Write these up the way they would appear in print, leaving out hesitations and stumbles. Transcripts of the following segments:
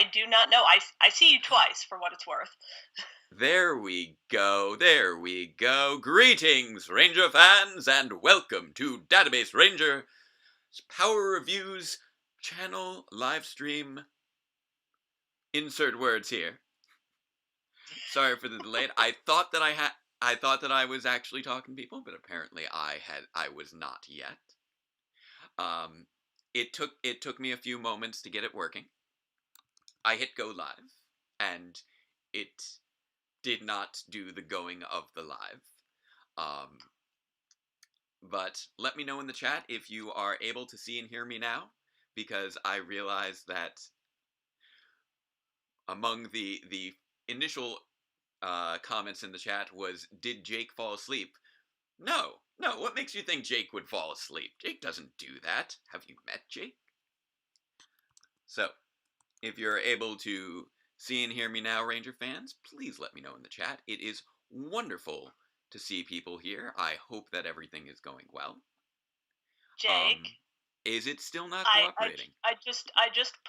I do not know. I see you twice for what it's worth. There we go, there we go. Greetings, Ranger fans, and welcome to Database Ranger's Power Reviews channel live stream. Insert words here. Sorry for the delay. I thought that I was actually talking to people, but apparently I was not yet. It took me a few moments to get it working. I hit go live, and it did not do the going of the live. But let me know in the chat if you are able to see and hear me now, because I realized that among the initial comments in the chat was, did Jake fall asleep? No, what makes you think Jake would fall asleep? Jake doesn't do that. Have you met Jake? So, if you're able to see and hear me now, Ranger fans, please let me know in the chat. It is wonderful to see people here. I hope that everything is going well. Jake, is it still not I cooperating? I just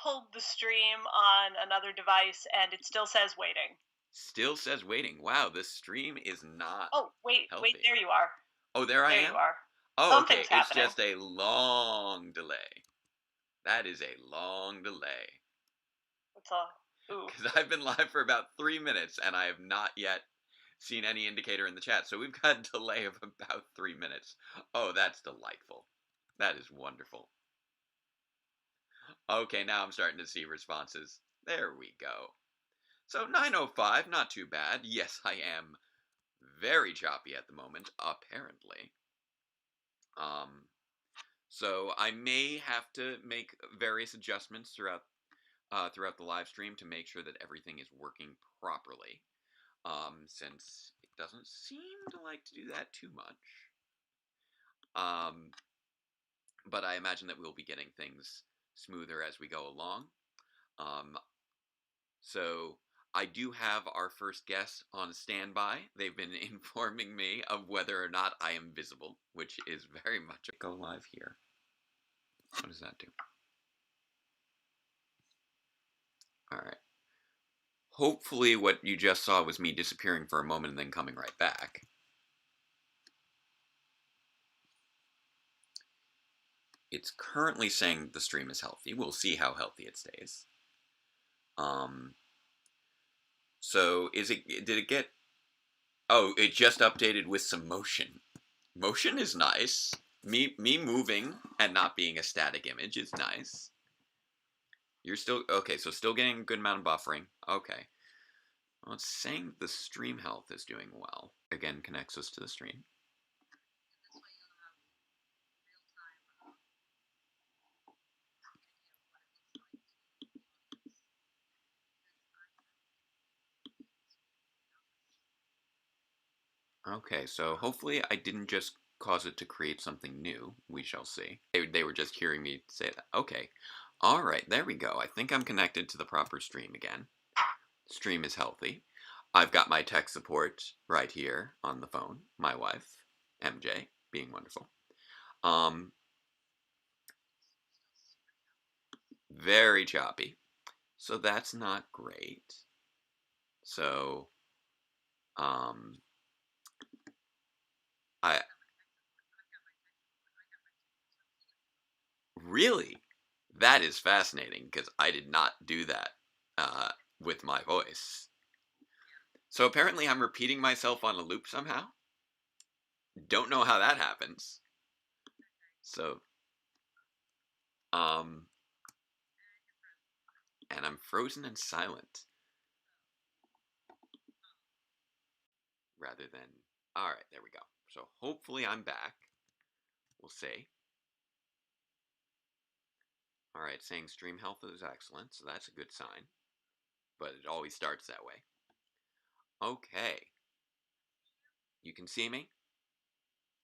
pulled the stream on another device and it still says waiting. Still says waiting. Wow, this stream is not wait, healthy. there you are. Oh, there I am? You are. Oh, okay. Something's happening. It's just a long delay. That is a long delay. Because I've been live for about 3 minutes and I have not yet seen any indicator in the chat. So we've got a delay of about 3 minutes. Oh, that's delightful. That is wonderful. Okay, now I'm starting to see responses. There we go. So 9:05, not too bad. Yes, I am very choppy at the moment, apparently. So I may have to make various adjustments throughout the live stream to make sure that everything is working properly. Since it doesn't seem to like to do that too much. But I imagine that we'll be getting things smoother as we go along. So I do have our first guest on standby. They've been informing me of whether or not I am visible, which is very much a go live here. What does that do? Alright. Hopefully what you just saw was me disappearing for a moment and then coming right back. It's currently saying the stream is healthy. We'll see how healthy it stays. So did it get... Oh, it just updated with some motion. Motion is nice. Me moving and not being a static image is nice. You're still... Okay, so still getting a good amount of buffering. Okay. Well, it's saying the stream health is doing well. Again, connects us to the stream. Okay, so hopefully I didn't just cause it to create something new. We shall see. They were just hearing me say that. Okay. Alright, there we go. I think I'm connected to the proper stream again. Stream is healthy. I've got my tech support right here on the phone. My wife, MJ, being wonderful. Very choppy. So that's not great. So, Really? That is fascinating, because I did not do that with my voice. So apparently I'm repeating myself on a loop somehow. Don't know how that happens. So, and I'm frozen and silent. Rather than... Alright, there we go. So hopefully I'm back. We'll see. Alright, saying stream health is excellent, so that's a good sign. But it always starts that way. Okay. You can see me?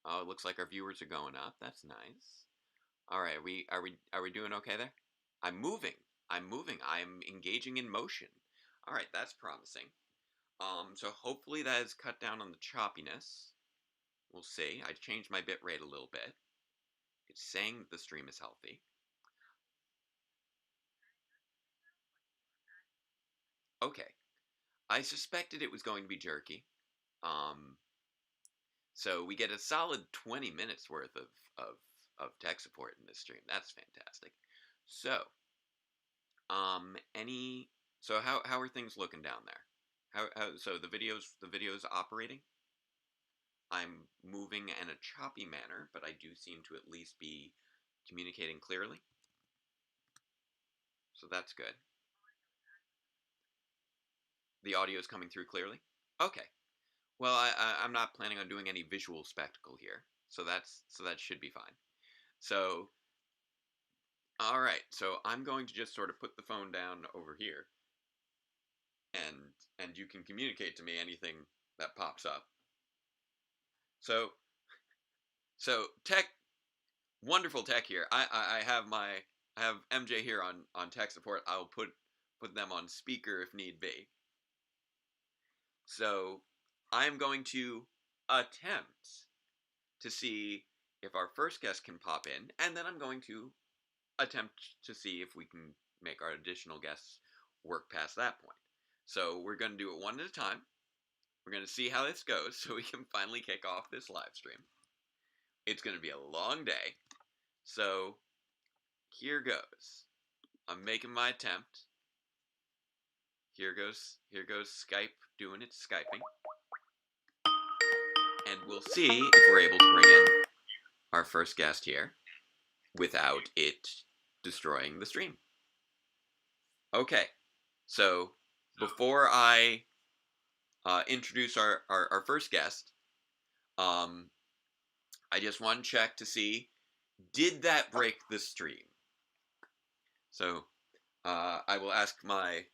Oh, it looks like our viewers are going up. That's nice. Alright, are we doing okay there? I'm moving. I'm engaging in motion. Alright, that's promising. So hopefully that has cut down on the choppiness. We'll see. I changed my bitrate a little bit. It's saying that the stream is healthy. Okay. I suspected it was going to be jerky. Um, so we get a solid 20 minutes worth of, of tech support in this stream. That's fantastic. So, any, so how are things looking down there? So the video's operating? I'm moving in a choppy manner, but I do seem to at least be communicating clearly. So that's good. The audio is coming through clearly? Okay. Well, I'm not planning on doing any visual spectacle here, so that should be fine. So, all right. So I'm going to just sort of put the phone down over here, and you can communicate to me anything that pops up. So tech, wonderful tech here. I have MJ here on tech support. I'll put them on speaker if need be. So I'm going to attempt to see if our first guest can pop in, and then I'm going to attempt to see if we can make our additional guests work past that point. So we're going to do it one at a time. We're going to see how this goes so we can finally kick off this live stream. It's going to be a long day. So here goes. I'm making my attempt. Here goes Skype doing its Skyping. And we'll see if we're able to bring in our first guest here without it destroying the stream. Okay, so before I introduce our first guest, I just want to check to see, did that break the stream? So I will ask my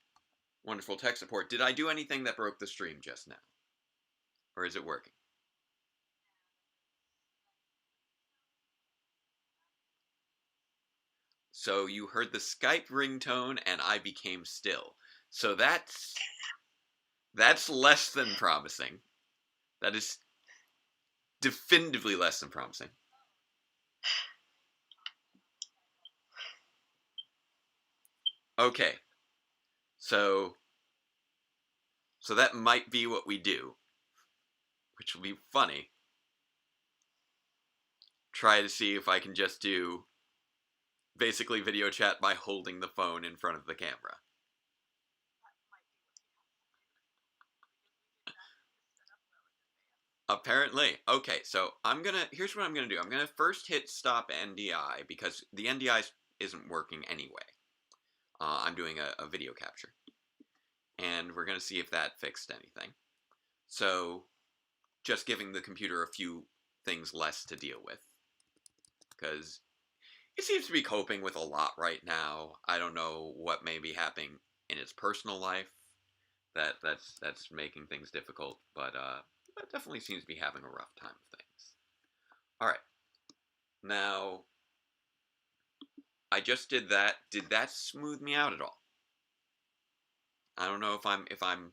wonderful tech support, did I do anything that broke the stream just now? Or is it working? So you heard the Skype ringtone and I became still. So that's less than promising. That is definitively less than promising. Okay. So that might be what we do, which will be funny. Try to see if I can just do basically video chat by holding the phone in front of the camera. Apparently. Okay, so here's what I'm gonna do. I'm gonna first hit stop NDI because the NDI isn't working anyway. I'm doing a video capture. And we're gonna see if that fixed anything. So just giving the computer a few things less to deal with. Because it seems to be coping with a lot right now. I don't know what may be happening in its personal life that's making things difficult, but it definitely seems to be having a rough time of things. All right, now I just did that. Did that smooth me out at all? I don't know if I'm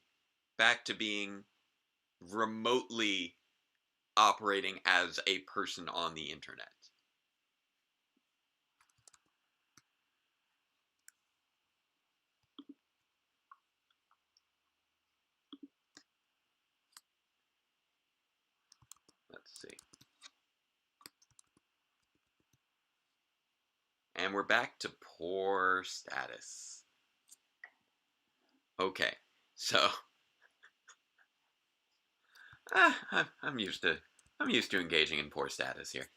back to being remotely operating as a person on the internet. Let's see. And we're back to poor status. Okay, so I'm used to engaging in poor status here.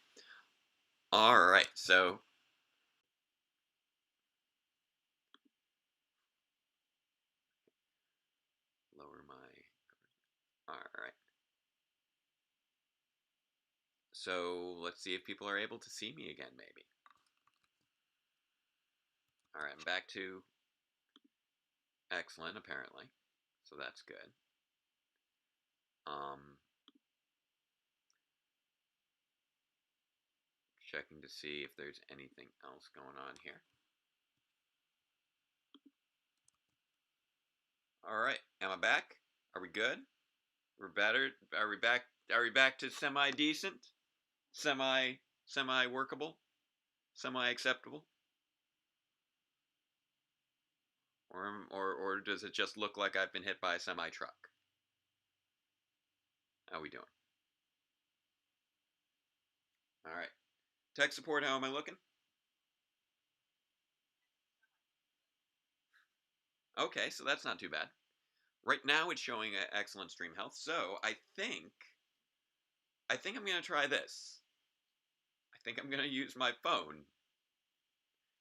All right, so lower my. All right. So let's see if people are able to see me again, maybe. All right, I'm back to excellent, apparently. So that's good. Checking to see if there's anything else going on here. All right, am I back? Are we good? We're better. Are we back? Are we back to semi decent? Semi workable? Semi acceptable? Or does it just look like I've been hit by a semi-truck? How we doing? All right. Tech support, how am I looking? Okay, so that's not too bad. Right now it's showing excellent stream health, so I think I'm gonna try this. I think I'm gonna use my phone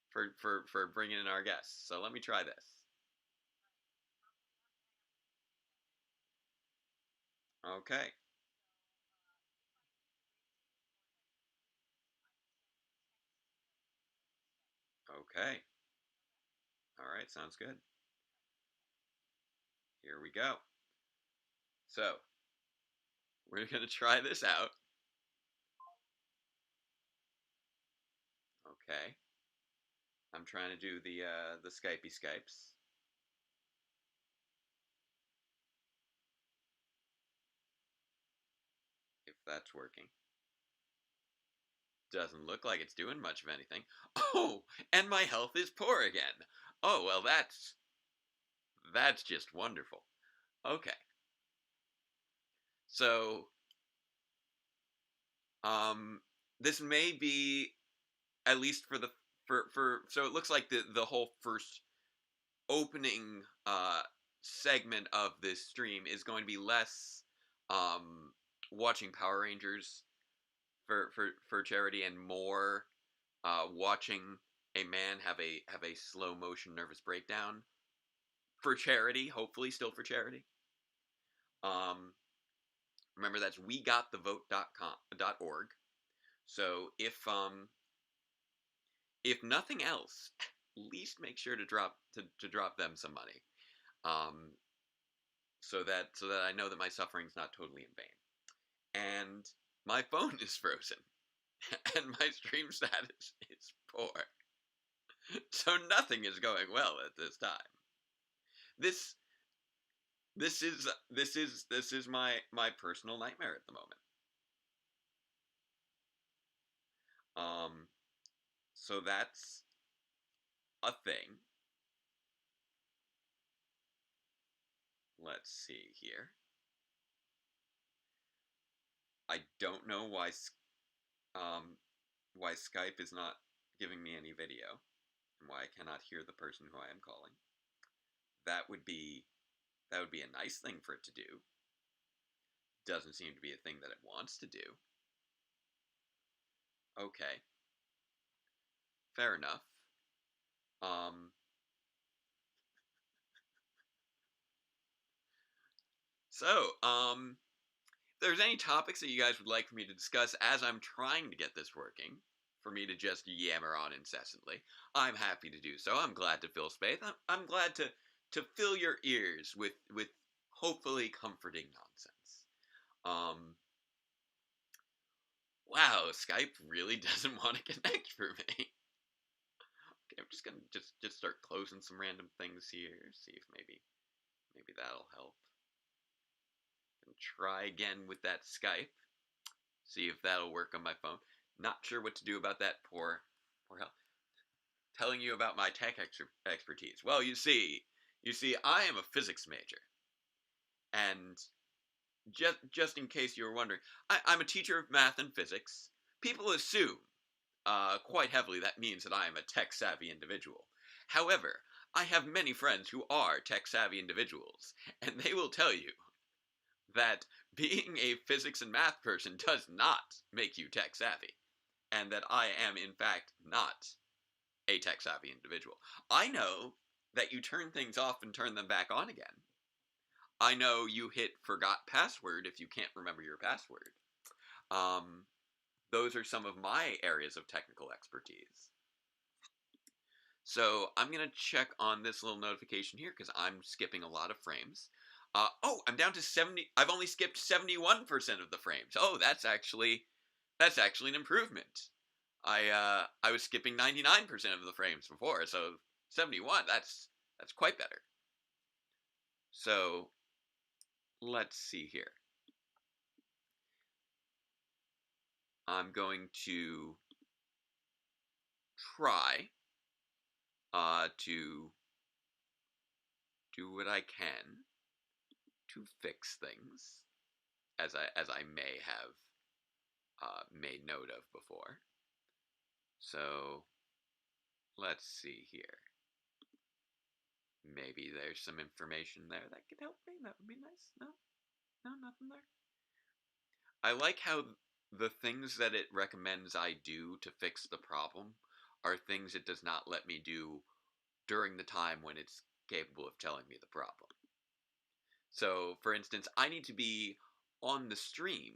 for bringing in our guests. So let me try this. Okay. Okay. All right, sounds good. Here we go. So we're gonna try this out. Okay. I'm trying to do the Skypey Skypes. If that's working. Doesn't look like it's doing much of anything. Oh, and my health is poor again. Oh, well that's just wonderful. Okay. So, um this may be, at least for the for so it looks like the whole first opening segment of this stream is going to be less um watching Power Rangers for charity, and more watching a man have a slow motion nervous breakdown for charity, hopefully still for charity. Um, Remember, that's wegotthevote.org. So if nothing else, at least make sure to drop them some money, um, so that I know that my suffering's not totally in vain. And my phone is frozen, and my stream status is poor, so nothing is going well at this time. This this is my personal nightmare at the moment. Um, so that's a thing. Let's see here. I don't know um why Skype is not giving me any video, and why I cannot hear the person who I am calling. That would be that would be a nice thing for it to do. Doesn't seem to be a thing that it wants to do. Okay, fair enough. Um, if there's any topics that you guys would like for me to discuss as I'm trying to get this working, for me to just yammer on incessantly, I'm happy to do so. I'm glad to fill space. I'm glad to fill your ears with hopefully comforting nonsense. Um, wow, Skype really doesn't want to connect for me. Okay, I'm just gonna just start closing some random things here. See if maybe that'll help. And try again with that Skype. See if that'll work on my phone. Not sure what to do about that poor health. Telling you about my tech expertise. Well, you see, I am a physics major, and just in case you were wondering, I'm a teacher of math and physics. People assume quite heavily that means that I am a tech savvy individual. However, I have many friends who are tech savvy individuals, and they will tell you that being a physics and math person does not make you tech savvy, and that I am, in fact, not a tech savvy individual. I know that you turn things off and turn them back on again. I know you hit forgot password if you can't remember your password. Um, those are some of my areas of technical expertise. So I'm going to check on this little notification here because I'm skipping a lot of frames. Oh, I'm down to 70. I've only skipped 71% of the frames. Oh, that's actually an improvement. I was skipping 99% of the frames before, so 71. That's quite better. So let's see here. I'm going to try to do what I can to fix things, as I may have made note of before. So let's see here. Maybe there's some information there that could help me. That would be nice. No, nothing there. I like how the things that it recommends I do to fix the problem are things it does not let me do during the time when it's capable of telling me the problem. So, for instance, I need to be on the stream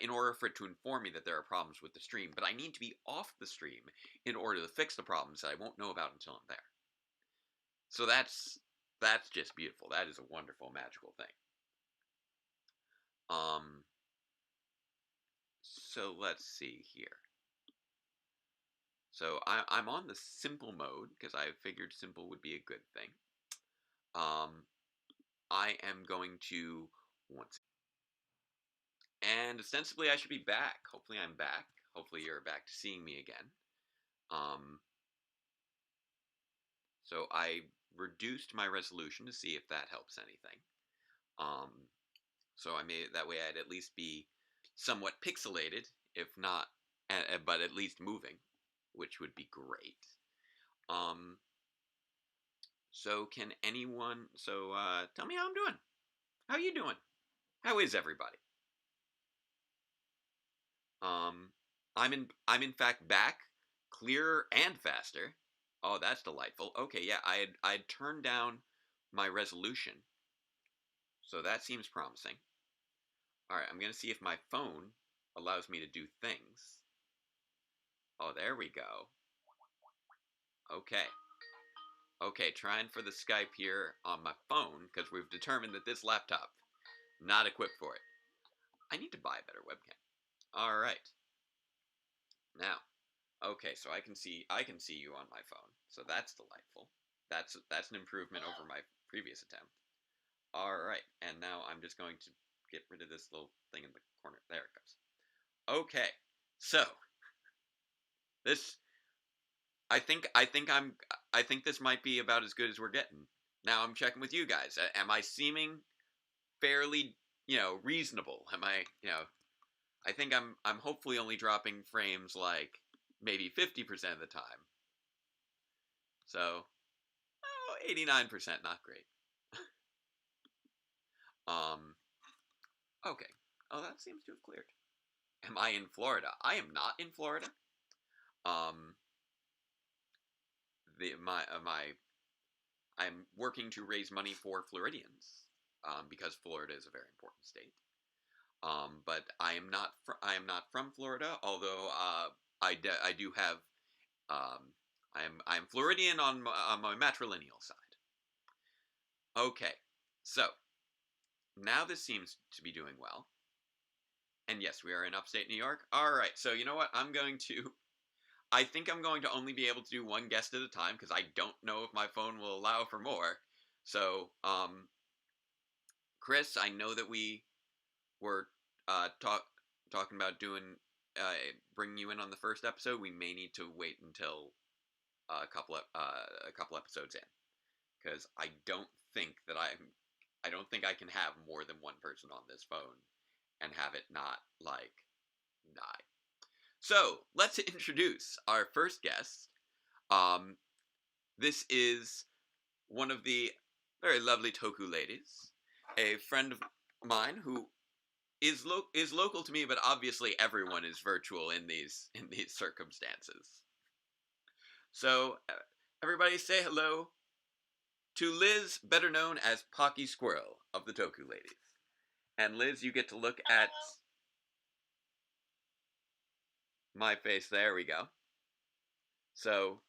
in order for it to inform me that there are problems with the stream, but I need to be off the stream in order to fix the problems that I won't know about until I'm there. So that's just beautiful. That is a wonderful, magical thing. So let's see here. So I'm on the simple mode because I figured simple would be a good thing. I am going to once, and ostensibly I should be back. Hopefully I'm back. Hopefully you're back to seeing me again. So I reduced my resolution to see if that helps anything. So I made it that way I'd at least be somewhat pixelated, if not, but at least moving, which would be great. So can anyone? So tell me how I'm doing. How you doing? How is everybody? I'm in fact back, clearer and faster. Oh, that's delightful. Okay, yeah, I had turned down my resolution, so that seems promising. All right, I'm gonna see if my phone allows me to do things. Oh, there we go. Okay. Okay, trying for the Skype here on my phone, because we've determined that this laptop, not equipped for it. I need to buy a better webcam. Alright. Now, okay, so I can see you on my phone, so that's delightful. That's an improvement over my previous attempt. Alright, and now I'm just going to get rid of this little thing in the corner. There it goes. Okay, so this I think this might be about as good as we're getting. Now I'm checking with you guys. Am I seeming fairly, reasonable? Am I, I think I'm hopefully only dropping frames like maybe 50% of the time. So, 89%, not great. Okay. Oh, that seems to have cleared. Am I in Florida? I am not in Florida. I'm working to raise money for Floridians, because Florida is a very important state. But I am not from Florida, although I do have I'm Floridian on my matrilineal side. Okay, so now this seems to be doing well. And yes, we are in upstate New York. All right, so you know what? I think I'm going to only be able to do one guest at a time because I don't know if my phone will allow for more. So, Chris, I know that we were talking about doing bringing you in on the first episode. We may need to wait until a couple episodes in, because I don't think I can have more than one person on this phone and have it not like die. So let's introduce our first guest. This is one of the very lovely Toku ladies, a friend of mine who is local to me, but obviously everyone is virtual in these circumstances. So everybody say hello to Liz, better known as Pocky Squirrel of the Toku ladies. And Liz, you get to look at my face. There we go. So,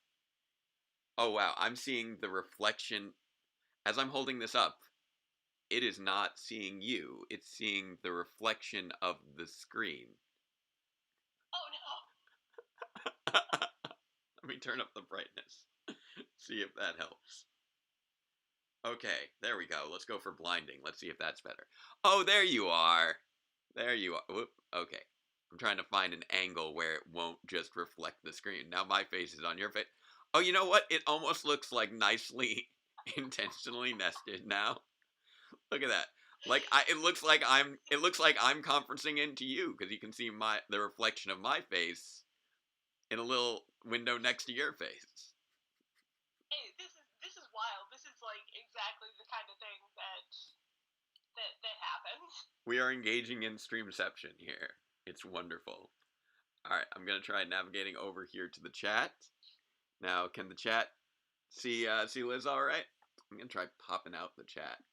oh wow, I'm seeing the reflection as I'm holding this up. It is not seeing you, it's seeing the reflection of the screen. Oh no. Let me turn up the brightness. See if that helps. Okay, there we go. Let's go for blinding. Let's see if that's better. Oh, there you are. There you are. Whoop. Okay. I'm trying to find an angle where it won't just reflect the screen. Now my face is on your face. Oh, you know what? It almost looks like nicely intentionally nested now. Look at that. It looks like I'm conferencing into you because you can see the reflection of my face in a little window next to your face. Hey, this is wild. This is like exactly the kind of thing that happens. We are engaging in streamception here. It's wonderful. All right, I'm gonna try navigating over here to the chat. Now, can the chat see Liz all right? I'm gonna try popping out the chat.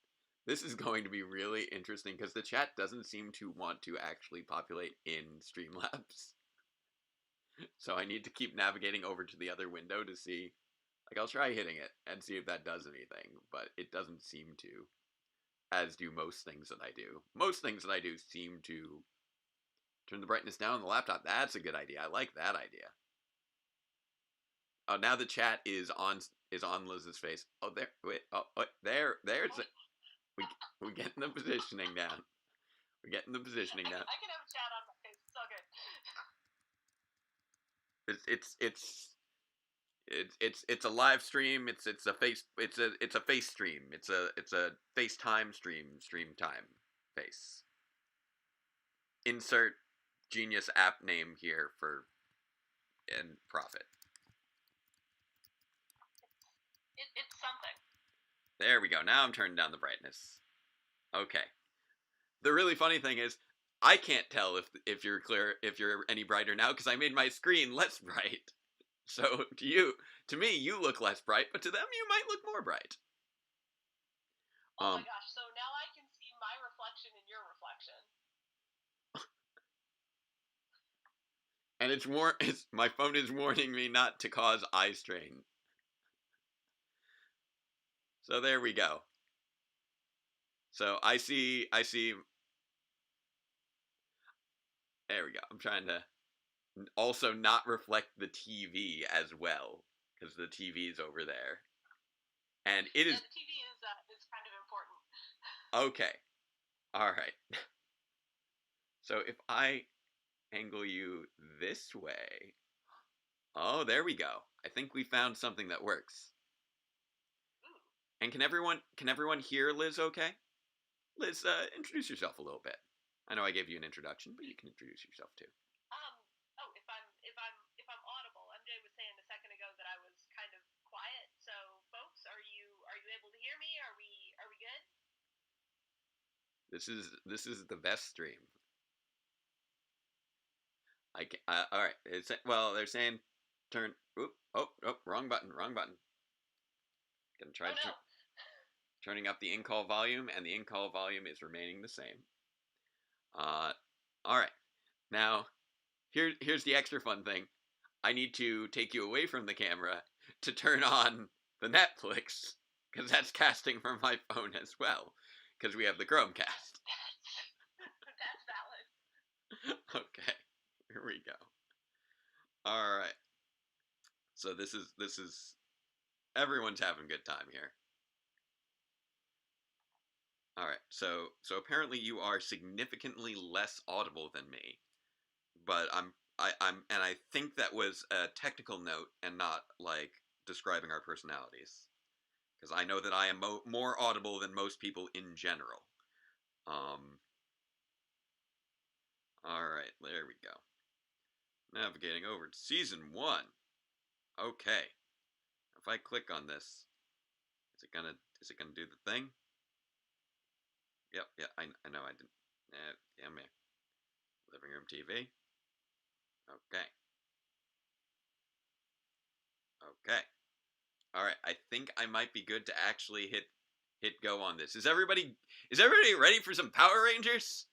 This is going to be really interesting because the chat doesn't seem to want to actually populate in Streamlabs. So I need to keep navigating over to the other window to see. Like, I'll try hitting it and see if that does anything, but it doesn't seem to. As do most things that I do. Most things that I do seem to turn the brightness down on the laptop. That's a good idea. I like that idea. Oh, now the chat is on Liz's face. Oh, there. Wait. Oh, there. There's it. We're getting the positioning down. We're getting the positioning down. I can have a chat on my face. It's all good. It's a live stream. It's a face stream. It's a FaceTime stream time face. Insert genius app name here for and profit. It's something. There we go. Now I'm turning down the brightness. Okay. The really funny thing is, I can't tell if you're any brighter now because I made my screen less bright. So to me, you look less bright, but to them, you might look more bright. Oh my gosh! So now I can see my reflection in your reflection. And my phone is warning me not to cause eye strain. So there we go. So I see. There we go. I'm trying to also not reflect the TV as well because the TV is over there, and it is. The TV is kind of important. Okay. All right. So if I angle you this way, oh, there we go. I think we found something that works. Ooh. And can everyone hear Liz okay? Liz, introduce yourself a little bit. I know I gave you an introduction, but you can introduce yourself too. If I'm audible, MJ was saying a second ago that I was kind of quiet. So, folks, are you able to hear me? Are we good? This is the best stream. All right. They're saying turn. Wrong button. Gonna try turning up the in-call volume, and the in-call volume is remaining the same. All right. Now, here's the extra fun thing. I need to take you away from the camera to turn on the Netflix, because that's casting from my phone as well, because we have the Chromecast. That's valid. Okay, here we go. All right. So this is everyone's having a good time here. All right. So apparently you are significantly less audible than me, but I think that was a technical note and not like describing our personalities, because I know that I am more audible than most people in general. All right, there we go. Navigating over to season 1. Okay. If I click on this, is it gonna do the thing? Yep, yeah, I know I didn't. Yeah, me. Living room TV. Okay. Okay. All right. I think I might be good to actually hit go on this. Is everybody ready for some Power Rangers?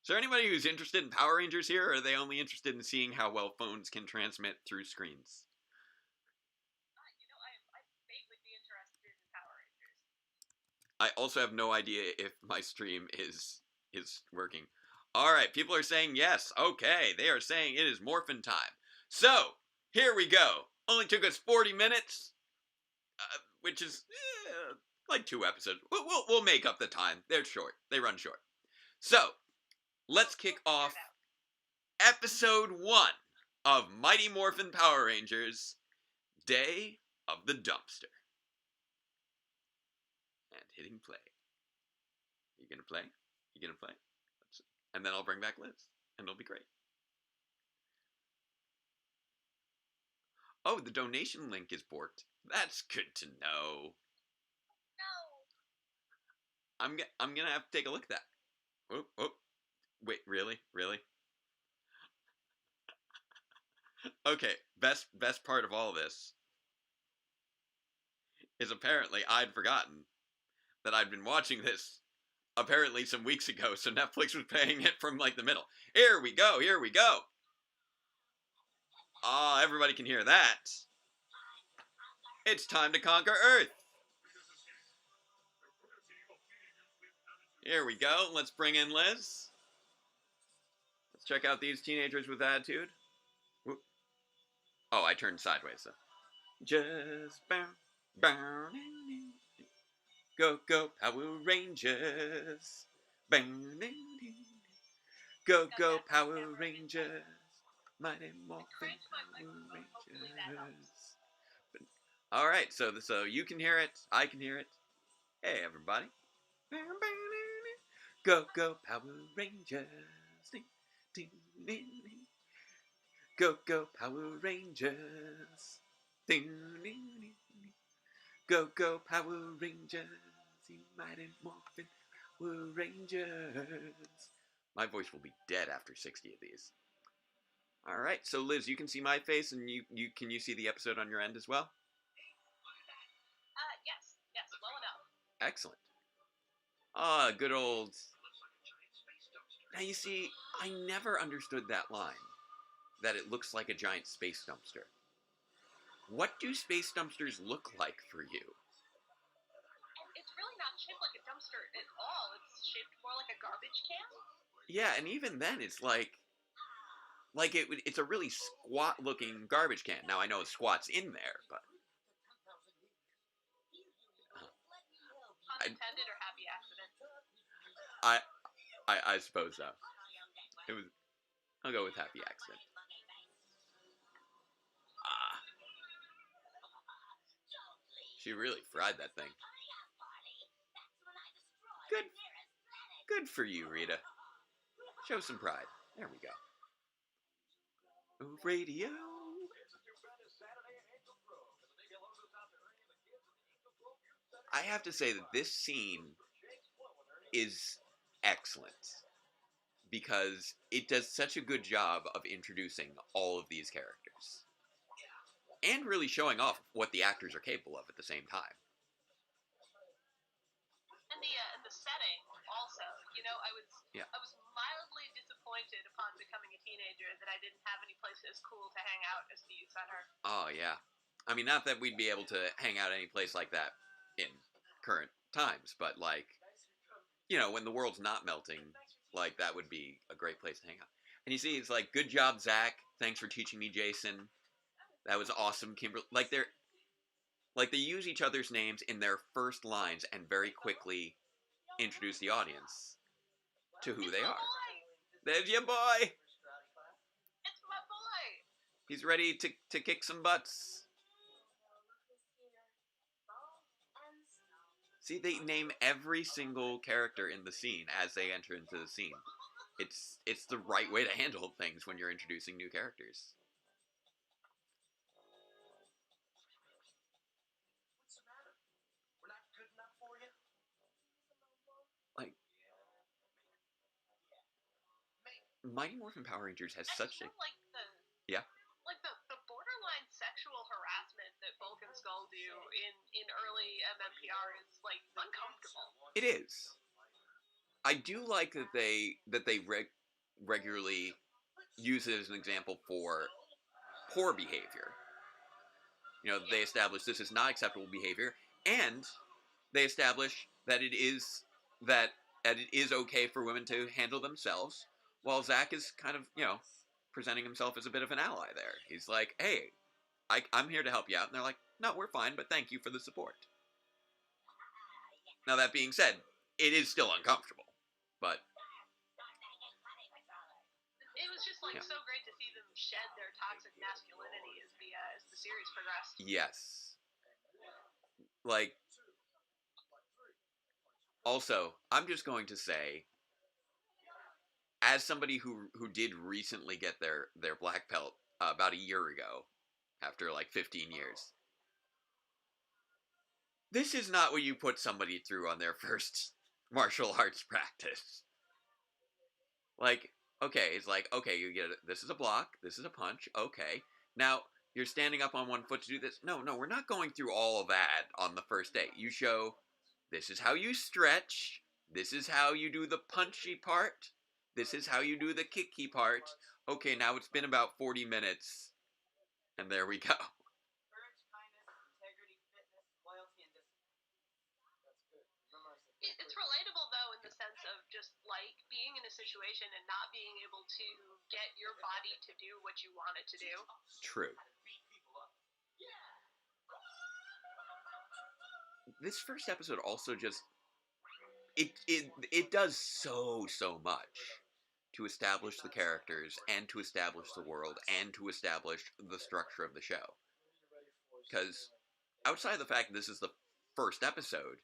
Is there anybody who's interested in Power Rangers here, or are they only interested in seeing how well phones can transmit through screens? I'm vaguely interested in Power Rangers. I also have no idea if my stream is working. All right, people are saying yes. Okay, they are saying it is Morphin time. So, here we go. Only took us 40 minutes, which is like 2 episodes. We'll make up the time. They're short. They run short. So, let's kick off episode 1 of Mighty Morphin Power Rangers, Day of the Dumpster. hitting play. You gonna play? You gonna play? And then I'll bring back Liz, and it'll be great. Oh, the donation link is borked. That's good to know. No. I'm gonna have to take a look at that. Oh, wait, really? Okay, best part of all this is apparently I'd forgotten that I'd been watching this apparently some weeks ago, so Netflix was paying it from like the middle. Here we go. Ah, everybody can hear that. It's time to conquer Earth. Here we go. Let's bring in Liz. Let's check out these teenagers with attitude. Whoop. Oh, I turned sideways. So. Just bow. Go, Power Rangers. Go, Power Rangers. Mighty Morphin Power Rangers. All right, so you can hear it. I can hear it. Hey, everybody. Go, Power Rangers. Go, Power Rangers. Go, Power Rangers. Mighty Morphin Power Rangers. My voice will be dead after 60 of these. All right, so Liz, you can see my face, and can you see the episode on your end as well? Yes, well enough. Excellent. Ah, good old. Now you see, I never understood that line, that it looks like a giant space dumpster. What do space dumpsters look like for you? It's really not shaped like a dumpster at all. It's shaped more like a garbage can. Yeah, and even then, it's it's a really squat-looking garbage can. Now I know squat's in there, but unintended or happy accident. I suppose so. It was. I'll go with happy accident. Ah, she really fried that thing. Good for you, Rita. Show some pride. There we go. Radio. I have to say that this scene is excellent because it does such a good job of introducing all of these characters and really showing off what the actors are capable of at the same time. And the setting also, I was mildly disappointed upon becoming a teenager that I didn't have any place as cool to hang out as the youth center. Oh yeah, I mean, not that we'd be able to hang out any place like that in current times, but when the world's not melting, that would be a great place to hang out. And you see, it's like, good job, Zach. Thanks for teaching me, Jason. That was awesome, Kimberly. They use each other's names in their first lines and very quickly introduce the audience to who they are. There's your boy. It's my boy. He's ready to kick some butts. See, they name every single character in the scene as they enter into the scene. It's the right way to handle things when you're introducing new characters. Mighty Morphin Power Rangers has such a... Yeah? The borderline sexual harassment that Bulk and Skull do in early MMPR is, uncomfortable. It is. I do like that they regularly use it as an example for poor behavior. They establish this is not acceptable behavior, and they establish that it is okay for women to handle themselves, while Zach is kind of, presenting himself as a bit of an ally there. He's like, hey, I'm here to help you out. And they're like, no, we're fine, but thank you for the support. Now, that being said, it is still uncomfortable, but... It was just, so great to see them shed their toxic masculinity as the series progressed. Yes. Also, I'm just going to say, as somebody who did recently get their black belt about a year ago, after like 15 years, this is not what you put somebody through on their first martial arts practice. Like, okay, it's like, okay, you get it. This is a block. This is a punch. Okay. Now, you're standing up on one foot to do this. No, we're not going through all of that on the first day. You show, this is how you stretch. This is how you do the punchy part. This is how you do the kicky part. Okay, now it's been about 40 minutes. And there we go. It's relatable, though, in the sense of just, like, being in a situation and not being able to get your body to do what you want it to do. True. This first episode also just... It does so much to establish the characters, and to establish the world, and to establish the structure of the show. Because outside of the fact that this is the first episode,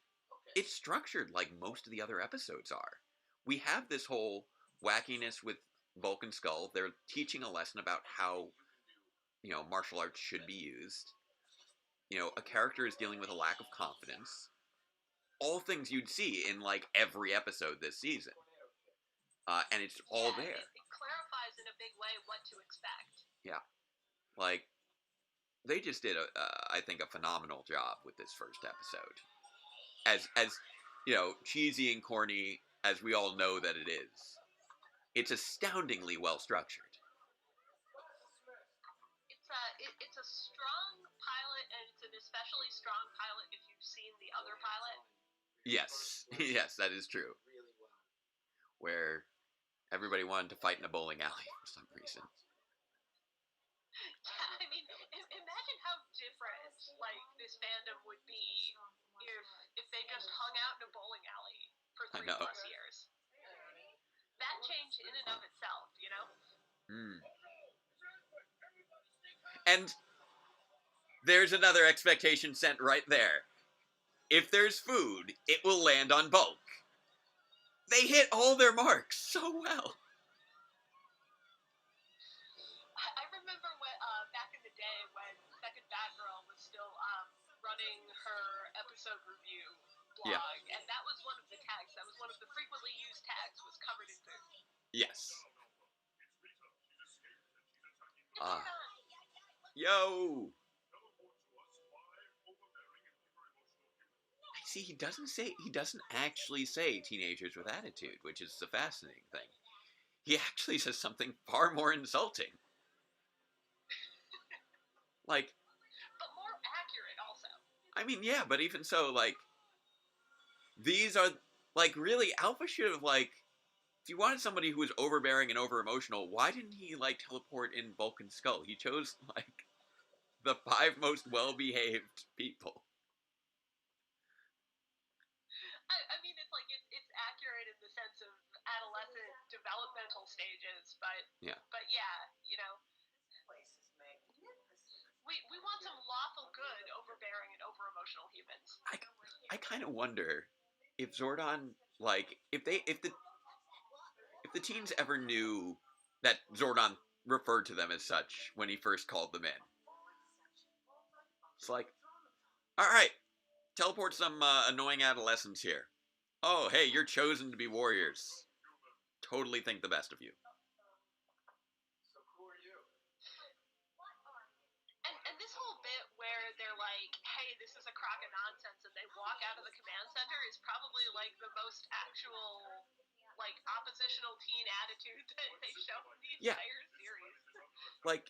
it's structured like most of the other episodes are. We have this whole wackiness with Bulk and Skull. They're teaching a lesson about how, martial arts should be used. A character is dealing with a lack of confidence. All things you'd see in, like, every episode this season. And it's all there. It clarifies in a big way what to expect. Yeah. Like, they just did, I think, a phenomenal job with this first episode. As cheesy and corny as we all know that it is, it's astoundingly well structured. It's a strong pilot, and it's an especially strong pilot if you've seen the other pilot. Yes, yes, that is true. Where everybody wanted to fight in a bowling alley for some reason. Yeah, I mean, imagine how different, like, this fandom would be if they just hung out in a bowling alley for 3+ years. That change in and of itself, And there's another expectation sent right there. If there's food, it will land on Bulk. They hit all their marks so well. I remember when, back in the day when Second Batgirl was still running her episode review blog, and that was one of the tags. That was one of the frequently used tags, was covered in food. Yes. Yo! See, he doesn't actually say teenagers with attitude, which is the fascinating thing. He actually says something far more insulting. Like... But more accurate, also. I mean, yeah, but even so, like... These are... Like, really, Alpha should have, like... If you wanted somebody who was overbearing and over-emotional, why didn't he, like, teleport in Bulk and Skull? He chose, like, the 5 most well-behaved people. I mean, it's like, it's accurate in the sense of adolescent developmental stages, but yeah, we want some lawful good, overbearing and over-emotional humans. I kind of wonder if Zordon, like, if the teens ever knew that Zordon referred to them as such when he first called them in. It's like, alright, teleport some annoying adolescents here. Oh, hey, you're chosen to be warriors. Totally think the best of you. And this whole bit where they're like, hey, this is a crock of nonsense, and they walk out of the command center is probably, like, the most actual, like, oppositional teen attitude that they show in the entire series. Like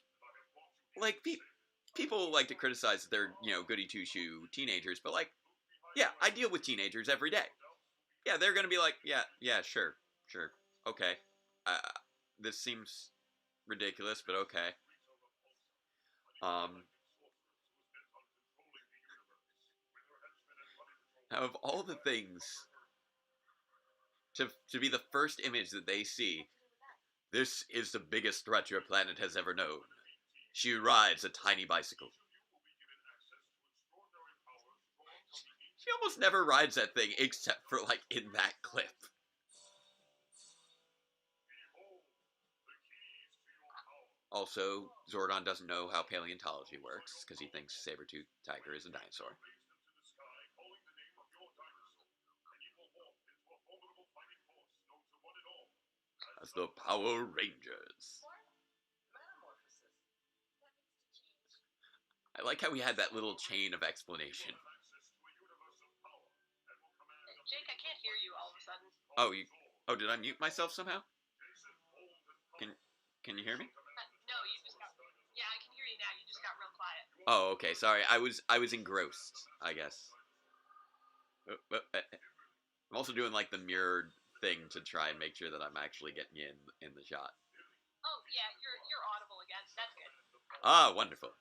people like to criticize that they're, goody two-shoe teenagers, but, like, yeah, I deal with teenagers every day. Yeah, they're gonna be like, yeah, sure, okay. This seems ridiculous, but okay. Now, of all the things to be the first image that they see, this is the biggest threat your planet has ever known. She rides a tiny bicycle. She almost never rides that thing except for, like, in that clip. Also, Zordon doesn't know how paleontology works, because he thinks saber-toothed tiger is a dinosaur. As the Power Rangers. I like how we had that little chain of explanation. Jake, I can't hear you all of a sudden. Oh, did I mute myself somehow? Can you hear me? No, you just got... Yeah, I can hear you now. You just got real quiet. Oh, okay. Sorry, I was engrossed, I guess. I'm also doing, like, the mirrored thing to try and make sure that I'm actually getting you in the shot. Oh, yeah, you're audible again. That's good. Ah, wonderful.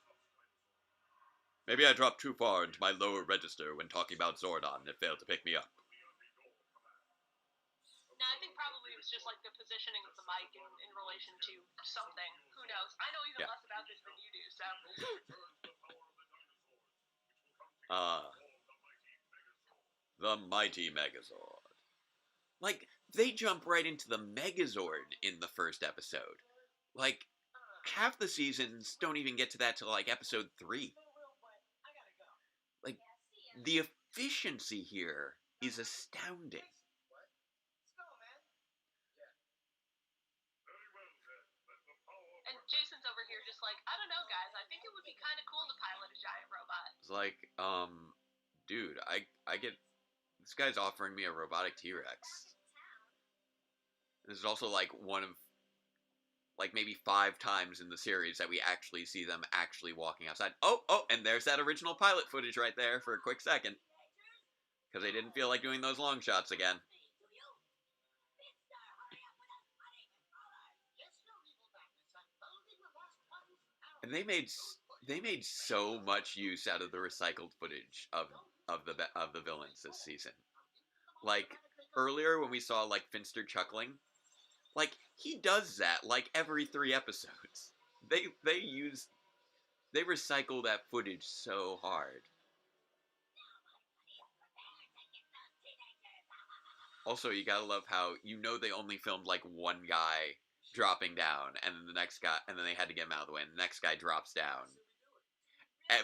Maybe I dropped too far into my lower register when talking about Zordon and it failed to pick me up. No, I think probably it was just like the positioning of the mic in relation to something. Who knows? I know even less about this than you do, so. The mighty Megazord. Like, they jump right into the Megazord in the first episode. Like, half the seasons don't even get to that till, like, episode 3. Like, the efficiency here is astounding. And Jason's over here just like, I don't know, guys. I think it would be kind of cool to pilot a giant robot. It's like, dude, I get... This guy's offering me a robotic T-Rex. This is also, like, one of, like, maybe 5 times in the series that we actually see them actually walking outside. Oh, and there's that original pilot footage right there for a quick second. Because they didn't feel like doing those long shots again. And they made so much use out of the recycled footage of the villains this season. Like, earlier when we saw, like, Finster chuckling, like, he does that, like, every 3 episodes. They recycle that footage so hard. Also, you gotta love how, they only filmed, like, one guy dropping down, and then the next guy, and then they had to get him out of the way, and the next guy drops down.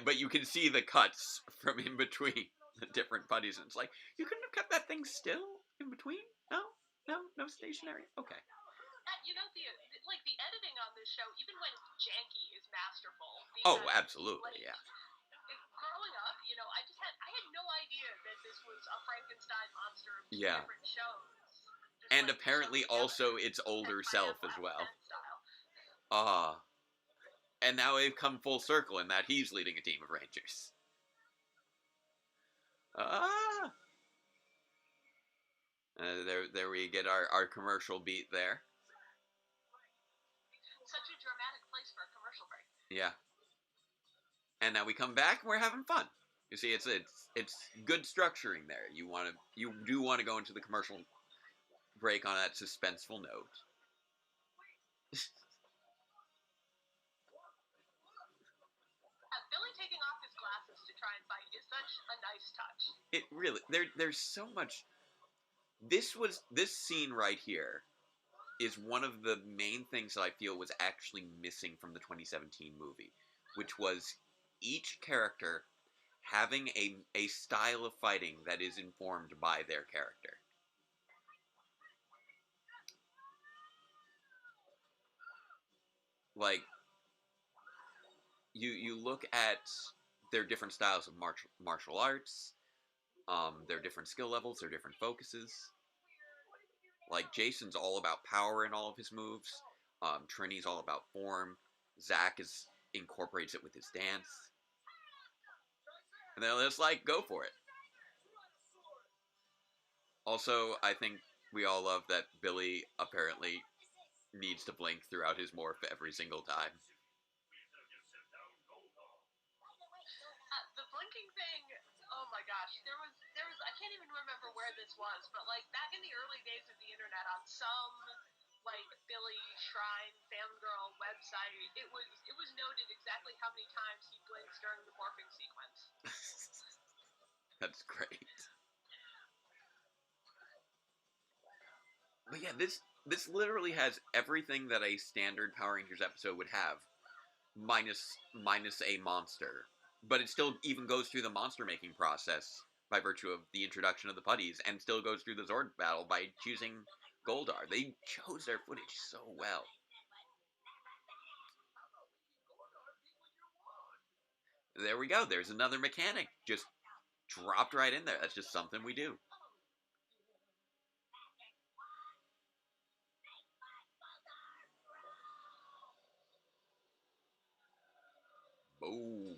But you can see the cuts from in between the different putties, and it's like, you couldn't have kept that thing still in between? No stationary? Okay. The editing on this show, even when janky, is masterful. Oh, absolutely, yeah. Growing up, I had no idea that this was a Frankenstein monster of Yeah. different shows. And apparently also its older self as well. And now they've come full circle in that he's leading a team of Rangers. There we get our commercial beat there. Such a dramatic place for a commercial break. Yeah. And now we come back and we're having fun. You see, it's good structuring there. You do want to go into the commercial break on that suspenseful note. Billy taking off his glasses to try and fight is such a nice touch. It really, there's so much. This scene right here is one of the main things that I feel was actually missing from the 2017 movie, which was each character having a style of fighting that is informed by their character. Like, you look at their different styles of martial arts, their different skill levels, their different focuses. Like, Jason's all about power in all of his moves. Trini's all about form. Zack incorporates it with his dance. And they're just like, go for it. Also, I think we all love that Billy apparently needs to blink throughout his morph every single time. The blinking thing, oh my gosh, there was, I can't even remember where this was, but like back in the early days of the internet on some like Billy Shrine fangirl website, it was noted exactly how many times he blinks during the morphing sequence. That's great. But yeah, this literally has everything that a standard Power Rangers episode would have, minus a monster. But it still even goes through the monster making process by virtue of the introduction of the putties, and still goes through the Zord battle by choosing Goldar. They chose their footage so well. There we go. There's another mechanic just dropped right in there. That's just something we do. Boom.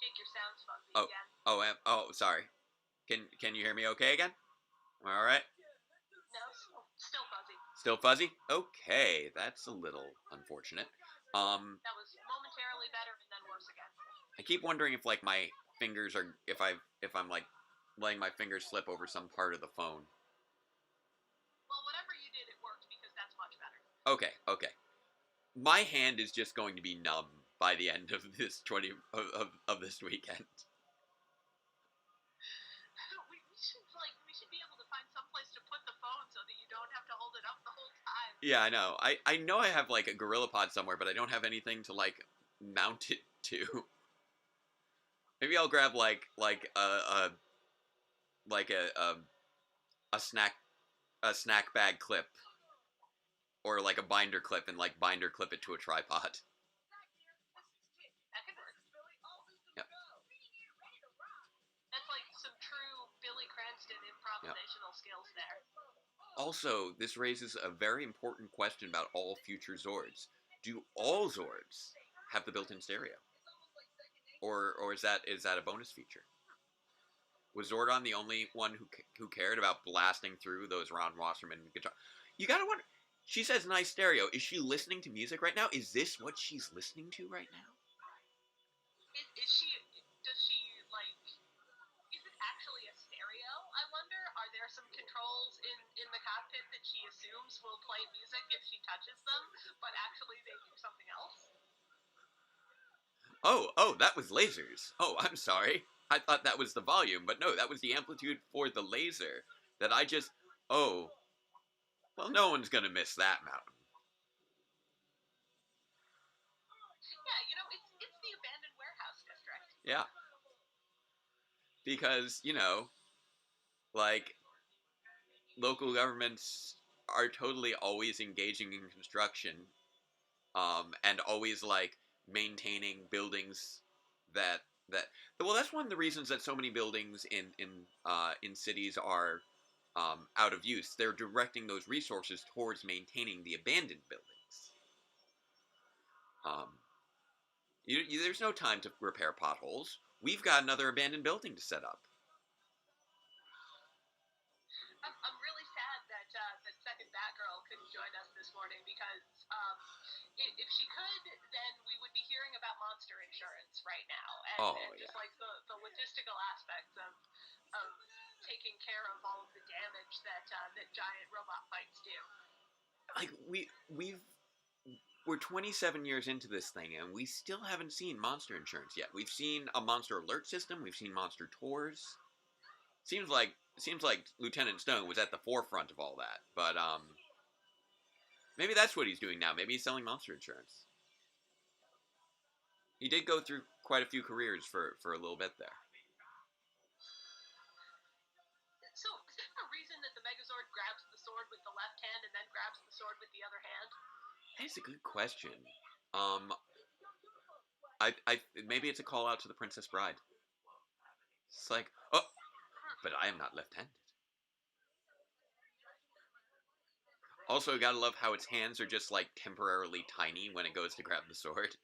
Jake, your sound's fuzzy again. Sorry. Can you hear me okay again? All right. No, still fuzzy. Still fuzzy? Okay, that's a little unfortunate. That was momentarily better and then worse again. I keep wondering if like my fingers are if I'm like letting my fingers slip over some part of the phone. Well, whatever you did, it worked because that's much better. Okay. My hand is just going to be numb by the end of this of this weekend. we should be able to find some place to put the phone so that you don't have to hold it up the whole time. Yeah, I know. I know I have like a GorillaPod somewhere, but I don't have anything to like mount it to. Maybe I'll grab like a snack bag clip, or like a binder clip, and like binder clip it to a tripod. That could work. Yep. That's like some true Billy Cranston improvisational skills there. Also, this raises a very important question about all future Zords. Do all Zords have the built-in stereo? Or is that a bonus feature? Was Zordon the only one who cared about blasting through those Ron Wasserman guitar? You gotta wonder. She says nice stereo. Is she listening to music right now? Is this what she's listening to right now? Does she, like, is it actually a stereo, I wonder? Are there some controls in the cockpit that she assumes will play music if she touches them, but actually they do something else? Oh, that was lasers. Oh, I'm sorry. I thought that was the volume, but no, that was the amplitude for the laser that I just... Oh. Well, no one's gonna miss that mountain. Yeah, it's the abandoned warehouse district. Yeah. Because, like, local governments are totally always engaging in construction, and always, like, maintaining buildings that well, that's one of the reasons that so many buildings in cities are out of use. They're directing those resources towards maintaining the abandoned buildings. There's no time to repair potholes. We've got another abandoned building to set up. I'm really sad that second Batgirl couldn't join us this morning because if she could, then we would be hearing about monster insurance right now, and just like the logistical aspects of taking care of all of the damage that giant robot fights do. Like we're 27 years into this thing, and we still haven't seen monster insurance yet. We've seen a monster alert system. We've seen monster tours. Seems like Lieutenant Stone was at the forefront of all that, but maybe that's what he's doing now. Maybe he's selling monster insurance. He did go through quite a few careers for a little bit there. So, is there a reason that the Megazord grabs the sword with the left hand and then grabs the sword with the other hand? That's a good question. Maybe it's a call out to the Princess Bride. It's like, oh, but I am not left-handed. Also, gotta love how its hands are just like temporarily tiny when it goes to grab the sword.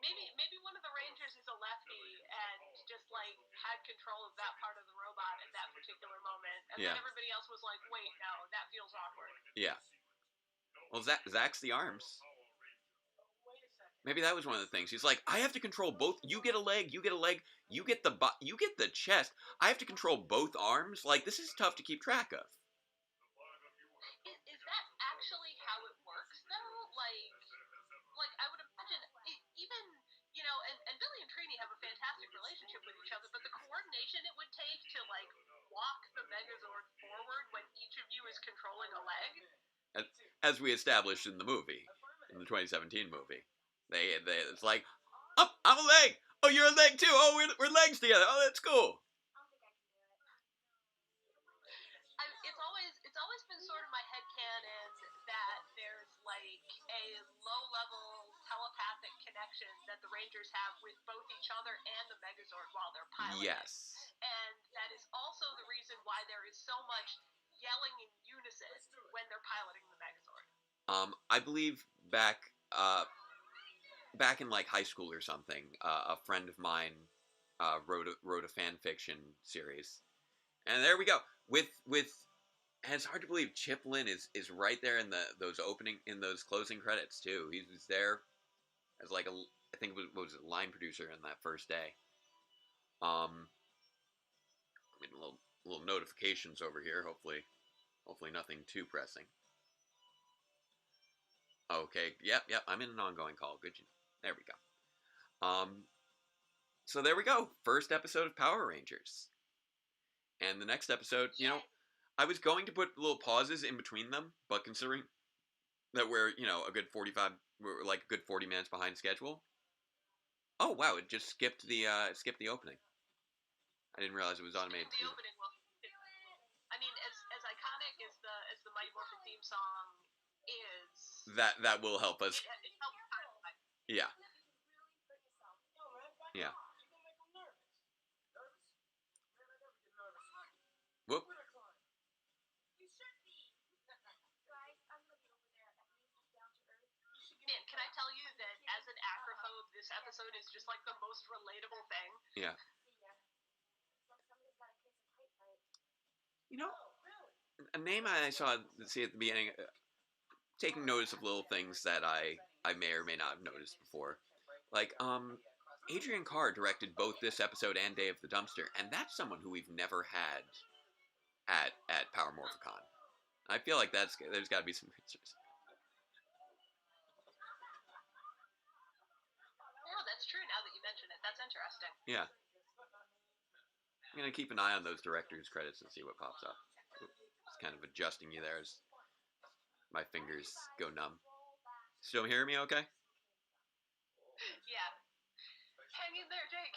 Maybe one of the Rangers is a lefty and just like had control of that part of the robot at that particular moment, and then everybody else was like, "Wait, no, that feels awkward." Yeah. Well, Zach's the arms. Maybe that was one of the things. He's like, I have to control both. You get a leg. You get a leg. You get the chest. I have to control both arms. Like, this is tough to keep track of. Is that actually how it works, though? Like, as we established in the movie, in the 2017 movie. It's like, oh, I'm a leg. Oh, you're a leg too. Oh, we're legs together. Oh, that's cool. It's always been sort of my headcanon that there's like a low-level telepathic connection that the Rangers have with both each other and the Megazord while they're piloting. Yes. And that is also the reason why there is so much yelling in unison when they're piloting the Megazord. I believe back in like high school or something, a friend of mine wrote a fan fiction series, and there we go with. And it's hard to believe Chiplin is right there in those closing credits too. He was there as like I think it was a line producer in that first day. I mean, little notifications over here. Hopefully nothing too pressing. Okay, yep. I'm in an ongoing call. Good. There we go. So there we go. First episode of Power Rangers. And the next episode, I was going to put little pauses in between them, but considering that we're, we're like a good 40 minutes behind schedule. Oh wow, it just skipped the opening. I didn't realize it was automated. The opening, well, I mean, as iconic as the Mighty Morphin theme song is, that will help us. It helps highlight. Yeah. Yeah. Whoop. Man, can I tell you that as an acrophobe, this episode is just like the most relatable thing? Yeah. A name I saw see at the beginning, taking notice of little things that I may or may not have noticed before. Like, Adrian Carr directed both this episode and Day of the Dumpster, and that's someone who we've never had at Power Morphicon. I feel like there's got to be some answers. Oh, that's true now that you mention it. That's interesting. Yeah. I'm going to keep an eye on those director's credits and see what pops up. Just kind of adjusting you there as my fingers go numb. Still hear me okay? Yeah. Hang in there, Jake.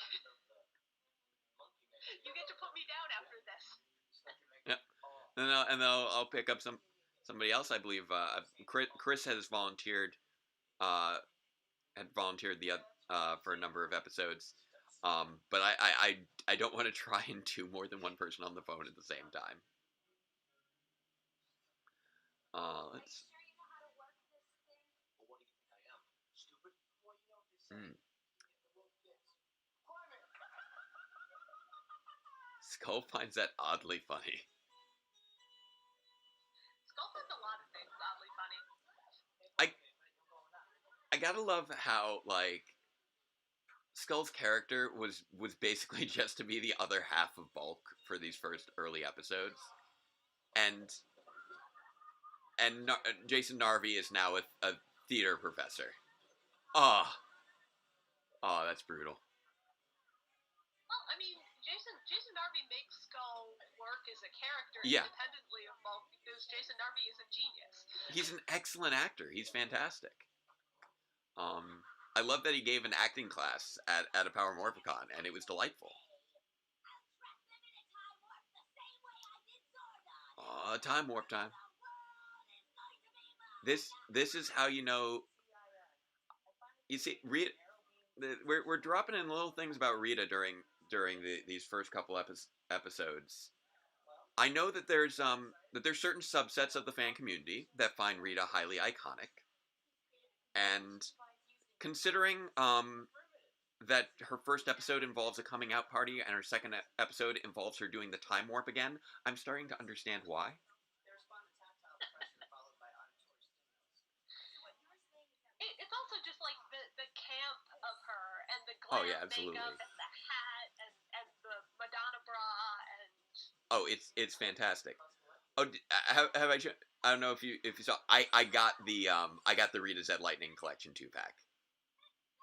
You get to put me down after this. Yep. And then I'll pick up somebody else. I believe Chris has volunteered. Had volunteered for a number of episodes. But I don't want to try and do more than one person on the phone at the same time. Let's. Skull finds that oddly funny. Skull finds a lot of things oddly funny. I gotta love how, like, Skull's character was basically just to be the other half of Bulk for these first early episodes, and Jason Narvi is now a theater professor. Oh, that's brutal. Well, I mean, Jason Narvi makes Skull work as a character Yeah. independently of Bulk because Jason Narvi is a genius. He's an excellent actor. He's fantastic. I love that he gave an acting class at a Power Morphicon, and it was delightful. Time warp time. This is how you know. You see, Rita. We're dropping in little things about Rita during these first couple episodes. I know that there's certain subsets of the fan community that find Rita highly iconic, and considering that her first episode involves a coming out party and her second episode involves her doing the time warp again, I'm starting to understand why. It's also just like the camp of her and the glam makeup and the hat and the Madonna bra and. Oh, it's fantastic. Oh, have I? I don't know if you saw. I got the Rita Z Lightning Collection 2-pack.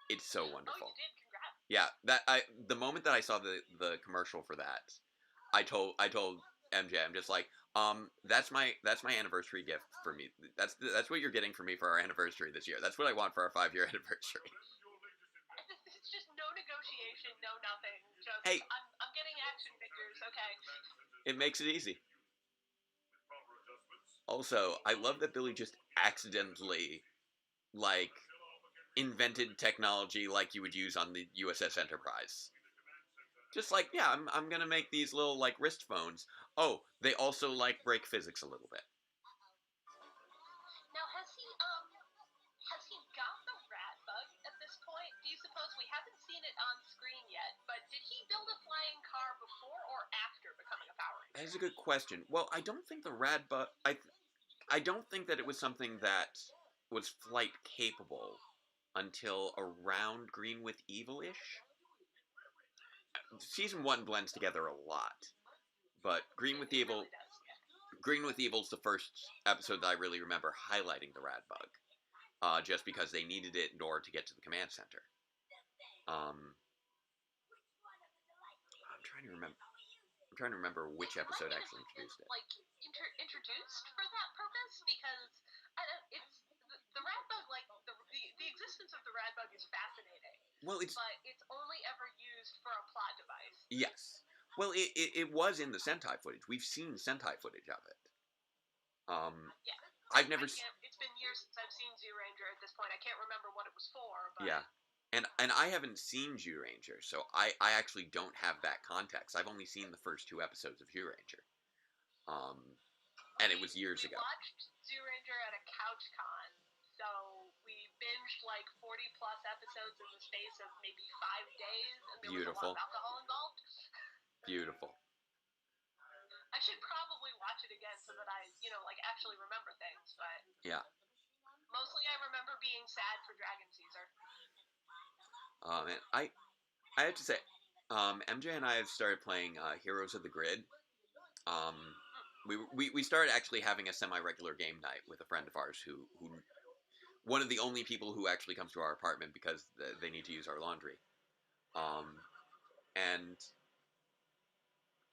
It's so wonderful. Oh, you did. Congrats. Yeah, the moment that I saw the commercial for that, I told MJ. I'm just like, that's my anniversary gift for me. That's what you're getting for me for our anniversary this year. That's what I want for our 5-year anniversary. It's just no negotiation, no nothing. Just Hey, I'm getting action figures. Okay. it makes it easy. Also, I love that Billy just accidentally, like, invented technology like you would use on the USS Enterprise. Just like, yeah, I'm gonna make these little, like, wrist phones. Oh, they also, like, break physics a little bit. Now has he got the rat bug at this point? Do you suppose we haven't seen it on screen yet? But did he build a flying car before or after becoming a Power Ranger? That is a good question. Well, I don't think the rad bug. I don't think that it was something that was flight capable until around Green with Evil ish. Season 1 blends together a lot, but Green with Evil. Really does, yeah. Green with Evil's the first episode that I really remember highlighting the rad bug, just because they needed it in order to get to the command center. I'm trying to remember. I'm trying to remember which episode actually introduced it. Like introduced for that purpose, because it's the rat bug. Like the existence of the rat bug is fascinating. Well, but it's only ever used for a plot device. Yes. Well, it was in the Sentai footage. We've seen Sentai footage of it. Yeah. I've never. It's been years since I've seen Zyuranger at this point. I can't remember what it was for. But... Yeah. And I haven't seen Zyuranger, so I actually don't have that context. I've only seen the first 2 episodes of Zyuranger. And it was years ago. We watched Zyuranger at a couch con, so we binged like 40 plus episodes in the space of maybe 5 days, and there Beautiful. was a lot of alcohol involved. Beautiful. I should probably watch it again so that I, actually remember things, but... Yeah. Mostly I remember being sad for Dragon Caesar. And I have to say, MJ and I have started playing Heroes of the Grid. We started actually having a semi-regular game night with a friend of ours who one of the only people who actually comes to our apartment because they need to use our laundry. And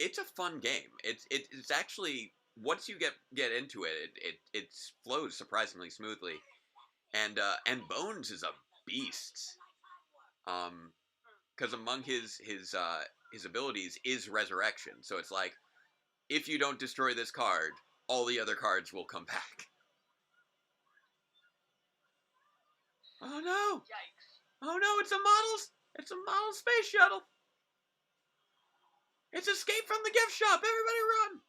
it's a fun game. It's actually, once you get into it flows surprisingly smoothly. And Bones is a beast. Because among his abilities is resurrection. So it's like, if you don't destroy this card, all the other cards will come back. Oh no! Yikes. Oh no, it's a model space shuttle! It's Escape from the Gift Shop! Everybody run!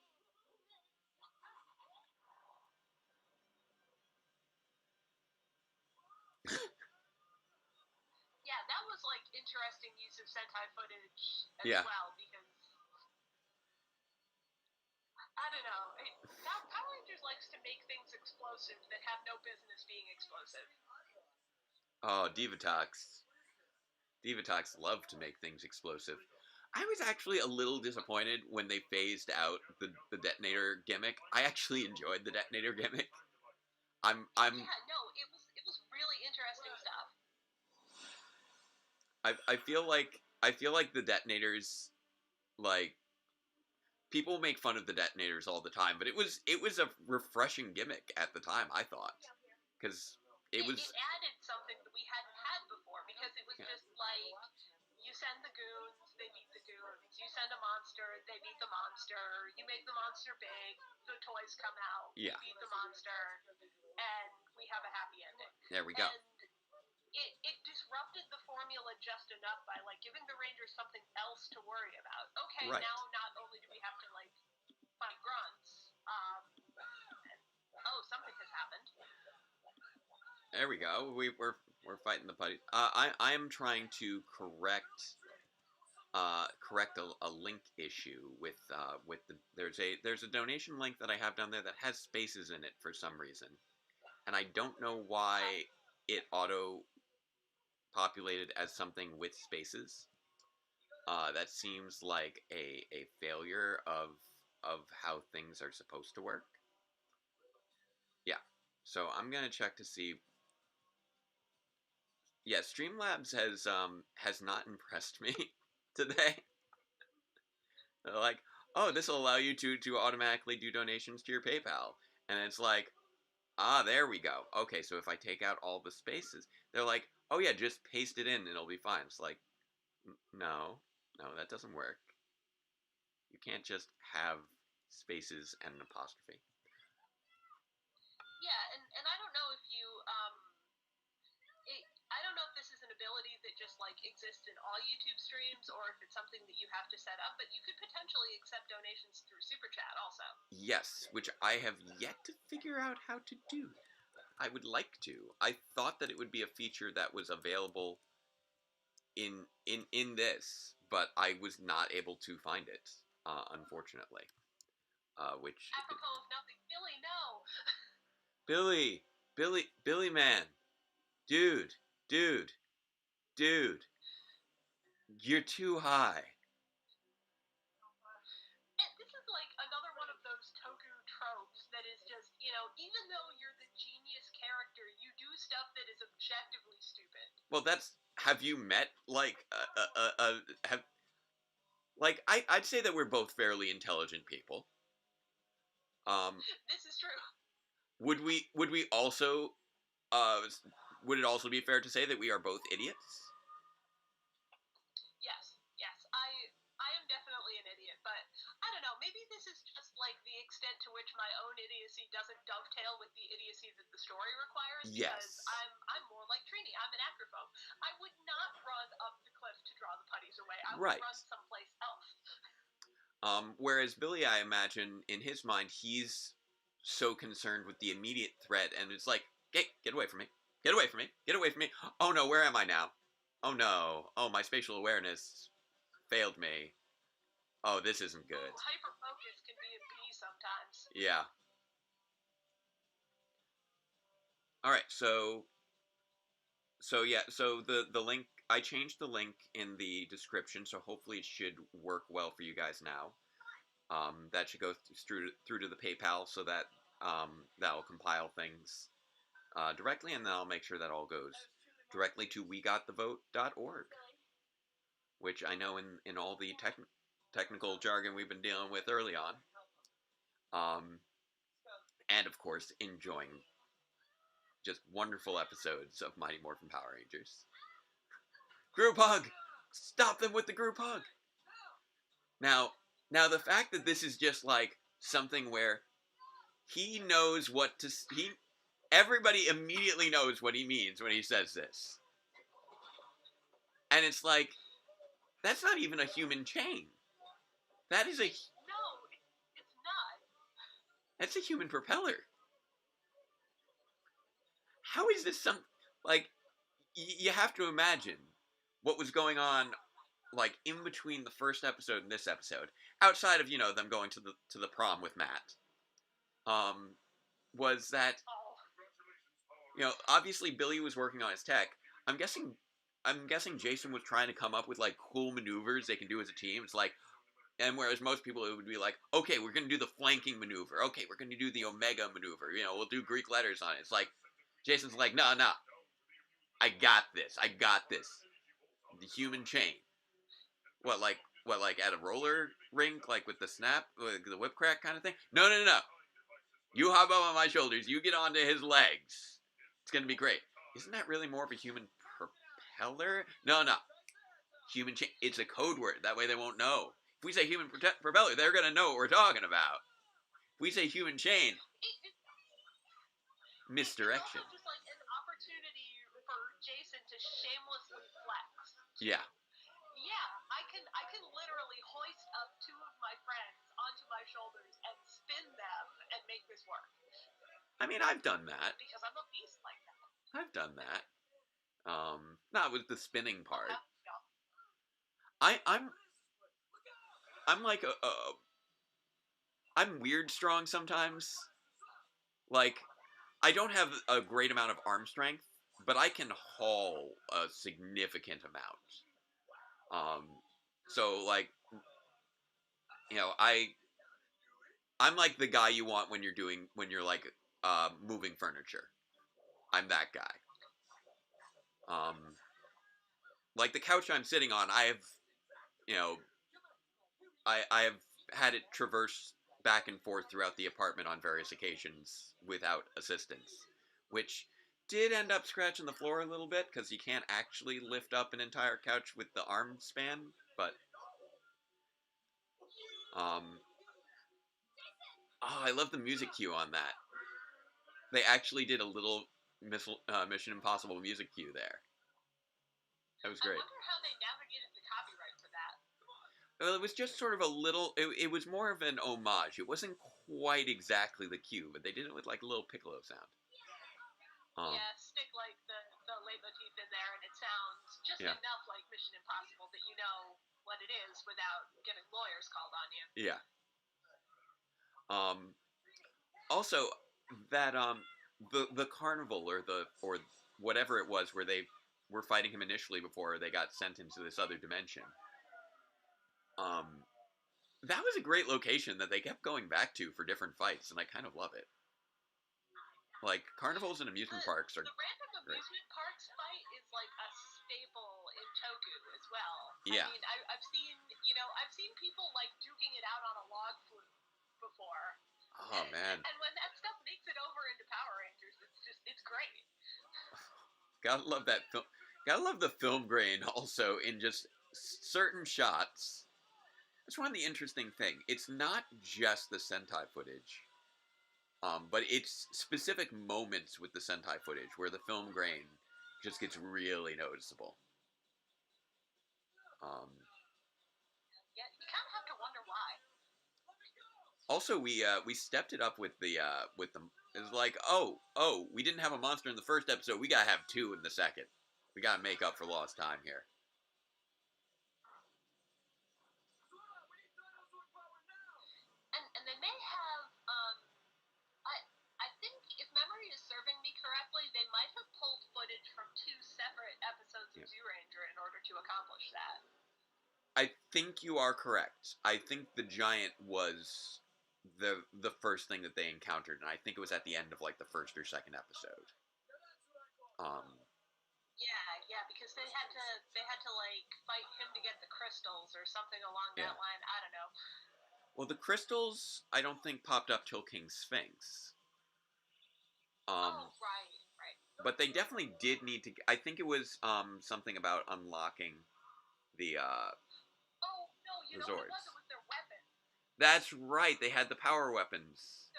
Yeah, that was like interesting use of Sentai footage as Yeah. well, because I don't know. Power Rangers likes to make things explosive that have no business being explosive. Oh, Divatox. Divatox love to make things explosive. I was actually a little disappointed when they phased out the detonator gimmick. I actually enjoyed the detonator gimmick. Yeah, no, it was really interesting stuff. I feel like the detonators, like, people make fun of the detonators all the time, but it was a refreshing gimmick at the time, I thought, because it added something that we hadn't had before, because it was just like, you send the goons, they beat the goons. You send a monster, they beat the monster. You make the monster big, the toys come out. Yeah. You beat the monster, and we have a happy ending. There we go. And it disrupted the formula just enough by like giving the Rangers something else to worry about. Okay, right. Now not only do we have to like fight grunts, something has happened. There we go. We're fighting the putty. I am trying to correct a link issue with the there's a donation link that I have down there that has spaces in it for some reason, and I don't know why it auto populated as something with spaces. That seems like a failure of how things are supposed to work. Yeah, so I'm gonna check to see. Yeah, Streamlabs has not impressed me today. They're like, oh, this will allow you to automatically do donations to your PayPal. And it's like, ah, there we go. Okay, so if I take out all the spaces, they're like, oh yeah, just paste it in and it'll be fine. It's like, no, no, that doesn't work. You can't just have spaces and an apostrophe. Yeah, and I don't know if you I don't know if this is an ability that just like exists in all YouTube streams or if it's something that you have to set up, but you could potentially accept donations through Super Chat also. Yes, which I have yet to figure out how to do. I would like to. I thought that it would be a feature that was available in this, but I was not able to find it, unfortunately. Which Apropos of nothing, Billy, no. Billy man, dude, dude, dude, you're too high. And this is like another one of those toku tropes that is just, you know, even though you're the genius character, you do stuff that is objectively stupid. Well, that's have you met like have like I'd say that we're both fairly intelligent people. This is true. Would we also uh would it also be fair to say that we are both idiots? Yes. I am definitely an idiot, but I don't know, maybe this is just like the extent to which my own idiocy doesn't dovetail with the idiocy that the story requires because Yes. I'm more like Trini. I'm an acrophobe. I would not run up the cliff to draw the putties away. I would Right. run someplace else. Whereas Billy, I imagine, in his mind, he's so concerned with the immediate threat, and it's like, hey, get away from me. Get away from me. Get away from me. Oh no, where am I now? Oh no. Oh, my spatial awareness failed me. Oh, this isn't good. Ooh, hyper focus can be a bee sometimes. Yeah. Alright, so yeah, so the link, I changed the link in the description, so hopefully it should work well for you guys now. That should go through to the PayPal so that that'll compile things directly, and then I'll make sure that all goes directly to wegotthevote.org, which I know in all the technical jargon we've been dealing with early on, and of course enjoying just wonderful episodes of Mighty Morphin Power Rangers. Group hug! Stop them with the group hug! Now the fact that this is just like something where he knows what to everybody immediately knows what he means when he says this. And it's like, that's not even a human chain. That is a... No, it's not. That's a human propeller. How is this some... Like, you have to imagine what was going on, like, in between the first episode and this episode, outside of, you know, them going to the prom with Matt, was that, you know, obviously Billy was working on his tech. I'm guessing Jason was trying to come up with, like, cool maneuvers they can do as a team. It's like, and whereas most people, it would be like, okay, we're going to do the flanking maneuver. Okay, we're going to do the Omega maneuver. You know, we'll do Greek letters on it. It's like, Jason's like, no. I got this. The human chain. What, like at a roller rink, like with the snap, with the whip crack kind of thing? No. You hop up on my shoulders. You get onto his legs. It's going to be great. Isn't that really more of a human propeller? No. Human chain. It's a code word. That way they won't know. If we say human propeller, they're going to know what we're talking about. If we say human chain, misdirection. It's also just like an opportunity for Jason to shamelessly flex. Yeah. Yeah, I can literally hoist up two of my friends onto my shoulders and spin them and make this work. I mean, I've done that. Because I'm a beast like that. I've done that. Not with the spinning part. Yeah. I'm like I'm weird strong sometimes. Like, I don't have a great amount of arm strength, but I can haul a significant amount. So like, you know, I'm like the guy you want when you're like moving furniture. I'm that guy. Like the couch I'm sitting on, I have, you know, I have had it traverse back and forth throughout the apartment on various occasions without assistance, which did end up scratching the floor a little bit because you can't actually lift up an entire couch with the arm span. But I love the music cue on that. They actually did a little Mission Impossible music cue there. That was great. I wonder how they navigated the copyright for that. Well, it was just sort of a little. It was more of an homage. It wasn't quite exactly the cue, but they did it with like a little piccolo sound. Yeah, stick like the leitmotif in there, and it sounds just enough like Mission Impossible that you know what it is without getting lawyers called on you. Yeah. Also, that the carnival or whatever it was where they were fighting him initially before they got sent into this other dimension. That was a great location that they kept going back to for different fights, and I kind of love it. Like, carnivals and amusement parks are the random amusement parks fight is like a staple in Toku as well. Yeah. I mean, I've seen people like duking it out on a log flume before. Oh man. And when that stuff makes it over into Power Rangers, it's great. Gotta love that film. Gotta love the film grain also in just certain shots. That's one of the interesting thing. It's not just the Sentai footage. But it's specific moments with the Sentai footage where the film grain just gets really noticeable. Yeah, you kind of have to wonder why. Also, we stepped it up with the it's like we didn't have a monster in the first episode, we gotta have two in the second. We gotta make up for lost time here. And they may have I think if memory is serving me correctly, they might have pulled footage from two separate episodes of Zyuranger in order to accomplish that. I think you are correct. I think the giant was the first thing that they encountered, and I think it was at the end of like the first or second episode. Yeah, because they had to like fight him to get the crystals or something along that line. I don't know. Well, the crystals I don't think popped up till King Sphinx. Right. But they definitely did need to. I think it was something about unlocking the no, Zords. it wasn't with their weapons. That's right. They had the power weapons.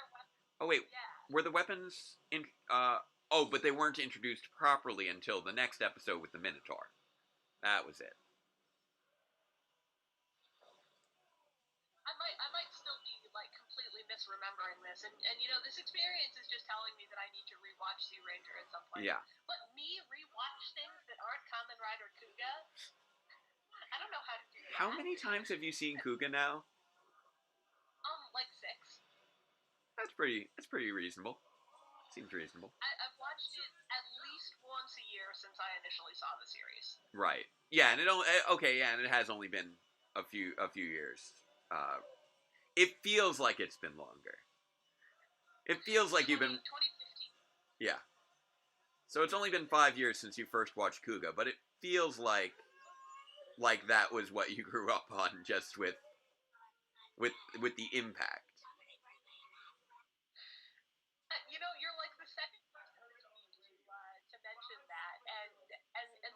Oh wait, were the weapons in? But they weren't introduced properly until the next episode with the Minotaur. That was it. I might still be like completely misremembering this, and this experience is just telling me that I need to rewatch Zyuranger at some point. Yeah. But me rewatch things that aren't Kamen Rider Kuga, I don't know how to do that. How many times have you seen Kuga now? Like 6. That's pretty reasonable. Seems reasonable. I've watched it at least once a year since I initially saw the series. Right. Yeah, and and it has only been a few years. It feels like it's been longer. It feels like you've been 2015. Yeah. So it's only been 5 years since you first watched Kuga, but it feels like that was what you grew up on, just with the impact. You're like the second person to mention that, and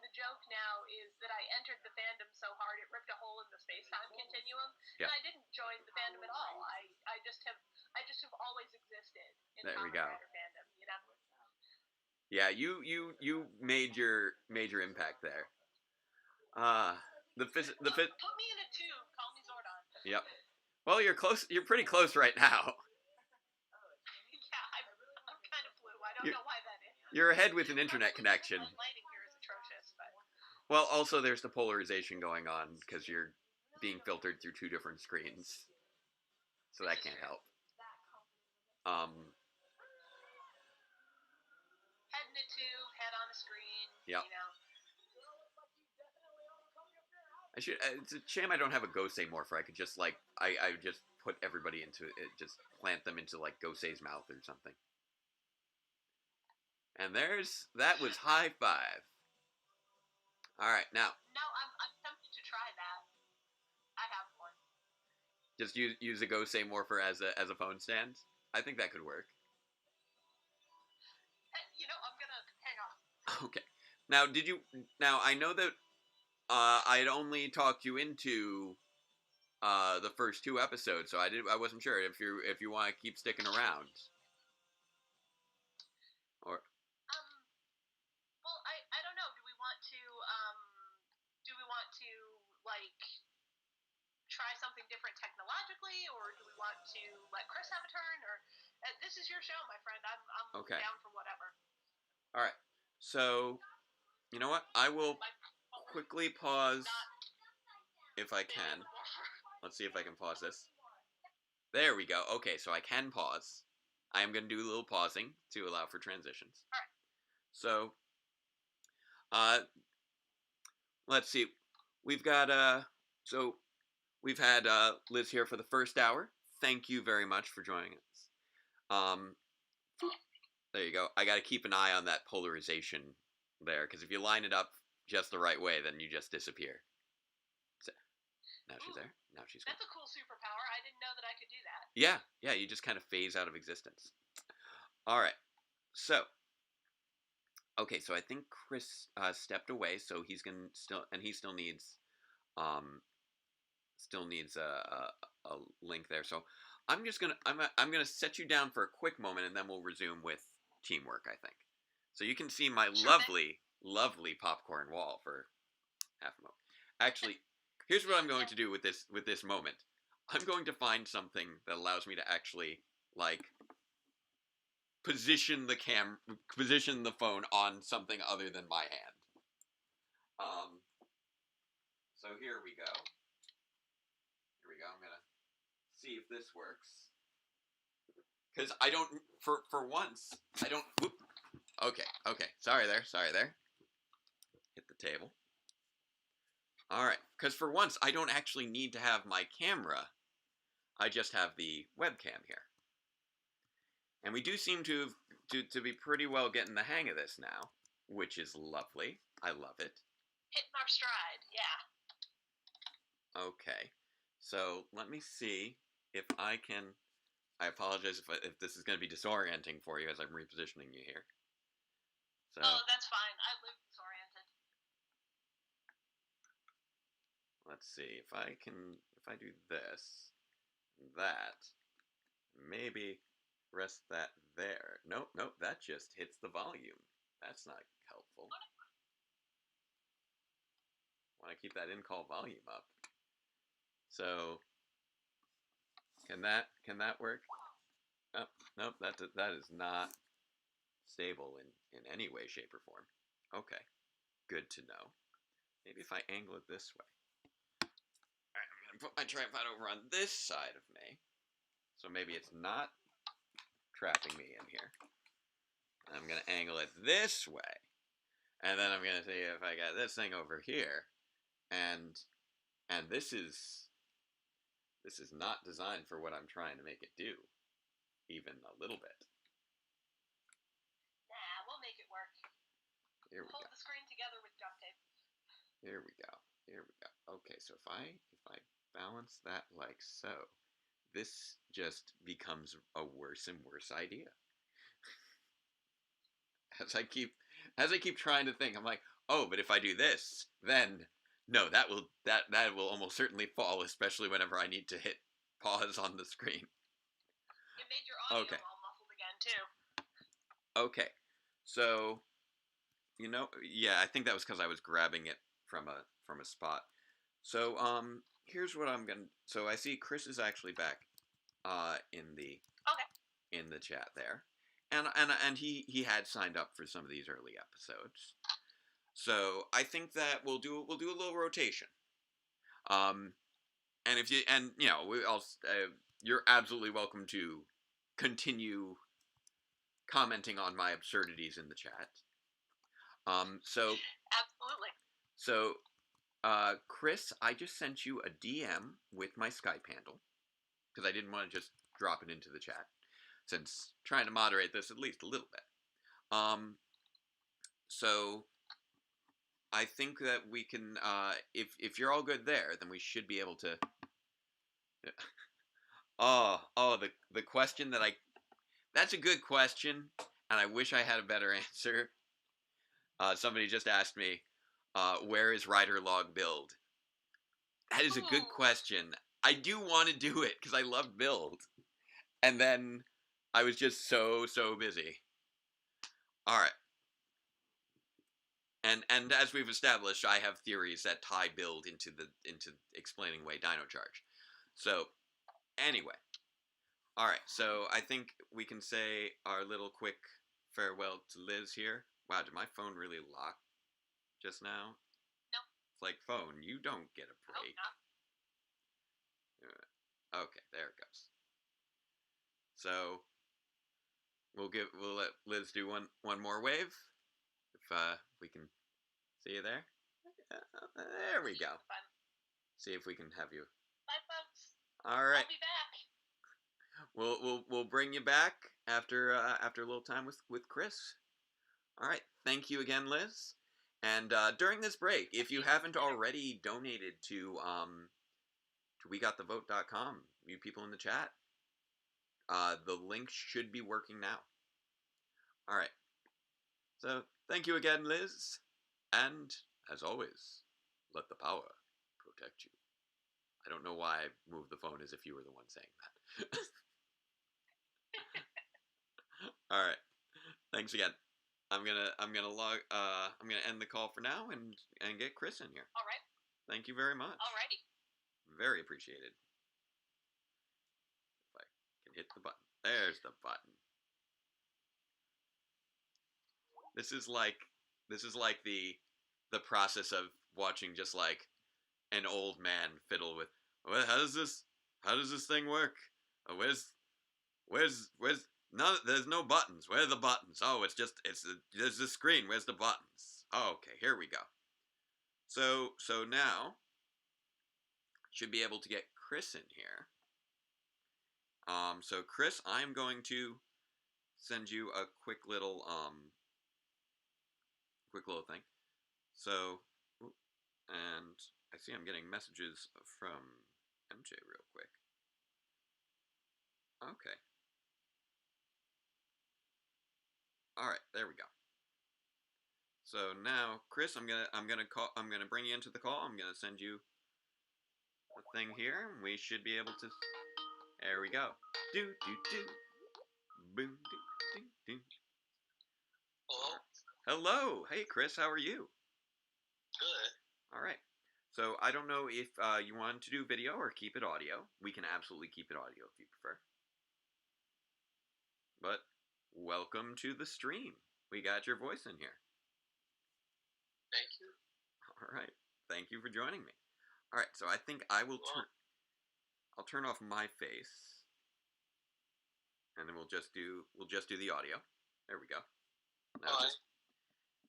the joke now is that I entered the fandom so hard it ripped a hole in the space-time continuum, and I didn't join the fandom at all. I just have always existed in Kamen Rider fandom, Yeah, you made your major impact there. Put me in a tube. Call me Zordon. Yep. Well, you're close. You're pretty close right now. I'm kind of blue. I don't know why that is. You're ahead with an internet connection. Lighting here is atrocious, but. Well, also there's the polarization going on because you're being filtered through two different screens, so that can't help. Head in a tube, head on a screen. Yep. It's a shame I don't have a Gosei morpher. I could just I just put everybody into it, just plant them into like Gosei's mouth or something. And that was high five. All right, now. No, I'm tempted to try that. I have one. Just use a Go Say Morpher as a phone stand. I think that could work. I'm gonna hang on. Okay. Now, did you? Now I know that I'd only talked you into the first 2 episodes, so I wasn't sure if you want to keep sticking around. Or Well, I don't know. Do we want to like try something different technologically, or do we want to let Chris have a turn? Or this is your show, my friend. I'm okay. down for whatever. All right. So, you know what? I will quickly pause if I can. Let's see if I can pause this. There we go. Okay, so I can pause. I am going to do a little pausing to allow for transitions. All right. So, let's see. We've got so we've had Liz here for the first hour. Thank you very much for joining us. There you go. I got to keep an eye on that polarization there, because if you line it up just the right way, then you just disappear. So, now she's there. Now she's gone. That's a cool superpower. I didn't know that I could do that. Yeah, you just kind of phase out of existence. All right. So, okay, so I think Chris stepped away, so he still needs a link there. So I'm gonna set you down for a quick moment, and then we'll resume with teamwork, I think. So you can see my lovely popcorn wall for half a moment. Actually, here's what I'm going to do with this moment. I'm going to find something that allows me to actually position the phone on something other than my hand. So here we go. I'm gonna see if this works. Because I don't, for once, I don't, whoop. Okay, sorry there. Hit the table. Alright, because for once, I don't actually need to have my camera. I just have the webcam here. And we do seem to be pretty well getting the hang of this now, which is lovely. I love it. Hitting our stride, yeah. Okay, so let me see if I can. I apologize if this is going to be disorienting for you as I'm repositioning you here. So, oh, that's fine. I live disoriented. Let's see if I do this, that, maybe rest that there. Nope, that just hits the volume. That's not helpful. I want to keep that in-call volume up. So, can that work? Oh, nope, that is not stable in any way, shape, or form. Okay, good to know. Maybe if I angle it this way. Alright, I'm going to put my tripod over on this side of me. So maybe it's not trapping me in here. I'm going to angle it this way. And then I'm going to see if I got this thing over here. And this is not designed for what I'm trying to make it do. Even a little bit. Nah, we'll make it work. Here we Hold go. the screen together with duct tape. Here we go. Okay, so if I balance that like so, this just becomes a worse and worse idea. As I keep trying to think, I'm like, oh, but if I do this, then no, that will almost certainly fall, especially whenever I need to hit pause on the screen. It made your audio all muffled again too. Okay, so yeah, I think that was because I was grabbing it from a spot. So here's what I'm gonna. So I see Chris is actually back in the chat there, and he had signed up for some of these early episodes. So I think that we'll do a little rotation. And if you're absolutely welcome to continue commenting on my absurdities in the chat. So absolutely. So, Chris, I just sent you a DM with my Skype handle because I didn't want to just drop it into the chat, since trying to moderate this at least a little bit. So I think that we can, if you're all good there, then we should be able to. The question that that's a good question, and I wish I had a better answer. Somebody just asked me, where is Rider Log Build? That is a good question. I do want to do it because I love Build, and then I was just so busy. All right, and as we've established, I have theories that tie Build into explaining away Dino Charge. So anyway, all right. So I think we can say our little quick farewell to Liz here. Wow, did my phone really lock just now? No. It's like, phone, you don't get a break. Okay, there it goes. So we'll let Liz do one more wave. If we can see you there. There we go. See if we can have you. Bye, folks. All right. I'll be back. We'll bring you back after a little time with Chris. All right. Thank you again, Liz. And during this break, if you haven't already donated to wegotthevote.com, you people in the chat, the link should be working now. All right. So thank you again, Liz. And as always, let the power protect you. I don't know why I moved the phone as if you were the one saying that. All right. Thanks again. I'm gonna end the call for now and get Chris in here. All right. Thank you very much. Alrighty. Very appreciated. If I can hit the button. There's the button. This is like the process of watching just like an old man fiddle with, well, how does this thing work? Where's no, there's no buttons. Where are the buttons? Oh, there's the screen. Where's the buttons? Oh, okay, here we go. So now should be able to get Chris in here. So Chris, I'm going to send you a quick little thing. So, and I see I'm getting messages from MJ real quick. Okay. All right, there we go. So now, Chris, I'm gonna bring you into the call. I'm gonna send you a thing here. We should be able to. There we go. Do do do. Boom do do do. Hello. Hello. Hey, Chris. How are you? Good. All right. So I don't know if you want to do video or keep it audio. We can absolutely keep it audio if you prefer. But welcome to the stream. We got your voice in here. Thank you. All right. Thank you for joining me. All right. So I think I'll turn off my face, and then we'll just do the audio. There we go.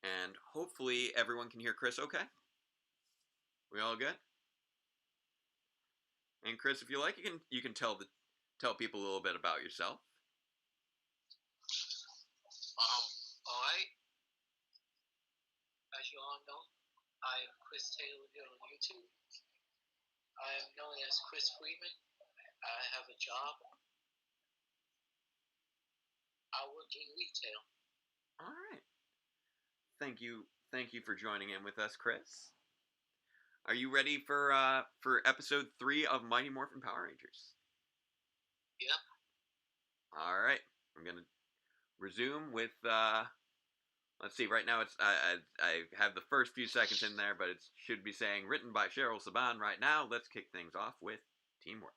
And hopefully everyone can hear Chris okay? We all good? And Chris, if you like, you can tell people a little bit about yourself. All right. As you all know, I am Chris Taylor here on YouTube. I am known as Chris Freeman. I have a job. I work in retail. All right. Thank you for joining in with us, Chris. Are you ready for episode 3 of Mighty Morphin Power Rangers? Yep. All right. I'm gonna resume with let's see. Right now, it's I have the first few seconds in there, but it should be saying written by Cheryl Saban right now. Let's kick things off with Teamwork.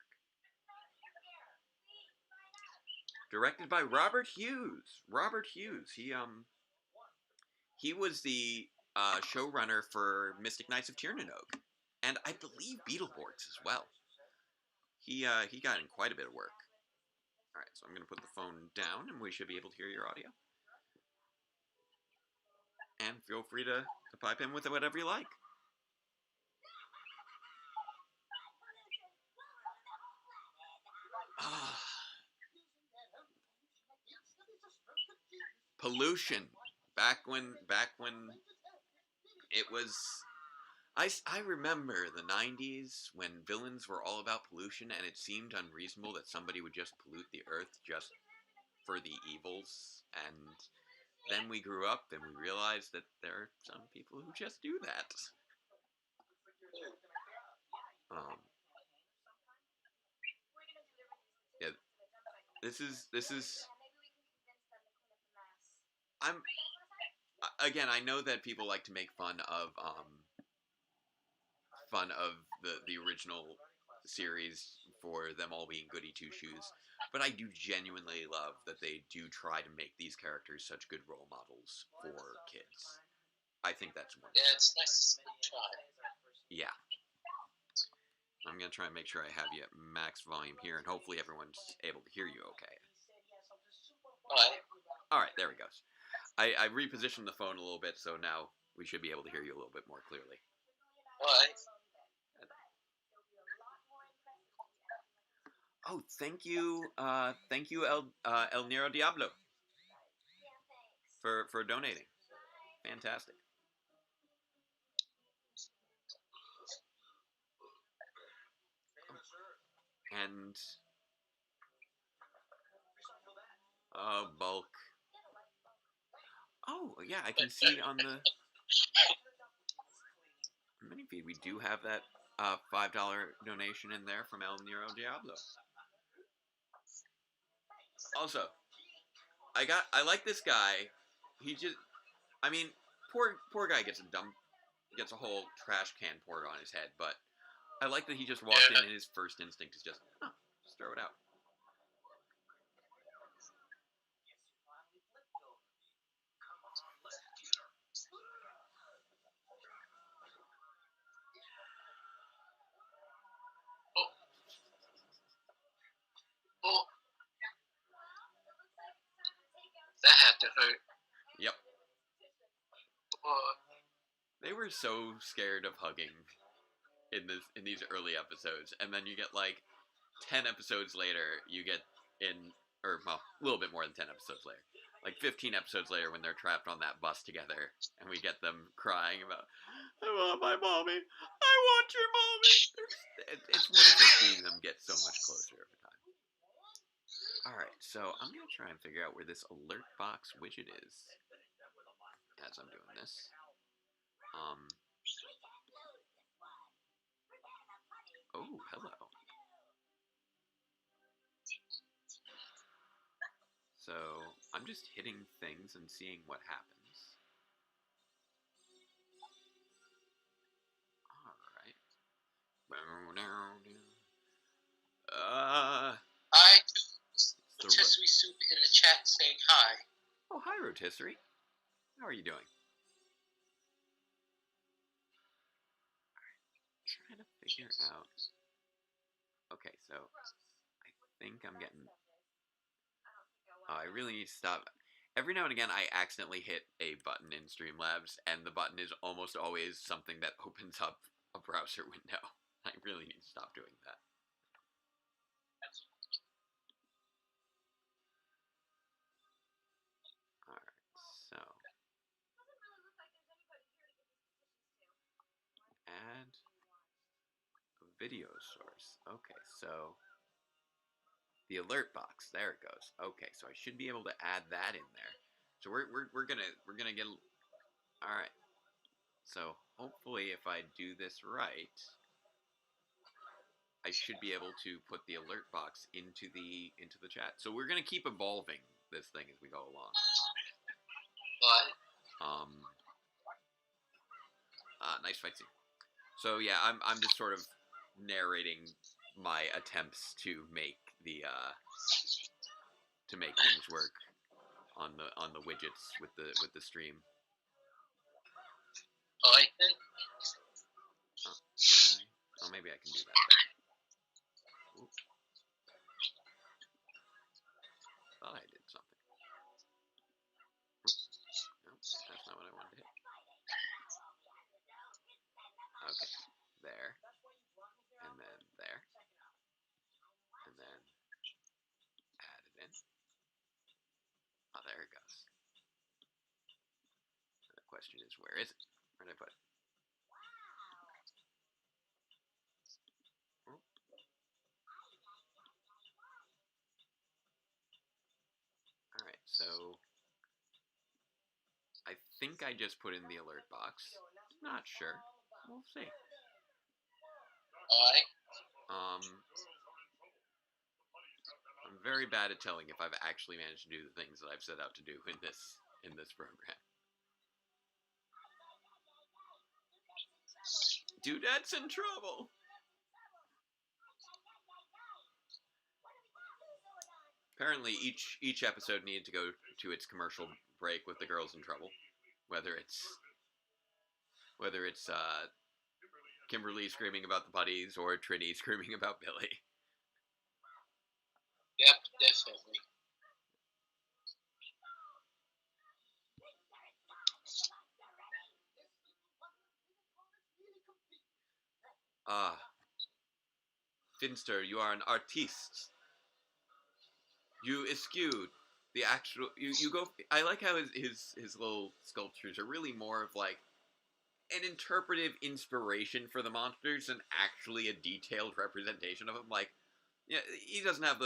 Directed by Robert Hughes. Robert Hughes. He was the showrunner for Mystic Knights of Tiernanog, and I believe Beetleborgs as well. He got in quite a bit of work. All right, so I'm going to put the phone down, and we should be able to hear your audio. And feel free to pipe in with it whatever you like. Pollution. Back when it was, I remember the 90s when villains were all about pollution, and it seemed unreasonable that somebody would just pollute the earth just for the evils. And then we grew up and we realized that there are some people who just do that. Yeah, this is. I'm again. I know that people like to make fun of the original series for them all being goody two shoes, but I do genuinely love that they do try to make these characters such good role models for kids. I think that's wonderful. Yeah, it's nice to see them try. Yeah. I'm going to try and make sure I have you at max volume here, and hopefully everyone's able to hear you okay. Alright. Alright, there we go. I repositioned the phone a little bit, so now we should be able to hear you a little bit more clearly. Alright. Oh, thank you, El Nero Diablo, for donating. Fantastic. And bulk. Oh, yeah, I can see on the mini feed we do have that $5 donation in there from El Nero Diablo. Also, I like this guy. He just, I mean, poor guy gets a whole trash can poured on his head, but I like that he just walked in and his first instinct is just throw it out. Oh. That had to hurt. Yep. Oh. They were so scared of hugging in these early episodes, and then you get like 10 episodes later, you get a little bit more than 10 episodes later, like 15 episodes later when they're trapped on that bus together, and we get them crying about, I want my mommy, I want your mommy. It's wonderful seeing them get so much closer over time. Alright, so I'm going to try and figure out where this alert box widget is as I'm doing this. Oh, hello. So, I'm just hitting things and seeing what happens. Alright. Hi, Rotisserie Soup in the chat saying hi. Oh, hi, Rotisserie. How are you doing? Trying to figure out. Okay, so I think I'm getting. I really need to stop. Every now and again, I accidentally hit a button in Streamlabs, and the button is almost always something that opens up a browser window. I really need to stop doing that. Alright, so. Add a video source. Okay, so. The alert box. There it goes. Okay, so I should be able to add that in there. So we're gonna get. All right. So hopefully, if I do this right, I should be able to put the alert box into the chat. So we're gonna keep evolving this thing as we go along. What? Nice fight scene. So yeah, I'm just sort of narrating my attempts to make the things work on the widgets with the stream. Oh, I think. Oh, maybe I can do that. Oops. Thought I did something. Oops. No, that's not what I wanted to hit. Okay, there, and then there, and then add it in. Oh, there it goes. The question is, where is it? Where did I put it? think I just put in the alert box. Not sure. We'll see. Alright. I'm very bad at telling if I've actually managed to do the things that I've set out to do in this program. Dudette's in trouble. Apparently, each episode needed to go to its commercial break with the girls in trouble, whether it's Kimberly screaming about the buddies or Trini screaming about Billy. Yep, definitely. Finster, you are an artiste. You eschewed the actual. You go. I like how his little sculptures are really more of like an interpretive inspiration for the monsters than actually a detailed representation of them. Like, yeah, he doesn't have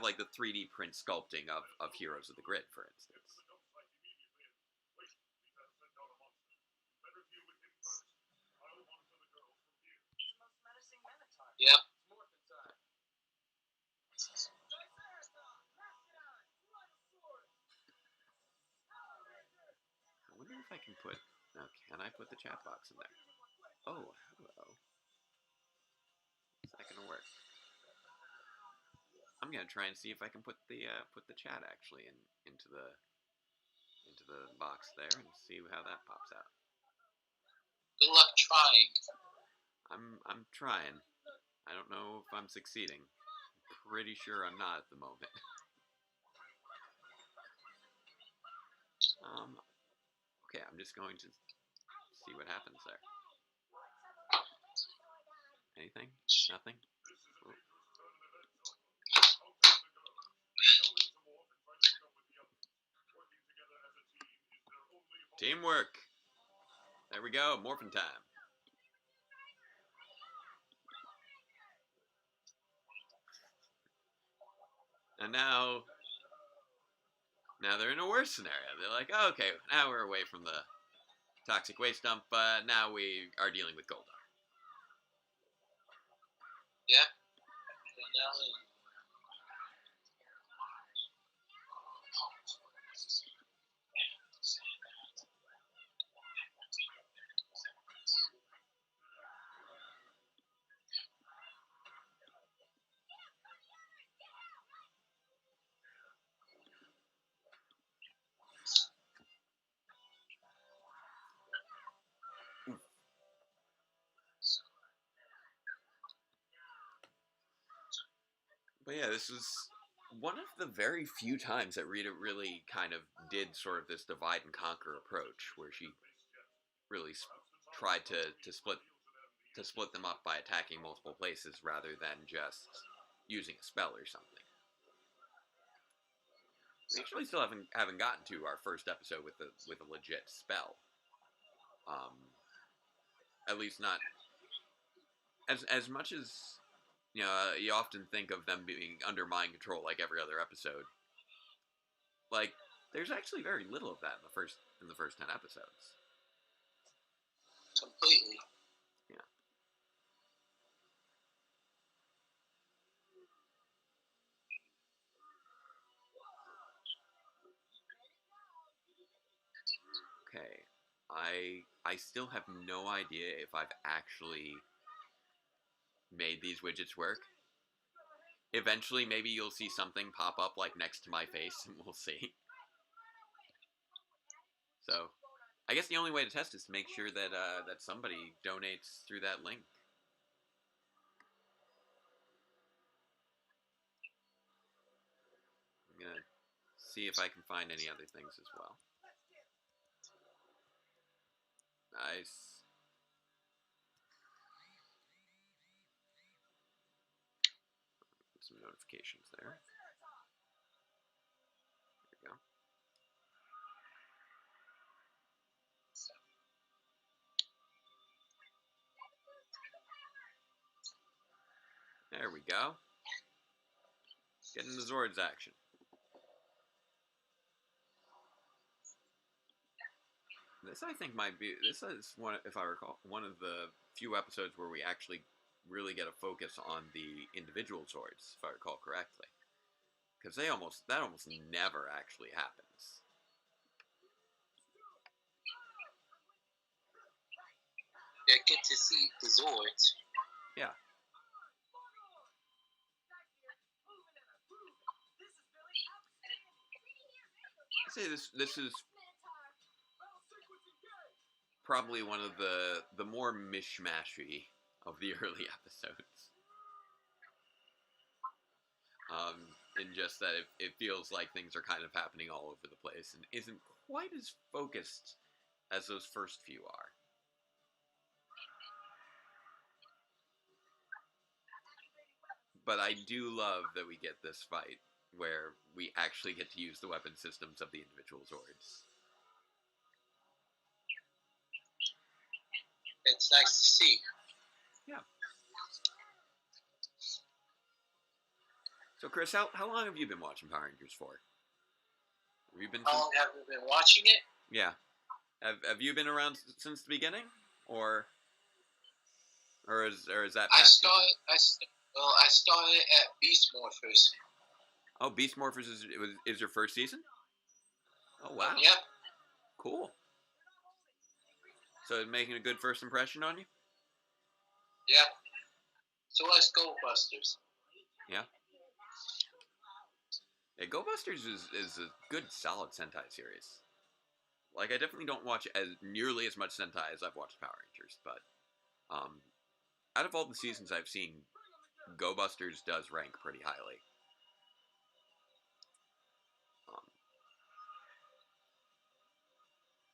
like the 3D print sculpting of Heroes of the Grid, for instance. Yep. I wonder if I can put. Now, can I put the chat box in there? Oh, hello. Is that gonna work? I'm gonna try and see if I can put the chat actually into the box there and see how that pops out. Good luck trying. I'm trying. I don't know if I'm succeeding. I'm pretty sure I'm not at the moment. Okay, I'm just going to see what happens there. Anything? Nothing? Oh. Teamwork! There we go, Morphin time. And now they're in a worse scenario. They're like, oh, okay, now we're away from the toxic waste dump, but now we are dealing with Goldar. Yeah. But yeah, this was one of the very few times that Rita really kind of did sort of this divide and conquer approach, where she really tried to split them up by attacking multiple places rather than just using a spell or something. We actually still haven't gotten to our first episode with a legit spell. At least not as much as you often think of them being under mind control like every other episode. Like, there's actually very little of that in the first 10 episodes. Completely. Yeah. Okay. I still have no idea if I've actually made these widgets work. Eventually, maybe you'll see something pop up like next to my face, and we'll see. So, I guess the only way to test is to make sure that that somebody donates through that link. I'm gonna see if I can find any other things as well. Nice. Some notifications there. There we go. There we go. Getting the Zords action. This, I think, might be. This is one, if I recall, one of the few episodes where we actually really get a focus on the individual Zords, if I recall correctly. Because that almost never actually happens. Yeah, get to see the Zords. Yeah. I say this is probably one of the more mishmashy of the early episodes. In just that it feels like things are kind of happening all over the place and isn't quite as focused as those first few are. But I do love that we get this fight where we actually get to use the weapon systems of the individual Zords. It's nice to see. Yeah. So, Chris, how long have you been watching Power Rangers for? Have you been? How long have you been watching it? Yeah. Have you been around since the beginning, or is that? I started at Beast Morphers. Oh, Beast Morphers is your first season? Oh wow. Yep. Cool. So making a good first impression on you? Yep. So let's go, Busters. Yeah. Yeah, Go Busters is a good solid Sentai series. Like, I definitely don't watch nearly as much Sentai as I've watched Power Rangers, but out of all the seasons I've seen, Go Busters does rank pretty highly.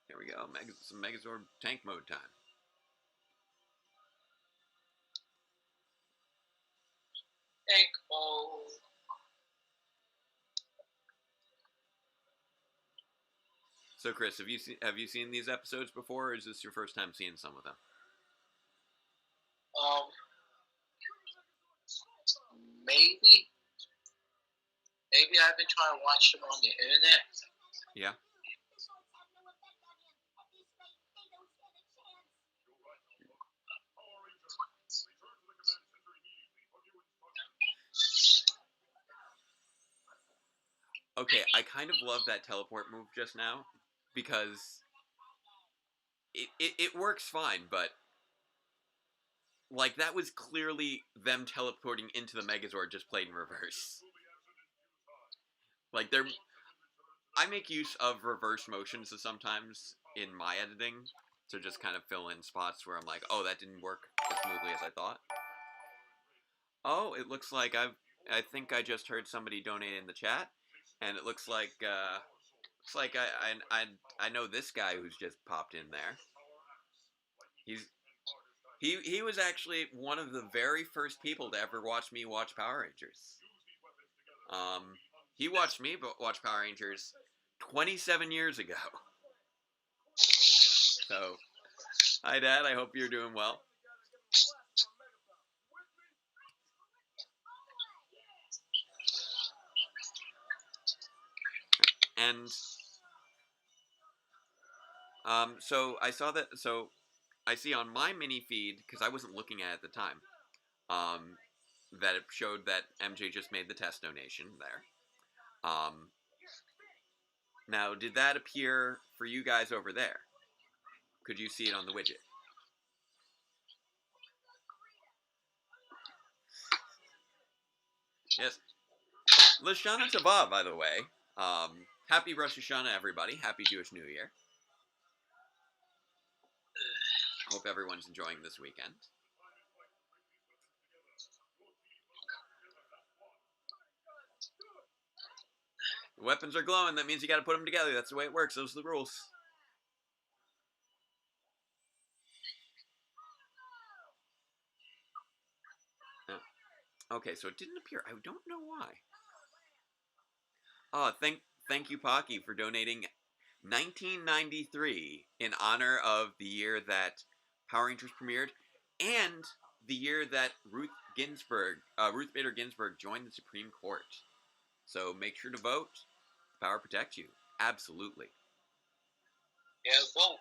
Here we go, some Megazord tank mode time. Tank mode. So, Chris, have you seen these episodes before, or is this your first time seeing some of them? Maybe I've been trying to watch them on the internet. Yeah. Okay, I kind of love that teleport move just now, because it works fine, but like, that was clearly them teleporting into the Megazord just played in reverse. Like, I make use of reverse motions sometimes in my editing to just kind of fill in spots where I'm like, oh, that didn't work as smoothly as I thought. Oh, it looks like I think I just heard somebody donate in the chat, and it looks like I know this guy who's just popped in there. He was actually one of the very first people to ever watch me watch Power Rangers. He watched me watch Power Rangers 27 years ago. So, hi Dad, I hope you're doing well. And so I saw that. So I see on my mini feed, because I wasn't looking at it at the time, that it showed that MJ just made the test donation there. Now, did that appear for you guys over there? Could you see it on the widget? Yes. Lashana Tava, by the way. Happy Rosh Hashanah, everybody. Happy Jewish New Year. Hope everyone's enjoying this weekend. The weapons are glowing. That means you got to put them together. That's the way it works. Those are the rules. Okay, so it didn't appear. I don't know why. Oh, thank you, Pocky, for donating 1993 in honor of the year that Power Rangers premiered and the year that Ruth Bader Ginsburg joined the Supreme Court. So make sure to vote. Power protects you. Absolutely. Yeah, vote.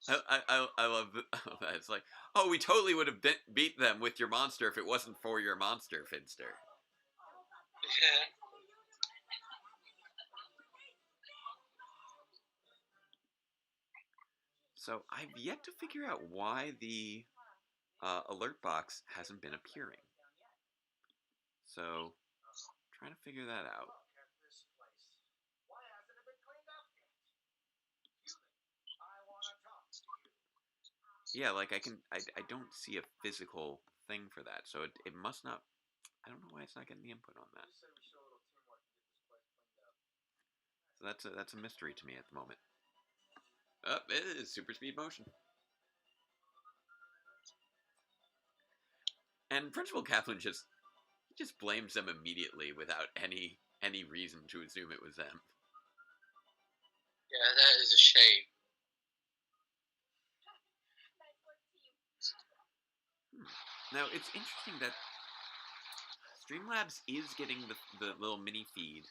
I love that. It's like, oh, we totally would have beat them with your monster if it wasn't for your monster, Finster. Yeah. So I've yet to figure out why the alert box hasn't been appearing. So, trying to figure that out. Yeah, like I don't see a physical thing for that, so it must not, I don't know why it's not getting the input on that. So that's a mystery to me at the moment. Oh, it is super speed motion. And Principal Kaplan just blames them immediately without any reason to assume it was them. Yeah, that is a shame. Now, it's interesting that Streamlabs is getting the little mini feed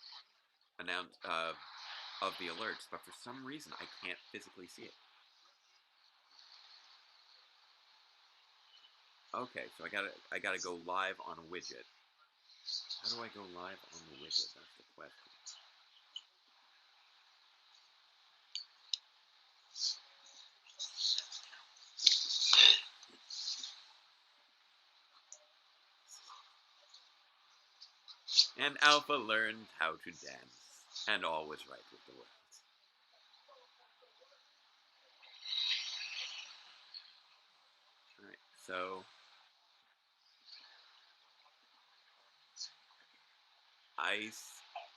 announced of the alerts, but for some reason I can't physically see it. Okay, so I gotta go live on a widget. How do I go live on the widget? That's the question. And Alpha learned how to dance, and all was right with the world. Alright, so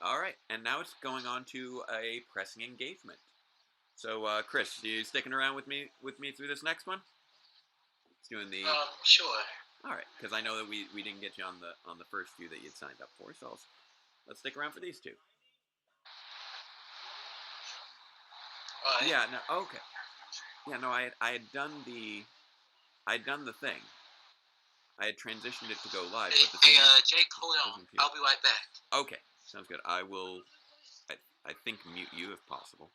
alright, and now it's going on to a pressing engagement. So, Chris, you sticking around with me through this next one? It's doing the Sure. All right, because I know that we didn't get you on the first few that you'd signed up for, so let's stick around for these two. Alright. Yeah. No. Okay. Yeah. No. I had done the thing. I had transitioned it to go live, but the thing is, Jake, hold on. I'll be right back. Okay. Sounds good. I will. I think mute you if possible.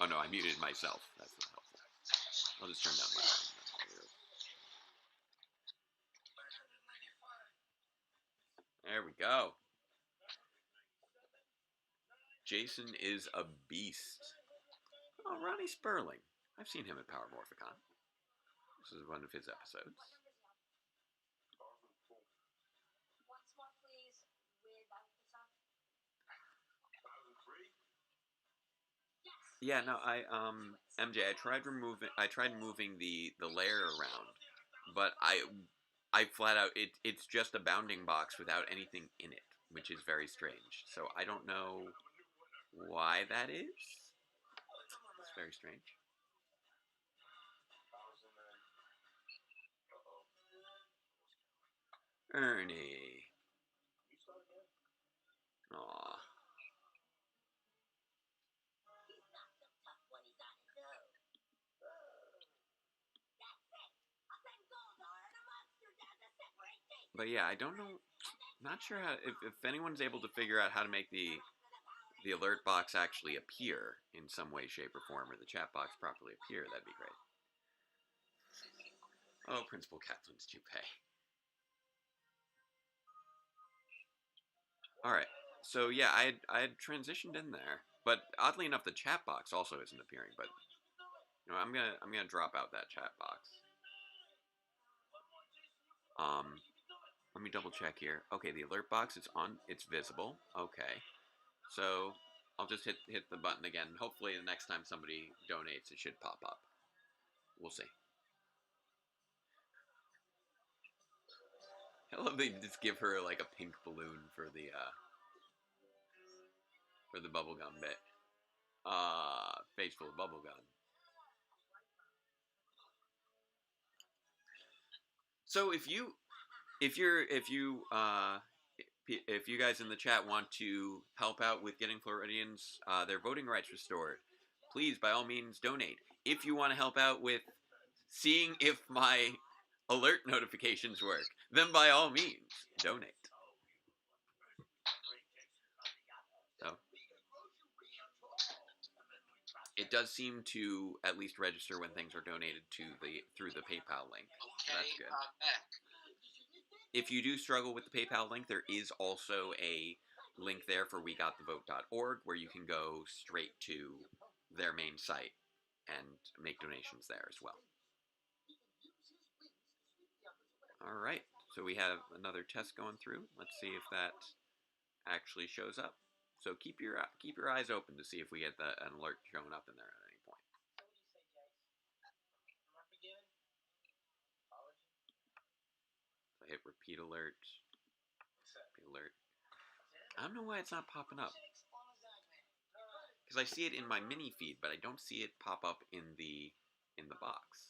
Oh no, I muted myself. That's not helpful. I'll just turn down my volume. There we go. Jason is a beast. Oh, Ronnie Sperling. I've seen him at Power Morphicon. This is one of his episodes. Yeah, no, MJ, I tried moving the layer around, but I flat out it's just a bounding box without anything in it, which is very strange. So I don't know why that is. It's very strange. Ernie. Aw. But yeah, I don't know. Not sure how if anyone's able to figure out how to make the alert box actually appear in some way, shape, or form, or the chat box properly appear. That'd be great. Oh, Principal Kaplan's toupee. All right. So yeah, I had transitioned in there, but oddly enough, the chat box also isn't appearing. But you know, I'm gonna drop out that chat box. Let me double check here. Okay, the alert box is on. It's visible. Okay, so I'll just hit the button again. Hopefully, the next time somebody donates, it should pop up. We'll see. I love they just give her like a pink balloon for the bubblegum bit. Face full of bubblegum. So if you guys in the chat want to help out with getting Floridians their voting rights restored, please by all means donate. If you want to help out with seeing if my alert notifications work, then by all means donate. So It does seem to at least register when things are donated to through the PayPal link. Okay, That's good. I'm back. If you do struggle with the PayPal link, there is also a link there for wegotthevote.org where you can go straight to their main site and make donations there as well. All right, so we have another test going through. Let's see if that actually shows up. So keep your eyes open to see if we get an alert showing up in there at any point. So I hit repeat alert. Repeat alert. I don't know why it's not popping up. Because I see it in my mini feed, but I don't see it pop up in the box.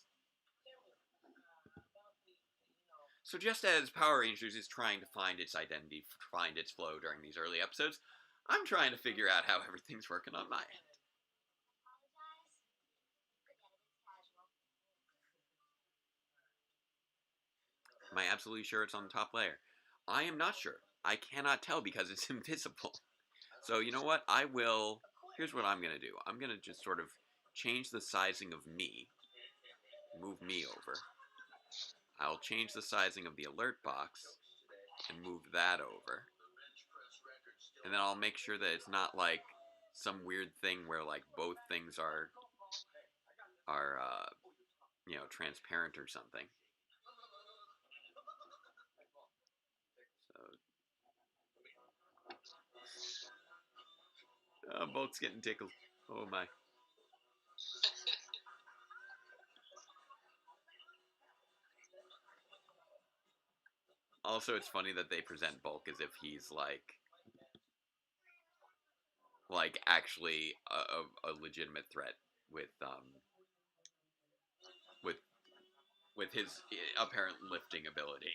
So just as Power Rangers is trying to find its identity, find its flow during these early episodes, I'm trying to figure out how everything's working on my end. Am I absolutely sure it's on the top layer? I am not sure. I cannot tell because it's invisible. So you know what? Here's what I'm going to do. I'm going to just sort of change the sizing of me. Move me over. I'll change the sizing of the alert box and move that over. And then I'll make sure that it's not like some weird thing where like both things are transparent or something. So both's getting tickled. Oh my. Also, it's funny that they present Bulk as if he's like actually a legitimate threat with his apparent lifting ability.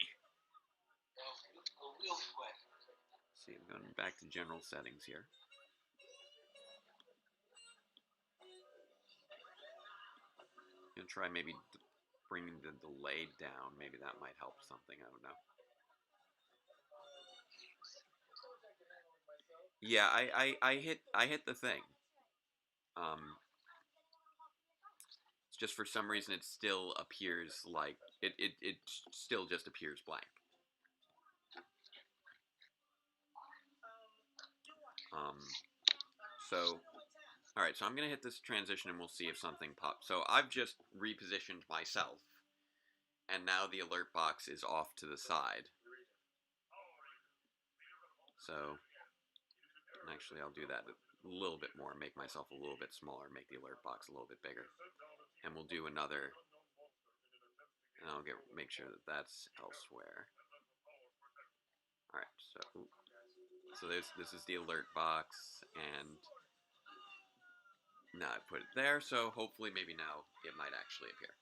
See, I'm going back to general settings here. I'm gonna try maybe bringing the delay down. Maybe that might help something. I don't know. Yeah, I hit the thing. It's just for some reason it still appears like it still just appears blank. So, all right. So I'm gonna hit this transition and we'll see if something pops. So I've just repositioned myself, and now the alert box is off to the side. So, actually, I'll do that a little bit more, make myself a little bit smaller, make the alert box a little bit bigger. And we'll do another, and I'll make sure that that's elsewhere. Alright, so this is the alert box, and now I put it there, so hopefully maybe now it might actually appear.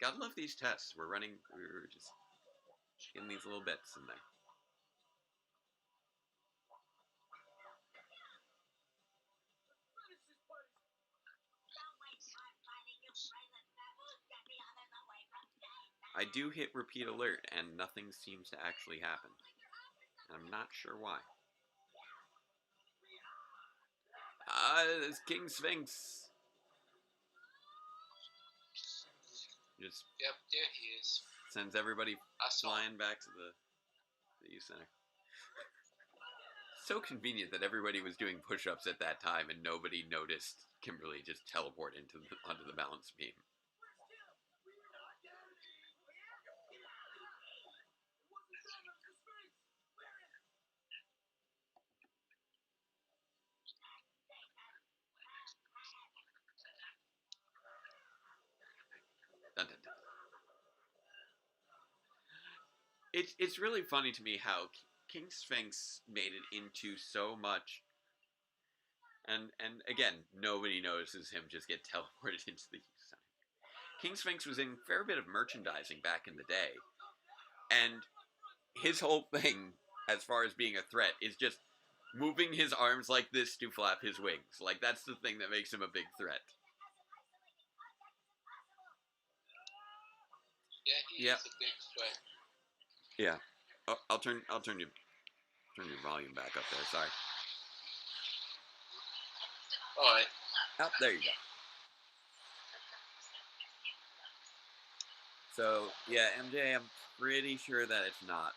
Gotta love these tests. We're just getting these little bits in there. I do hit repeat alert, and nothing seems to actually happen. And I'm not sure why. It's King Sphinx. Just yep, there he is. Sends everybody flying back to the youth center. So convenient that everybody was doing push-ups at that time and nobody noticed Kimberly just teleport onto the balance beam. Dun, dun, dun. It's really funny to me how King Sphinx made it into so much, and again, nobody notices him just get teleported into the youth center. King Sphinx was in a fair bit of merchandising back in the day, and his whole thing, as far as being a threat, is just moving his arms like this to flap his wings. Like, that's the thing that makes him a big threat. Yeah, he is a big threat. Yeah. Oh, I'll turn your volume back up there. Sorry. All right. Oh, there you go. So, yeah, MJ, I'm pretty sure that it's not,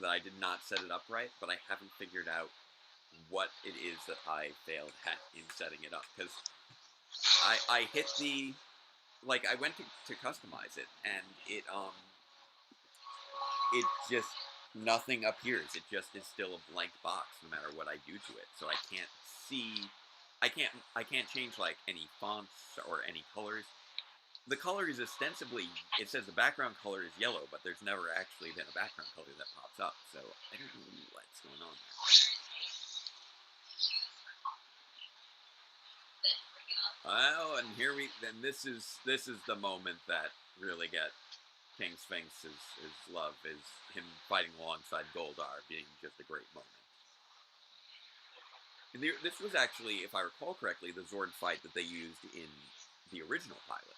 that I did not set it up right, but I haven't figured out what it is that I failed at in setting it up, because I hit the, like, I went to customize it, and it just, nothing appears. It just is still a blank box no matter what I do to it, so I can't see, I can't change, like, any fonts or any colors. The color is ostensibly, it says the background color is yellow, but there's never actually been a background color that pops up, so I don't know what's going on there. Well, and then this is the moment that really get King Sphinx's love, is him fighting alongside Goldar being just a great moment. And this was actually, if I recall correctly, the Zord fight that they used in the original pilot.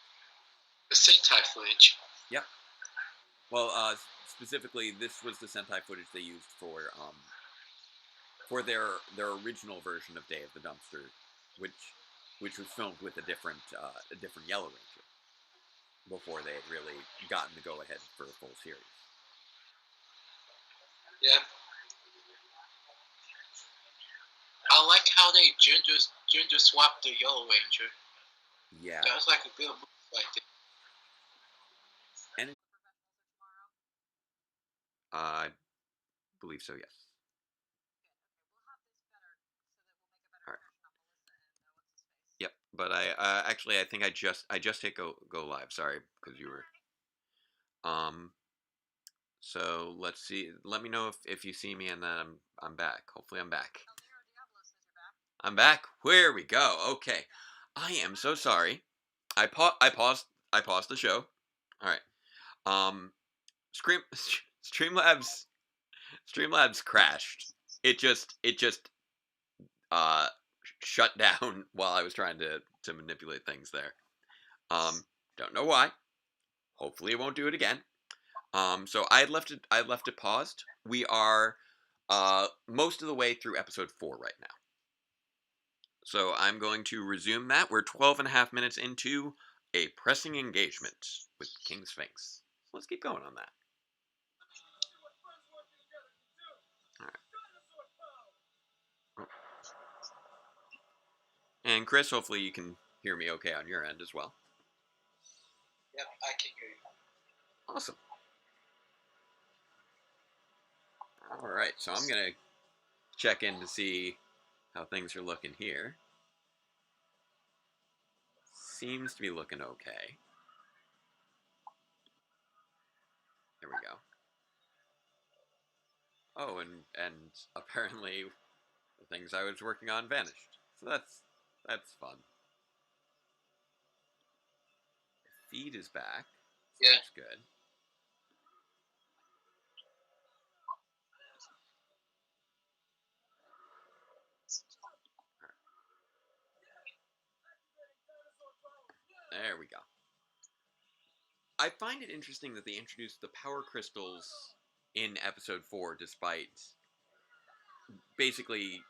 The Sentai footage. Yep. Well, specifically, this was the Sentai footage they used for their original version of Day of the Dumpster, which was filmed with a different Yellow Ranger before they had really gotten the go ahead for a full series. Yeah. I like how they gender swapped the Yellow Ranger. Yeah. That was like a good move like that. And I believe so, yes. Yep, but I actually I think I just hit go live. Sorry, because you were. So let's see. Let me know if you see me and that I'm back. Hopefully I'm back. I'm back. Where we go? Okay. I am so sorry. I paused the show. All right. Streamlabs crashed. It just uh shut down while I was trying to manipulate things there. Don't know why. Hopefully it won't do it again. So I left it paused. We are most of the way through episode 4 right now. So I'm going to resume that. We're 12 and a half minutes into a pressing engagement with King Sphinx. Let's keep going on that. All right. And Chris, hopefully you can hear me okay on your end as well. Yep, I can hear you. Awesome. All right, so I'm going to check in to see how things are looking here. Seems to be looking okay. There we go. Oh, and apparently the things I was working on vanished. So that's fun. The feed is back. So yeah. That's good. There we go. I find it interesting that they introduced the power crystals in episode 4, despite basically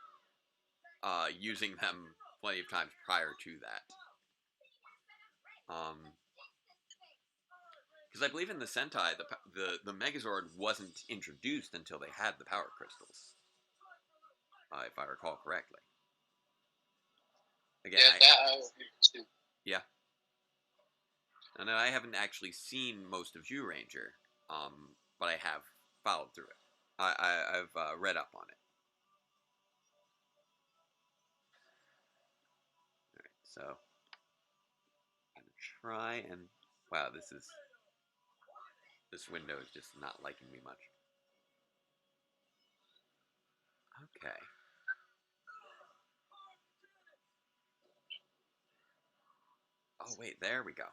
using them plenty of times prior to that. Because I believe in the Sentai, the Megazord wasn't introduced until they had the power crystals, if I recall correctly. Again, yeah, that I agree too. Yeah. And I haven't actually seen most of Jew Ranger, but I have followed through it. I've read up on it. Alright, so I'm gonna try and wow, this window is just not liking me much. Okay. Oh wait, there we go.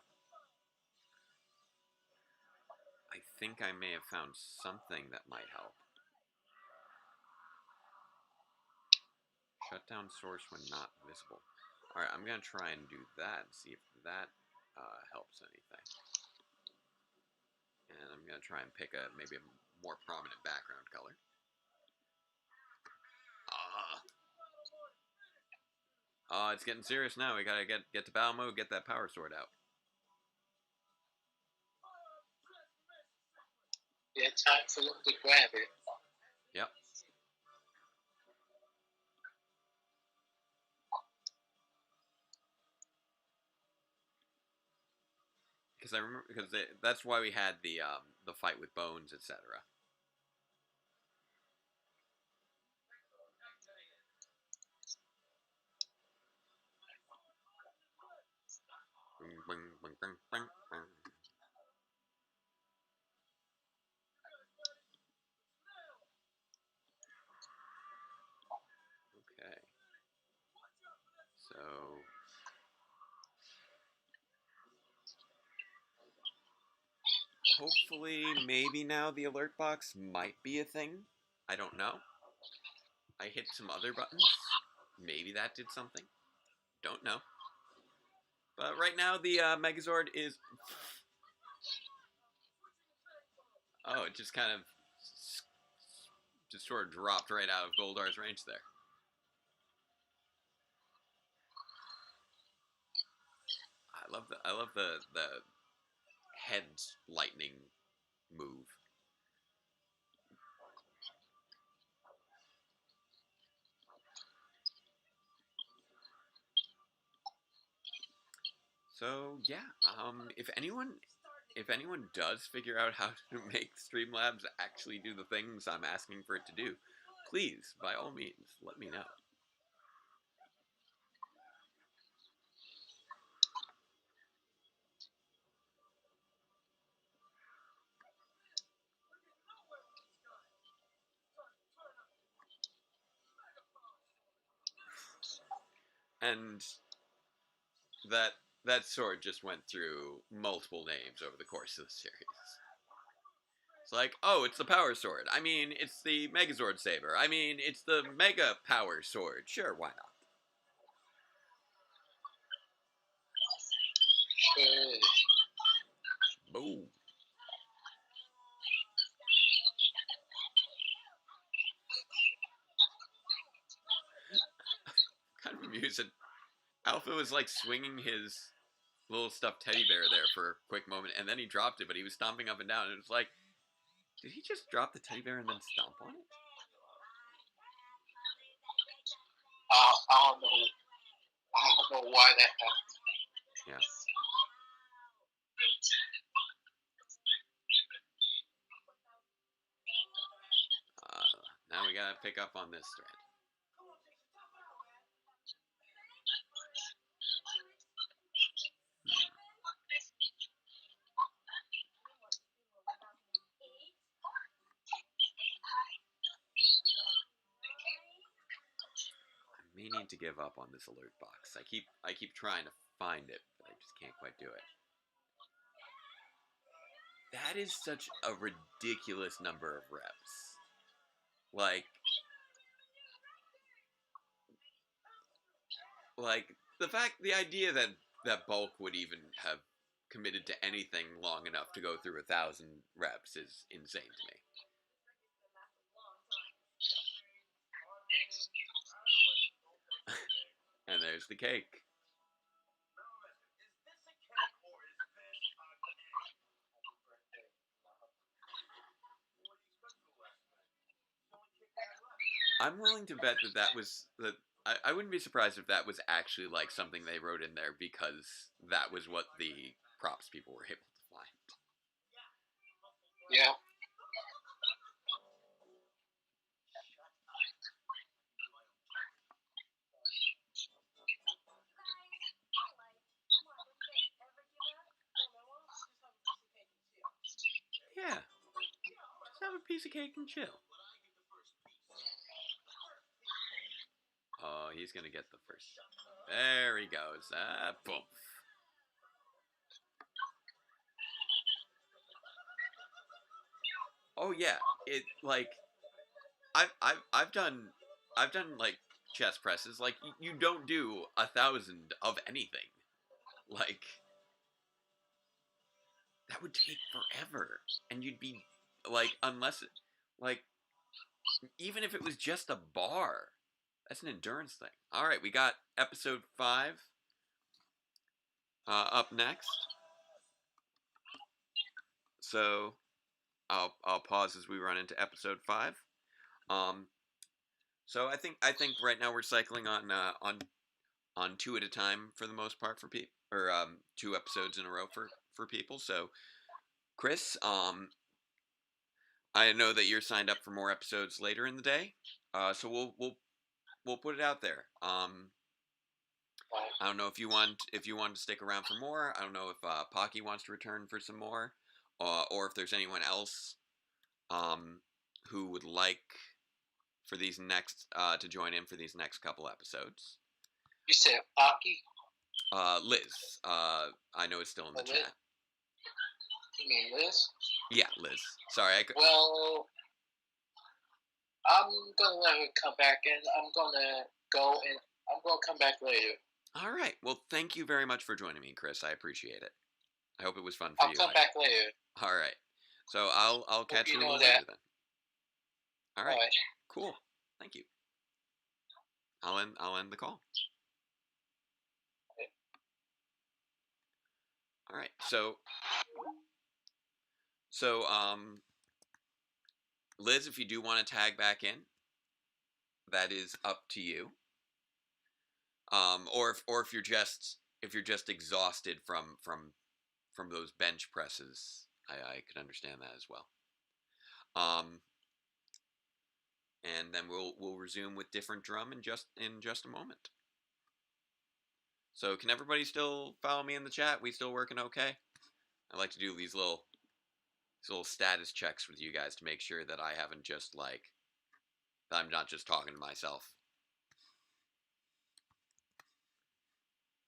I think I may have found something that might help. Shut down source when not visible. Alright, I'm gonna try and do that and see if that helps anything. And I'm gonna try and pick maybe a more prominent background color. Oh, it's getting serious now. We gotta get to battle mode, get that power sword out. Yeah, time for them to grab it. Yep. Because I remember, that's why we had the fight with Bones, etc. Okay. So hopefully, maybe now the alert box might be a thing. I don't know. I hit some other buttons. Maybe that did something. Don't know. But right now the Megazord is... Oh, it just kind of... just sort of dropped right out of Goldar's range there. I love the head lightning move. So yeah, if anyone does figure out how to make Streamlabs actually do the things I'm asking for it to do, please, by all means, let me know. And that sword just went through multiple names over the course of the series. It's like, oh, it's the power sword. I mean, it's the Megazord saber. I mean, it's the Mega Power Sword. Sure, why not? Sure. Boom. Kind of amusing. Alpha was like swinging his little stuffed teddy bear there for a quick moment, and then he dropped it, but he was stomping up and down, and it was like, did he just drop the teddy bear and then stomp on it? I don't know. I don't know why that happened. Yeah. Now we gotta pick up on this thread. I may need to give up on this alert box. I keep trying to find it, but I just can't quite do it. That is such a ridiculous number of reps. Like the idea that Bulk would even have committed to anything long enough to go through 1,000 reps is insane to me. And there's the cake. I'm willing to bet that was that. I wouldn't be surprised if that was actually like something they wrote in there because that was what the props people were able to find. Yeah. Yeah. Just have a piece of cake and chill. Oh, he's gonna get the first. There he goes. Boom. Oh yeah, it like I've done like chest presses. Like you don't do 1,000 of anything. Like that would take forever, and you'd be like unless like even if it was just a bar, That's an endurance thing. All right, we got episode 5 up next. So I'll pause as we run into episode 5. So I think right now we're cycling on 2 at a time for the most part for people, or 2 episodes in a row for people. So Chris, I know that you're signed up for more episodes later in the day. So we'll put it out there. I don't know if you want to stick around for more. I don't know if Pocky wants to return for some more, or if there's anyone else who would like for these next to join in for these next couple episodes. You said Pocky? Liz. I know it's still in the chat. You mean Liz? Yeah, Liz. Sorry. Well, I'm gonna let her come back in. I'm gonna come back later. All right. Well, thank you very much for joining me, Chris. I appreciate it. I hope it was fun for you. I'll come back later. All right. So I'll catch you a little later then. All right. Cool. Thank you. I'll end the call. Okay. All right. So Liz, if you do want to tag back in, that is up to you. Or if you're just exhausted from those bench presses, I could understand that as well. And then we'll resume with different drum in just a moment. So can everybody still follow me in the chat? We still working okay? I like to do these little status checks with you guys to make sure that I haven't just that I'm not just talking to myself.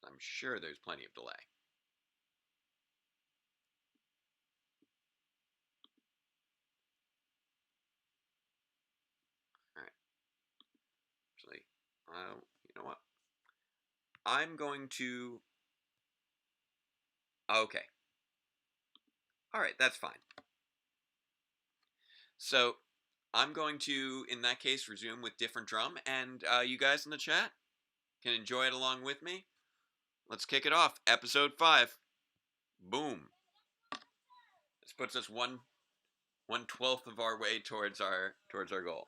I'm sure there's plenty of delay. All right. Actually, you know what? I'm going to... Okay. All right, that's fine. So I'm going to, in that case, resume with different drum, and you guys in the chat can enjoy it along with me. Let's kick it off. Episode 5. Boom. This puts us 1/12 of our way towards our goal.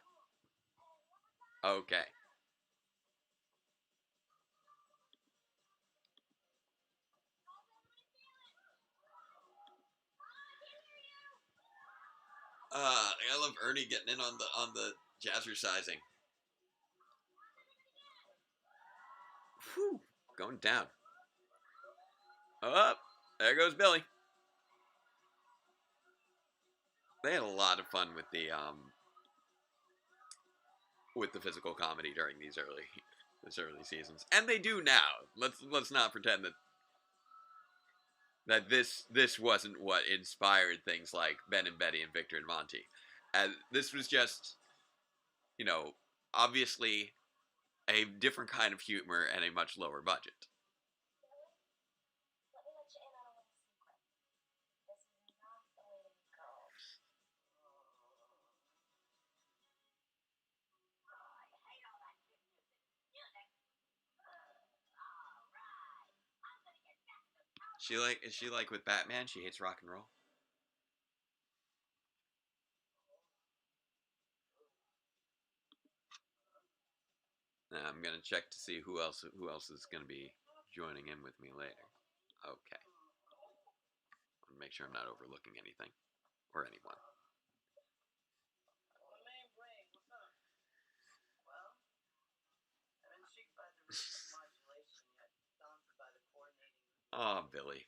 Okay. I love Ernie getting in on the jazzercising. Whew, going down. Up, there goes Billy. They had a lot of fun with the physical comedy during these early seasons, and they do now. Let's not pretend that this wasn't what inspired things like Ben and Betty and Victor and Monty. And this was just, obviously a different kind of humor and a much lower budget. Is she like with Batman? She hates rock and roll. Now I'm gonna check to see who else is gonna be joining in with me later. Okay. I want to make sure I'm not overlooking anything or anyone. Oh, Billy.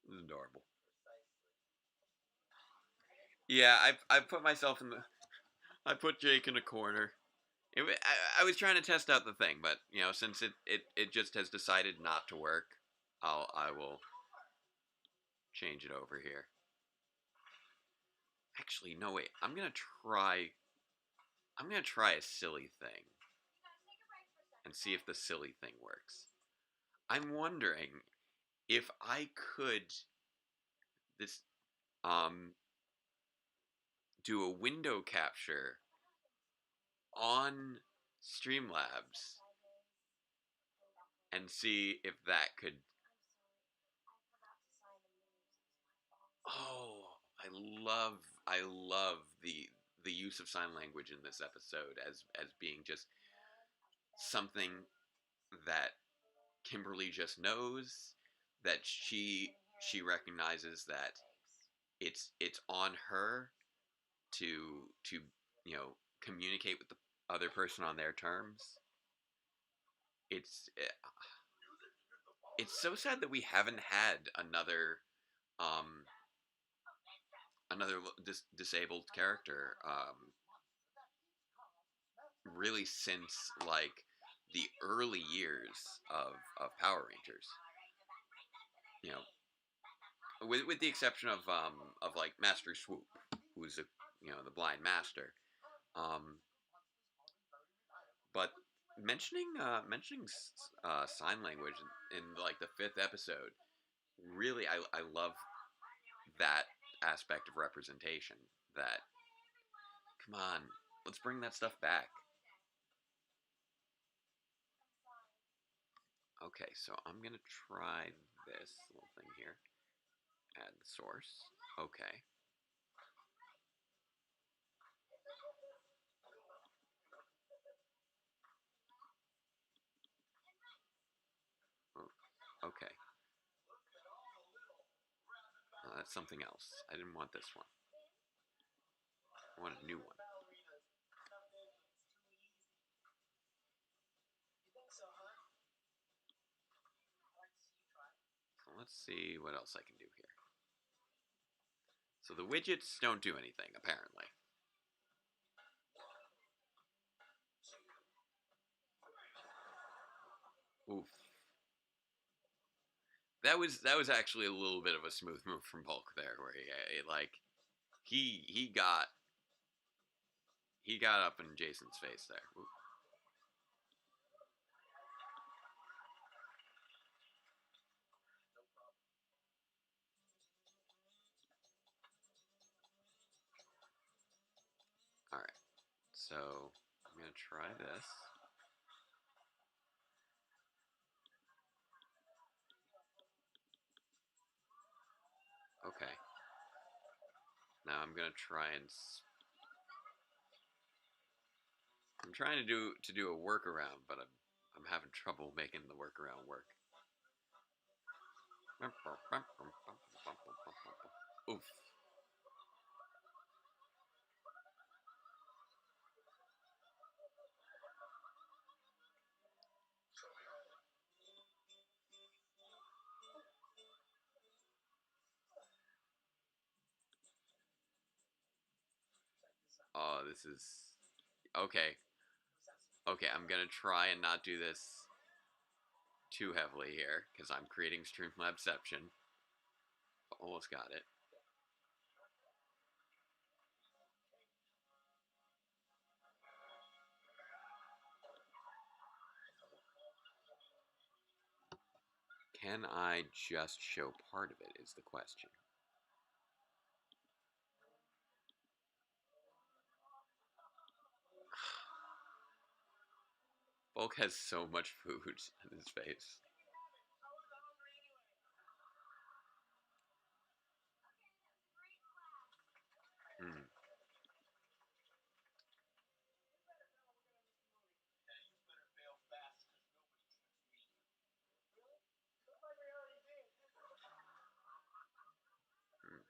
This is adorable. Yeah, I put myself in I put Jake in a corner. I was trying to test out the thing, but since it just has decided not to work, I will change it over here. Actually, no wait. I'm gonna try a silly thing and see if the silly thing works. I'm wondering if I could do a window capture on Streamlabs and see if that could. Oh, I love the use of sign language in this episode as being just something that Kimberly just knows, that she recognizes that it's on her to communicate with the other person on their terms. It's so sad that we haven't had um another disabled character really since like the early years of Power Rangers. You know, with the exception of like Master Swoop, who's the blind master. Um, but mentioning sign language in like the fifth episode, really I love that aspect of representation. That, come on, let's bring that stuff back. Okay, so I'm gonna try this little thing here. Add the source. Okay. Okay. That's something else. I didn't want this one. I want a new one. So let's see what else I can do here. So the widgets don't do anything, apparently. Oof. That was actually a little bit of a smooth move from Bulk there, where he got up in Jason's face there. Oof. All right. So I'm gonna try this. Okay. Now I'm gonna try and. I'm trying to do a workaround, but I'm having trouble making the workaround work. Oof. Oh, this is okay. Okay, I'm gonna try and not do this too heavily here, because I'm creating Streamlabsception. Almost got it. Can I just show part of it is the question. Bulk has so much food in his face. Hmm. Hmm.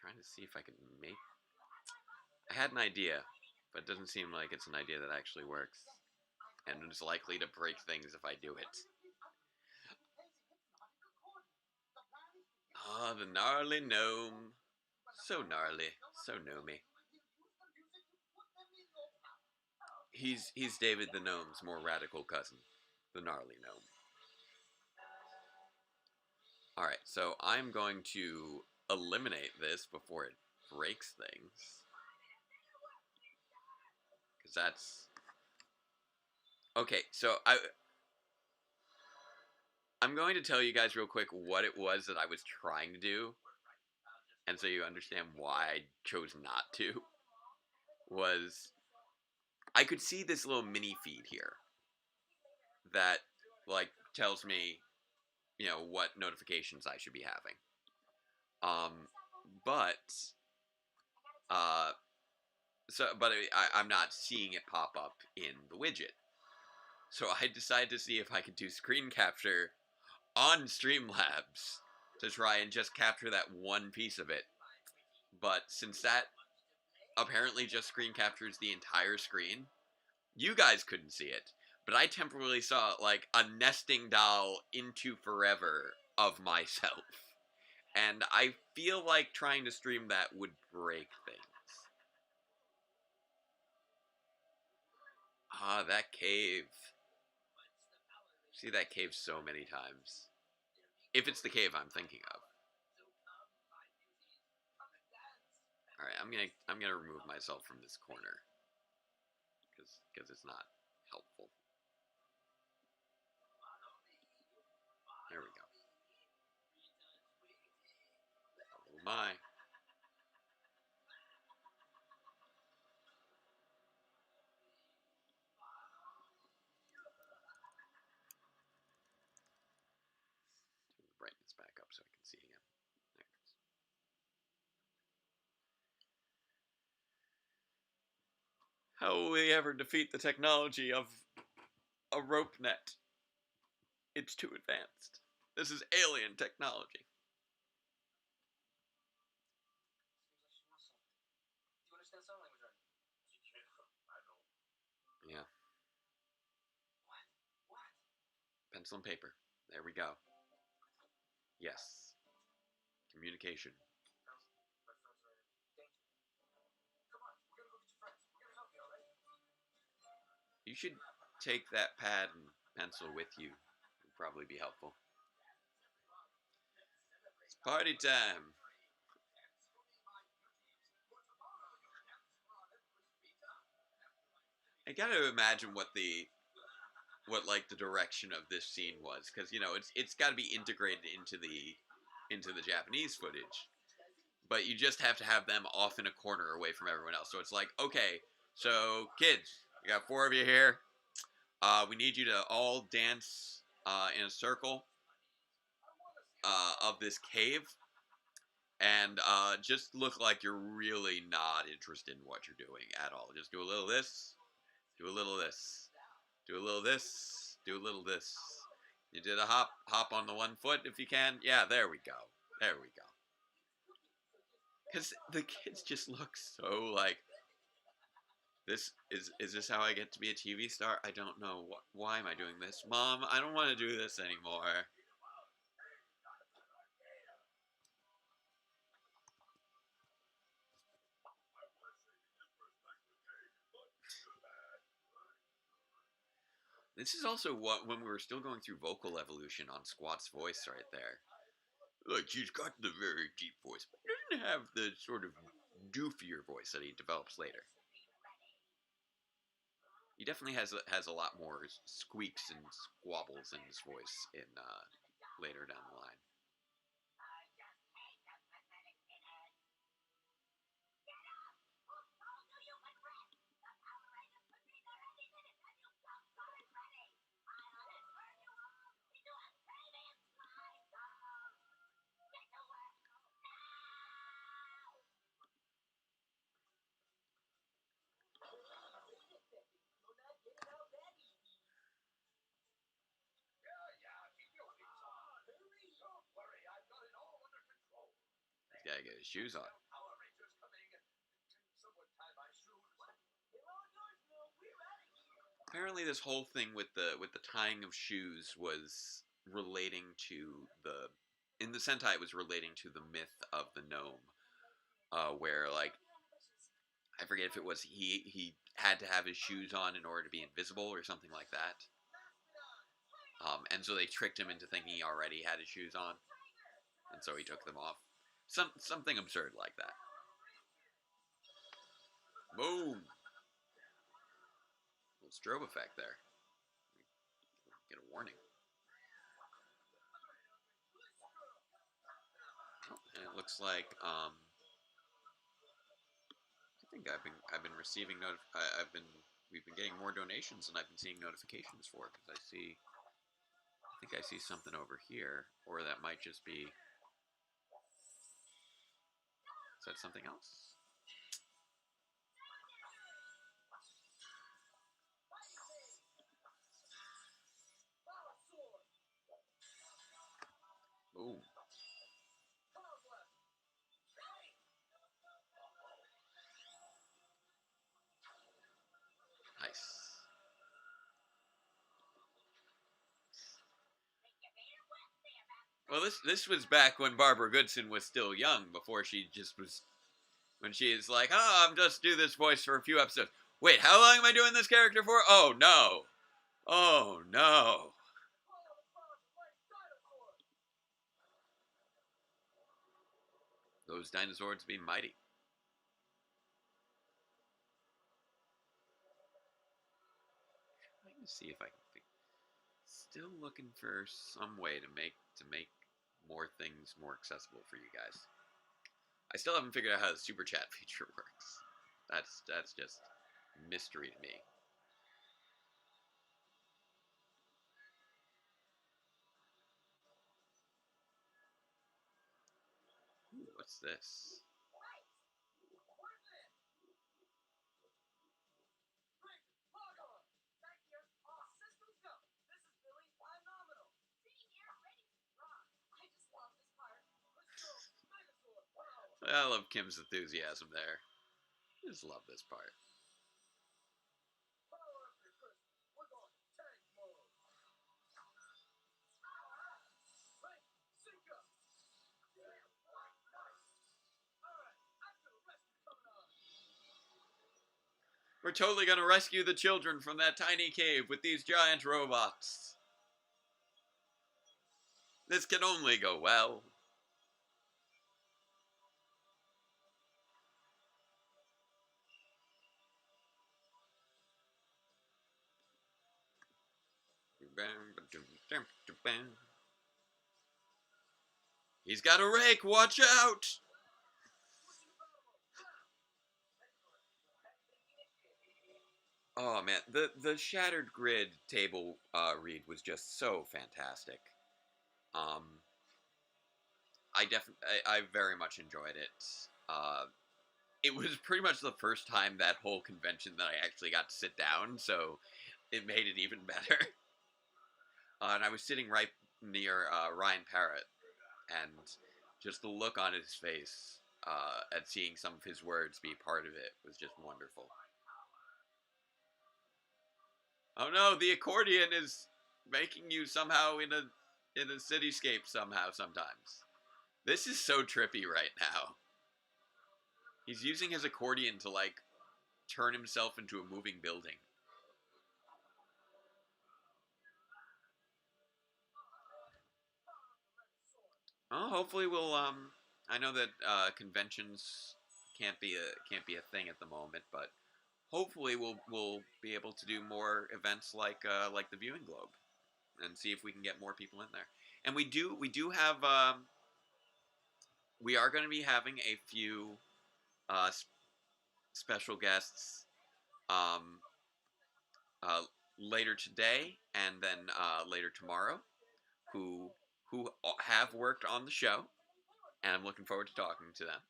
I'm trying to see if I can make... I had an idea, but it doesn't seem like it's an idea that actually works. And is likely to break things if I do it. Ah, the gnarly gnome. So gnarly, so gnomey. He's David the Gnome's more radical cousin, the gnarly gnome. Alright, so I'm going to eliminate this before it breaks things. Because that's... Okay, so I'm going to tell you guys real quick what it was that I was trying to do, and so you understand why I chose not to. Was I could see this little mini feed here that like tells me, you know, what notifications I should be having. But I'm not seeing it pop up in the widget. So I decided to see if I could do screen capture on Streamlabs to try and just capture that one piece of it. But since that apparently just screen captures the entire screen, you guys couldn't see it, but I temporarily saw like a nesting doll into forever of myself. And I feel like trying to stream that would break things. Ah, that cave. See that cave so many times. If it's the cave I'm thinking of. Alright, I'm gonna remove myself from this corner. Because it's not helpful. There we go. Oh my. Turn the brightness back up so I can see again. There it is. How will we ever defeat the technology of a rope net? It's too advanced. This is alien technology. Yeah. Pencil and paper. There we go. Yes. Communication. You should take that pad and pencil with you. It would probably be helpful. It's party time. I gotta imagine what like the direction of this scene was, because you know it's got to be integrated into the Japanese footage, but you just have to have them off in a corner away from everyone else. So it's like, okay, so kids, we got 4 of you here. We need you to all dance in a circle of this cave, and just look like you're really not interested in what you're doing at all. Just do a little this, do a little this, do a little this, do a little this. You did a hop on the one foot if you can. Yeah, there we go. There we go. Because the kids just look so like, this is this how I get to be a TV star? I don't know. Why am I doing this? Mom, I don't want to do this anymore. This is also what when we were still going through vocal evolution on Squat's voice right there. Like, he's got the very deep voice, but he doesn't have the sort of doofier voice that he develops later. He definitely has a lot more squeaks and squabbles in his voice in later down the line. He's gotta get his shoes on. Apparently, this whole thing with the tying of shoes was relating to the in the Sentai. It was relating to the myth of the gnome, where like I forget if it was he had to have his shoes on in order to be invisible or something like that. And so they tricked him into thinking he already had his shoes on, and so he took them off. Something absurd like that. Boom! Little strobe effect there. Get a warning. looks like I think I've been receiving we've been getting more donations than I've been seeing notifications for, because I think I see something over here, or that might just be, is that something else? Ooh. Nice. Well, this was back when Barbara Goodson was still young, before she just was, when she is like, oh, I'm just do this voice for a few episodes. Wait, how long am I doing this character for? Oh no. Oh no. Those dinosaurs be mighty. Let me see if I can think. Still looking for some way to make more things more accessible for you guys. I still haven't figured out how the super chat feature works. That's just mystery to me. Ooh, what's this? I love Kim's enthusiasm there. Just love this part. We're totally gonna rescue the children from that tiny cave with these giant robots. This can only go well. He's got a rake, watch out! Oh man, the Shattered Grid table read was just so fantastic. I very much enjoyed it. It was pretty much the first time that whole convention that I actually got to sit down, so it made it even better. And I was sitting right near Ryan Parrott, and just the look on his face at seeing some of his words be part of it was just wonderful. Oh no, the accordion is making you somehow in a cityscape somehow sometimes. This is so trippy right now. He's using his accordion to, like, turn himself into a moving building. Oh, hopefully we'll I know that conventions can't be a thing at the moment, but hopefully we'll be able to do more events like the Viewing Globe, and see if we can get more people in there. And we do have we are going to be having a few special guests um, uh, later today, and then later tomorrow, who have worked on the show, and I'm looking forward to talking to them.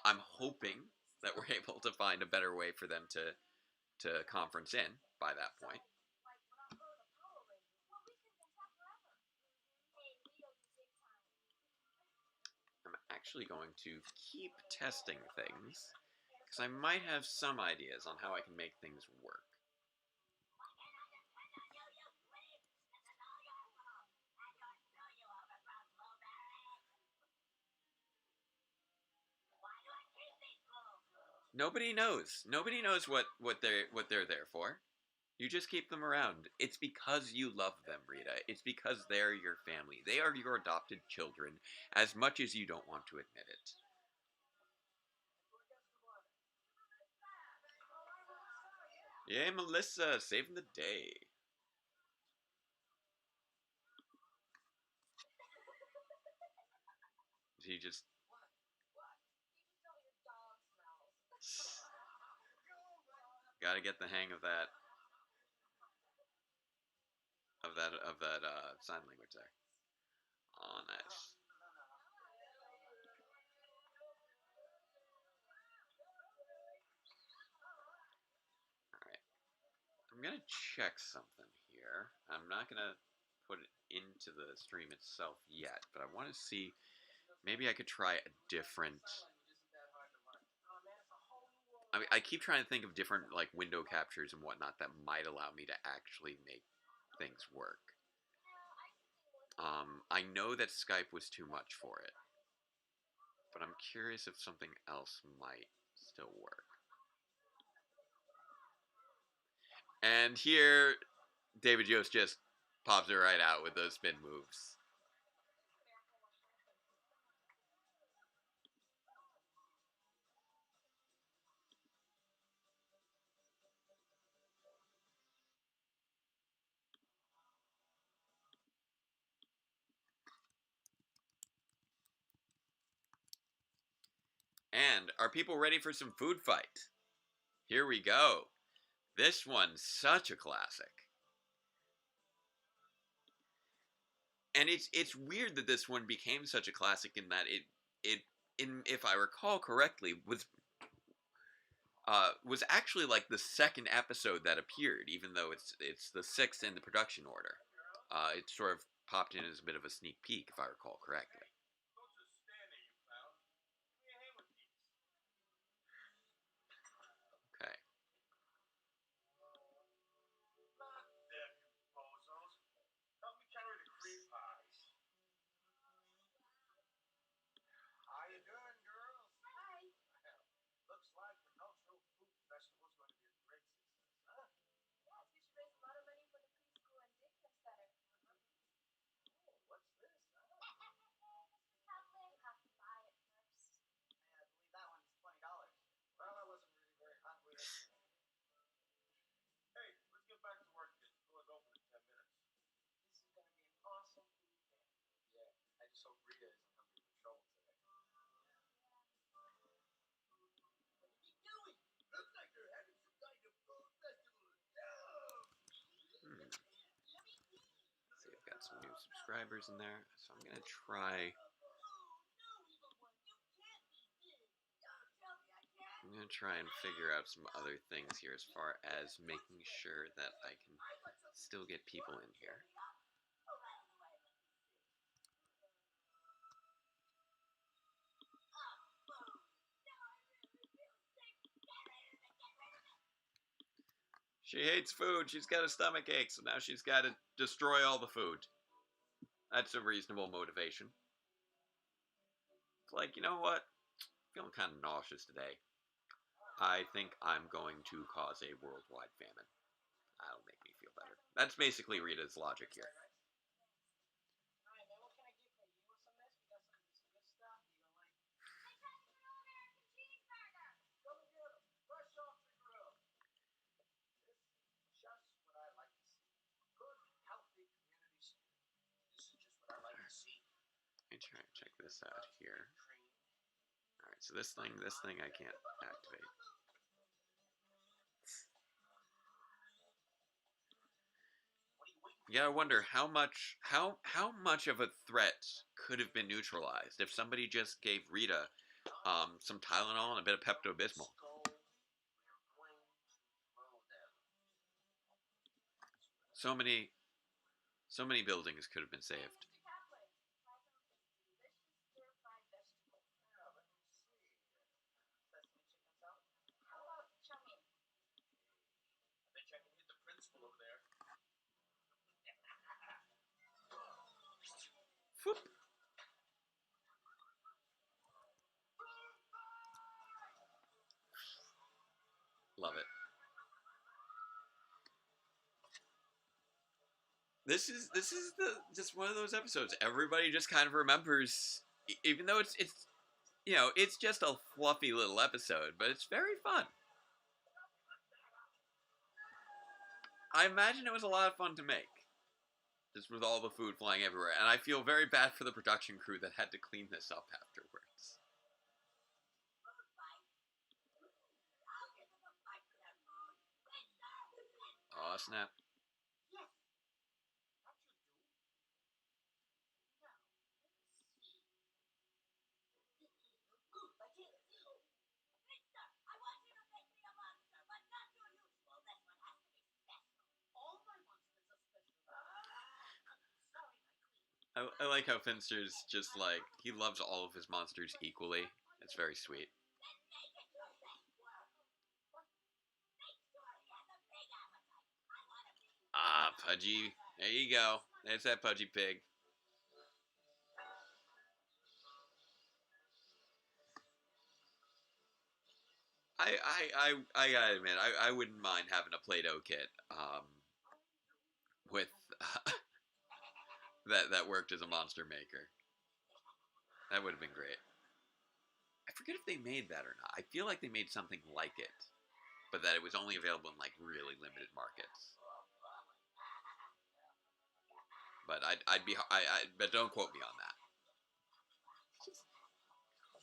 I'm hoping that we're able to find a better way for them to conference in by that point. I'm actually going to keep testing things, because I might have some ideas on how I can make things work. Nobody knows. Nobody knows what they're there for. You just keep them around. It's because you love them, Rita. It's because they're your family. They are your adopted children, as much as you don't want to admit it. Yay, Melissa, saving the day. She just Gotta get the hang of that sign language there. Oh, nice. Alright. I'm gonna check something here. I'm not gonna put it into the stream itself yet, but I want to see, maybe I could try a different... I mean, I keep trying to think of different like window captures and whatnot that might allow me to actually make things work. I know that Skype was too much for it, but I'm curious if something else might still work. And here, David Yost just pops it right out with those spin moves. And are people ready for some food fight? Here we go. This one's such a classic. And it's weird that this one became such a classic in that if I recall correctly, was actually like the second episode that appeared, even though it's the sixth in the production order. It sort of popped in as a bit of a sneak peek, if I recall correctly. Okay. See, I've got some new subscribers in there, so I'm gonna try. I'm gonna try and figure out some other things here as far as making sure that I can still get people in here. She hates food. She's got a stomach ache, so now she's got to destroy all the food. That's a reasonable motivation. It's like, you know what? I'm feeling kind of nauseous today. I think I'm going to cause a worldwide famine. That'll make me feel better. That's basically Rita's logic here. Let me try and check this out here. Alright, so this thing I can't activate. You gotta wonder how much of a threat could have been neutralized if somebody just gave Rita some Tylenol and a bit of Pepto-Bismol. So many buildings could have been saved. Whoop. Love it. This is just one of those episodes everybody just kind of remembers, even though it's you know, it's just a fluffy little episode, but it's very fun. I imagine it was a lot of fun to make, just with all the food flying everywhere, and I feel very bad for the production crew that had to clean this up afterwards. snap. I like how Finster's just like, he loves all of his monsters equally. It's very sweet. Ah, Pudgy. There you go. There's that Pudgy pig. I gotta admit, I wouldn't mind having a Play-Doh kit with that worked as a monster maker. That would have been great. I forget if they made that or not. I feel like they made something like it, but that it was only available in like really limited markets. But but don't quote me on that.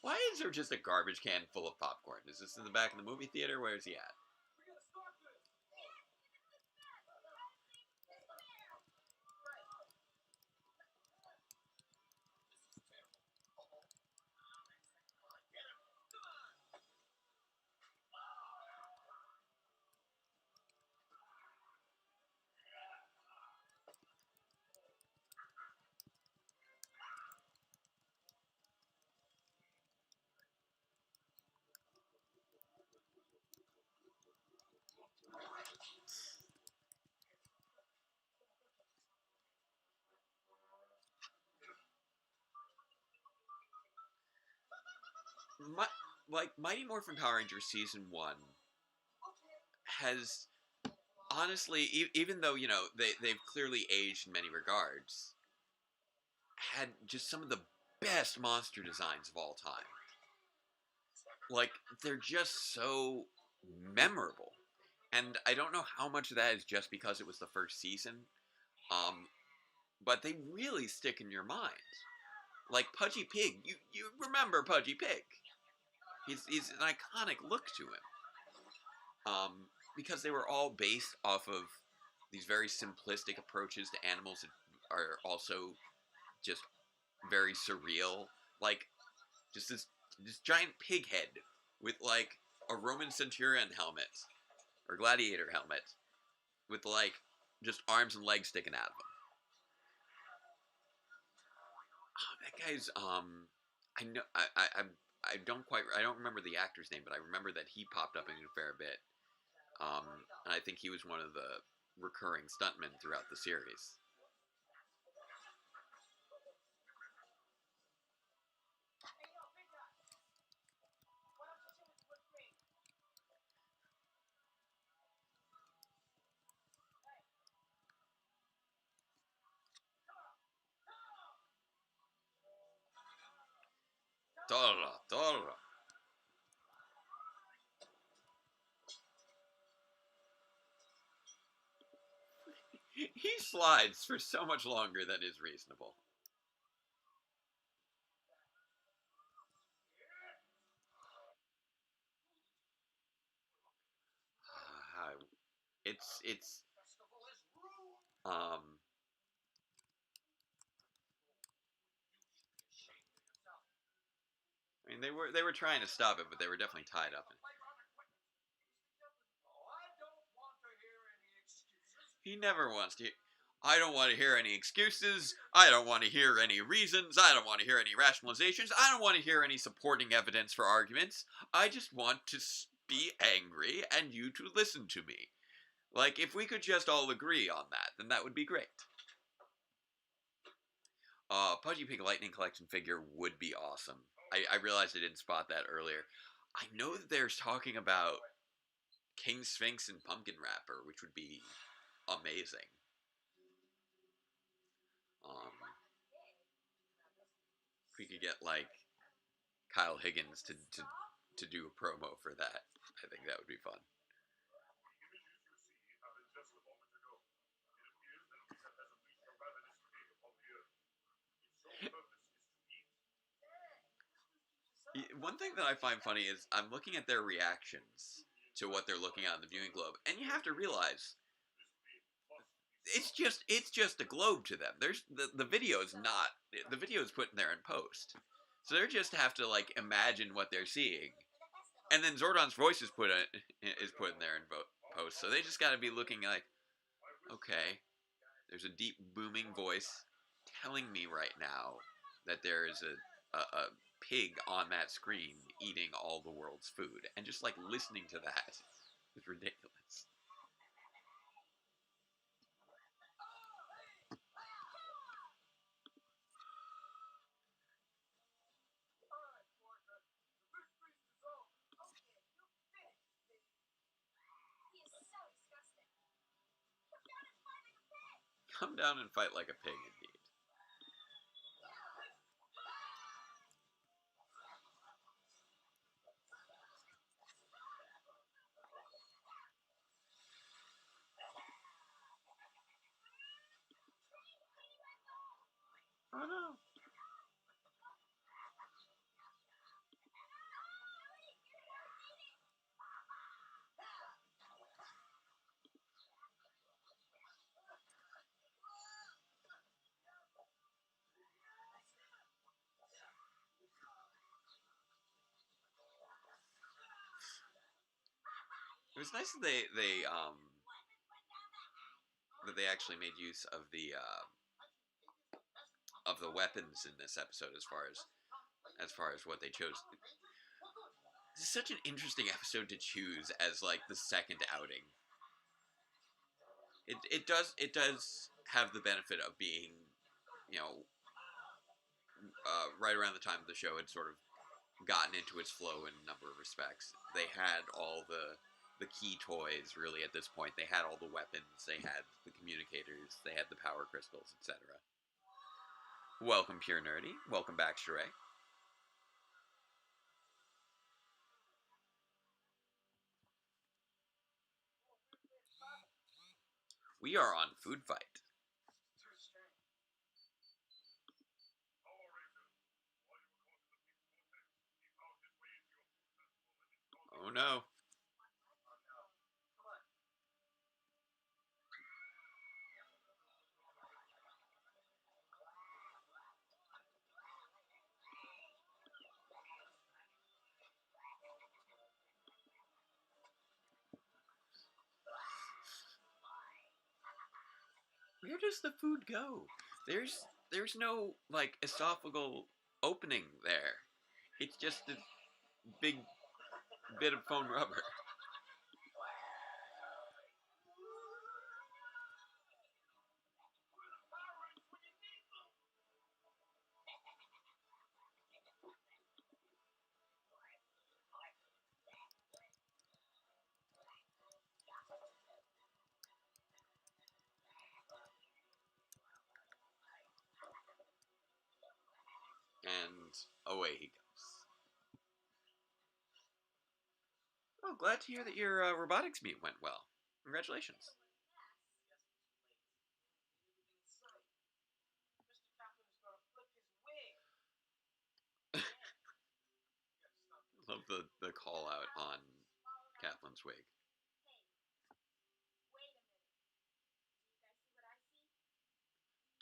Why is there just a garbage can full of popcorn? Is this in the back of the movie theater? Where is he at? Like Mighty Morphin Power Rangers Season 1 has honestly, even though, you know, they've clearly aged in many regards, had just some of the best monster designs of all time. Like, they're just so memorable. And I don't know how much of that is just because it was the first season, but they really stick in your mind. Like Pudgy Pig, you remember Pudgy Pig. He's an iconic look to him. Because they were all based off of these very simplistic approaches to animals that are also just very surreal. Like, just this giant pig head with, like, a Roman centurion helmet, or gladiator helmet, with, like, just arms and legs sticking out of him. Oh, that guy's, I know, I don't remember the actor's name, but I remember that he popped up in a fair bit. And I think he was one of the recurring stuntmen throughout the series. Torra. He slides for so much longer than is reasonable. It's I mean, they were trying to stop it, but they were definitely tied up. He never wants to. I don't want to hear any excuses. I don't want to hear any reasons. I don't want to hear any rationalizations. I don't want to hear any supporting evidence for arguments. I just want to be angry and you to listen to me. Like, if we could just all agree on that, then that would be great. Pudgy Pig Lightning Collection figure would be awesome. I realized I didn't spot that earlier. I know that there's talking about King Sphinx and Pumpkin Wrapper, which would be amazing. If we could get, like, Kyle Higgins to do a promo for that, I think that would be fun. One thing that I find funny is I'm looking at their reactions to what they're looking at in the viewing globe, and you have to realize it's just a globe to them. There's the video's not the video's put in there in post, so they just have to like imagine what they're seeing, and then Zordon's voice is put in there in post. So they just got to be looking like, okay, there's a deep booming voice telling me right now that there is a pig on that screen eating all the world's food, and just like listening to that is ridiculous. Come down and fight like a pig, indeed. Oh no. It was nice that they actually made use of the weapons in this episode as far as what they chose. This is such an interesting episode to choose as like the second outing. It does have the benefit of being, you know, right around the time the show had sort of gotten into its flow in a number of respects. They had all the key toys really at this point. They had all the weapons, they had the communicators, they had the power crystals, etc. Welcome, Pure Nerdy. Welcome back, Sheree. We are on Food Fight. Oh no. Where does the food go? There's no like esophageal opening there. It's just a big bit of foam rubber. And away he goes. Oh, glad to hear that your robotics meet went well. Congratulations. Love the call out on Kaplan's wig.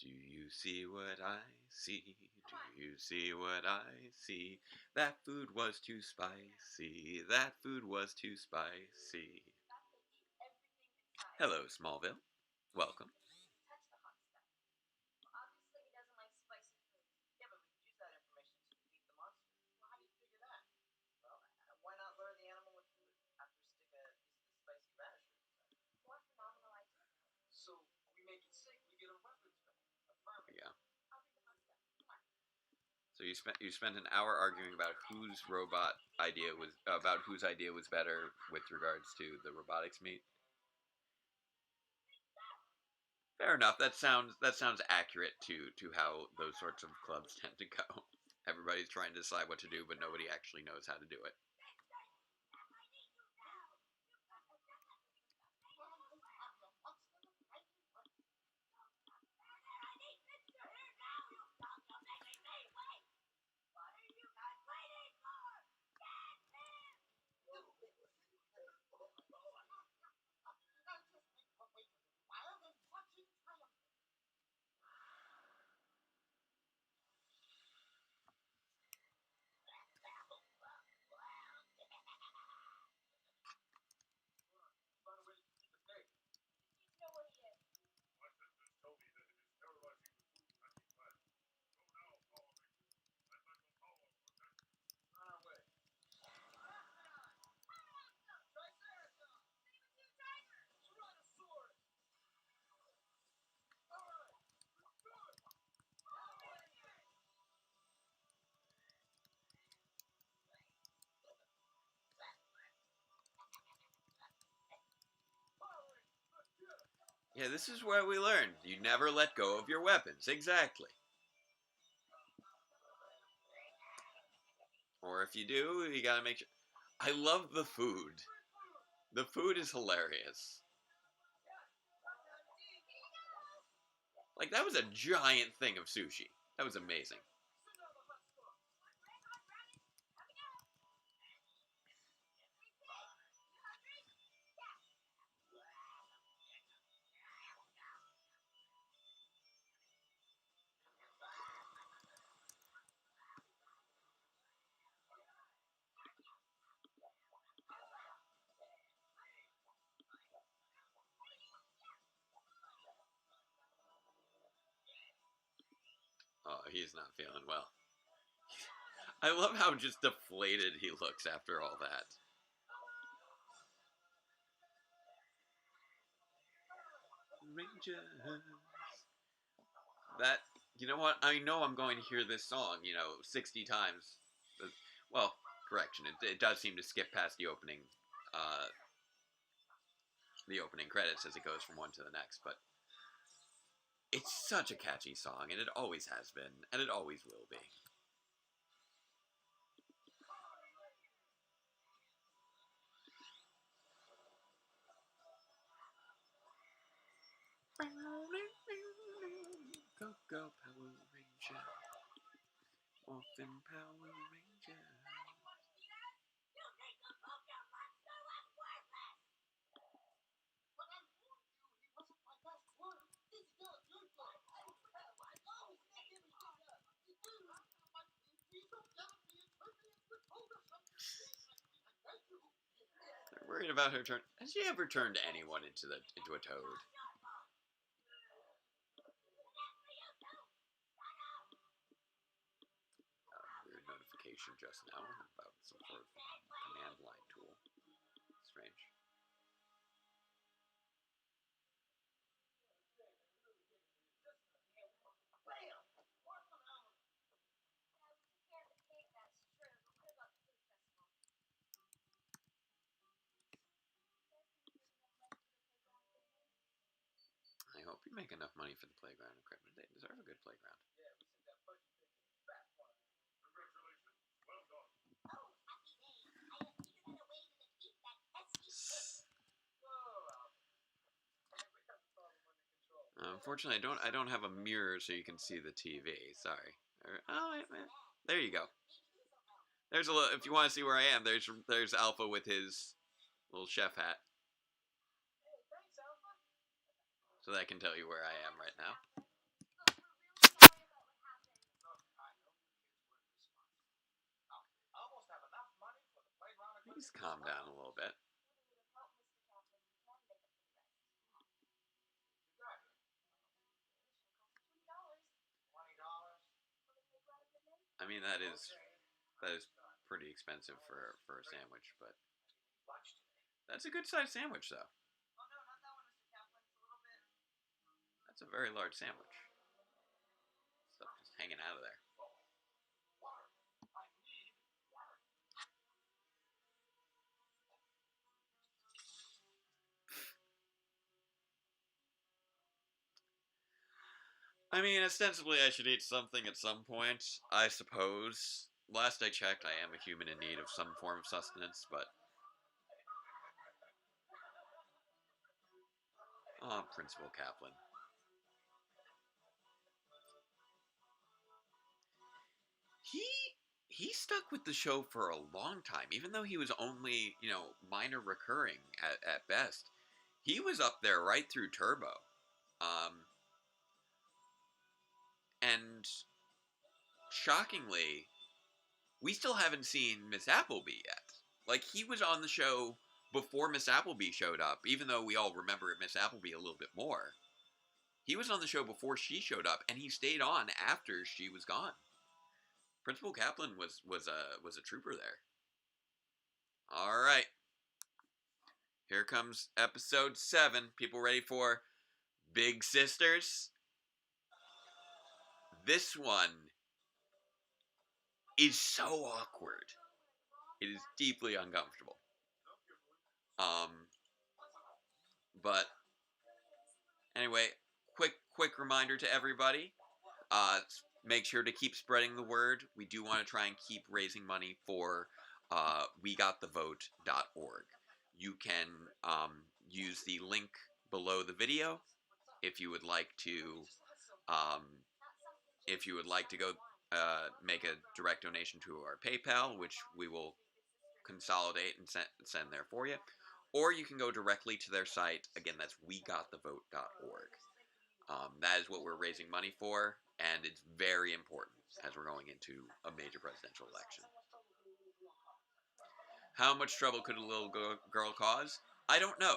Do you see what I see? Do you see what I see? That food was too spicy. That food was too spicy. Hello, Smallville. Welcome. Yeah. So you spent an hour arguing about whose idea was better with regards to the robotics meet. Fair enough. That sounds accurate to how those sorts of clubs tend to go. Everybody's trying to decide what to do, but nobody actually knows how to do it. Yeah, this is where we learned. You never let go of your weapons. Exactly. Or if you do, you gotta make sure. I love the food. The food is hilarious. Like, that was a giant thing of sushi. That was amazing. Oh, he's not feeling well. I love how just deflated he looks after all that. Rangers. That, you know what? I know I'm going to hear this song, 60 times. Well, correction. It does seem to skip past the opening credits as it goes from one to the next, but it's such a catchy song, and it always has been, and it always will be. Go, go, Power Ranger. Morphin Power Ranger. They're worried about her turn. Has she ever turned anyone into a toad? Weird notification just now about some sort of command line tool. Strange. I hope you make enough money for the playground equipment. They deserve a good playground. Unfortunately, I don't have a mirror so you can see the TV. Sorry. There you go. There's a little, if you want to see where I am, there's Alpha with his little chef hat. So that can tell you where I am right now. Please calm down a little bit. I mean, that is pretty expensive for a sandwich, but that's a good sized sandwich, though. That's a very large sandwich. Stuff just hanging out of there. I mean, ostensibly I should eat something at some point, I suppose. Last I checked, I am a human in need of some form of sustenance, but... Oh, Principal Kaplan. He stuck with the show for a long time, even though he was only, minor recurring at best. He was up there right through Turbo. And shockingly, we still haven't seen Miss Appleby yet. Like, he was on the show before Miss Appleby showed up, even though we all remember Miss Appleby a little bit more. He was on the show before she showed up, and he stayed on after she was gone. Principal Kaplan was a trooper there. All right. Here comes episode 7. People ready for Big Sisters? This one is so awkward. It is deeply uncomfortable. But Anyway, quick reminder to everybody. Make sure to keep spreading the word. We do want to try and keep raising money for wegotthevote.org. You can use the link below the video if you would like to go make a direct donation to our PayPal, which we will consolidate and send there for you. Or you can go directly to their site. Again, that's wegotthevote.org. That is what we're raising money for, and it's very important as we're going into a major presidential election. How much trouble could a little girl cause? I don't know,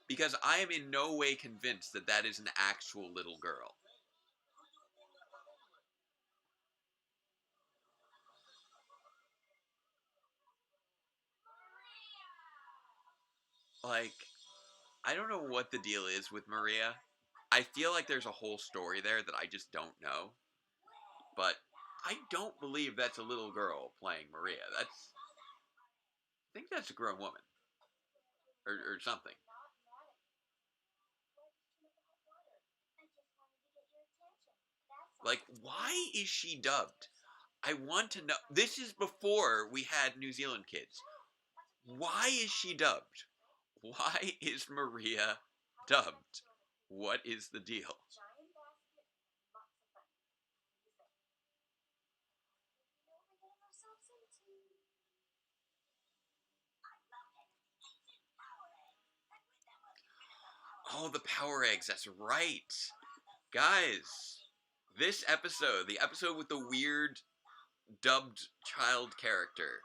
because I am in no way convinced that that is an actual little girl. Like, I don't know what the deal is with Maria. I feel like there's a whole story there that I just don't know. But I don't believe that's a little girl playing Maria. I think that's a grown woman. Or something. Like, why is she dubbed? I want to know. This is before we had New Zealand kids. Why is she dubbed? Why is Maria dubbed? What is the deal? Oh, the power eggs. That's right. Guys, this episode, the episode with the weird dubbed child character,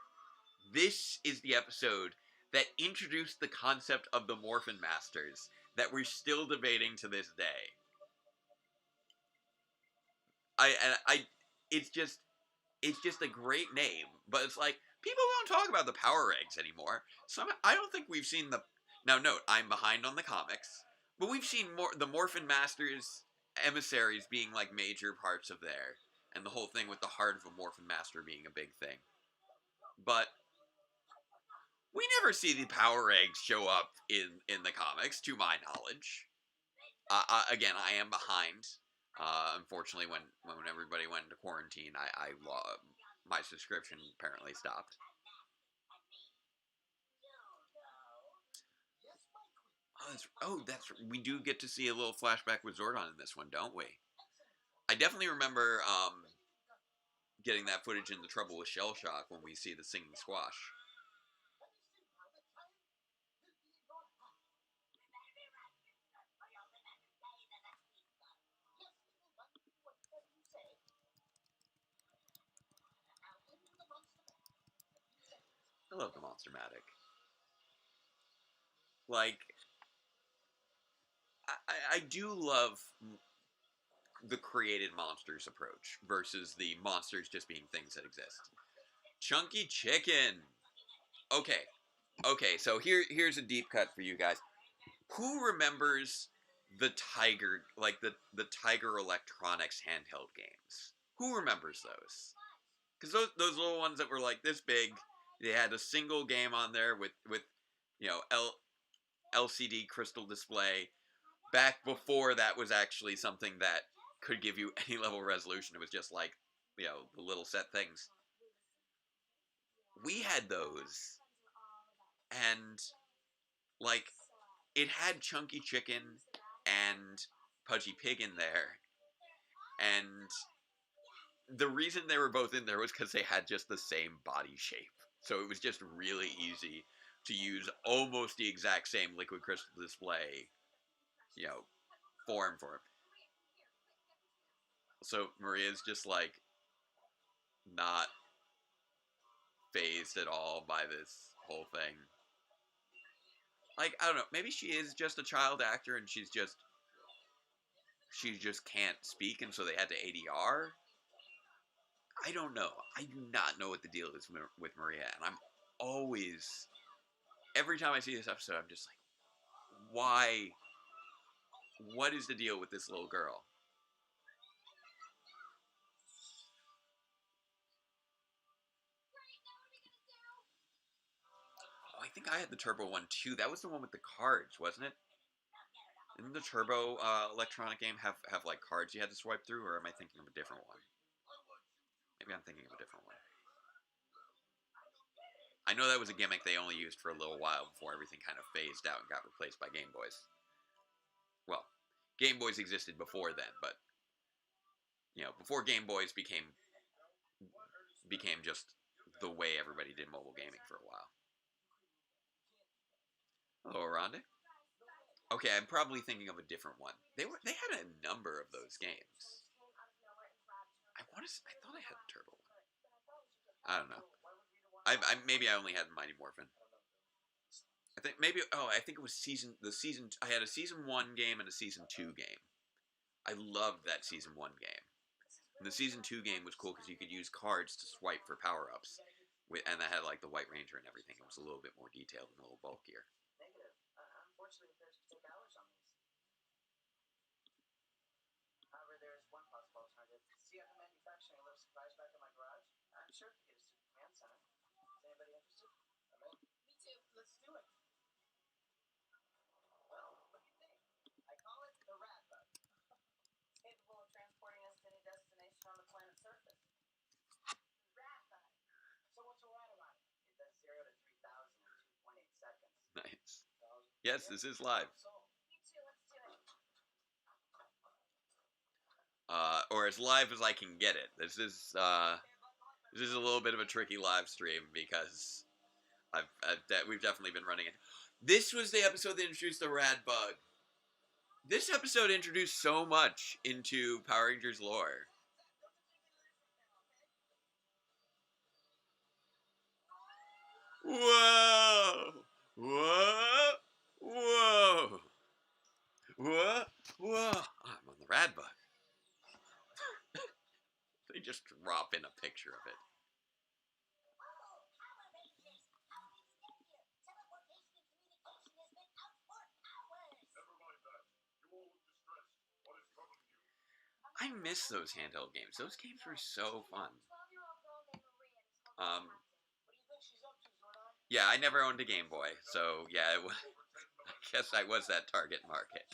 this is the episode that introduced the concept of the Morphin Masters that we're still debating to this day. It's just a great name, but it's like people don't talk about the power eggs anymore. I don't think we've seen the. Now, note, I'm behind on the comics, but we've seen the Morphin Masters emissaries being like major parts of there, and the whole thing with the heart of a Morphin Master being a big thing. But we never see the power eggs show up in the comics, to my knowledge. Again, I am behind. Unfortunately, when everybody went into quarantine, my subscription apparently stopped. We do get to see a little flashback with Zordon in this one, don't we? I definitely remember getting that footage in The Trouble with Shell Shock when we see the singing squash. I love the Monster-matic. Like, I do love the created monsters approach versus the monsters just being things that exist. Chunky Chicken. Okay, so here's a deep cut for you guys. Who remembers the Tiger, like the Tiger Electronics handheld games? Who remembers those? Because those little ones that were like this big, they had a single game on there with LCD crystal display. Back before that was actually something that could give you any level of resolution. It was just like, the little set things. We had those. And, like, it had Chunky Chicken and Pudgy Pig in there. And the reason they were both in there was because they had just the same body shape. So it was just really easy to use almost the exact same liquid crystal display, form for him. So Maria's just like not phased at all by this whole thing. Like, I don't know, maybe she is just a child actor and she just can't speak, and so they had to ADR. I don't know. I do not know what the deal is with Maria, and I'm always, every time I see this episode, I'm just like, why? What is the deal with this little girl? Oh, I think I had the turbo one too. That was the one with the cards, wasn't it? Didn't the Turbo electronic game have like cards you had to swipe through, or am I thinking of a different one? Maybe I'm thinking of a different one. I know that was a gimmick they only used for a little while before everything kind of phased out and got replaced by Game Boys. Well, Game Boys existed before then, but before Game Boys became just the way everybody did mobile gaming for a while. Hello, Aronde. Okay, I'm probably thinking of a different one. They had a number of those games. I thought I had the Turbo one. I don't know. Maybe I only had Mighty Morphin. I think it was I had a season 1 game and a season 2 game. I loved that season 1 game. And the season 2 game was cool because you could use cards to swipe for power-ups. And that had like the White Ranger and everything. It was a little bit more detailed and a little bulkier. Unfortunately, there's take hours on these. However, there's one possible alternative. See, I'm manufacturing a little supplies back in my garage. I'm sure it could get us to the command center. Is anybody interested? I'm in. Me too. Let's do it. Well, what do you think? I call it the rat bug. It's capable of transporting us to any destination on the planet's surface. Rat bug. So what's so right about it? It does 0 to 3,000 in 2.8 seconds. Nice. Yes, this is live. Or as live as I can get it. This is a little bit of a tricky live stream because we've definitely been running it. This was the episode that introduced the Rad Bug. This episode introduced so much into Power Rangers lore. Whoa! Whoa! Whoa! Whoa! Whoa! I'm on the Rad Bug. They just drop in a picture of it. I miss those handheld games. Those games were so fun. Yeah, I never owned a Game Boy, so yeah, I guess I was that target market.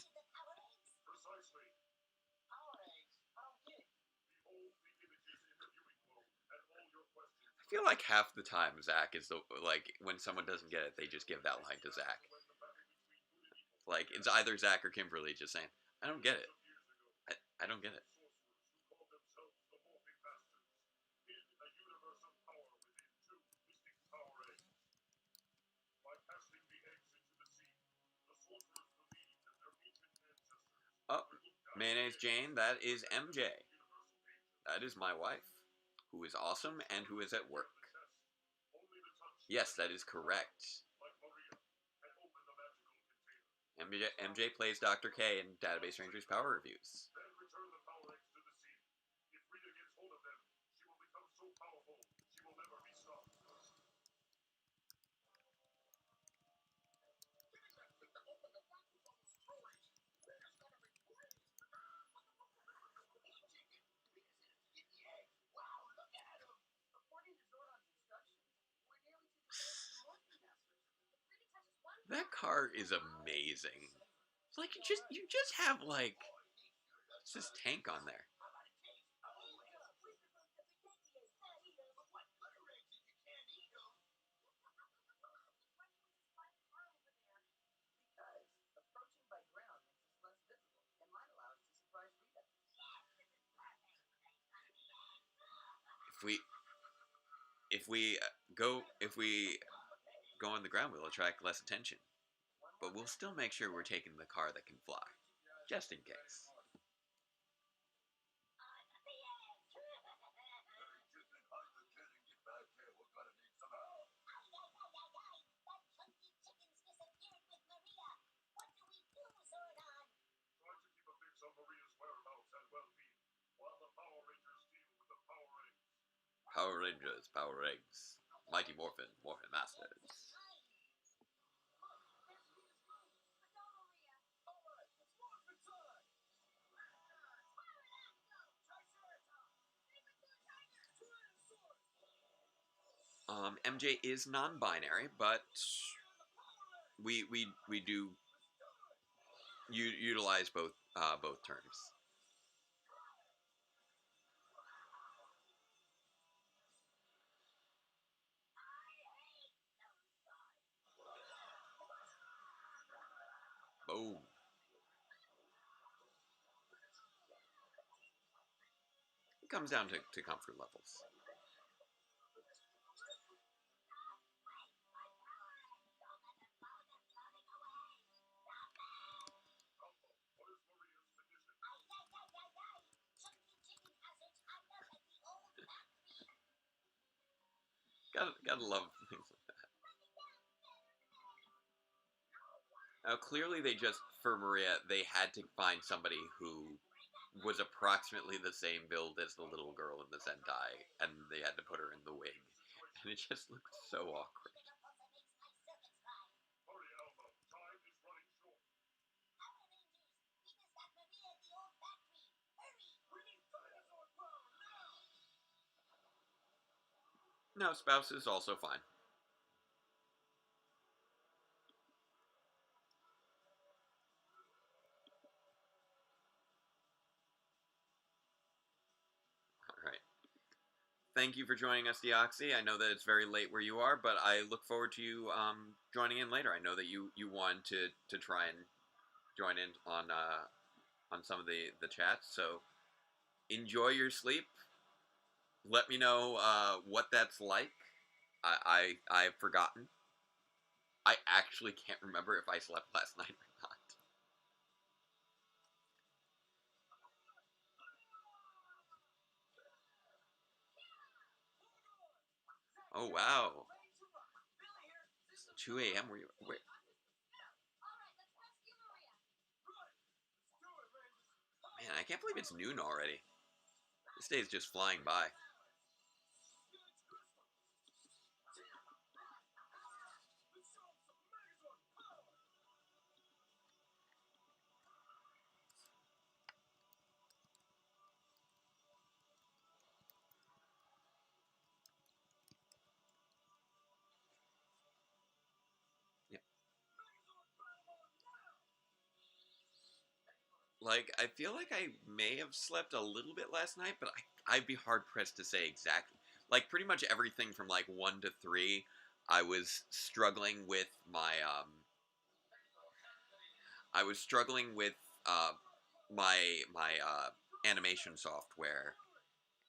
I feel like half the time Zach is when someone doesn't get it, they just give that line to Zach. Like, it's either Zach or Kimberly just saying, I don't get it. I don't get it. Oh, Mayonnaise Jane, that is MJ. That is my wife, who is awesome and who is at work. Yes, that is correct. MJ plays Dr. K in Database Rangers Power Reviews. That car is amazing. It's like you just have like this tank on there. If we go on the ground, we'll attract less attention. But we'll still make sure we're taking the car that can fly, just in case. Power Rangers, Power Eggs, Mighty Morphin, Morphin Masters. MJ is non-binary, but we do utilize both terms. Boom. It comes down to comfort levels. Gotta love things like that. Now, clearly, for Maria, they had to find somebody who was approximately the same build as the little girl in the Sentai, and they had to put her in the wig. And it just looked so awkward. No, spouse is also fine. Alright. Thank you for joining us, Deoxy. I know that it's very late where you are, but I look forward to you joining in later. I know that you want to try and join in on some of the chats, so enjoy your sleep. Let me know what that's like. I've forgotten. I actually can't remember if I slept last night or not. Oh wow, it's 2 a.m. Where? Man, I can't believe it's noon already. This day is just flying by. Like, I feel like I may have slept a little bit last night, but I'd be hard pressed to say exactly. Like, pretty much everything from like 1 to 3, I was struggling with I was struggling with uh, my animation software,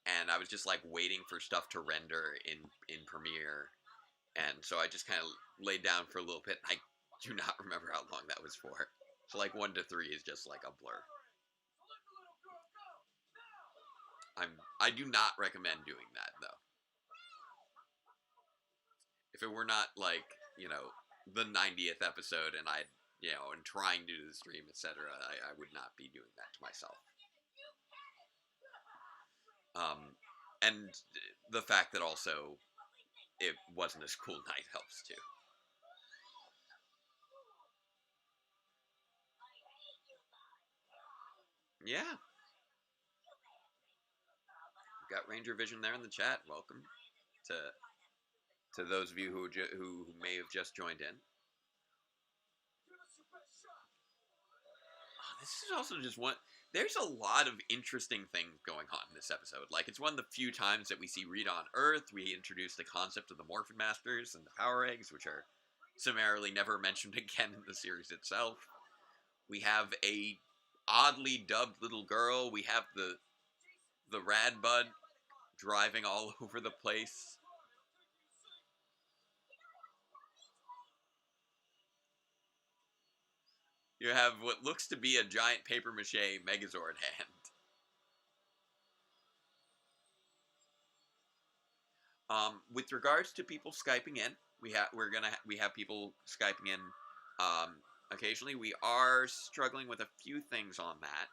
and I was just like waiting for stuff to render in Premiere, and so I just kind of laid down for a little bit. I do not remember how long that was for. So like 1 to 3 is just like a blur. I do not recommend doing that though. If it were not like, the 90th episode and and trying to do the stream, etc., I would not be doing that to myself. And the fact that also it wasn't a school night helps too. Yeah. We've got Ranger Vision there in the chat. Welcome to those of you who may have just joined in. This is also just one. There's a lot of interesting things going on in this episode. Like, it's one of the few times that we see Reed on Earth. We introduce the concept of the Morphin Masters and the Power Eggs, which are summarily never mentioned again in the series itself. We have a oddly dubbed little girl. We have the Rad Bud driving all over the place. You have what looks to be a giant papier-mâché Megazord hand. With regards to people Skyping in, we have people Skyping in occasionally. We are struggling with a few things on that.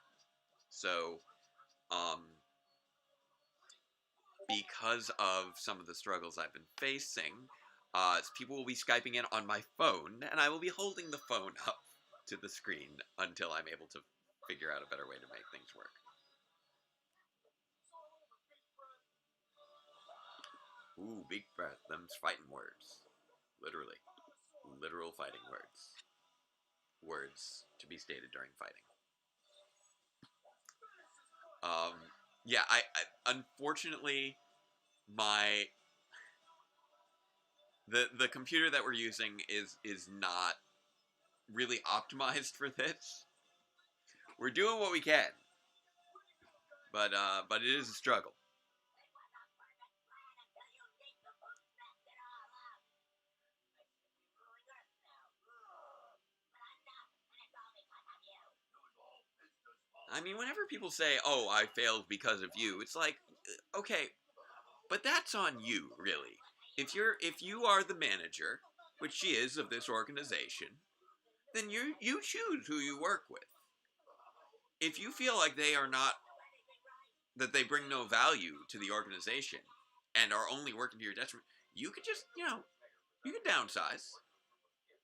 So, because of some of the struggles I've been facing, people will be Skyping in on my phone, and I will be holding the phone up to the screen until I'm able to figure out a better way to make things work. Ooh, big breath. Them's fighting words. Literally. Literal fighting words. Words to be stated during fighting. Yeah, I unfortunately the computer that we're using is not really optimized for this. We're doing what we can, but it is a struggle. I mean, whenever people say, "Oh, I failed because of you," it's like, okay, but that's on you, really. If you are the manager, which she is of this organization, then you choose who you work with. If you feel like that they bring no value to the organization and are only working to your detriment, you could just, you could downsize.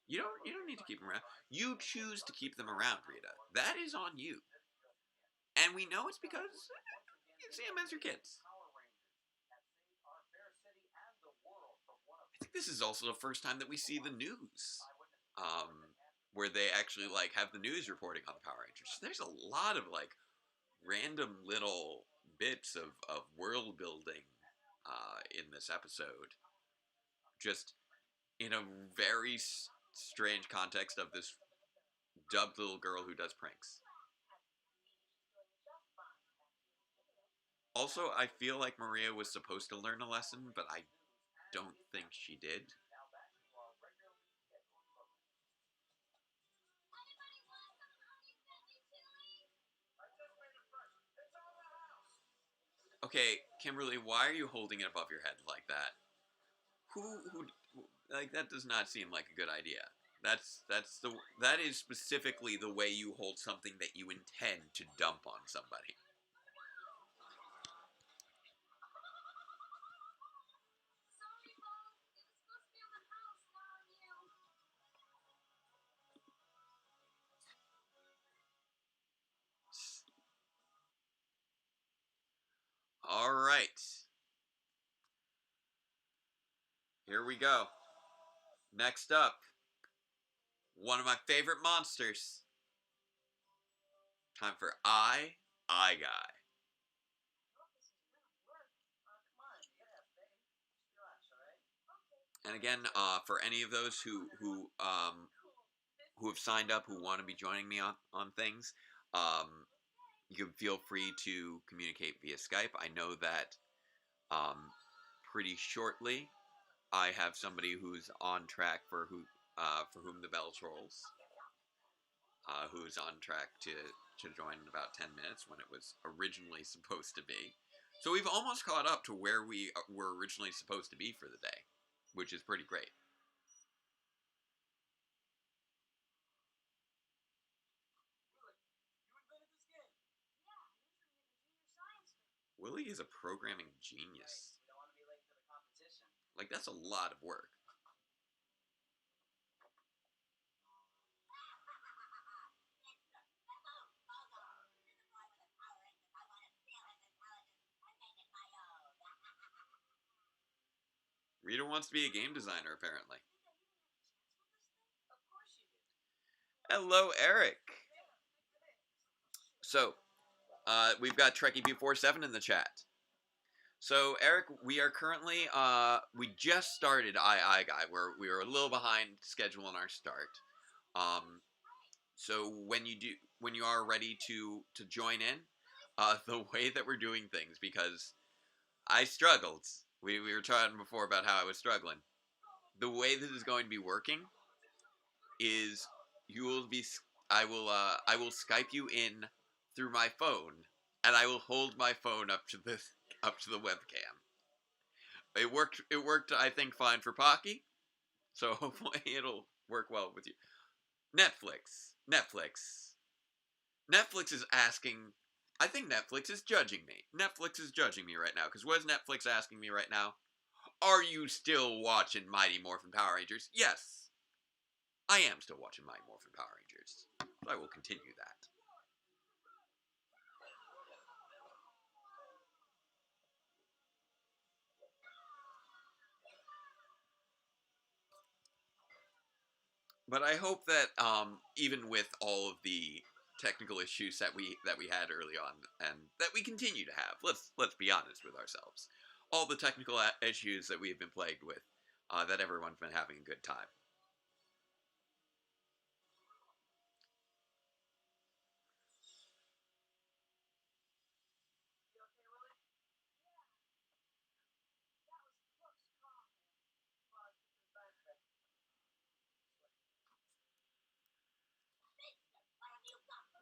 You don't need to keep them around. You choose to keep them around, Rita. That is on you. And we know it's because you see them as your kids. I think this is also the first time that we see the news, where they actually have the news reporting on the Power Rangers. So there's a lot of random little bits of world building in this episode, just in a very strange context of this dubbed little girl who does pranks. Also, I feel like Maria was supposed to learn a lesson, but I don't think she did. Okay, Kimberly, why are you holding it above your head like that? Who that does not seem like a good idea. That is specifically the way you hold something that you intend to dump on somebody. All right. Here we go. Next up, one of my favorite monsters. Time for I Guy. And again, for any of those who have signed up, who want to be joining me on things, you can feel free to communicate via Skype. I know that pretty shortly I have somebody who's on track for whom the bell tolls, who's on track to join in about 10 minutes when it was originally supposed to be. So we've almost caught up to where we were originally supposed to be for the day, which is pretty great. Willie is a programming genius. That's a lot of work. Rita wants to be a game designer, apparently. Hello, Eric. So, we've got Trekkie B47 in the chat. So, Eric, we are currently, we just started I Guy, where we were a little behind schedule on our start. So when you are ready to join in, the way that we're doing things, because I struggled. We were talking before about how I was struggling. The way this is going to be working is I will Skype you in through my phone, and I will hold my phone up to the webcam. It worked I think fine for Pocky, so hopefully it'll work well with you. Netflix is asking. I think Netflix is judging me. Netflix is judging me right now, because what is Netflix asking me right now? Are you still watching Mighty Morphin Power Rangers? Yes. I am still watching Mighty Morphin Power Rangers. So I will continue that. But I hope that even with all of the technical issues that we had early on, and that we continue to have, let's be honest with ourselves, all the technical issues that we have been plagued with, that everyone's been having a good time.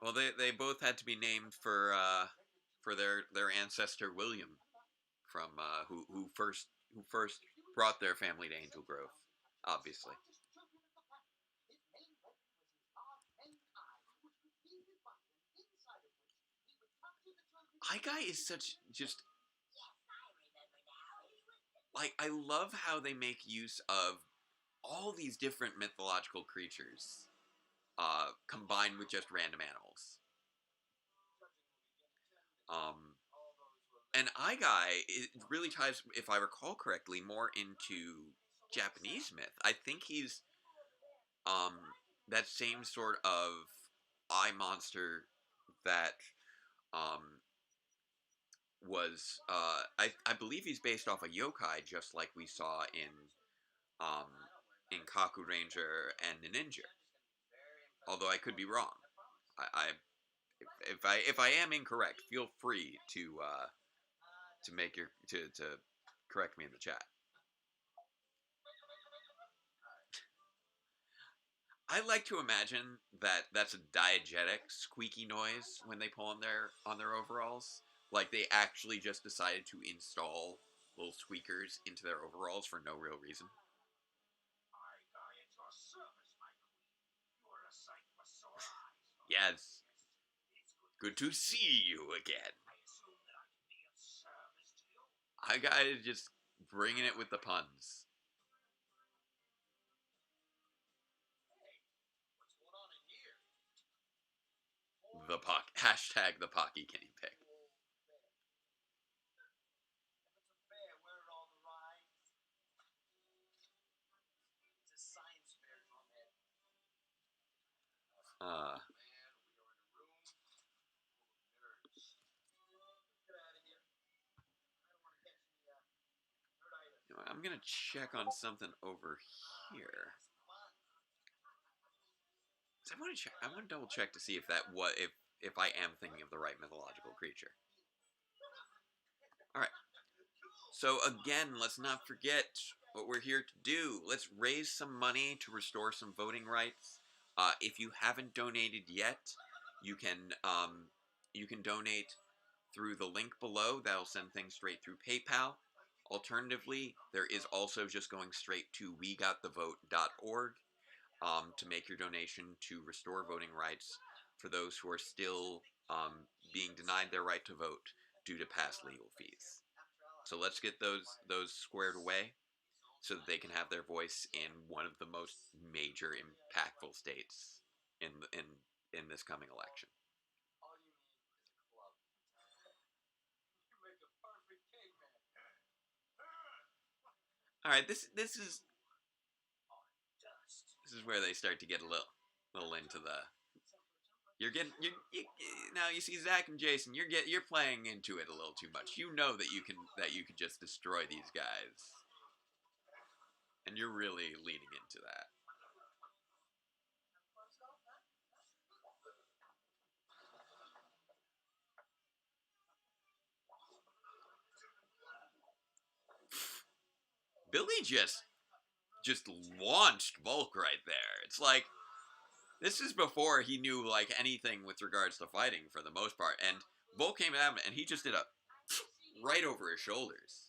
Well, they both had to be named for their ancestor William, from who first brought their family to Angel Grove, obviously. Guy is such just like, I love how they make use of all these different mythological creatures, combined with just random animals. And Guy, it really ties, if I recall correctly, more into Japanese myth. I think he's that same sort of eye monster that was I believe he's based off a yokai, just like we saw um, in Kaku Ranger and Ninja. Although I could be wrong. I if I am incorrect, feel free to make your to correct me in the chat. I like to imagine that that's a diegetic squeaky noise when they pull on their overalls. Like they actually just decided to install little squeakers into their overalls for no real reason. Yes. Good to see you again. I gotta just bringing it with the puns. The hashtag the Pocky Guinea Pig. I'm gonna check on something over here. I want to check. I want to double check to see if if I am thinking of the right mythological creature. All right. So again, let's not forget what we're here to do. Let's raise some money to restore some voting rights. If you haven't donated yet, you can donate through the link below. That'll send things straight through PayPal. Alternatively, there is also just going straight to wegotthevote.org to make your donation to restore voting rights for those who are still being denied their right to vote due to past legal fees. So let's get those squared away so that they can have their voice in one of the most major, impactful states in this coming election. All right, this is where they start to get a little into the. You now you see Zach and Jason. You're playing into it a little too much. You know that you can just destroy these guys, and you're really leaning into that. Billy just launched Volk right there. It's like, this is before he knew like anything with regards to fighting for the most part, and Volk came at him and he just did a right over his shoulders.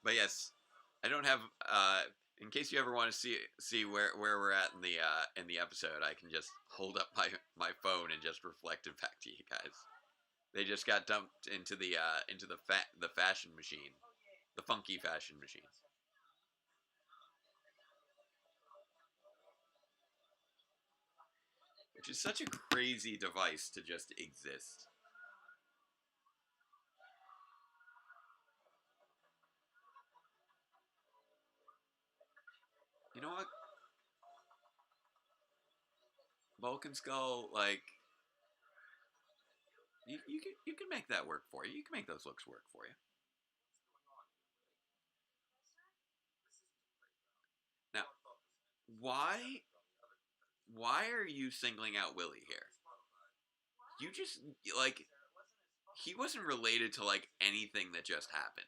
But yes, I don't have. In case you ever want to see where we're at in the episode, I can just hold up my phone and just reflect it back to you guys. They just got dumped into the fashion machine, the funky fashion machine. Which is such a crazy device to just exist. You know what? Vulcan Skull, like, you can make that work for you. You can make those looks work for you. Now, why are you singling out Willie here? You just, like, he wasn't related to, like, anything that just happened.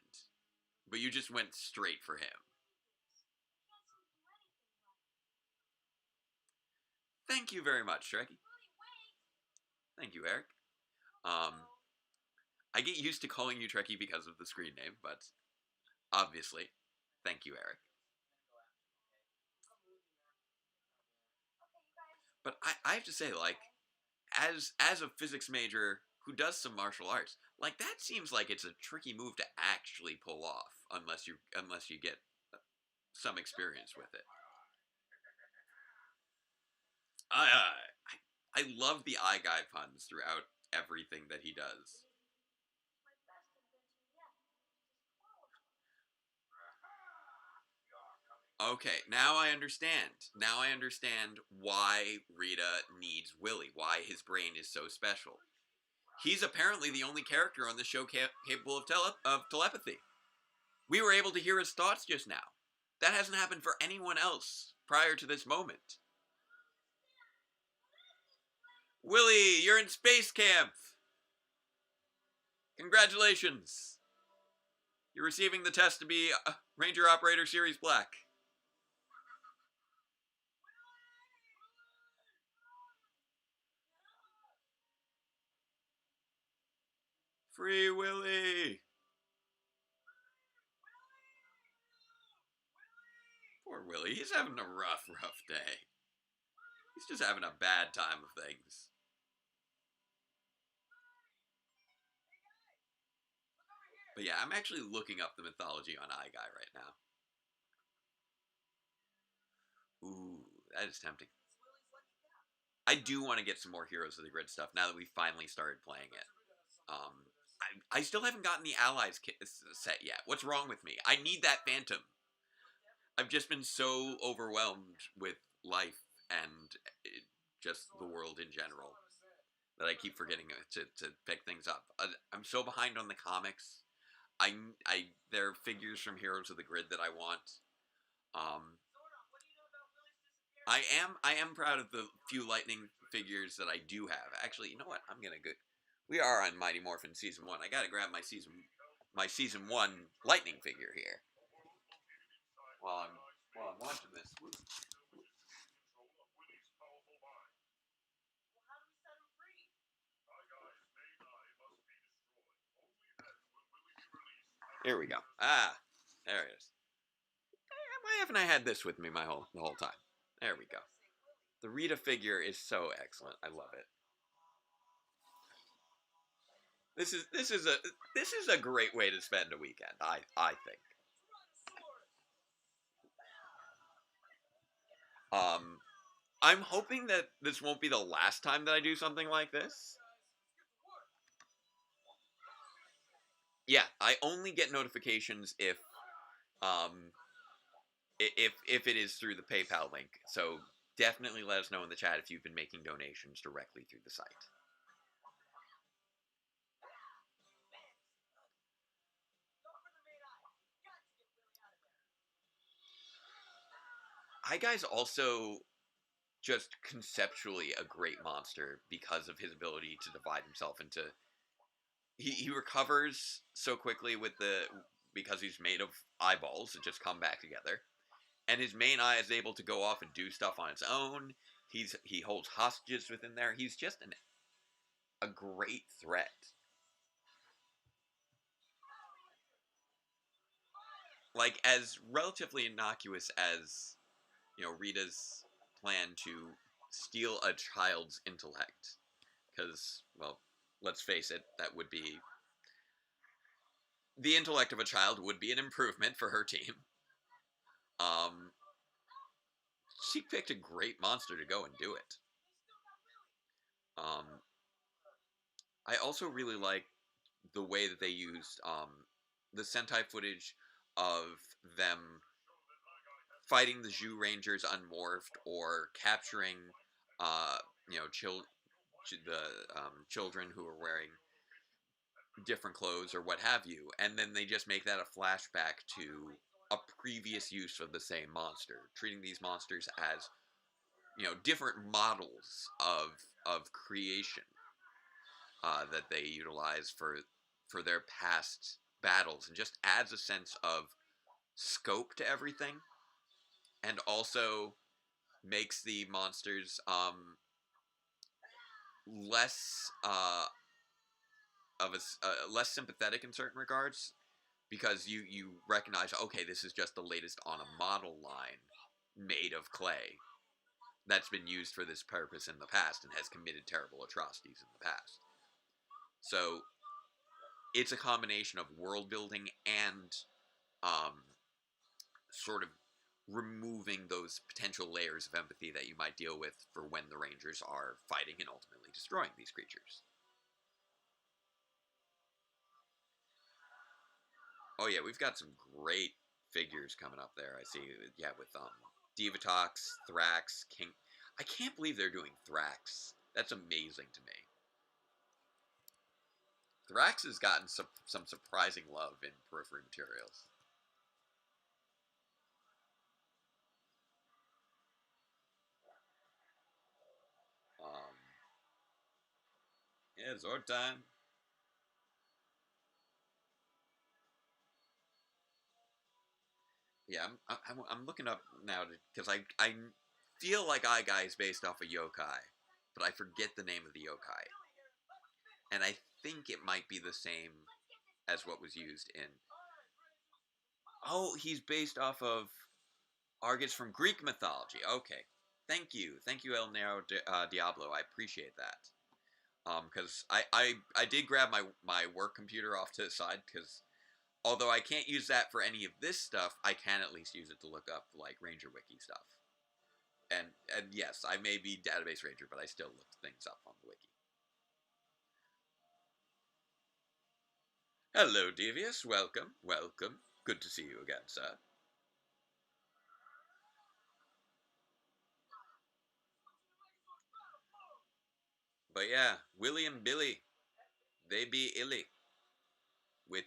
But you just went straight for him. Thank you very much, Trekkie. Thank you, Eric. I get used to calling you Trekkie because of the screen name, but obviously, thank you, Eric. But I have to say, like, as a physics major who does some martial arts, like, that seems like it's a tricky move to actually pull off unless you get some experience with it. I love the eye guy puns throughout everything that he does. Okay, now I understand. Now I understand why Rita needs Willie, why his brain is so special. He's apparently the only character on the show capable of telepathy. We were able to hear his thoughts just now. That hasn't happened for anyone else prior to this moment. Willie, you're in space camp! Congratulations! You're receiving the test to be Ranger Operator Series Black. Free Willie! Poor Willie, he's having a rough day. He's just having a bad time of things. But yeah, I'm actually looking up the mythology on Eye Guy right now. Ooh, that is tempting. I do want to get some more Heroes of the Grid stuff now that we finally started playing it. I still haven't gotten the Allies set yet. What's wrong with me? I need that Phantom. I've just been so overwhelmed with life and just the world in general that I keep forgetting to pick things up. I'm so behind on the comics. There are figures from Heroes of the Grid that I want. I am proud of the few Lightning figures that I do have. Actually, you know what? I'm gonna go. We are on Mighty Morphin Season 1. I gotta grab my Season 1 Lightning figure here. While I'm watching this. Here we go. Ah, there it is. Why haven't I had this with me the whole time? There we go. The Rita figure is so excellent. I love it. This is a great way to spend a weekend. I think. I'm hoping that this won't be the last time that I do something like this. Yeah, I only get notifications if it is through the PayPal link. So definitely let us know in the chat if you've been making donations directly through the site. Eye Guy's also just conceptually a great monster because of his ability to divide himself into... He recovers so quickly because he's made of eyeballs that just come back together. And his main eye is able to go off and do stuff on its own. He holds hostages within there. He's just a great threat. Like, as relatively innocuous as, Rita's plan to steal a child's intellect. Because, well, let's face it, that would be... The intellect of a child would be an improvement for her team. She picked a great monster to go and do it. I also really like the way that they used the Sentai footage of them fighting the Zhu Rangers unmorphed or capturing, uh, you know, children who are wearing different clothes or what have you, and then they just make that a flashback to a previous use of the same monster, treating these monsters as, you know, different models of creation that they utilize for their past battles, and just adds a sense of scope to everything, and also makes the monsters less less sympathetic in certain regards, because you recognize, okay, this is just the latest on a model line made of clay that's been used for this purpose in the past and has committed terrible atrocities in the past. So it's a combination of world building and um, sort of removing those potential layers of empathy that you might deal with for when the Rangers are fighting and ultimately destroying these creatures. Oh yeah, we've got some great figures coming up there. I see, yeah, with Divatox, Thrax, King. I can't believe they're doing Thrax. That's amazing to me. Thrax has gotten some surprising love in periphery materials. Yeah, Zord time. Yeah, I'm looking up now because I feel like Eye Guy is based off of yokai, but I forget the name of the yokai, and I think it might be the same as what was used in. Oh, he's based off of Argus from Greek mythology. Okay, thank you, El Nero Diablo. I appreciate that. Because I did grab my work computer off to the side, because although I can't use that for any of this stuff, I can at least use it to look up like Ranger Wiki stuff. And yes, I may be database ranger, but I still look things up on the wiki. Hello, Devious. Welcome, welcome. Good to see you again, sir. But yeah, Willie and Billy, they be illy with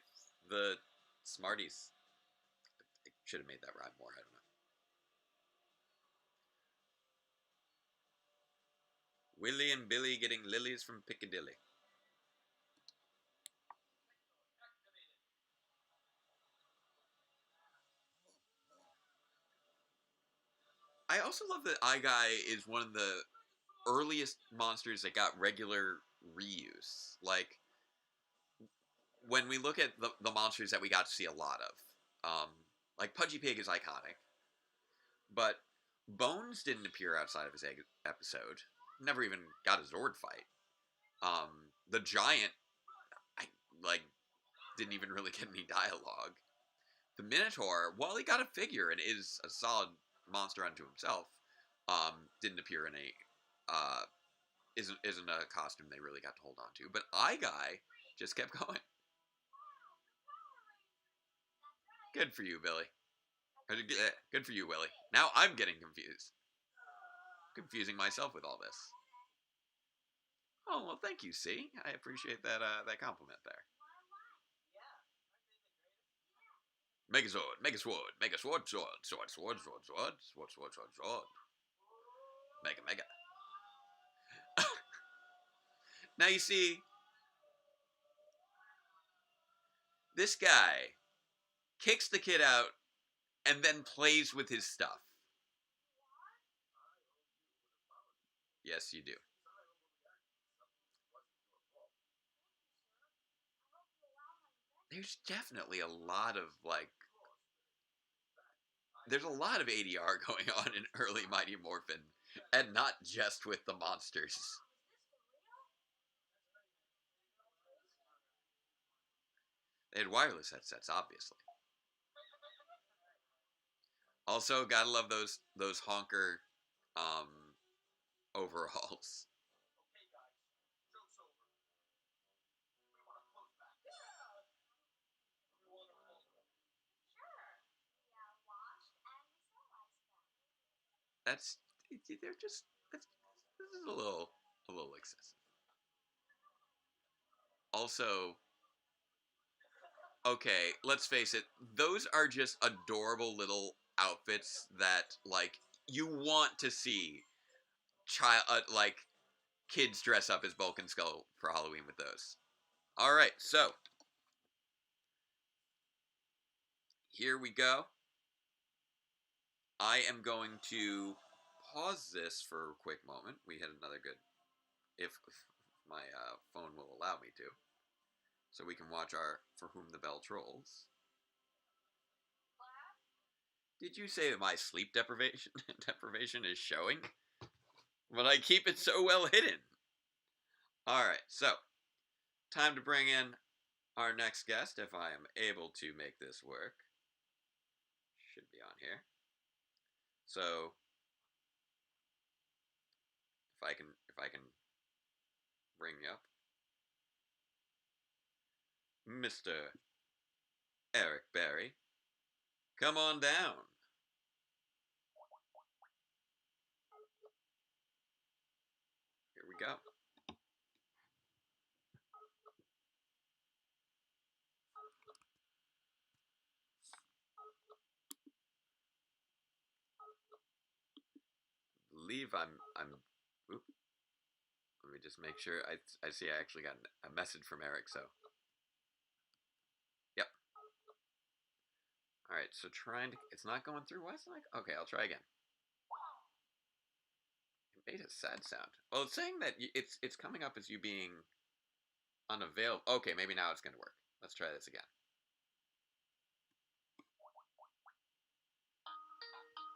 the Smarties. I should have made that rhyme more. I don't know. Willie and Billy getting lilies from Piccadilly. I also love that Eye Guy is one of the earliest monsters that got regular reuse. Like, when we look at the monsters that we got to see a lot of, like Pudgy Pig is iconic, but Bones didn't appear outside of his episode. Never even got a Zord fight. The Giant, I like, didn't even really get any dialogue. The Minotaur, while he got a figure and is a solid monster unto himself, didn't appear in a isn't a costume they really got to hold on to. But Eye Guy just kept going. Good for you, Billy. Good for you, Willie. Now I'm getting confused. Confusing myself with all this. Oh, well, thank you, C. I appreciate that that compliment there. Megazord, Megasword, Megasword, Sword, Sword, Sword, Sword, Sword, Sword, Sword, Sword, Sword. Mega, Mega. Now you see, this guy kicks the kid out and then plays with his stuff. Yes, you do. There's definitely a lot of, like, there's a lot of ADR going on in early Mighty Morphin, and not just with the monsters. They had wireless headsets, obviously. Also, gotta love those honker overalls. they're just this is a little excessive. Also, okay, let's face it, those are just adorable little outfits that like you want to see like kids dress up as Bulk and Skull for Halloween with those. All right, so here we go. I am going to pause this for a quick moment. We had another good, if my phone will allow me to, so we can watch our For Whom the Bell Trolls. Did you say that my sleep deprivation is showing? But I keep it so well hidden. Alright, so, time to bring in our next guest, if I am able to make this work. Should be on here. So, if I can bring you up. Mr. Eric Berry, come on down. Here we go. I believe oop, let me just make sure. I see I actually got a message from Eric, so. Yep. Alright, so it's not going through. Why is it like, okay, I'll try again. It made a sad sound. Well, it's saying that it's coming up as you being unavailable. Okay, maybe now it's gonna work. Let's try this again.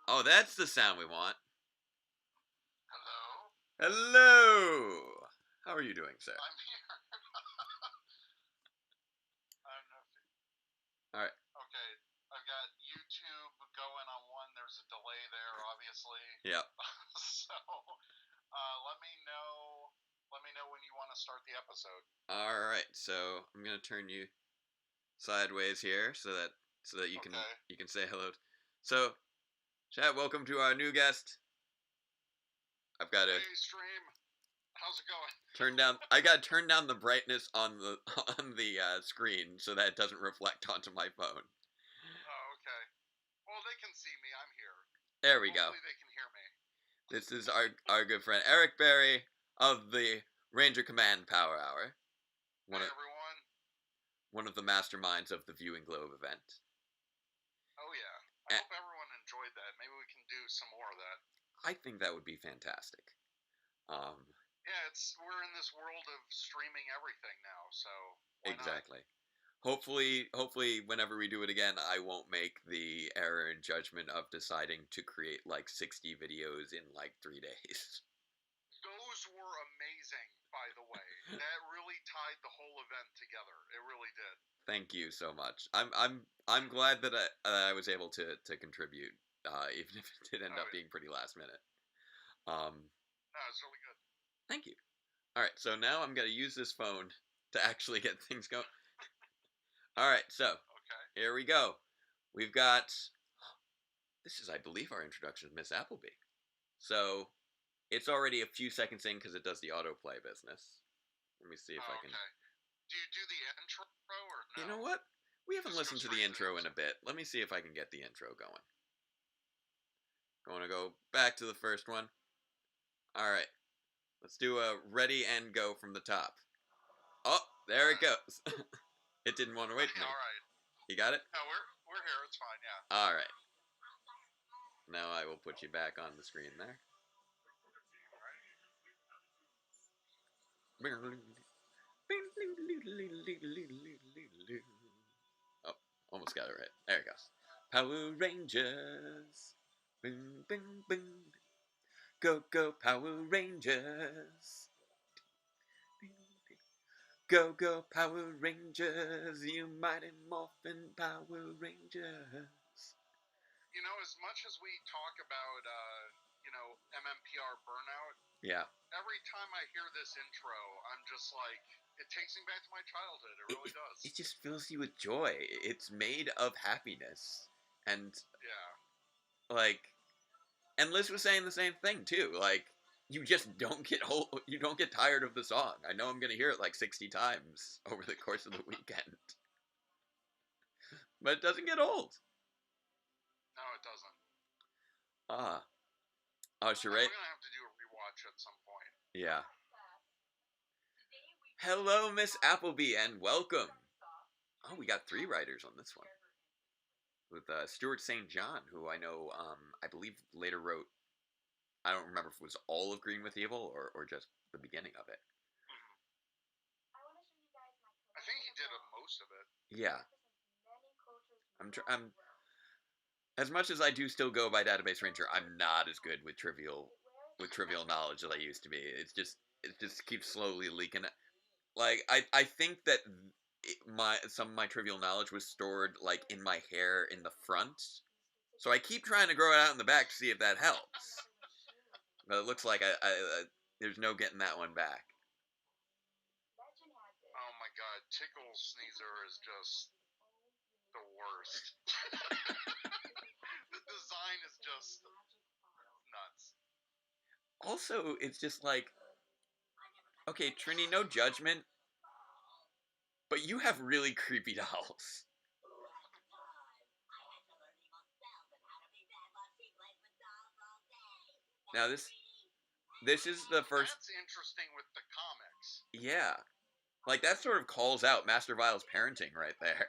Oh, that's the sound we want. Hello? Hello! How are you doing, sir? I'm here. I don't know if Alright. Okay, I've got YouTube going on one. There's a delay there, obviously. Yep. So, let me know when you want to start the episode. Alright, so I'm gonna turn you sideways here so that you can say hello. So, chat, welcome to our new guest. I've got to Hey, stream. How's it going? I gotta turn down the brightness on the screen so that it doesn't reflect onto my phone. Oh, okay. Well, they can see me. I'm here. There we go. Hopefully they can hear me. This is our good friend Eric Berry of the Ranger Command Power Hour. Hey, everyone. One of the masterminds of the Viewing Globe event. Oh, yeah. I hope everyone enjoyed that. Maybe we can do some more of that. I think that would be fantastic. Yeah, we're in this world of streaming everything now, so why exactly. not? Hopefully, whenever we do it again, I won't make the error in judgment of deciding to create like 60 videos in like 3 days. Those were amazing, by the way. That really tied the whole event together. It really did. Thank you so much. I'm glad that I was able to contribute, even if it did end up being pretty last minute. No, it's really good. Thank you. All right, so now I'm gonna use this phone to actually get things going. All right, so here we go. We've got. This is, I believe, our introduction to Miss Appleby. So it's already a few seconds in because it does the autoplay business. Let me see if I can. Do you do the intro or no? You know what? We haven't listened to the intro in a bit. Let me see if I can get the intro going. Going to go back to the first one. All right. Let's do a ready and go from the top. Oh, there it goes. It didn't want to wait for me. All right. You got it? No, we're here. It's fine, yeah. All right. Now I will put you back on the screen there. Oh, almost got it right. There it goes. Power Rangers. Boom, boom, boom. Go, go, Power Rangers. Go, go, Power Rangers. You mighty Morphin Power Rangers. You know, as much as we talk about, MMPR burnout, yeah. Every time I hear this intro, I'm just like, it takes me back to my childhood. It really does. It just fills you with joy. It's made of happiness. And, yeah. like, And Liz was saying the same thing too. Like, you just don't get old. You don't get tired of the song. I know I'm gonna hear it like 60 times over the course of the weekend, but it doesn't get old. No, it doesn't. Ah, oh, We're Sheree. gonna have to do a rewatch at some point. Yeah. Hello, Miss Appleby, and welcome. Oh, we got 3 writers on this one. With Stuart St. John, who I know, I believe later wrote, I don't remember if it was all of Green with Evil or just the beginning of it. I I think he did most of it. Yeah. I'm as much as I do still go by Database Ranger, I'm not as good with trivial knowledge as I used to be. It just keeps slowly leaking. Like I think that some of my trivial knowledge was stored like in my hair in the front, so I keep trying to grow it out in the back to see if that helps. But it looks like I there's no getting that one back. Oh my god, Tickle Sneezer is just the worst. The design is just nuts. Also, it's just like, okay, Trini, no judgment, but you have really creepy dolls. Now this is the first. That's interesting with the comics. Yeah, like that sort of calls out Master Vile's parenting right there.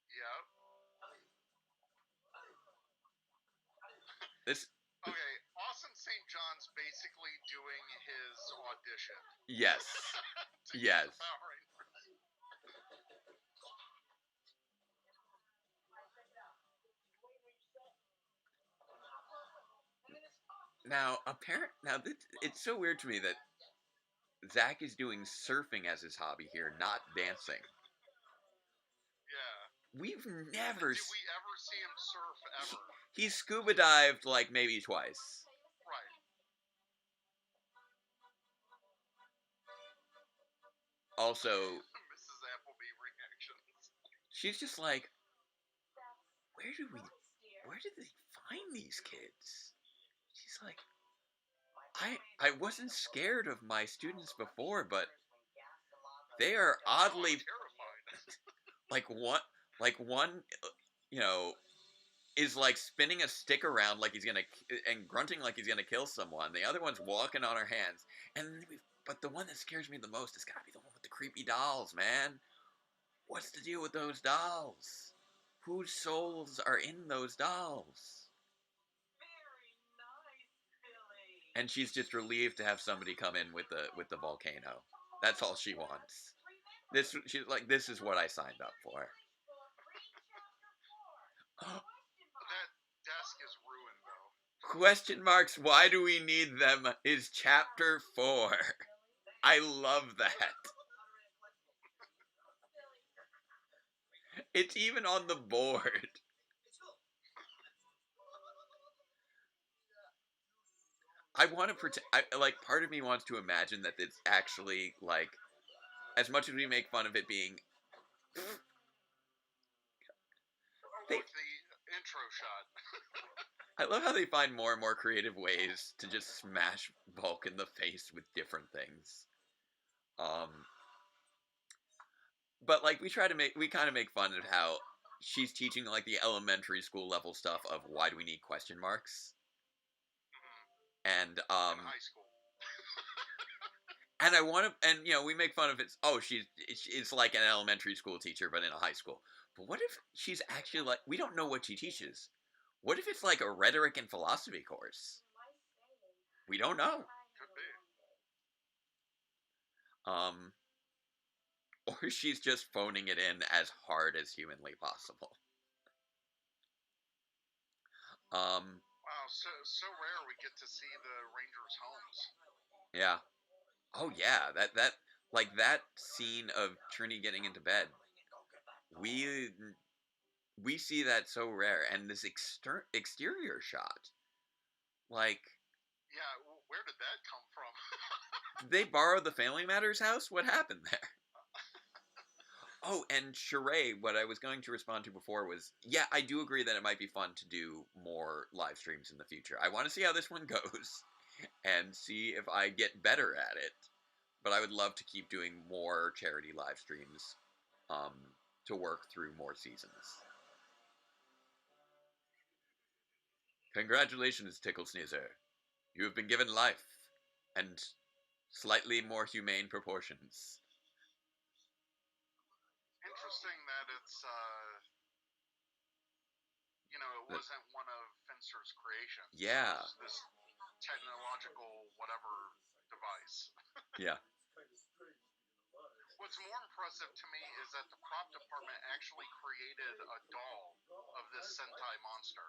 Yeah. This. Okay, Austin St. John's basically doing his audition. Yes. to Yes. get the Power Rangers. Now, it's so weird to me that Zach is doing surfing as his hobby here, not dancing. Yeah. We've never. Did we ever see him surf ever? He scuba dived like maybe twice. Right. Also, Mrs. Appleby reactions. she's just like, where did they find these kids? She's like, I wasn't scared of my students before, but they are oddly terrified. like one, you know, is like spinning a stick around like he's gonna and grunting like he's gonna kill someone. The other one's walking on her hands, but the one that scares me the most has got to be the one with the creepy dolls, man. What's the deal with those dolls? Whose souls are in those dolls? And she's just relieved to have somebody come in with the volcano. That's all she wants. She's like, this is what I signed up for. That desk is ruined, though. Question marks, why do we need them, is chapter 4. I love that. It's even on the board. I want to pretend, part of me wants to imagine that it's actually, like, as much as we make fun of it being... The intro shot. I love how they find more and more creative ways to just smash Bulk in the face with different things. But, like, we kind of make fun of how she's teaching, like, the elementary school level stuff of why do we need question marks. And, In high school. and I want to, and, you know, we make fun of it, it's like an elementary school teacher, but in a high school. But what if she's actually, like, we don't know what she teaches. What if it's, like, a rhetoric and philosophy course? We don't know. Could be. Or she's just phoning it in as hard as humanly possible. Wow, so rare we get to see the Rangers' homes. Yeah. Oh yeah, that scene of Trini getting into bed. We see that so rare, and this exterior shot. Like, yeah, where did that come from? Did they borrow the Family Matters house? What happened there? Oh, and Sheree, what I was going to respond to before was, yeah, I do agree that it might be fun to do more live streams in the future. I want to see how this one goes and see if I get better at it. But I would love to keep doing more charity live streams um, to work through more seasons. Congratulations, Tickle Sneezer. You have been given life and slightly more humane proportions. Interesting that it's, it wasn't one of Finster's creations. Yeah. It was this technological whatever device. Yeah. What's more impressive to me is that the prop department actually created a doll of this Sentai monster.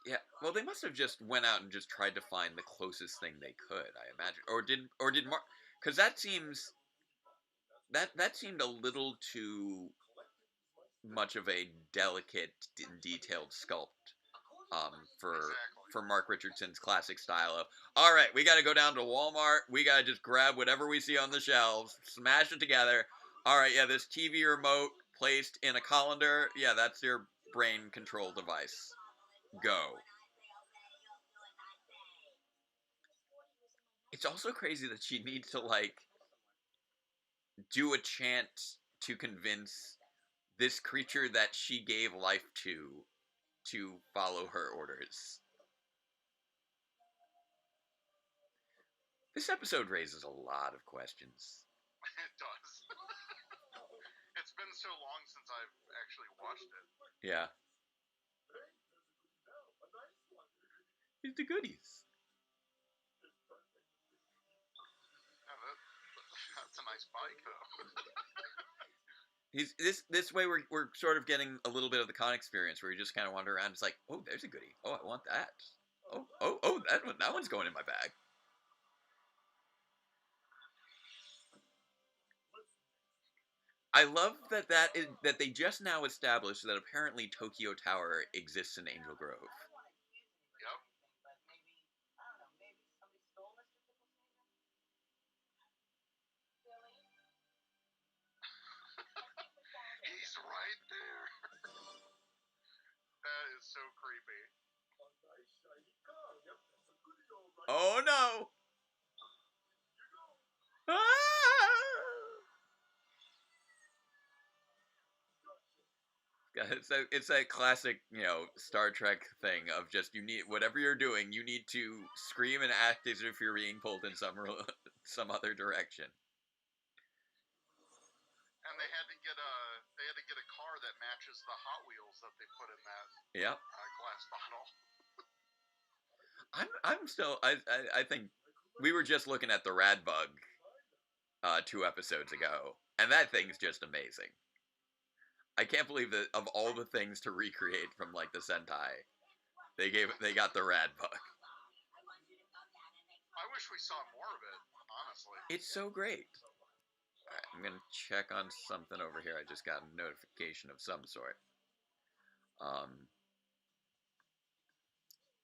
Yeah, well, they must have just went out and just tried to find the closest thing they could, I imagine, or did Mark? Because that seems that seemed a little too much of a delicate and detailed sculpt for Exactly. Mark Richardson's classic style of, all right, we got to go down to Walmart, we got to just grab whatever we see on the shelves, smash it together. All right, yeah, this TV remote placed in a colander, yeah, that's your brain control device. Go. It's also crazy that she needs to, like, do a chant to convince this creature that she gave life to follow her orders. This episode raises a lot of questions. It does. It's been so long since I've actually watched it. Yeah. Here's the goodies. Yeah, that's a nice bike, though. This way we're sort of getting a little bit of the con experience where you just kind of wander around. It's like, oh, there's a goodie. Oh, I want that. Oh, that one's going in my bag. I love that they just now established that apparently Tokyo Tower exists in Angel Grove. Yep. He's right there. That is so creepy. Oh no! Ah! It's a classic, Star Trek thing of just, you need, whatever you're doing, you need to scream and act as if you're being pulled in some other direction. And they had to get a car that matches the Hot Wheels that they put in that Yep. glass bottle. I'm still I think we were just looking at the Rad Bug 2 episodes ago, and that thing's just amazing. I can't believe that of all the things to recreate from, like, the Sentai, they got the Rad Bug. I wish we saw more of it, honestly. It's so great. Alright, I'm gonna check on something over here. I just got a notification of some sort.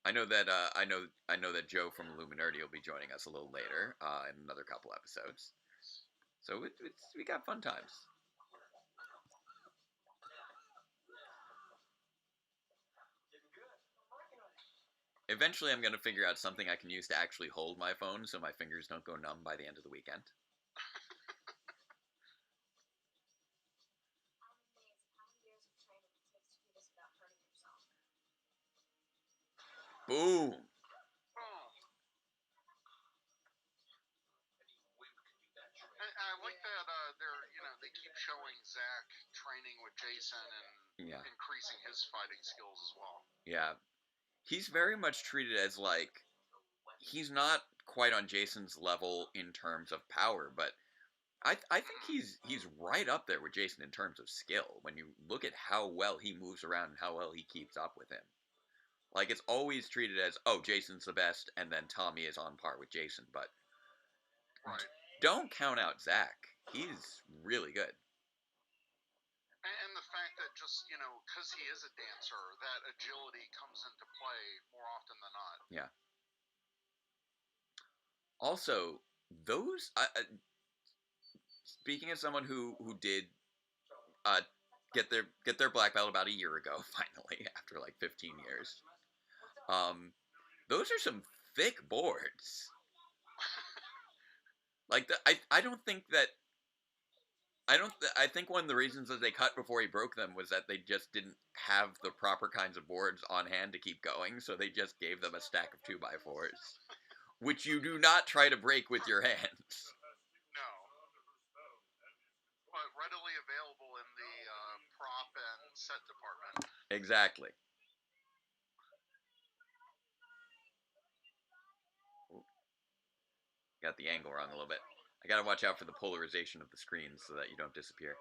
I know that Joe from Illuminati will be joining us a little later in another couple episodes. So we got fun times. Eventually, I'm going to figure out something I can use to actually hold my phone so my fingers don't go numb by the end of the weekend. Boom! I like that they keep showing Zach training with Jason and increasing his fighting skills as well. Yeah. He's very much treated as, like, he's not quite on Jason's level in terms of power, but I think he's right up there with Jason in terms of skill when you look at how well he moves around and how well he keeps up with him. Like, it's always treated as, oh, Jason's the best, and then Tommy is on par with Jason, but right. Don't count out Zach. He's really good. And the fact that just, because he is a dancer, that agility comes into play more often than not. Yeah. Also, those... speaking as someone who did get their black belt about a year ago, finally, after like 15 years. Those are some thick boards. Like I don't think that I think one of the reasons that they cut before he broke them was that they just didn't have the proper kinds of boards on hand to keep going, so they just gave them a stack of 2x4s, which you do not try to break with your hands. No. But readily available in the prop and set department. Exactly. Ooh. Got the angle wrong a little bit. I gotta watch out for the polarization of the screens so that you don't disappear.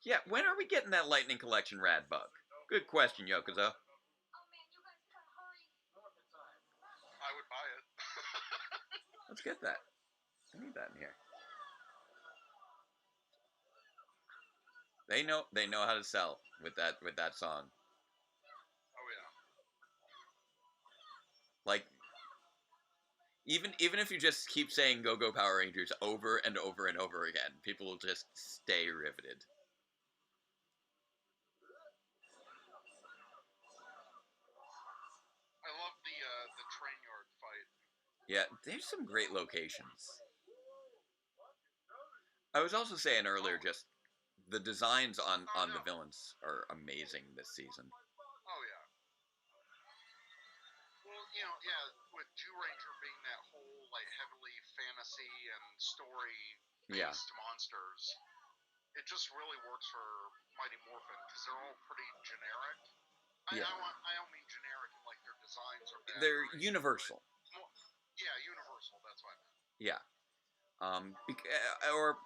Yeah, when are we getting that Lightning Collection rad bug? Good question, Yokozo. I would buy it. Let's get that. I need that in here. They know how to sell with that song. Oh yeah. Like even if you just keep saying "Go Go Power Rangers" over and over and over again, people will just stay riveted. I love the train yard fight. Yeah, there's some great locations. I was also saying earlier, just the designs on the villains are amazing this season. Oh yeah. Well, yeah, with Jew Ranger being that whole like heavily fantasy and story-based monsters, it just really works for Mighty Morphin because they're all pretty generic. Yeah. I don't mean generic in like their designs are bad. They're universal. Yeah, universal. That's what I meant. Yeah. Or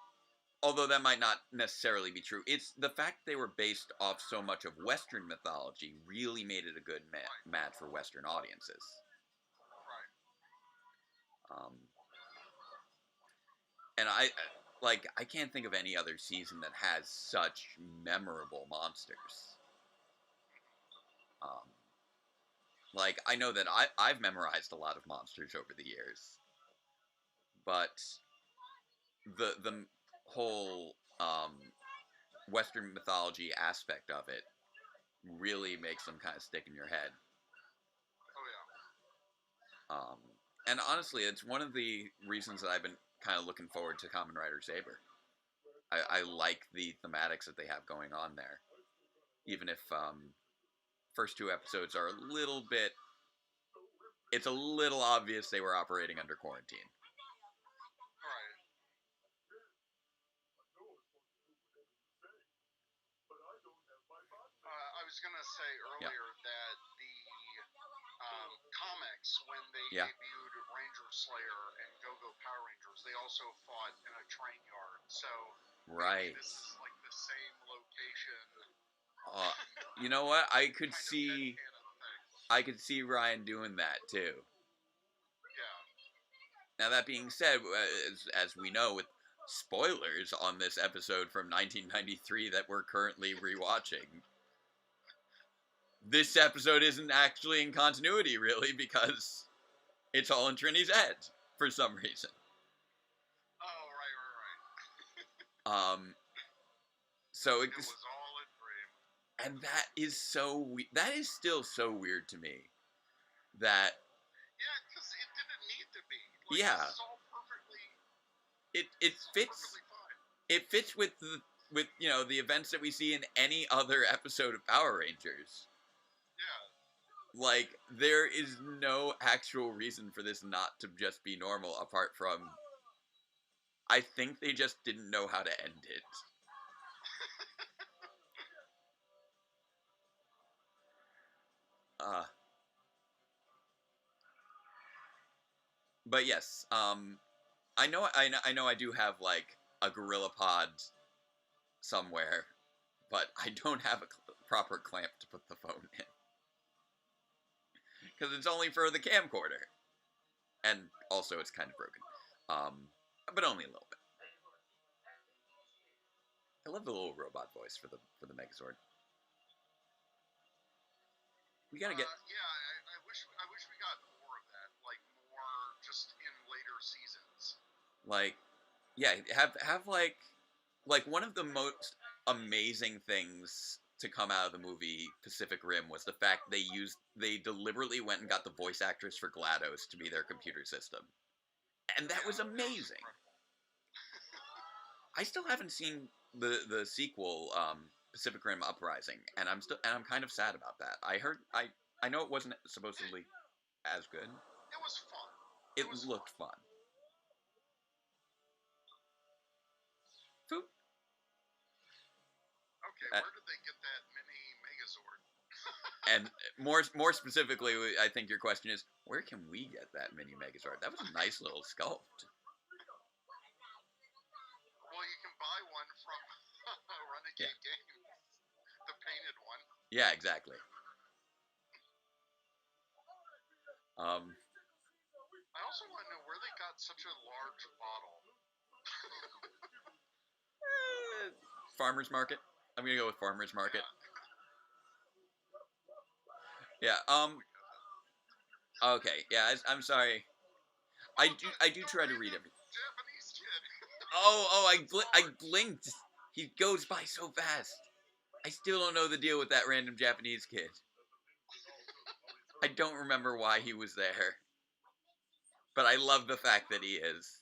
although that might not necessarily be true, it's the fact they were based off so much of Western mythology really made it a good match for Western audiences. Right. And I can't think of any other season that has such memorable monsters. Like, I know that I've memorized a lot of monsters over the years, but the whole Western mythology aspect of it really makes them kind of stick in your head. Oh yeah. And honestly, it's one of the reasons that I've been kind of looking forward to Kamen Rider Saber. I like the thematics that they have going on there, even if first two episodes are a little bit. It's a little obvious they were operating under quarantine. Right. I was gonna say earlier that the comics, when they debuted Ranger Slayer and Go-Go Power Rangers, they also fought in a train yard. So right. This is like the same location. You know what? I could see Ryan doing that too. Yeah. Now that being said, as we know, with spoilers on this episode from 1993 that we're currently rewatching, this episode isn't actually in continuity, really, because it's all in Trini's head for some reason. Oh, right. So it was all a dream. And that is still so weird to me. That. Yeah, because it didn't need to be. Like, yeah. This is all perfectly. It fits. It fits with the events that we see in any other episode of Power Rangers. Yeah. Like, there is no actual reason for this not to just be normal, apart from I think they just didn't know how to end it. But yes, I know I do have like a Gorilla Pod somewhere, but I don't have a proper clamp to put the phone in. Because it's only for the camcorder. And also it's kind of broken. But only a little bit. I love the little robot voice for the Megazord. We gotta get. Yeah, I wish we got more of that, like more just in later seasons. Like, yeah, have like like one of the most amazing things to come out of the movie Pacific Rim was the fact they deliberately went and got the voice actress for GLaDOS to be their computer system. And that was amazing. I still haven't seen the sequel, Pacific Rim Uprising, and I'm kind of sad about that. I know it wasn't supposedly as good. It was fun. It looked fun. Food. Okay, where did they get that mini Megazord? And more specifically, I think your question is, where can we get that mini Megazord? That was a nice little sculpt. Well, you can buy one from Renegade Games, the painted one. Yeah, exactly. I also want to know where they got such a large bottle. Farmer's market. I'm gonna go with farmer's market. Yeah. Okay. Yeah. I'm sorry. I do try to read everything. Japanese kid. I blinked. He goes by so fast. I still don't know the deal with that random Japanese kid. I don't remember why he was there. But I love the fact that he is.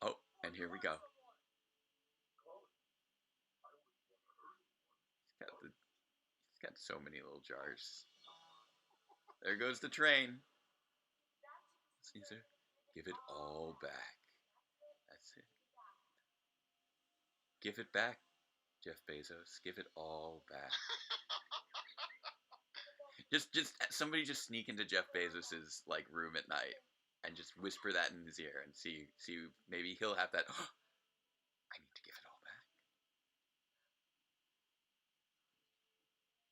Oh, and here we go. He's got so many little jars. There goes the train. Caesar, give it all back. That's it. Give it back, Jeff Bezos. Give it all back. Just somebody just sneak into Jeff Bezos's like room at night and just whisper that in his ear and see maybe he'll have that. Oh, I need to give it all back.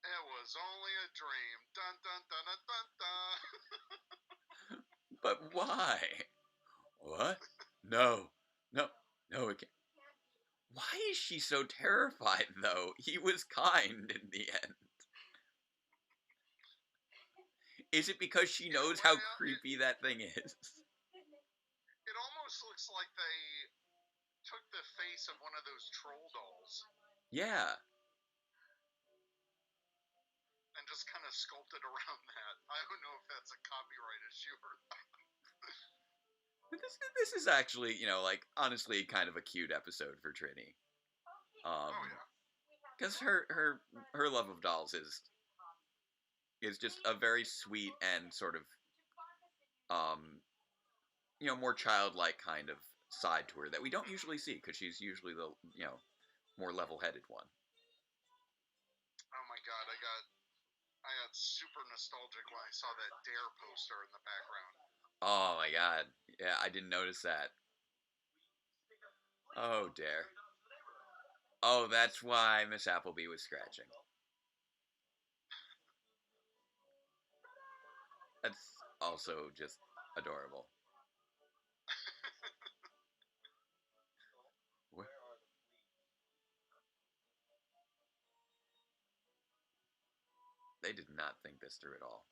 It was only a dream. Dun dun dun dun dun dun. But why? What? No, it can't. Why is she so terrified though? He was kind in the end. Is it because she knows how creepy that thing is? It almost looks like they took the face of one of those troll dolls. Yeah. And just kind of sculpted around that. I don't know if that's a copyright issue or not. But this is actually, like, honestly kind of a cute episode for Trini. Oh, yeah. Because her love of dolls is just a very sweet and sort of, more childlike kind of side to her that we don't usually see, because she's usually the, more level-headed one. Oh my god, I got super nostalgic when I saw that Dare poster in the background. Oh my god. Yeah, I didn't notice that. Oh, Dare. Oh, that's why Miss Appleby was scratching. That's also just adorable. They did not think this through at all.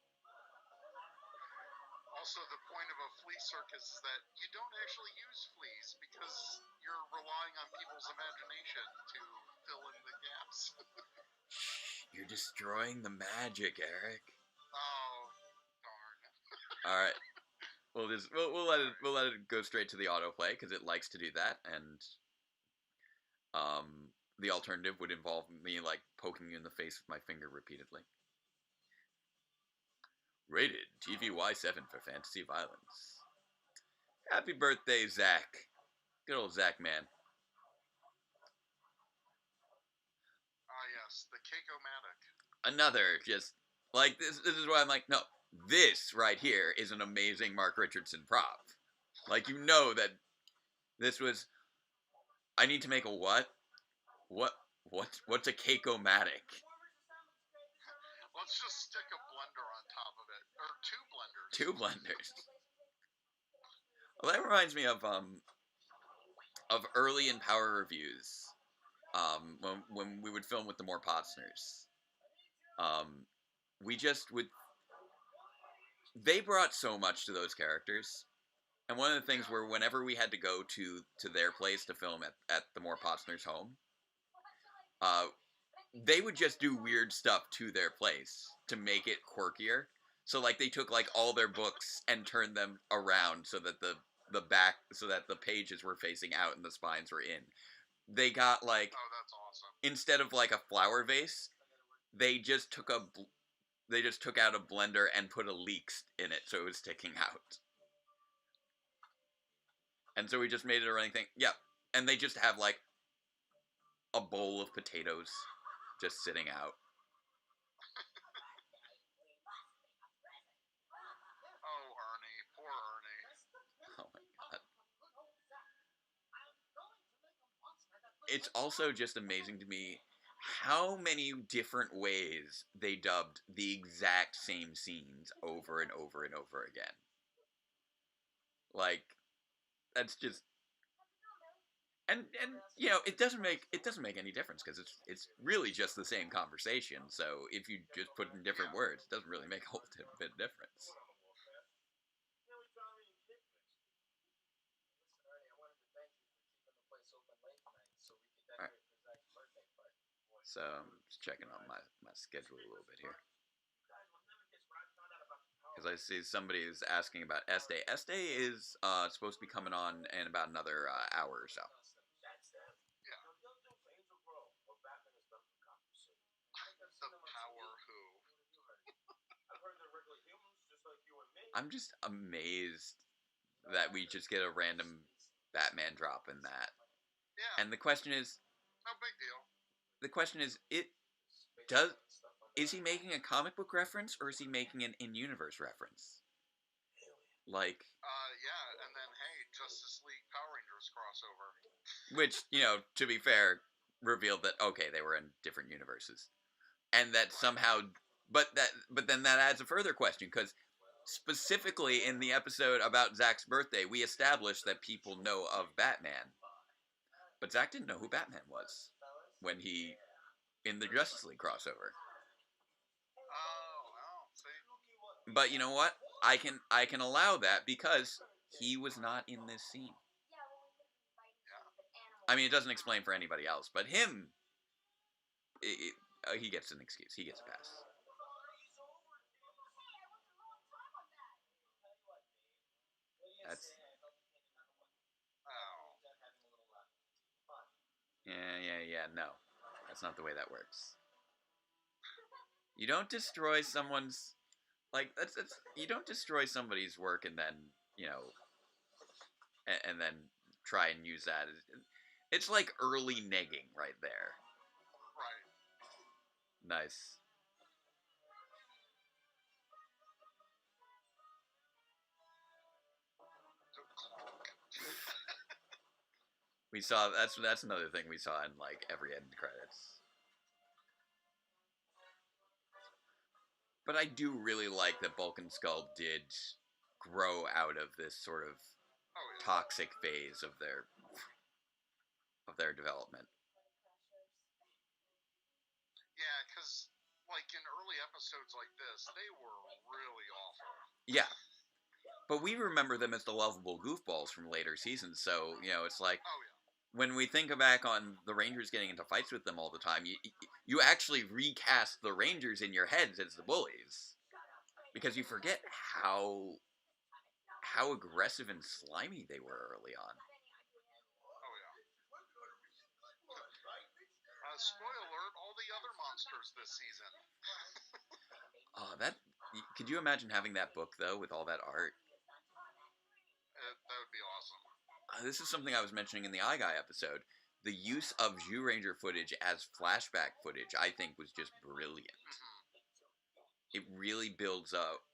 Also, the point of a flea circus is that you don't actually use fleas because you're relying on people's imagination to fill in the gaps. You're destroying the magic, Eric. Oh, darn. All right. We'll let it go straight to the autoplay because it likes to do that, and the alternative would involve me like poking you in the face with my finger repeatedly. Rated TVY7 for fantasy violence. Happy birthday, Zach. Good old Zach, man. Ah, yes, the Keiko-matic. Another, just, like, this is why I'm like, no, this right here is an amazing Mark Richardson prop. Like, that this was, I need to make a what? What's a Keiko-matic? Let's just stick a blender on top of it. Or two blenders. Two blenders. Well, that reminds me of early in Power reviews. When we would film with the More Potsners. We just would they brought so much to those characters. And one of the things where whenever we had to go to their place to film at the Moore Posner's home, they would just do weird stuff to their place to make it quirkier. So like they took like all their books and turned them around so that the back so that the pages were facing out and the spines were in. They got like Oh, that's awesome. Instead of like a flower vase, they just took out a blender and put a leek in it so it was sticking out. And so we just made it a running thing. Yep. And they just have like a bowl of potatoes just sitting out. Oh, Ernie. Poor Ernie. Oh my god. It's also just amazing to me how many different ways they dubbed the exact same scenes over and over and over again. Like, that's just... And you know, it doesn't make any difference because it's really just the same conversation. So if you just put in different words, it doesn't really make a whole bit of difference. All right. So I'm just checking on my schedule a little bit here because I see somebody is asking about S-Day. S-Day is supposed to be coming on in about another hour or so. I'm just amazed that we just get a random Batman drop in that. Yeah. And the question is... No big deal. The question is, is he making a comic book reference or is he making an in-universe reference? Like... yeah, and then, hey, Justice League Power Rangers crossover. Which, you know, to be fair, revealed that, okay, they were in different universes. And that somehow... But then that adds a further question, because specifically in the episode about Zach's birthday, we established that people know of Batman. But Zach didn't know who Batman was when he... in the Justice League crossover. Oh, see? But you know what? I can allow that because he was not in this scene. I mean, it doesn't explain for anybody else, but him, he gets an excuse. He gets a pass. That's... Yeah, no. That's not the way that works. You don't destroy someone's... Like, that's you don't destroy somebody's work and then, you know, and then try and use that. It's like early negging right there. Right. Nice. We saw... That's another thing we saw in, like, every end credits. But I do really like that Bulk and Skull did grow out of this sort of toxic phase of their development. Yeah, because, like, in early episodes like this, they were really awful. Yeah. But we remember them as the lovable goofballs from later seasons, so, you know, it's like... Oh, yeah. When we think back on the Rangers getting into fights with them all the time, you actually recast the Rangers in your heads as the bullies. Because you forget how aggressive and slimy they were early on. Oh, yeah. Spoiler alert, all the other monsters this season. Could you imagine having that book, though, with all that art? That would be awesome. This is something I was mentioning in the iGuy episode. The use of Ranger footage as flashback footage, I think, was just brilliant. It really builds up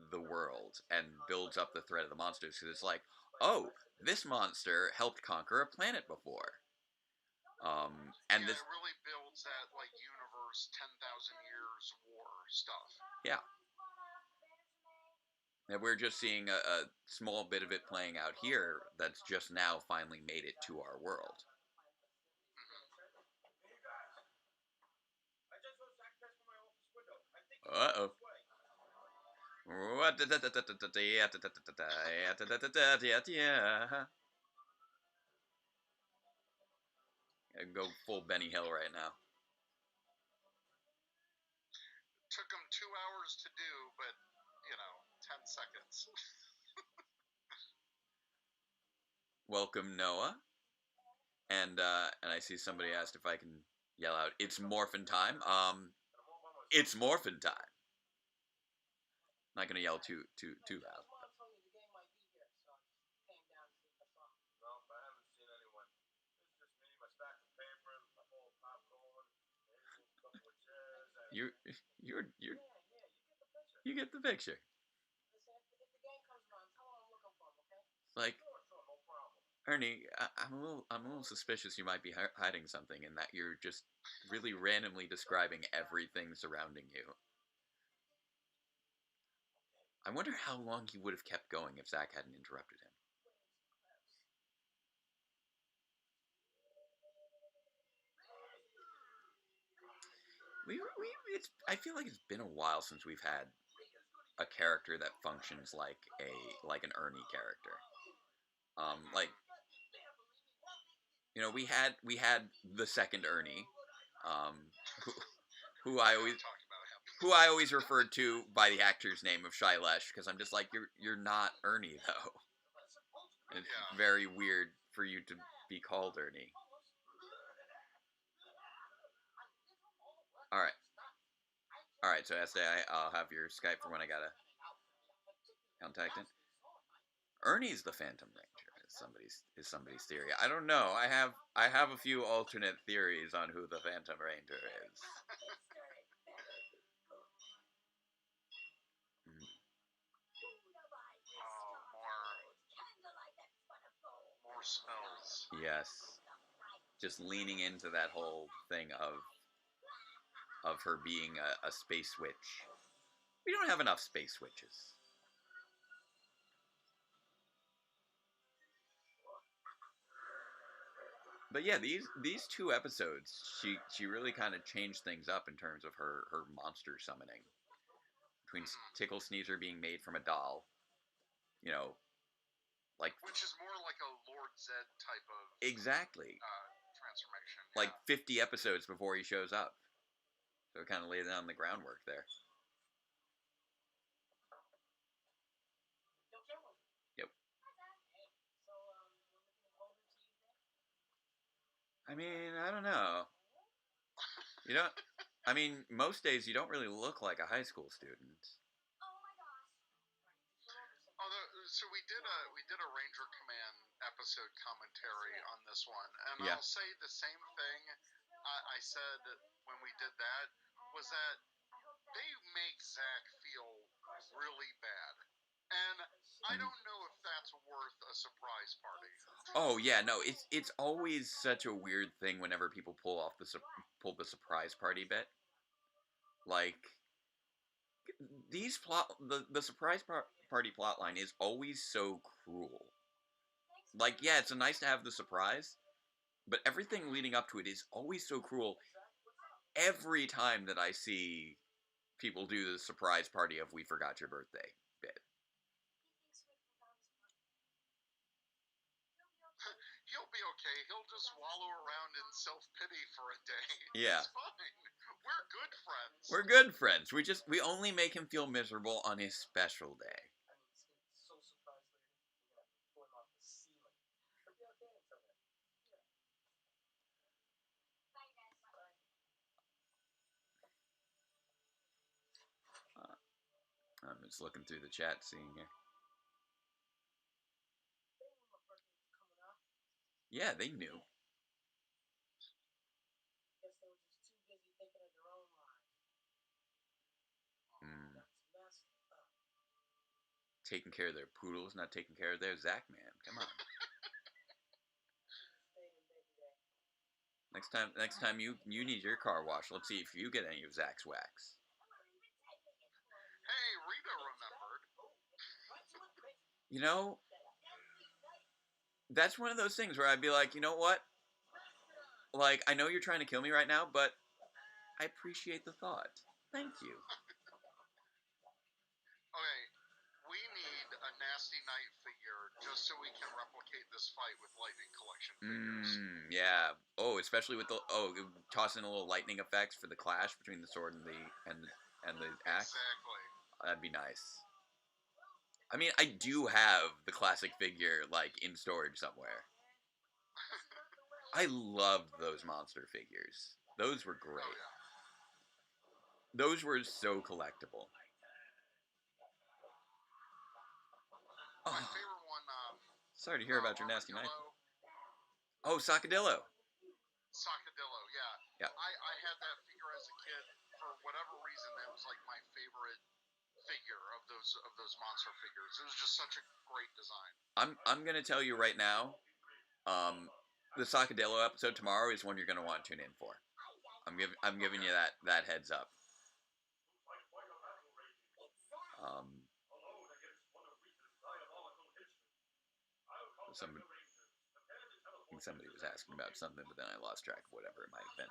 the world and builds up the threat of the monsters, because it's like, oh, this monster helped conquer a planet before. And yeah, this... it really builds that, like, universe 10,000 years war stuff. Yeah. And we're just seeing a small bit of it playing out here that's just now finally made it to our world. Uh-oh. I'd go full Benny Hill right now. Took him 2 hours to do, but 10 seconds. Welcome, Noah. And I see somebody asked if I can yell out, "It's Morphin time." It's Morphin time. I'm not gonna yell too loud. You get the picture. Like, Ernie, I'm a little suspicious you might be hiding something, in that you're just really randomly describing everything surrounding you. I wonder how long he would have kept going if Zach hadn't interrupted him. I feel like it's been a while since we've had a character that functions like an Ernie character. Like, we had the second Ernie, who I always referred to by the actor's name of Shailesh, because I'm just like, you're not Ernie though. And it's very weird for you to be called Ernie. All right. So I'll have your Skype for when I gotta contact him. Ernie's the Phantom Ranger is somebody's theory. I don't know. I have a few alternate theories on who the Phantom Ranger is. More spells. Yes. Just leaning into that whole thing of her being a space witch. We don't have enough space witches. But yeah, these 2 episodes, she really kind of changed things up in terms of her monster summoning. Between Tickle Sneezer being made from a doll, like, which is more like a Lord Zed type of exactly transformation. Like 50 episodes before he shows up, so it kind of laid down the groundwork there. Yep. I mean, I don't know. Most days you don't really look like a high school student. So we did a Ranger Command episode commentary on this one, and Yeah. I'll say the same thing I said when we did that, was that they make Zach feel really bad, and I don't know if that's worth a surprise party. Oh yeah, no, it's always such a weird thing whenever people pull the surprise party bit. Like, the surprise party plotline is always so cruel. Like, yeah, it's nice to have the surprise, but everything leading up to it is always so cruel. Every time that I see people do the surprise party of "we forgot your birthday" bit. He'll be okay. He'll just wallow around in self-pity for a day. Yeah. It's fine. We're good friends. We're good friends. We only make him feel miserable on his special day. I'm just looking through the chat, seeing here. Yeah, they knew. Taking care of their poodles, not taking care of their Zach man. Come on. Next time you need your car washed, let's see if you get any of Zach's wax. Hey, Rita remembered. That's one of those things where I'd be like, you know what? Like, I know you're trying to kill me right now, but I appreciate the thought. Thank you. Okay, Nasty Knight figure just so we can replicate this fight with Lightning Collection figures. Yeah. Oh, especially with the toss in a little lightning effects for the clash between the sword and the axe. Exactly. That'd be nice. I mean, I do have the classic figure like in storage somewhere. I loved those monster figures. Those were great. Oh, yeah. Those were so collectible. My favorite one. Sorry to hear about your Nasty Knight. Armadillo. Oh, Sacadillo. Sacadillo, yeah. Yeah. I had that figure as a kid. For whatever reason, that was like my favorite figure of those monster figures. It was just such a great design. I'm gonna tell you right now, the Sacadillo episode tomorrow is one you're gonna want to tune in for. I'm giving you that heads up. Somebody was asking about something, but then I lost track of whatever it might have been.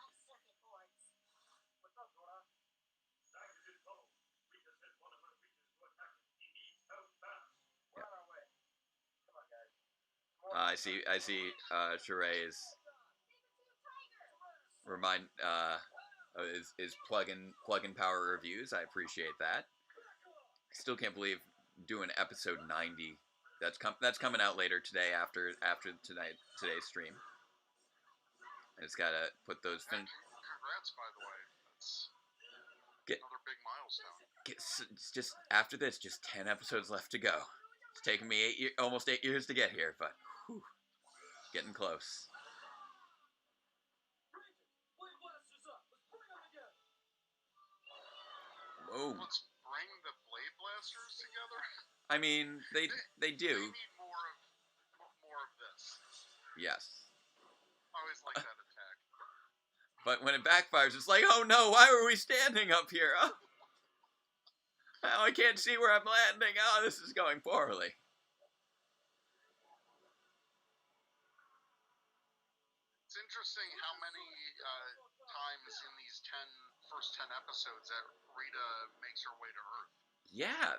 Yeah. I see. Sheree is is plug-in power reviews. I appreciate that. Still can't believe doing episode 90. That's coming out later today after today's stream. I just gotta put those. Congrats, by the way. That's another big milestone. It's just after this, just 10 episodes left to go. It's taken me almost 8 years to get here, but whew, getting close. Whoa. Let's bring the Blade Blasters together. I mean, they do. They need more of this. Yes. I always like that attack. But when it backfires, it's like, oh no, why were we standing up here? Oh, now I can't see where I'm landing. Oh, this is going poorly. It's interesting how many times in these first 10 episodes that Rita makes her way to Earth. Yeah,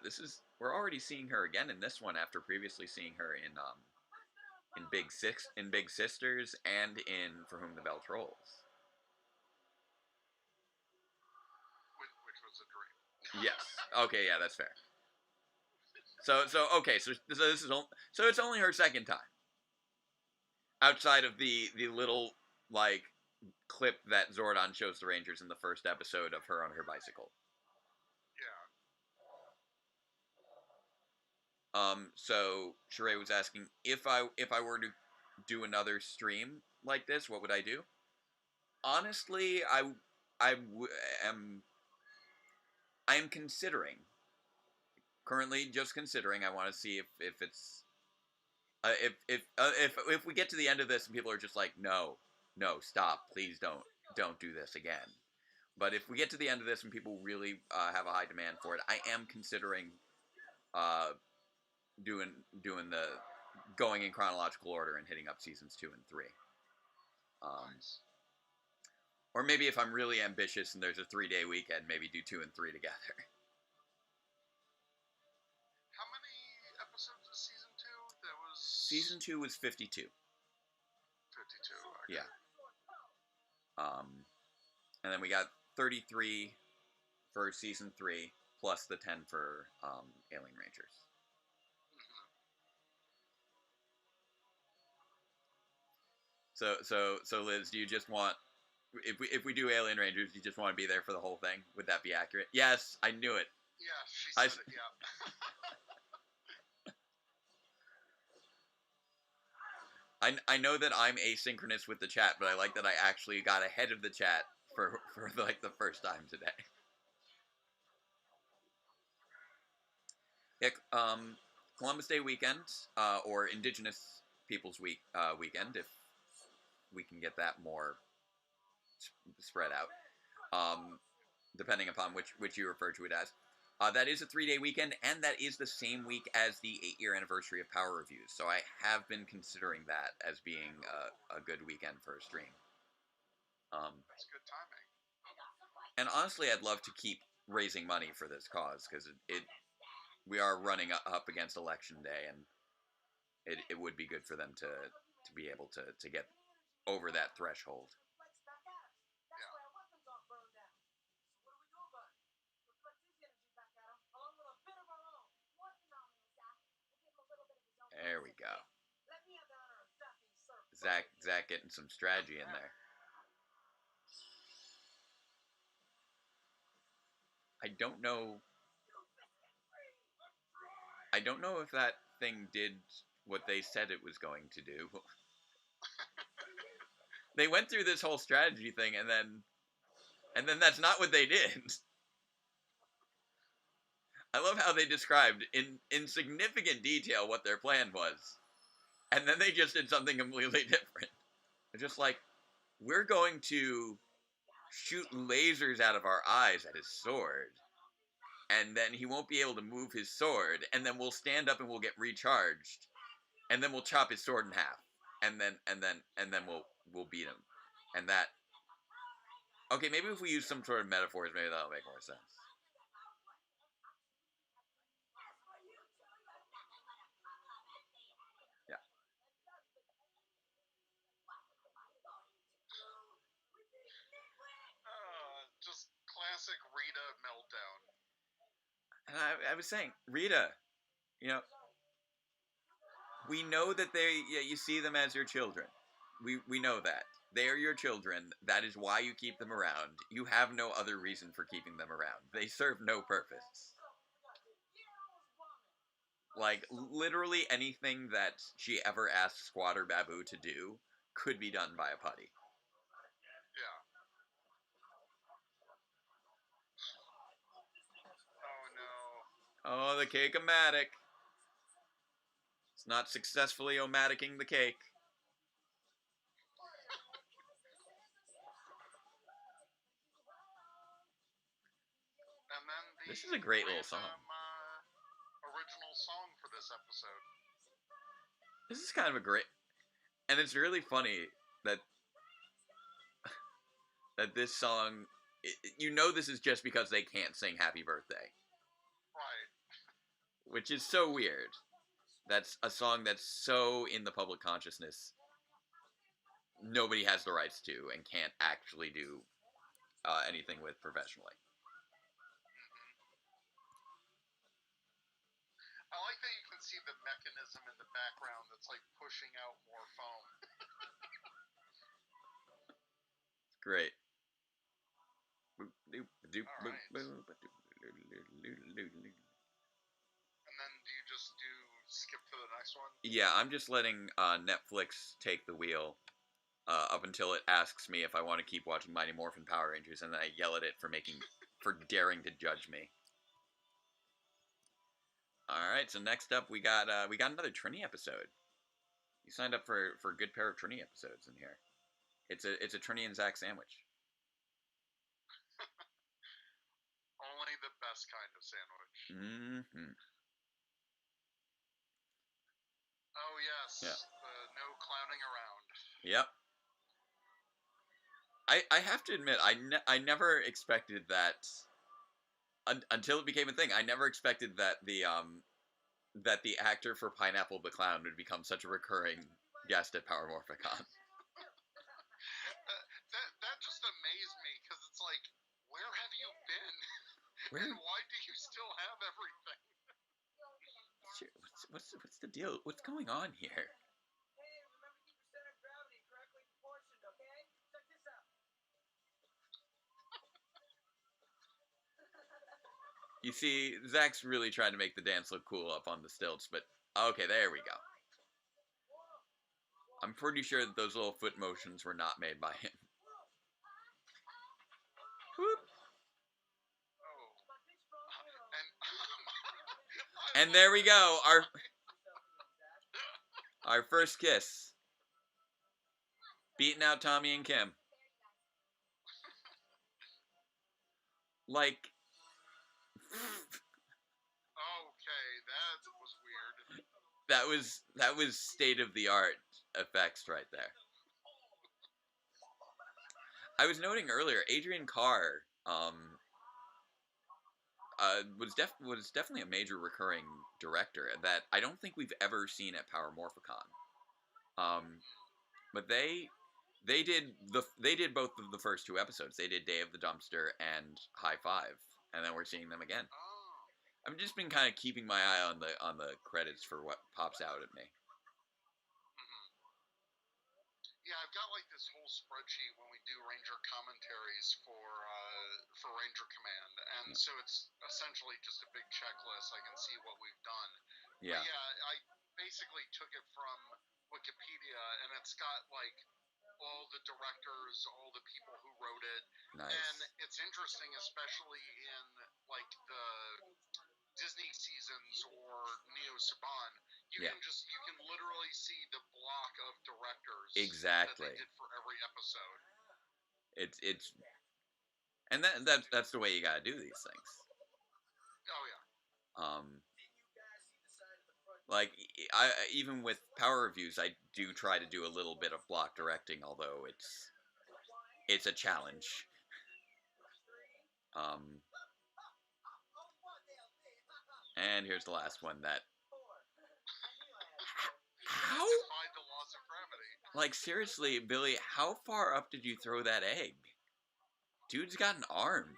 we're already seeing her again in this one after previously seeing her in Big Sisters and in For Whom the Bell Tolls. Which was a dream. Yes. Okay, yeah, that's fair. So it's only her second time. Outside of the little like clip that Zordon shows the Rangers in the first episode of her on her bicycle. Yeah. So Sheree was asking if I were to do another stream like this, what would I do? Honestly, I am considering. Currently, just considering. I want to see if it's if we get to the end of this and people are just like, no, stop, please don't do this again. But if we get to the end of this and people really have a high demand for it, I am considering doing the going in chronological order and hitting up seasons 2 and 3. Nice. Or maybe if I'm really ambitious and there's a 3-day weekend, maybe do 2 and 3 together. How many episodes is season 2? That was Season 2 was 52. 52. Okay. Yeah. And then we got 33 for season 3 plus the 10 for Alien Rangers. So Liz, do you just want, if we do Alien Rangers, you just want to be there for the whole thing? Would that be accurate? Yes, I knew it. Yeah, she said it, yeah. I know that I'm asynchronous with the chat, but I like that I actually got ahead of the chat for like the first time today. Yeah, Columbus Day weekend, or Indigenous Peoples weekend, if we can get that more spread out, depending upon which you refer to it as. That is a 3-day weekend, and that is the same week as the 8-year anniversary of Power Reviews. So I have been considering that as being a good weekend for a stream. That's good timing. And honestly, I'd love to keep raising money for this cause, because we are running up against election day, and it would be good for them to be able to get over that threshold. There we go. Zach getting some strategy in there. I don't know if that thing did what they said it was going to do. They went through this whole strategy thing, and then that's not what they did. I love how they described in significant detail what their plan was, and then they just did something completely different. They're just like, we're going to shoot lasers out of our eyes at his sword, and then he won't be able to move his sword, and then we'll stand up and we'll get recharged, and then we'll chop his sword in half, and then we'll beat him. And that, okay, maybe if we use some sort of metaphors, maybe that'll make more sense. Yeah. Just classic Rita meltdown. And I was saying, Rita, you know, we know that you see them as your children. We know that. They are your children. That is why you keep them around. You have no other reason for keeping them around. They serve no purpose. Like, literally anything that she ever asks Squatter Babu to do could be done by a putty. Yeah. Oh no. Oh, the cake-o-matic. It's not successfully omaticing the cake. And then This is a great little song. Original song for this episode. This is kind of a great, and it's really funny that this song, you know, this is just because they can't sing Happy Birthday. Right. Which is so weird. That's a song that's so in the public consciousness. Nobody has the rights to and can't actually do anything with professionally. I like that you can see the mechanism in the background that's like pushing out more foam. It's great. Right. And then do you just skip to the next one? Yeah, I'm just letting Netflix take the wheel up until it asks me if I want to keep watching Mighty Morphin Power Rangers, and then I yell at it for daring to judge me. All right, so next up we got another Trini episode. You signed up for a good pair of Trini episodes in here. It's a Trini and Zach sandwich. Only the best kind of sandwich. Mm-hmm. Oh yes, yeah. No clowning around. Yep. I have to admit, I never expected that until it became a thing. I never expected that the actor for Pineapple the Clown would become such a recurring guest at Power Morphicon. that just amazed me, because it's like, where have you been? And why do you still have everything? What's the deal? What's going on here? Hey, remember to keep your center of gravity correctly proportioned, okay? Check this out. You see, Zach's really trying to make the dance look cool up on the stilts, but okay, there we go. I'm pretty sure that those little foot motions were not made by him. Whoop. And there we go, our first kiss. Beating out Tommy and Kim. Like, okay, that was weird. That was state of the art effects right there. I was noting earlier, Adrian Carr was definitely a major recurring director that I don't think we've ever seen at Power Morphicon. But they did both of the first 2 episodes. They did Day of the Dumpster and High Five, and then we're seeing them again. Oh. I've just been kind of keeping my eye on the credits for what pops out at me. Yeah, I've got like this whole spreadsheet when we do Ranger commentaries for Ranger Command, and so it's essentially just a big checklist. I can see what we've done. Yeah. But yeah, I basically took it from Wikipedia, and it's got like all the directors, all the people who wrote it, Nice. and it's interesting, especially in like the Disney seasons or Neo Saban. You can literally see the block of directors exactly that they did for every episode. It's and that's the way you gotta do these things. Oh yeah. Like I even with Power Reviews, I do try to do a little bit of block directing, although it's a challenge. And here's the last one that. How? Defied the laws of gravity. Like, seriously, Billy, how far up did you throw that egg? Dude's got an arm.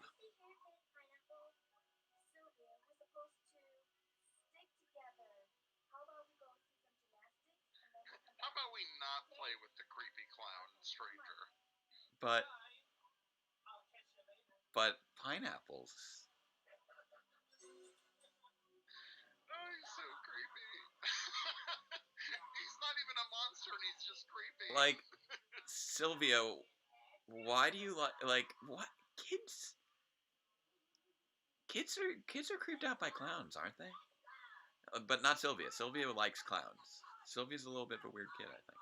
How about we not play with the creepy clown, stranger? But pineapples. Oh, he's so creepy. He's not even a monster, and he's just creepy. Like, Sylvia, why do you like what kids? Kids are creeped out by clowns, aren't they? But not Sylvia. Sylvia likes clowns. Sylvia's a little bit of a weird kid, I think.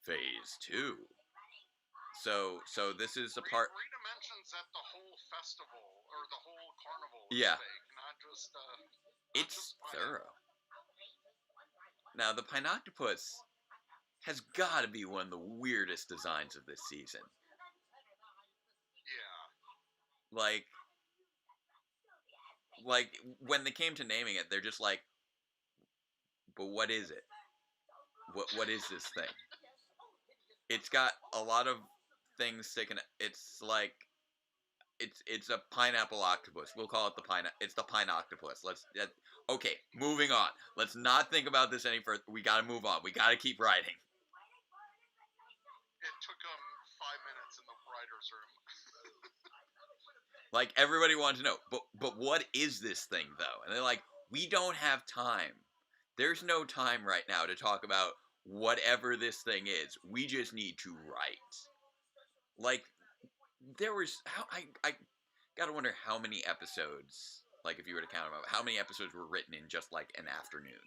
Phase 2. So this is the part. Rita mentions that the whole festival or the whole carnival is fake, not just. It's thorough. Now the Pineoctopus has got to be one of the weirdest designs of this season. Yeah. Like when they came to naming it, they're just like, but what is it? What is this thing? It's got a lot of things sticking. It's like it's a pineapple octopus. We'll call it it's the Pineoctopus. Okay, moving on. Let's not think about this any further. We gotta move on. We gotta keep writing. It took them 5 minutes in the writer's room. Like, everybody wanted to know, but what is this thing, though? And they're like, we don't have time. There's no time right now to talk about whatever this thing is. We just need to write. Like, there was... I gotta wonder how many episodes, like, if you were to count them out, how many episodes were written in just, like, an afternoon.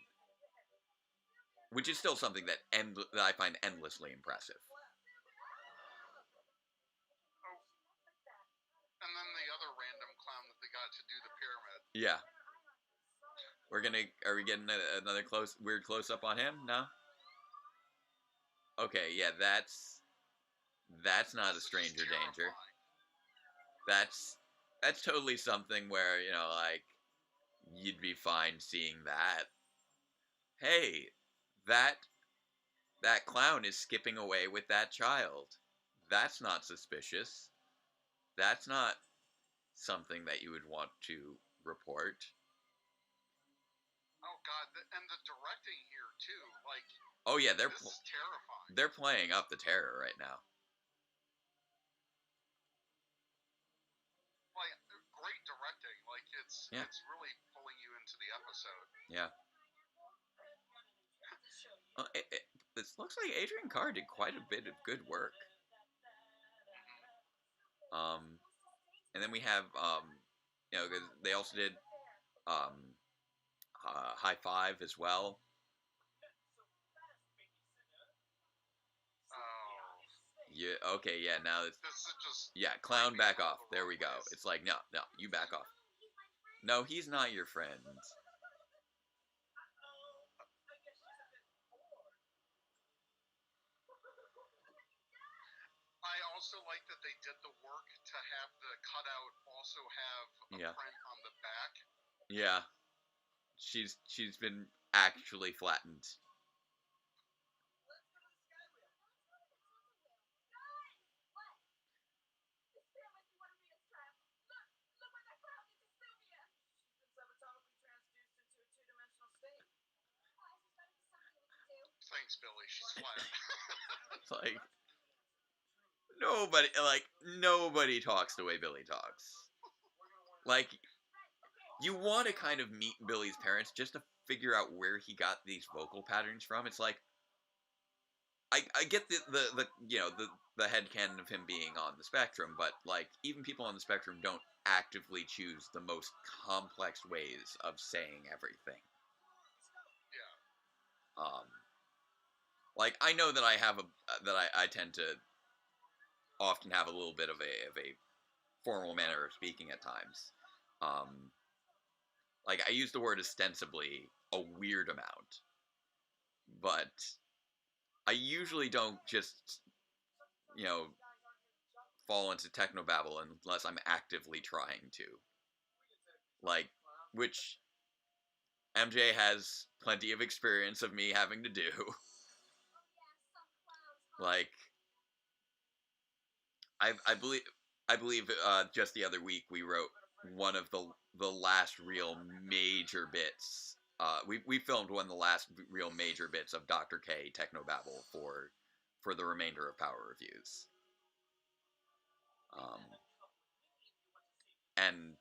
Which is still something that I find endlessly impressive. And then the other random clown that they got to do the pyramid. Yeah. Are we getting another weird close up on him? No? Okay, yeah, that's not a stranger danger. That's totally something where, like, you'd be fine seeing that. Hey, that clown is skipping away with that child. That's not suspicious. That's not something that you would want to report. Oh god, and the directing here too, like. Oh yeah, this is terrifying. They're playing up the terror right now. Like, great directing, like it's really pulling you into the episode. Yeah. This looks like Adrian Carr did quite a bit of good work. And then we have, because they also did High Five as well. Oh. Yeah. Okay. Yeah. Now this is just. Yeah. Clown, back off. There we go. It's like no, you back off. No, he's not your friend. I also like that they did the work to to have the cutout also have a Yeah. print on the back. Yeah. She's been actually flattened. Thanks, Billy. She's flat. It's like nobody talks the way Billy talks. Like, you want to kind of meet Billy's parents just to figure out where he got these vocal patterns from. It's like, I get the you know the headcanon of him being on the spectrum, but like even people on the spectrum don't actively choose the most complex ways of saying everything. Yeah. Like I know that I tend to often have a little bit of a formal manner of speaking at times. Like I use the word ostensibly a weird amount, but I usually don't just, you know, fall into technobabble unless I'm actively trying to. Like, which MJ has plenty of experience of me having to do. Like, I believe just the other week we wrote one of the last real major bits. We filmed one of the last real major bits of Dr. K technobabble for the remainder of Power Reviews. And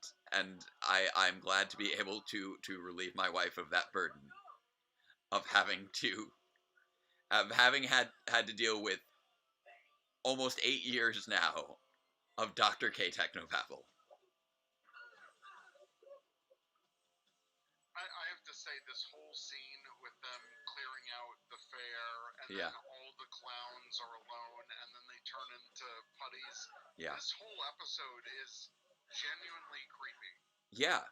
I'm glad to be able to relieve my wife of that burden of having had to deal with almost 8 years now of Dr. K technobabble. I have to say, this whole scene with them clearing out the fair, and Yeah. then all the clowns are alone, and then they turn into putties. Yeah. This whole episode is genuinely creepy. Yeah.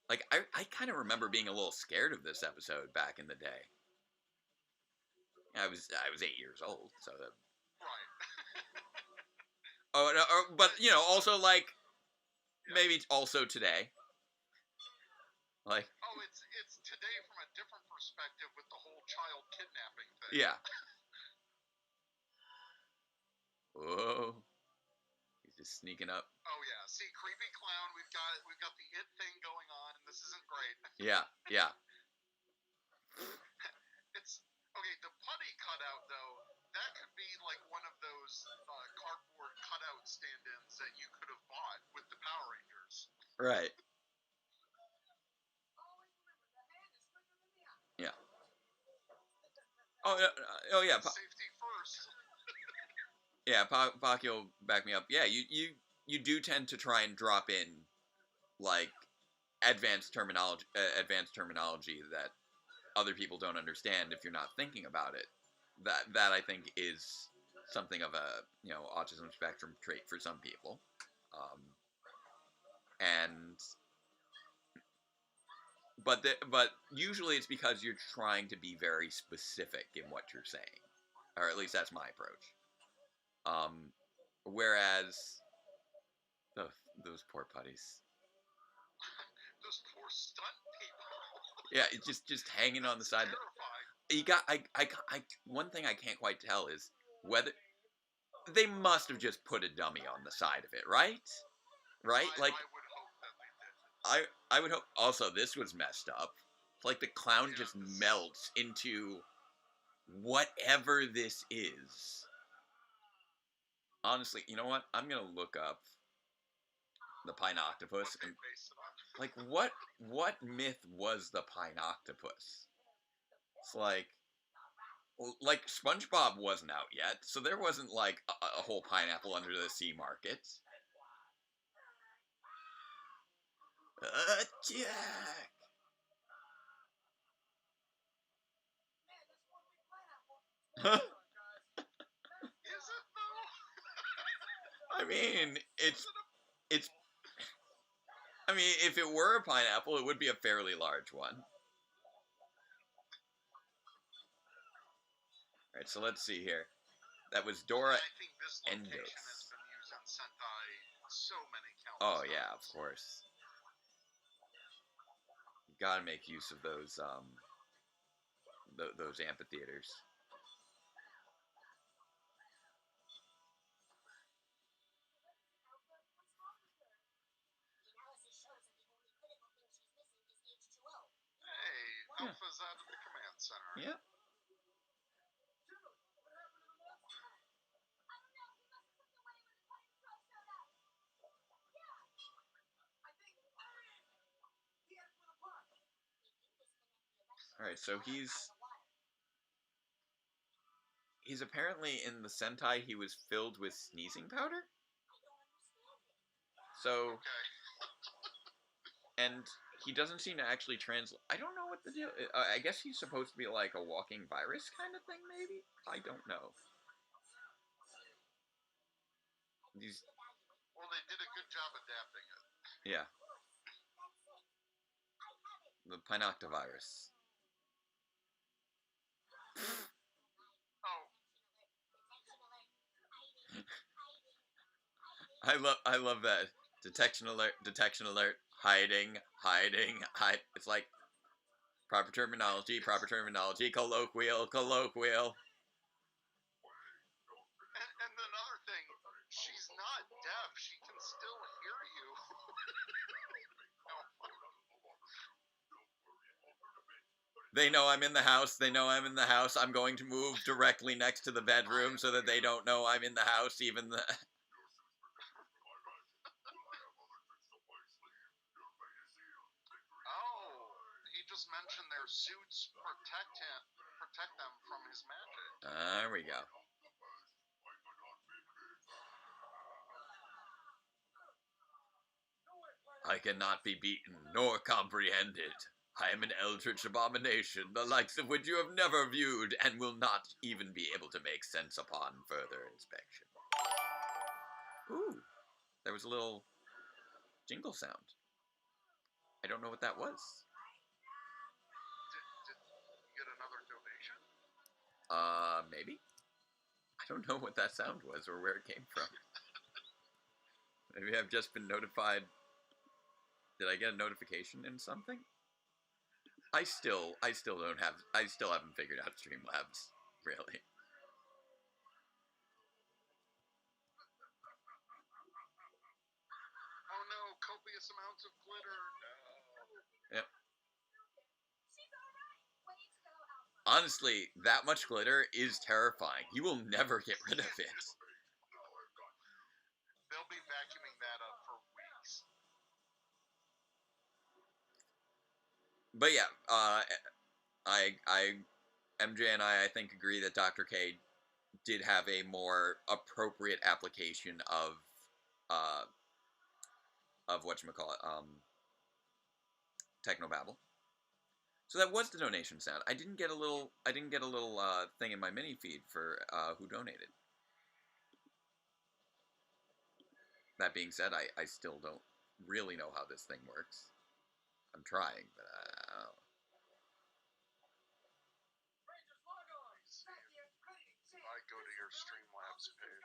Like, I kind of remember being a little scared of this episode back in the day. I was 8 years old, so that... Right. Oh, no, but, you know, also, like, maybe also today. Like... Oh, it's today from a different perspective with the whole child kidnapping thing. Yeah. Whoa. He's just sneaking up. Oh yeah, see, creepy clown. We've got the it thing going on. This isn't great. Yeah. It's okay. The putty cutout though, that could be like one of those cardboard cutout stand-ins that you could have bought with the Power Rangers. Right. Yeah. Oh yeah. Safety first. Yeah, Pocky will back me up. Yeah, you do tend to try and drop in like advanced terminology that other people don't understand if you're not thinking about it. That I think is something of a, you know, autism spectrum trait for some people, but usually it's because you're trying to be very specific in what you're saying, or at least that's my approach. Whereas those poor putties. Those poor stunt people. Yeah, it's just hanging on the side. You got I one thing I can't quite tell is whether they must have just put a dummy on the side of it, right? Right? Like I would hope that they did. I would hope. Also, this was messed up. Like the clown just melts into whatever this is. Honestly, you know what? I'm gonna look up the pine octopus. And, like, what myth was the pine octopus? It's like SpongeBob wasn't out yet, so there wasn't like a whole pineapple under the sea market. Jack. Is it though? I mean, it's. I mean, if it were a pineapple, it would be a fairly large one. Alright, so let's see here. That was Dora I think this location Endos. has been used in Sentai so many countless Oh yeah, of times. course. Gotta make use of those those amphitheaters. Hey, Alpha's out of the command center. Yeah. All right, so he's apparently in the Sentai he was filled with sneezing powder. So, Okay. and he doesn't seem to actually translate. I don't know what the deal. I guess he's supposed to be like a walking virus kind of thing, maybe. I don't know. These. Well, they did a good job adapting it. Yeah. The Pinoctovirus. Oh, I love that. Detection alert, hiding, it's like proper terminology, colloquial. and another thing, she's not deaf. She can still hear you. They know I'm in the house. I'm going to move directly next to the bedroom so that they don't know I'm in the house, even the... Oh, he just mentioned their suits protect them from his magic. There we go. I cannot be beaten nor comprehended. I am an eldritch abomination, the likes of which you have never viewed, and will not even be able to make sense upon further inspection. Ooh, there was a little jingle sound. I don't know what that was. Did you get another donation? Maybe? I don't know what that sound was or where it came from. Maybe I've just been notified. Did I get a notification in something? I still haven't figured out Streamlabs, really. Oh no, copious amounts of glitter. No. Yep. Honestly, that much glitter is terrifying. You will never get rid of it. They'll be vacuuming that up for weeks. But yeah, MJ and I think agree that Dr. K did have a more appropriate application of whatchamacallit, Technobabble. So that was the donation sound. I didn't get a little thing in my mini feed for who donated. That being said, I still don't really know how this thing works. I'm trying, but I don't know. I go to your Streamlabs page.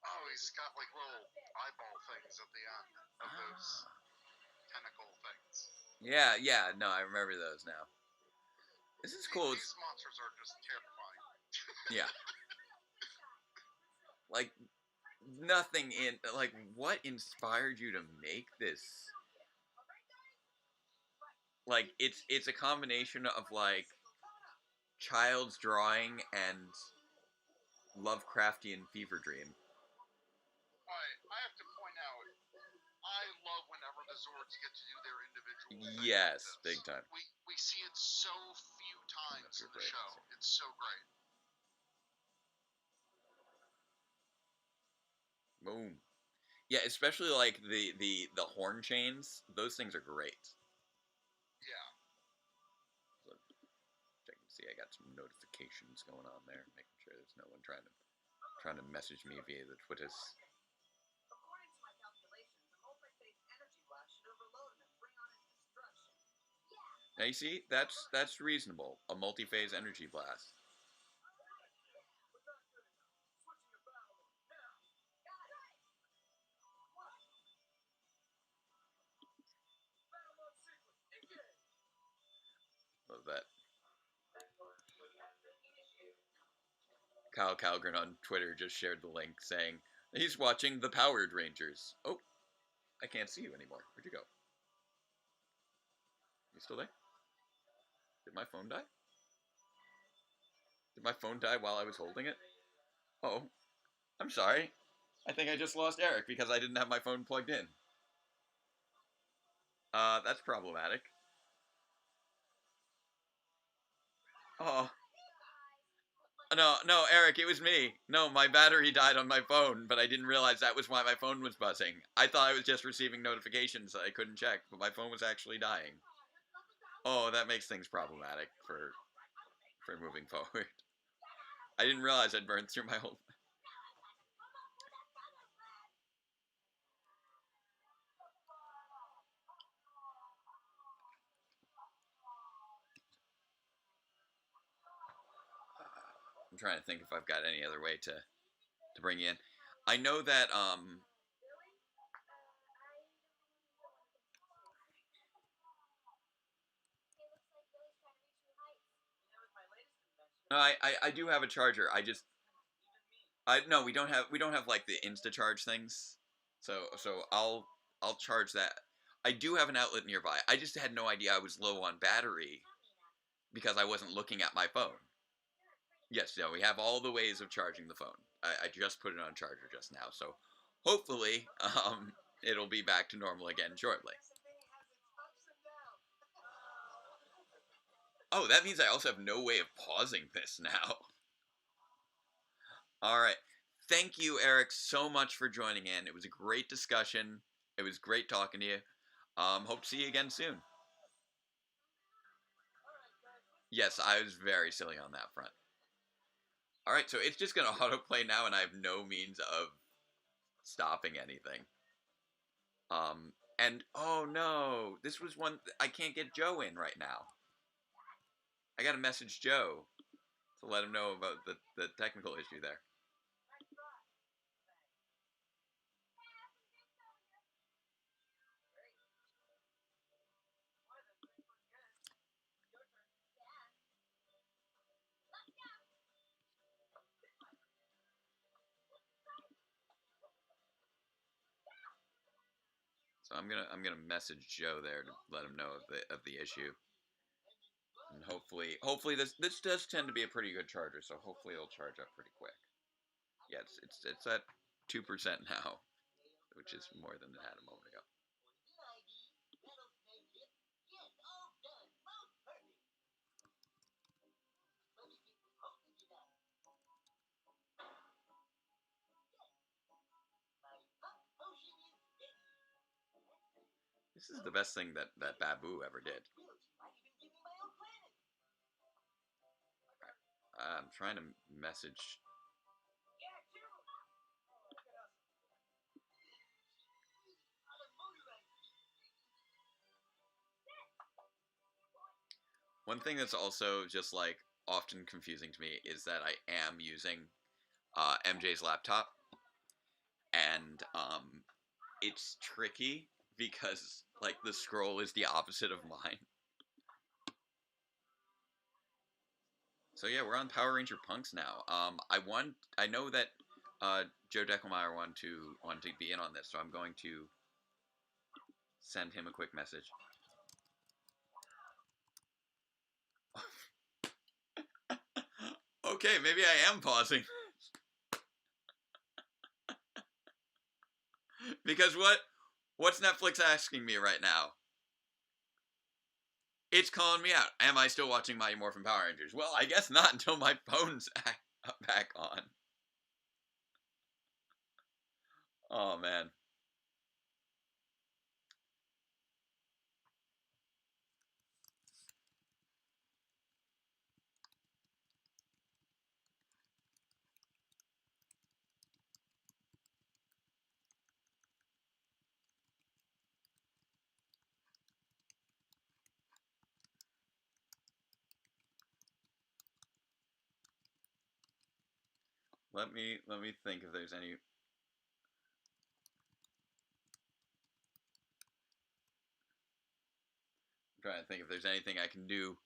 Oh, he's got like little eyeball things at the end of those tentacle things. Yeah, no, I remember those now. This is cool. These monsters are just terrifying. Yeah. Like, nothing in... Like, what inspired you to make this? Like, it's a combination of, like, child's drawing and Lovecraftian fever dream. I have to point out, I love whenever the Zords get to do their individual thing. Yes, like big time. We see it so few times in the show. It's so great. Boom. Yeah, especially like the horn chains. Those things are great. Yeah. So, check and see. I got some notifications going on there, making sure there's no one trying to message me via the Twitters. According to my calculations, a multi-phase energy blast should overload him and bring on his destruction. Now you see, that's reasonable. A multi-phase energy blast. Love that. Kyle Calgren on Twitter just shared the link saying he's watching the Powered Rangers. Oh, I can't see you anymore. Where'd you go? You still there? Did my phone die? Did my phone die while I was holding it? Oh, I'm sorry. I think I just lost Eric because I didn't have my phone plugged in. That's problematic. Oh. No, Eric, it was me. No, my battery died on my phone, but I didn't realize that was why my phone was buzzing. I thought I was just receiving notifications that I couldn't check, but my phone was actually dying. Oh, that makes things problematic for moving forward. I didn't realize I'd burned through my whole... I'm trying to think if I've got any other way to bring you in. I know that, no, I do have a charger. No, we don't have like the Insta charge things. So I'll charge that. I do have an outlet nearby. I just had no idea I was low on battery because I wasn't looking at my phone. Yes, we have all the ways of charging the phone. I just put it on charger just now, so hopefully it'll be back to normal again shortly. Oh, that means I also have no way of pausing this now. All right. Thank you, Eric, so much for joining in. It was a great discussion. It was great talking to you. Hope to see you again soon. Yes, I was very silly on that front. All right, so it's just going to autoplay now, and I have no means of stopping anything. And, oh no, this was one, I can't get Joe in right now. I got to message Joe to let him know about the technical issue there. So I'm gonna message Joe there to let him know of the issue, and hopefully this does tend to be a pretty good charger, so hopefully it'll charge up pretty quick. Yeah, it's at 2% now, which is more than it had a moment ago. This is the best thing that Babu ever did. I'm trying to message. One thing that's also just like often confusing to me is that I am using MJ's laptop, and it's tricky because like the scroll is the opposite of mine. So yeah, we're on Power Ranger Punks now. I know that Joe Deckelmeyer wanted to be in on this, so I'm going to send him a quick message. Okay, maybe I am pausing. Because what's Netflix asking me right now? It's calling me out. Am I still watching Mighty Morphin Power Rangers? Well, I guess not until my phone's back on. Oh, man. let me think if there's any. I'm trying to think if there's anything I can do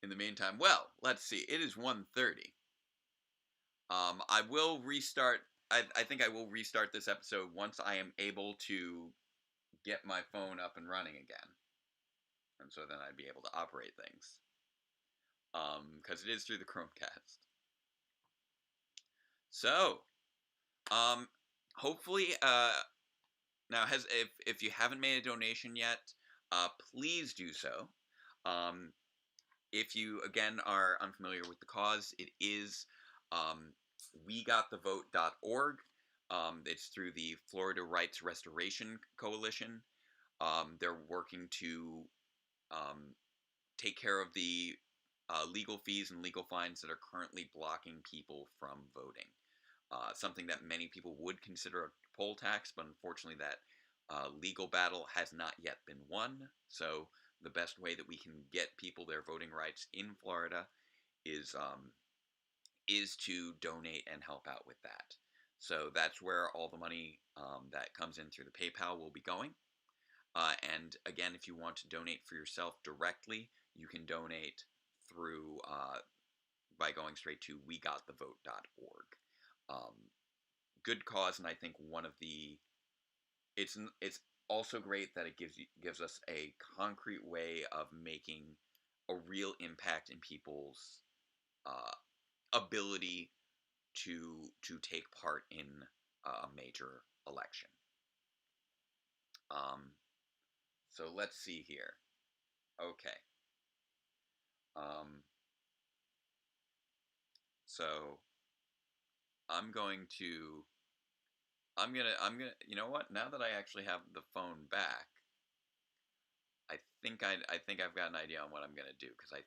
in the meantime. Well, let's see. It is 1:30. I will restart. I think I will restart this episode once I am able to get my phone up and running again, and so then I'd be able to operate things. Because it is through the Chromecast. So, hopefully, now if you haven't made a donation yet, please do so. If you again are unfamiliar with the cause, it is wegotthevote.org. It's through the Florida Rights Restoration Coalition. They're working to take care of the legal fees and legal fines that are currently blocking people from voting. Something that many people would consider a poll tax, but unfortunately that legal battle has not yet been won. So the best way that we can get people their voting rights in Florida is to donate and help out with that. So that's where all the money that comes in through the PayPal will be going. And again, if you want to donate for yourself directly, you can donate through by going straight to wegotthevote.org. Good cause, and I think one of the it's also great that it gives us a concrete way of making a real impact in people's ability to take part in a major election. So let's see here. Okay. So I'm gonna, you know what? Now that I actually have the phone back, I think I've got an idea on what I'm gonna do, because I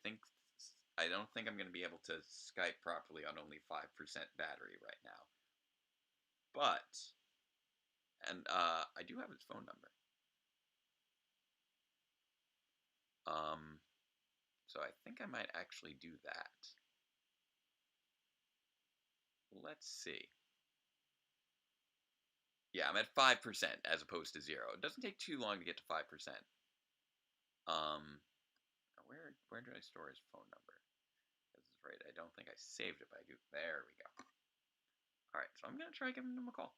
don't think I'm gonna be able to Skype properly on only 5% battery right now. But, and I do have his phone number. So I think I might actually do that. Let's see. Yeah, I'm at 5% as opposed to 0. It doesn't take too long to get to 5%. Where did I store his phone number? This is right. I don't think I saved it, but I do. There we go. All right, so I'm gonna try giving him a call.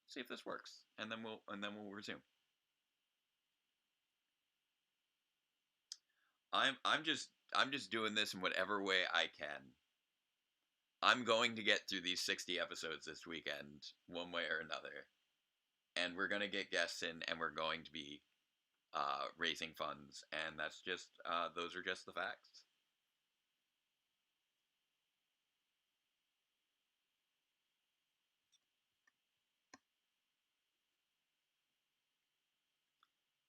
See if this works, and then we'll resume. I'm just doing this in whatever way I can. I'm going to get through these 60 episodes this weekend, one way or another. And we're going to get guests in, and we're going to be raising funds. And that's just, those are just the facts.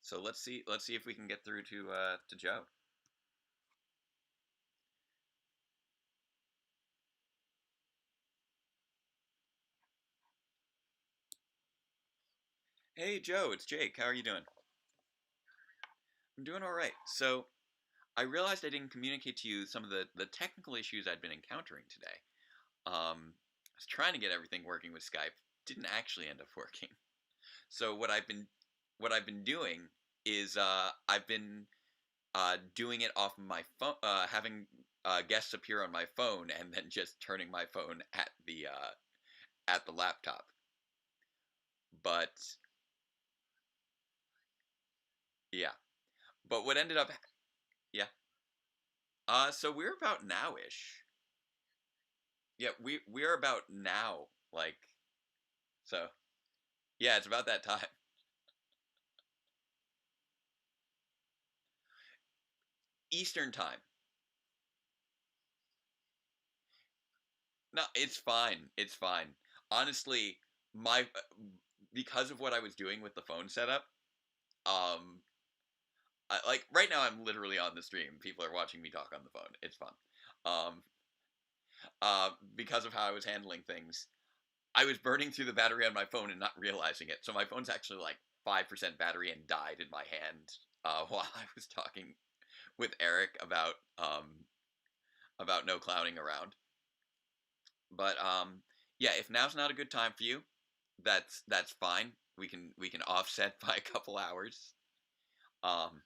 So let's see if we can get through to Joe. Hey Joe, it's Jake. How are you doing? I'm doing all right. So I realized I didn't communicate to you some of the technical issues I'd been encountering today. I was trying to get everything working with Skype. Didn't actually end up working. So what I've been doing is I've been doing it off of my phone, having guests appear on my phone, and then just turning my phone at the laptop. But yeah, but what ended up, yeah. So we're about now-ish. Yeah, we're about now, like, so. Yeah, it's about that time. Eastern time. No, it's fine. It's fine. Honestly, because of what I was doing with the phone setup, like right now I'm literally on the stream. People are watching me talk on the phone. It's fun. Because of how I was handling things, I was burning through the battery on my phone and not realizing it. So my phone's actually like 5% battery and died in my hand while I was talking with Eric about no clowning around. But yeah, if now's not a good time for you, that's fine. We can offset by a couple hours. Um,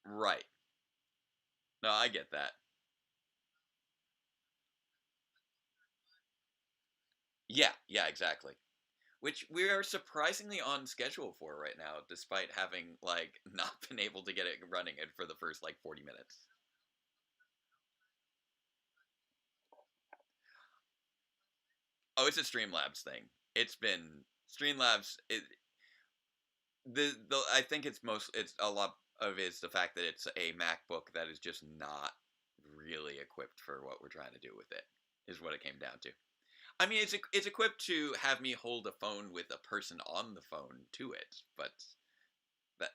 right. No, I get that. Yeah, yeah, exactly. Which we are surprisingly on schedule for right now, despite having like not been able to get it running it for the first like 40 minutes. Oh, it's a Streamlabs thing. It's been Streamlabs. The I think it's a lot of it is the fact that it's a MacBook that is just not really equipped for what we're trying to do with it. Is what it came down to. I mean, it's equipped to have me hold a phone with a person on the phone to it, but that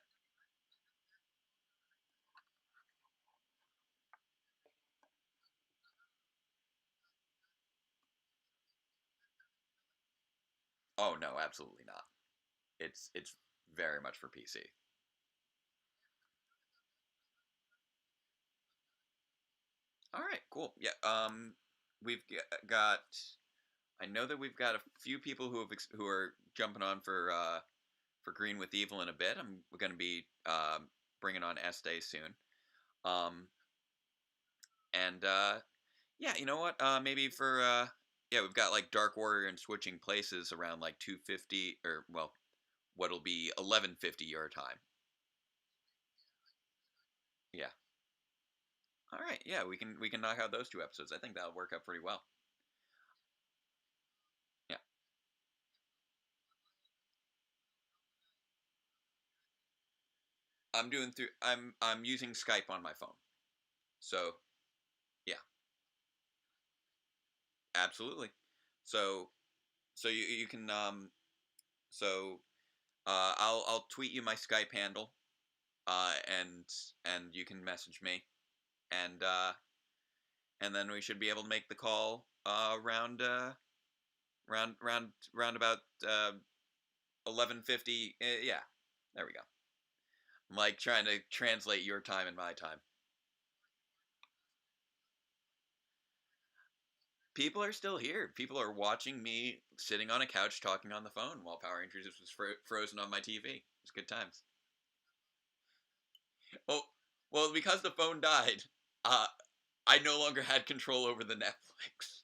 oh no, absolutely not. It's very much for PC. All right, cool. Yeah, we've got. I know that we've got a few people who are jumping on for Green with Evil in a bit. I'm going to be bringing on Estee soon. Um, and yeah, you know what? Maybe for yeah, we've got like Dark Warrior and Switching Places around like 2:50 or well, what'll be 11:50 your time. Yeah. All right. Yeah, we can knock out those two episodes. I think that'll work out pretty well. Yeah. I'm using Skype on my phone. So, yeah, absolutely. So you can so I'll tweet you my Skype handle uh and and you can message me and then we should be able to make the call around round about 11:50. Yeah. There we go. I'm like trying to translate your time and my time. People are still here. People are watching me sitting on a couch talking on the phone while Power Rangers was frozen on my TV. It's good times. Oh, well, because the phone died, uh, I no longer had control over the Netflix.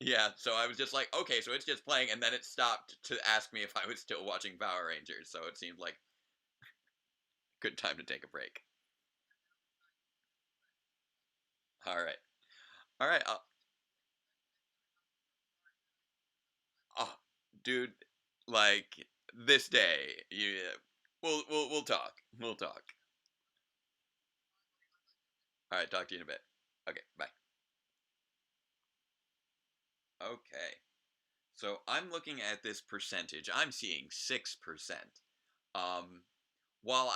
Yeah, so I was just like, okay, so it's just playing, and then it stopped to ask me if I was still watching Power Rangers. So it seemed like a good time to take a break. All right, all right. Oh, dude, like this day, we'll talk. We'll talk. All right, talk to you in a bit. Okay, bye. Okay. So I'm looking at this percentage. I'm seeing 6%. Um, while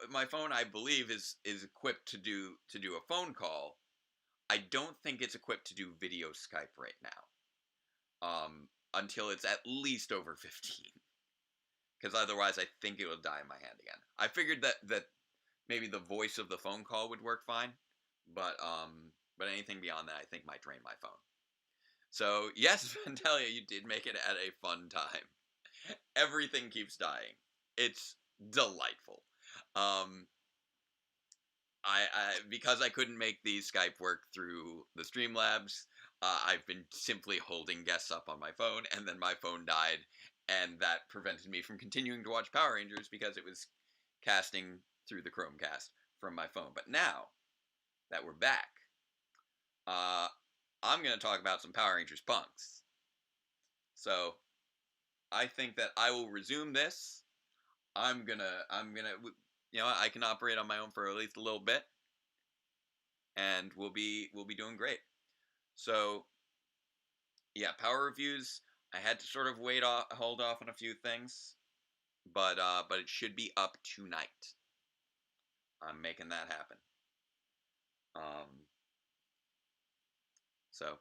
my phone I believe is equipped to do a phone call, I don't think it's equipped to do video Skype right now. Until it's at least over 15, because otherwise I think it will die in my hand again. I figured that maybe the voice of the phone call would work fine, but anything beyond that I think might drain my phone. So yes, Vandalia, you did make it at a fun time. Everything keeps dying. It's delightful. Um, I because I couldn't make these Skype work through the Streamlabs, I've been simply holding guests up on my phone, and then my phone died, and that prevented me from continuing to watch Power Rangers because it was casting through the Chromecast from my phone. But now that we're back, uh, I'm going to talk about some Power Rangers punks. So I think that I will resume this. I'm gonna, I can operate on my own for at least a little bit, and we'll be doing great. So yeah, power reviews. I had to sort of hold off on a few things, but it should be up tonight. I'm making that happen. Um, so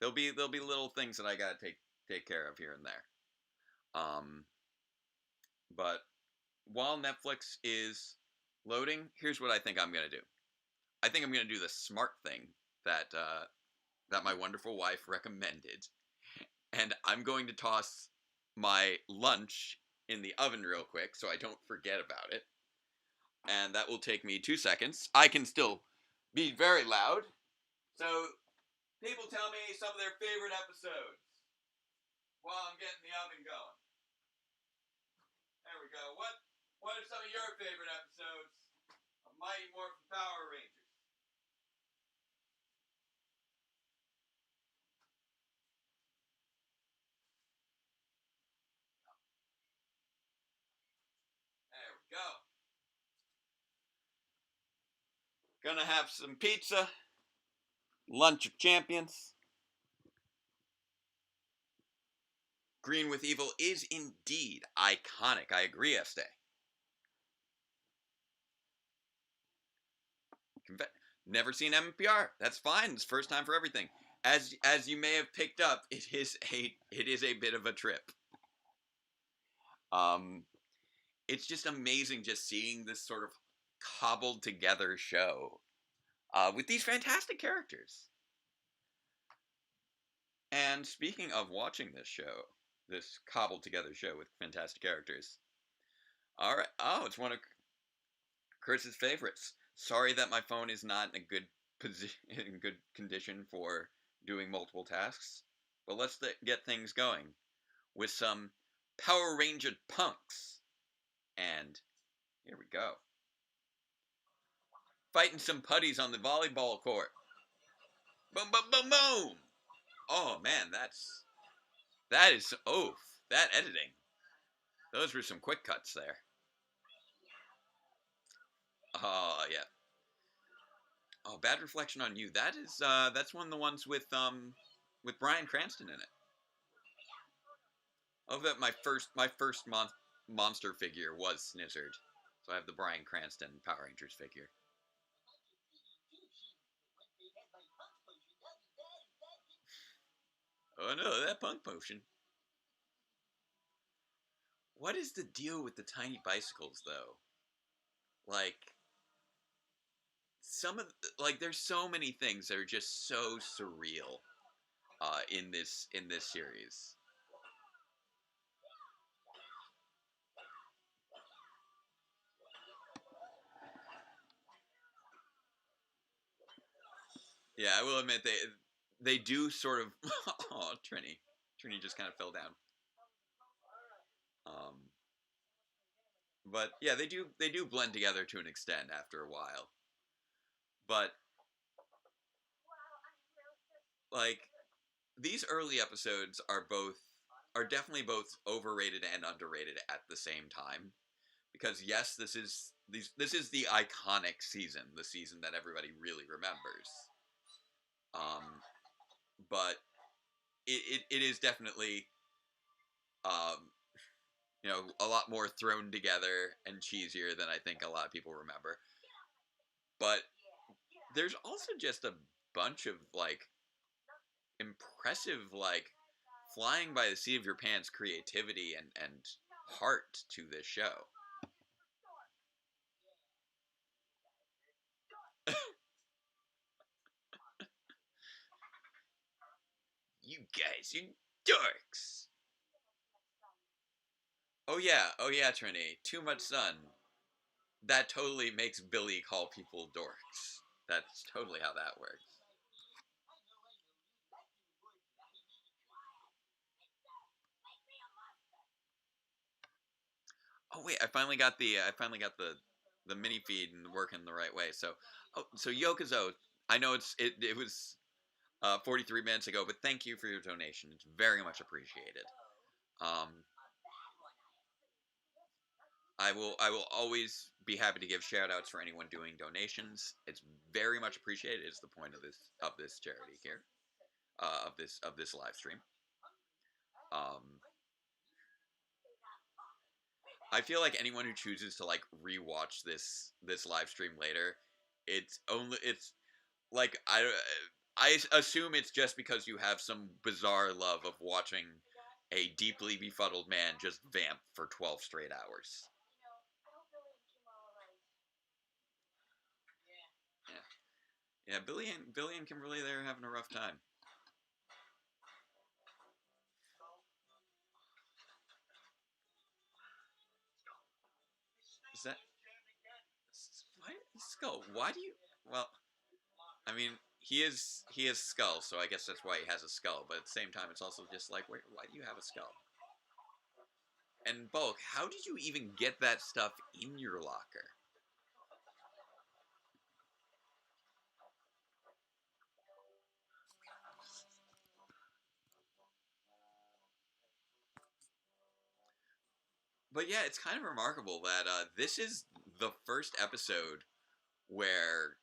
there'll be little things that I gotta take care of here and there. Um, but while Netflix is loading, here's what I think I'm gonna do. I think I'm gonna do the smart thing that that my wonderful wife recommended, and I'm going to toss my lunch in the oven real quick so I don't forget about it. And that will take me 2 seconds. I can still be very loud. So, people tell me some of their favorite episodes while I'm getting the oven going. There we go. What are some of your favorite episodes of Mighty Morphin Power Rangers? There we go. Gonna have some pizza. Lunch of Champions. Green with Evil is indeed iconic. I agree, Este. Never seen MMPR. That's fine. It's first time for everything. As you may have picked up, it is a bit of a trip. It's just amazing just seeing this sort of cobbled together show with these fantastic characters. And speaking of watching this show, this cobbled together show with fantastic characters. All right. Oh, it's one of Chris's favorites. Sorry that my phone is not in a good in good condition for doing multiple tasks, but let's get things going with some Power Ranger punks. And here we go. Fighting some putties on the volleyball court. Boom, boom, boom, boom. Oh man, that is that editing. Those were some quick cuts there. Oh yeah. Oh, Bad Reflection on You. That's one of the ones with Bryan Cranston in it. Oh, that my first monster figure was Snizzard, so I have the Bryan Cranston Power Rangers figure. Oh no, that punk potion. What is the deal with the tiny bicycles though? Like there's so many things that are just so surreal in this series. Yeah, I will admit they do sort of. Oh, Trini just kind of fell down. But yeah, they do blend together to an extent after a while. But like these early episodes are definitely both overrated and underrated at the same time. Because yes, this is the iconic season, the season that everybody really remembers. But it is definitely a lot more thrown together and cheesier than I think a lot of people remember. But there's also just a bunch of impressive flying by the seat of your pants creativity and heart to this show. You guys, you dorks. Oh yeah, Trini. Too much sun. That totally makes Billy call people dorks. That's totally how that works. Oh wait, I finally got the mini feed and working the right way. So Yokozo, I know it was 43 minutes ago, but thank you for your donation. It's very much appreciated. I will always be happy to give shout outs for anyone doing donations. It's very much appreciated. It's the point of this charity here, of this live stream. I feel like anyone who chooses to rewatch this live stream later, it's like I assume it's just because you have some bizarre love of watching a deeply befuddled man just vamp for 12 straight hours. Yeah, Billy and Kimberly, they're having a rough time. Is that... Why Skull? Why do you... Well, I mean, he is Skull, so I guess that's why he has a skull. But at the same time, it's also just like, why do you have a skull? And Bulk, how did you even get that stuff in your locker? But yeah, it's kind of remarkable that this is the first episode where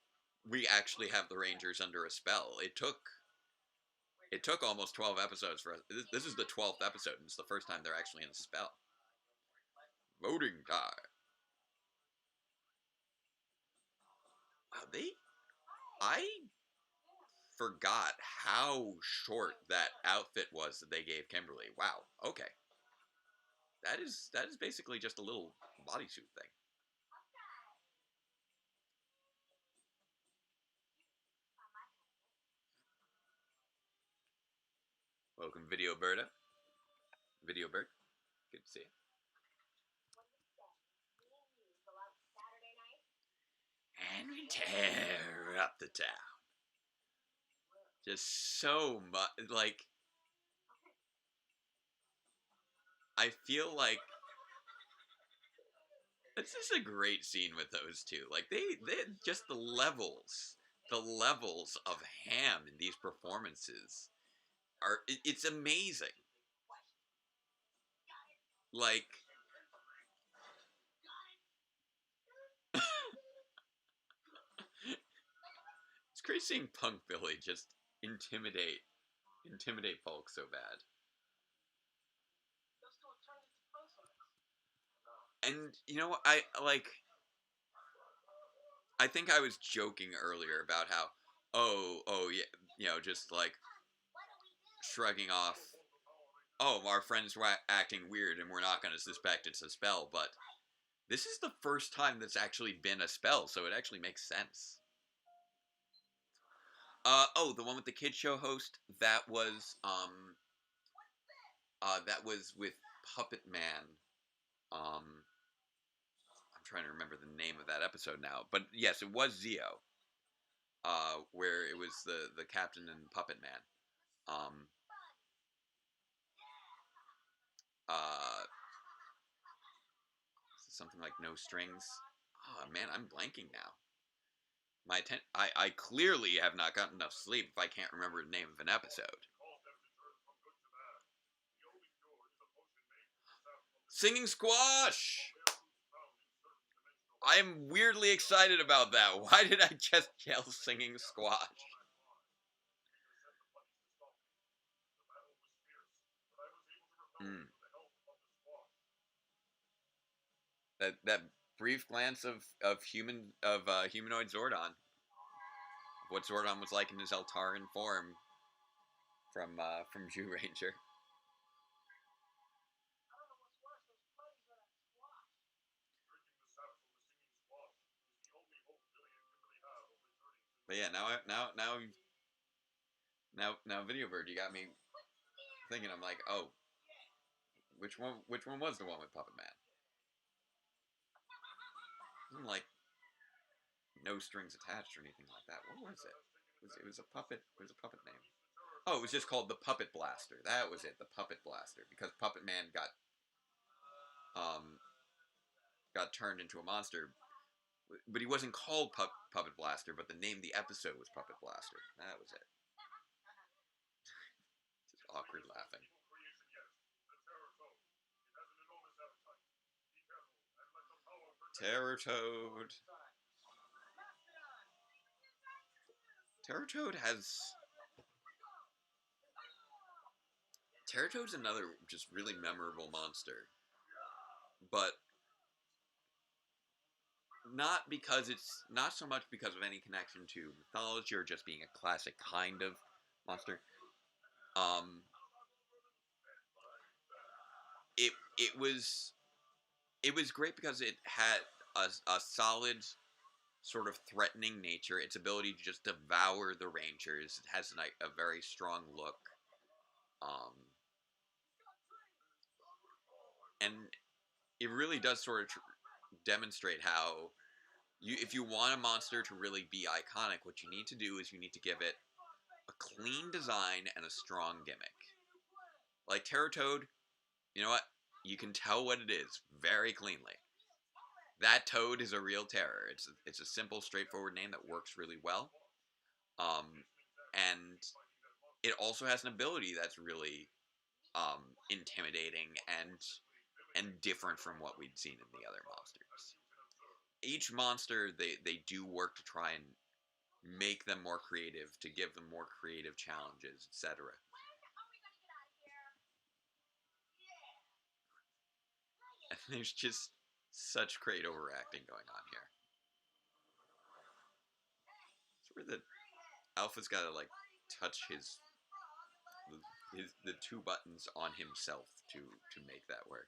we actually have the Rangers under a spell. It took almost 12 episodes for us. This is the 12th episode, and it's the first time they're actually in a spell. Voting time. Wow, I forgot how short that outfit was that they gave Kimberly. Wow. Okay. That is basically just a little bodysuit thing. Welcome, Video Birda. Video Bird. Good to see you. And we tear up the town. Just so much, like, I feel like this is a great scene with those two. Like, they just the levels of ham in these performances are, it's amazing. Like, it's great seeing Punk Billy just intimidate Bulk so bad. And you know what, I think I was joking earlier about how, oh yeah, you know, just like shrugging off, oh, our friends were acting weird and we're not going to suspect it's a spell, but this is the first time that's actually been a spell, so it actually makes sense. Oh, the one with the kid show host, that was with Puppet Man. I'm trying to remember the name of that episode now, but yes, it was Zeo. Where it was the captain and Puppet Man. Something like No Strings. Oh man, I'm blanking now. I clearly have not gotten enough sleep if I can't remember the name of an episode. Singing Squash! I'm weirdly excited about that. Why did I just yell Singing Squash? That brief glance of humanoid Zordon. What Zordon was like in his Eltaran form from Jew Ranger. But yeah, now Video Bird, you got me thinking. I'm like, oh, which one was the one with Puppet Man? It wasn't like No Strings Attached or anything like that. What was it? It was a puppet. It was a puppet name. Oh, it was just called the Puppet Blaster. That was it, the Puppet Blaster, because Puppet Man got turned into a monster, but he wasn't called Puppet Blaster. But the name of the episode was Puppet Blaster. That was it. Just awkward laughing. Terror Toad. Terror Toad's another just really memorable monster, but not so much because of any connection to mythology or just being a classic kind of monster. It was great because it had a solid sort of threatening nature. Its ability to just devour the Rangers. It has a very strong look. And it really does sort of demonstrate how if you want a monster to really be iconic, what you need to do is you need to give it a clean design and a strong gimmick. Like Terratoad, you know what? You can tell what it is very cleanly. That toad is a real terror. It's a simple, straightforward name that works really well. And it also has an ability that's really intimidating and different from what we'd seen in the other monsters. Each monster, they do work to try and make them more creative, to give them more creative challenges, etc. And there's just such great overacting going on here. It's where the Alpha's got to like touch the two buttons on himself to make that work.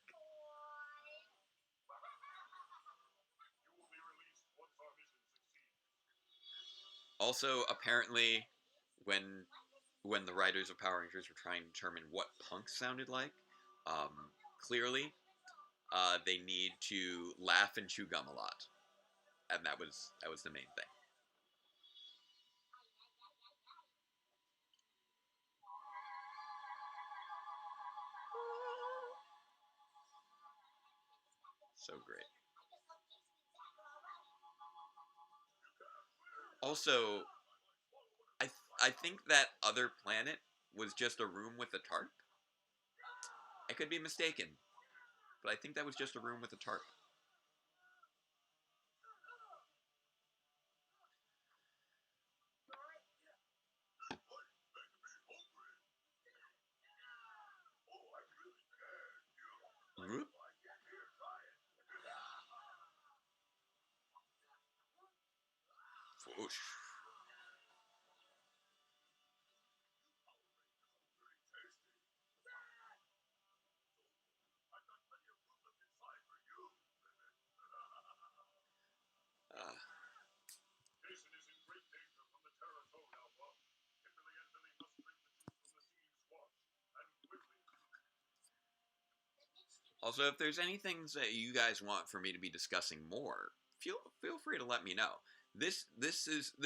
Also, apparently, when the writers of Power Rangers were trying to determine what Punk sounded like, clearly, they need to laugh and chew gum a lot, and that was the main thing. So great. Also, I think that other planet was just a room with a tarp. I could be mistaken, but I think that was just a room with a tarp. Whoop. Whoosh. Also, if there's any things that you guys want for me to be discussing more, feel free to let me know. This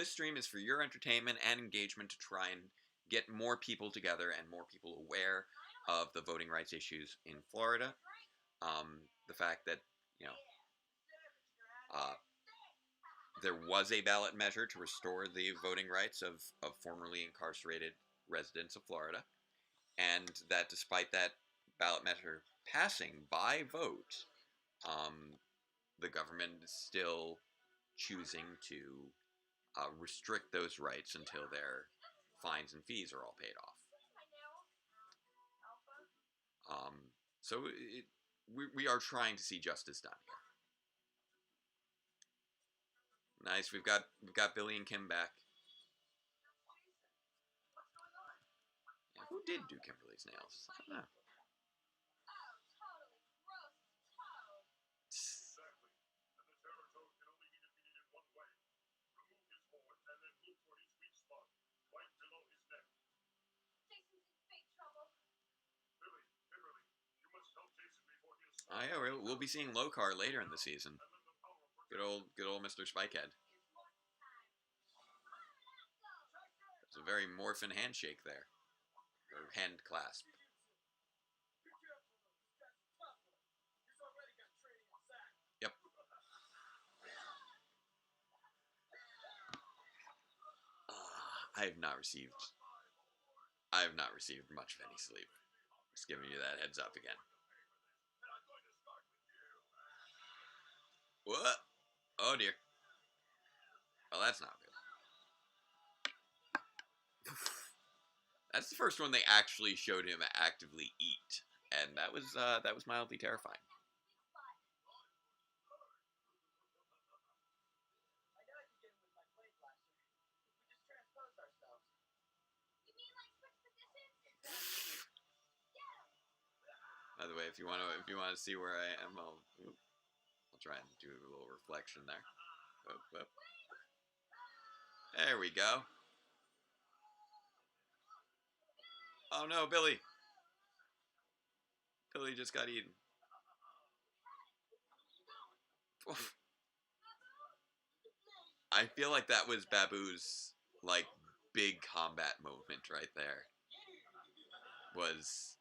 stream is for your entertainment and engagement to try and get more people together and more people aware of the voting rights issues in Florida. The fact that, you know, there was a ballot measure to restore the voting rights of formerly incarcerated residents of Florida, and that despite that ballot measure passing by vote, the government is still choosing to restrict those rights until their fines and fees are all paid off. So we are trying to see justice done here. Nice, we've got Billy and Kim back. Yeah, who did do Kimberly's nails? I don't know. Oh yeah, we'll be seeing Lokar later in the season. Good old Mr. Spikehead. It's a very Morphin handshake there, or hand clasp. Yep. I have not received much of any sleep. Just giving you that heads up again. What? Oh dear. Well, that's not good. That's the first one they actually showed him actively eat, and that was mildly terrifying. By the way, if you want to see where I am, I'll try and do a little reflection there. Whoop, whoop. There we go. Oh no, Billy! Billy just got eaten. Oof. I feel like that was Babu's, like, big combat moment right there. Was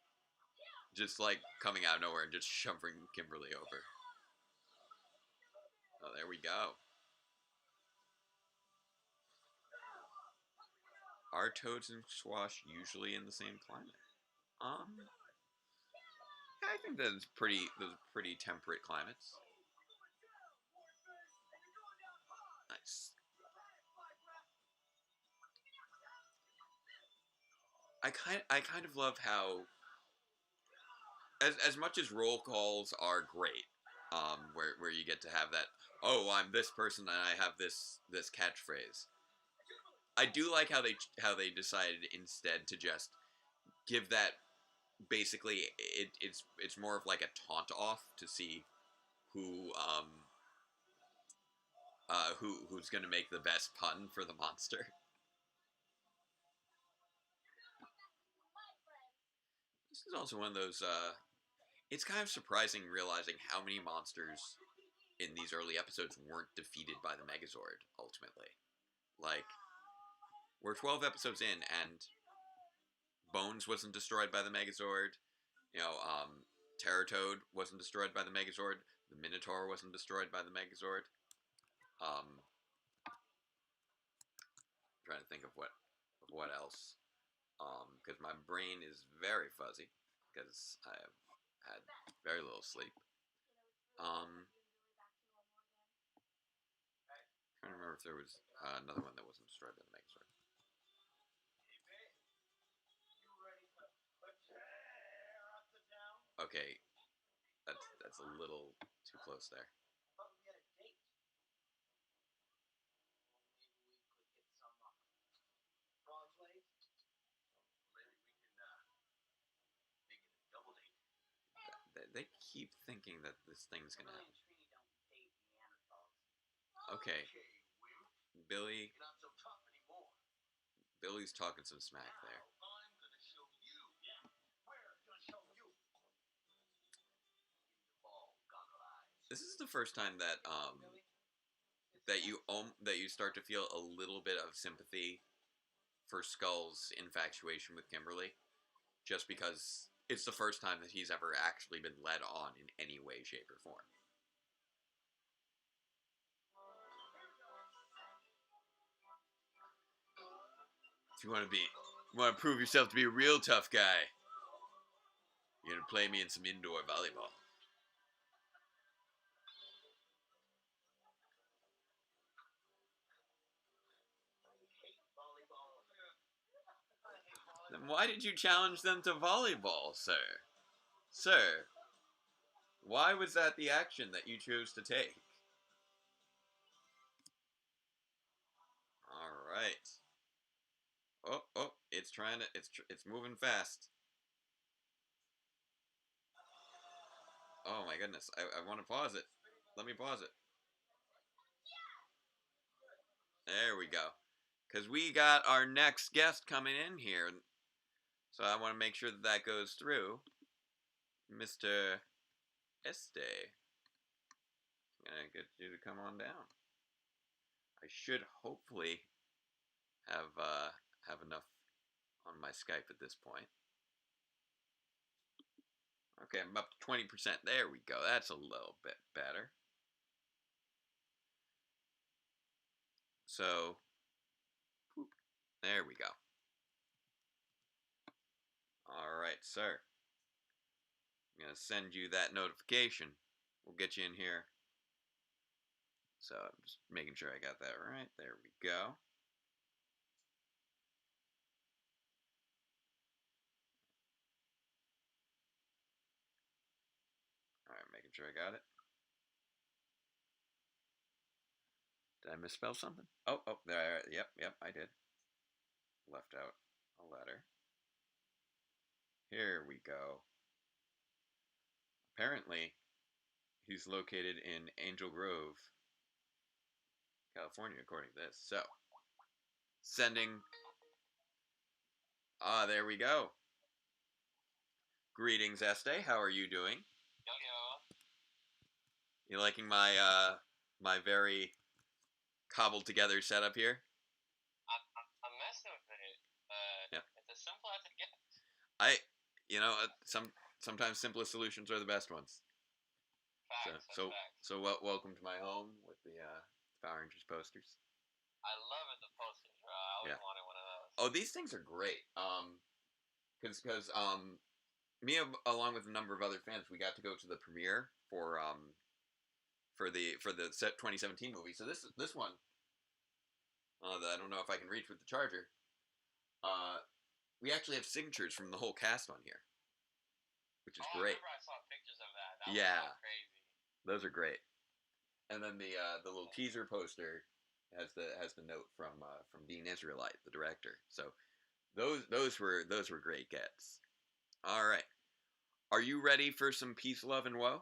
just, like, coming out of nowhere and just shoving Kimberly over. Oh, there we go. Are toads and squash usually in the same climate? I think those pretty temperate climates. Nice. I kind of love how as much as roll calls are great, where you get to have that, oh, I'm this person and I have this catchphrase. I do like how they decided instead to just give that, basically it's more of like a taunt off to see who's gonna make the best pun for the monster. This is also one of those it's kind of surprising realizing how many monsters in these early episodes weren't defeated by the Megazord ultimately. Like, we're 12 episodes in and Bones wasn't destroyed by the Megazord. You know, Terratoad wasn't destroyed by the Megazord. The Minotaur wasn't destroyed by the Megazord. I'm trying to think of what else. Because my brain is very fuzzy because I have had very little sleep. Trying to remember if there was another one that wasn't destroyed by the Megazord. Okay, that's a little too close there. They keep thinking that this thing's gonna happen. Okay, Billy's talking some smack there. This is the first time that you start to feel a little bit of sympathy for Skull's infatuation with Kimberly, just because it's the first time that he's ever actually been led on in any way, shape, or form. If you want to prove yourself to be a real tough guy, you're gonna play me in some indoor volleyball. Then why did you challenge them to volleyball, sir? Sir, why was that the action that you chose to take? All right. Oh, it's moving fast. Oh my goodness, I want to pause it. Let me pause it. There we go. Because we got our next guest coming in here. So I want to make sure that goes through. Mr. Este. I'm going to get you to come on down. I should hopefully have enough on my Skype at this point. Okay, I'm up to 20%. There we go. That's a little bit better. So, there we go. Alright, sir. I'm going to send you that notification. We'll get you in here. So, I'm just making sure I got that right. There we go. Alright, making sure I got it. Did I misspell something? Oh, there. Yep, I did. Left out a letter. Here we go. Apparently, he's located in Angel Grove. California, according to this. So, sending. There we go. Greetings, Este. How are you doing? Yo yo. You liking my my very cobbled together setup here? I'm messing with it. Yeah. It's as simple as it gets. Sometimes simplest solutions are the best ones. Facts. Facts. So welcome to my home with the Power Rangers posters. I love it, the posters, bro. I always wanted one of those. Oh, these things are great. Because me along with a number of other fans, we got to go to the premiere for the set 2017 movie. So this one, I don't know if I can reach with the charger. We actually have signatures from the whole cast on here, which is great. I remember I saw pictures of that. That was so crazy. Those are great. And then the little teaser poster has the note from Dean Israelite, the director. So those were great gets. All right, are you ready for some peace, love, and woe?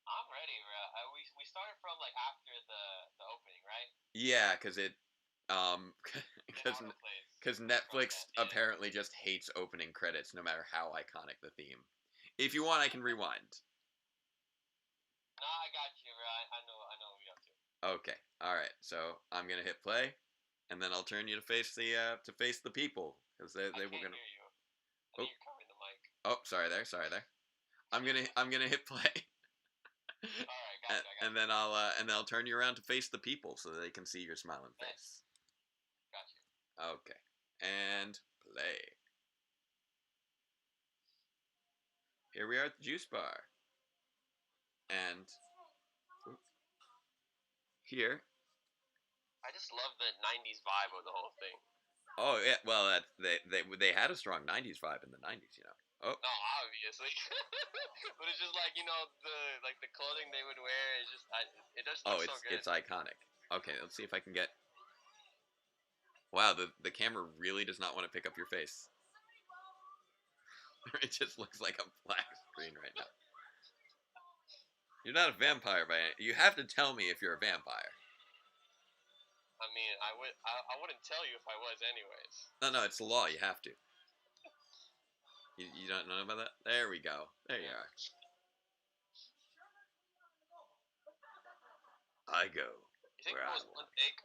I'm ready, bro. We started from like after the opening, right? Yeah, because Netflix apparently just hates opening credits, no matter how iconic the theme. If you want, I can rewind. No, I got you, bro. I know what you're up to. Okay, all right. So I'm gonna hit play, and then I'll turn you to face the people, because they were gonna. Hear you. I think you're covering the mic. Oh, sorry there. I'm gonna hit play. Alright, got you. And then I'll turn you around to face the people so they can see your smiling face. Got you. Okay. And play. Here we are at the juice bar. And here. I just love the 90s vibe of the whole thing. Oh yeah, well they had a strong 90s vibe in the 90s, you know. Oh. No, obviously. But it's just like, the clothing they would wear is just it just looks so good. It's iconic. Okay, let's see if I can get. Wow, the camera really does not want to pick up your face. It just looks like a black screen right now. You're not a vampire you have to tell me if you're a vampire. I mean, I wouldn't tell you if I was anyways. No, it's the law, you have to. You don't know about that? There we go. There you are. I go. You think it was one take?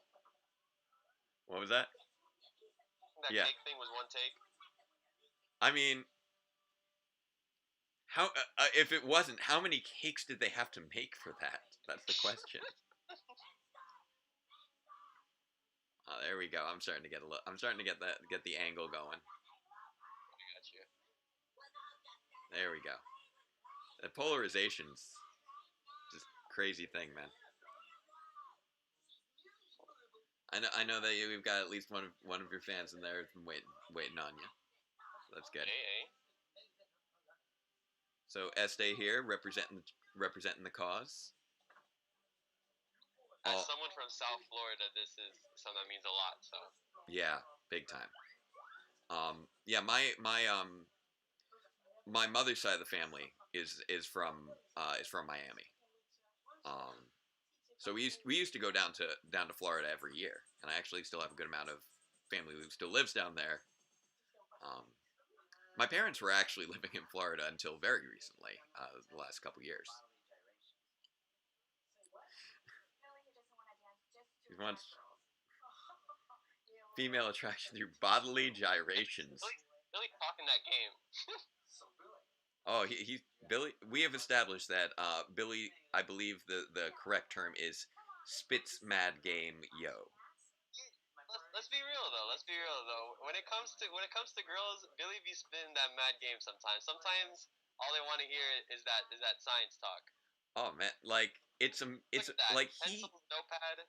What was that? That cake thing was one take? I mean, how if it wasn't, how many cakes did they have to make for that? That's the question. Oh, there we go. I'm starting to get the angle going. I got you. There we go. The polarization's just crazy thing, man. I know that we've got at least one of your fans in there waiting on you. So that's good. Hey. So Este here representing the cause. As someone from South Florida, this is something that means a lot. So. Yeah, big time. Yeah, my mother's side of the family is from Miami. So we used to go down to Florida every year, and I actually still have a good amount of family who still lives down there. My parents were actually living in Florida until very recently, the last couple years. He wants female attraction through bodily gyrations. Billy talking that game. Oh, he's Billy. We have established that Billy. I believe the correct term is spits mad game yo. Let's be real though. When it comes to girls, Billy be spitting that mad game sometimes. Sometimes all they want to hear is that science talk. Oh man, like it's like pencil, notepad.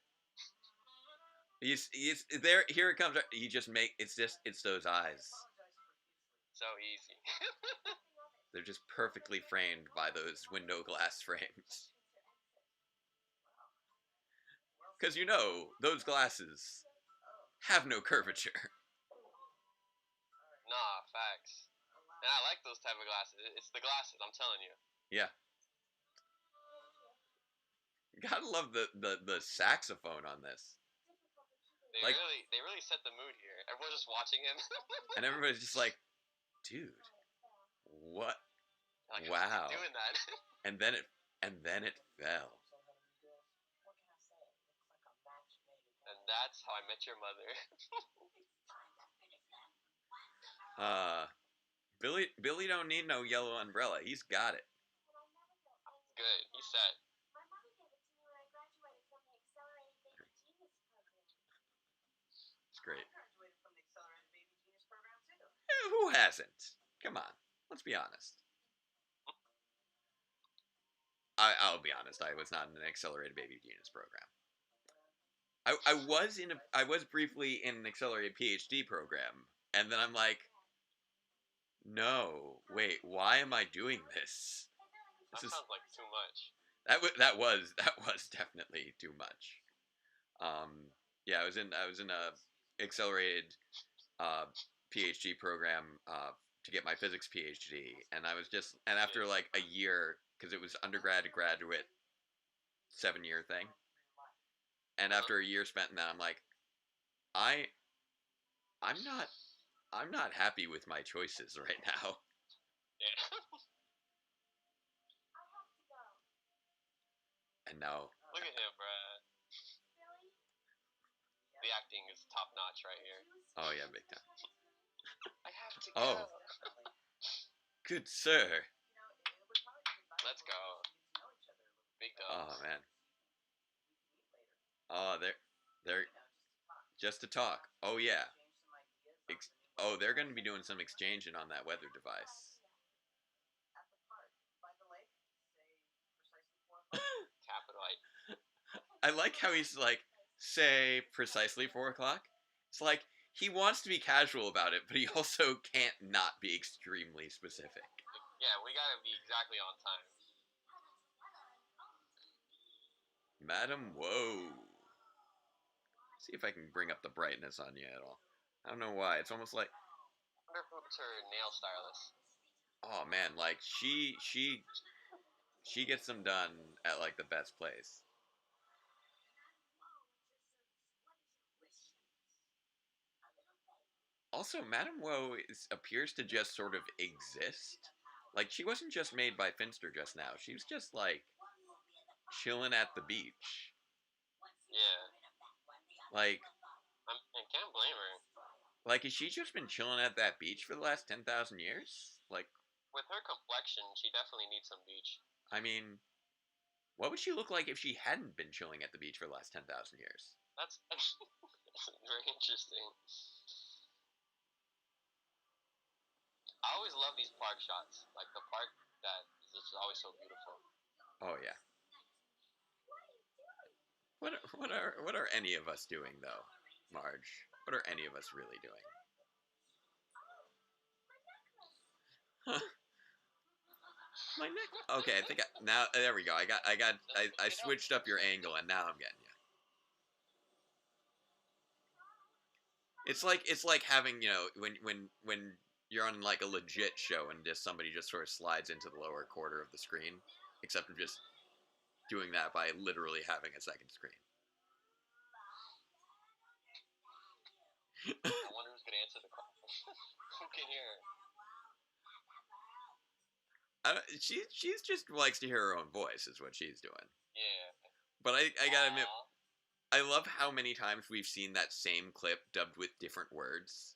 He's there. Here it comes. He just it's those eyes. So easy. They're just perfectly framed by those window glass frames. Because those glasses have no curvature. Nah, facts. And I like those type of glasses. It's the glasses, I'm telling you. Yeah. gotta love the saxophone on this. They really set the mood here. Everyone's just watching him. And everybody's just like, dude, what? Like, Wow. doing that. And then it fell. And that's how I met your mother. Billy don't need no yellow umbrella. He's got it. Good. He's set. It's great. Who hasn't? Come on. Let's be honest. I'll be honest. I was not in an accelerated baby genius program. I was briefly in an accelerated PhD program, and then I'm like, no, wait, why am I doing this? That sounds like too much. That was definitely too much. Yeah, I was in a accelerated PhD program to get my physics PhD, and after like a year, because it was undergrad to graduate 7-year thing, and after a year spent in that, I'm like, I'm not happy with my choices right now. Yeah. And now, look at him, bruh. The acting is top notch right here. Oh yeah, big time. I have to go. Oh, good sir. Let's go. Big dogs. Oh man. Oh, they're just to talk. Oh yeah. They're going to be doing some exchanging on that weather device. Capital I. I like how he's like, say precisely 4 o'clock. It's like he wants to be casual about it, but he also can't not be extremely specific. Yeah, we gotta be exactly on time. Madam, whoa. See if I can bring up the brightness on you at all. I don't know why. It's almost like. I wonder who's her nail stylist. Oh man, like she gets them done at like the best place. Also, Madame Woe appears to just sort of exist. Like, she wasn't just made by Finster just now. She was just, like, chilling at the beach. Yeah. Like... I can't blame her. Like, has she just been chilling at that beach for the last 10,000 years? Like... With her complexion, she definitely needs some beach. I mean... What would she look like if she hadn't been chilling at the beach for the last 10,000 years? That's very interesting. I always love these park shots. Like the park that is just always so beautiful. Oh yeah. What are any of us doing though, Marge? What are any of us really doing? Huh. My neck. Okay, I think now there we go. I switched up your angle and now I'm getting you. It's like having, you know, when you're on like a legit show and just somebody just sort of slides into the lower quarter of the screen, except I'm just doing that by literally having a second screen. I wonder who's gonna answer the call. Who can hear her? She's just likes to hear her own voice is what she's doing. Yeah. But I gotta admit, I love how many times we've seen that same clip dubbed with different words.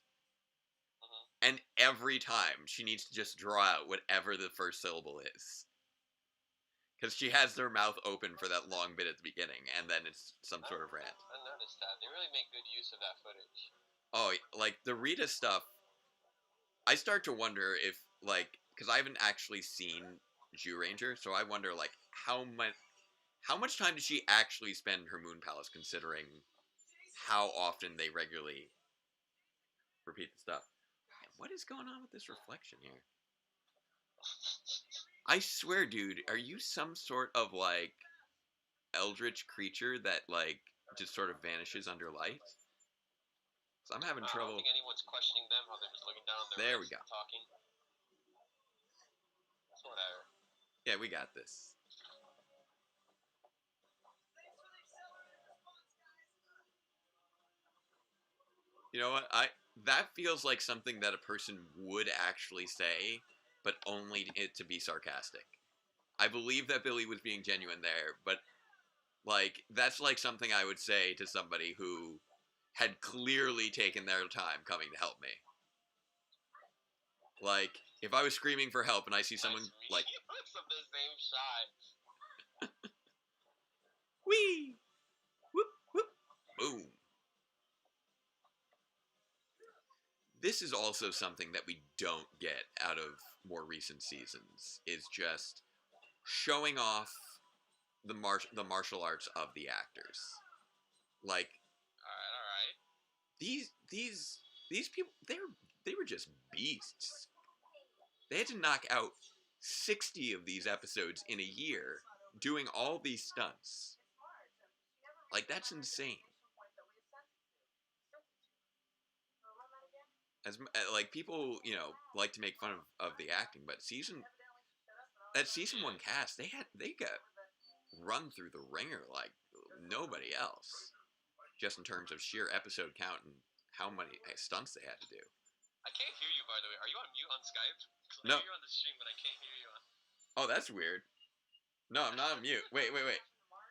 And every time she needs to just draw out whatever the first syllable is. Because she has her mouth open for that long bit at the beginning, and then it's some sort of rant. I noticed that. They really make good use of that footage. Oh, like, the Rita stuff, I start to wonder if, like, because I haven't actually seen Zyuranger, so I wonder, like, how much time did she actually spend in her Moon Palace, considering how often they regularly repeat the stuff. Man, what is going on with this reflection here? I swear, dude, are you some sort of, like, eldritch creature that, like, just sort of vanishes under light? So I'm having trouble. I don't think anyone's questioning them, how they're just looking down on their There we go. Talking. Whatever. Yeah, we got this. You know what? That feels like something that a person would actually say, but only it to be sarcastic. I believe that Billy was being genuine there, but like that's like something I would say to somebody who had clearly taken their time coming to help me. Like if I was screaming for help and I see someone like from the same shot. whee, whoop whoop, boom. This is also something that we don't get out of more recent seasons. Is just showing off the martial arts of the actors. Like, All right. These people they were just beasts. They had to knock out 60 of these episodes in a year doing all these stunts. Like that's insane. As like people, you know, like to make fun of the acting, but season 1 cast, they got run through the ringer like nobody else. Just in terms of sheer episode count and how many stunts they had to do. I can't hear you, by the way. Are you on mute on Skype? No. I hear you on the stream, but I can't hear you on. Oh, that's weird. No, I'm not on mute. Wait.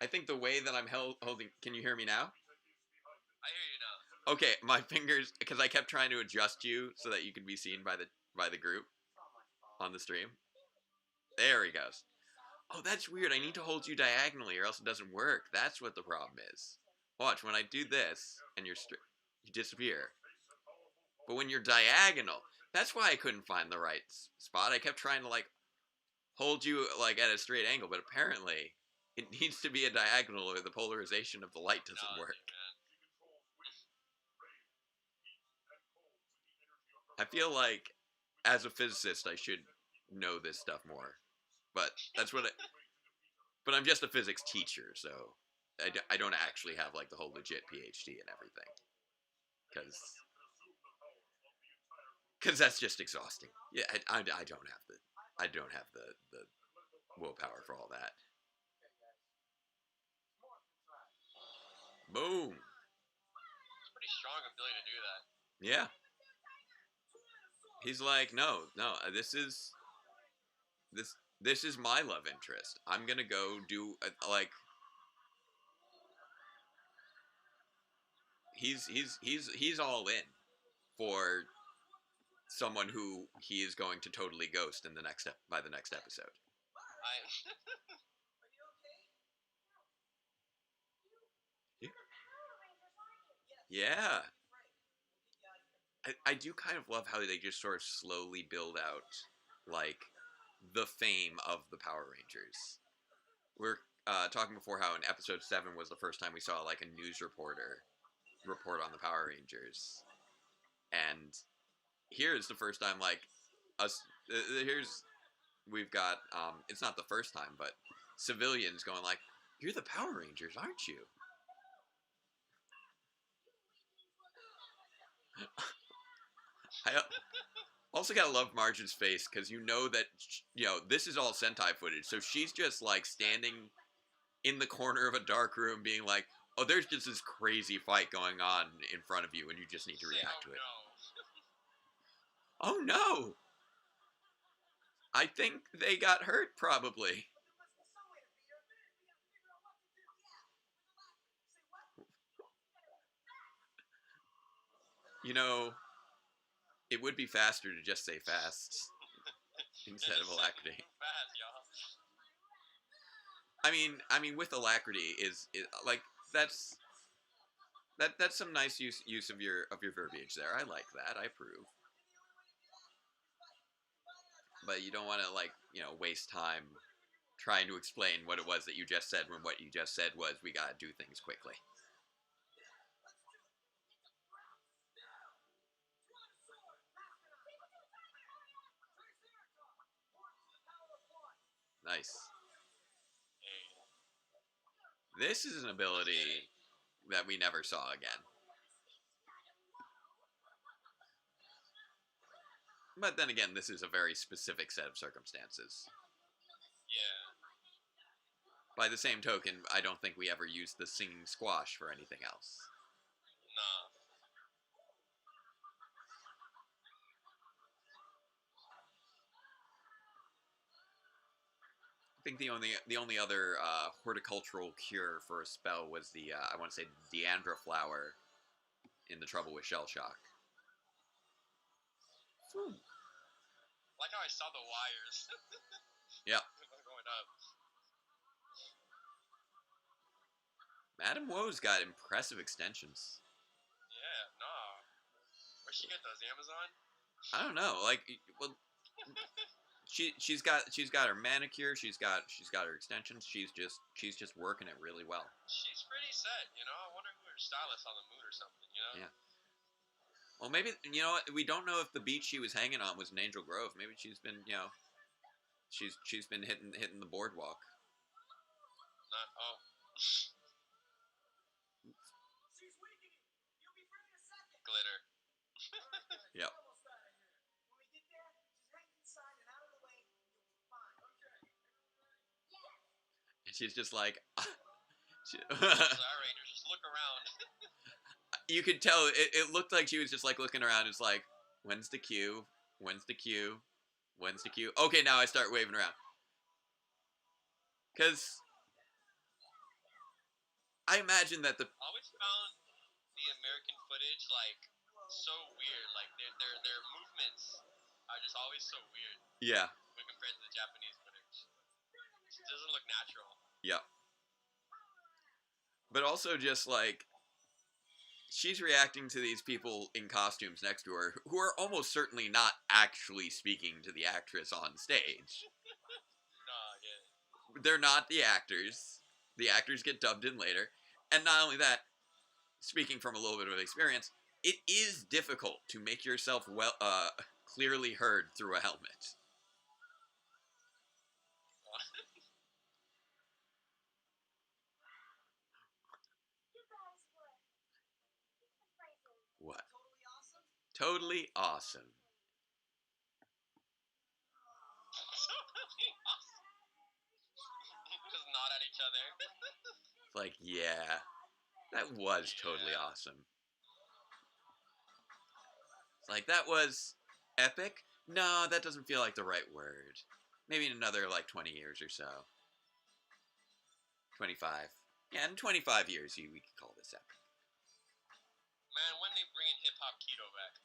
I think the way that I'm holding... Can you hear me now? I hear you now. Okay, my fingers... Because I kept trying to adjust you so that you could be seen by the group on the stream. There he goes. Oh, that's weird. I need to hold you diagonally or else it doesn't work. That's what the problem is. Watch, when I do this and you disappear. But when you're diagonal... That's why I couldn't find the right spot. I kept trying to, like, hold you, like, at a straight angle, but apparently it needs to be a diagonal or the polarization of the light doesn't work. I feel like, as a physicist, I should know this stuff more. But that's what but I'm just a physics teacher, so I don't actually have, like, the whole legit PhD and everything. Because that's just exhausting. Yeah, I don't have the willpower for all that. Boom. It's pretty strong ability to do that. Yeah. He's like, no, this is my love interest. I'm gonna go do like. He's all in for someone who he is going to totally ghost in by the next episode. Yeah. I do kind of love how they just sort of slowly build out, like, the fame of the Power Rangers. We're talking before how in episode 7 was the first time we saw, like, a news reporter report on the Power Rangers. And here's the first time, like, we've got, it's not the first time, but civilians going like, you're the Power Rangers, aren't you? I also gotta love Marge's face, because you know that, you know, this is all Sentai footage, so she's just, like, standing in the corner of a dark room being like, oh, there's just this crazy fight going on in front of you, and you just need to react to it. Oh, no! I think they got hurt, probably. You know, it would be faster to just say fast instead of alacrity. I mean, with alacrity is like that's some nice use of your verbiage there. I like that. I approve. But you don't want to, like, you know, waste time trying to explain what it was that you just said when what you just said was we gotta do things quickly. Nice. This is an ability that we never saw again. But then again, this is a very specific set of circumstances. Yeah. By the same token, I don't think we ever used the singing squash for anything else. Nah. think the only other horticultural cure for a spell was the I want to say Deandra flower in the Trouble with Shell Shock. Like how I saw the wires. Yeah. Going up. Madame Woe's got impressive extensions. Yeah, nah. Where'd she get those? Amazon? I don't know. Like, well, she's got her manicure. She's got her extensions. She's just working it really well. She's pretty set, you know. I wonder who her stylist on the moon or something, you know. Yeah. Well, maybe we don't know if the beach she was hanging on was in Angel Grove. Maybe she's been she's been hitting the boardwalk. Not She's weakening. You'll be free in a second. glitter. Yep. Almost out of here. When we get there, just hang inside and out of the way. You'll be fine. Okay. And she's just like. Our Rangers just look around. You could tell it looked like she was just like looking around. It's like, when's the cue? When's the cue? When's the cue? Okay, now I start waving around. Because I imagine that I always found the American footage like so weird. Like their movements are just always so weird. Yeah. When compared to the Japanese footage, it doesn't look natural. Yeah. But also just like she's reacting to these people in costumes next to her who are almost certainly not actually speaking to the actress on stage. Nah, yeah. They're not the actors. The actors get dubbed in later. And not only that, speaking from a little bit of experience, it is difficult to make yourself clearly heard through a helmet. What? Totally awesome. Just nod at each other. It's like, yeah, that was totally awesome. It's like, that was epic? No, that doesn't feel like the right word. Maybe in another, 20 years or so. 25. Yeah, in 25 years, we could call this epic. Man, when they bringing hip-hop keto back?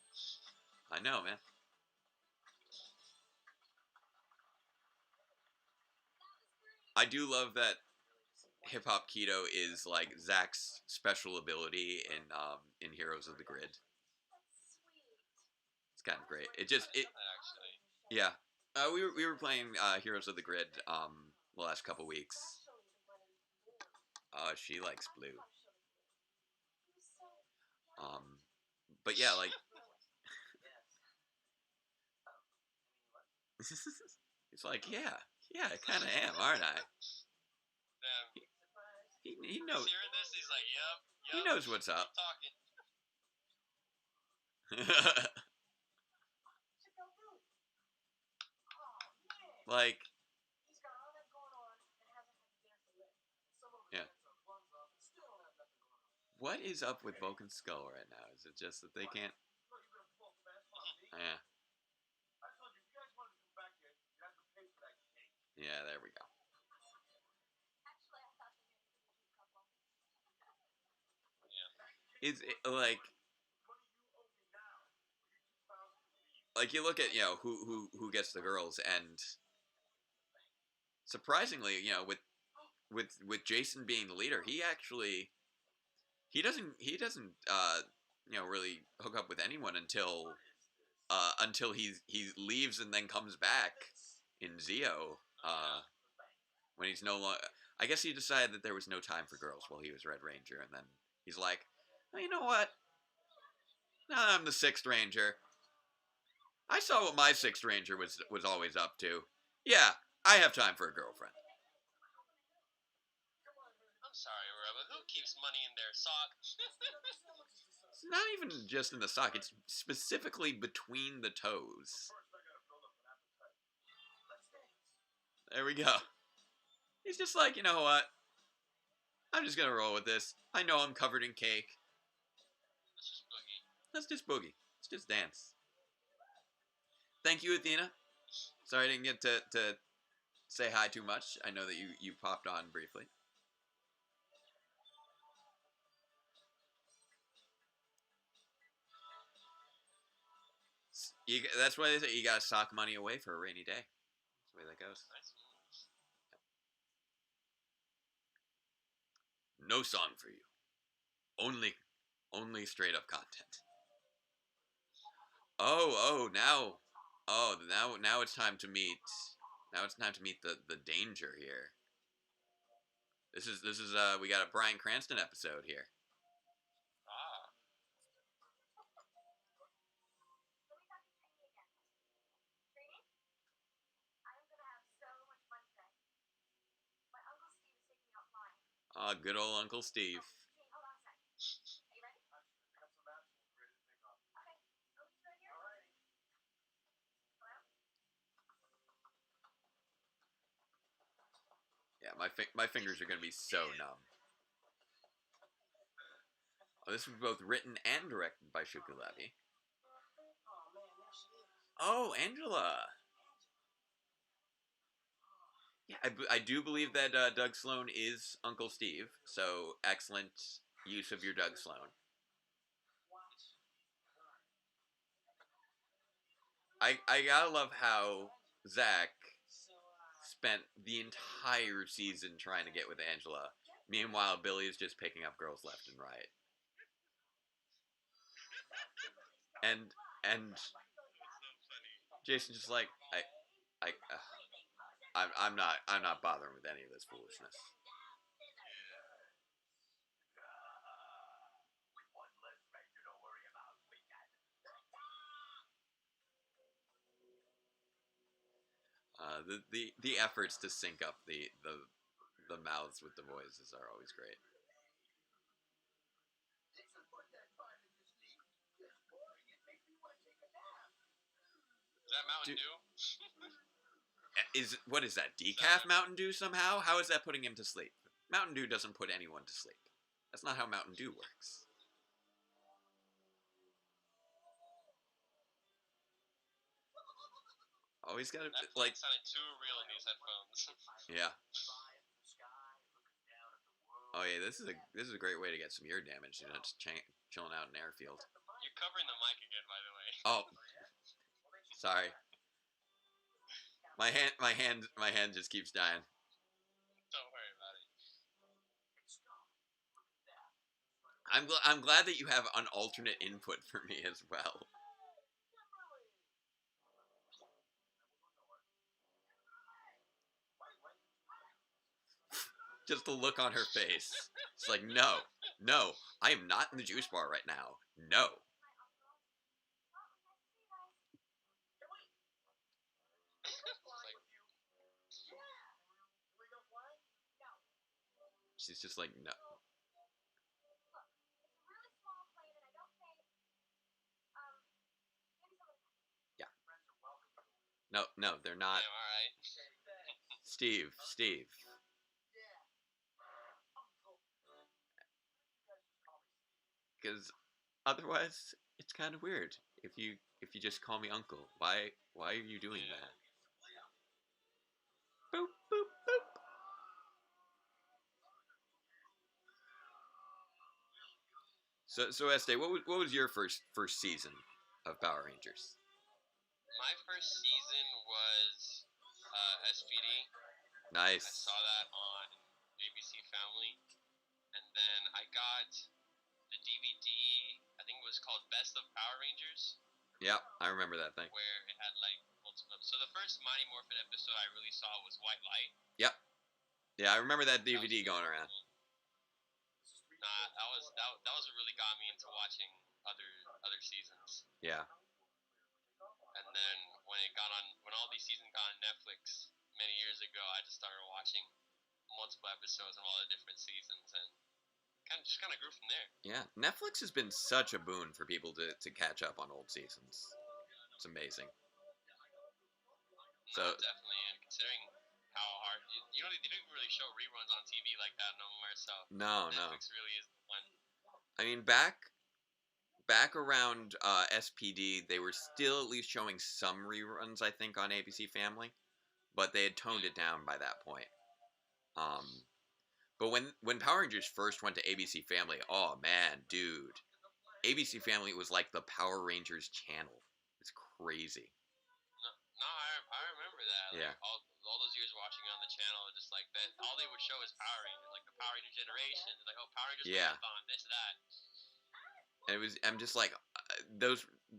I know, man. I do love that hip-hop keto is, Zach's special ability in Heroes of the Grid. It's kind of great. Yeah. We were playing Heroes of the Grid the last couple weeks. She likes blue. But yeah, it's like, yeah, I kind of am, aren't I? Damn. He knows. He's hearing this, he's like, yep. He knows what's up. Keep talking. Like, yeah. What is up with Vulcan's skull right now? Is it just that they can't? Yeah. Yeah, there we go. Is it like you look at who gets the girls, and surprisingly, with Jason being the leader, he doesn't really hook up with anyone until he leaves and then comes back in Zeo when he's no longer. I guess he decided that there was no time for girls while he was Red Ranger, and then he's like, oh, you know what? Now I'm the 6th Ranger. I saw what my 6th Ranger was always up to. Yeah, I have time for a girlfriend. I'm sorry, Rebel. Who keeps money in their sock? It's not even just in the sock. It's specifically between the toes. There we go. He's just like, you know what? I'm just gonna roll with this. I know I'm covered in cake. Let's just boogie. Let's just dance. Thank you, Athena. Sorry I didn't get to say hi too much. I know that you popped on briefly. That's why they say you gotta sock money away for a rainy day. That's the way that goes. Nice moves. No song for you. Only straight up content. Now it's time to meet. Now it's time to meet the danger here. This is we got a Bryan Cranston episode here. Ah. Ah, good old Uncle Steve. Yeah, my fingers are gonna be so numb. Oh, this was both written and directed by Shuku Levy. Oh, Angela. Yeah, I do believe that Doug Sloan is Uncle Steve, so excellent use of your Doug Sloan. I gotta love how Zach spent the entire season trying to get with Angela. Meanwhile, Billy is just picking up girls left and right. And Jason's just like, I'm not bothering with any of this foolishness. The efforts to sync up the mouths with the voices are always great. Is that Mountain Dew? What is that? Decaf Mountain Dew somehow? How is that putting him to sleep? Mountain Dew doesn't put anyone to sleep. That's not how Mountain Dew works. Always gotta like. Sounded too real in these headphones. Yeah. Oh yeah, this is a great way to get some ear damage. You know, just chilling out in an airfield. You're covering the mic again, by the way. Oh, sorry. My hand just keeps dying. Don't worry about it. I'm glad that you have an alternate input for me as well. Just the look on her face. It's like, no, I am not in the juice bar right now. No. She's just like, no. Yeah. No, they're not. Yeah, alright. Steve. Because otherwise, it's kind of weird if you just call me uncle. Why are you doing that? Boop boop boop. So Este, what was your first season of Power Rangers? My first season was SPD. Nice. I saw that on ABC Family, and then I got the DVD. I think it was called Best of Power Rangers. Yeah, I remember that thing. Where it had like multiple. So the first Mighty Morphin episode I really saw was White Light. Yep. Yeah, I remember that DVD going around. Nah, that was what really got me into watching other seasons. Yeah. And then when all these seasons got on Netflix many years ago, I just started watching multiple episodes of all the different seasons and kind of grew from there. Yeah, Netflix has been such a boon for people to catch up on old seasons. It's amazing. No, definitely, and considering how hard they don't really show reruns on TV like that no more. So Netflix really is the one. I mean, back around SPD, they were still at least showing some reruns, I think, on ABC Family. but they had toned it down by that point. But when Power Rangers first went to ABC Family, oh man, dude, ABC Family was like the Power Rangers channel. It's crazy. No, I remember that. Like, Yeah. All those years watching it on the channel, just like that, all they would show is Power Rangers, like the Power Ranger generation, like Power Rangers Marathon, this, that. And I'm just like,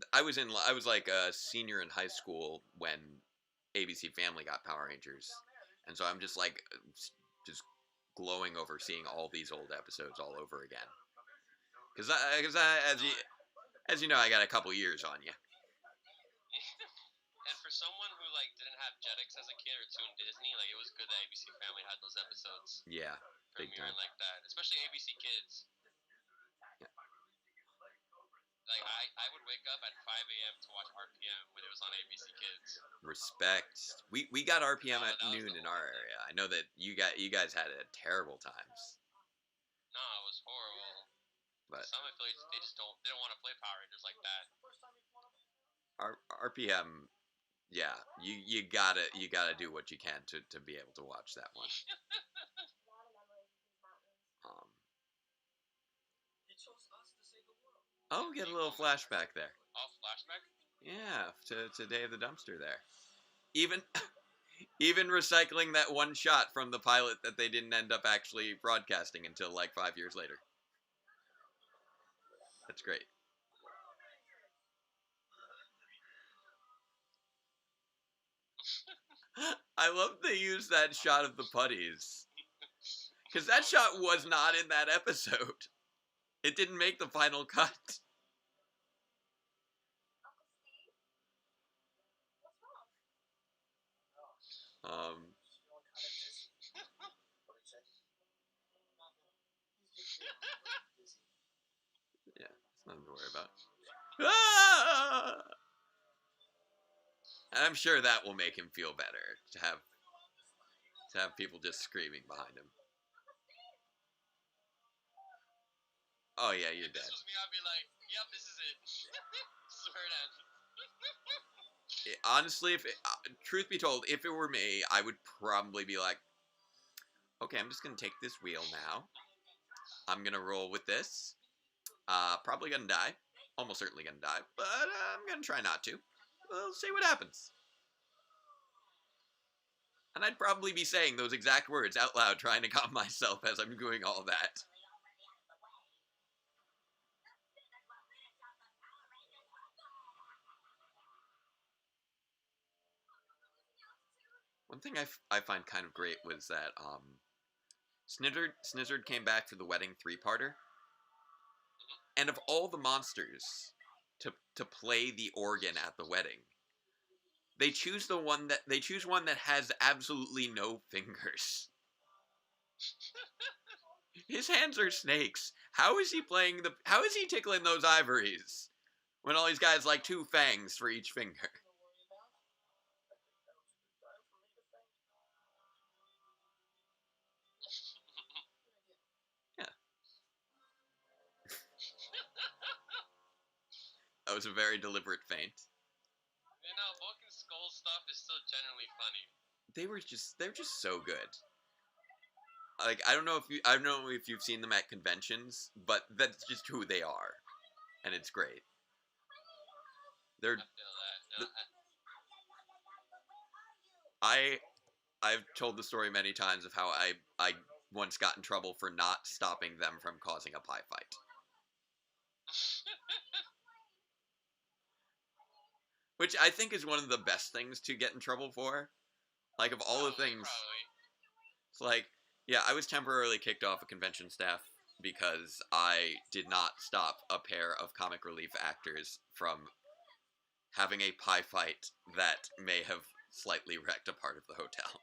I was like a senior in high school when ABC Family got Power Rangers, and so I'm just like, just glowing over seeing all these old episodes all over again. Because as you know, I got a couple years on you. And for someone who like didn't have Jetix as a kid or tuned Disney, like it was good that ABC Family had those episodes. Yeah, big time. Like that, especially ABC Kids. Yeah. Like I would wake up at 5 a.m. to watch RPM when it was on ABC Kids. Respect. We got RPM at noon in our area. I know that you guys had it at terrible times. No, it was horrible. But some affiliates they don't want to play Power Rangers like that. RPM, yeah, you gotta do what you can to be able to watch that one. Oh, get a little flashback there. Oh, flashback? Yeah, to Day of the Dumpster there. Even recycling that one shot from the pilot that they didn't end up actually broadcasting until like 5 years later. That's great. I love they used that shot of the putties. Because that shot was not in that episode. It didn't make the final cut. Yeah, it's nothing to worry about. Ah! And I'm sure that will make him feel better to have people just screaming behind him. Oh yeah, you're dead. If this was me, I'd be like, yep, this is it. This is where it ends. Honestly, truth be told, if it were me, I would probably be like, okay, I'm just going to take this wheel now. I'm going to roll with this. Probably going to die. Almost certainly going to die. But I'm going to try not to. We'll see what happens. And I'd probably be saying those exact words out loud, trying to calm myself as I'm doing all that. One thing I find kind of great was that Snizzard came back for the wedding 3-parter, and of all the monsters to play the organ at the wedding, they choose one that has absolutely no fingers. His hands are snakes. How is he tickling those ivories when all he's got is like 2 fangs for each finger? That was a very deliberate feint. You know, Vulcan's skull stuff is still generally funny. They're just so good. Like I don't know if you've seen them at conventions, but that's just who they are, and it's great. I feel that. I've told the story many times of how I once got in trouble for not stopping them from causing a pie fight. Which I think is one of the best things to get in trouble for. Like, of all the things... It's like, yeah, I was temporarily kicked off of convention staff because I did not stop a pair of comic relief actors from having a pie fight that may have slightly wrecked a part of the hotel.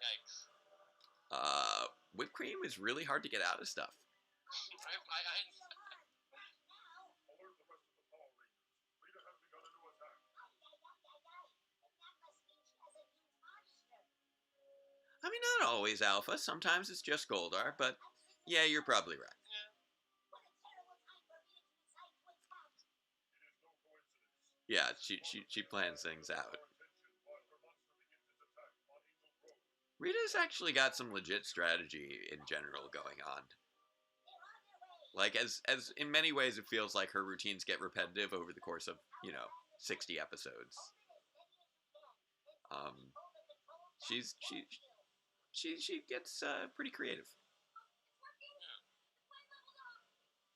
Yikes. Whipped cream is really hard to get out of stuff. I mean, not always Alpha. Sometimes it's just Goldar, but yeah, you're probably right. Yeah, she plans things out. Rita's actually got some legit strategy in general going on. Like, as in many ways, it feels like her routines get repetitive over the course of, 60 episodes. She gets pretty creative.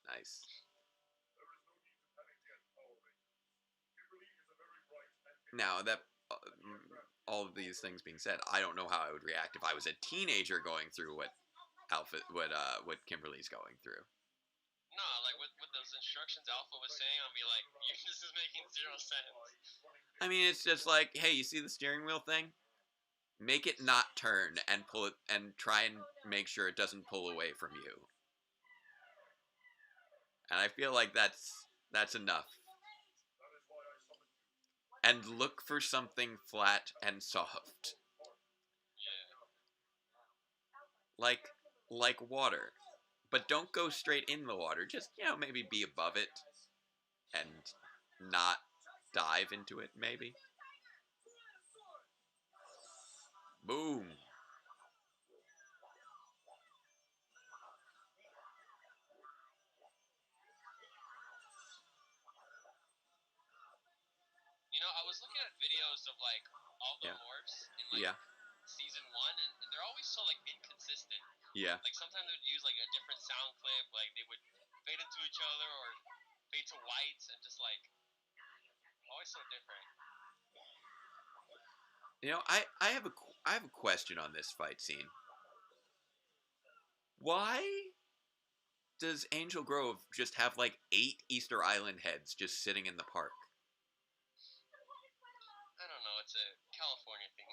Nice. Now that all of these things being said, I don't know how I would react if I was a teenager going through what Kimberly's going through. No, like with those instructions Alpha was saying, I'll be like, this is making 0 sense. I mean, it's just like, hey, you see the steering wheel thing? Make it not turn and pull it, and try and make sure it doesn't pull away from you. And I feel like that's enough. And look for something flat and soft. Yeah. Like water. But don't go straight in the water. Just, maybe be above it and not dive into it, maybe. Boom. I was looking at videos of like all the morphs in like season 1, and they're always so like inconsistent. Yeah. Like sometimes they would use like a different sound clip, like they would fade into each other or fade to whites, and just like always so different. I have a question on this fight scene. Why does Angel Grove just have like 8 Easter Island heads just sitting in the park? I don't know. It's a California thing.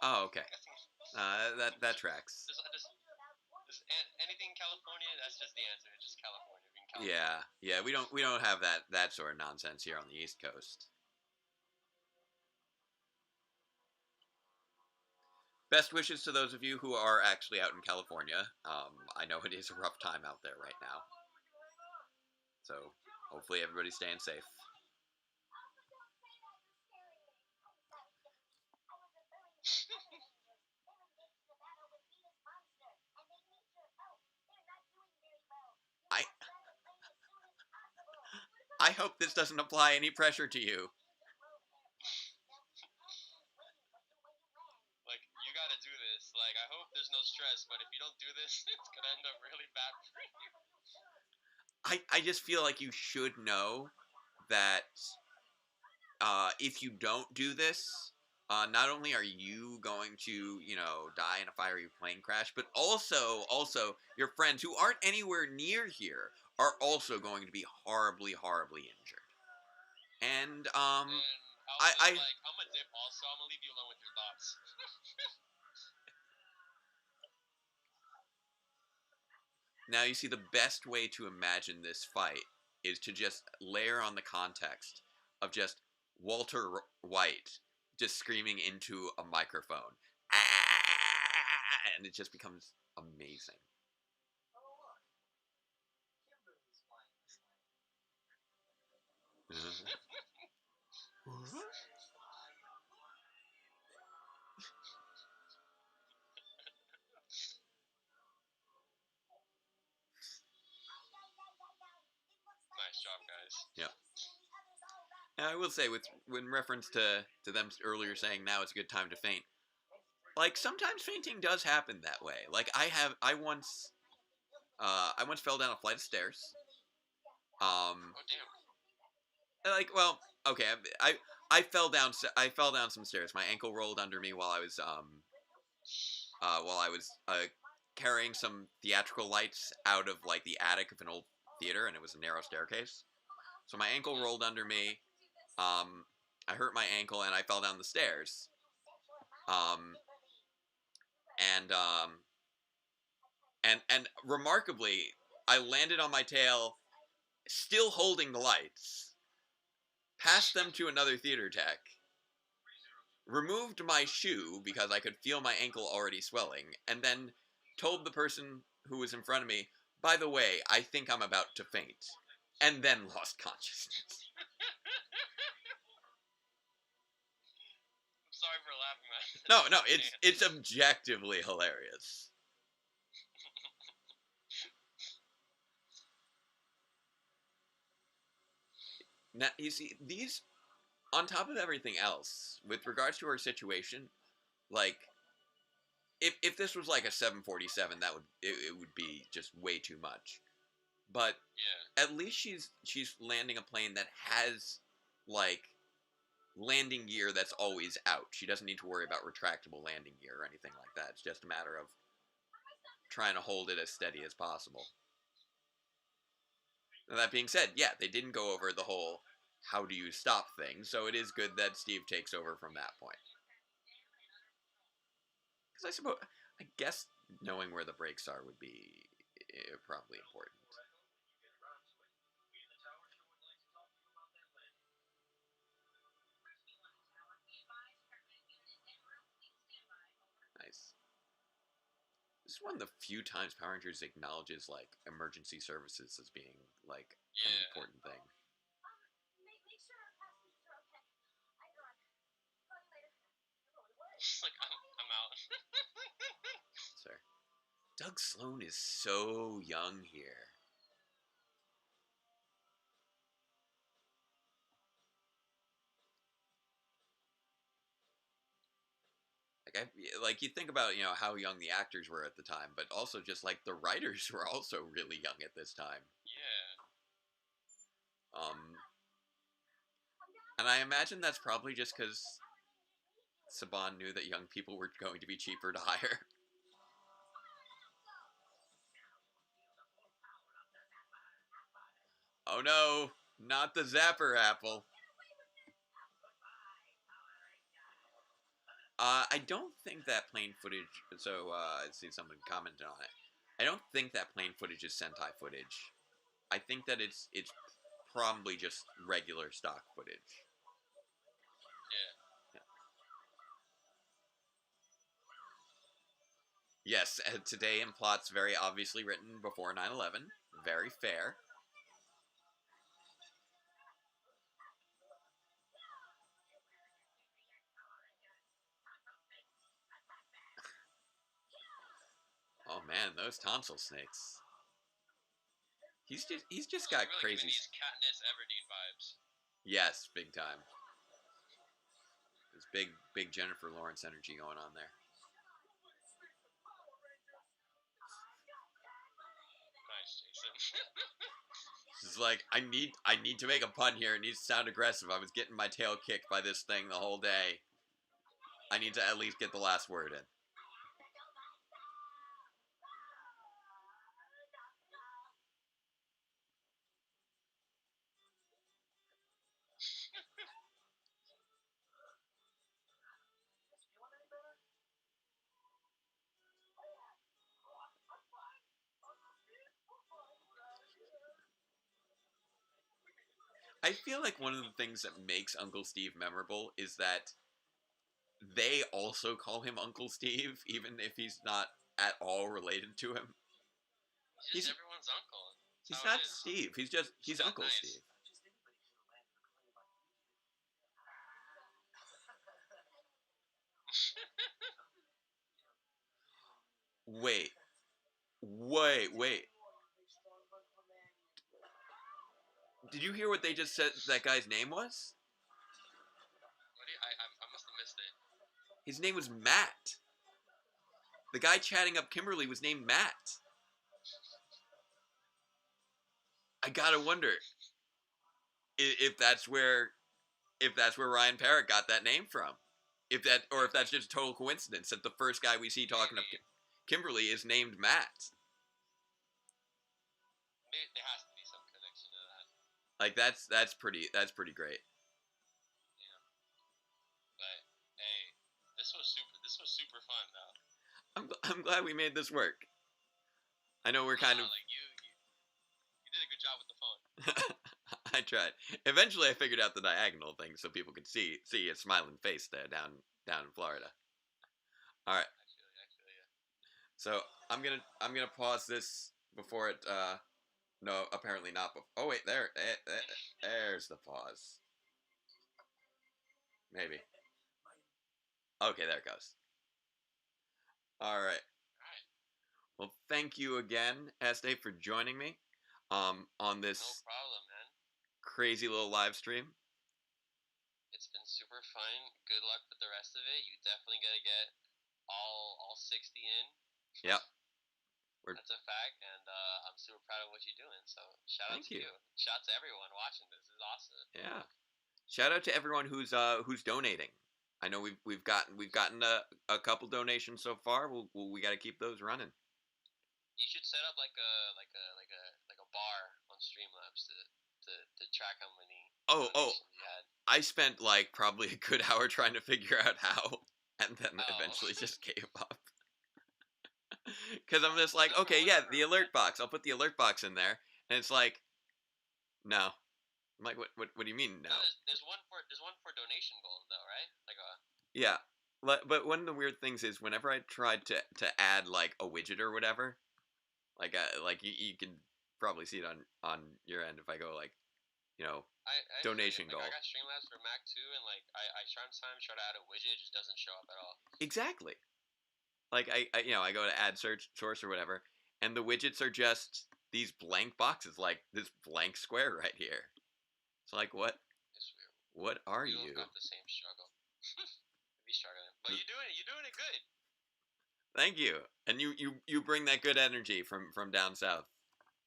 Oh, okay. That tracks. Just anything California, that's just the answer. It's just California being California. Yeah. We don't have that sort of nonsense here on the East Coast. Best wishes to those of you who are actually out in California. I know it is a rough time out there right now. So hopefully everybody's staying safe. I hope this doesn't apply any pressure to you. Like, you gotta do this. Like, I hope there's no stress, but if you don't do this, it's gonna end up really bad for you. I just feel like you should know that if you don't do this, not only are you going to, die in a fiery plane crash, but also your friends who aren't anywhere near here are also going to be horribly, horribly injured. And I'm a dip also. I'm gonna leave you alone with your thoughts. Now you see, the best way to imagine this fight is to just layer on the context of just Walter White just screaming into a microphone. And it just becomes amazing. Nice job, guys. Yeah. Now I will say, in reference to them earlier saying now it's a good time to faint, like sometimes fainting does happen that way. Like I once fell down a flight of stairs. Oh damn. Like, well, okay, I fell down some stairs. My ankle rolled under me while I was carrying some theatrical lights out of like the attic of an old theater, and it was a narrow staircase. So my ankle rolled under me. I hurt my ankle and I fell down the stairs. And remarkably, I landed on my tail, still holding the lights, passed them to another theater tech, removed my shoe because I could feel my ankle already swelling, and then told the person who was in front of me, by the way, I think I'm about to faint, and then lost consciousness. I'm sorry for laughing at it. No, it's objectively hilarious. Now, you see, these, on top of everything else, with regards to her situation, like, if this was like a 747, it would be just way too much. But yeah, at least she's landing a plane that has, like, landing gear that's always out. She doesn't need to worry about retractable landing gear or anything like that. It's just a matter of trying to hold it as steady as possible. Now, that being said, yeah, they didn't go over the whole how do you stop thing, so it is good that Steve takes over from that point. Because I guess knowing where the brakes are would be probably important. Nice. This is one of the few times Power Rangers acknowledges, like, emergency services as being, like, an important thing. like I'm out. Sir. Doug Sloan is so young here. Like you think about, how young the actors were at the time, but also just like the writers were also really young at this time. Yeah. And I imagine that's probably just because Saban knew that young people were going to be cheaper to hire. Oh no, not the Zapper apple. I don't think that plane footage, so I see someone commented on it. I don't think that plane footage is Sentai footage. I think that it's probably just regular stock footage. Yeah. Yes, today in plots very obviously written before 9/11. Very fair. Oh man, those tonsil snakes. He's just got really crazy. These Katniss Everdeen vibes. Yes, big time. There's big Jennifer Lawrence energy going on there. Nice, Jason. It's like I need to make a pun here. It needs to sound aggressive. I was getting my tail kicked by this thing the whole day. I need to at least get the last word in. I feel like one of the things that makes Uncle Steve memorable is that they also call him Uncle Steve, even if he's not at all related to him. He's just everyone's uncle. He's not Steve. He's Uncle nice. Steve. Wait. Did you hear what they just said that guy's name was? I must have missed it. His name was Matt. The guy chatting up Kimberly was named Matt. I gotta wonder if that's where Ryan Parrott got that name from. If that's just a total coincidence that the first guy we see talking up Kimberly is named Matt. There has to be some connection to that. Like that's pretty great. Yeah. But hey, this was super fun though. I'm glad we made this work. I know we're kind of like you did a good job with the phone. I tried. Eventually, I figured out the diagonal thing so people could see a smiling face there down in Florida. All right. Actually, yeah. So I'm gonna pause this before it. No, apparently not. Oh wait, there's the pause. Maybe. Okay, there it goes. All right. Alright. Well, thank you again, Este, for joining me on this No problem, man. crazy little live stream. It's been super fun. Good luck with the rest of it. You definitely gotta get all 60 in. Yep. That's a fact, and I'm super proud of what you're doing. So shout out Thank to you. you. Shout out to everyone watching this. This is awesome. Yeah. Shout out to everyone who's donating. I know we've gotten a couple donations so far. We got to keep those running. You should set up like a bar on Streamlabs to track how many donations you had. I spent like probably a good hour trying to figure out how, and then Oh. eventually just gave up. Because I'm just like, okay, yeah, the alert box. I'll put the alert box in there, and it's like, no. I'm like, what do you mean no? No, there's one for donation goals though, right? Like a. Yeah, but one of the weird things is whenever I tried to add like a widget or whatever, like you can probably see it on your end if I go like, you know, I donation goal. I got Streamlabs for Mac too, and like I sometimes try to add a widget, it just doesn't show up at all. Exactly. Like I go to add search source or whatever, and the widgets are just these blank boxes, like this blank square right here. It's like what? It's weird. What are We you? all got the same struggle. Be struggling, but you're doing it good. Thank you, and you bring that good energy from down south.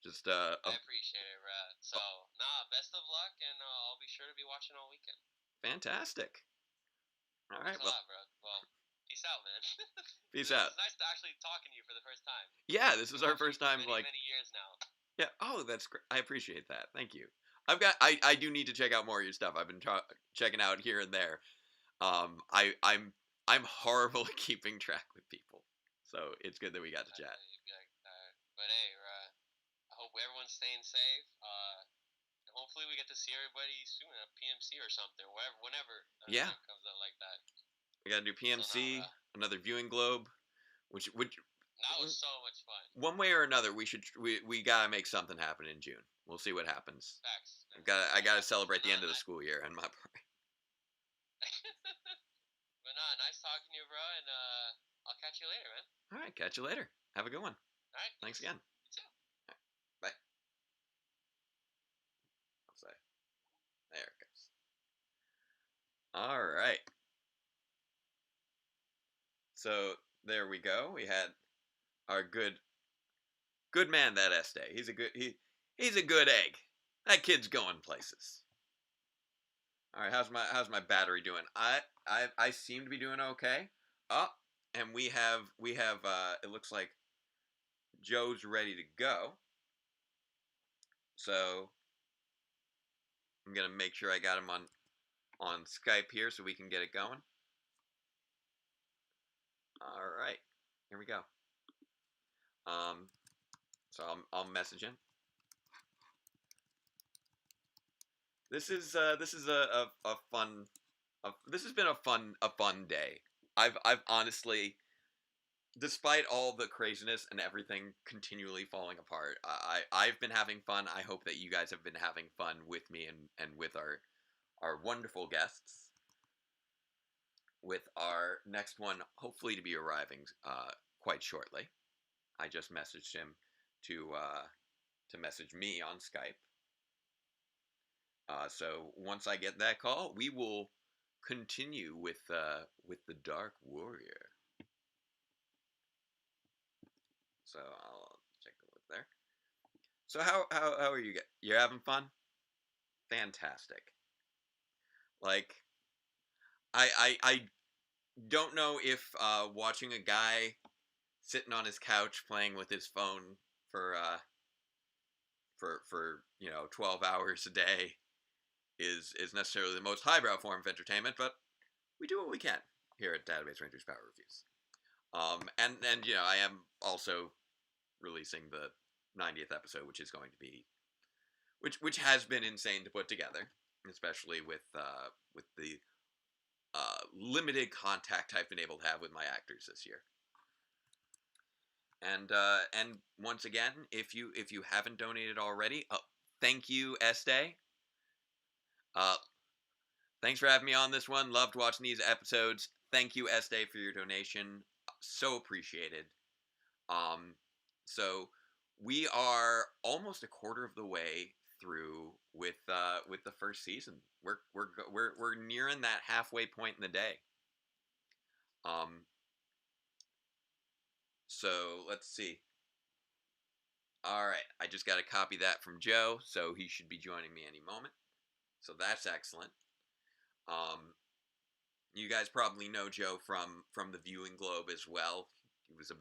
Just I appreciate it, bro. So best of luck, and I'll be sure to be watching all weekend. Fantastic. All right, Thanks a lot, bro. Well, peace out, man. Peace out. It's nice to actually talking to you for the first time. Yeah, this is our first time many years now. Yeah. Oh, that's great. I appreciate that. Thank you. I do need to check out more of your stuff. I've been checking out here and there. I'm horrible at keeping track with people, so it's good that we got to chat. But hey, I hope everyone's staying safe. And hopefully we get to see everybody soon at PMC or something, whenever. Yeah. Comes out like that. We got to do PMC, another viewing globe, which that was so much fun. One way or another, we gotta make something happen in June. We'll see what happens. Facts. I gotta celebrate the end of the school year and my part. But nice talking to you, bro, and I'll catch you later, man. All right, catch you later. Have a good one. All right. Thanks again. You too. All right, bye. I'll say. There it goes. All right. So there we go. We had our good man, that Este. He's a good egg. That kid's going places. All right, how's my battery doing? I seem to be doing okay. Oh, and we have it looks like Joe's ready to go. So I'm gonna make sure I got him on Skype here so we can get it going. All right, here we go. So I'll message him. This is a fun. This has been a fun day. I've honestly, despite all the craziness and everything continually falling apart, I've been having fun. I hope that you guys have been having fun with me and with our wonderful guests. With our next one, hopefully to be arriving quite shortly. I just messaged him to message me on Skype. So once I get that call, we will continue with the Dark Warrior. So I'll check a look there. So how are you guys? You're having fun? Fantastic. Like, I don't know if watching a guy sitting on his couch playing with his phone for 12 hours a day is necessarily the most highbrow form of entertainment, but we do what we can here at Database Rangers Power Reviews. And I am also releasing the 90th episode, which is going to be which has been insane to put together, especially with the limited contact I've been able to have with my actors this year. And once again, if you haven't donated already, thank you, Este. Thanks for having me on this one. Loved watching these episodes. thank you, Este, for your donation. So appreciated. So we are almost a quarter of the way through with the first season. We're nearing that halfway point in the day. So let's see. All right, I just got to copy that from Joe, so he should be joining me any moment. So that's excellent. You guys probably know Joe from the Viewing Globe as well. He was a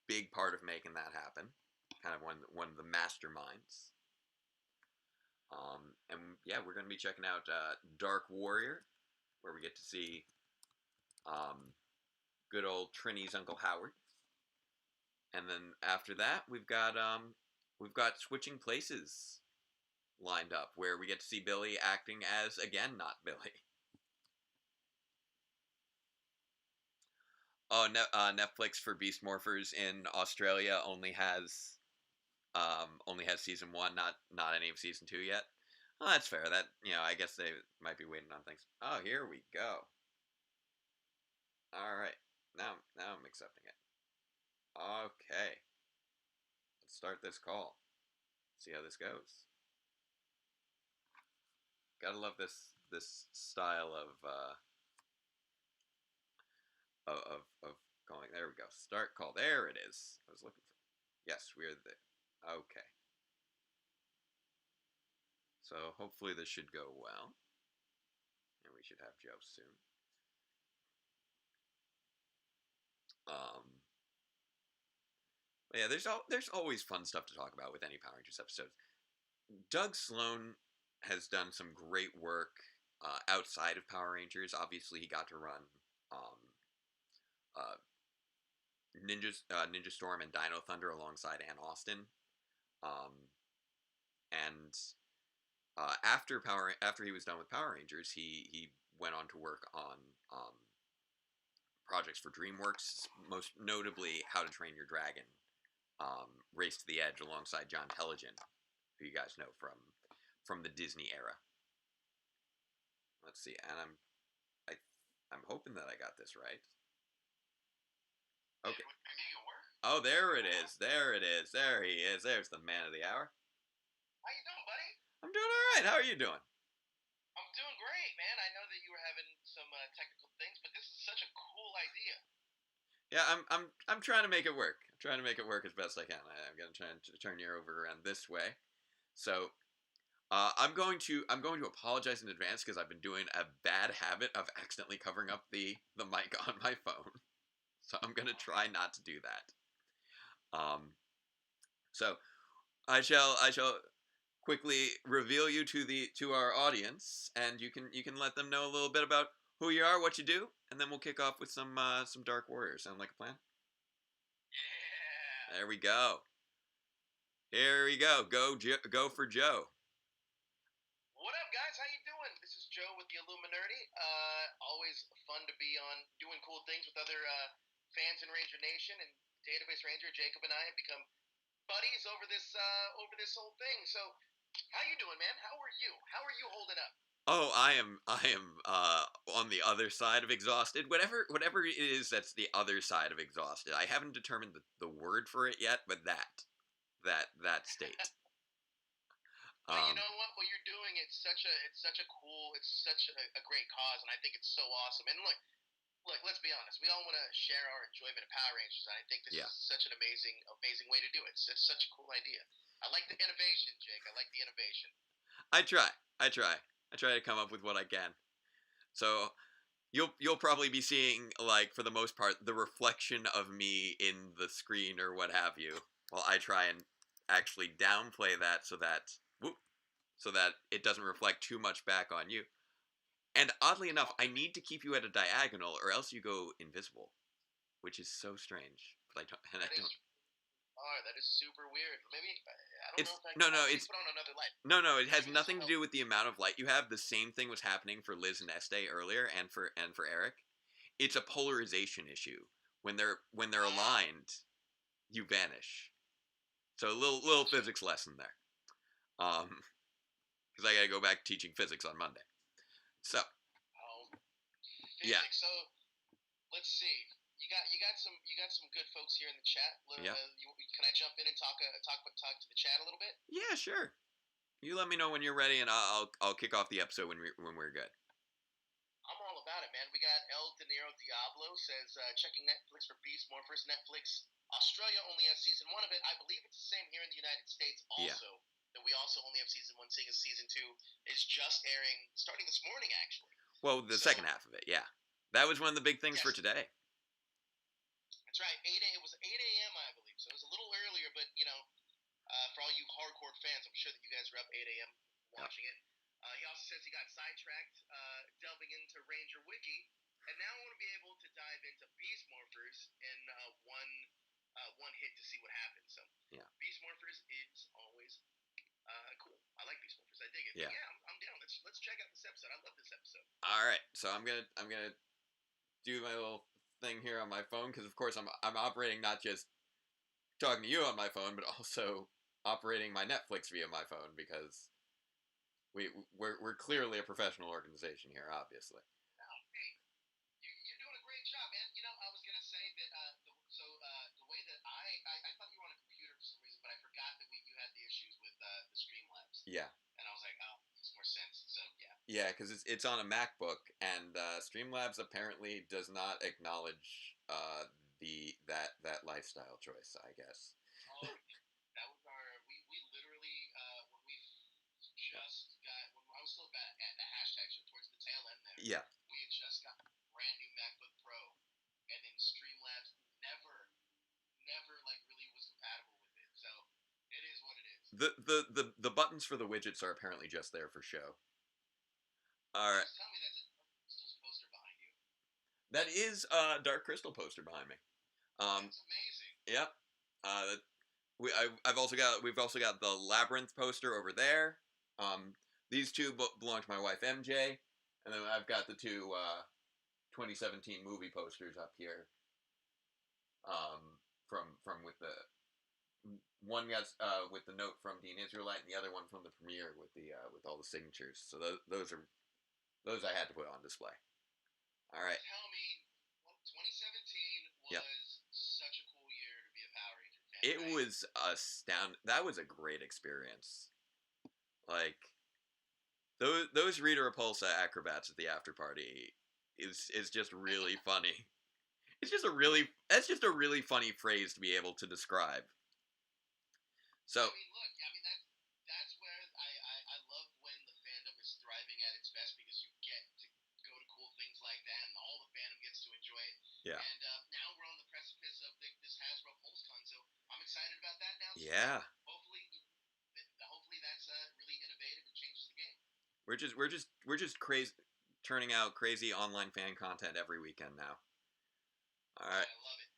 big part of making that happen. Kind of one of the masterminds. And yeah, we're going to be checking out Dark Warrior, where we get to see good old Trini's Uncle Howard. And then after that, we've got Switching Places lined up, where we get to see Billy acting as, again, not Billy. Oh, Netflix for Beast Morphers in Australia only has season 1, not any of season 2 yet. Well, that's fair. That, I guess they might be waiting on things. Oh, here we go. All right, now I'm accepting it. Okay, let's start this call. See how this goes. Gotta love this style of calling. There we go. Start call. There it is. I was looking for. Yes, we're there. Okay. So hopefully this should go well, and we should have Joe soon. Yeah, there's always fun stuff to talk about with any Power Rangers episodes. Doug Sloan has done some great work outside of Power Rangers. Obviously, he got to run Ninja Storm and Dino Thunder alongside Ann Austin. And after he was done with Power Rangers, he went on to work on projects for DreamWorks, most notably How to Train Your Dragon, Race to the Edge alongside John Telegen, who you guys know from the Disney era. Let's see, and I'm hoping that I got this right. Okay. Oh, there it is. There it is. There he is. There's the man of the hour. How you doing, buddy? I'm doing all right. How are you doing? I'm doing great, man. I know that you were having some technical things, but this is such a cool idea. Yeah, I'm trying to make it work. I'm trying to make it work as best I can. I'm gonna try to turn you over around this way. So, I'm going to apologize in advance because I've been doing a bad habit of accidentally covering up the mic on my phone. So I'm gonna try not to do that. So I shall quickly reveal you to our audience, and you can let them know a little bit about who you are, what you do, and then we'll kick off with some Dark Warriors. Sound like a plan? Yeah. There we go. Here we go. Go for Joe. What up, guys? How you doing? This is Joe with the Illuminati. Always fun to be on doing cool things with other fans in Ranger Nation, and Database Ranger Jacob and I have become buddies over this whole thing. So, how you doing, man? How are you? How are you holding up? Oh, I am on the other side of exhausted. Whatever it is that's the other side of exhausted. I haven't determined the word for it yet, but that state. Well, you know what? What you're doing, it's such a great cause, and I think it's so awesome. And look, let's be honest. We all want to share our enjoyment of Power Rangers, and I think this is such an amazing way to do it. It's such a cool idea. I like the innovation, Jake. I like the innovation. I try to come up with what I can. So you'll probably be seeing, like, for the most part, the reflection of me in the screen or what have you, while I try and actually downplay that so that it doesn't reflect too much back on you. And oddly enough, I need to keep you at a diagonal, or else you go invisible, which is so strange. But I don't. Oh, that is super weird. Maybe I don't know if I can put on another light. No, it has nothing to do with the amount of light you have. The same thing was happening for Liz and Este earlier, and for Eric. It's a polarization issue. When they're aligned, you vanish. So a little physics lesson there. Because I gotta go back teaching physics on Monday. So. Physics. So let's see. You got some good folks here in the chat. Yeah. Can I jump in and talk to the chat a little bit? Yeah, sure. You let me know when you're ready, and I'll kick off the episode when we're good. I'm all about it, man. We got El De Niro Diablo says checking Netflix for Beast Morphers. Netflix Australia only has season 1 of it. I believe it's the same here in the United States. Also, that we also only have season 1. Seeing as season 2 is just airing starting this morning, actually. Well, the second half of it, yeah. That was one of the big things for today. That's right. It was 8 a.m. I believe, so it was a little earlier. But for all you hardcore fans, I'm sure that you guys were up 8 a.m. watching it. He also says he got sidetracked delving into Ranger Wiki, and now I want to be able to dive into Beast Morphers in one hit to see what happens. So Beast Morphers is always cool. I like Beast Morphers. I dig it. Yeah, I'm down. Let's check out this episode. I love this episode. All right, so I'm gonna do my little thing here on my phone because of course I'm operating not just talking to you on my phone, but also operating my Netflix via my phone because we're clearly a professional organization here, obviously. Hey, you're doing a great job, man. I was gonna say that the way that I thought you were on a computer for some reason, but I forgot that you had the issues with the Streamlabs. Yeah. And I was like, oh, makes more sense. So yeah. Yeah, because it's on a MacBook, and Streamlabs apparently does not acknowledge that lifestyle choice, I guess. Oh, that was we literally when we just got when I was still at the hashtag show towards the tail end there. Yeah. We had just got a brand new MacBook Pro, and then Streamlabs never like really was compatible with it. So it is what it is. The buttons for the widgets are apparently just there for show. All right. Tell me that's a Crystal's poster behind you. That is a Dark Crystal poster behind me. That's amazing. Yep. We've also got the Labyrinth poster over there. These two belong to my wife MJ, and then I've got the two 2017 movie posters up here. From with the one got with the note from Dean Israelite, and the other one from the premiere with all the signatures. So those I had to put on display. All right. Tell me, 2017 was such a cool year to be a Power Ranger fan. It was astounding. That was a great experience. Like those Rita Repulsa acrobats at the after party is just really funny. That's just a really funny phrase to be able to describe. So. That's where I love when the fandom is thriving at its best because you get to go to cool things like that and all the fandom gets to enjoy it. Yeah. And now we're on the precipice of this Hasbro PulseCon, so I'm excited about that now. So yeah. Hopefully that's really innovative and changes the game. We're just crazy, turning out crazy online fan content every weekend now. All right. I love it.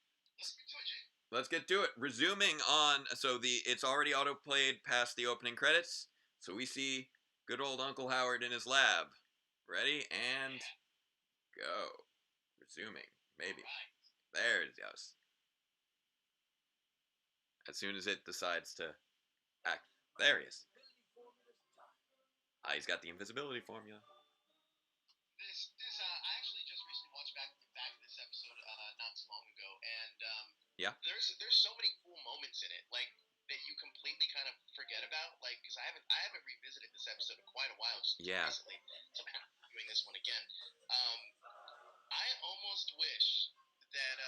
Let's get to it, Jake. Let's get to it. Resuming on, so it's already auto-played past the opening credits, so we see good old Uncle Howard in his lab. Ready? And go. Resuming. Maybe. Right. There it goes. As soon as it decides to act. There he is. He's got the invisibility formula. I actually just recently watched back this episode not too long ago, and there's so many cool moments in it, like that you completely kind of forget about, like because I haven't revisited this episode in quite a while, just recently, so I'm doing this one again. I almost wish that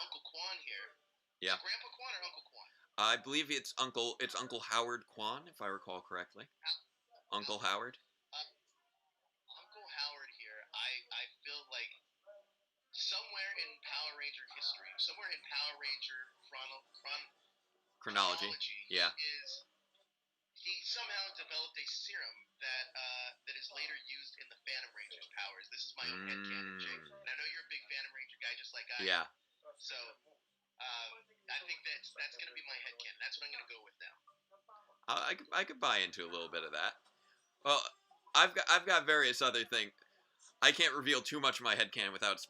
Uncle Quan here, is it Grandpa Quan or Uncle Quan? I believe it's Uncle Howard Quan, if I recall correctly. Uncle Howard. Uncle Howard here. I feel like somewhere in Power Ranger history, somewhere in Power Ranger chronology, he somehow developed a serum that is later used in the Phantom Ranger's powers. This is my own headcanon, Jake. And I know you're a big Phantom Ranger guy, just like I am. Yeah. So I think that's gonna be my headcanon. That's what I'm gonna go with now. I could buy into a little bit of that. Well, I've got various other things. I can't reveal too much of my headcanon without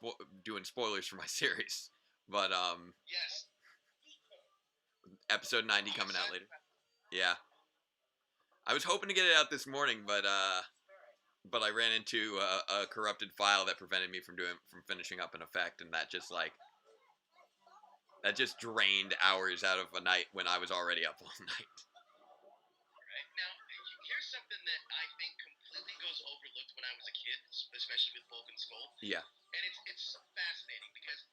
doing spoilers for my series. But yes. Episode 90 coming out later. Yeah. I was hoping to get it out this morning, but but I ran into a corrupted file that prevented me from finishing up an effect, and that just drained hours out of a night when I was already up all night. Right. Now, here's something that I think completely goes overlooked when I was a kid, especially with Bulk and Skull. Yeah. And it's so fascinating because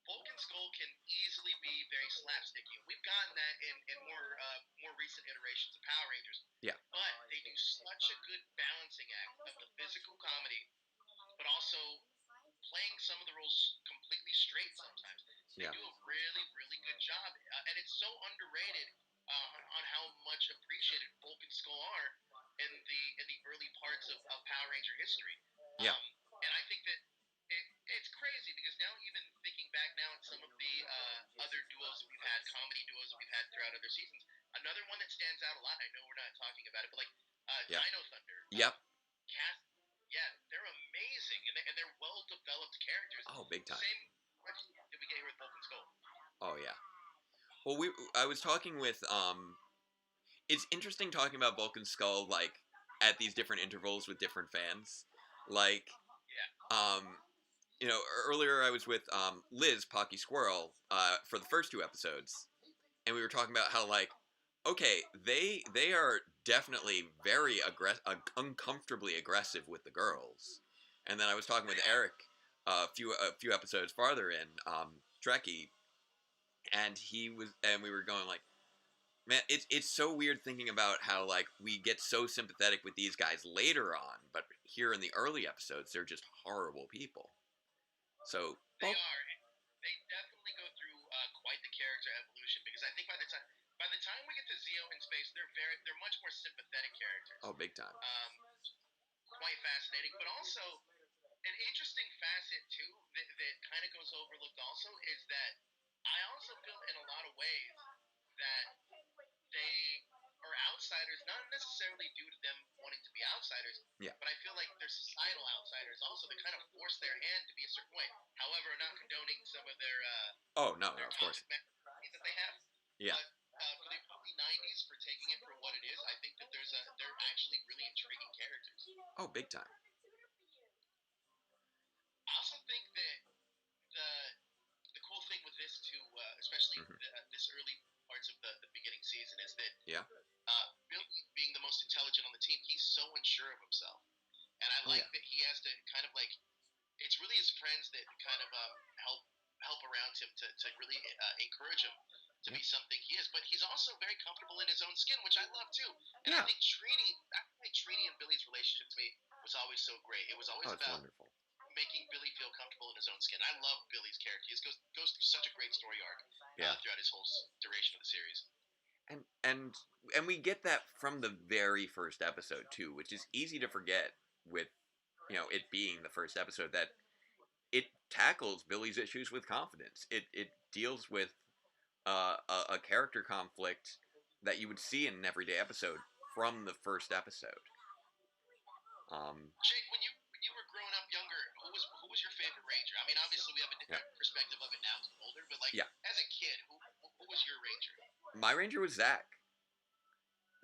Bulk and Skull can easily be very slapsticky. We've gotten that in more recent iterations of Power Rangers. Yeah. But they do such a good balancing act of the physical comedy, but also playing some of the roles completely straight sometimes. They do a really, really good job, and it's so underrated on how much appreciated Bulk and Skull are in the early parts of Power Ranger history. Yeah. And I think that it's crazy because now, even thinking back now at some of the other duos that we've had, comedy duos that we've had throughout other seasons, another one that stands out a lot. I know we're not talking about it, but like Dino Thunder. Yep. Cast, yeah, they're amazing and they're well developed characters. Oh, big time. Same question that we get here with Bulk and Skull. Oh yeah. Well, I was talking with it's interesting talking about Bulk and Skull like at these different intervals with different fans. Like, you know, earlier I was with Liz Pocky Squirrel for the first 2 episodes, and we were talking about how like, okay, they are definitely very uncomfortably aggressive with the girls, and then I was talking with Eric a few episodes farther in Trekkie, and we were going like, man, it's so weird thinking about how like we get so sympathetic with these guys later on, but here in the early episodes they're just horrible people. So they are. They definitely go through quite the character evolution because I think by the time we get to Zeo in space, they're much more sympathetic characters. Oh, big time. Quite fascinating, but also an interesting facet too that kind of goes overlooked also is that I also feel in a lot of ways that they are outsiders, not necessarily due to them wanting to be outsiders, but I feel like they're societal outsiders also that kind of force their hand to be a certain way. However, not condoning some of their of course that they have. Yeah. But for the early '90s, for taking it for what it is, I think that they're actually really intriguing characters. Oh, big time. I also think that the cool thing with this too, especially this early parts of the beginning season, is that Billy, being the most intelligent on the team, he's so unsure of himself, and I like that he has to kind of like, it's really his friends that kind of help around him to really encourage him to be something he is. But he's also very comfortable in his own skin, which I love too. And I think Trini and Billy's relationship to me was always so great. It was always about wonderful. Making Billy feel comfortable in his own skin. I love Billy's character. He goes through such a great story arc throughout his whole duration of the series. And we get that from the very first episode too, which is easy to forget with, you know, it being the first episode, that it tackles Billy's issues with confidence. It deals with a character conflict that you would see in an everyday episode from the first episode. Jake, when you were growing up younger, who was your favorite Ranger? I mean, obviously we have a different perspective of it now, as older, but like as a kid, who was your Ranger? My Ranger was Zach.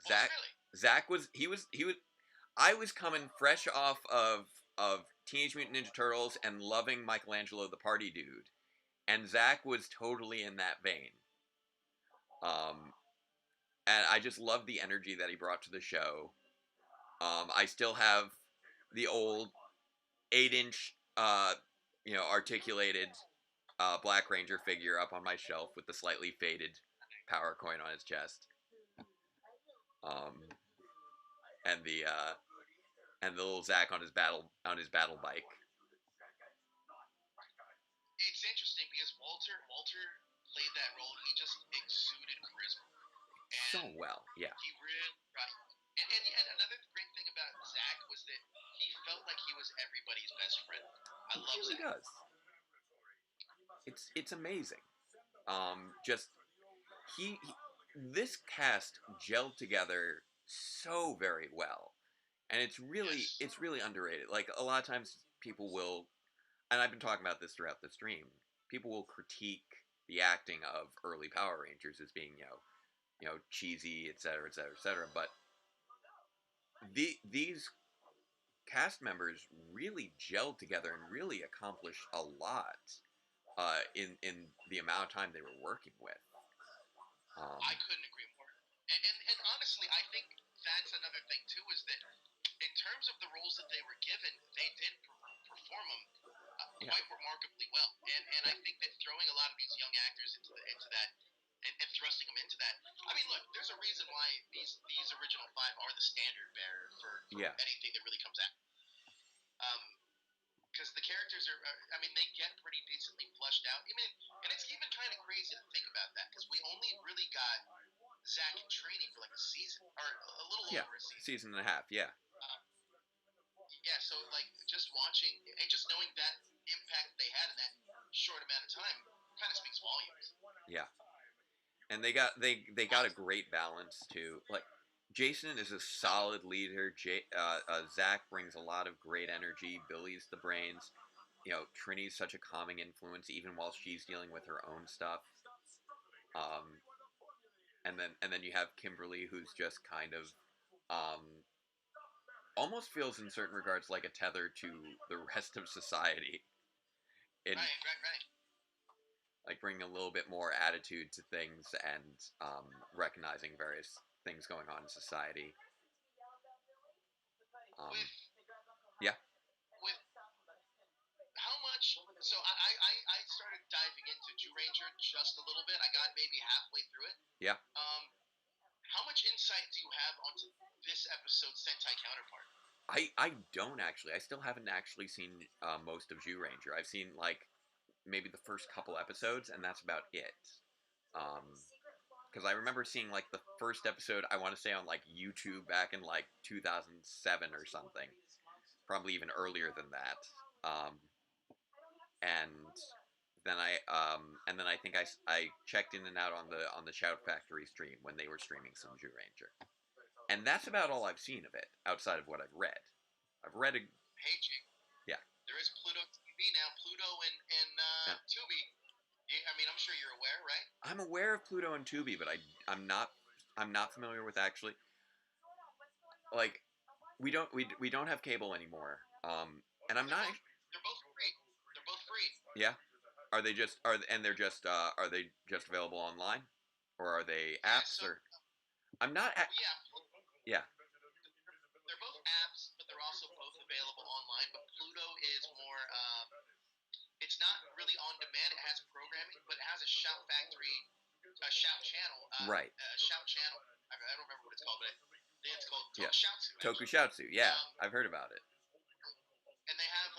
Really? Zach was I was coming fresh off of Teenage Mutant Ninja Turtles and loving Michelangelo the Party Dude, and Zach was totally in that vein. And I just loved the energy that he brought to the show. I still have the old 8-inch, articulated Black Ranger figure up on my shelf with the slightly faded power coin on his chest. And the little Zach on his battle bike. It's interesting because Walter played that role. He just exuded charisma. So well, yeah. He really, right. And another great thing about Zach was that he felt like he was everybody's best friend. I love Zach. He really does. It's amazing. This cast gelled together so very well, and it's really underrated. Like, a lot of times people will, and I've been talking about this throughout the stream, people will critique the acting of early Power Rangers as being cheesy, etc., etc., etc. But these cast members really gelled together and really accomplished a lot in the amount of time they were working with. I couldn't agree more. And honestly, I think that's another thing too, is that in terms of the roles that they were given, they did perform them quite remarkably well. And I think that throwing a lot of these young actors into that and thrusting them into that. I mean, look, there's a reason why these original five are the standard bearer for anything that really comes out. Because the characters are, I mean, they get pretty decently fleshed out. I mean, and it's even kind of crazy to think about that, because we only really got Zach and Trini for like a season, or a little over a season. Season and a half, yeah. Yeah, so like just watching and just knowing that impact they had in that short amount of time kind of speaks volumes. Yeah, and they got a great balance too. Like Jason is a solid leader. Zach brings a lot of great energy. Billy's the brains. You know, Trini's such a calming influence, even while she's dealing with her own stuff. And then you have Kimberly, who's just kind of almost feels in certain regards like a tether to the rest of society. Right. Like bringing a little bit more attitude to things and recognizing various things going on in society. With how much? So I started diving into Jew Ranger just a little bit. I got maybe halfway through it. Yeah. How much insight do you have onto this episode's Sentai counterpart? I don't actually. I still haven't actually seen most of Jew Ranger. I've seen like maybe the first couple episodes, and that's about it. Because I remember seeing like the first episode, I want to say on like YouTube back in like 2007 or something, probably even earlier than that. And then I think I checked in and out on the Shout Factory stream when they were streaming some Jew Ranger, and that's about all I've seen of it outside of what I've read. I've read a. Hey, Jake. Yeah. There is Pluto TV now. Pluto and Tubi. I mean, I'm sure you're aware, right? I'm aware of Pluto and Tubi, but I'm not familiar with actually. Like, we don't have cable anymore. And I'm not. They're both free. They're both free. Yeah. Are they just are they just available online, or are they apps or? I'm not. Yeah. They're both apps, but they're also both available online. But Pluto is more. It's not really on demand. It has programming, but it has a Shout Factory, a Shout channel. Right. Shout channel. I don't remember what it's called, but it's called Tokushatsu. Tokushatsu. Yeah, I've heard about it. And they have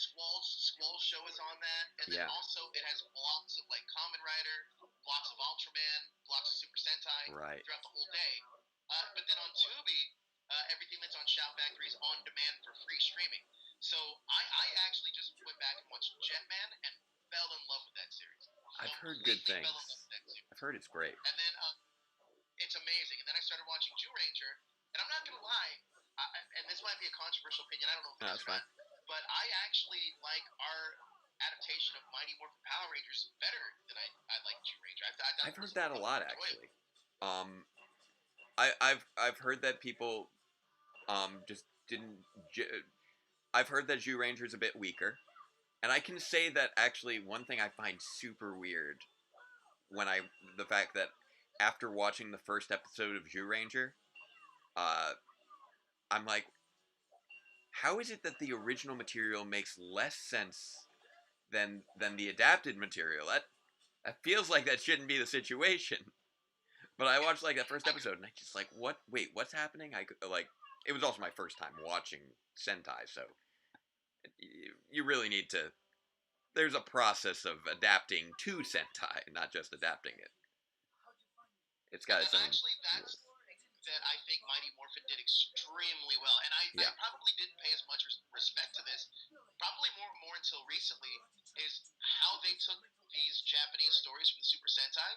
Squall show is on that, and then also it has blocks of like Kamen Rider, blocks of Ultraman, blocks of Super Sentai throughout the whole day. But then on Tubi, everything that's on Shout Factory is on demand for free streaming. So I actually just went back and watched Jetman and fell in love with that series. I've heard good things. I've heard it's great. And then it's amazing. And then I started watching Jew Ranger, and I'm not gonna lie, and this might be a controversial opinion. I don't know if it is or not, but I actually like our adaptation of Mighty Morphin Power Rangers better than I like Jew Ranger. I've heard that a lot actually. I've heard that people just didn't. I've heard that Jew Ranger is a bit weaker, and I can say that actually one thing I find super weird the fact that after watching the first episode of Jew Ranger, I'm like, how is it that the original material makes less sense than the adapted material? That feels like that shouldn't be the situation. But I watched like that first episode, and I just like, what? Wait, what's happening? It was also my first time watching Sentai, so you really need to. There's a process of adapting to Sentai, not just adapting it. It's got its own. Actually, that's that I think Mighty Morphin did extremely well, and I probably didn't pay as much respect to this, probably more until recently, is how they took these Japanese stories from the Super Sentai,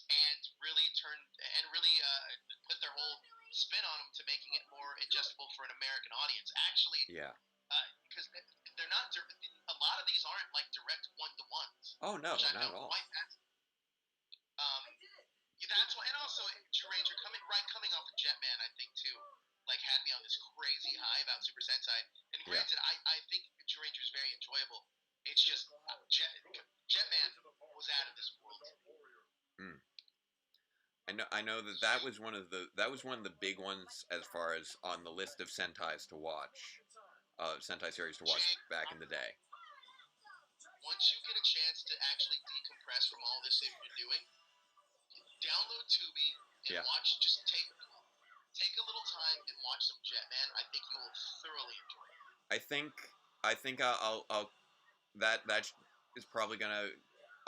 and really put their whole spin on them to making it more ingestible for an American audience. Actually, because they're not. A lot of these aren't like direct one-to-ones. Oh no, not at all. That's why, and also Jew Ranger coming off of Jetman, I think too. like had me on this crazy high about Super Sentai. And granted, I think Jew Ranger is very enjoyable. It's just Jetman was out of this world. I know that was one of the big ones as far as on the list of Sentais to watch, Sentai series to watch back in the day. Once you get a chance to actually decompress from all this that you're doing, download Tubi and watch. Just take a little time and watch some Jetman. I think you will thoroughly enjoy it. I think I'll that is probably gonna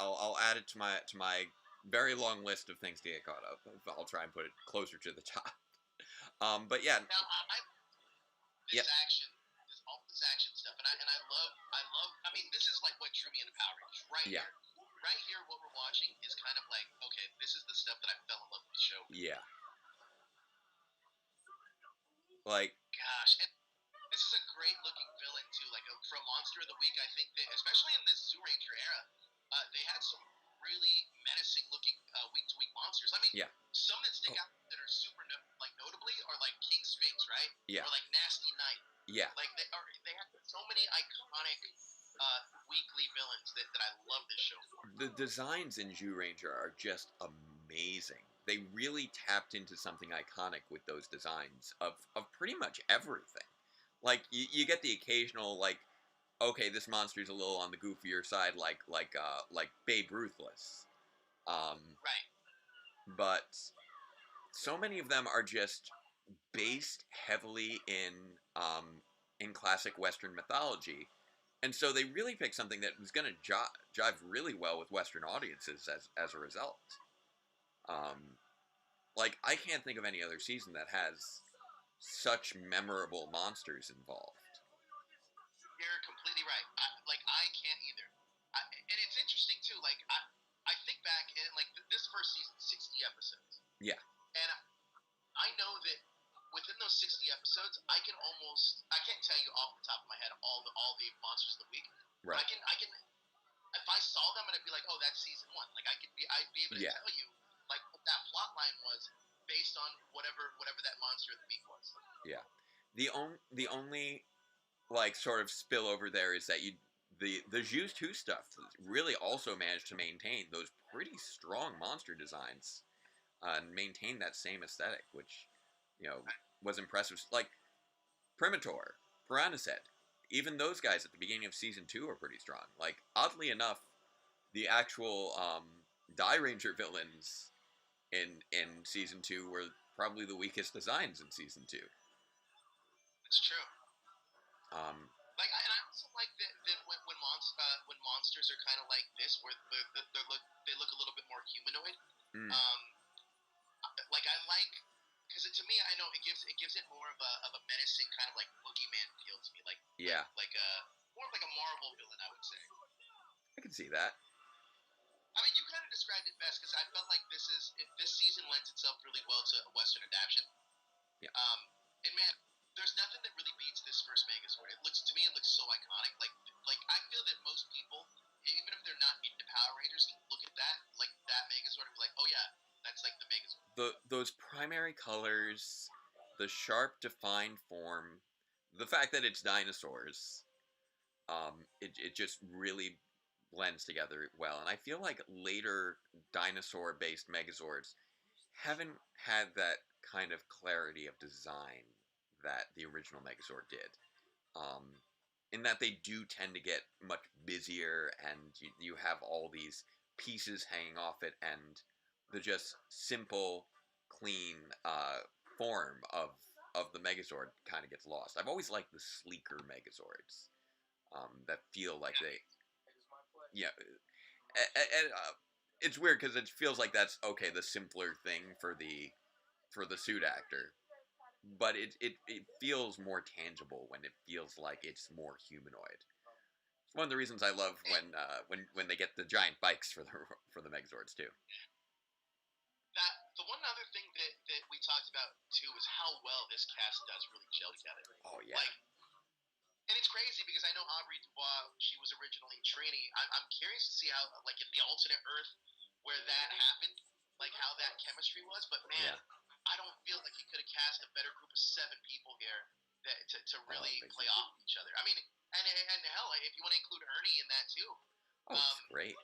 I'll add it to my very long list of things to get caught up. I'll try and put it closer to the top. But yeah. Now all this action stuff, and I love. I mean, this is like what drew me into Power Rangers right here. Right here, what we're watching is kind of like, okay, this is the stuff that I fell in love with the show. Yeah. Like, gosh, and this is a great looking villain too. Like for a Monster of the Week, I think that especially in this Zoo Ranger era, they had some really menacing looking week to week monsters. I mean, some that stick out that are super notably are like King Sphinx, right? Yeah. Or like Nasty Knight. Yeah. Like they have so many iconic weekly villains that I love this show for. The designs in Jew Ranger are just amazing. They really tapped into something iconic with those designs of pretty much everything. Like you get the occasional like, okay, this monster's a little on the goofier side, like Babe Ruthless. Right. But so many of them are just based heavily in classic Western mythology, and so they really picked something that was going to jive really well with Western audiences as a result. Like I can't think of any other season that has such memorable monsters involved. You're completely right. I can't either. And it's interesting too. Like I think back and like this first season, 60 episodes. Yeah. And I know that within those 60 episodes, I can't tell you off the top of my head all the monsters of the week. Right. But I can if I saw them, I'd be like, oh, that's season 1. Like I'd be able to tell you like what that plot line was based on whatever that monster of the week was. Yeah. The only like sort of spillover there is that the Jus 2 stuff really also managed to maintain those pretty strong monster designs and maintain that same aesthetic, which was impressive. Like Primitor, Piranhaset, even those guys at the beginning of season 2 are pretty strong. Like oddly enough, the actual Die Ranger villains in season 2 were probably the weakest designs in season 2. It's true. And I also like that when monsters are kind of like this, where they look a little bit more humanoid. I like because to me, I know it gives it more of a menacing kind of like boogeyman feel to me, like more of like a Marvel villain, I would say. I can see that. I mean, you kind of described it best because I felt like this season lends itself really well to a Western adaptation. Yeah. And man, there's nothing that really beats this first Megazord. It looks so iconic. Like I feel that most people, even if they're not into Power Rangers, can look at that Megazord and be like, oh yeah, that's like the Megazord. Those primary colors, the sharp defined form, the fact that it's dinosaurs, it just really blends together well. And I feel like later dinosaur-based Megazords haven't had that kind of clarity of design that the original Megazord did. In that they do tend to get much busier, and you have all these pieces hanging off it, and the just simple, clean form of the Megazord kind of gets lost. I've always liked the sleeker Megazords that feel like they... Yeah. And it's weird because it feels like that's, okay, the simpler thing for the suit actor. But it feels more tangible when it feels like it's more humanoid. It's one of the reasons I love when they get the giant bikes for the Megazords too. The one other thing that we talked about too is how well this cast does really gel together. Oh yeah. And it's crazy because I know Aubrey Dubois, she was originally in Trini. I'm curious to see how, like, in the alternate Earth where that happened, like how that chemistry was. But man, I don't feel like he could have cast a better group of 7 people here to really play off each other. I mean, and hell, if you want to include Ernie in that too. It's great.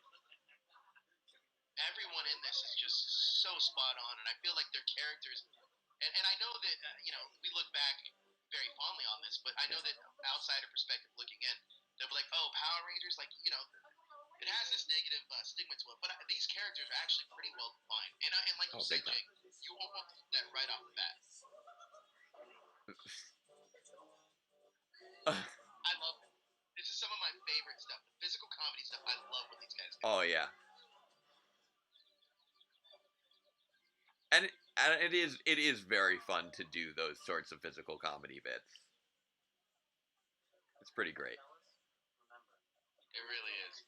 Everyone in this is just so spot on, and I feel like their characters. And I know that we look back very fondly on this, but I know that outsider perspective looking in, they'll be like, "Oh, Power Rangers, like it has this negative stigma to it." But these characters are actually pretty well defined, and like you said, Jake, you won't want to do that right off the bat. I love it. This is some of my favorite stuff. The physical comedy stuff. I love what these guys do. Oh yeah. And it is very fun to do those sorts of physical comedy bits. It's pretty great. It really is.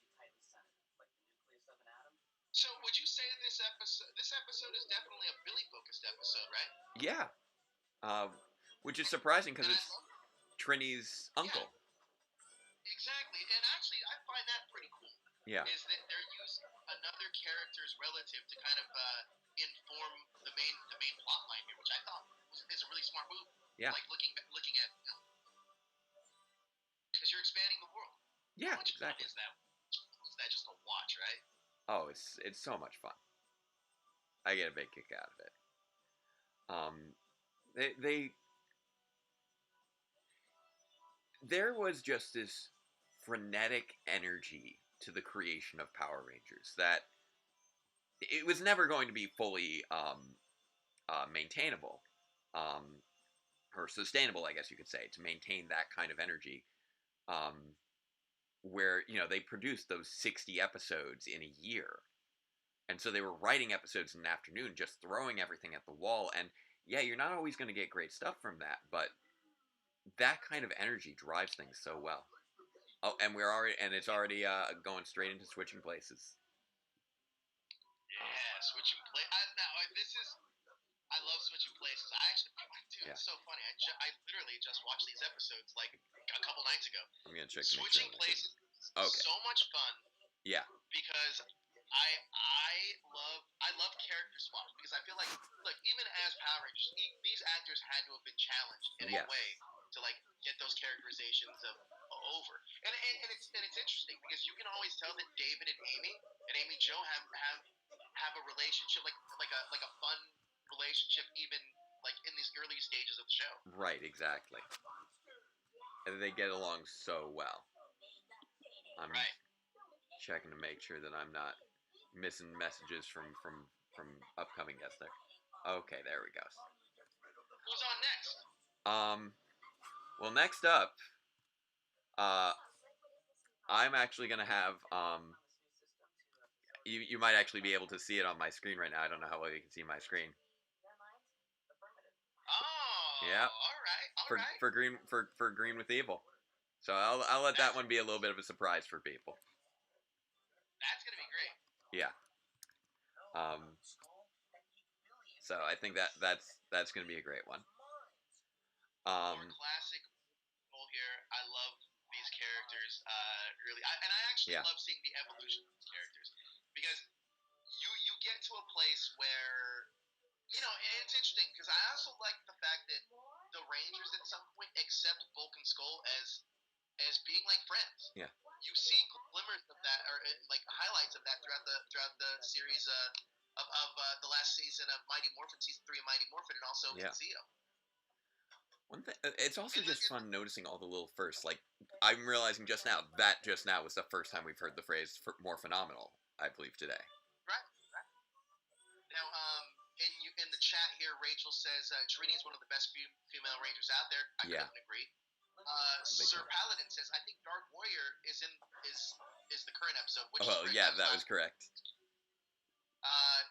So, would you say this episode is definitely a Billy focused episode, right? Yeah. Which is surprising because it's Trini's uncle. Yeah. Exactly, and actually, I find that pretty cool. Yeah. Is that they're using another character's relative to kind of inform the main plot line here, which I thought is a really smart move. Yeah. Like looking at, because you're expanding the world. Yeah, How much exactly. fun is that? Is that just a watch, right? Oh, it's so much fun. I get a big kick out of it. There was just this frenetic energy to the creation of Power Rangers that it was never going to be fully maintainable or sustainable, I guess you could say, to maintain that kind of energy. Where they produced those 60 episodes in a year, and so they were writing episodes in an afternoon, just throwing everything at the wall. And yeah, you're not always going to get great stuff from that, but that kind of energy drives things so well. Oh, and it's already going straight into switching places. Yeah, switching places. I love switching places. Dude, it's so funny. I literally just watched these episodes like a couple nights ago. I'm gonna check. Switching places is so much fun. Yeah. Because I love character swaps, because I feel like, look, even as Power Rangers, these actors had to have been challenged in a way to like get those characterizations over. And it's interesting because you can always tell that David and Amy Jo have a relationship, like a fun relationship, even like in these early stages of the show. Right, exactly. And they get along so well. I'm checking to make sure that I'm not missing messages from upcoming guests there. Okay, there we go. Who's on next? Well, next up, I'm actually gonna have you might actually be able to see it on my screen right now. I don't know how well you can see my screen. Oh, yeah. All right. For Green with Evil. So I'll let that one be a little bit of a surprise for people. That's gonna be great. Yeah. So I think that's gonna be a great one. More classic role here. I love these characters. Really, and I actually love seeing the evolution of these characters, because you get to a place where it's interesting, because I also like the fact that the Rangers at some point accept Bulk and Skull as being like friends. Yeah. You see glimmers of that, or like highlights of that throughout the series of the last season of Mighty Morphin, season 3 of Mighty Morphin, and also Zeo. One thing, it's also just fun noticing all the little firsts. Like, I'm realizing just now was the first time we've heard the phrase more phenomenal, I believe, today. Right. Now, in the chat here, Rachel says Trini is one of the best female Rangers out there. I couldn't agree. Sir Paladin says, I think Dark Warrior is the current episode. Which that was correct.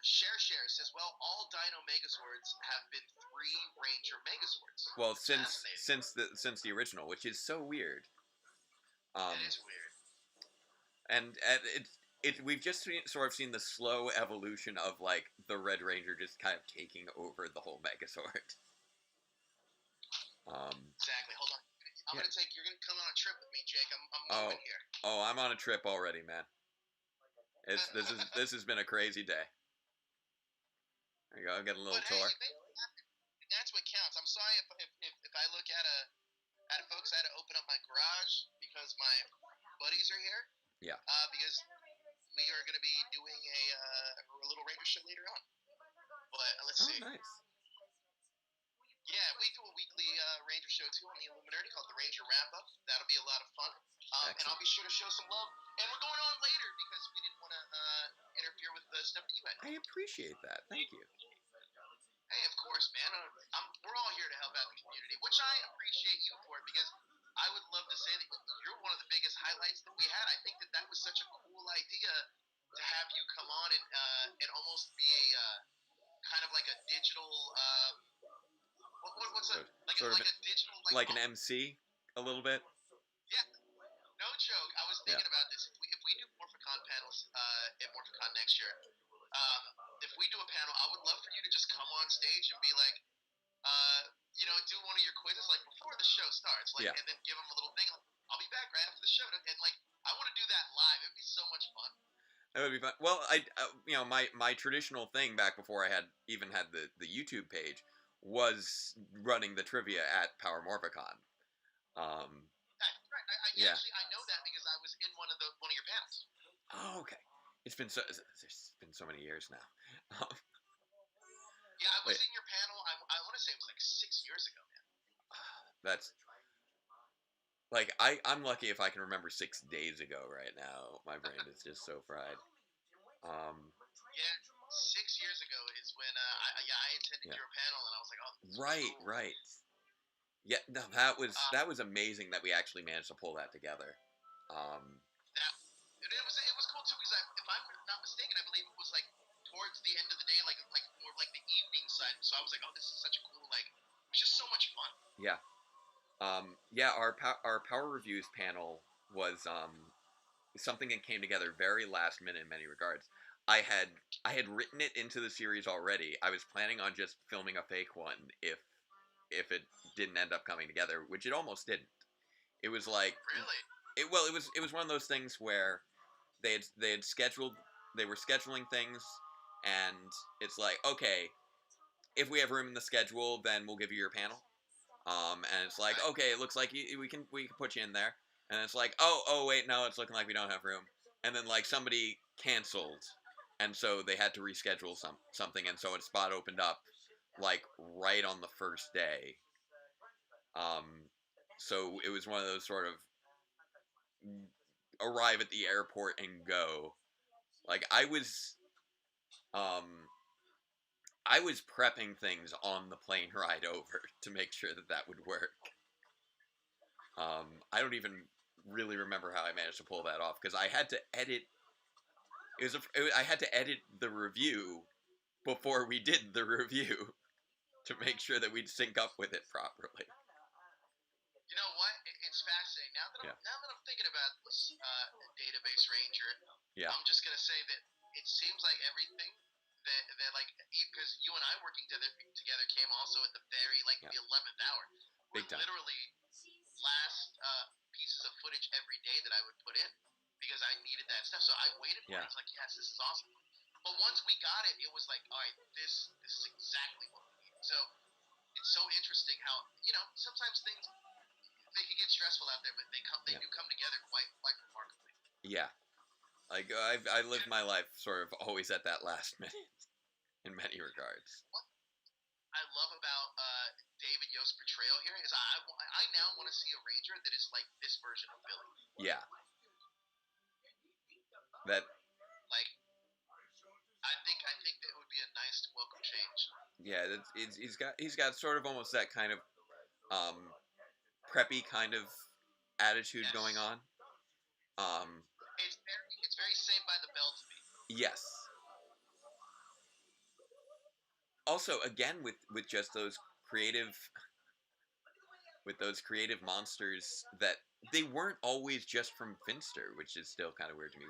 Share says, well, all Dino Megazords have been 3 Ranger Megazords. Well, since the original, which is so weird. It is weird. And we've just sort of seen the slow evolution of like the Red Ranger just kind of taking over the whole Megazord. Exactly. Hold on. You're gonna come on a trip with me, Jake. I'm moving here. Oh, I'm on a trip already, man. This has been a crazy day. There you go. I'm getting a little tour. And that's what counts. I'm sorry if I look at folks. I had to open up my garage because my buddies are here. Yeah. Because we are going to be doing a little Ranger show later on. But let's see. Nice. Yeah, we do a weekly Ranger show too on the Illuminati called the Ranger Wrap Up. That'll be a lot of fun. And I'll be sure to show some love. And we're going on later because we didn't want to interfere with the stuff that you had. I appreciate that. Thank you. Hey, of course, man. We're all here to help out the community, which I appreciate you for because I would love to say that you're one of the biggest highlights that we had. I think that was such a cool idea to have you come on and almost be a kind of like a digital. What's a digital like an MC a little bit? Yeah, no joke. I was thinking about this. If we do Morphicon panels at Morphicon next year, if we do a panel, I would love for you to just come on stage and be like, do one of your quizzes like before the show starts, and then give them a little thing. Like, I'll be back right after the show, and like I want to do that live. It'd be so much fun. That would be fun. Well, my traditional thing back before I even had the YouTube page was running the trivia at Power Morphicon. That's right. Actually, I know that because I was in one of your panels. Oh, okay. There's been so many years now. Yeah, I was in your panel. I want to say it was like 6 years ago, man. That's like I'm lucky if I can remember 6 days ago. Right now, my brain is just so fried. Yeah, 6 years ago is when I attended your panel and I was like, oh, this right, cool. Right. Yeah, no, that was amazing that we actually managed to pull that together. It was cool too because if I'm not mistaken, I believe it was like towards the end of the day, like more like the evening side. So I was like, oh, this is such a cool it was just so much fun. Yeah. Our power reviews panel was something that came together very last minute in many regards. I had written it into the series already. I was planning on just filming a fake one if it didn't end up coming together, which it almost didn't. It was like really. It was one of those things where they were scheduling things, and it's like, okay, if we have room in the schedule, then we'll give you your panel. And it's like, okay, it looks like we can put you in there. And it's like, oh wait, no, it's looking like we don't have room. And then like somebody canceled, and so they had to reschedule something, and so a spot opened up like right on the first day. So it was one of those sort of arrive at the airport and go. Like I was prepping things on the plane ride over to make sure that would work. I don't even really remember how I managed to pull that off because I had to edit. I had to edit the review before we did the review to make sure that we'd sync up with it properly. You know what? It's fascinating. Now that I'm thinking about this database ranger, I'm just gonna say that it seems like everything that like because you and I working together came also at the very the 11th hour. Big time. Literally last pieces of footage every day that I would put in because I needed that stuff. So I waited for it. It's like, yes, this is awesome. But once we got it, it was like, all right, this is exactly what we need. So it's so interesting how sometimes things they can get stressful out there, but they do come together quite remarkably. Yeah, like I lived my life sort of always at that last minute in many regards. What I love about David Yost's portrayal here is I now want to see a ranger that is like this version of Billy. Yeah. That. Like, I think that would be a nice welcome change. Yeah, he's got sort of almost that kind of preppy kind of attitude going on. It's very Saved by the Bell to me. Yes. Also, again, with just those creative monsters that they weren't always just from Finster, which is still kind of weird to me.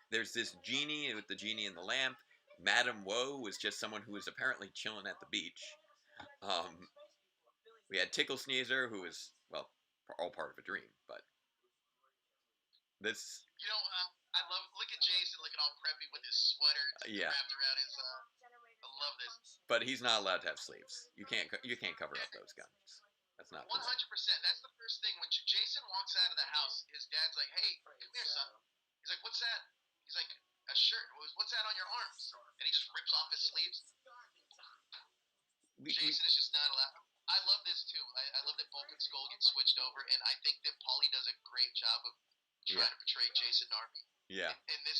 There's this genie with the genie in the lamp. Madame Woe was just someone who was apparently chilling at the beach. We had Tickle Sneezer, who was, well, all part of a dream, but this... I love, look at Jason looking all preppy with his sweater wrapped around his, I love this. But he's not allowed to have sleeves. You can't cover up those guns. That's not 100%. That's the first thing. When Jason walks out of the house, his dad's like, "Hey, come here, son." He's like, "What's that?" He's like, "A shirt. What's that on your arms?" And he just rips off his sleeves. Jason is just not allowed. I love this too. I love that Bulk and Skull get switched over, and I think that Paulie does a great job of trying to portray Jason Narby. Yeah. And this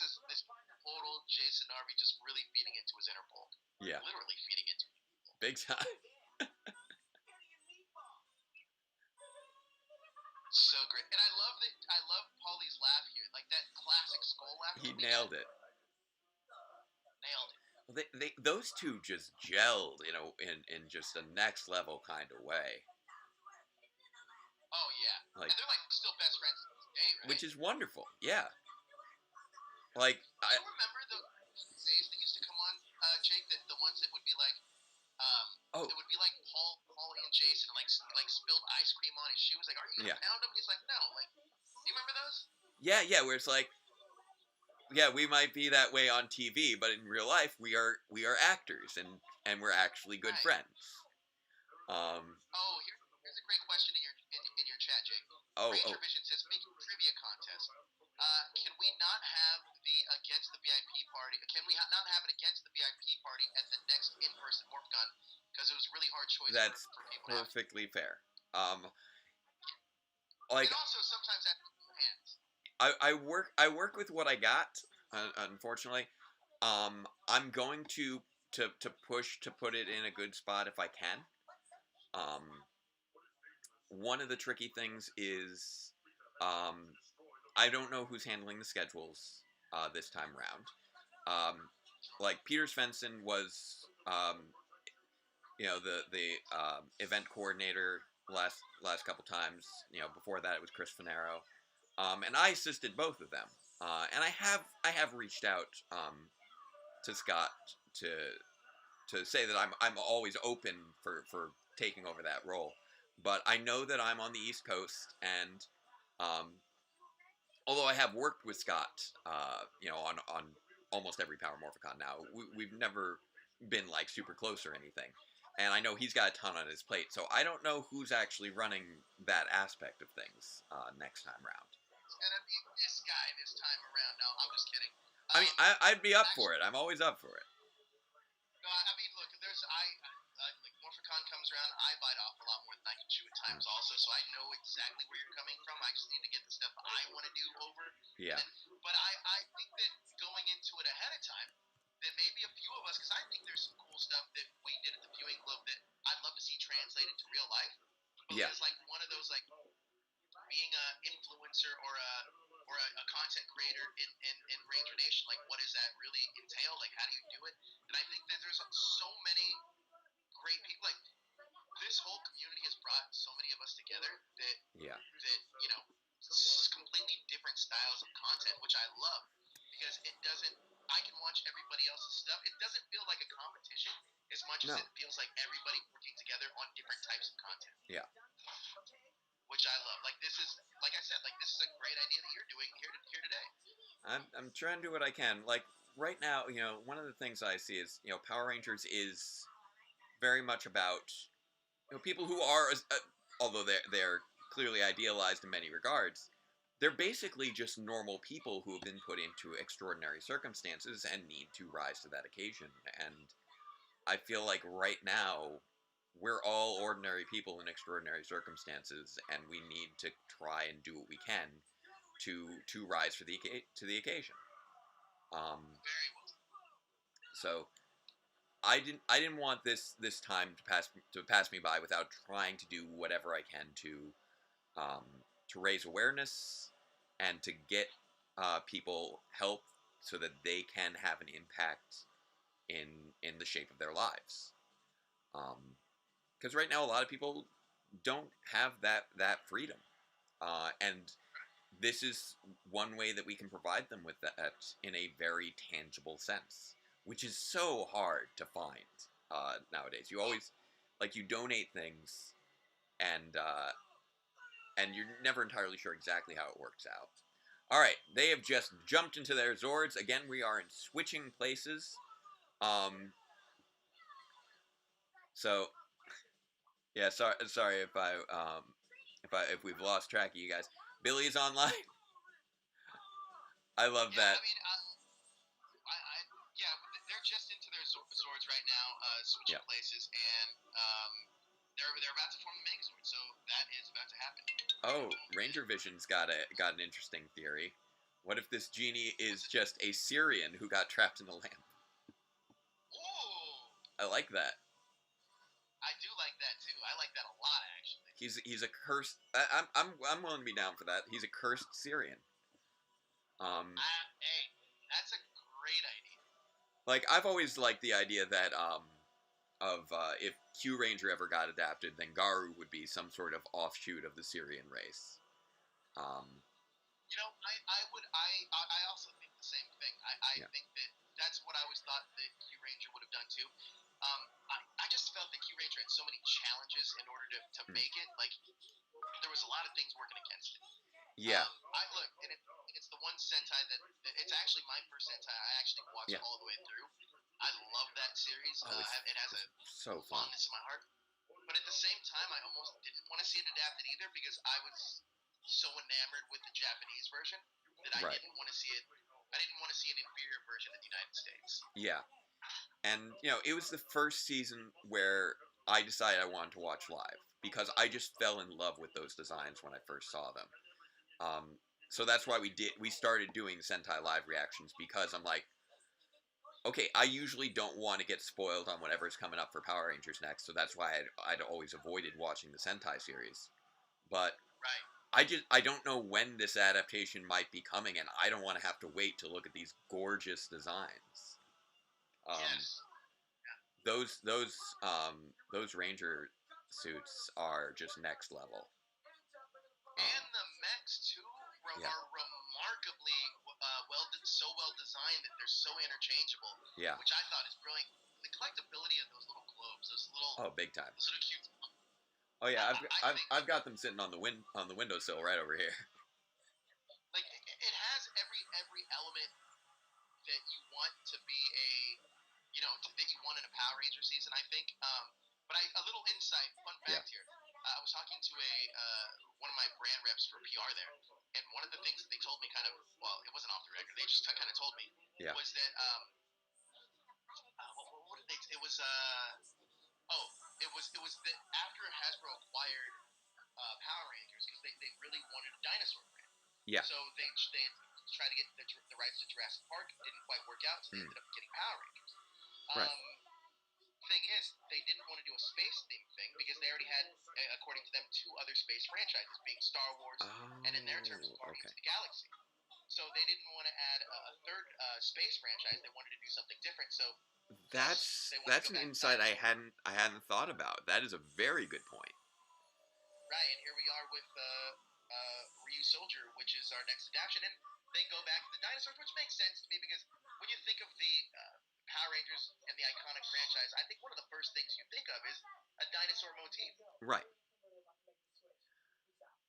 total Jason Narby just really feeding into his inner Bulk. Yeah. Literally feeding into it. Big time. So great. And I love Paulie's laugh here. Like that classic Skull laugh. He nailed it. Nailed it. Well, those two just gelled, in just a next level kind of way. Oh yeah. Like, and they're like still best friends to this day, right? Which is wonderful. Yeah. Like, do you remember the days that used to come on, Jake? The ones that would be like, it would be like Paulie and Jason, like spilled ice cream on his shoes. Like, are you gonna pound him? He's like, no. Like, do you remember those? Yeah. Where it's like, yeah, we might be that way on TV, but in real life, we are actors, and we're actually good friends. Here's a great question in your chat, Jake. Ranger Vision says, making trivia contest. Can we not have the against the VIP party? Can we not have it against the VIP party at the next in-person MorphCon? Because it was a really hard choice. That's for people. Perfectly fair. Like, and also sometimes that's hands. I work with what I got. Unfortunately, I'm going to push to put it in a good spot if I can. One of the tricky things is, I don't know who's handling the schedules this time around. Like Peter Svensson was, the event coordinator last couple times. Before that it was Chris Finero, and I assisted both of them. And I have reached out to Scott to say that I'm always open for taking over that role. But I know that I'm on the East Coast, and although I have worked with Scott, on almost every Power Morphicon now, we've never been like super close or anything. And I know he's got a ton on his plate, so I don't know who's actually running that aspect of things next time around. It's gonna be this guy this time around. No, I'm just kidding. I mean, I'd be up for it. I'm always up for it. No, I mean, look, like Morphicon comes around, I bite off a lot more than I can chew at times also, so I know exactly where you're coming from. I just need to get the stuff I want to do over. Yeah. But I think that going into it ahead of time, that maybe a few of us, because I think there's some cool stuff that we did at the Viewing Club that I'd love to see translated to real life. But it's like one of those, like, being an influencer or a content creator in Ranger Nation, like, what does that really entail? Like, how do you do it? And I think that there's so many great people. Like, this whole community has brought so many of us together that completely different styles of content, which I love, because it doesn't. I can watch everybody else's stuff. It doesn't feel like a competition as much as it feels like everybody working together on different types of content. Yeah. Which I love. Like, this is, like I said, like, this is a great idea that you're doing here today. I'm trying to do what I can. Like, right now, one of the things I see is, Power Rangers is very much about, people who are, although they're clearly idealized in many regards, they're basically just normal people who have been put into extraordinary circumstances and need to rise to that occasion. And I feel like right now, we're all ordinary people in extraordinary circumstances, and we need to try and do what we can to rise to the occasion. So I didn't want this time to pass me by without trying to do whatever I can to raise awareness and to get people help so that they can have an impact in the shape of their lives. Because right now a lot of people don't have that freedom, and this is one way that we can provide them with that in a very tangible sense, which is so hard to find nowadays. You always, like, you donate things, and you're never entirely sure exactly how it works out. All right, they have just jumped into their Zords. Again, we are in switching places. So yeah, sorry if we've lost track of you guys. Billy's online. I love Yeah, that. I mean, yeah, they're just into their swords right now, switching places, and they're about to form the Megazord, so that is about to happen. Oh, Ranger Vision's got an interesting theory. What if this genie is just a Syrian who got trapped in a lamp? Ooh, I like that. I do like that too. I like that a lot, actually. He's a cursed. I'm willing to be down for that. He's a cursed Syrian. Hey, that's a great idea. Like I've always liked the idea that if Q Ranger ever got adapted, then Garu would be some sort of offshoot of the Syrian race. You know, I also think the same thing. I think that's what I always thought that Q Ranger would have done too. I just felt that Q Ranger had so many challenges in order to make it. Like, there was a lot of things working against it. Yeah. It's the one Sentai that it's actually my first Sentai I actually watched all the way through. I love that series. It has a fondness in my heart. But at the same time, I almost didn't want to see it adapted either because I was so enamored with the Japanese version that I didn't want to see it. I didn't want to see an inferior version in the United States. Yeah. And, it was the first season where I decided I wanted to watch live because I just fell in love with those designs when I first saw them. So that's why we started doing Sentai live reactions because I'm like, okay, I usually don't want to get spoiled on whatever's coming up for Power Rangers next, so that's why I'd always avoided watching the Sentai series. But I don't know when this adaptation might be coming, and I don't want to have to wait to look at these gorgeous designs. Yes. Those Ranger suits are just next level. And the mechs too are remarkably well designed that they're so interchangeable. Yeah. Which I thought is brilliant. The collectability of those little globes, those little big time. Those little cute. Oh yeah, I've got them sitting on the windowsill right over here. Like it has every element that you want to be that you want in a Power Ranger season, I think. But a little insight, fun fact here. I was talking to one of my brand reps for PR there, and one of the things that they told me it wasn't off the record. They just kind of told me was that what did they? It was that after Hasbro acquired Power Rangers because they really wanted a dinosaur brand. Yeah. So they tried to get the rights to Jurassic Park. It didn't quite work out, so they ended up getting Power Rangers. Right. Thing is, they didn't want to do a space theme thing because they already had, according to them, 2 other space franchises, being Star Wars and in their terms, Guardians of the Galaxy. So they didn't want to add a third space franchise. They wanted to do something different. So that's an insight I hadn't thought about. That is a very good point. Right, and here we are with Ryu Soldier, which is our next adaptation, and they go back to the dinosaurs, which makes sense to me because when you think of the Power Rangers and the iconic franchise, I think one of the first things you think of is a dinosaur motif. Right.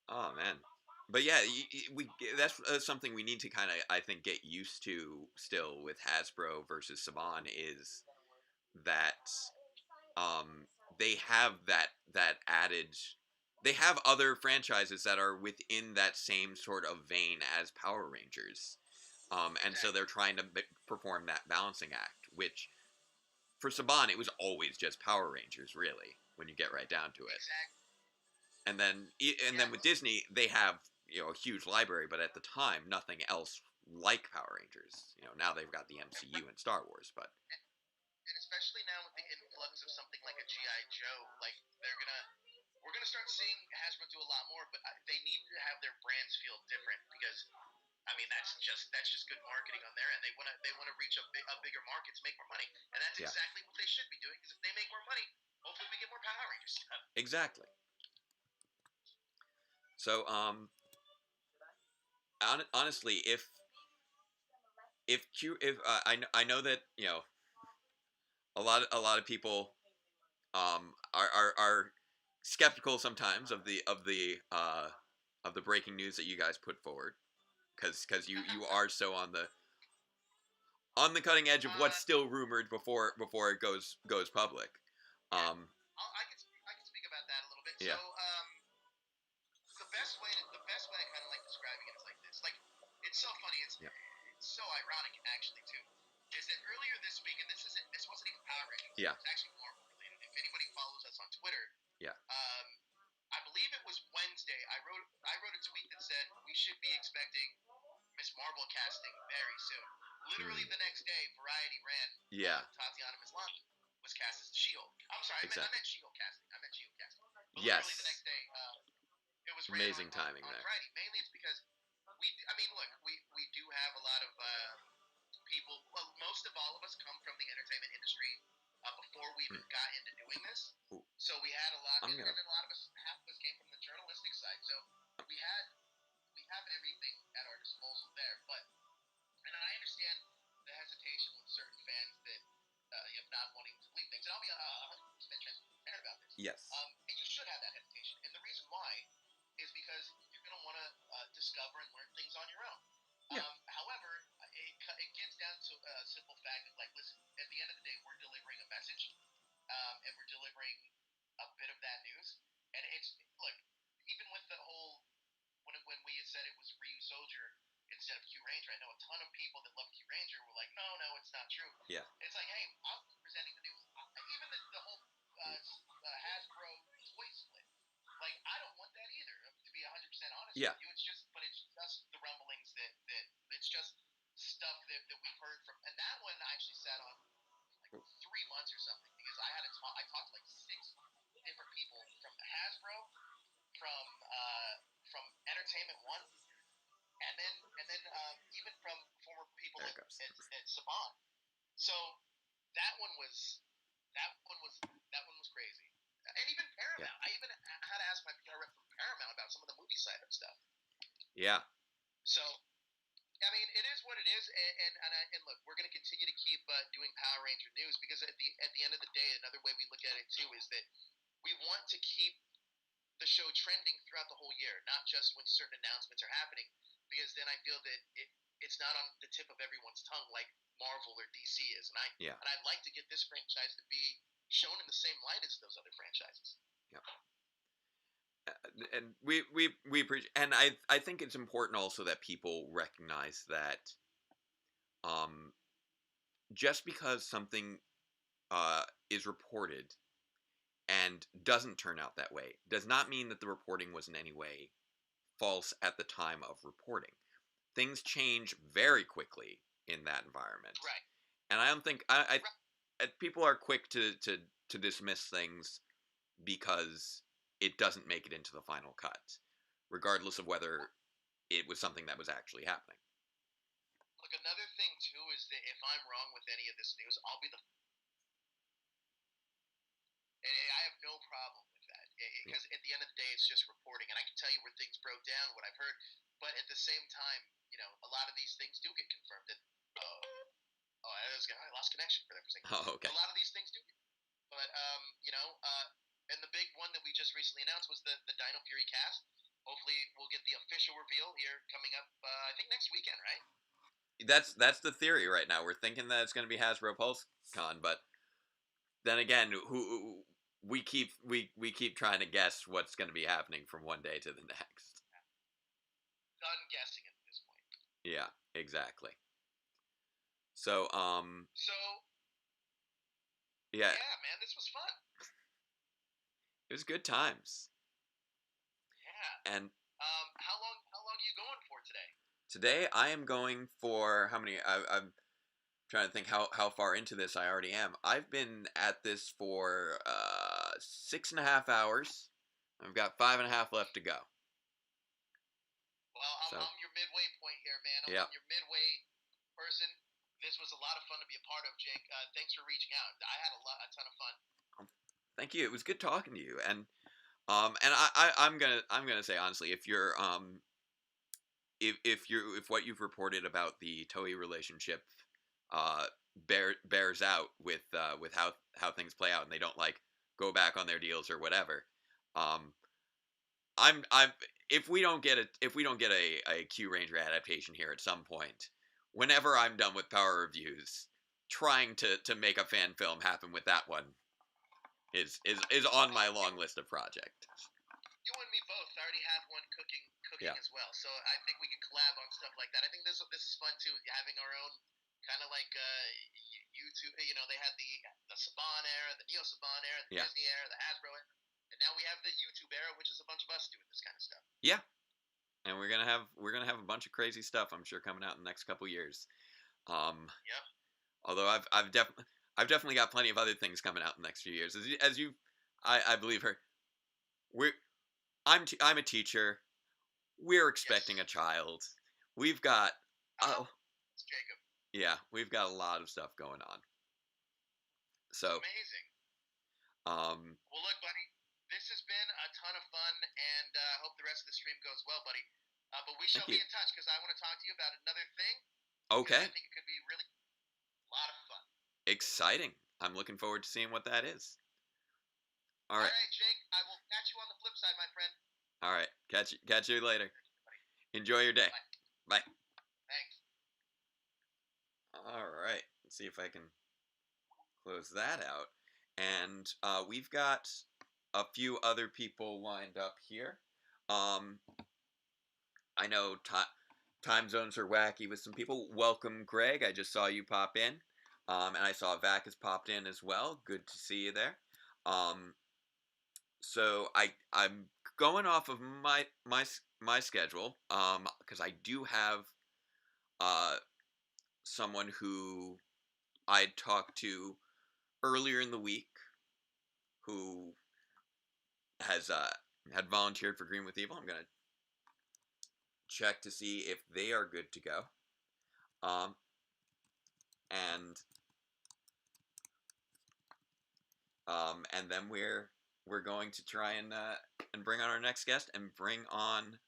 Oh man, but yeah, that's something we need to kind of I think get used to still with Hasbro versus Saban is that they have that added. They have other franchises that are within that same sort of vein as Power Rangers. And so they're trying to perform that balancing act, which for Saban, it was always just Power Rangers, really, when you get right down to it. Exactly. And then with Disney, they have a huge library, but at the time, nothing else like Power Rangers. Now they've got the MCU and Star Wars, but. And especially now with the influx of something like a G.I. Joe, like we're gonna start seeing Hasbro do a lot more, but they need to have their brands feel different because. I mean that's just good marketing on their end. They want to reach a bigger market to make more money, and that's exactly what they should be doing. Because if they make more money, hopefully we get more Power Rangers stuff. Exactly. So honestly, if I know that a lot of people are skeptical sometimes of the breaking news that you guys put forward. Because you are so on the cutting edge of what's still rumored before it goes public. Yeah. So the best way I kind of like describing it is like this. Like it's so funny. Yeah. It's so ironic actually too. Is that earlier this week, and this wasn't even Power Rangers. Yeah. It's actually Marvel related. If anybody follows us on Twitter, Yeah. I believe it was Wednesday. I wrote a tweet that said we should be expecting Miss Marvel casting very soon. Literally the next day, Variety ran. Yeah. Tatiana Maslany was cast as She-Hulk. I'm sorry, I meant She-Hulk casting. But Yes. literally the next day, it was ran Amazing timing on there. Variety. Mainly it's because we do have a lot of people. Well, most of all of us come from the entertainment industry before we even got into doing this. Ooh. So we had a lot, and a lot of us, half of us came from the journalistic side. So we have everything at our disposal there. And I understand the hesitation with certain fans that of not wanting to believe things. And I'll be 100% transparent about this. Yes. And you should have that hesitation. And the reason why is because you're going to want to discover and learn things on your own. Yeah. However, it gets down to a simple fact of like, listen, at the end of the day, we're delivering a message, and we're delivering a bit of that news. And look, even with the whole when we said it was Ryu Soldier instead of Q Ranger, I know a ton of people that love Q Ranger were like, no, it's not true. Yeah. It's like, hey, I'm presenting the news. Even the whole Hasbro toy split. Like, I don't want that either. To be 100% honest with you, it's just the rumblings that it's just stuff that we've heard from. And that one I actually sat on like 3 months or something because I talked to like 6 different people from Hasbro, from Entertainment One, and then even from former people at Saban. So that one was crazy. And even Paramount. Yeah. I even had to ask my PR rep from Paramount about some of the movie side of stuff. Yeah. So, I mean, it is what it is, and look, we're going to continue to keep doing Power Ranger news because at the end of the day, another way we look at it too is that we want to keep the show trending throughout the whole year, not just when certain announcements are happening, because then I feel that it's not on the tip of everyone's tongue like Marvel or DC is, and I'd like to get this franchise to be shown in the same light as those other franchises. Yeah. And we and I think it's important also that people recognize that just because something is reported and doesn't turn out that way does not mean that the reporting was in any way false at the time of reporting. Things change very quickly in that environment. Right. And I don't think people are quick to dismiss things because it doesn't make it into the final cut, regardless of whether it was something that was actually happening. Look, another thing too is that if I'm wrong with any of this news, I'll be and I have no problem with that because at the end of the day, it's just reporting, and I can tell you where things broke down, what I've heard. But at the same time, a lot of these things do get confirmed. That I lost connection for that for a second. Oh, okay. A lot of these things do. But and the big one that we just recently announced was the Dino Fury cast. Hopefully, we'll get the official reveal here coming up. I think next weekend, right? That's the theory right now. We're thinking that it's going to be Hasbro PulseCon, but then again, we keep trying to guess what's going to be happening from one day to the next. Done guessing at this point. Yeah, exactly. So yeah, man, this was fun. It was good times. Yeah. And how long are you going for today? Today I am going for how many? I'm trying to think how far into this I already am. I've been at this for 6.5 hours. I've got 5.5 left to go. Well, I'm your midway point here, man. I'm your midway person. This was a lot of fun to be a part of, Jake. Thanks for reaching out. I had a ton of fun. Thank you. It was good talking to you. And I'm gonna say honestly, if you're if what you've reported about the Toei relationship bears out with how things play out, and they don't go back on their deals or whatever, if we don't get a Q Ranger adaptation here at some point, whenever I'm done with Power Reviews, trying to make a fan film happen with that one, is on my long list of projects. You and me both. I already have one cooking Yeah. as well, so I think we could collab on stuff like that. I think this is fun too, having our own kind of like YouTube. You know, they had the Saban era, the Neo Saban era, the Yeah. Disney era, the Hasbro era, and now we have the YouTube era, which is a bunch of us doing this kind of stuff. Yeah, and we're gonna have a bunch of crazy stuff, I'm sure, coming out in the next couple years. Yep. Although I've definitely got plenty of other things coming out in the next few years. I believe her. I'm a teacher. We're expecting a child. We've got It's Jacob. yeah, we've got a lot of stuff going on. So Amazing. Well, look, buddy, this has been a ton of fun, and I hope the rest of the stream goes well, buddy. But we shall be in touch because I want to talk to you about another thing. Okay. I think it could be really a lot of fun. Exciting. I'm looking forward to seeing what that is. All right. All right, Jake. I will catch you on the flip side, my friend. All right. Catch you later. Enjoy your day. Bye. Thanks. All right. Let's see if I can close that out. And we've got a few other people lined up here. I know time zones are wacky with some people. Welcome, Greg. I just saw you pop in. And I saw Vac has popped in as well. Good to see you there. So I'm going off of my schedule because I do have someone who I talked to earlier in the week who has had volunteered for Green with Evil. I'm gonna check to see if they are good to go. And then we're going to try and bring on our next guest and bring on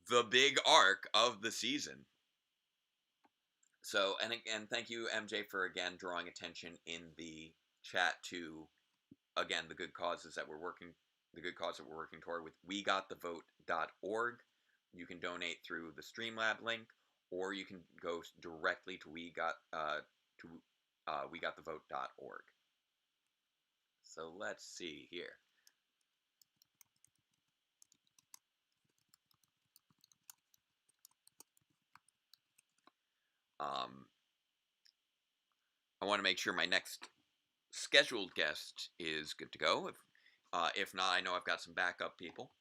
the big arc of the season. So, and again, thank you, MJ, for again drawing attention in the chat to again the good causes that we're working toward with wegotthevote.org. You can donate through the Streamlab link, or you can go directly to wegotthevote.org. So let's see here. I want to make sure my next scheduled guest is good to go. If not, I know I've got some backup people.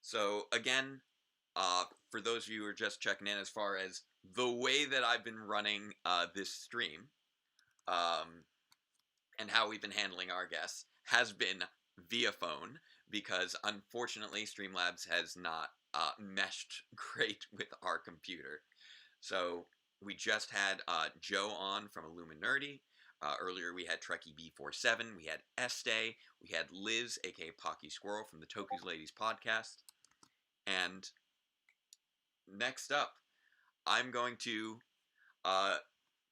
So again, for those of you who are just checking in, as far as the way that I've been running this stream, and how we've been handling our guests has been via phone, because unfortunately Streamlabs has not meshed great with our computer. So we just had Joe on from Illuminerdi. Earlier we had Trekkie B47, we had Este, we had Liz, aka Pocky Squirrel from the Toku's Ladies podcast. And next up, I'm going to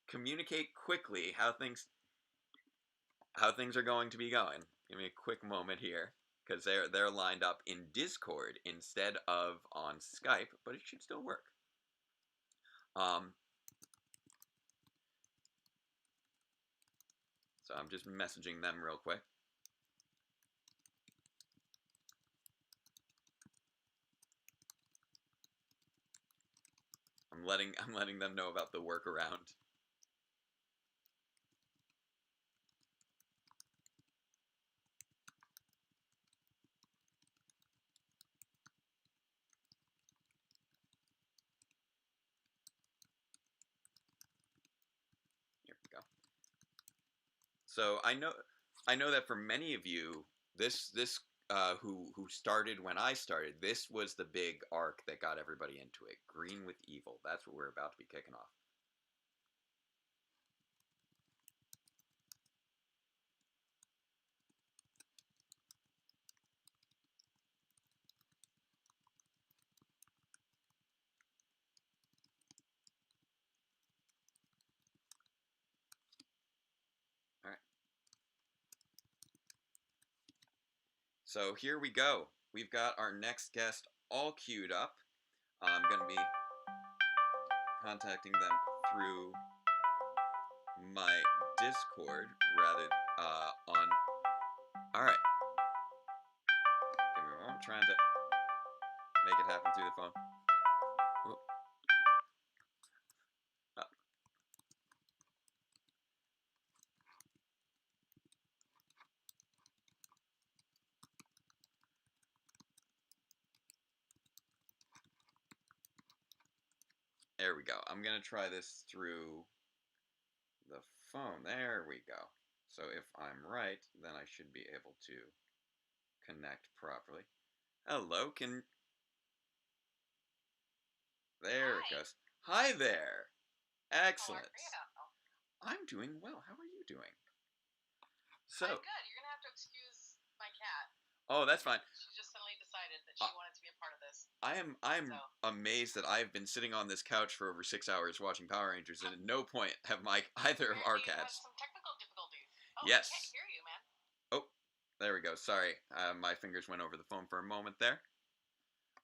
communicate quickly how things are going to be going. Give me a quick moment here, because they're lined up in Discord instead of on Skype, but it should still work. So I'm just messaging them real quick. I'm letting them know about the workaround. Here we go. So I know that for many of you, this who started when I started, this was the big arc that got everybody into it. Green with Evil. That's what we're about to be kicking off. All right. So here we go. We've got our next guest all queued up. I'm going to be contacting them through my Discord rather on trying to make it happen through the phone. Oop. Up. There we go. I'm going to try this through the phone. There we go. So if I'm right, then I should be able to connect properly. Hello, there it goes. Hi there. Excellent. How are you? I'm doing well. How are you doing? I'm good. You're gonna have to excuse my cat. Oh, that's fine. She just suddenly decided that she wanted to be a part of this. I'm amazed that I've been sitting on this couch for over 6 hours watching Power Rangers, and at no point have either of our cats. Some technical difficulties. Oh, yes. I can't hear you, man. Oh, there we go. Sorry, my fingers went over the phone for a moment there.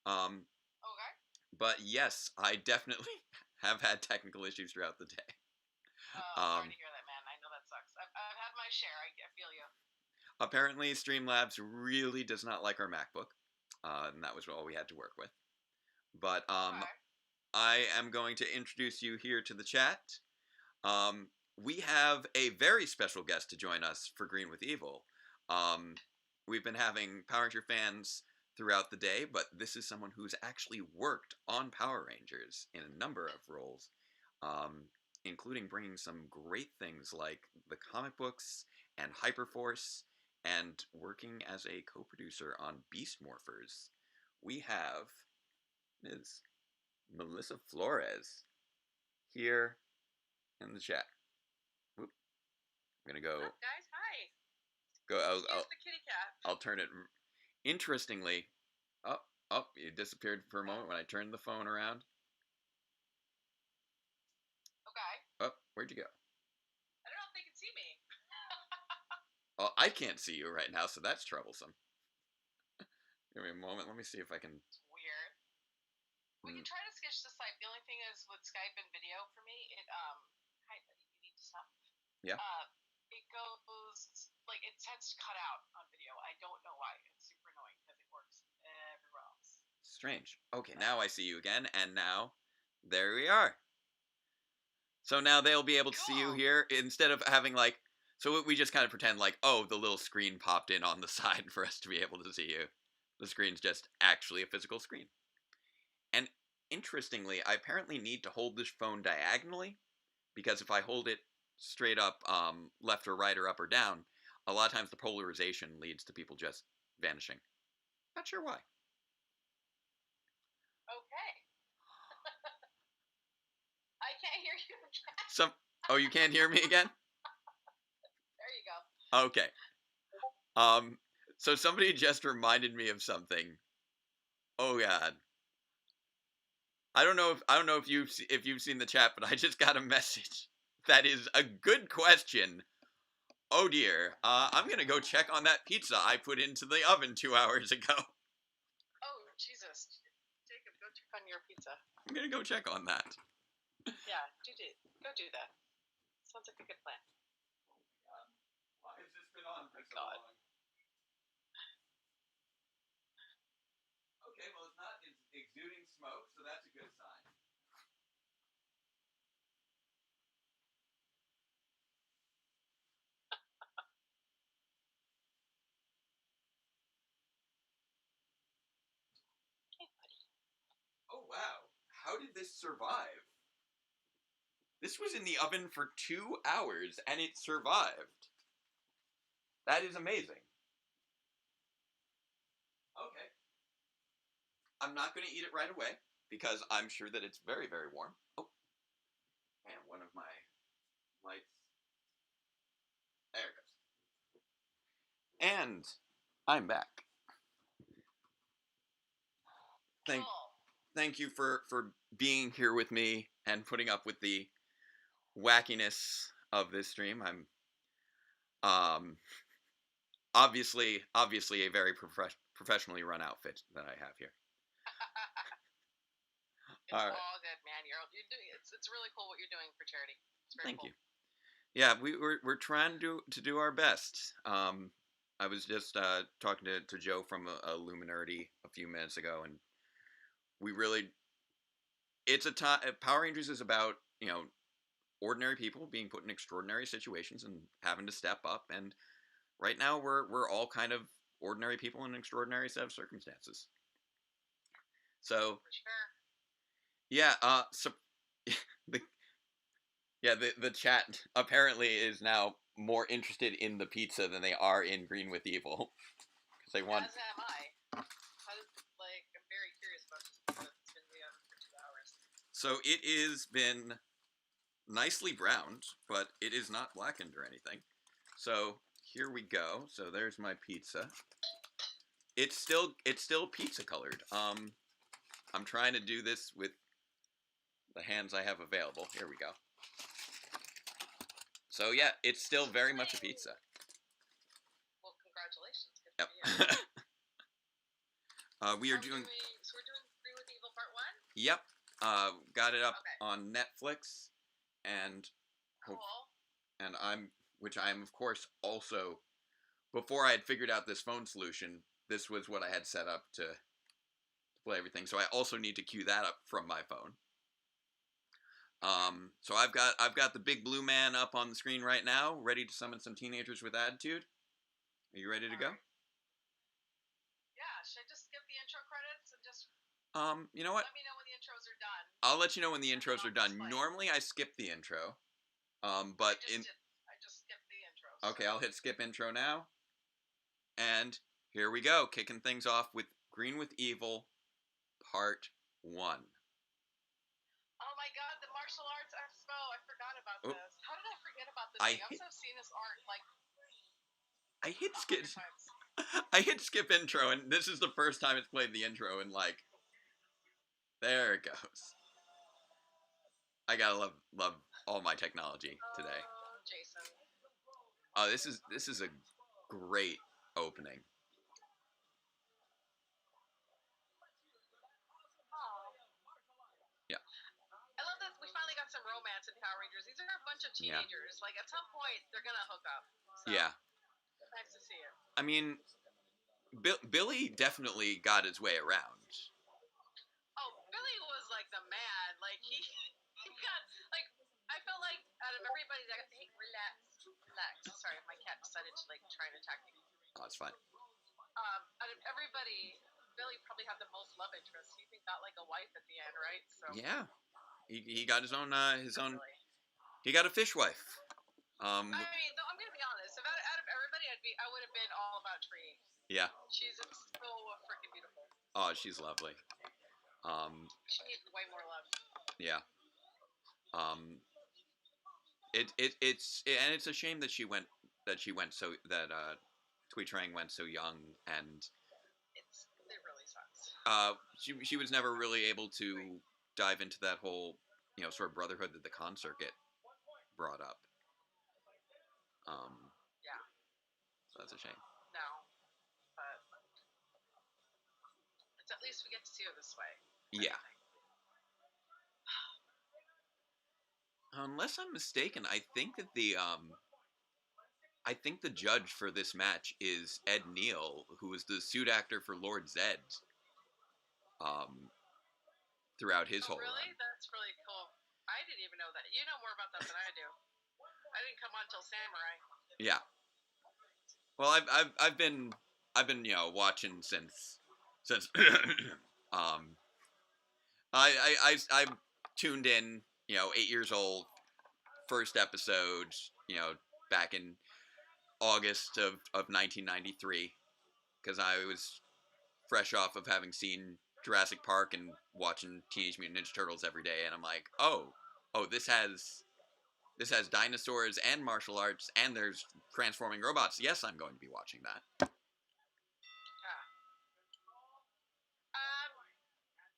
Okay. But yes, I definitely have had technical issues throughout the day. Sorry to hear that, man. I know that sucks. I've had my share. I feel you. Apparently, Streamlabs really does not like our MacBook, and that was all we had to work with. But Okay. I am going to introduce you here to the chat. We have a very special guest to join us for Green with Evil. We've been having Power Ranger fans throughout the day, but this is someone who's actually worked on Power Rangers in a number of roles, including bringing some great things like the comic books and Hyperforce, and working as a co-producer on Beast Morphers. We have Ms. Melissa Flores here in the chat. Whoop. I'm gonna go. What's up, guys? Hi. Go. Here's the kitty cat. I'll turn it. Interestingly, you disappeared for a moment when I turned the phone around. Okay. Oh, where'd you go? I don't know if they can see me. Oh, I can't see you right now, so that's troublesome. Give me a moment. Let me see if I can. It's weird. We can try to sketch the Skype. The only thing is with Skype and video for me, hi buddy, you need to stop. Yeah. It goes like it tends to cut out on video. I don't know why. It's super annoying because it works everywhere else. Strange. Okay, now I see you again, and now there we are. So now they'll be able to see you here instead of having like. So we just kind of pretend like, oh, the little screen popped in on the side for us to be able to see you. The screen's just actually a physical screen. And interestingly, I apparently need to hold this phone diagonally, because if I hold it straight up, left or right or up or down, a lot of times the polarization leads to people just vanishing. Not sure why. Okay. I can't hear you again. Oh, you can't hear me again? There you go. Okay. So somebody just reminded me of something. Oh God. I don't know if you've seen the chat, but I just got a message. That is a good question. Oh dear. I'm gonna go check on that pizza I put into the oven 2 hours ago. Oh Jesus, Jacob, go check on your pizza. I'm gonna go check on that. Yeah, go do that. Sounds like a good plan. Why has this been on for so God. long? Okay, well it's not exuding smoke, so that's a good sign. Oh wow, how did this survive? This was in the oven for 2 hours and it survived. That is amazing. Okay. I'm not going to eat it right away because I'm sure that it's very, very warm. Oh. And one of my lights. There it goes. And I'm back. Thank you for being here with me and putting up with the wackiness of this stream. I'm obviously a very professionally run outfit that I have here. It's all good, man. You're doing it's really cool what you're doing for charity. It's very Thank cool. you. Yeah, we're trying to do our best. I was just talking to Joe from Illuminati a few minutes ago, and we really, it's a time. Power Rangers is about ordinary people being put in extraordinary situations and having to step up. And right now, we're all kind of ordinary people in an extraordinary set of circumstances. So, For sure. yeah, the chat apparently is now more interested in the pizza than they are in Green with Evil. Because they want. As am I. I'm very curious about this pizza. It's been in the oven for 2 hours. So it has been nicely browned, but it is not blackened or anything. So here we go. So there's my pizza. It's still pizza colored. I'm trying to do this with the hands I have available. Here we go. So yeah, it's still very much a pizza. Well, congratulations. Good Yep. for you. We are doing. So we're doing Green with Evil Part 1? Yep. Got it up Okay. on Netflix, and Cool. and I'm of course also, before I had figured out this phone solution, this was what I had set up to play everything. So I also need to cue that up from my phone. So I've got the big blue man up on the screen right now, ready to summon some teenagers with attitude. Are you ready to go? Yeah, should I just skip the intro credits and just You know what? let me know when the intros are done? I'll let you know when the And intros then are I'll done. just play. Normally I skip the intro. But I just skipped the intro. okay, I'll hit skip intro now. And here we go, kicking things off with Green with Evil, Part 1. Oh my god, the Martial Arts Expo! I forgot about Oh. this. How did I forget about this I thing? hit- I've seen this art like I hit 100 skip. times. I hit skip intro, and this is the first time it's played the intro, and there it goes. I gotta love all my technology today. Oh, Jason. Oh, this is a great opening. Yeah. I love that we finally got some romance in Power Rangers. These are a bunch of teenagers. Like, at some point, they're gonna hook up. So, Yeah. nice to see it. I mean, Billy definitely got his way around. Oh, Billy was like the man. Like, he got, like, I felt like out of everybody, like, hey, relax. Sorry, my cat decided to, like, try and attack me. Oh, it's fine. Out of everybody, Billy probably had the most love interest. He even got, like, a wife at the end, right? So, Yeah. He got his own. Billy. He got a fish wife. I mean, though, I'm gonna be honest. If out of everybody, I would have been all about Trini. Yeah. She's so freaking beautiful. Oh, she's lovely. She needs way more love. Yeah. It's a shame that Twee Trang went so young, and It really sucks. she was never really able to dive into that whole sort of brotherhood that the con circuit brought up. Yeah. So that's a shame. No, but at least we get to see her this way. Yeah. Unless I'm mistaken, I think that the judge for this match is Ed Neal, who was the suit actor for Lord Zed. Throughout his whole really? run. That's really cool. I didn't even know that. You know more about that than I do. I didn't come on till Samurai. Yeah. Well, I've been watching since I tuned in 8 years old, first episode back in August of 1993, because I was fresh off of having seen Jurassic Park and watching Teenage Mutant Ninja Turtles every day, and I'm like, oh, this has dinosaurs and martial arts, and there's transforming robots. Yes, I'm going to be watching that.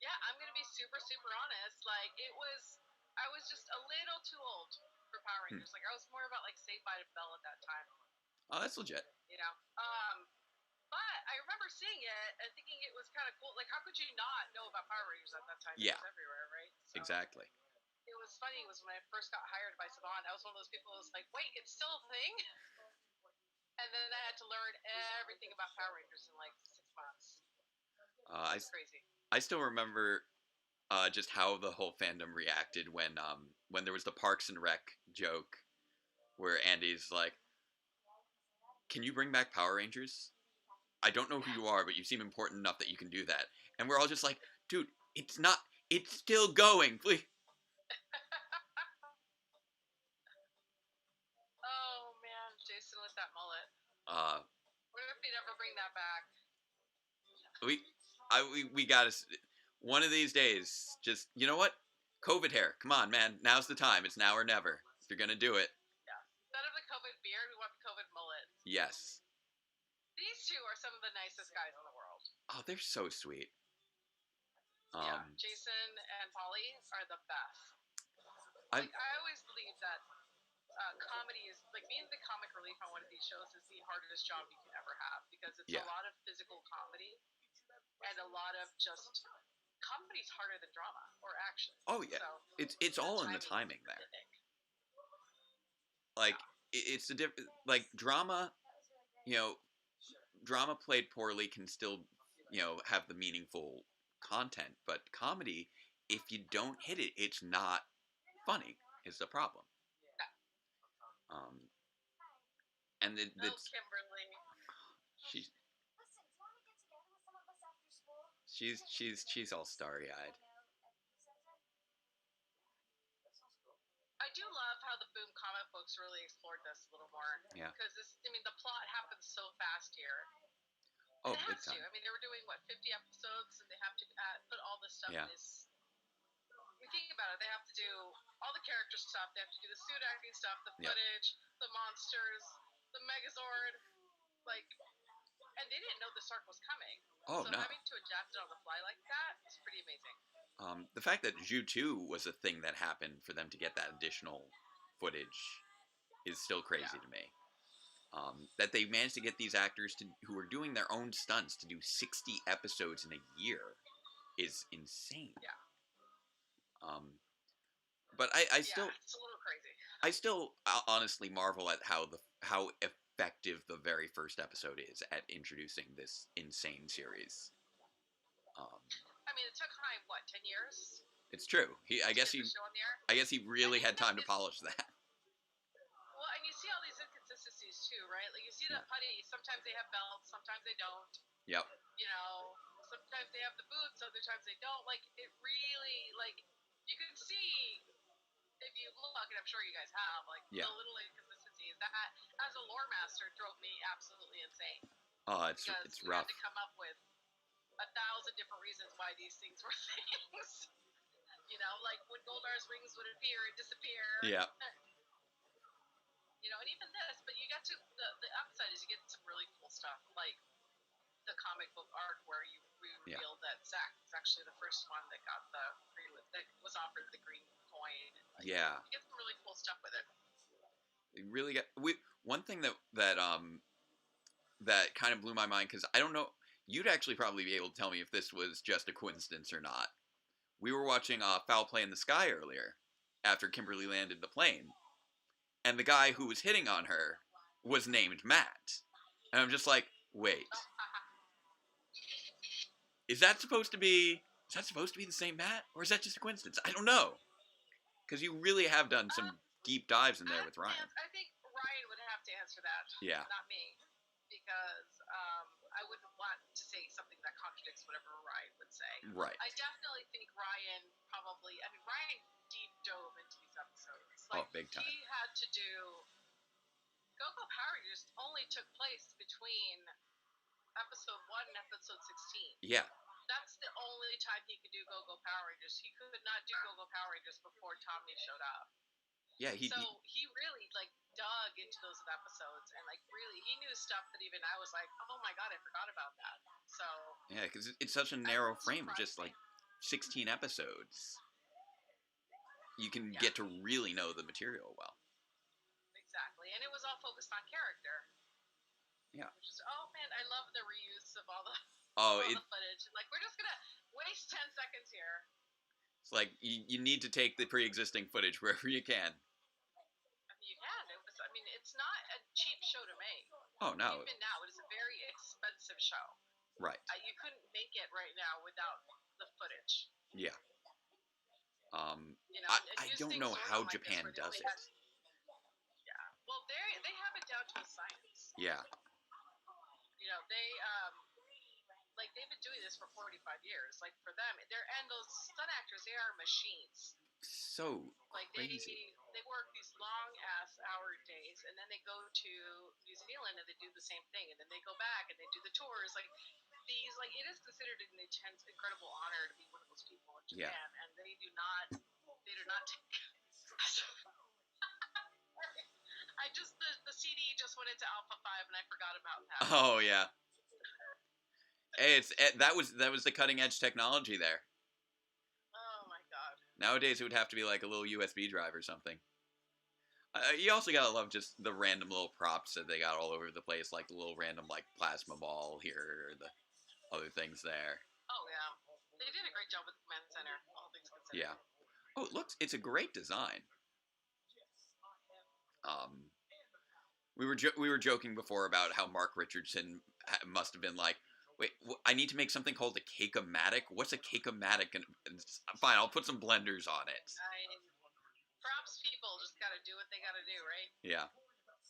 Yeah, I'm gonna be super honest. Like, I was just a little too old for Power Rangers. Like, I was more about like Saved by the Bell at that time. Oh, that's legit. But I remember seeing it and thinking it was kind of cool. Like, how could you not know about Power Rangers at that time? Yeah. It was everywhere, right? So, exactly. It was funny. It was when I first got hired by Saban. I was one of those people who was like, wait, it's still a thing? And then I had to learn everything about Power Rangers in like 6 months. It's crazy. I still remember just how the whole fandom reacted when there was the Parks and Rec joke where Andy's like, "Can you bring back Power Rangers? I don't know who you are, but you seem important enough that you can do that." And we're all just like, "Dude, it's still going, please." Oh man, Jason with that mullet. What if we never bring that back? We gotta. One of these days, just, you know what? COVID hair. Come on, man. Now's the time. It's now or never. If you're gonna do it. Yeah. Instead of the COVID beard, we want the COVID mullet. Yes. These two are some of the nicest guys in the world. Oh, they're so sweet. Yeah, Jason and Polly are the best. I always believe that comedy is, like, being the comic relief on one of these shows is the hardest job you can ever have, because it's a lot of physical comedy and a lot of just comedy's harder than drama or action. Oh yeah, so it's all in the timing there. Like it's a different, like, drama. Drama played poorly can still, have the meaningful content, but comedy, if you don't hit it, it's not funny. Is the problem. And it's Kimberly. She's all starry-eyed. I do love how the Boom comic books really explored this a little more. Yeah. Because the plot happens so fast here. Oh, it big has time. to. They were doing 50 episodes, and they have to put all this stuff in this. We think about it. They have to do all the character stuff. They have to do the suit acting stuff, the footage, the monsters, the Megazord, and they didn't know this arc was coming. Oh, so no. having to adapt it on the fly like that is pretty amazing. The fact that Ju 2 was a thing that happened for them to get that additional footage is still crazy to me. That they managed to get these actors who are doing their own stunts to do 60 episodes in a year is insane. Yeah. But I still, it's a little crazy. I still honestly marvel at how effective the very first episode is at introducing this insane series. It took Chaim 10 years? It's true. I guess he really had time to polish that. Well, and you see all these inconsistencies too, right? Like, you see the putty. Sometimes they have belts, sometimes they don't. Yep. Sometimes they have the boots, other times they don't. Like, it really, you can see, if you look, and I'm sure you guys have, the little inconsistencies. That, as a lore master, drove me absolutely insane. Oh, it's rough. Had to come up with 1,000 different reasons why these things were things. Like when Goldar's rings would appear and disappear. Yeah. And even this, but you get to the upside is you get some really cool stuff, like the comic book arc where we revealed that Zach was actually the first one that got that was offered the green coin. You get some really cool stuff with it. You really get one thing that kind of blew my mind, because I don't know, you'd actually probably be able to tell me if this was just a coincidence or not. We were watching Foul Play in the Sky earlier, after Kimberly landed the plane, and the guy who was hitting on her was named Matt. And I'm just like, wait. Is that supposed to be the same Matt? Or is that just a coincidence? I don't know. Because you really have done some deep dives in there with Ryan. I think Ryan would have to answer that. Yeah. Not me. Because I wouldn't want to say something that contradicts whatever Ryan would say. Right. I definitely think Ryan Ryan deep dove into these episodes. Big time. He had to do... Go-Go Power Rangers only took place between episode 1 and episode 16. Yeah. That's the only time he could do Go-Go Power Rangers. He could not do Go-Go Power Rangers before Tommy showed up. Yeah, he really dug into those episodes, and really he knew stuff that even I was like, oh my god, I forgot about that. So yeah, because it's such a narrow frame of just 16 episodes. You can get to really know the material well. Exactly, and it was all focused on character. Yeah. Which is, oh man, I love the reuse of all the the footage. We're just gonna waste 10 seconds here. It's like you need to take the pre-existing footage wherever you can. You can. It's not a cheap show to make. Oh, no. Even now, it is a very expensive show. Right. You couldn't make it right now without the footage. Yeah. You know, I don't know how Japan does it. Yeah. Well, they have it down to a science. Yeah. You know, they've been doing this for 45 years. Like, for them, and those stunt actors, they are machines. So like crazy. they work these long ass hour days, and then they go to New Zealand and they do the same thing, and then they go back and they do the tours. Like, it is considered an intense, incredible honor to be one of those people in Japan, and they do not take. The CD just went into Alpha 5 and I forgot about that. Oh yeah. Hey, that was the cutting edge technology there. Oh my god. Nowadays it would have to be like a little USB drive or something. You also gotta love just the random little props that they got all over the place, like the little random like plasma ball here or the other things there. Oh yeah, they did a great job with the command center. All things considered. Yeah. Oh, it's a great design. We were joking before about how Mark Richardson must have been like, wait, I need to make something called a cake-o-matic. What's a cake-o-matic? And fine, I'll put some blenders on it. Props people just gotta do what they gotta do, right? Yeah.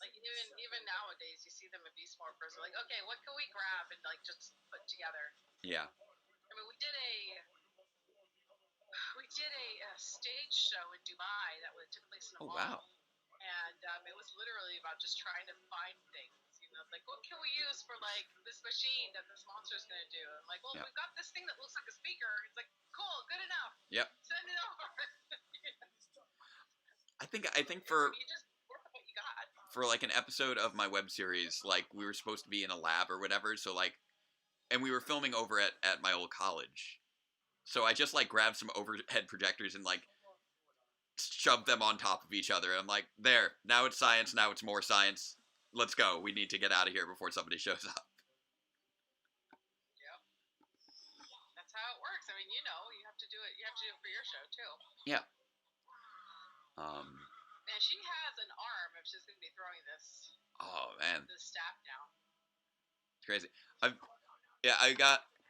Like, even nowadays, you see them in Beast Morphers. They're like, okay, what can we grab and like just put together? Yeah. I mean, we did a stage show in Dubai that took place in a mall. Wow. And it was literally about just trying to find things. You know, like, what can we use for like this machine that this monster's gonna do? I'm like, well, we've got this thing that looks like a speaker. It's like, cool, good enough. Yep. Send it over. I think for you just work with what you got. For like an episode of my web series, like we were supposed to be in a lab or whatever, so like, and we were filming over at my old college, so I just like grabbed some overhead projectors and like shoved them on top of each other. I'm like, there, now it's science, now it's more science. Let's go. We need to get out of here before somebody shows up. Yep. That's how it works. I mean, you have to do it. You have to do it for your show too. Yeah. And she has an arm if she's going to be throwing this. Oh man. This staff down. It's crazy. I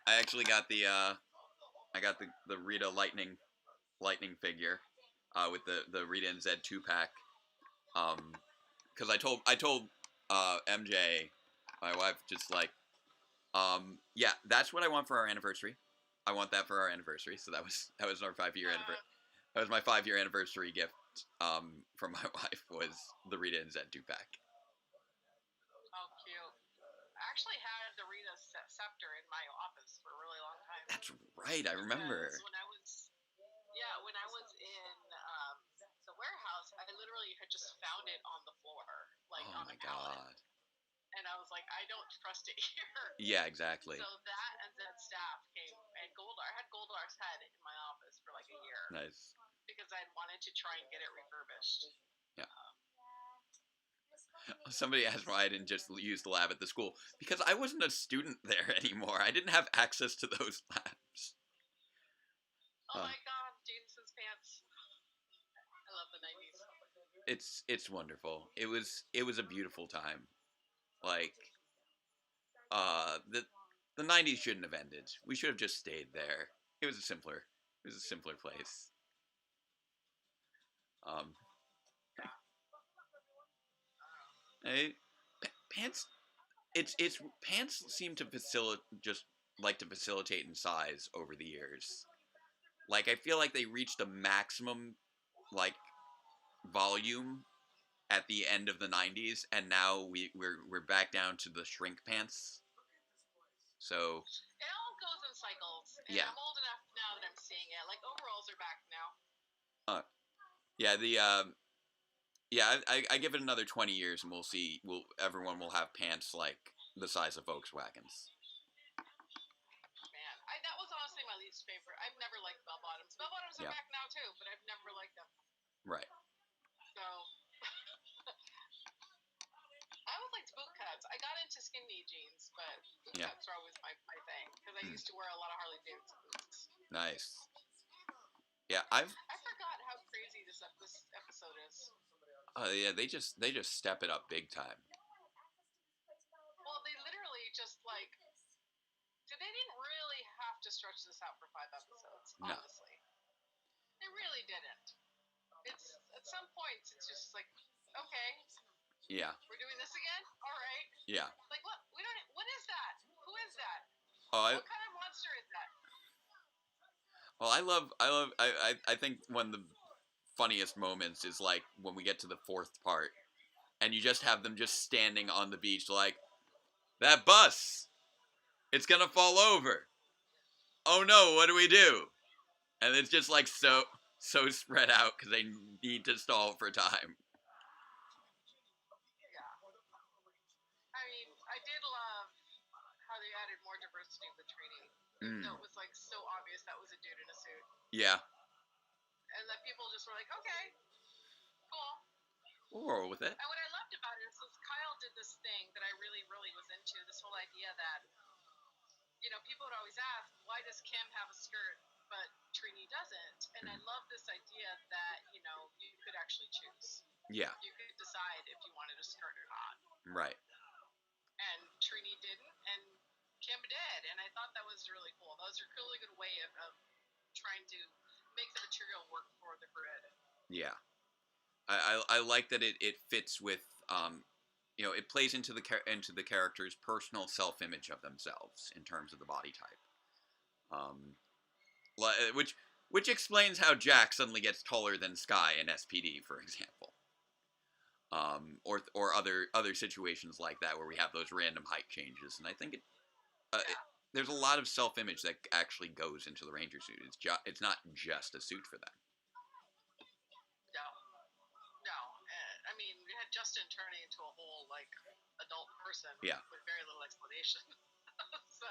actually got the Rita Lightning figure, with the Rita and Zed 2-pack. Because I told MJ, my wife, just like, yeah, that's what I want for our anniversary. I want that for our anniversary. So that was our 5-year anniversary. That was my 5-year anniversary gift from my wife, was the Rita and Zed 2-pack. Oh, cute. I actually had the Rita scepter in my office for a really long time. That's right, I remember. When I was in the warehouse, I literally had just found it on the floor, like on a pallet. God. And I was like, I don't trust it here. Yeah, exactly. So that and that staff came, and I had Goldar's head in my office for like a year. Nice. Because I wanted to try and get it refurbished. Yeah. Somebody asked why I didn't just use the lab at the school. Because I wasn't a student there anymore. I didn't have access to those labs. Oh my god, Jameson's pants. I love the 90s. It's wonderful. It was a beautiful time. Like, the 90s shouldn't have ended. We should have just stayed there. It was a simpler place. Pants. Pants seem to facilitate in size over the years. Like, I feel like they reached a maximum like volume at the end of the 90s, and now we're back down to the shrink pants. So it all goes in cycles. And yeah. I'm old enough now that I'm seeing it. Like, overalls are back now. Yeah, I give it another 20 years and we'll see. Everyone will have pants like the size of Volkswagens. Man, that was honestly my least favorite. I've never liked bell bottoms. Bell bottoms are back now too, but I've never liked them. Right. So I always liked boot cuts. I got into skinny jeans, but boot cuts are always my thing, because I used to wear a lot of Harley Davidson boots. Nice. Yeah, I forgot how crazy this episode is. Yeah, they just step it up big time. just like they didn't really have to stretch this out for 5 episodes. No. Honestly, they really didn't. It's at some points it's just like, okay, Yeah. we're doing this again. All right. Yeah. Like what? We don't. What is that? Who is that? Oh, What kind of monster is that? Well, I think one of the funniest moments is like when we get to the 4th part, and you just have them just standing on the beach like, that bus, it's gonna fall over. Oh no, what do we do? And it's just like so spread out because they need to stall for time. Yeah. I mean, I did love how they added more diversity with Trini. Even though it was like so obvious that was a dude in a suit. Yeah. And that people just were like, okay, cool. We'll roll with it. And what I loved about it is Kyle did this thing that I really, really was into, this whole idea that, you know, people would always ask, why does Kim have a skirt but Trini doesn't? And I love this idea that, you know, you could actually choose. Yeah. You could decide if you wanted a skirt or not. Right. And Trini didn't, and Kim did. And I thought that was really cool. That was a really good way of trying to make the material work for the grid. Yeah. I like that it fits with you know, it plays into the character's personal self-image of themselves in terms of the body type, which explains how Jack suddenly gets taller than Sky in SPD, for example, or other situations like that where we have those random height changes, and I think there's a lot of self-image that actually goes into the Ranger suit. It's not just a suit for them. I mean, we had Justin turning into a whole like adult person with very little explanation. So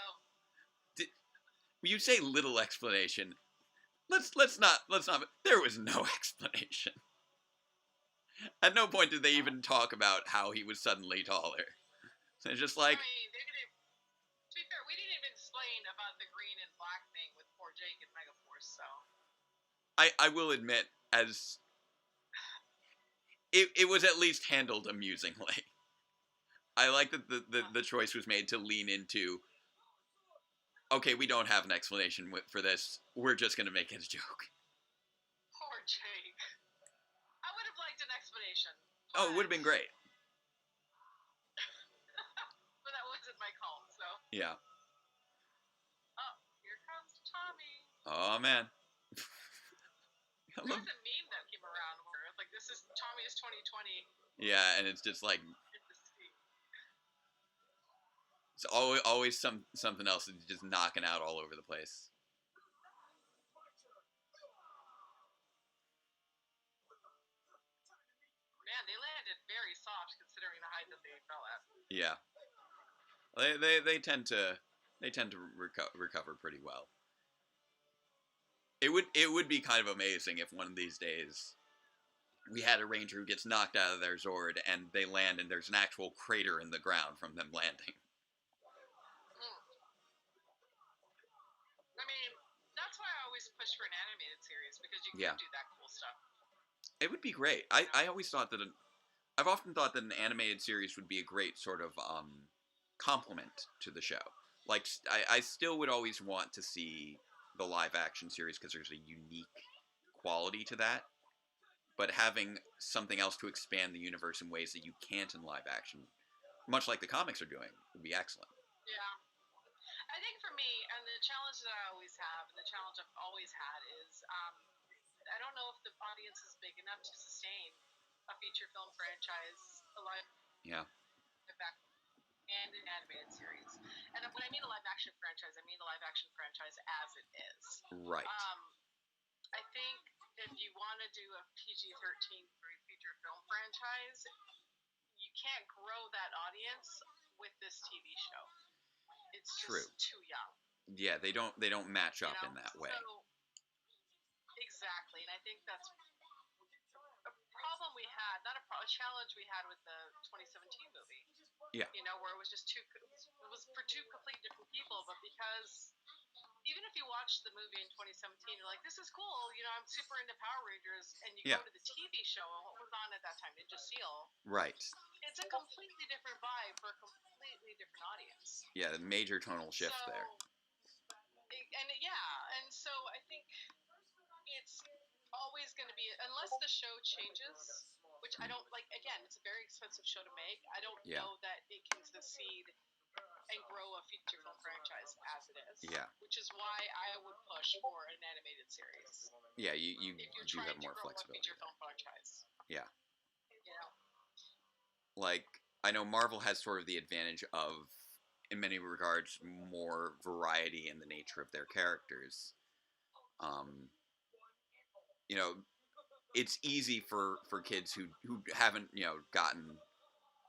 you say little explanation. Let's not. There was no explanation. At no point did they even talk about how he was suddenly taller. So it's just like. I mean, to be fair, we didn't even explain about the green and black thing with poor Jake and Megaforce. So I will admit, as it was at least handled amusingly. I like that the choice was made to lean into, okay, we don't have an explanation for this. We're just going to make it a joke. Poor Jake. I would have liked an explanation. Oh, it would have been great. But that wasn't my call, so. Yeah. Oh, here comes Tommy. Oh, man. There was a meme that came around where like, this is Tommy is 2020. Yeah, and it's just like. It's always something else that's just knocking out all over the place. Man, they landed very soft considering the height that they fell at. Yeah, they tend to recover pretty well. It would be kind of amazing if one of these days we had a Ranger who gets knocked out of their Zord and they land and there's an actual crater in the ground from them landing. I mean, that's why I always push for an animated series, because you can do that cool stuff. It would be great. I always thought that I've often thought that an animated series would be a great sort of complement to the show. Like, I still would always want to see the live action series because there's a unique quality to that. But having something else to expand the universe in ways that you can't in live action, much like the comics are doing, would be excellent. Yeah. I think for me, and the challenge that I always have, and the challenge I've always had is, I don't know if the audience is big enough to sustain a feature film franchise, back and an animated series. And when I mean a live action franchise, I mean the live action franchise as it is. Right. I think if you want to do a PG-13 feature film franchise, you can't grow that audience with this TV show. It's just too young. Yeah, they don't match up in that way. So, exactly, and I think that's a problem we had, not a challenge we had with the 2017 movie. Yeah. You know, where it was just it was for two completely different people, but because even if you watch the movie in 2017, you're like, this is cool, you know, I'm super into Power Rangers, and you go to the TV show, and what was on at that time? Ninja Steel. Right. It's a completely different vibe for a completely different audience. Yeah, major tonal shift so, there. And so I think it's always going to be, unless the show changes, which I don't like. Again, it's a very expensive show to make. I don't know that it can succeed and grow a feature film franchise as it is. Yeah. Which is why I would push for an animated series. Yeah, you if you're do trying have more to grow flexibility. A feature film franchise. Yeah. You know. Like, I know Marvel has sort of the advantage of, in many regards, more variety in the nature of their characters. You know, it's easy for kids who haven't, gotten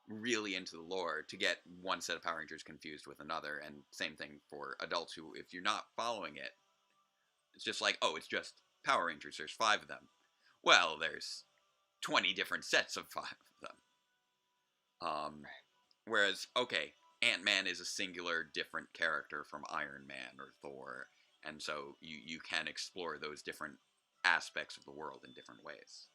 really into the lore to get one set of Power Rangers confused with another, and same thing for adults who, if you're not following it, it's just like, oh, it's just Power Rangers, there's 5 of them. Well, there's 20 different sets of 5 of them. Whereas, okay, Ant-Man is a singular different character from Iron Man or Thor, and so you can explore those different aspects of the world in different ways.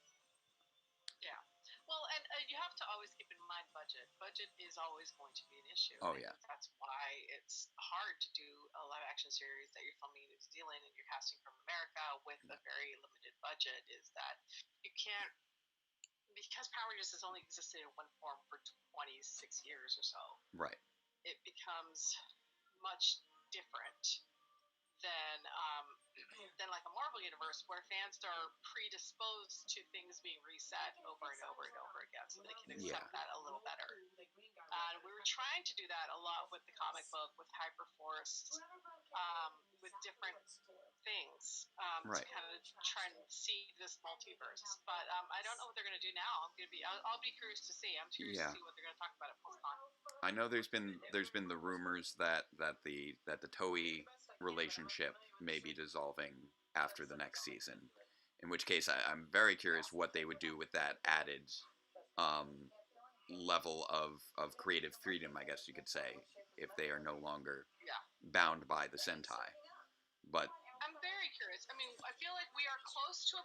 Yeah. Well, and you have to always keep in mind budget. Budget is always going to be an issue. Oh, yeah. That's why it's hard to do a live-action series that you're filming in New Zealand and you're casting from America with a very limited budget, is that you can't, because Power Rangers has only existed in one form for 26 years or so. Right. It becomes much different than like a Marvel universe, where fans are predisposed to things being reset over and over and over again, so they can accept that a little better. We were trying to do that a lot with the comic book, with Hyperforce, with different things, to kind of try and see this multiverse. But I don't know what they're going to do now. I'll be curious to see. I'm curious to see what they're going to talk about at PulseCon. I know there's been the rumors that the Toei relationship may be dissolving after the next season, in which case I'm very curious what they would do with that added level of creative freedom, I guess you could say, if they are no longer bound by the Sentai. But I'm very curious. I mean, I feel like we are close to a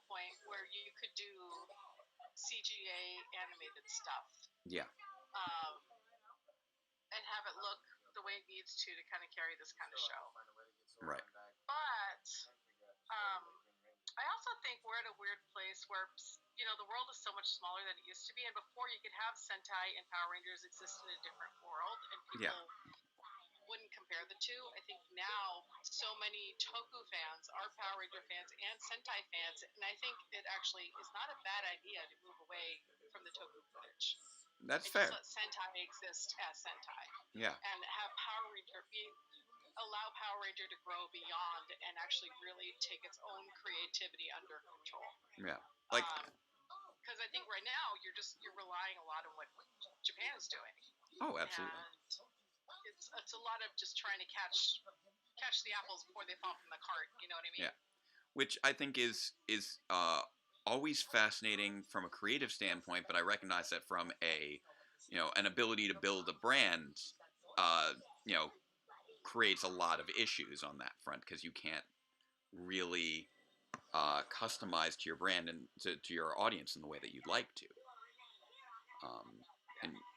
point where you could do CGA animated stuff. Yeah. And have it look the way it needs to kind of carry this kind of show. Right. But I also think we're at a weird place where, the world is so much smaller than it used to be, and before you could have Sentai and Power Rangers exist in a different world, and people wouldn't compare the two. I think now so many Toku fans are Power Ranger fans and Sentai fans, and I think it actually is not a bad idea to move away from the Toku footage. That's fair. Just let Sentai exist as Sentai. Yeah. And have Power Ranger allow Power Ranger to grow beyond and actually really take its own creativity under control. Yeah. Like, because I think right now you're relying a lot on what Japan's doing. Oh, absolutely. And it's a lot of just trying to catch the apples before they fall from the cart. You know what I mean? Yeah. Which I think is always fascinating from a creative standpoint, but I recognize that from an ability to build a brand, creates a lot of issues on that front, because you can't really customize to your brand and to your audience in the way that you'd like to,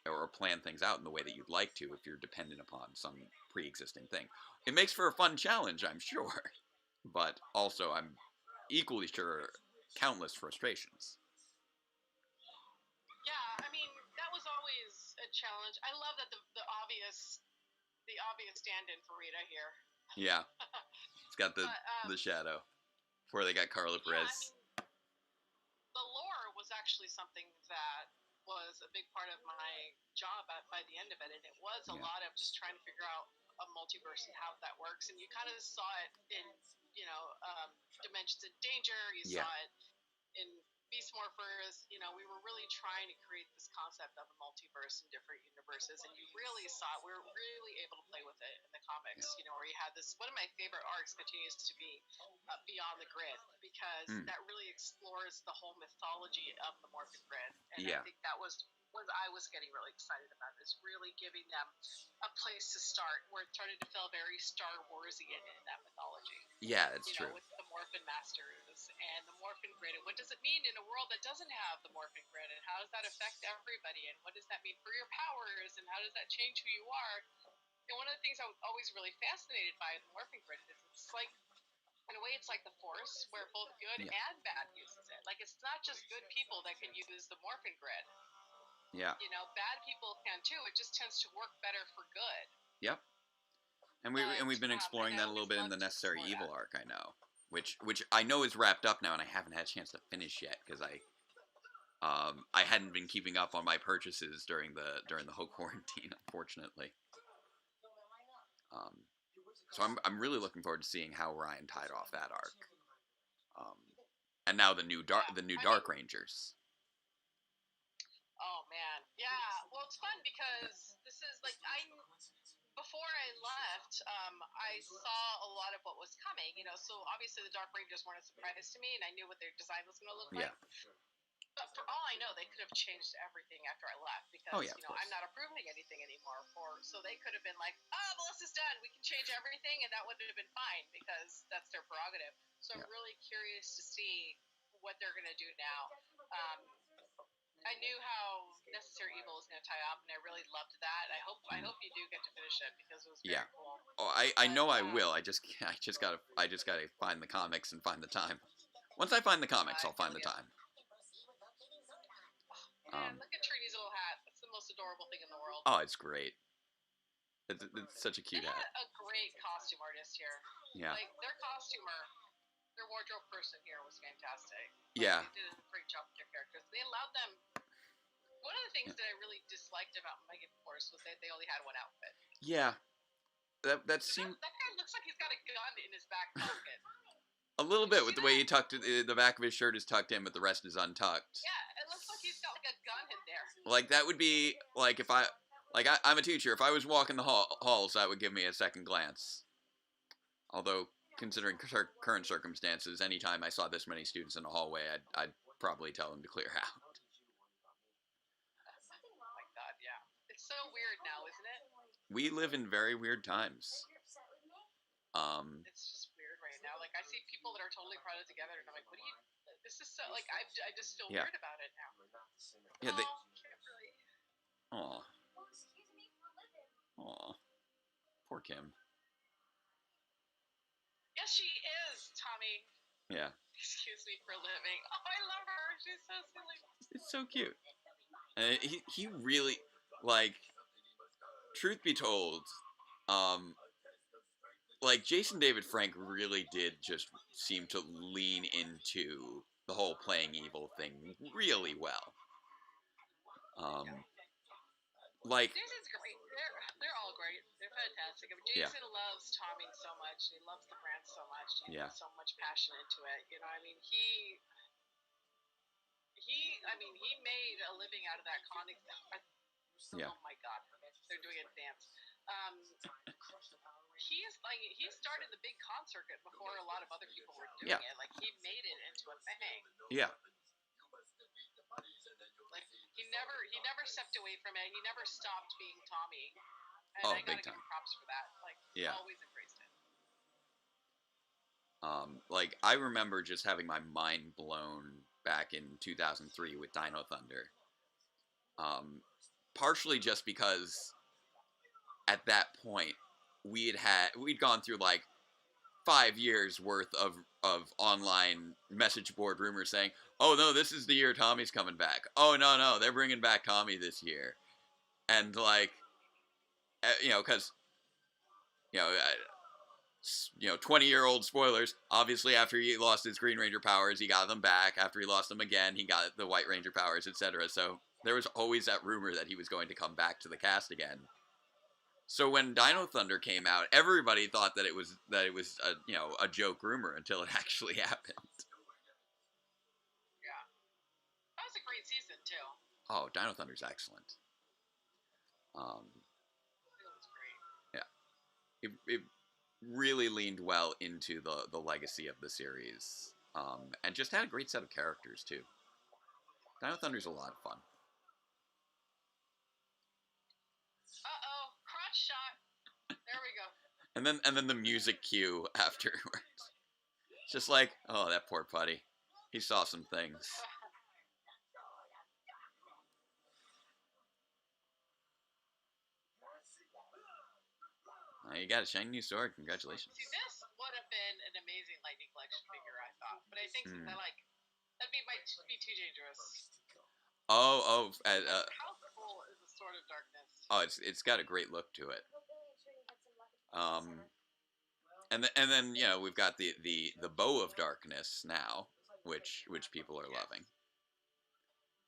or plan things out in the way that you'd like to if you're dependent upon some pre-existing thing. It makes for a fun challenge, I'm sure, but also I'm equally sure countless frustrations. Yeah, I mean, that was always a challenge. I love that the obvious stand-in for Rita here. Yeah, it's got the shadow. Before they got Carla Perez. I mean, the lore was actually something that was a big part of my job by the end of it, and it was a lot of just trying to figure out a multiverse and how that works. And you kind of saw it in, Dimensions of Danger. You saw it in Beast Morphers. We were really trying to create this concept of a multiverse in different universes, and you really saw it. We were really able to play with it in the comics. Where you had this. One of my favorite arcs continues to be Beyond the Grid, because that really explores the whole mythology of the Morphin Grid, and I think that was what I was getting really excited about, is really giving them a place to start where it started to feel very Star Warsy in that mythology. Yeah, it's true. With the Morphin Masters and the Morphin Grid, and what does it mean in a world that doesn't have the Morphin Grid, and how does that affect everybody, and what does that mean for your powers, and how does that change who you are? And one of the things I was always really fascinated by in the Morphin Grid is it's like, in a way, it's like the Force, where both good and bad uses it. Like, it's not just good people that can use the Morphin Grid. Yeah. You know, bad people can too. It just tends to work better for good. Yep. And we've been exploring that a little bit in the Necessary Evil arc, I know, which I know is wrapped up now, and I haven't had a chance to finish yet because I hadn't been keeping up on my purchases during the whole quarantine, unfortunately. So I'm really looking forward to seeing how Ryan tied off that arc. And now the new Dark Rangers. Oh man, yeah. Well, it's fun because this is like before I left, I saw a lot of what was coming. You know, so obviously the Dark Rangers weren't a surprise to me, and I knew what their design was going to look like. But for all I know, they could have changed everything after I left because I'm not approving anything anymore. So they could have been like, "Oh, Melissa's done. We can change everything," and that would have been fine because that's their prerogative. So I'm really curious to see what they're going to do now. I knew how Necessary Evil was going to tie up, and I really loved that. I hope you do get to finish it because it was very cool. Oh, I know I will. I just gotta find the comics and find the time. Once I find the comics, I'll find the time. Man, look at Trini's little hat. It's the most adorable thing in the world. Oh, it's great. It's such a cute hat. They had a great costume artist here. Yeah. Like, their costumer, their wardrobe person here was fantastic. Yeah. They did a great job with their characters. They allowed them... One of the things that I really disliked about Megan Force was that they only had one outfit. Yeah. That seemed... That guy looks like he's got a gun in his back pocket. A little bit with the way he tucked it, the back of his shirt is tucked in, but the rest is untucked. Yeah, it looks like he's got like a gun in there. Like that would be like if I'm a teacher. If I was walking the halls, that would give me a second glance. Although, considering current circumstances, anytime I saw this many students in a hallway, I'd probably tell them to clear out. Oh my god, yeah. It's so weird now, isn't it? We live in very weird times. It's just weird right now. Like, I see people that are totally crowded together, and I'm like, what do you... This is so... Like, I just feel weird about it now. Yeah, they... Can't really... Aw. Aw. Poor Kim. Yes, she is, Tommy. Yeah. Excuse me for living. Oh, I love her. She's so silly. It's so cute. He really, like, truth be told, like, Jason David Frank really did just seem to lean into the whole playing evil thing really well. Like... Jason's great. They're all great. They're fantastic. I mean, Jason loves Tommy so much. He loves the brand so much. He puts so much passion into it. You know, I mean, he made a living out of that comic. Oh my god, they're doing a dance. He started the big con circuit before a lot of other people were doing it. Like, he made it into a thing. Yeah. Like, he never stepped away from it. He never stopped being Tommy. And I gotta give him props for that. Like, always embraced it. Like, I remember just having my mind blown back in 2003 with Dino Thunder. Partially just because at that point we'd gone through like 5 years worth of online message board rumors saying, oh no, this is the year Tommy's coming back. Oh no, they're bringing back Tommy this year. And like, you know, because, you know, 20-year-old spoilers, obviously after he lost his Green Ranger powers, he got them back. After he lost them again, he got the White Ranger powers, etc. So there was always that rumor that he was going to come back to the cast again. So when Dino Thunder came out, everybody thought that it was a joke rumor until it actually happened. Yeah. That was a great season too. Oh, Dino Thunder's excellent. It was great. Yeah. It really leaned well into the legacy of the series. And just had a great set of characters too. Dino Thunder's a lot of fun. Crotch shot. There we go. And then the music cue afterwards. Just like, oh, that poor putty. He saw some things. You got a shiny new sword. Congratulations. See, this would have been an amazing Lightning Collection figure, I thought. But I think since that'd be too dangerous. Oh, how cool is the Sword of Darkness? Oh, it's got a great look to it. And then we've got the Bow of Darkness now, which people are loving.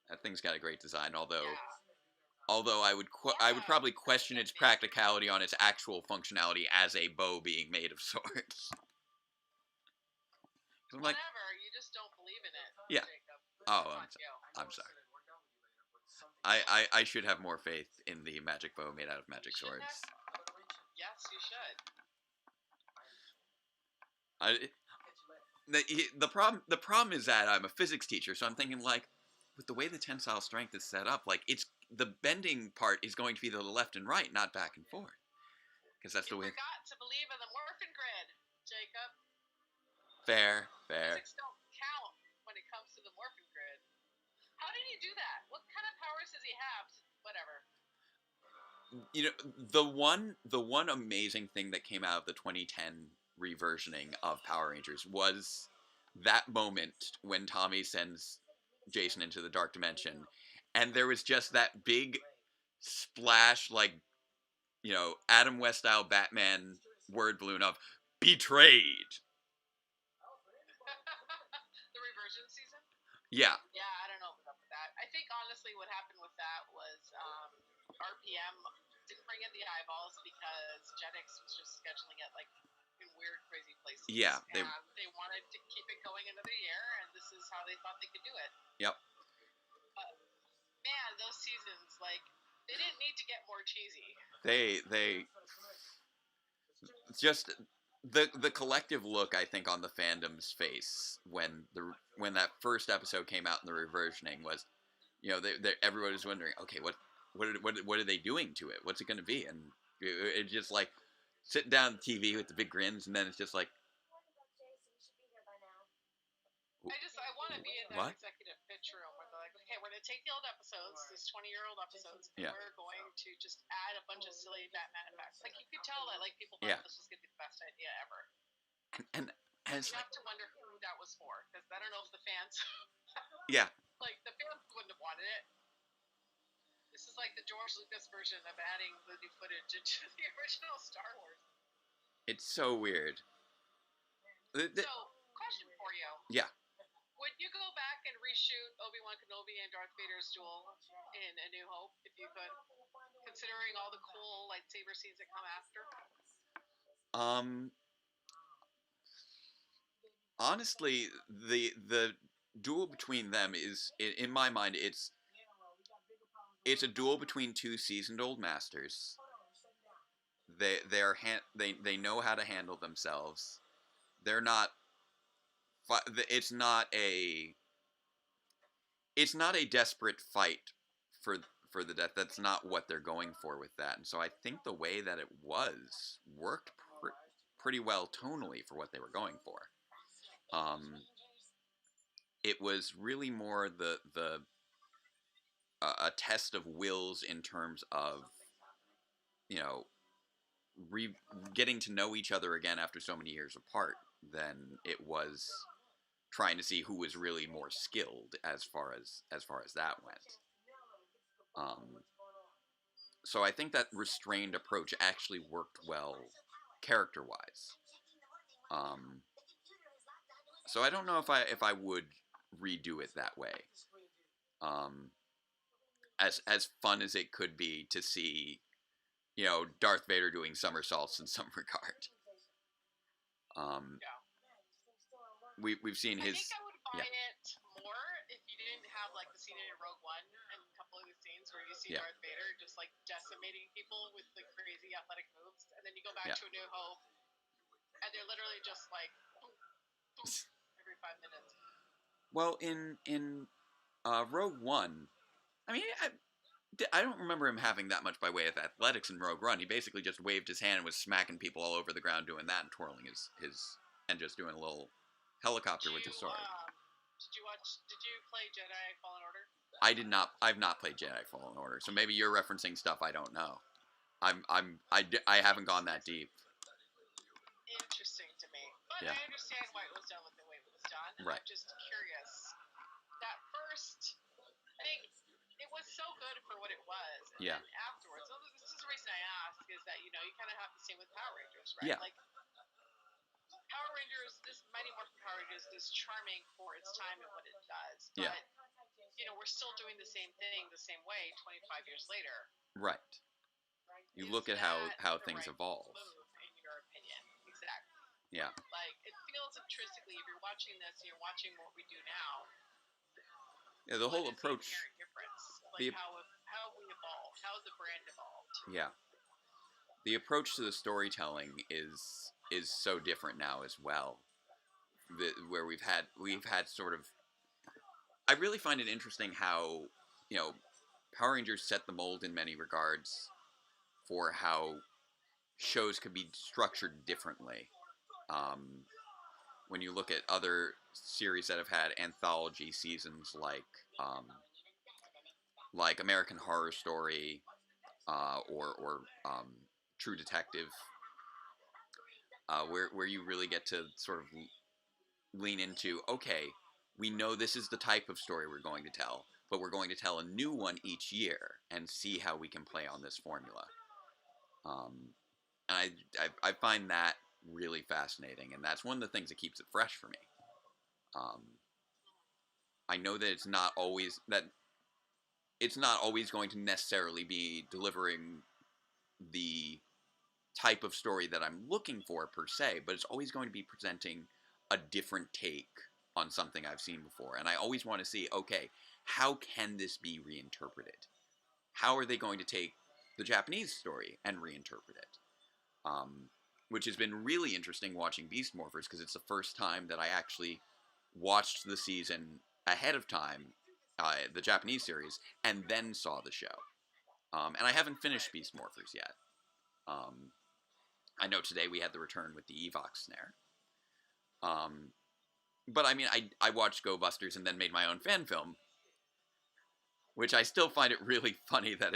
That thing's got a great design, although I would probably question its practicality on its actual functionality as a bow being made of swords. I'm like, whatever, you just don't believe in it. Yeah. Jacob. Oh, I'm sorry. I should have more faith in the magic bow made out of magic swords. Yes, you should. The problem is that I'm a physics teacher, so I'm thinking like, with the way the tensile strength is set up, like it's the bending part is going to be the left and right, not back and forth, because that's the way. You forgot to believe in the Morphin grid, Jacob. Fair. Physics don't count when it comes to the Morphin grid. How did he do that? What kind of powers does he have? Whatever. The one amazing thing that came out of the 2010 reversioning of Power Rangers was that moment when Tommy sends Jason into the dark dimension, and there was just that big splash, like, Adam West style Batman word balloon of betrayed. The reversion season? Yeah. Yeah, I don't know about that. I think honestly what happened with that was RPM didn't bring in the eyeballs because Jetix was just scheduling it like in weird, crazy places. Yeah, they wanted to keep it going another year, and this is how they thought they could do it. Yep. Man, those seasons, like, they didn't need to get more cheesy. They just the collective look, I think, on the fandom's face when that first episode came out in the reversioning was, everybody was wondering, okay, what are they doing to it? What's it going to be? And it just like sitting down on the TV with the big grins, and then it's just like, I want to be in that executive pitch room where they're like, okay, we're going to take the old episodes, these 20-year-old episodes, and we're going to just add a bunch of silly Batman effects. Like, you could tell that, like, people thought this was going to be the best idea ever. And you have to wonder who that was for, because I don't know if the fans... Yeah. Like, the fans wouldn't have wanted it. This is like the George Lucas version of adding the new footage into the original Star Wars. It's so weird. So, question for you. Yeah. Would you go back and reshoot Obi-Wan Kenobi and Darth Vader's duel in A New Hope, if you could, considering all the cool lightsaber scenes that come after? Honestly, the duel between them is, in my mind, it's a duel between two seasoned old masters. They know how to handle themselves. They're not. It's not a desperate fight for the death. That's not what they're going for with that. And so I think the way that it worked pretty well tonally for what they were going for. It was really more a test of wills in terms of, getting to know each other again after so many years apart than it was trying to see who was really more skilled as far as that went. So I think that restrained approach actually worked well character-wise. So I don't know if I would redo it that way. As fun as it could be to see, Darth Vader doing somersaults in some regard. We've seen his. I think I would buy it more if you didn't have like the scene in Rogue One and a couple of the scenes where you see Darth Vader just like decimating people with the crazy athletic moves, and then you go back to A New Hope, and they're literally just like boom, boom, every 5 minutes. Well, in Rogue One, I mean, I don't remember him having that much by way of athletics in Rogue One. He basically just waved his hand and was smacking people all over the ground doing that and twirling his and just doing a little Helicopter with the sword. Did you play Jedi Fallen Order? I did not. I've not played Jedi Fallen Order, so maybe you're referencing stuff I don't know. I haven't gone that deep. Interesting to me, but Yeah. I understand why it was done with the way it was done. And Right. I'm just curious. That first, I think it was so good for what it was, and Yeah. then afterwards. So this is the reason I ask is that you kind of have the same with Power Rangers, right? Yeah. Like Power Rangers, this Mighty Morphin Power Rangers is charming for its time and what it does, but Yeah. we're still doing the same thing the same way 25 years later. Right. You Is look at that how the things right evolve. move, in your opinion? Exactly. Yeah. Like, it feels intrinsically, if you're watching this and you're watching what we do now, Yeah, the whole what is approach. the inherent difference? Like, how we evolved, how the brand evolved. Yeah. The approach to the storytelling is so different now as well. Where we've had sort of. I really find it interesting how Power Rangers set the mold in many regards for how shows could be structured differently. When you look at other series that have had anthology seasons like American Horror Story or True Detective, where you really get to sort of lean into, okay, we know this is the type of story we're going to tell, but we're going to tell a new one each year and see how we can play on this formula. And I find that really fascinating, and that's one of the things that keeps it fresh for me. I know that it's not always going to necessarily be delivering the type of story that I'm looking for per se, but it's always going to be presenting a different take on something I've seen before. And I always want to see, okay, how can this be reinterpreted? How are they going to take the Japanese story and reinterpret it? Which has been really interesting watching Beast Morphers, because it's the first time that I actually watched the season ahead of time, the Japanese series, and then saw the show. And I haven't finished Beast Morphers yet. I know today we had the return with the Evox snare. But I mean, I watched Go Busters and then made my own fan film, which I still find it really funny that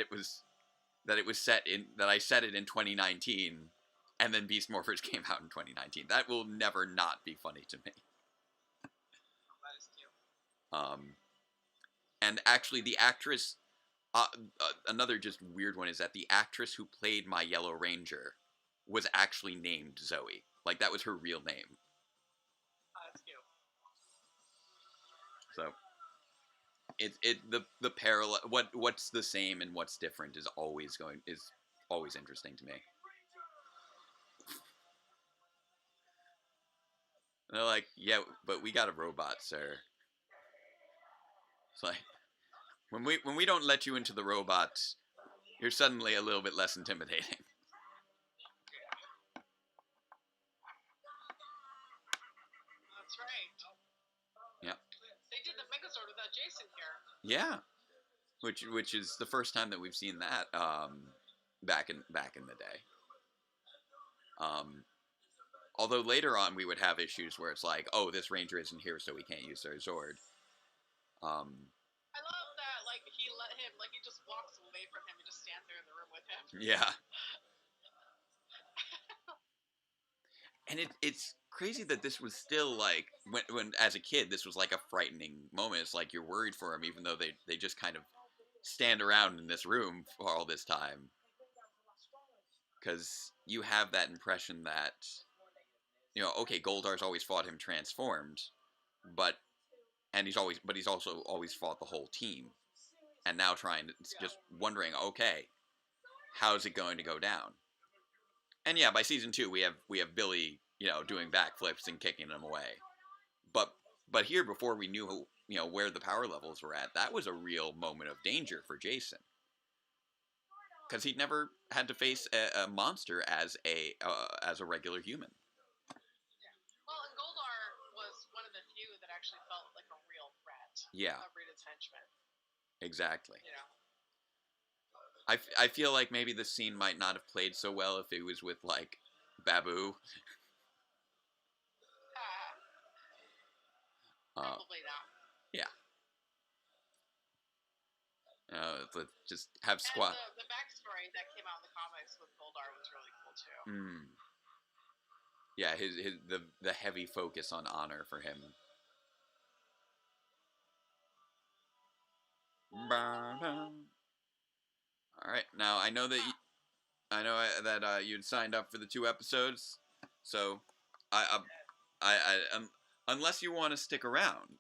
I set it in 2019, and then Beast Morphers came out in 2019. That will never not be funny to me. That is cute. And actually, the actress, another just weird one is that the actress who played my Yellow Ranger was actually named Zoe. Like, that was her real name. That's cute. So, the parallel, what's the same and what's different is always interesting to me. And they're like, yeah, but we got a robot, sir. It's like, when we don't let you into the robots, you're suddenly a little bit less intimidating. That's right. Yeah. They did the Megazord without Jason here. Yeah. Which is the first time that we've seen that back in the day. Although later on we would have issues where it's like, oh, this ranger isn't here, so we can't use their Zord. I love that, like, he let him, like, he just walks away from him and just stands there in the room with him. Yeah. And it's crazy that this was still, like, when as a kid, this was like a frightening moment. It's like you're worried for him, even though they just kind of stand around in this room for all this time. Because you have that impression that, okay, Goldar's always fought him transformed, but he's also always fought the whole team. And now just wondering, okay, how's it going to go down? And yeah, by season 2, we have Billy, doing backflips and kicking them away. But here, before we knew, where the power levels were at, that was a real moment of danger for Jason, because he'd never had to face a monster as a regular human. Well, and Goldar was one of the few that actually felt like a real threat. Yeah. Of Rita's henchmen. Exactly. I feel like maybe the scene might not have played so well if it was with, like, Babu. Probably not. Yeah. Let's just have squat. And the backstory that came out in the comics with Goldar was really cool too. Yeah, the heavy focus on honor for him. All right, now I know that you'd signed up for the 2 episodes, so unless you want to stick around,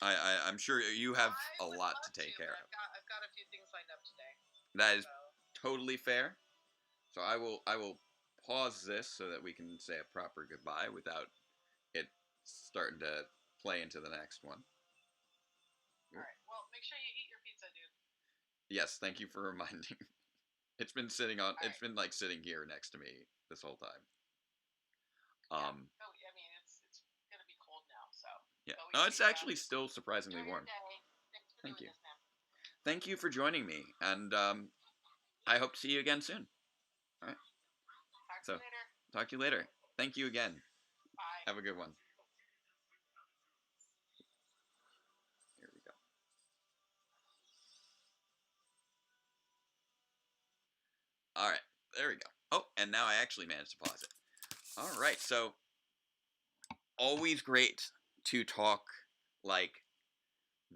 I'm sure you have a lot to take care of. I've got a few things lined up today. That is totally fair. So I will pause this so that we can say a proper goodbye without it starting to play into the next one. All right. Well, make sure you eat your pizza, dude. Yes, thank you for reminding. It's been sitting like sitting here next to me this whole time. I mean, it's gonna be cold now, so. Yeah. No, it's actually still surprisingly warm. Thank you. Thank you for joining me, and I hope to see you again soon. All right. Talk to you later. Thank you again. Bye. Have a good one. Here we go. All right. There we go. Oh, and now I actually managed to pause it. All right. So, always great to talk like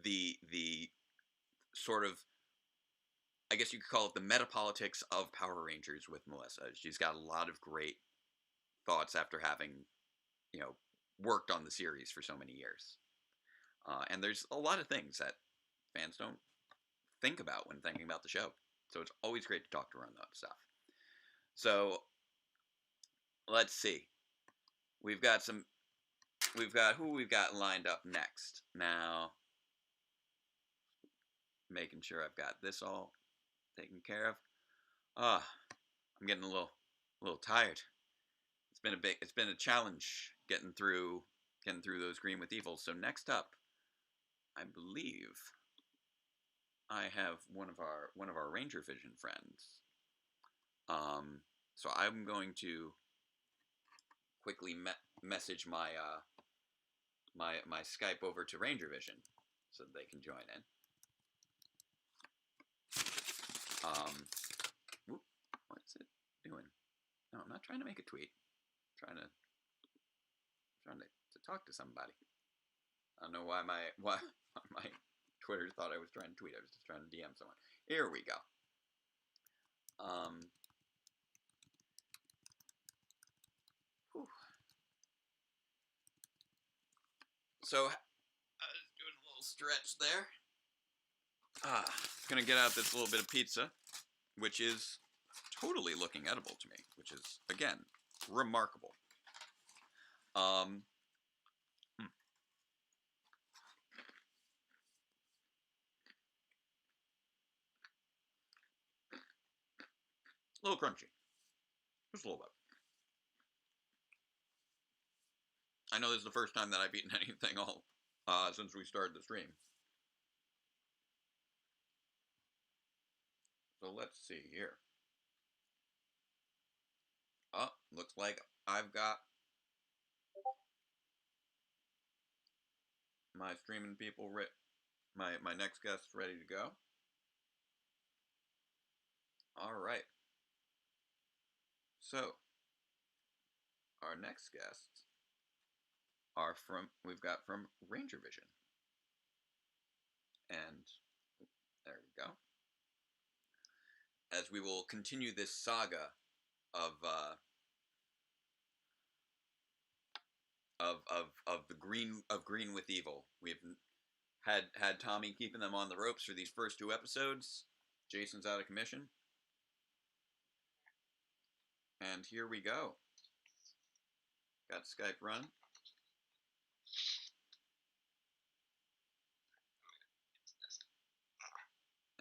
the sort of, I guess you could call it the metapolitics of Power Rangers with Melissa. She's got a lot of great thoughts after having, worked on the series for so many years. And there's a lot of things that fans don't think about when thinking about the show. So it's always great to talk to her on that stuff. So let's see. We've got who we've got lined up next. Now, making sure I've got this all taken care of. I'm getting a little tired. It's been a challenge getting through those Green with Evils. So next up, I believe I have one of our Ranger Vision friends. So I'm going to quickly message my my Skype over to Ranger Vision so that they can join in. What's it doing? No, I'm not trying to make a tweet. I'm trying to talk to somebody. I don't know why my Twitter thought I was trying to tweet. I was just trying to DM someone. Here we go. So I was doing a little stretch there. Gonna get out this little bit of pizza, which is totally looking edible to me, which is again remarkable. A little crunchy. Just a little bit. I know this is the first time that I've eaten anything all since we started the stream. So let's see here. Looks like I've got my streaming people, my next guest ready to go. All right. So, our next guests we've got from Ranger Vision. And there we go. As we will continue this saga of the Green with Evil. We've had Tommy keeping them on the ropes for these first 2 episodes. Jason's out of commission. And here we go. Got Skype run.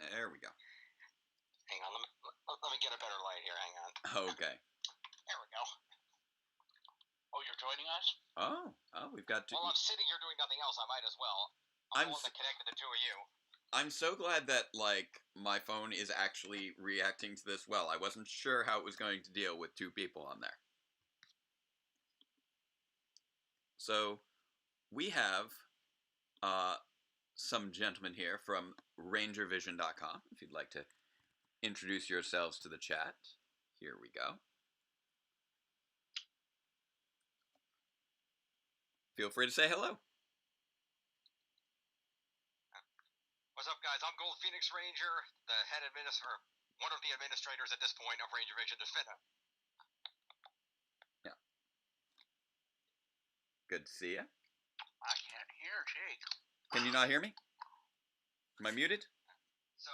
There we go. Hang on, let me get a better light here. Hang on. Okay. There we go. Oh, you're joining us? Oh, we've got to. Well, I'm sitting here doing nothing else. I might as well. I'm the one that connected the 2 of you. I'm so glad that my phone is actually reacting to this well. I wasn't sure how it was going to deal with 2 people on there. So we have some gentlemen here from rangervision.com. If you'd like to introduce yourselves to the chat, here we go. Feel free to say hello. What's up, guys? I'm Gold Phoenix Ranger, the head administrator, one of the administrators at this point of Ranger Vision Defender. Yeah. Good to see you. I can't hear Jake. Can you not hear me? Am I muted? So,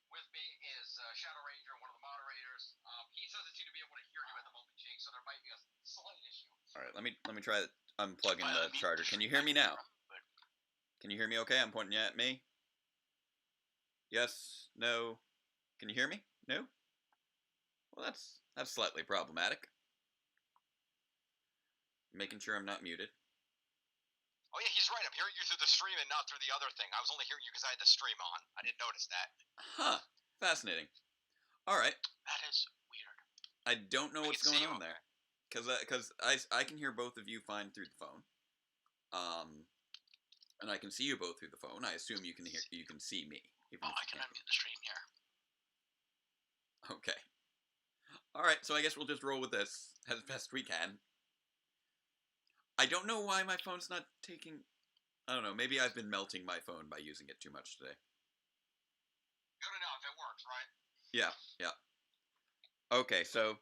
with me is Shadow Ranger, one of the moderators. He doesn't seem to be able to hear you at the moment, Jake, so there might be a slight issue. All right, let me try unplugging the charger. Can you hear me now? Can you hear me okay? I'm pointing at me. Yes, no. Can you hear me? No? Well, that's slightly problematic. Making sure I'm not muted. Oh yeah, he's right. I'm hearing you through the stream and not through the other thing. I was only hearing you because I had the stream on. I didn't notice that. Huh. Fascinating. All right. That is weird. I don't know what's going on there. Because I can hear both of you fine through the phone. And I can see you both through the phone. I assume you can see me. I can unmute the stream here. Okay. All right, so I guess we'll just roll with this as best we can. I don't know why my phone's not taking... I don't know, maybe I've been melting my phone by using it too much today. Good enough, it works, right? Yeah. Okay, so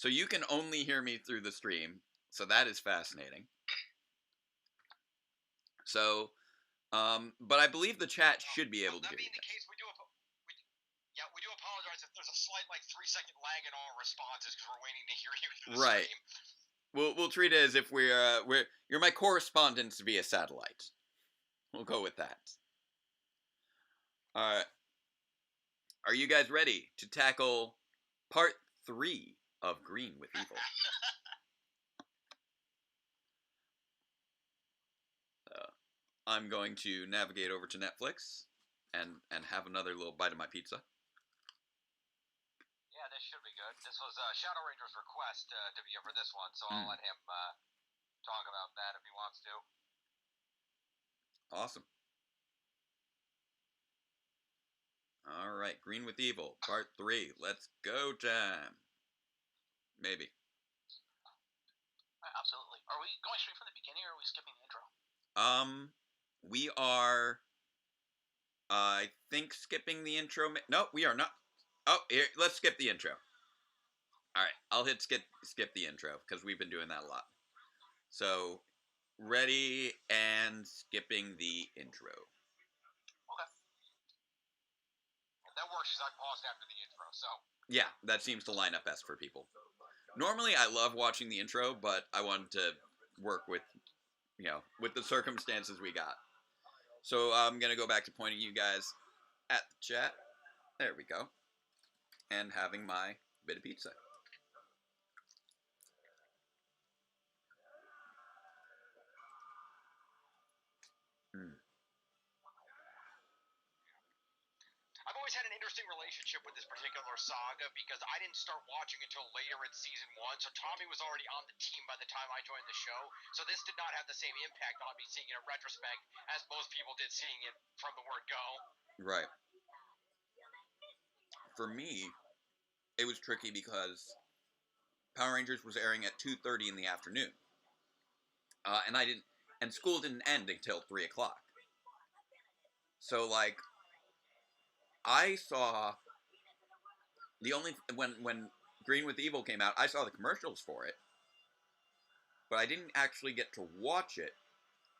you can only hear me through the stream, so that is fascinating. So, but I believe the chat should be able to hear you. That being the case, we do apologize if there's a slight 3-second lag in our responses because we're waiting to hear you through the stream. We'll treat it as if you're my correspondents via satellite. We'll go with that. All right. Are you guys ready to tackle part 3 of Green with Evil? I'm going to navigate over to Netflix and have another little bite of my pizza. Yeah, this should be good. This was Shadow Ranger's request to be here for this one, so I'll let him talk about that if he wants to. Awesome. All right, Green with Evil, part 3. Let's go, time. Maybe. Absolutely. Are we going straight from the beginning, or are we skipping the intro? We are, I think, skipping the intro. No, we are not. Oh, here, let's skip the intro. All right, I'll hit skip the intro because we've been doing that a lot. So, ready and skipping the intro. Okay. That works because I paused after the intro, so. Yeah, that seems to line up best for people. Normally, I love watching the intro, but I wanted to work with, with the circumstances we got. So I'm going to go back to pointing you guys at the chat. There we go. And having my bit of pizza. I've always had an interesting relationship with this particular saga because I didn't start watching until later in season 1, so Tommy was already on the team by the time I joined the show, so this did not have the same impact on me seeing it in retrospect as most people did seeing it from the word go. Right. For me, it was tricky because Power Rangers was airing at 2:30 in the afternoon. And school didn't end until 3 o'clock. So, I saw when Green with Evil came out, I saw the commercials for it, but I didn't actually get to watch it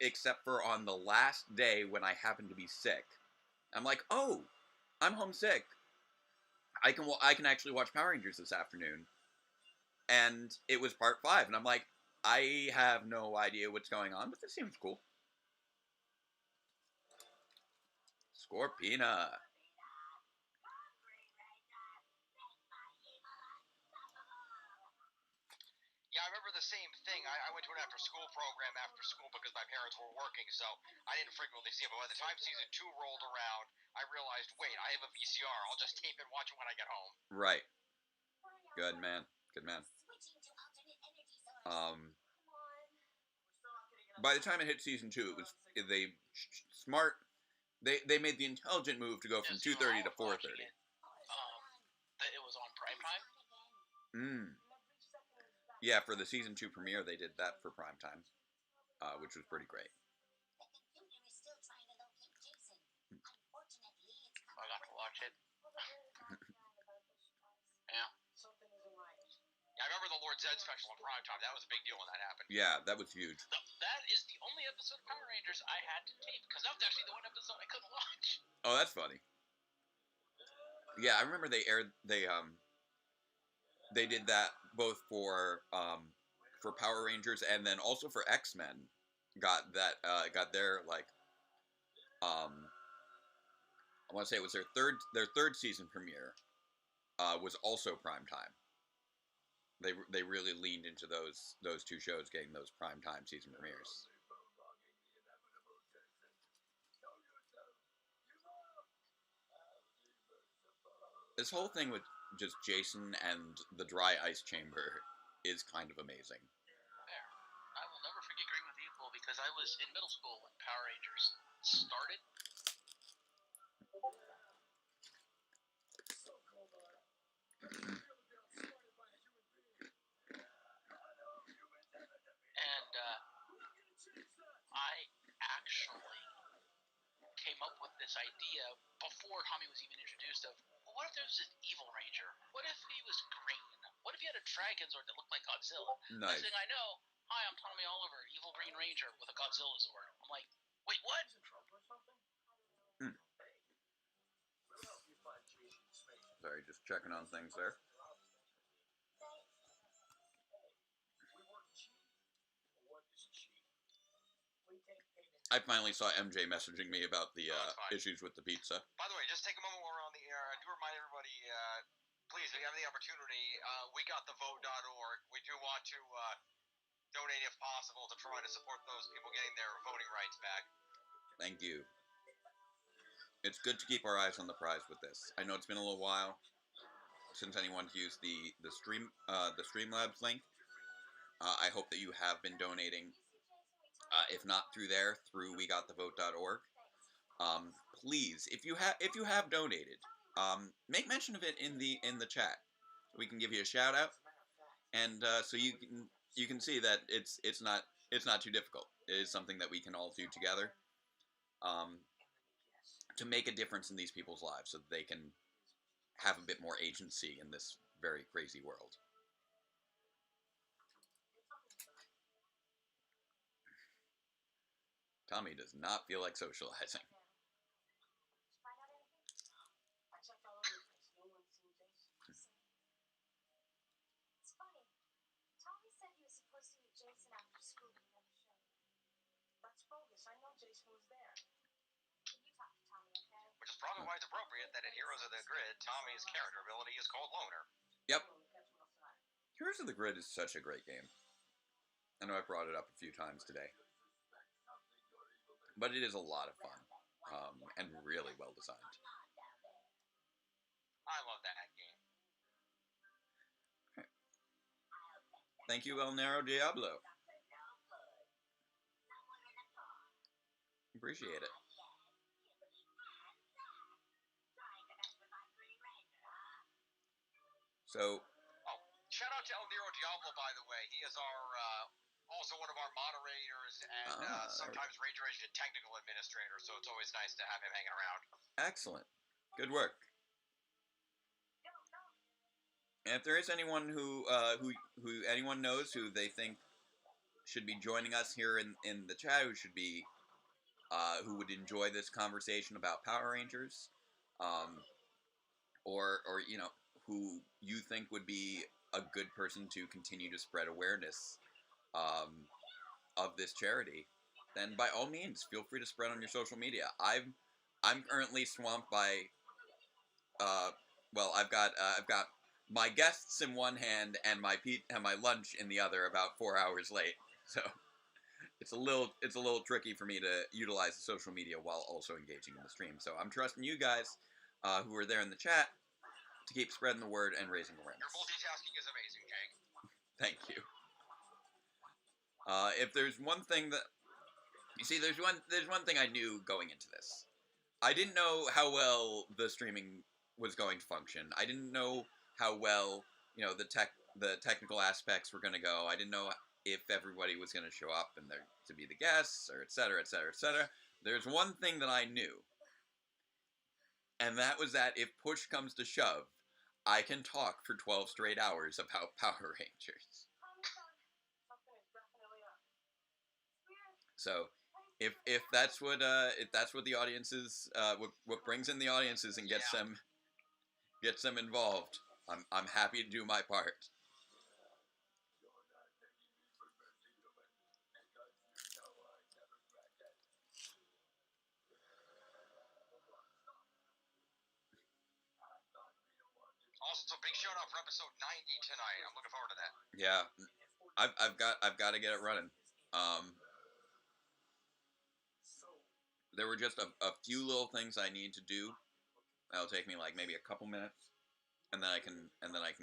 except for on the last day when I happened to be sick. I'm like, oh, I'm homesick. I can actually watch Power Rangers this afternoon, and it was part 5, and I'm like, I have no idea what's going on, but this seems cool. Scorpina. Yeah, I remember the same thing. I went to an after-school program after school because my parents were working, so I didn't frequently see it. But by the time season 2 rolled around, I realized, wait, I have a VCR. I'll just tape and watch it when I get home. Right. Good man. Good man. by the time it hit season 2, it was smart. They made the intelligent move to go from 2:30 to 4:30. That it was on prime time. Yeah, for the season 2 premiere, they did that for prime time, which was pretty great. I got to watch it. Yeah. Yeah, I remember the Lord Zed special on prime time. That was a big deal when that happened. Yeah, that was huge. That is the only episode of Power Rangers I had to tape, because that was actually the one episode I couldn't watch. Oh, that's funny. Yeah, I remember they did that both for Power Rangers and then also for X-Men. Got their I want to say it was their third season premiere. Was also prime time. They really leaned into those 2 shows getting those prime time season premieres. This whole thing with just Jason and the dry ice chamber is kind of amazing. There. I will never forget Green with Evil because I was in middle school when Power Rangers started. And I actually came up with this idea before Tommy was even introduced of, well, what if there was an evil ranger? What if he was green? What if he had a dragon sword that looked like Godzilla? Nice. Next thing I know, hi, I'm Tommy Oliver, evil green ranger with a Godzilla sword. I'm like, wait, what? Sorry, just checking on things there. I finally saw MJ messaging me about the issues with the pizza. By the way, just take a moment while we're on the air. I do remind everybody, please, if you have the opportunity, wegotthevote.org. We do want to donate if possible to try to support those people getting their voting rights back. Thank you. It's good to keep our eyes on the prize with this. I know it's been a little while since anyone's used the Streamlabs link. I hope that you have been donating. If not through there, through wegotthevote.org. Please, if you have donated, make mention of it in the chat. We can give you a shout out, and so you can see that it's not too difficult. It is something that we can all do together, to make a difference in these people's lives, so that they can have a bit more agency in this very crazy world. Tommy does not feel like socializing. It's funny. Tommy said he was supposed to meet Jason after school, but never showed. That's bogus. I know Jason was there. Can you talk to Tommy, okay? Which is probably why it's appropriate that in Heroes of the Grid, Tommy's character ability is called Loner. Yep. Heroes of the Grid is such a great game. I know I brought it up a few times today. But it is a lot of fun, and really well designed. I love that game. Right. Thank you, El Nero Diablo. Appreciate it. So, shout out to El Nero Diablo, by the way. He is our also one of our moderators and sometimes Ranger Agent technical administrator, so it's always nice to have him hanging around. Excellent. Good work. And if there is anyone who anyone knows who they think should be joining us here in the chat, who would enjoy this conversation about Power Rangers, or who you think would be a good person to continue to spread awareness of this charity, then by all means feel free to spread on your social media. I'm currently swamped by I've got my guests in one hand and my lunch in the other, about 4 hours late. So it's a little tricky for me to utilize the social media while also engaging in the stream. So I'm trusting you guys who are there in the chat to keep spreading the word and raising awareness. Your multitasking is amazing, Jake. Thank you. If there's one thing that You see, there's one thing I knew going into this. I didn't know how well the streaming was going to function. I didn't know how well, the technical aspects were going to go. I didn't know if everybody was going to show up and there to be the guests, or et cetera, et cetera, et cetera. There's one thing that I knew, and that was that if push comes to shove, I can talk for 12 straight hours about Power Rangers. So, if that's what the audience is, what brings in the audiences and gets them involved, I'm happy to do my part. Also, big shout out for episode 90 tonight. I'm looking forward to that. Yeah, I've got to get it running. There were just a few little things I need to do. That'll take me like maybe a couple minutes, and then I can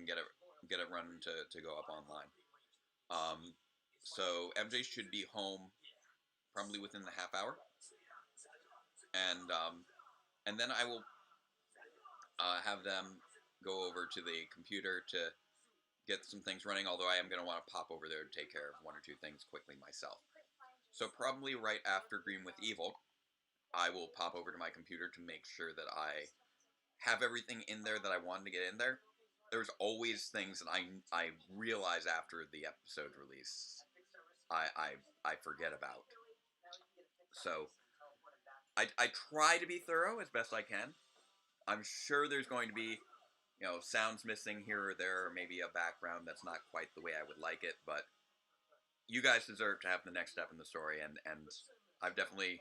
get it running to go up online. So MJ should be home probably within the half hour, and then I will have them go over to the computer to get some things running, although I am going to want to pop over there to take care of one or two things quickly myself. So probably right after Green with Evil, I will pop over to my computer to make sure that I have everything in there that I wanted to get in there. There's always things that I realize after the episode release I forget about. So I try to be thorough as best I can. I'm sure there's going to be, sounds missing here or there, or maybe a background that's not quite the way I would like it, but you guys deserve to have the next step in the story, and I've definitely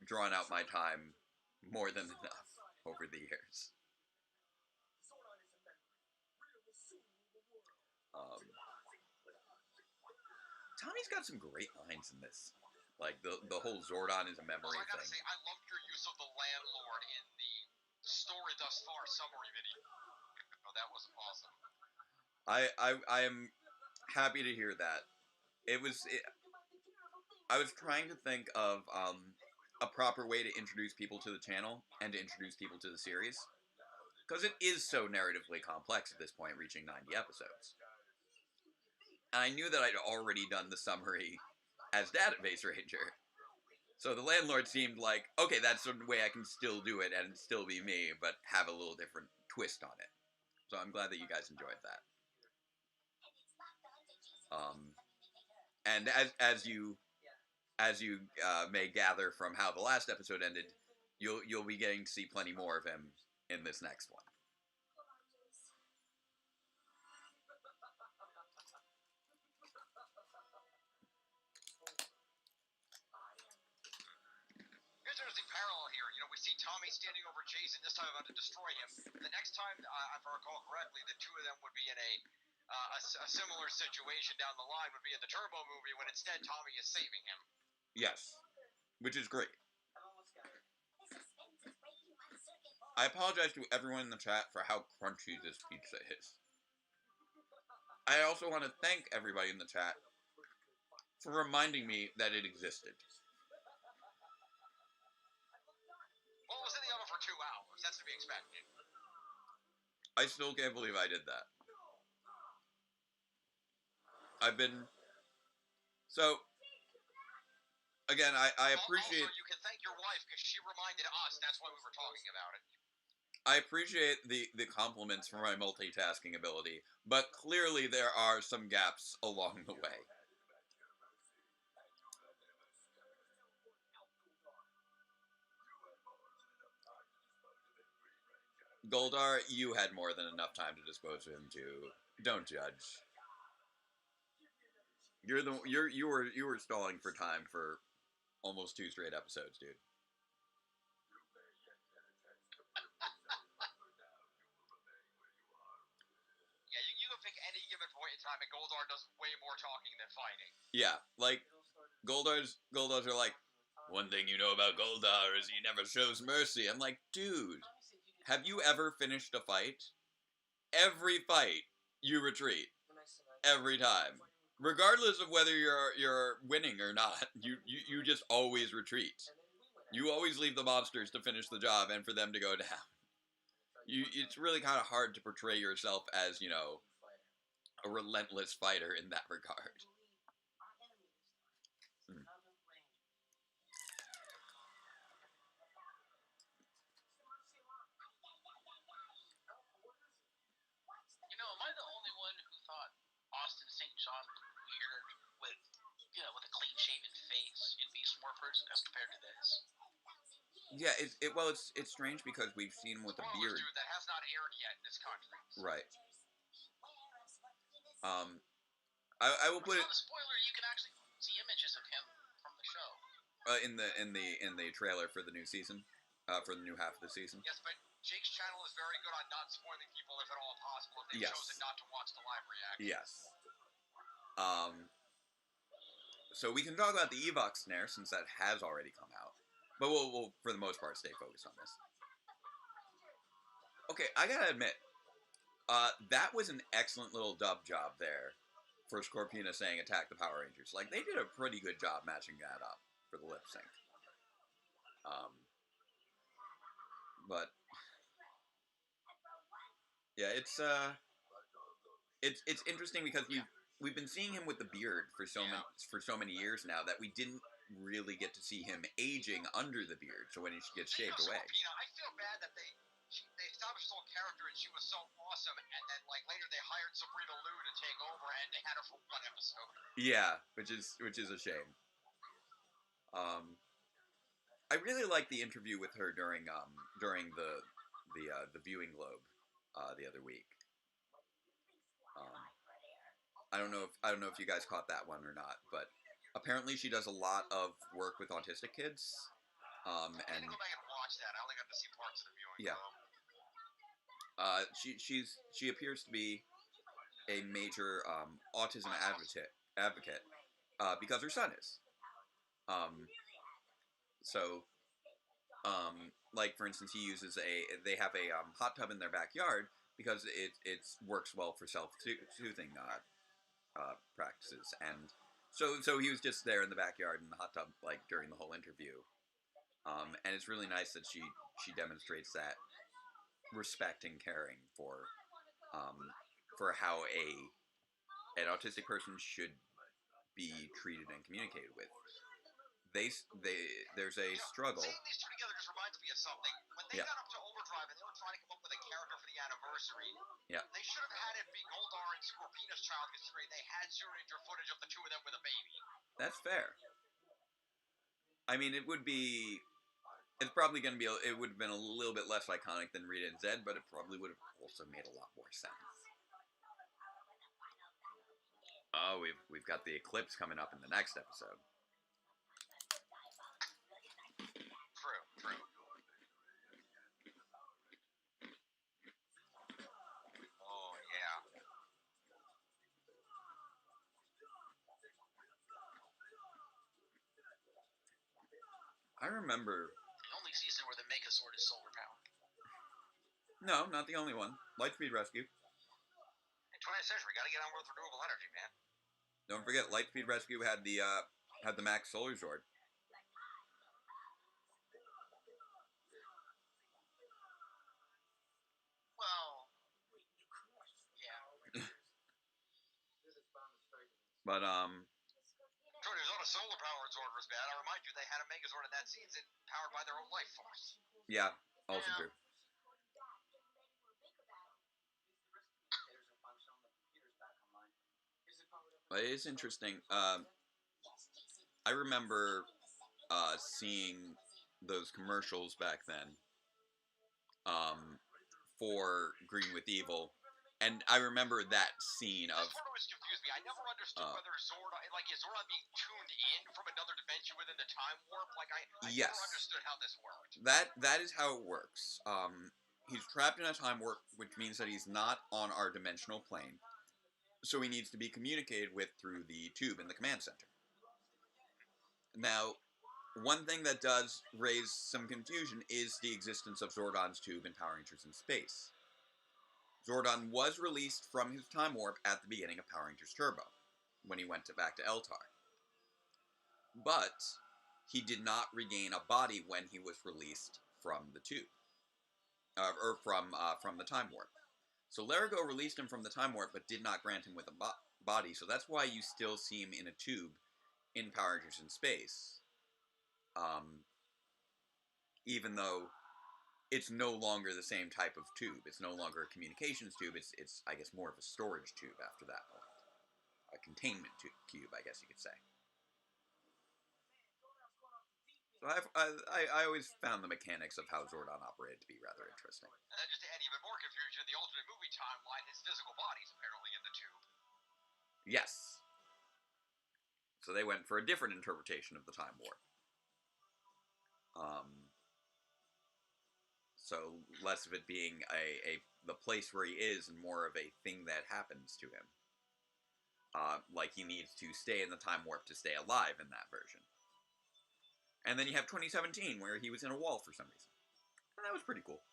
drawn out my time more than enough over the years. Tommy's got some great lines in this. Like, the whole Zordon is a memory I gotta thing. say, I loved your use of the landlord in the story thus far summary video. Oh, that was awesome. I am happy to hear that. I was trying to think of a proper way to introduce people to the channel and to introduce people to the series, because it is so narratively complex at this point, reaching 90 episodes. And I knew that I'd already done the summary as Database Ranger. So the landlord seemed like, okay, that's a way I can still do it and still be me, but have a little different twist on it. So I'm glad that you guys enjoyed that. And as you may gather from how the last episode ended, you'll be getting to see plenty more of him in this next one. Interesting parallel here. We see Tommy standing over Jason, this time about to destroy him. The next time, if I recall correctly, the two of them would be in a similar situation down the line, would be in the Turbo movie, when instead Tommy is saving him. Yes, which is great. I apologize to everyone in the chat for how crunchy this pizza is. I also want to thank everybody in the chat for reminding me that it existed. Well, it was in the oven for 2 hours. That's to be expected. I still can't believe I did that. Again, I appreciate... Also, you can thank your wife, because she reminded us, that's why we were talking about it. I appreciate the compliments for my multitasking ability, but clearly there are some gaps along the way. Goldar, you had more than enough time to dispose of him too. Don't judge. You were stalling for time for almost 2 straight episodes, dude. Yeah, you can pick any given point in time, and Goldar does way more talking than fighting. Yeah, like Goldars are like, one thing you know about Goldar is he never shows mercy. I'm like, dude, have you ever finished a fight? Every fight, you retreat. Every time. regardless of whether you're winning or not, you just always retreat. You always leave the monsters to finish the job and for them to go down. It's really kind of hard to portray yourself as, you know, a relentless fighter in that regard. Hmm. You know, am I the only one who thought Austin St. John looked weird with, you know, with a clean-shaven face in Beast Morphers as compared to this? Yeah, it's strange because we've seen him with a beard. Dude, that has not aired yet in this country. Right. I will put it. It's not a spoiler. You can actually see images of him from the show. In the trailer for the new season, for the new half of the season. Yes, but Jake's channel is very good on not spoiling people if at all possible. If they've chosen not to watch the live reaction. Yes. So we can talk about the Evox snare since that has already come out, but we'll for the most part stay focused on this. Okay, I gotta admit, that was an excellent little dub job there for Scorpina saying "Attack the Power Rangers." Like they did a pretty good job matching that up for the lip sync. But yeah, it's interesting because we've been seeing him with the beard for so many years now that we didn't really get to see him aging under the beard. So when he gets shaved away, Scorpina, I feel bad that they established this whole character and she was so awesome, and then like later they hired Sabrina Liu to take over, and they had her for one episode. Yeah, which is a shame. I really liked the interview with her during the viewing globe the other week. I don't know if you guys caught that one or not, but apparently she does a lot of work with autistic kids. I didn't go back and watch that. I only got to see parts of the viewing globe. She appears to be a major autism advocate because her son is. Like for instance, they have a hot tub in their backyard because it works well for self-soothing practices, and so he was just there in the backyard in the hot tub like during the whole interview, and it's really nice that she demonstrates that respect and caring for how an autistic person should be treated and communicated with. There's a struggle. Seeing these two together just reminds me of something. When they got up to Overdrive and they were trying to come up with a character for the anniversary, they should have had it be Goldar and Scorpina's child, considering they had Zero Ranger footage of the two of them with a baby. That's fair. I mean, it would be. It's probably going to be. It would have been a little bit less iconic than Rita and Zed, but it probably would have also made a lot more sense. Oh, we've got the eclipse coming up in the next episode. True. Oh, yeah. I remember... The only season where the Megazord is solar powered. No, not the only one. Lightspeed Rescue. In 20th century, gotta get on with renewable energy, man. Don't forget, Lightspeed Rescue had the Max Solar Zord. Well, yeah. But Sure, there's not a solar powered Zord was bad. I remind you, they had a Megazord in that season powered by their own life force. Yeah, also true. But it is interesting. I remember seeing those commercials back then for Green with Evil, and I remember that scene of. This part always confused me. I never understood whether Zordon, is Zordon being tuned in from another dimension within the time warp? I never understood how this worked. That is how it works. He's trapped in a time warp, which means that he's not on our dimensional plane. So he needs to be communicated with through the tube in the command center. Now, one thing that does raise some confusion is the existence of Zordon's tube in Power Rangers in Space. Zordon was released from his time warp at the beginning of Power Rangers Turbo. when he went back to Eltar. But he did not regain a body when he was released from the tube, or from the time warp. So Larigo released him from the time warp, but did not grant him with a body. So that's why you still see him in a tube in Power Rangers in Space, even though it's no longer the same type of tube. It's no longer a communications tube. It's I guess more of a storage tube after that point, a containment cube, I guess you could say. So I always found the mechanics of how Zordon operated to be rather interesting. And then just to add even more confusion, the alternate movie timeline, his physical body's apparently in the tube. Yes. So they went for a different interpretation of the Time Warp. So less of it being the place where he is and more of a thing that happens to him. Like he needs to stay in the Time Warp to stay alive in that version. And then you have 2017, where he was in a wall for some reason. And that was pretty cool.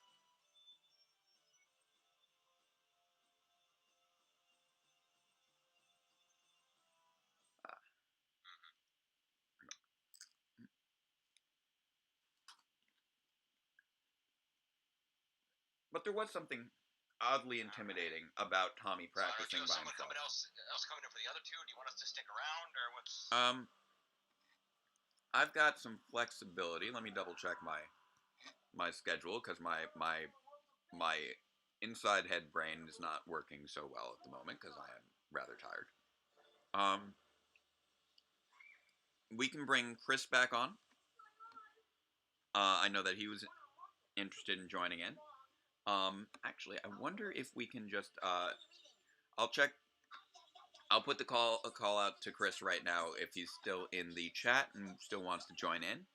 But there was something oddly intimidating about Tommy practicing by himself. Someone else coming in for the other two? Do you want us to stick around, or what's... I've got some flexibility. Let me double check my schedule, because my inside head brain is not working so well at the moment, because I am rather tired. We can bring Chris back on. I know that he was interested in joining in. Actually, I wonder if we can just, I'll check. I'll put a call out to Chris right now if he's still in the chat and still wants to join in.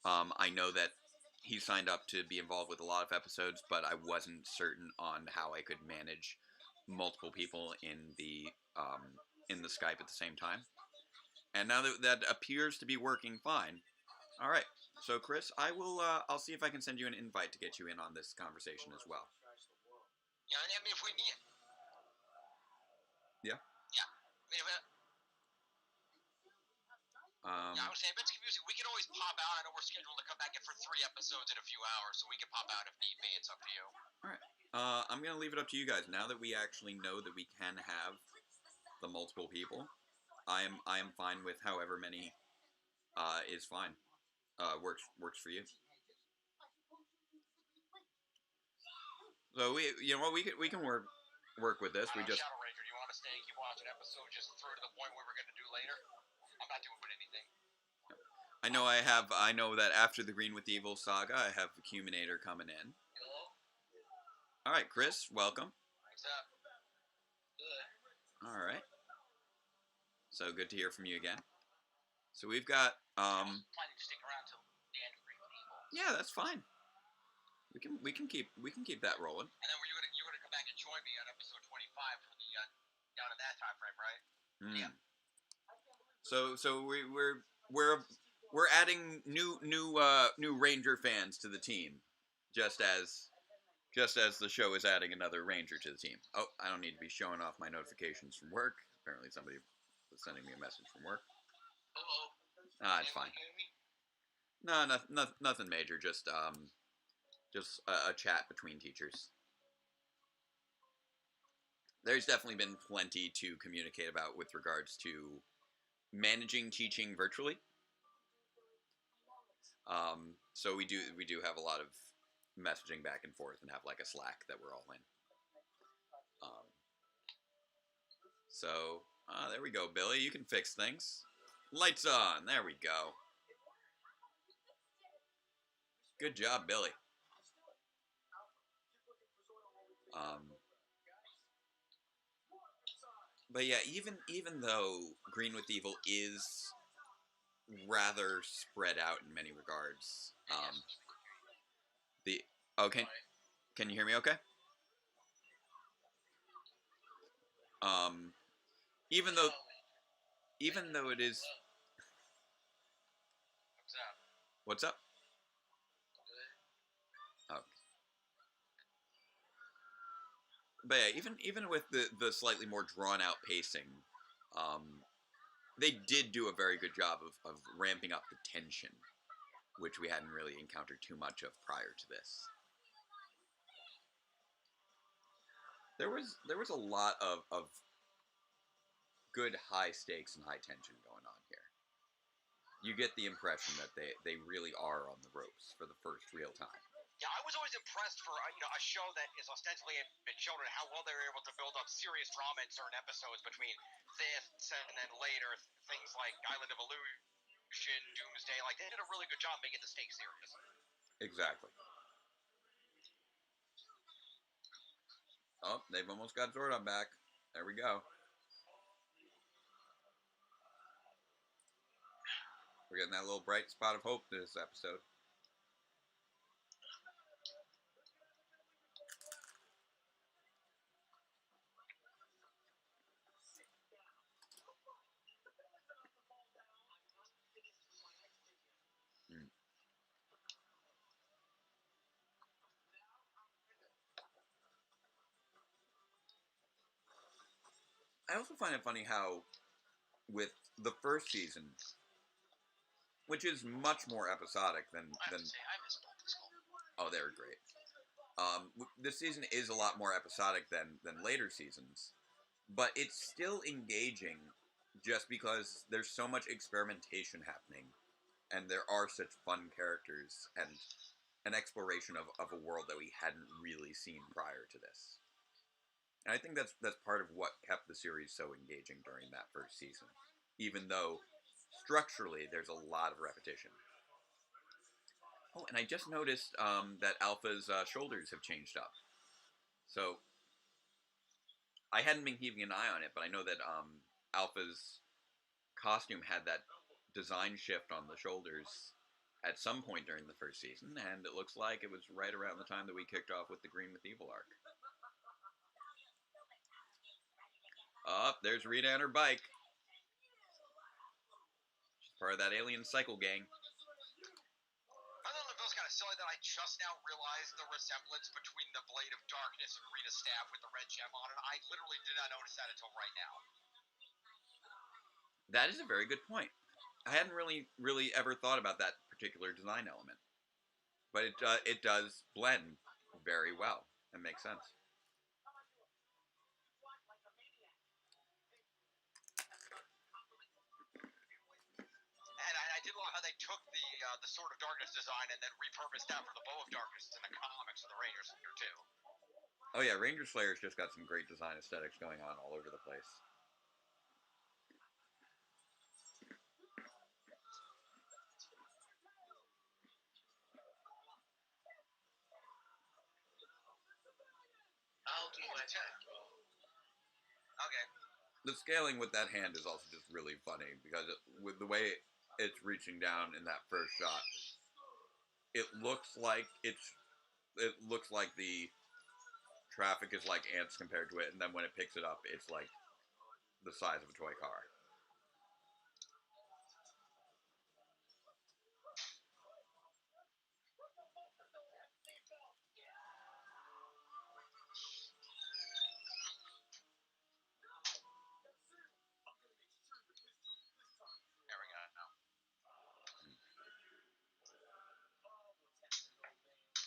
I know that he signed up to be involved with a lot of episodes, but I wasn't certain on how I could manage multiple people in the Skype at the same time. And now that appears to be working fine. All right. So Chris, I'll see if I can send you an invite to get you in on this conversation as well. Yeah, I mean, if we need... Yeah? Yeah. I mean, I was saying, if it's confusing, we can always pop out. I know we're scheduled to come back in for 3 episodes in a few hours, so we can pop out if need be. It's up to you. Alright. I'm going to leave it up to you guys. Now that we actually know that we can have the multiple people, I am fine with however many is fine. Works for you. So we can work with this. We just... Shadow Ranger, do you want to stay and keep watching episodes just through to the point where we're going to do later? I'm not doing anything. I know that after the Green with Evil saga, I have Acuminator coming in. Hello? Alright, Chris, welcome. What's up? Good. Alright. So good to hear from you again. So we've got, I was planning to stick around till the end of Green with Evil. Yeah, that's fine. We can keep that rolling. And then you're gonna come back and join me on episode 25 for the down in that time frame, right? Yeah. So we're adding new Ranger fans to the team, just as the show is adding another Ranger to the team. Oh, I don't need to be showing off my notifications from work. Apparently somebody was sending me a message from work. Hello. It's fine. No, nothing major. Just a chat between teachers. There's definitely been plenty to communicate about with regards to managing teaching virtually. So we do have a lot of messaging back and forth and have like a Slack that we're all in. So there we go, Billy. You can fix things. Lights on. There we go. Good job, Billy. But yeah, even though Green with Evil is rather spread out in many regards, can you hear me okay? Even though it is... What's up? Oh. But yeah, even with the slightly more drawn out pacing, they did do a very good job of ramping up the tension, which we hadn't really encountered too much of prior to this. There was a lot of good high stakes and high tension going on here. You get the impression that they really are on the ropes for the first real time. Yeah, I was always impressed for a show that is ostensibly been children, how well they were able to build up serious drama in certain episodes between this and then later things like Island of Illusion, Doomsday. Like, they did a really good job making the stakes serious. Exactly. Oh, they've almost got Zordon back. There we go. We're getting that little bright spot of hope this episode. I also find it funny how, with the first season, which is much more episodic than I have to say, I miss Bolt Skull. oh, they were great. This season is a lot more episodic than later seasons, but it's still engaging, just because there's so much experimentation happening, and there are such fun characters and an exploration of a world that we hadn't really seen prior to this. And I think that's part of what kept the series so engaging during that first season, even though structurally there's a lot of repetition. Oh, and I just noticed that Alpha's shoulders have changed up. So I hadn't been keeping an eye on it, but I know that Alpha's costume had that design shift on the shoulders at some point during the first season, and it looks like it was right around the time that we kicked off with the Green with Evil arc. Oh, there's Rita and her bike. She's part of that alien cycle gang. I thought it was kind of silly that I just now realized the resemblance between the Blade of Darkness and Rita's staff with the red gem on it. I literally did not notice that until right now. That is a very good point. I hadn't really ever thought about that particular design element, but it does blend very well and makes sense. And I did love how they took the Sword of Darkness design and then repurposed that for the Bow of Darkness in the comics of the Ranger Slayer too. Oh yeah, Ranger Slayer's just got some great design aesthetics going on all over the place. I'll do my attack. Okay. The scaling with that hand is also just really funny, because with the way it's reaching down in that first shot, it looks like the traffic is like ants compared to it, and then when it picks it up, it's like the size of a toy car. There we go.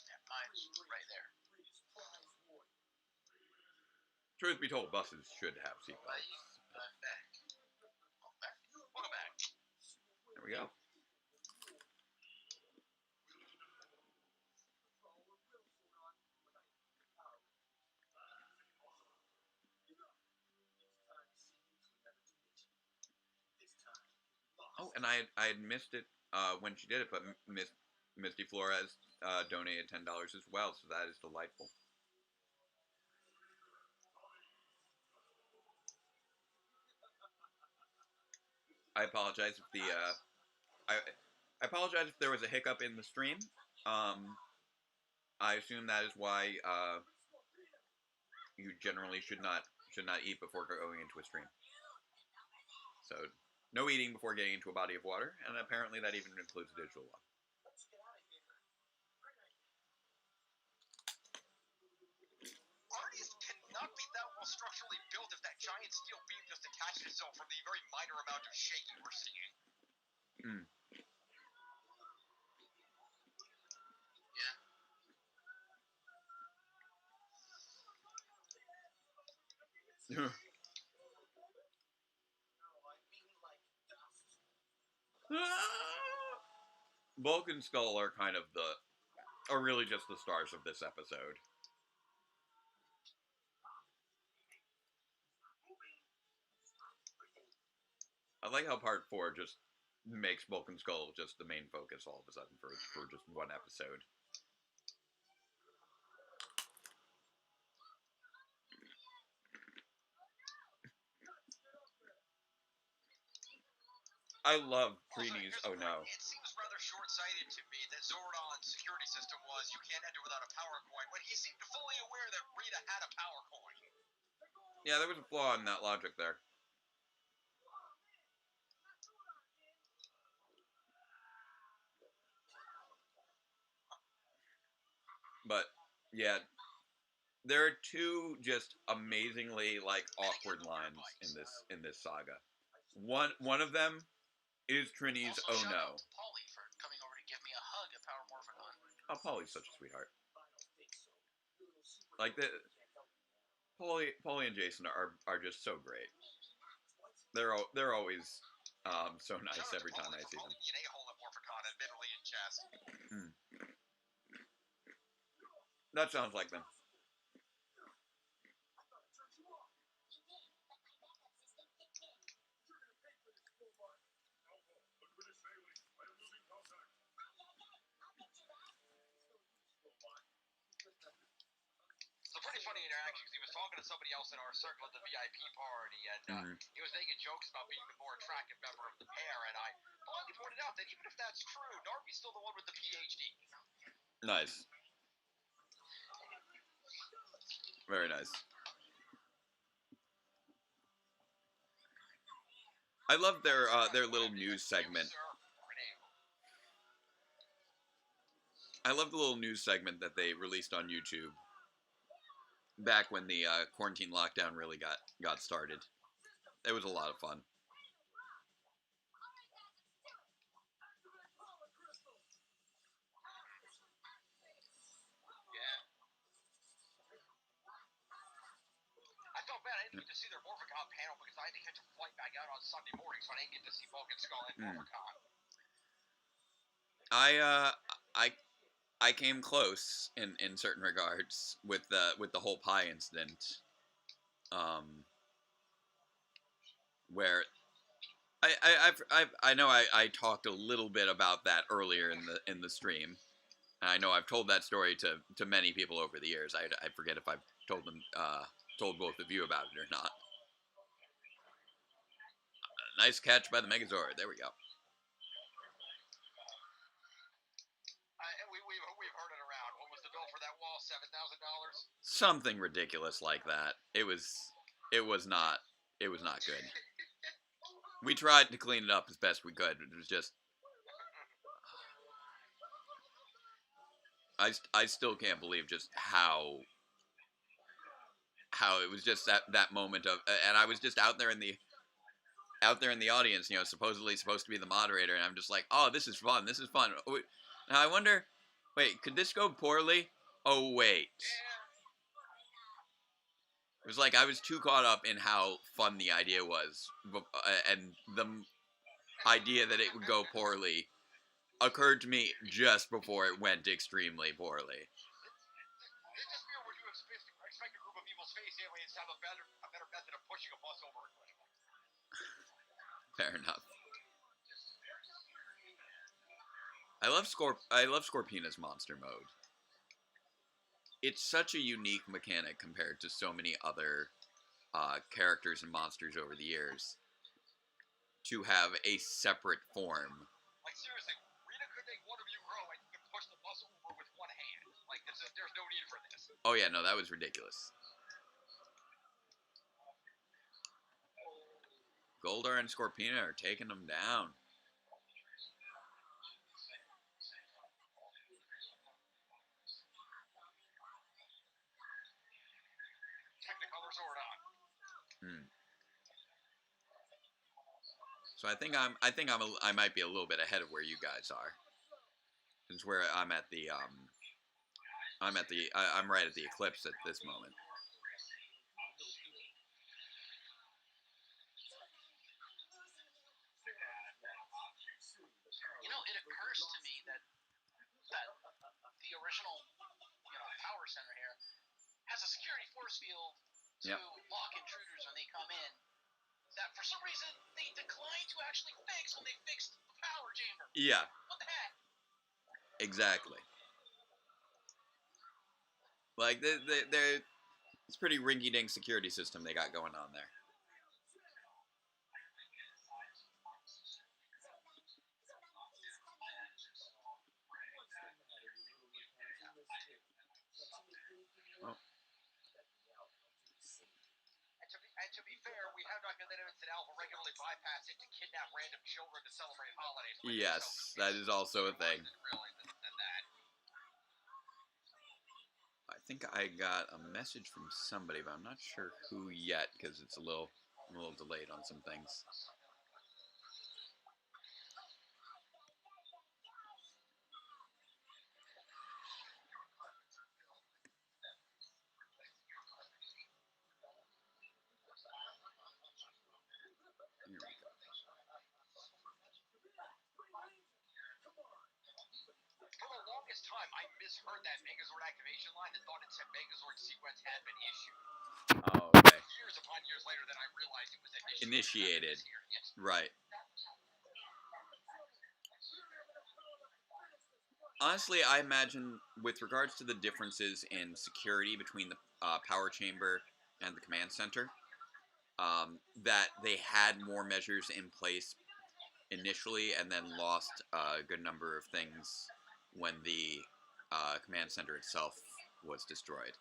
Yeah, mine's right there. Truth be told, buses should have seatbelts. I'm back. I'm back. Welcome back. There we go. Oh, and I had missed it when she did it, but Misty Flores donated $10 as well, so that is delightful. I apologize if the I apologize if there was a hiccup in the stream. I assume that is why you generally should not eat before going into a stream. So no eating before getting into a body of water, and apparently that even includes a digital one. Arnie's cannot beat that while structurally built if that giant steel beam just detached itself from the very minor amount of shaking we're seeing. Yeah. Bulk and Skull are kind of are really just the stars of this episode. I like how part 4 just makes Bulk and Skull just the main focus all of a sudden for just one episode. I love Trini's oh no. It seems rather short-sighted to me that Zordon's security system was you can't enter without a power coin, when he seemed fully aware that Rita had a power coin. Yeah, there was a flaw in that logic there. But yeah, there are two just amazingly like awkward lines in this saga. One of them is Trini's Also, oh shout no. out to Paulie for coming over to give me a hug at Power Morphin Con. Oh, Paulie's such a sweetheart. Like Paulie and Jason are just so great. They're always so nice every time I see them. An a-hole at Morphicon, admittedly in jest. That sounds like them. It's a pretty funny interaction because he was talking to somebody else in our circle at the VIP party, and he was making jokes about being the more attractive member of the pair, and I finally pointed out that even if that's true, Darby's still the one with the PhD. Nice. Very nice. I love their little news segment. I love the little news segment that they released on YouTube back when the quarantine lockdown really got started. It was a lot of fun. I felt bad. I didn't get to see their Morphicon panel because I had to catch a flight back out on Sunday morning, so I didn't get to see Bulk and Skull and Morphicon. I came close in certain regards with the whole pie incident, where I know I talked a little bit about that earlier in the stream. I know I've told that story to many people over the years. I forget if I've told both of you about it or not. Nice catch by the Megazord. There we go. We've heard it around. What was the bill for that wall? $7,000. Something ridiculous like that. It was not good. We tried to clean it up as best we could. It was just. I still can't believe just how it was just that moment of, and I was just out there in the audience, you know, supposedly supposed to be the moderator, and I'm just like, oh, this is fun. Now I wonder, wait, could this go poorly? Oh wait. It was like I was too caught up in how fun the idea was, and the idea that it would go poorly occurred to me just before it went extremely poorly. It just feel where you expect a group of evil space aliens to have a better method of pushing a bus over a cliff. Fair enough. I love Scorpina's monster mode. It's such a unique mechanic compared to so many other characters and monsters over the years. To have a separate form. Like seriously, Rita could make one of you grow and you can push the bus over with one hand. Like there's no need for this. Oh yeah, no, that was ridiculous. Goldar and Scorpina are taking them down. Technicolor Zordon. Hmm. So I might be a little bit ahead of where you guys are. Since where I'm right at the eclipse at this moment. You know, it occurs to me that the original, power center here has a security force field to lock intruders when they come in. That for some reason they declined to actually fix when they fixed the power chamber. Yeah. What the heck? Exactly. Like it's pretty rinky-dink security system they got going on there. Oh. And to be fair, we have documented evidence that Alpha regularly bypass it to kidnap random children to celebrate holidays. Yes, so that is also a thing. Really than that. I think I got a message from somebody, but I'm not sure who yet because it's a little delayed on some things. Here we go. For the longest time, I misheard that Megazord activation line and thought it said Megazord sequence had been issued. Oh, okay. Years upon years later, then I realized it was initiated. Yes. Right. Honestly, I imagine with regards to the differences in security between the power chamber and the command center, that they had more measures in place initially and then lost a good number of things when the command center itself was destroyed.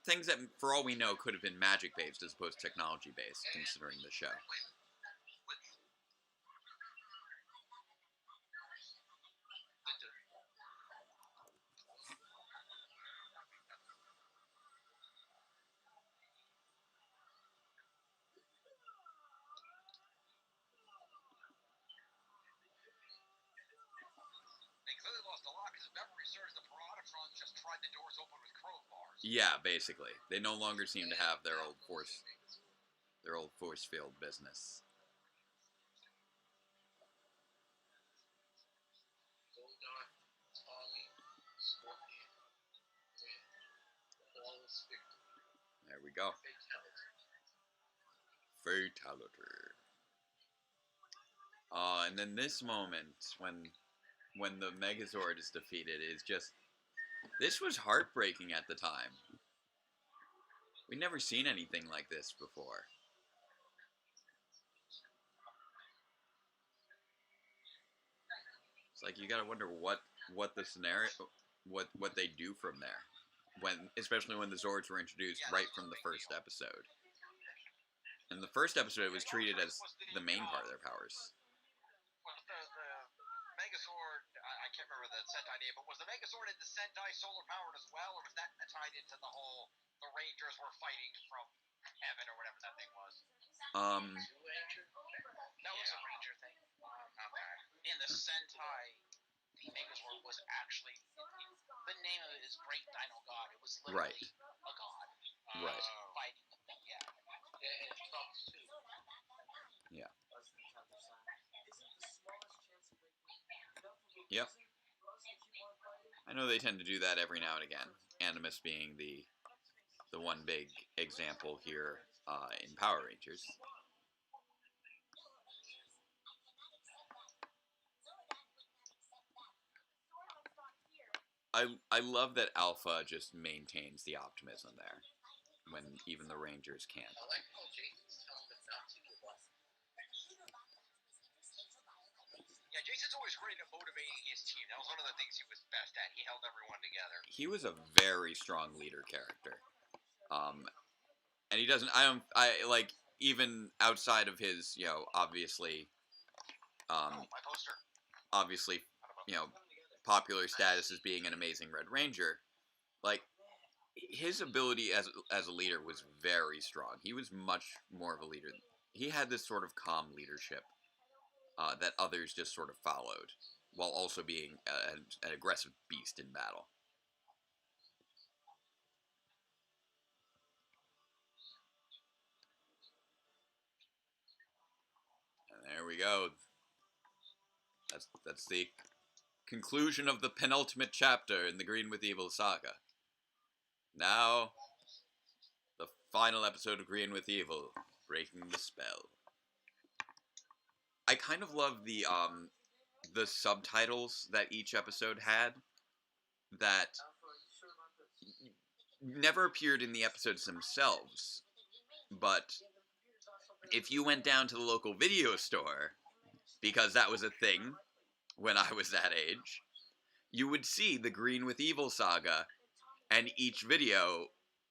Things that, for all we know, could have been magic-based as opposed to technology-based, considering the show. They clearly lost a lot because if memory serves, the Piratatrons just tried the doors open with crowbars. Yeah, basically. They no longer seem to have their old force field business. There we go. Fatality. And then this moment when the Megazord is defeated is just, this was heartbreaking at the time. We'd never seen anything like this before. It's like you gotta wonder what the scenario, what they do from there, especially when the Zords were introduced right from the first episode. In the first episode, it was treated as the main part of their powers. Well, the Megazord, I can't remember the Sentai name, but was the Megazord in the Sentai solar powered as well, or was that tied into the whole, the Rangers were fighting from heaven or whatever that thing was? That was a Ranger thing. In the Sentai, the Megazord was actually, the name of it is Great Dino God. It was literally a god. Right. Fighting the thing, yeah. Yeah, and it talks too. Yeah. Yep. I know they tend to do that every now and again. Animus being the one big example here in Power Rangers. I love that Alpha just maintains the optimism there when even the Rangers can't. I like how Jason's telling them not to give up. Yeah, Jason's always great at motivating his team. That was one of the things he was best at. He held everyone together. He was a very strong leader character. And he doesn't, I like, even outside of his, obviously, my poster. Obviously, popular status as being an amazing Red Ranger, like, his ability as a leader was very strong. He was much more of a leader. He had this sort of calm leadership that others just sort of followed, while also being an aggressive beast in battle. And there we go. That's the conclusion of the penultimate chapter in the Green with Evil saga. Now, the final episode of Green with Evil, Breaking the Spell. I kind of love the subtitles that each episode had that never appeared in the episodes themselves, but if you went down to the local video store, because that was a thing when I was that age, you would see the Green with Evil saga, and each video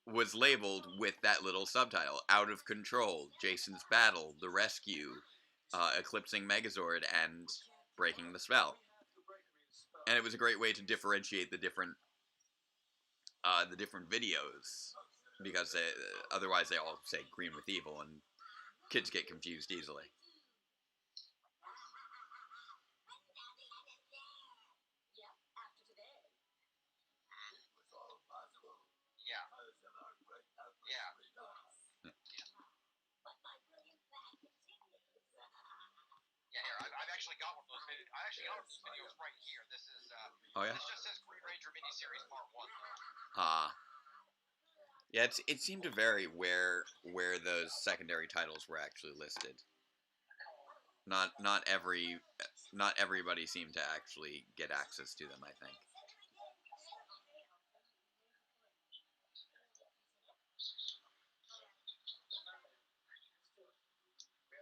was labeled with that little subtitle: Out of Control, Jason's Battle, The Rescue, Eclipsing Megazord, and Breaking the Spell. And it was a great way to differentiate the different videos, because otherwise they all say Green with Evil, and kids get confused easily. I've actually got one of those videos. I actually got one of those videos right here. This is oh yeah. This just says Green Ranger miniseries part 1. Yeah, it seemed to vary where those secondary titles were actually listed. Not everybody seemed to actually get access to them, I think.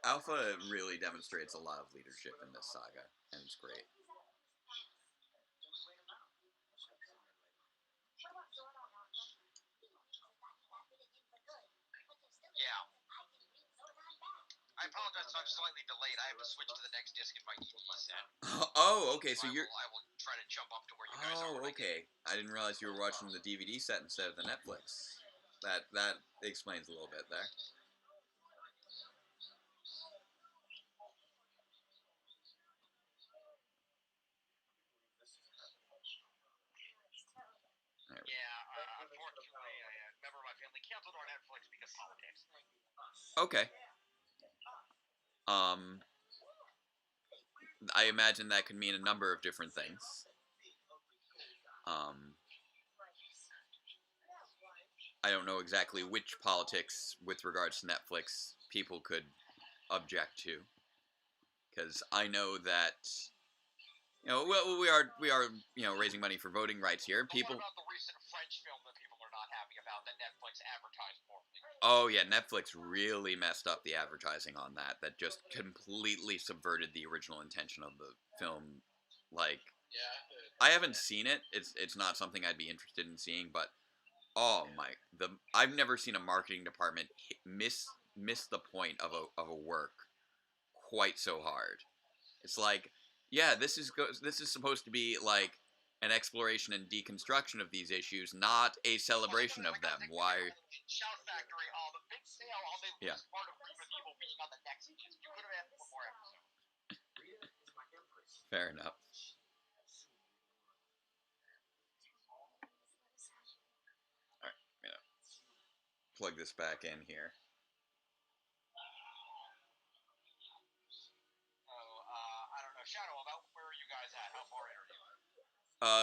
Alpha really demonstrates a lot of leadership in this saga, and it's great. Yeah. I apologize if I'm slightly delayed. I have to switch to the next disc in my DVD set. Oh, okay, so I will try to jump up to where you guys are. Oh, okay. I didn't realize you were watching the DVD set instead of the Netflix. That explains a little bit there. Yeah, unfortunately, a member of my family canceled our Netflix because politics. Okay. I imagine that could mean a number of different things. I don't know exactly which politics with regards to Netflix people could object to, because I know that we are raising money for voting rights here. People. What about the recent French film that people are not happy about that Netflix advertised for? Oh yeah, Netflix really messed up the advertising on that. That just completely subverted the original intention of the film. Like, I haven't seen it. It's not something I'd be interested in seeing. But I've never seen a marketing department miss the point of a work quite so hard. It's like, yeah, this is supposed to be like an exploration and deconstruction of these issues, not a celebration of them. Why? Shout Factory, the big sale on the yeah. part of Green with Evil being on the next disc. You could have had one more episode. Fair enough. Alright, I'm gonna plug this back in here. I don't know. Shadow, about where are you guys at? How far in are you?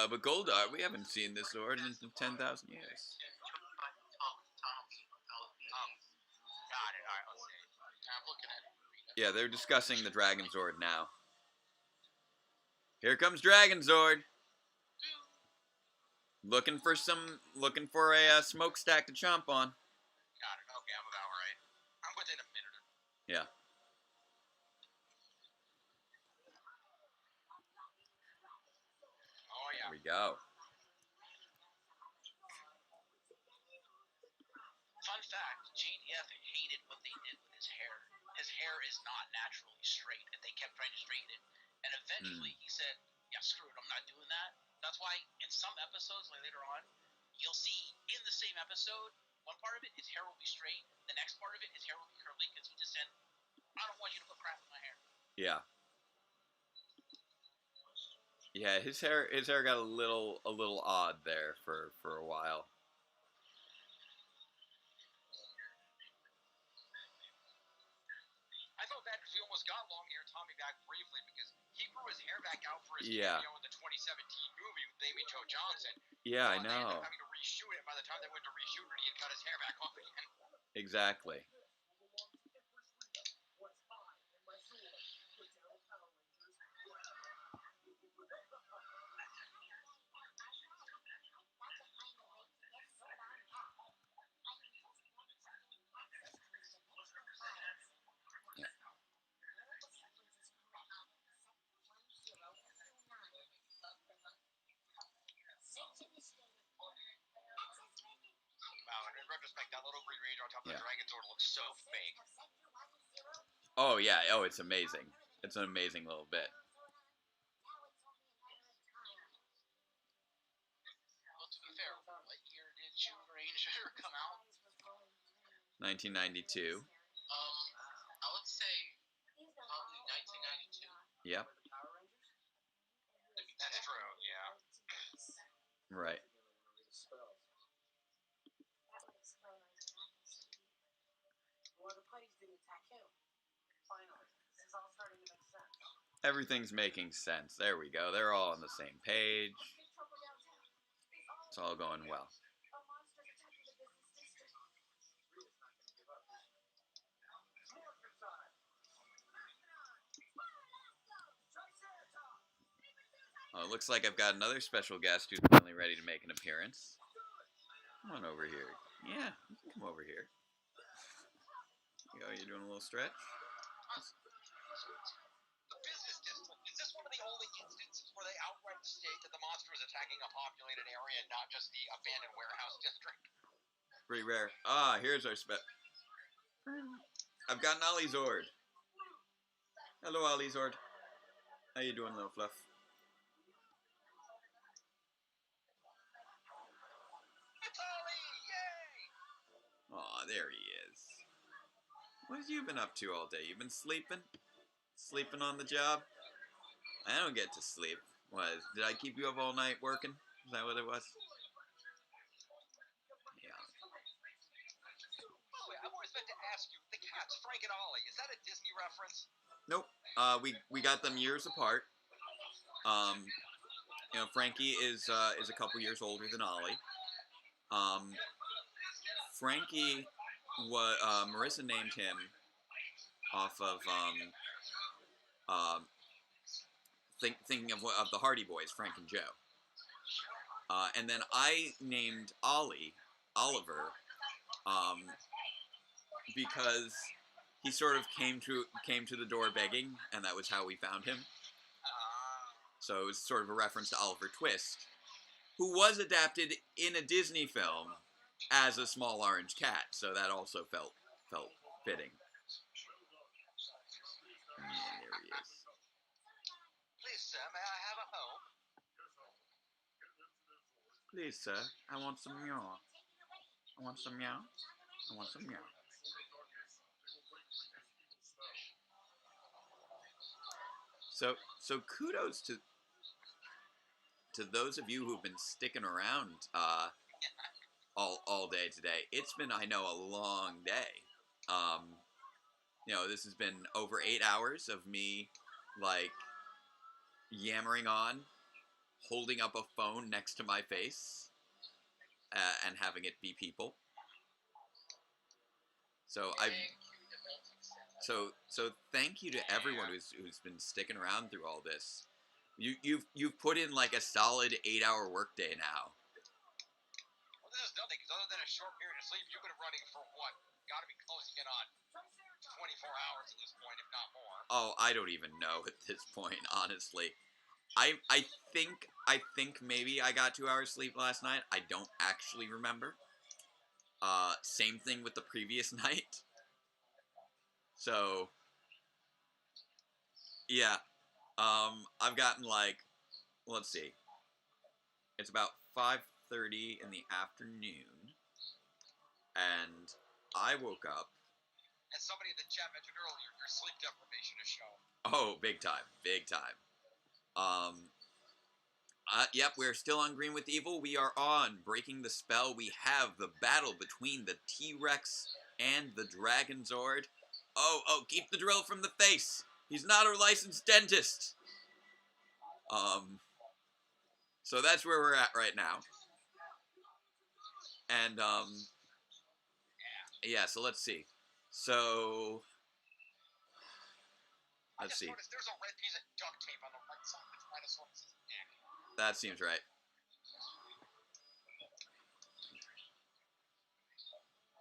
But Goldar, we haven't seen this sword in 10,000 years. Got it. Alright, let's see. I'm looking at it. Yeah, they're discussing the Dragon Zord now. Here comes Dragon Zord. Looking for a smokestack to chomp on. Got it. Okay, I'm about right. I'm within a minute. Yeah. Oh yeah. Here we go. Fun fact, JDF hated what they did with his hair. His hair is not naturally straight, and they kept trying to straighten it. And eventually he said, yeah, screw it, I'm not doing that. That's why in some episodes, like later on, you'll see in the same episode, one part of it is hair will be straight, the next part of it is hair will be curly, because he just said, I don't want you to put crap in my hair. Yeah. Yeah, his hair got a little odd there for a while. I felt bad because we almost got long hair Tommy back briefly because he grew his hair back out for his Yeah. cameo in the 2017 movie with Amy Jo Johnson. Yeah, I They ended know. up having to reshoot it. By the time they went to reshoot it, he had cut his hair back off again. Exactly. Wow, and in retrospect, that little Green Ranger on top of Yeah. the Dragon Sword looks so fake. Oh yeah. Oh, it's amazing. It's an amazing little bit. Well, to be fair, what year did June Ranger come out? 1992. I would say probably 1992. Yep. That's true, yeah. Right. Everything's making sense. There we go. They're all on the same page. It's all going well. Oh, it looks like I've got another special guest who's finally ready to make an appearance. Come on over here. Yeah, you can come over here. You're doing a little stretch. The business district, is this one of the only instances where they outright state that the monster is attacking a populated area and not just the abandoned warehouse district? Pretty rare. Ah, here's our I've got an Ollie Zord. Hello, Ollie Zord. How you doing, little fluff? It's Ollie! Yay! Aw, there he is. What have you been up to all day? You been sleeping? Sleeping on the job? I don't get to sleep. Did I keep you up all night working? Is that what it was? Yeah. By the way, I've always meant to ask you, the cats, Frank and Ollie, is that a Disney reference? Nope. We got them years apart. Frankie is a couple years older than Ollie. Frankie, Marissa named him off of thinking of the Hardy Boys, Frank and Joe. And then I named Oliver, because he sort of came to the door begging, and that was how we found him. So it was sort of a reference to Oliver Twist, who was adapted in a Disney film as a small orange cat, so that also felt fitting. Yeah, there he is. Please, sir, may I have a home? Please, sir, I want some meow. I want some meow. I want some meow. So kudos to those of you who've been sticking around all day today. It's been, I know, a long day. This has been over 8 hours of me yammering on, holding up a phone next to my face, and having it be people. So thank you to everyone who's been sticking around through all this. You've put in a solid 8-hour workday now. Well, this is nothing, because other than a short period of sleep, you've been running for what? Got to be closing in on 24 hours at this point, if not more. Oh, I don't even know at this point, honestly. I think maybe I got 2 hours sleep last night. I don't actually remember. Same thing with the previous night. So, yeah. I've gotten let's see. It's about 5:30 5:30 in the afternoon, and I woke up. As somebody in the chat mentioned earlier, your sleep deprivation is shown. Oh, big time, big time. Yep, we're still on Green with Evil. We are on Breaking the Spell. We have the battle between the T-Rex and the Dragon Zord. Oh, keep the drill from the face. He's not a licensed dentist. So that's where we're at right now. And, yeah, so let's see. So, let's see. Noticed there's a red piece of duct tape on the right side of the Tyrannosaurus' neck. That seems right.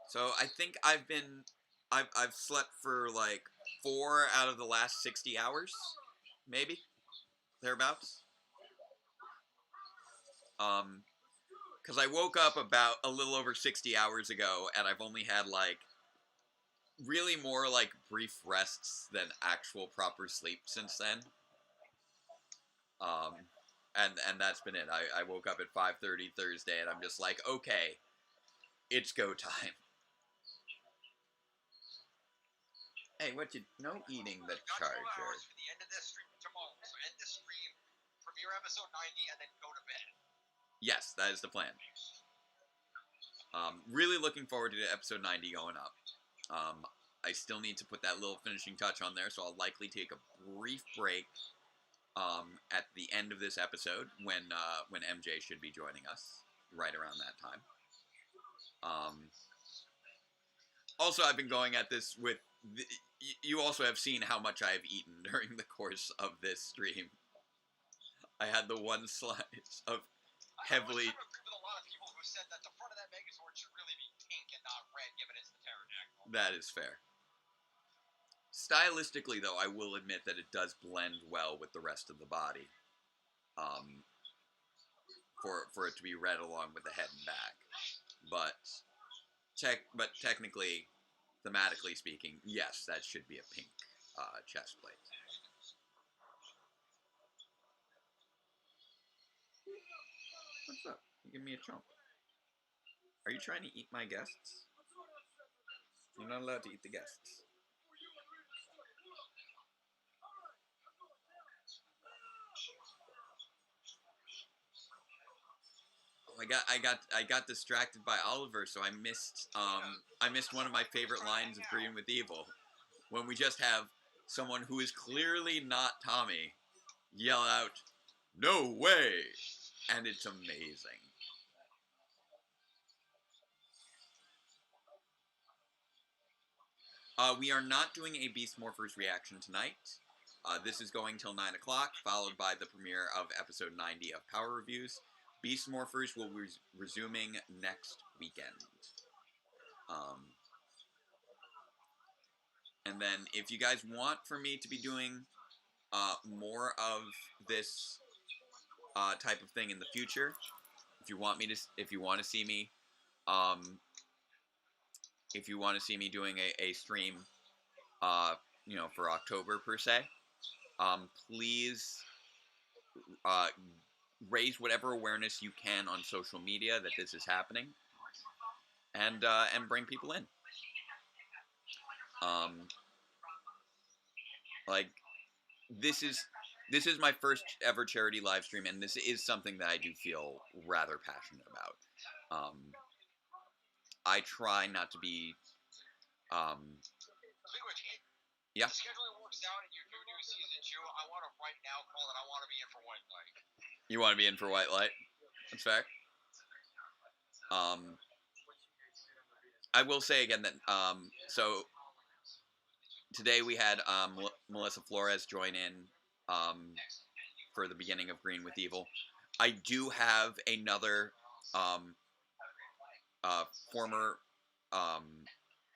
So I think I've slept for like 4 out of the last 60 hours, maybe, thereabouts. Because I woke up about a little over 60 hours ago, and I've only had like really more like brief rests than actual proper sleep since then. And that's been it. I woke up at 5:30 Thursday, and I'm just like, okay, it's go time. Hey, no eating the charger. Hours for the end of this stream tomorrow. So end this stream, premiere episode 90, and then go to bed. Yes, that is the plan. Really looking forward to episode 90 going up. I still need to put that little finishing touch on there, so I'll likely take a brief break at the end of this episode when MJ should be joining us right around that time. Also, I've been going at this with... you also have seen how much I have eaten during the course of this stream. I had the one slice of heavily... I agree with a lot of people who said that the front of that Megazord should really be pink and not red, given it's the pterodactyl. That is fair. Stylistically, though, I will admit that it does blend well with the rest of the body. For it to be red along with the head and back. But technically, thematically speaking, yes, that should be a pink chest plate. What's up? You give me a chomp. Are you trying to eat my guests? You're not allowed to eat the guests. I got distracted by Oliver, so I missed one of my favorite lines of Green with Evil, when we just have someone who is clearly not Tommy yell out, "No way!" and it's amazing. We are not doing a Beast Morphers reaction tonight. This is going till 9 o'clock, followed by the premiere of episode 90 of Power Reviews. Beast Morphers will be resuming next weekend. And then, if you guys want for me to be doing more of this type of thing in the future, if you want to see me doing a stream, for October per se, please raise whatever awareness you can on social media that this is happening, and bring people in. This is my first ever charity live stream, and this is something that I do feel rather passionate about. I try not to be. Yeah. If the scheduling works out and you're doing season 2, I want to right now call that I want to be in for White Light. You want to be in for White Light? That's fair. I will say again that so today we had Melissa Flores join in for the beginning of Green with Evil. I do have another former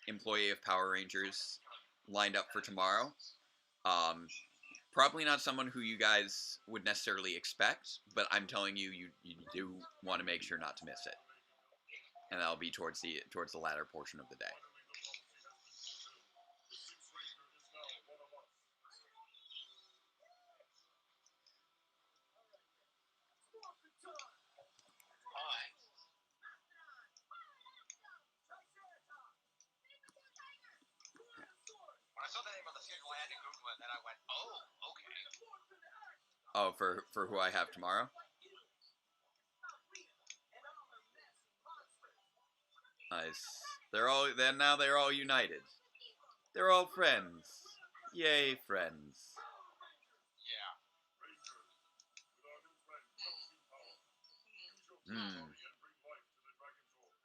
employee of Power Rangers lined up for tomorrow. Probably not someone who you guys would necessarily expect, but I'm telling you, you do want to make sure not to miss it. And that'll be towards the latter portion of the day. I went, oh, okay. Oh, for who I have tomorrow? Nice. They're all united. They're all friends. Yay, friends. Yeah.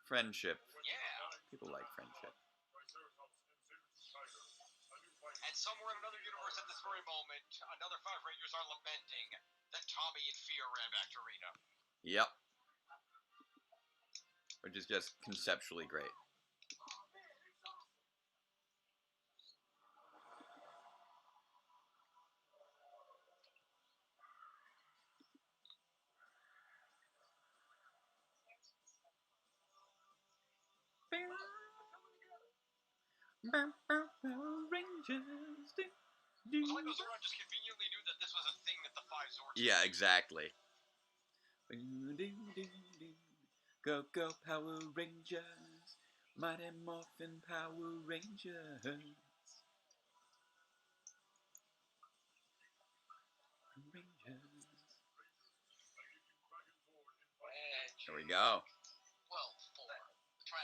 Friendship. Yeah. People like friendship. And somewhere in another universe at this very moment, another 5 Rangers are lamenting that Tommy and Fear ran back to Rita. Yep. Which is just conceptually great. Rangers. It's like the Zordon just conveniently knew that this was a thing that the 5 Zords Yeah, exactly. Go, go, Power Rangers. Mighty Morphin Power Rangers. Rangers. There we go. Well, 4.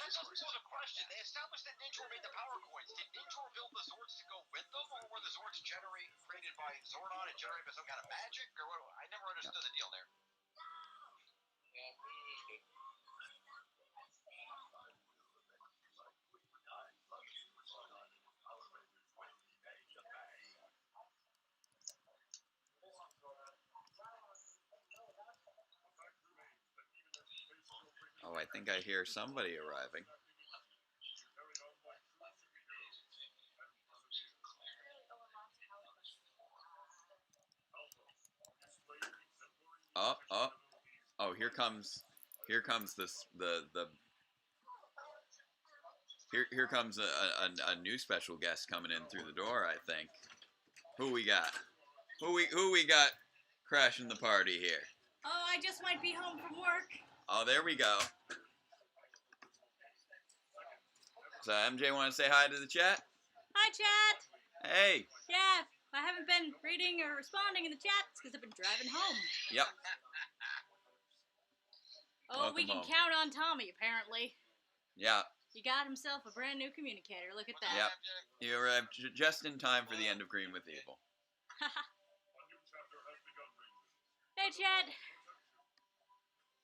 This was a question. They established that Ninjor made the power coins. Did Ninjor build the Zords to go with them, or were the Zords created by Zordon and generated by some kind of magic? Or what? I never understood the deal there. Yeah, me. Oh, I think I hear somebody arriving. Oh, here comes this here comes a new special guest coming in through the door, I think. Who we got? Who we got crashing the party here? Oh, I just might be home from work. Oh, there we go. So MJ want to say hi to the chat? Hi, chat. Hey. Yeah, I haven't been reading or responding in the chats because I've been driving home. Yep. Oh, Welcome we can home. count on Tommy, apparently. Yeah. He got himself a brand new communicator. Look at that. Yep. You arrived just in time for the end of Green with Evil. Hey, Chad.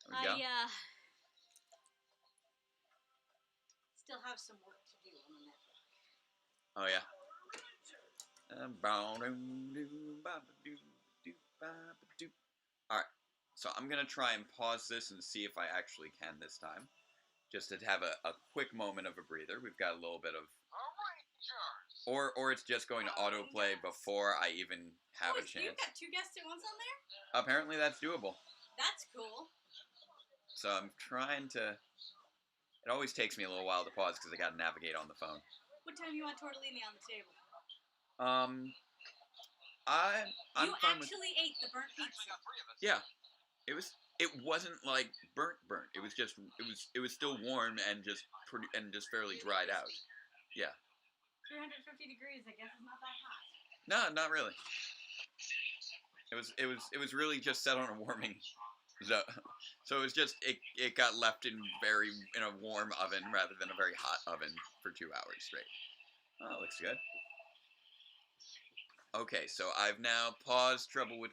There we go. I still have some work to do on the network. Oh, yeah. Alright, so I'm going to try and pause this and see if I actually can this time. Just to have a quick moment of a breather. We've got a little bit of... Or it's just going to autoplay before I even have a chance. You've got 2 guests at once on there? Apparently that's doable. That's cool. So I'm trying to... It always takes me a little while to pause because I got to navigate on the phone. What time you want tortellini on the table? I'm You fine actually ate the burnt pizza. Yeah. It wasn't like burnt. It was just it was still warm and just fairly dried out. Yeah. 350 degrees, I guess it's not that hot. No, not really. It was really just set on a warming zone. So it was just it got left in a warm oven rather than a very hot oven for 2 hours straight. Oh, looks good. Okay, so I've now paused trouble with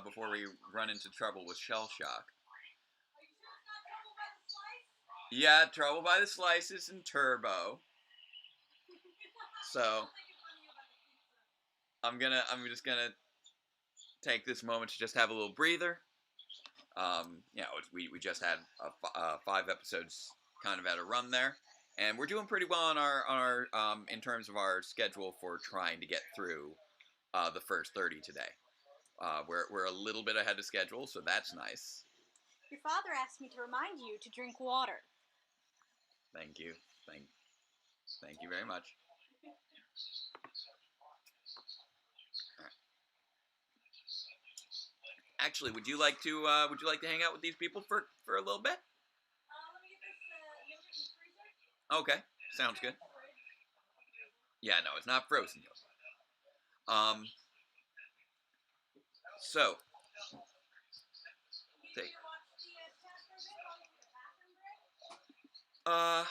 before we run into trouble with shell shock. Yeah, Trouble by the Slices and Turbo. So I'm just gonna take this moment to just have a little breather. We just had 5 episodes kind of at a run there, and we're doing pretty well on our in terms of our schedule for trying to get through the first 30 today. We're a little bit ahead of schedule, so that's nice. Your father asked me to remind you to drink water. Thank you. Thank you very much. Right. Actually, would you like to hang out with these people for a little bit? Let me get this yogurt in the freezer. Okay, sounds good. Yeah, no, it's not frozen yogurt. So, a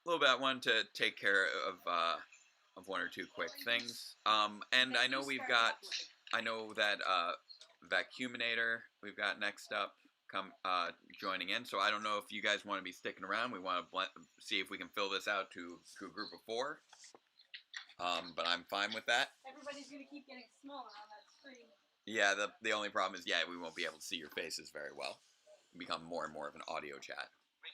little bit. I wanted to take care of one or two quick things. And I know I know that Vacuuminator we've got next up joining in. So I don't know if you guys want to be sticking around. We want to see if we can fill this out to a group of 4. But I'm fine with that. Everybody's gonna keep getting smaller on that screen. Yeah, the only problem is, we won't be able to see your faces very well. It'll become more and more of an audio chat. We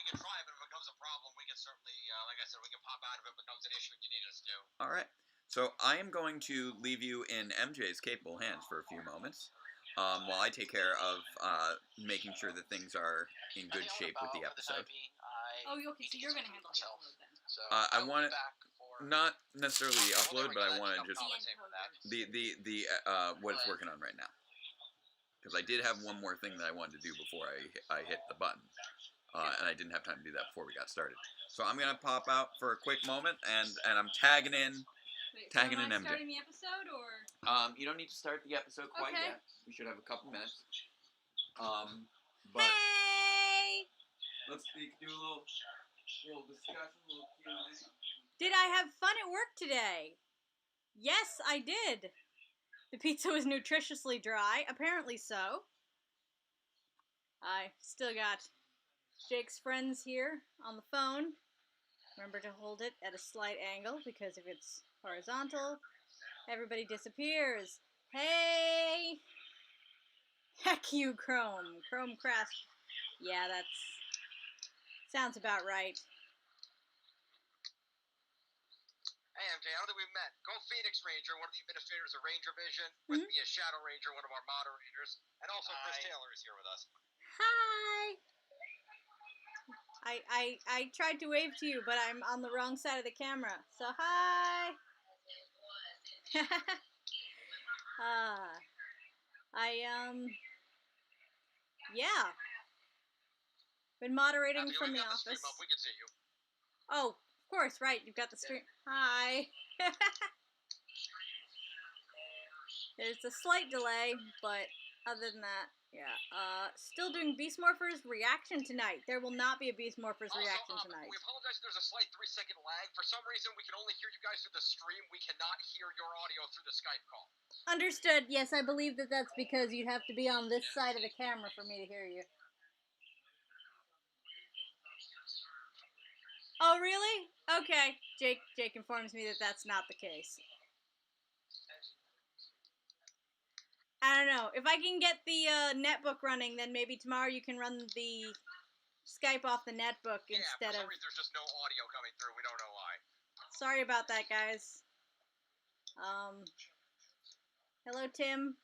can try, but if it becomes a problem, we can certainly, like I said, we can pop out if it becomes an issue and you need us to. All right. So I am going to leave you in MJ's capable hands for a few moments, while I take care of making sure that things are in good shape with the episode. Oh, okay, so you're gonna handle the upload then. So I want it. Not necessarily the Well, upload, but I want to just The what it's working on right now. Because I did have one more thing that I wanted to do before I hit the button, and I didn't have time to do that before we got started. So I'm gonna pop out for a quick moment, and I'm tagging in Am I MJ. starting the episode or? You don't need to start the episode quite Okay. yet. We should have a couple minutes. But Hey! let's do a little discussion, a little Q&A. Did I have fun at work today? Yes, I did. The pizza was nutritiously dry. Apparently so. I still got Jake's friends here on the phone. Remember to hold it at a slight angle, because if it's horizontal, everybody disappears. Hey! Heck you, Chrome. Chrome Crash. Yeah, sounds about right. Hey MJ, now that we've met, go Phoenix Ranger, one of the administrators of Ranger Vision, with me as Shadow Ranger, one of our moderators, and also Chris Taylor is here with us. Hi! I tried to wave to you, but I'm on the wrong side of the camera. So hi! Yeah. Been moderating from the office. We can see you. Oh, of course, right. You've got the stream. Hi. There's a slight delay, but other than that, yeah. Still doing Beast Morphers reaction tonight. There will not be a Beast Morphers reaction tonight. We apologize if there's a slight 3-second lag. For some reason, we can only hear you guys through the stream. We cannot hear your audio through the Skype call. Understood. Yes, I believe that's because you'd have to be on this side of the camera for me to hear you. Oh, really? Okay. Jake informs me that that's not the case. I don't know. If I can get the netbook running, then maybe tomorrow you can run the Skype off the netbook instead for some of... reason there's just no audio coming through. We don't know why. Sorry about that, guys. Hello, Tim.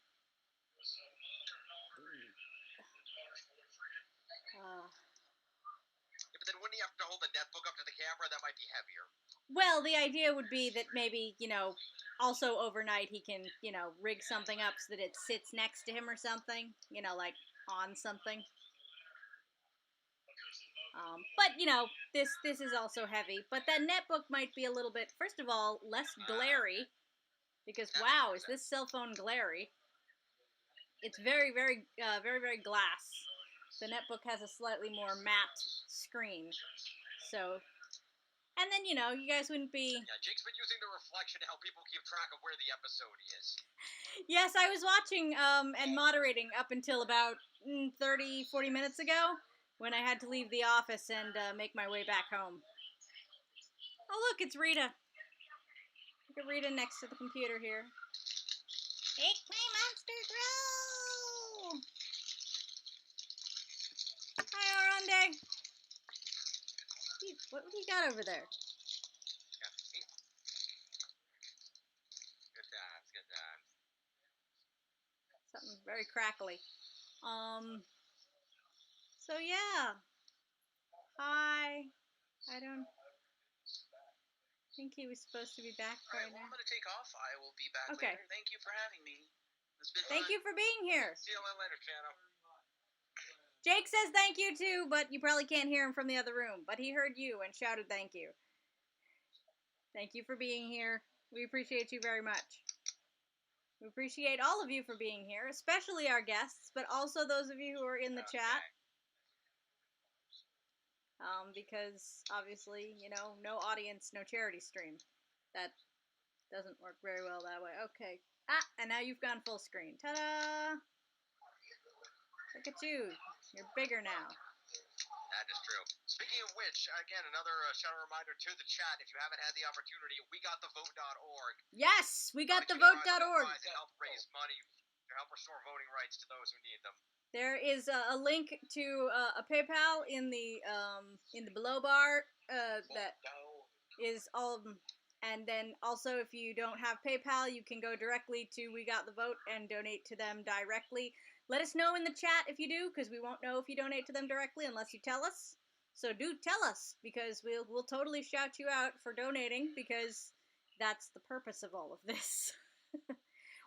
But then wouldn't you have to hold the netbook up to the camera? That might be heavier. Well, the idea would be that maybe, also overnight he can, rig something up so that it sits next to him or something, like on something. But, this is also heavy. But that netbook might be a little bit, first of all, less glary. Because, wow, is this cell phone glary. It's very, very, very, very glass. The netbook has a slightly more matte screen. So, and then, you guys wouldn't be... Yeah, Jake's been using the reflection to help people keep track of where the episode is. Yes, I was watching and moderating up until about 30, 40 minutes ago, when I had to leave the office and make my way back home. Oh, look, it's Rita. Look at Rita next to the computer here. Make my monster grow! Hi, Aronde. What do you got over there? Good times, good times. Something very crackly. So yeah. Hi. I don't think he was supposed to be back right now. I'm going to take off. I will be back Okay. later. Thank you for having me. It's been Thank fun. you for being here. See you later, Chano. Jake says thank you too, but you probably can't hear him from the other room. But he heard you and shouted thank you. Thank you for being here. We appreciate you very much. We appreciate all of you for being here, especially our guests, but also those of you who are in the chat. Because obviously, you know, no audience, no charity stream. That doesn't work very well that way. Okay. And now you've gone full screen. Ta-da! Look at you. You're bigger now. That is true. Speaking of which, again, another shout-out reminder to the chat. If you haven't had the opportunity, weGotTheVote.org. Yes, weGotTheVote.org. To help raise money to help restore voting rights to those who need them. There is a link to a PayPal in the below bar that is all of them. And then also, if you don't have PayPal, you can go directly to We Got the Vote and donate to them directly. Let us know in the chat if you do, because we won't know if you donate to them directly unless you tell us. So do tell us, because we'll totally shout you out for donating, because that's the purpose of all of this.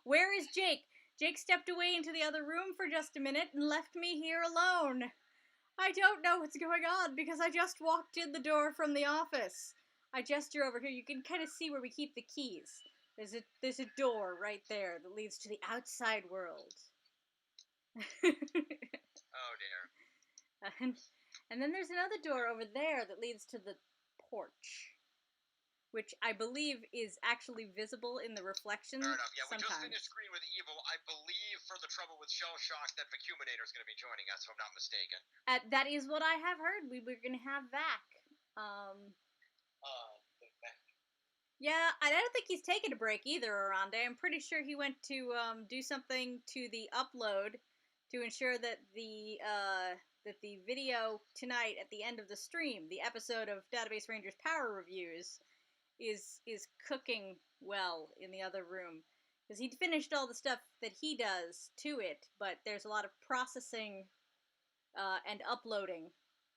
Where is Jake? Jake stepped away into the other room for just a minute and left me here alone. I don't know what's going on, because I just walked in the door from the office. I gesture over here. You can kind of see where we keep the keys. There's a door right there that leads to the outside world. Oh dear. And then there's another door over there that leads to the porch, which I believe is actually visible in the reflection. Fair enough. Yeah, we sometimes. just finished Screen with Evil. I believe for the trouble with Shell Shock that Vacuuminator is going to be joining us, if I'm not mistaken. That is what I have heard. We were going to have Vac. Yeah, I don't think he's taking a break either, Arande. I'm pretty sure he went to do something to the upload to ensure that the video tonight at the end of the stream, the episode of Database Rangers Power Reviews, is cooking well in the other room. Because he'd finished all the stuff that he does to it, but there's a lot of processing and uploading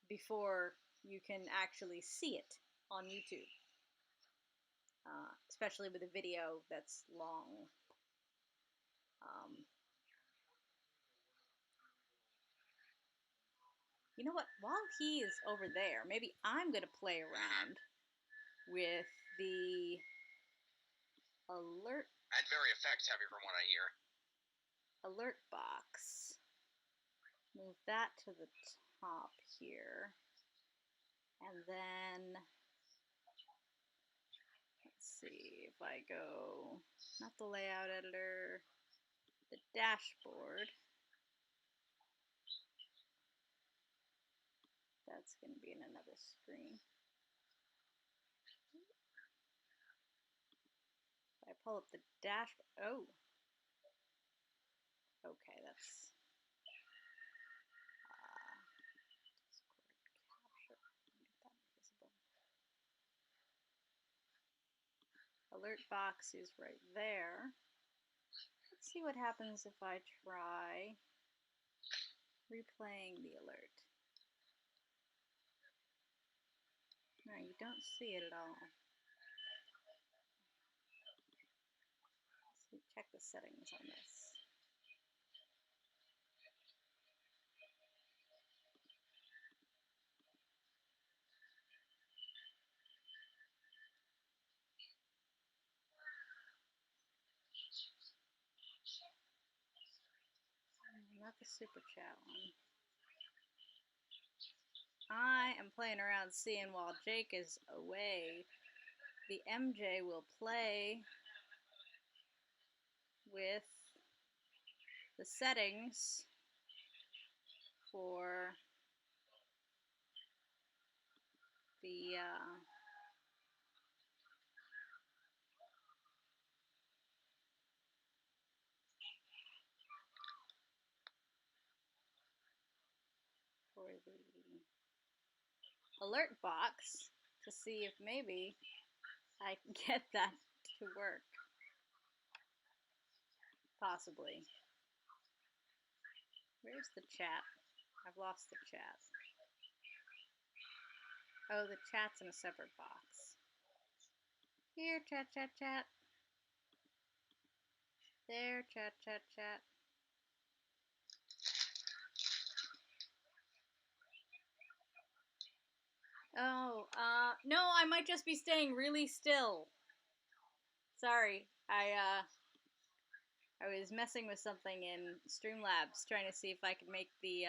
before you can actually see it on YouTube. Especially with a video that's long. You know what? While he is over there, maybe I'm going to play around with the alert. And very effects heavy from what I hear. Alert box. Move that to the top here. And then let's see if I go, not the layout editor, the dashboard. That's going to be in another screen. If I pull up the dashboard, oh. Okay, that's alert box is right there. Let's see what happens if I try replaying the alert. No, you don't see it at all. Let's check the settings on this. Not the super chat one. I am playing around seeing while Jake is away. The MJ will play with the settings for the alert box to see if maybe I can get that to work. Possibly. Where's the chat? I've lost the chat. Oh, the chat's in a separate box. Here, chat, chat, chat. There, chat, chat, chat. Oh, no, I might just be staying really still. Sorry, I was messing with something in Streamlabs, trying to see if I could make the,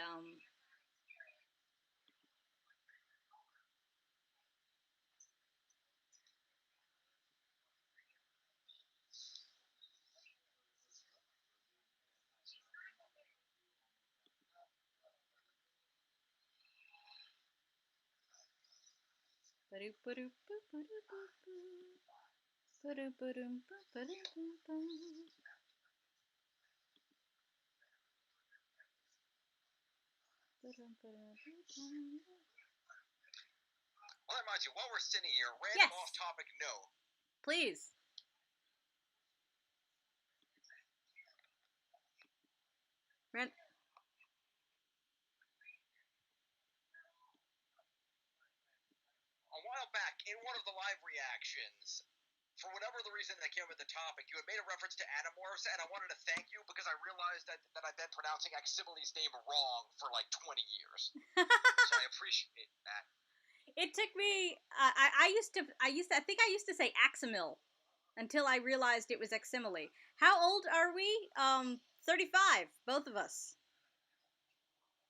Well, that reminds you, while we're sitting here, Yes. random off-topic note. Please. A while back, in one of the live reactions, for whatever the reason that came up with the topic, you had made a reference to Animorphs, and I wanted to thank you because I realized that I've been pronouncing Aximile's name wrong for like 20 years. So I appreciate that. It took me. I used to say Aximil until I realized it was Aximile. How old are we? 35, both of us.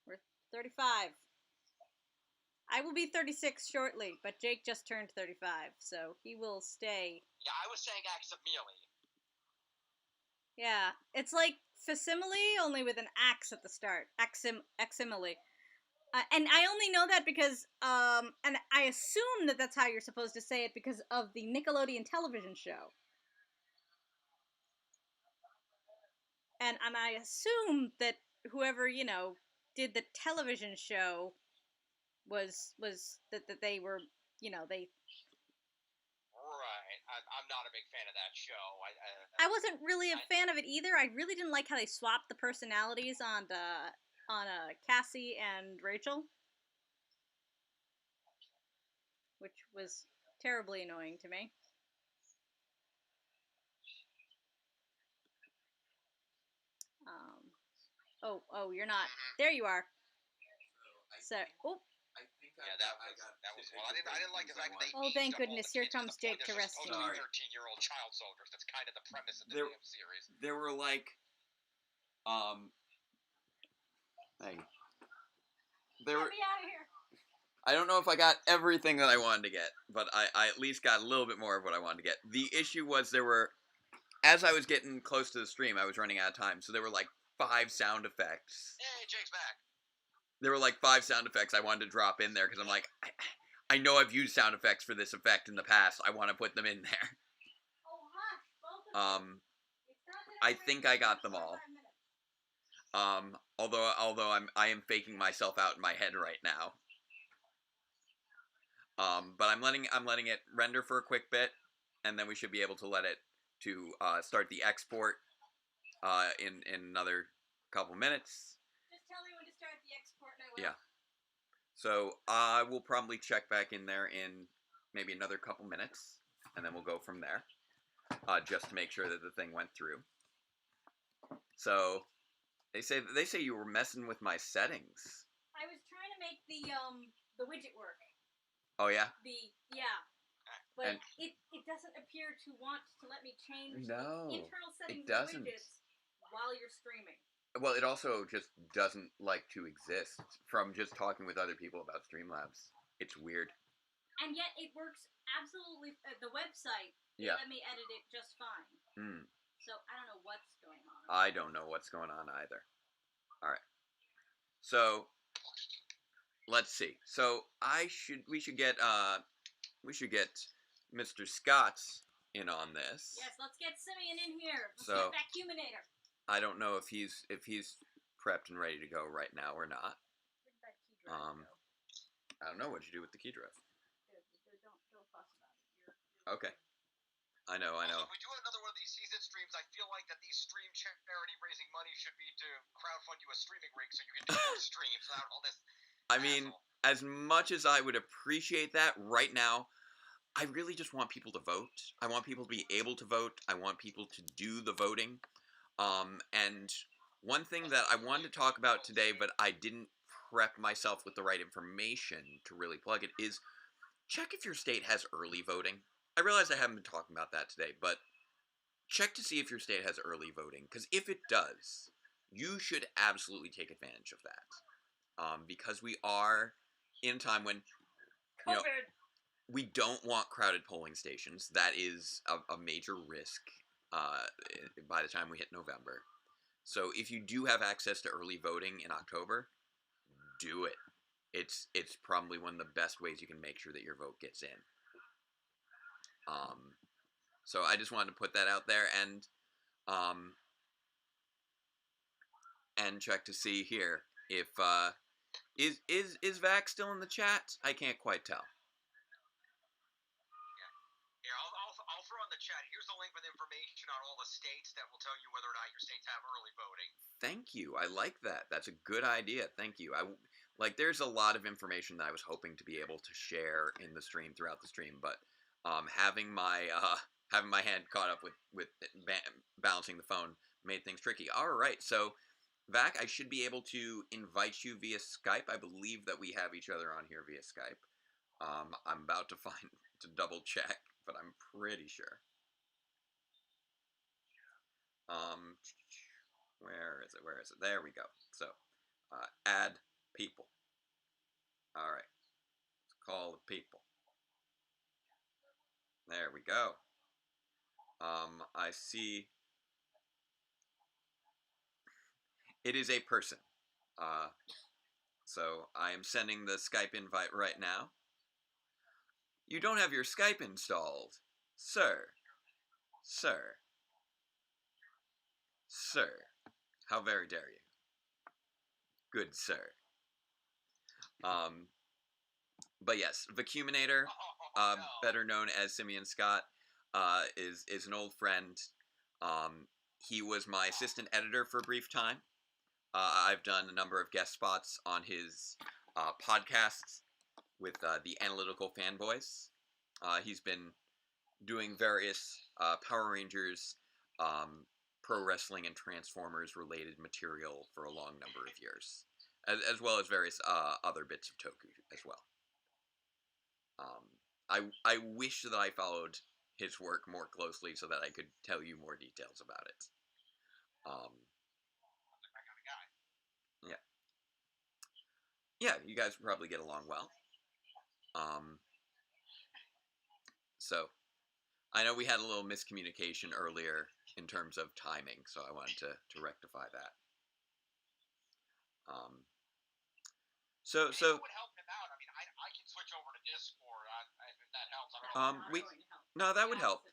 We're 35. I will be 36 shortly, but Jake just turned 35, so he will stay. Yeah, I was saying Aximile. Yeah, it's like facsimile, only with an axe at the start. Aximile. And I only know that because, and I assume that that's how you're supposed to say it because of the Nickelodeon television show. And I assume that whoever, did the television show was that they were, they... Right. I'm not a big fan of that show. I wasn't really a fan of it either. I really didn't like how they swapped the personalities on Cassie and Rachel, which was terribly annoying to me. Oh, you're not. There you are. So, I think yeah, that was well. I didn't like the fact that they. Oh, thank goodness! Here comes Jake to rescue me. 13-year-old child soldiers. That's kind of the premise of the damn series. There were like, there were. Get me out of here. I don't know if I got everything that I wanted to get, but I at least got a little bit more of what I wanted to get. The issue was there were, as I was getting close to the stream, I was running out of time, so there were like 5 sound effects. Hey, Jake's back. There were like 5 sound effects I wanted to drop in there because I'm like, I know I've used sound effects for this effect in the past. I want to put them in there. I think I got them all. Although I am faking myself out in my head right now. But I'm letting it render for a quick bit, and then we should be able to let it to start the export in another couple minutes. Just tell me when to start the export, and I will. Yeah. So I will probably check back in there in maybe another couple minutes, and then we'll go from there, just to make sure that the thing went through. So they say you were messing with my settings. I was trying to make the widget work. Oh yeah. But it doesn't appear to want to let me change the internal settings it of doesn't. widgets while you're streaming. Well, it also just doesn't like to exist from just talking with other people about Streamlabs. It's weird. And yet it works absolutely. The website, they let me edit it just fine. So I don't know what's going on. I don't know what's going on either. All right. So let's see. So we should get Mr. Scott's in on this. Yes, let's get Simeon in here. Let's So, get Vacuuminator. I don't know if he's prepped and ready to go right now or not. Where'd that key drive go? I don't know what you do with the key drive. Don't fuss about it. Okay. I know. Also, if we do another one of these season streams, I feel like that these stream charity raising money should be to crowdfund you a streaming rig so you can do more streams without all this. I mean, as much as I would appreciate that right now, I really just want people to vote. I want people to be able to vote. I want people to do the voting. And one thing that I wanted to talk about today, but I didn't prep myself with the right information to really plug it, is check if your state has early voting. I realize I haven't been talking about that today, but check to see if your state has early voting, because if it does, you should absolutely take advantage of that. Because we are in a time when, you know, we don't want crowded polling stations. That is a major risk by the time we hit November. So if you do have access to early voting in October, do it. It's probably one of the best ways you can make sure that your vote gets in. So I just wanted to put that out there and check to see here if is Vac still in the chat? I can't quite tell. Yeah, I'll throw in the chat. Here's the link with information on all the states that will tell you whether or not your states have early voting. Thank you. I like that. That's a good idea. Thank you. There's a lot of information that I was hoping to be able to share in the stream throughout the stream, but having my hand caught up with balancing the phone made things tricky. All right, so Vac, I should be able to invite you via Skype. I believe that we have each other on here via Skype. I'm about to double check, but I'm pretty sure. Where is it? There we go. So, add people. All right. Let's call the people. There we go. I see. It is a person. So I am sending the Skype invite right now. You don't have your Skype installed, sir. Sir. How very dare you? Good sir. But yes, Vacuminator, better known as Simeon Scott, is an old friend. He was my assistant editor for a brief time. I've done a number of guest spots on his podcasts with the Analytical Fanboys. He's been doing various Power Rangers, pro wrestling, and Transformers related material for a long number of years, as well as various other bits of Toku as well. I wish that I followed his work more closely so that I could tell you more details about it. Yeah, you guys probably get along well. So, I know we had a little miscommunication earlier in terms of timing, so I wanted to rectify that. So It would help him out. I mean, I can switch over to Discord if that helps. I don't know. that would help.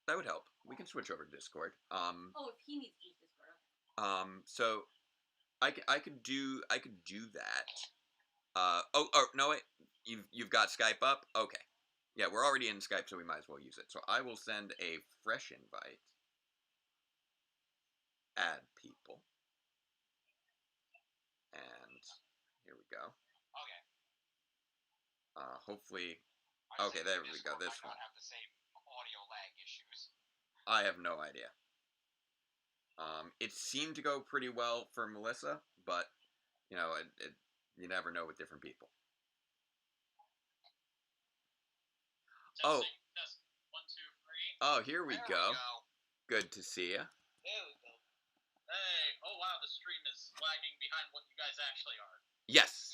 That would help. We can switch over to Discord. If he needs to use Discord. So I could do that. No wait. You've got Skype up? Okay. Yeah, we're already in Skype, so we might as well use it. So I will send a fresh invite. Add people. And here we go. Okay. Hopefully. Okay, there we go. This one. Have the same audio lag issues. I have no idea. It seemed to go pretty well for Melissa, but you know, you never know with different people. Testing, 1, 2, 3. Here we go. Good to see ya. There we go. Hey, oh wow, the stream is lagging behind what you guys actually are. Yes.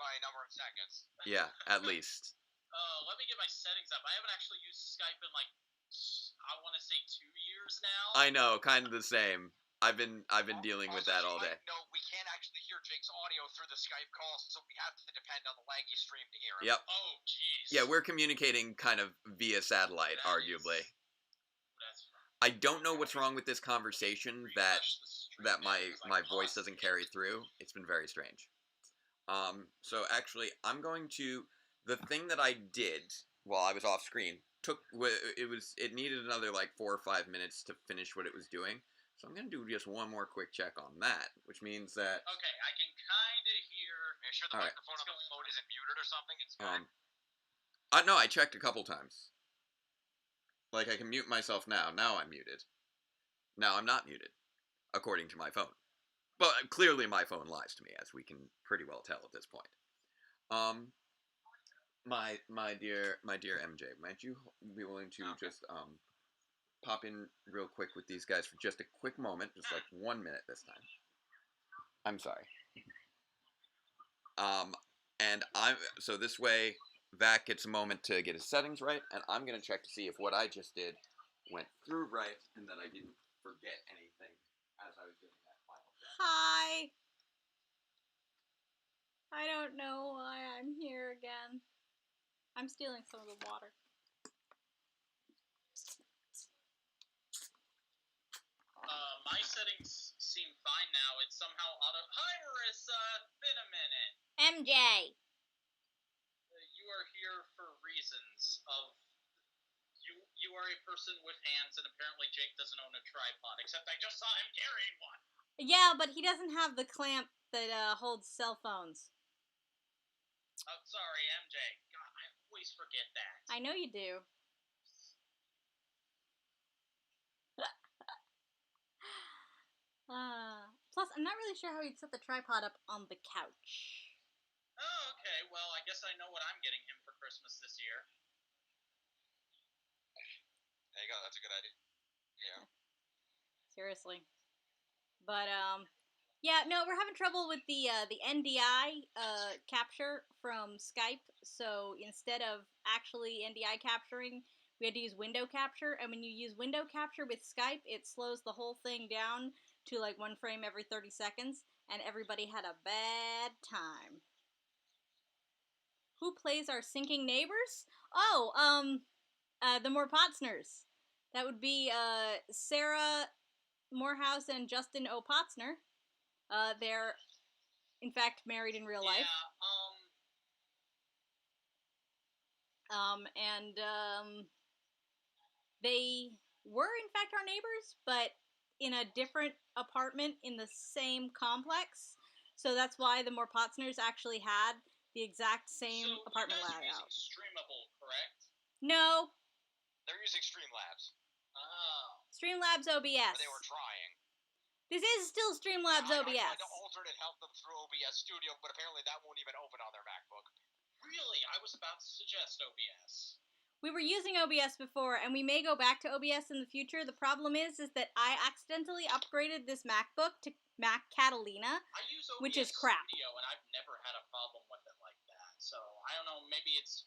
By a number of seconds. Yeah, at least. Let me get my settings up. I haven't actually used Skype in I want to say 2 years now. I know, kind of the same. I've been dealing with that all day. No, we can't actually hear Jake's audio through the Skype call, so we have to depend on the laggy stream to hear him. Yep. Oh, jeez. Yeah, we're communicating kind of via satellite, arguably. That's right. I don't know what's wrong with this conversation that my voice doesn't carry through. It's been very strange. So actually, I'm going to the thing that I did while I was off screen it needed another 4 or 5 minutes to finish what it was doing. So I'm going to do just one more quick check on that, which means that... Okay, I can kind of hear... Make sure the microphone on the phone isn't muted or something. It's fine. No, I checked a couple times. I can mute myself now. Now I'm muted. Now I'm not muted, according to my phone. But clearly my phone lies to me, as we can pretty well tell at this point. My dear MJ, might you be willing to just pop in real quick with these guys for just a quick moment, just like 1 minute this time. I'm sorry. So this way, Vac gets a moment to get his settings right, and I'm gonna check to see if what I just did went through right, and that I didn't forget anything as I was doing that final check. Hi. I don't know why I'm here again. I'm stealing some of the water. My settings seem fine now. It's somehow auto. Hi, Marissa. Been a minute. MJ. You are here for reasons of. You are a person with hands, and apparently Jake doesn't own a tripod. Except I just saw him carrying one. Yeah, but he doesn't have the clamp that holds cell phones. Oh, sorry, MJ. God, I always forget that. I know you do. Plus, I'm not really sure how you'd set the tripod up on the couch. Oh, okay. Well, I guess I know what I'm getting him for Christmas this year. There you go. That's a good idea. Yeah. Seriously. But, yeah, no, we're having trouble with the NDI capture from Skype. So instead of actually NDI capturing, we had to use window capture. And when you use window capture with Skype, it slows the whole thing down to like 1 frame every 30 seconds. And everybody had a bad time. Who plays our sinking neighbors? Oh, the Morepotsners. That would be Sarah Morehouse and Justin O. Potsner. They're, in fact, married in real life. They were, in fact, our neighbors, but in a different apartment in the same complex. So that's why the Morepotsners actually had the exact same apartment layout. So you guys are using Streamable, correct? No. They're using Streamlabs. Oh. Streamlabs OBS. But they were trying. This is still Streamlabs OBS. I tried to alternate help them through OBS Studio, but apparently that won't even open on their MacBook. Really? I was about to suggest OBS. We were using OBS before, and we may go back to OBS in the future. The problem is that I accidentally upgraded this MacBook to Mac Catalina, which is crap. Studio, and I've never had a problem with it like that. So I don't know. Maybe it's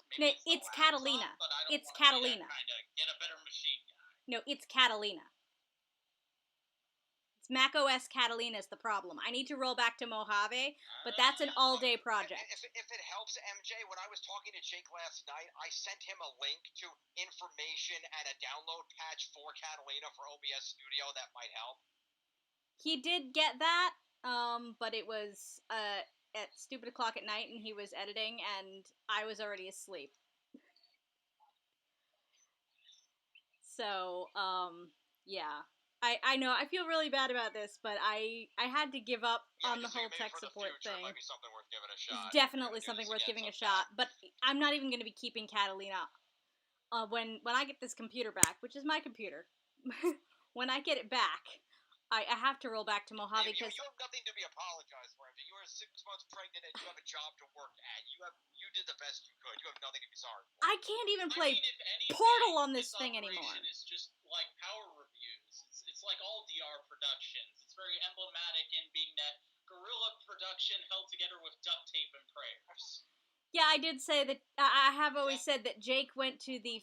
Catalina. But I don't it's Catalina. Kind of get a better machine guy. No, it's Catalina. Mac OS Catalina is the problem. I need to roll back to Mojave, but that's an all-day project. If it helps, MJ, when I was talking to Jake last night, I sent him a link to information and a download patch for Catalina for OBS Studio that might help. He did get that, but it was at stupid o'clock at night, and he was editing, and I was already asleep. So, yeah. I know, I feel really bad about this, but I had to give up on the whole tech support thing. It might be something worth giving a shot. It's definitely something worth giving a shot, but I'm not even going to be keeping Catalina. When I get this computer back, which is my computer, when I get it back, I have to roll back to Mojave because you have nothing to be apologized for. You are 6 months pregnant and you have a job to work at. You did the best you could. You have nothing to be sorry for. I can't even play Portal on this thing anymore. It's just like power reviews. It's like all DR productions. It's very emblematic in being that guerrilla production held together with duct tape and prayers. Yeah, I did say that. I have always said that Jake went to the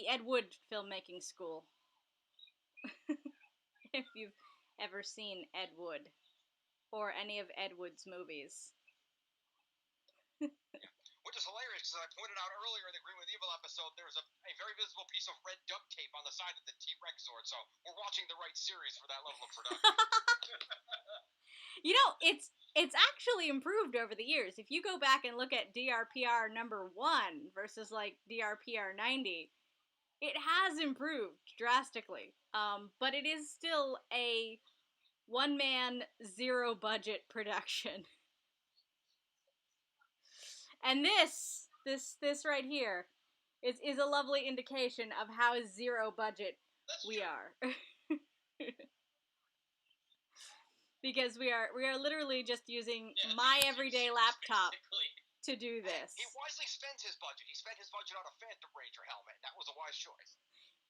Ed Wood filmmaking school. If you've ever seen Ed Wood or any of Ed Wood's movies. Which is hilarious because I pointed out earlier in the Green with Evil episode, there's a very visible piece of red duct tape on the side of the T-Rex sword, so we're watching the right series for that level of production. You know, it's actually improved over the years. If you go back and look at DRPR number 1 versus like DRPR 90, it has improved drastically. But it is still a one-man, zero-budget production. And this right here is a lovely indication of how zero budget we are. Because we are literally just using my everyday laptop to do this. He wisely spends his budget. He spent his budget on a Phantom Ranger helmet. That was a wise choice.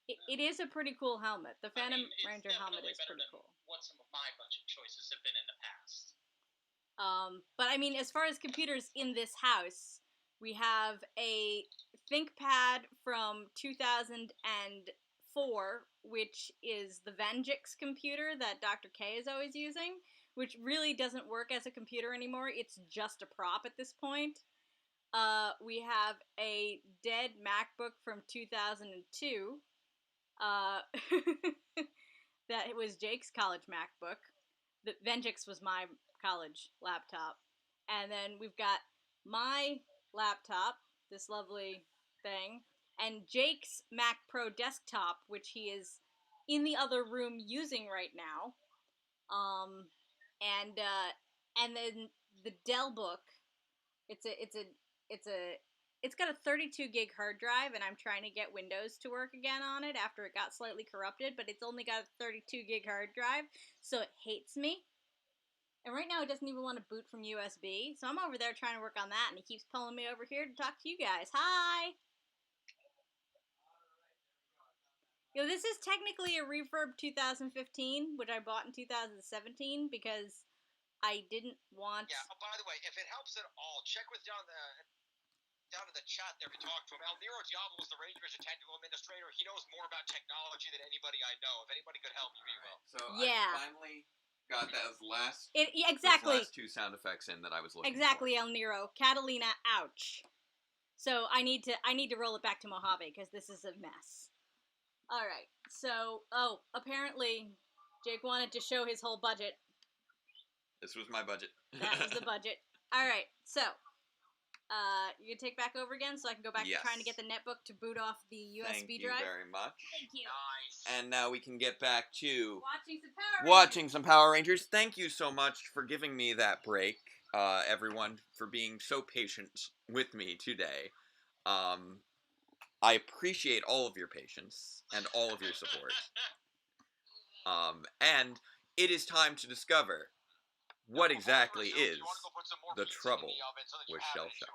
It is a pretty cool helmet. The Phantom Ranger helmet is better pretty than cool. what some of my budget choices have been in the past. But I mean, as far as computers in this house, we have a ThinkPad from 2004, which is the Venjix computer that Dr. K is always using, which really doesn't work as a computer anymore. It's just a prop at this point. We have a dead MacBook from 2002. That was Jake's college MacBook. The Venjix was my college laptop. And then we've got my laptop, this lovely thing, and Jake's Mac Pro desktop, which he is in the other room using right now. And then the Dell book. It's got a 32 gig hard drive, and I'm trying to get Windows to work again on it after it got slightly corrupted, but it's only got a 32 gig hard drive, so it hates me. And right now it doesn't even want to boot from USB, so I'm over there trying to work on that, and he keeps pulling me over here to talk to you guys. Hi! This is technically a Refurb 2015, which I bought in 2017, because I didn't want... Yeah, by the way, if it helps at all, check with down in the chat there to talk to him. El Nero Diablo is the Rangers technical administrator. He knows more about technology than anybody I know. If anybody could help me, he will. So yeah. I finally got those last exactly. Those last two sound effects in that I was looking exactly, for. El Nero. Catalina, ouch. So I need to roll it back to Mojave, because this is a mess. Alright, so, apparently Jake wanted to show his whole budget. This was my budget. That was the budget. Alright, so, you can take back over again so I can go back to trying to get the netbook to boot off the USB drive? Thank you very much. Thank you. Nice. And now we can get back to watching some Power Rangers. Thank you so much for giving me that break, everyone, for being so patient with me today. I appreciate all of your patience and all of your support. And it is time to discover what exactly is the trouble with Shell Shock.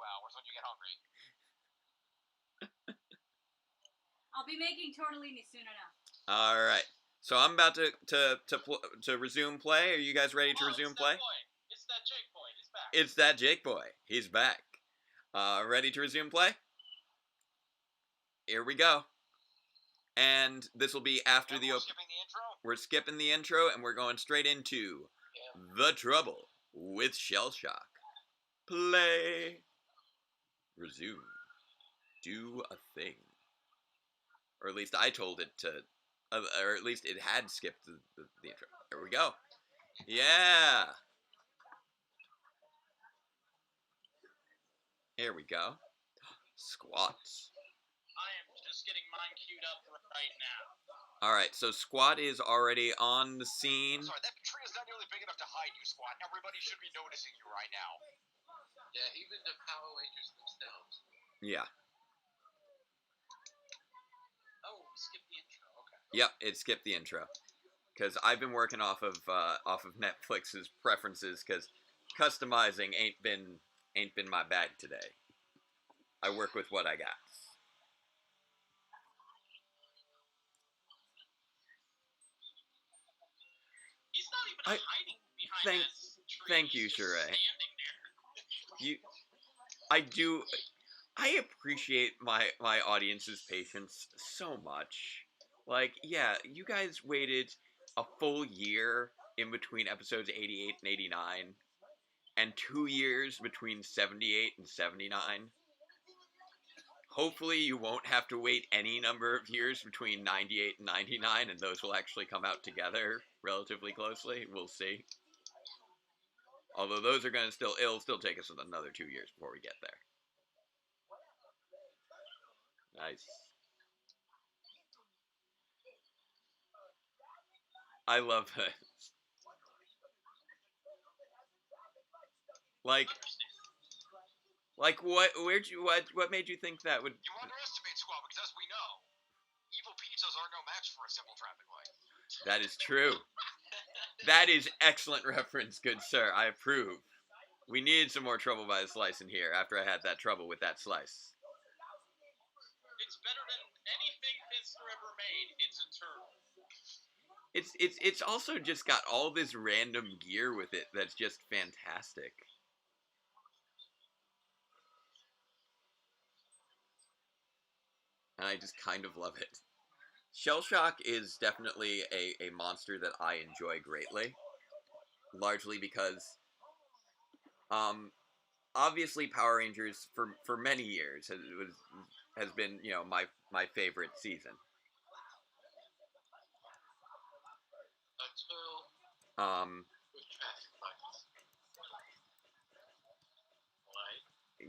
I'll be making tortellini soon enough. All right. So I'm about to resume play. Are you guys ready to resume play? It's that Jake boy. He's back. It's that Jake boy. He's back. Ready to resume play? Here we go. And this will be after the open. We're skipping the intro, and we're going straight into the trouble with Shell Shock. Play. Resume. Do a thing. Or at least I told it to, or at least it had skipped the intro. There we go. Yeah. Here we go. Squats. I am just getting mine queued up right now. Alright, so Squat is already on the scene. Sorry, that tree is not nearly big enough to hide you, Squat. Everybody should be noticing you right now. Yeah, even the Power Rangers themselves. Yeah. Oh, skip the intro. Okay. Yep, it skipped the intro. Because I've been working off of Netflix's preferences, because customizing ain't been my bag today. I work with what I got. He's not even hiding behind that tree. Thank you, Sheree. I appreciate my audience's patience so much. Like, yeah, you guys waited a full year in between episodes 88 and 89, and 2 years between 78 and 79. Hopefully you won't have to wait any number of years between 98 and 99, and those will actually come out together relatively closely. We'll see. Although those are going to it'll still take us another 2 years before we get there. Nice. I love it. Like what made you think that would... You underestimate Squad, because as we know, evil pizzas are no match for a simple traffic light. That is true. That is excellent reference, good sir. I approve. We needed some more trouble by the slice in here after I had that trouble with that slice. It's better than anything Fister ever made. It's also just got all this random gear with it that's just fantastic. And I just kind of love it. Shell Shock is definitely a monster that I enjoy greatly. Largely because, obviously Power Rangers for many years has been, you know, my favorite season. With traffic lights.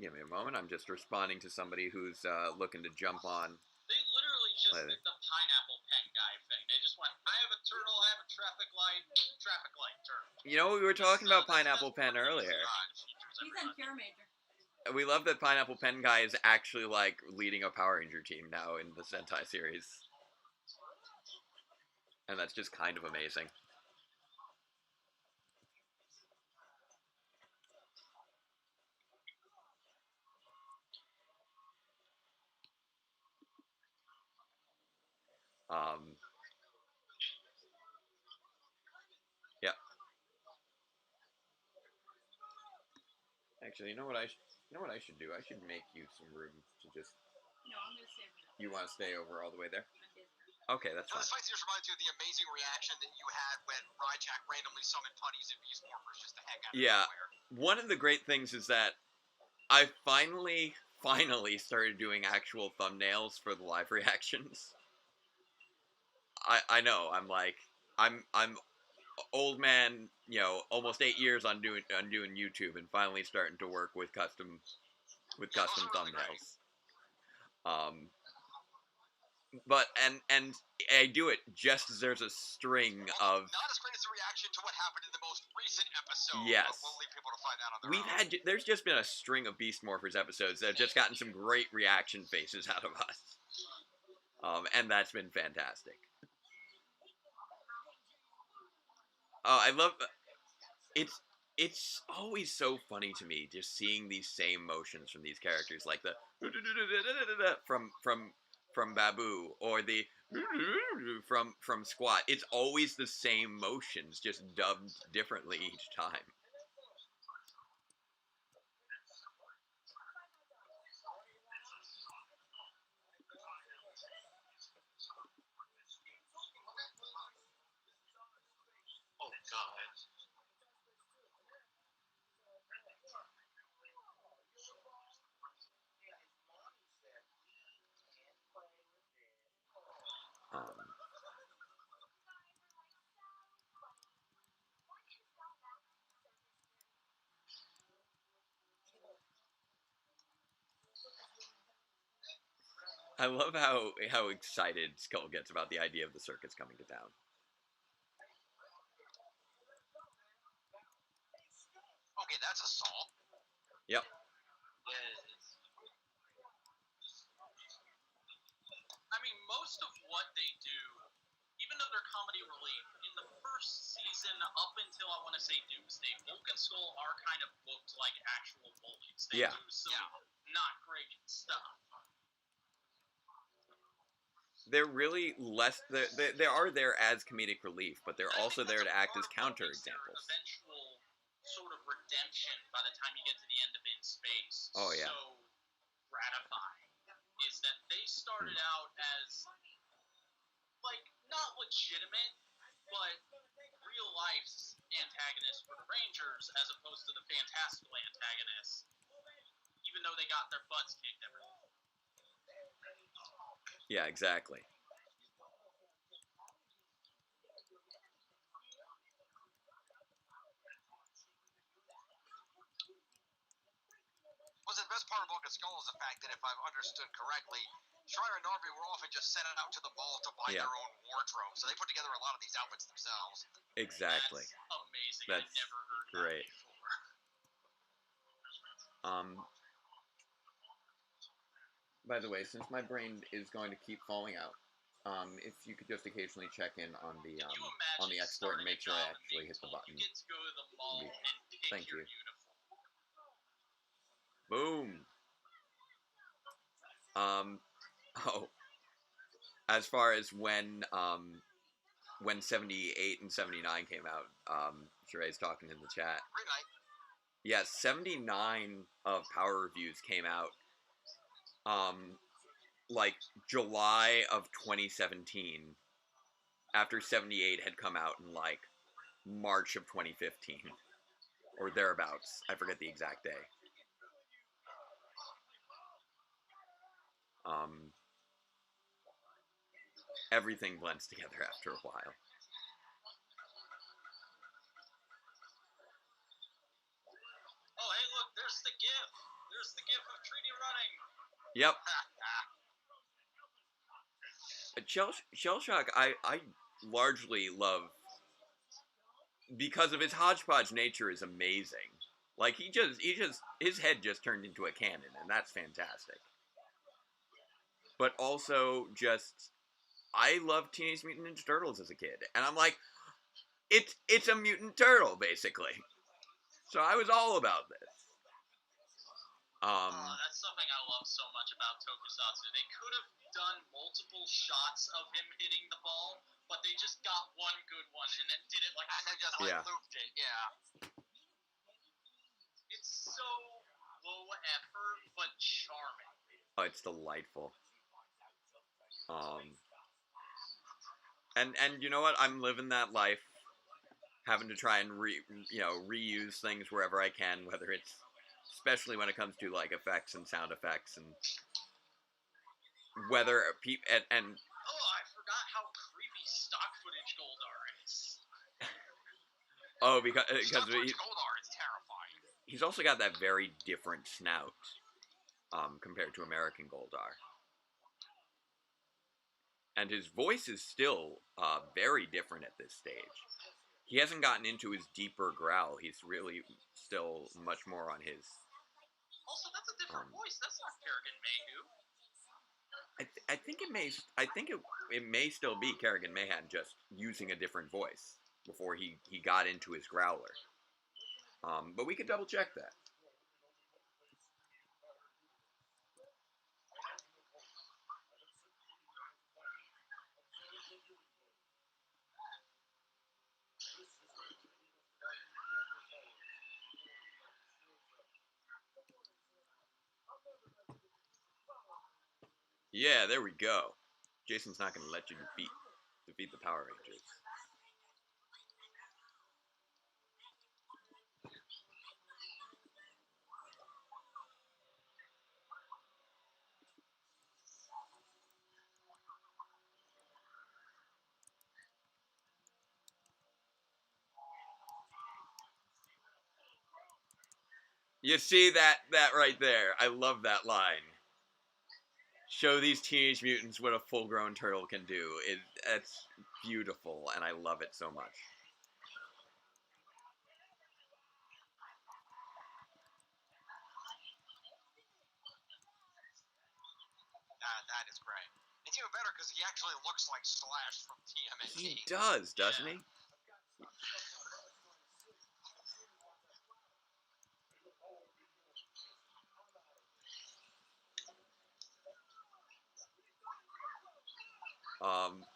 Give me a moment. I'm just responding to somebody who's looking to jump on. They literally just did the pineapple pen guy thing. They just went, I have a turtle, I have a traffic light turtle. You know, we were talking about Pineapple Pen earlier. He's on Cure Major. We love that Pineapple Pen guy is actually, like, leading a Power Ranger team now in the Sentai series. And that's just kind of amazing. Yeah. Actually, you know what I should do? I should make you some room to just. No, I'm gonna stay over there. You want to stay over all the way there? Okay, that's fine. This fight just reminds you of the amazing reaction that you had when Ryjack randomly summoned putties and beast morphers just to heck out of nowhere. One of the great things is that I finally started doing actual thumbnails for the live reactions. I know, I'm old man, you know, almost 8 years on doing YouTube and finally starting to work with custom thumbnails. But and I do it just as there's a string of. Not as great as the reaction to what happened in the most recent episode. Yes. But we'll leave people to find out on their own. There's just been a string of Beast Morphers episodes that have just gotten some great reaction faces out of us. And that's been fantastic. I love it's always so funny to me just seeing these same motions from these characters, like the from Babu or the from Squat. It's always the same motions, just dubbed differently each time. Oh God. I love how excited Skull gets about the idea of the circus coming to town. Okay, that's a saw. Yep. I mean, most of what they do, even though they're comedy relief, in the first season up until I want to say Doomsday, Bulk and Skull are kind of booked like actual bullies. They do some not great stuff. They're really less. They are there as comedic relief, but they're also there to act as counterexamples. Eventual sort of redemption by the time you get to the end of In Space. Oh yeah. So gratifying is that they started out as like not legitimate, but real life's antagonists for the Rangers as opposed to the fantastical antagonists, even though they got their butts kicked every day. Yeah, exactly. Was the best part of Bulk and Skull is the fact that if I've understood correctly, Schreier and Narvi were often just sent out to the mall to buy their own wardrobe, so they put together a lot of these outfits themselves. Exactly. That's amazing. That's I never heard great. that before. By the way, since my brain is going to keep falling out, if you could just occasionally check in on the export and make sure I actually hit the button. You get to go to the mall and pick Thank your you. uniform. Boom. As far as when when 78 and 79 came out, Sheree's talking in the chat. Green light. Yeah, 79 of Power Reviews came out, like, July of 2017, after 78 had come out in, like, March of 2015, or thereabouts. I forget the exact day. Everything blends together after a while. Oh, hey, look, there's the GIF. There's the GIF of Trini running. Yep. Shell Shock, I largely love, because of his hodgepodge nature, is amazing. Like, his head just turned into a cannon, and that's fantastic. But also, I loved Teenage Mutant Ninja Turtles as a kid, and I'm like, it's a mutant turtle, basically. So I was all about this. That's something I love so much about Tokusatsu. They could have done multiple shots of him hitting the ball, but they just got one good one and then did it like... And then just looped it, yeah. It's so low effort, but charming. Oh, it's delightful. And you know what? I'm living that life, having to try and reuse things wherever I can, whether it's, especially when it comes to like effects and sound effects, and whether and oh, I forgot how creepy stock footage Goldar is. Oh, because Goldar is terrifying. He's also got that very different snout, compared to American Goldar. And his voice is still very different at this stage. He hasn't gotten into his deeper growl. He's really still much more on his... Also, that's a different voice. That's not Kerrigan Mayhew. I think it may still be Kerrigan Mahan, just using a different voice before he got into his growler. But we could double check that. Yeah, there we go. Jason's not going to let you defeat the Power Rangers. You see that right there? I love that line. Show these teenage mutants what a full-grown turtle can do. It's beautiful, and I love it so much. That is great. It's even better because he actually looks like Slash from TMNT. He does, doesn't he?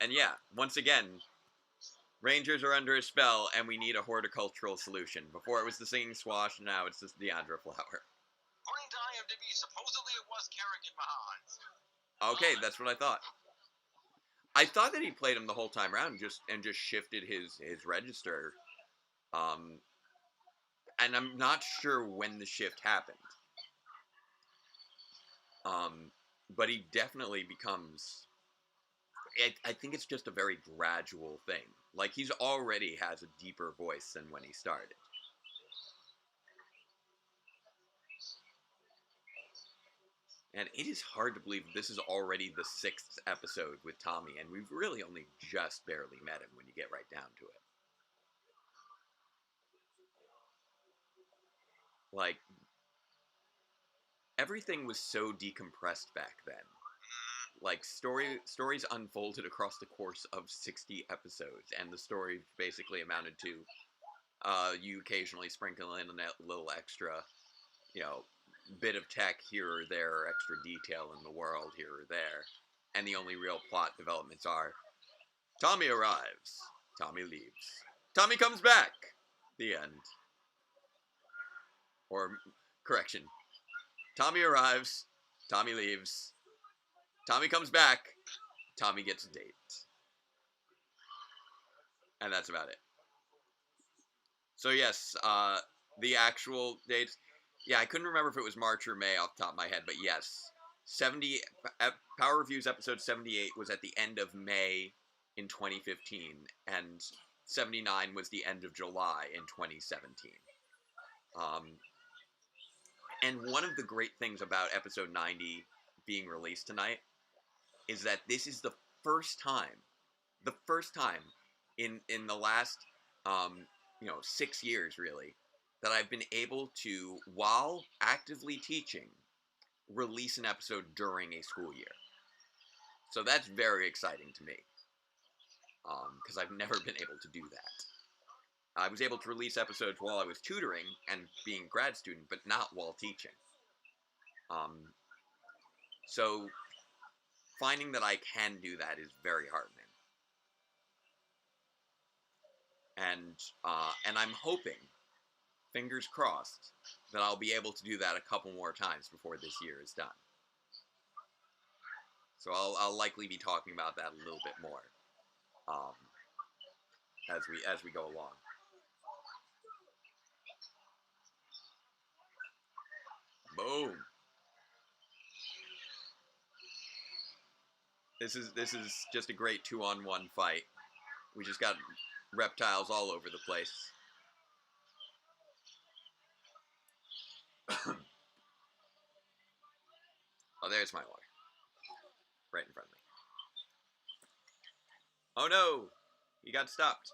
And yeah, once again, Rangers are under a spell, and we need a horticultural solution. Before it was the Singing Swash, now it's the Deandra Flower. According to IMDb, supposedly it was Kerrigan Mahan. Okay, that's what I thought. I thought that he played him the whole time around, just shifted his register. And I'm not sure when the shift happened. But he definitely becomes... I think it's just a very gradual thing. Like, he's already has a deeper voice than when he started. And it is hard to believe this is already the 6th episode with Tommy, and we've really only just barely met him when you get right down to it. Like, everything was so decompressed back then. Like, stories unfolded across the course of 60 episodes, and the story basically amounted to you occasionally sprinkle in a little extra, bit of tech here or there, extra detail in the world here or there, and the only real plot developments are Tommy arrives, Tommy leaves. Tommy comes back. The end. Or, correction. Tommy arrives. Tommy leaves. Tommy comes back. Tommy gets a date. And that's about it. So yes, the actual dates. Yeah, I couldn't remember if it was March or May off the top of my head, but yes. Power Reviews episode 78 was at the end of May in 2015, and 79 was the end of July in 2017. And one of the great things about episode 90 being released tonight is that this is the first time in the last 6 years really that I've been able to, while actively teaching, release an episode during a school year. So that's very exciting to me, because I've never been able to do that. I was able to release episodes while I was tutoring and being a grad student, but not while teaching. So finding that I can do that is very heartening. And I'm hoping, fingers crossed, that I'll be able to do that a couple more times before this year is done. So I'll likely be talking about that a little bit more as we go along. Boom. This is just a great 2-on-1 fight. We just got reptiles all over the place. Oh, there's my water. Right in front of me. Oh no! He got stopped.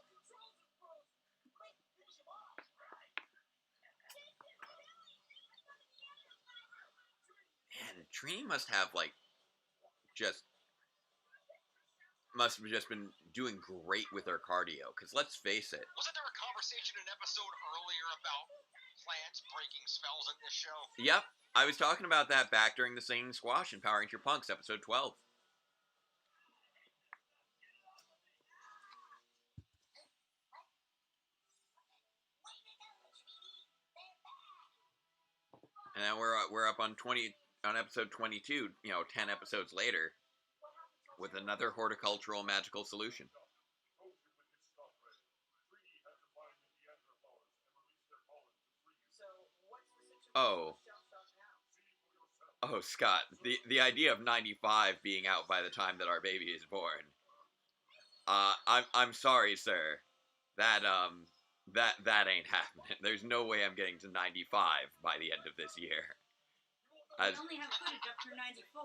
Man, Trini must have been doing great with her cardio, because let's face it. Wasn't there a conversation in an episode earlier about plants breaking spells in this show? Yep, I was talking about that back during the Singing Squash in Power Ranger Punks, episode 12. And now we're up on episode 22, 10 episodes later, with another horticultural magical solution. Oh, Scott, the idea of 95 being out by the time that our baby is born. I'm sorry, sir. That ain't happening. There's no way I'm getting to 95 by the end of this year. We only have footage up through 94.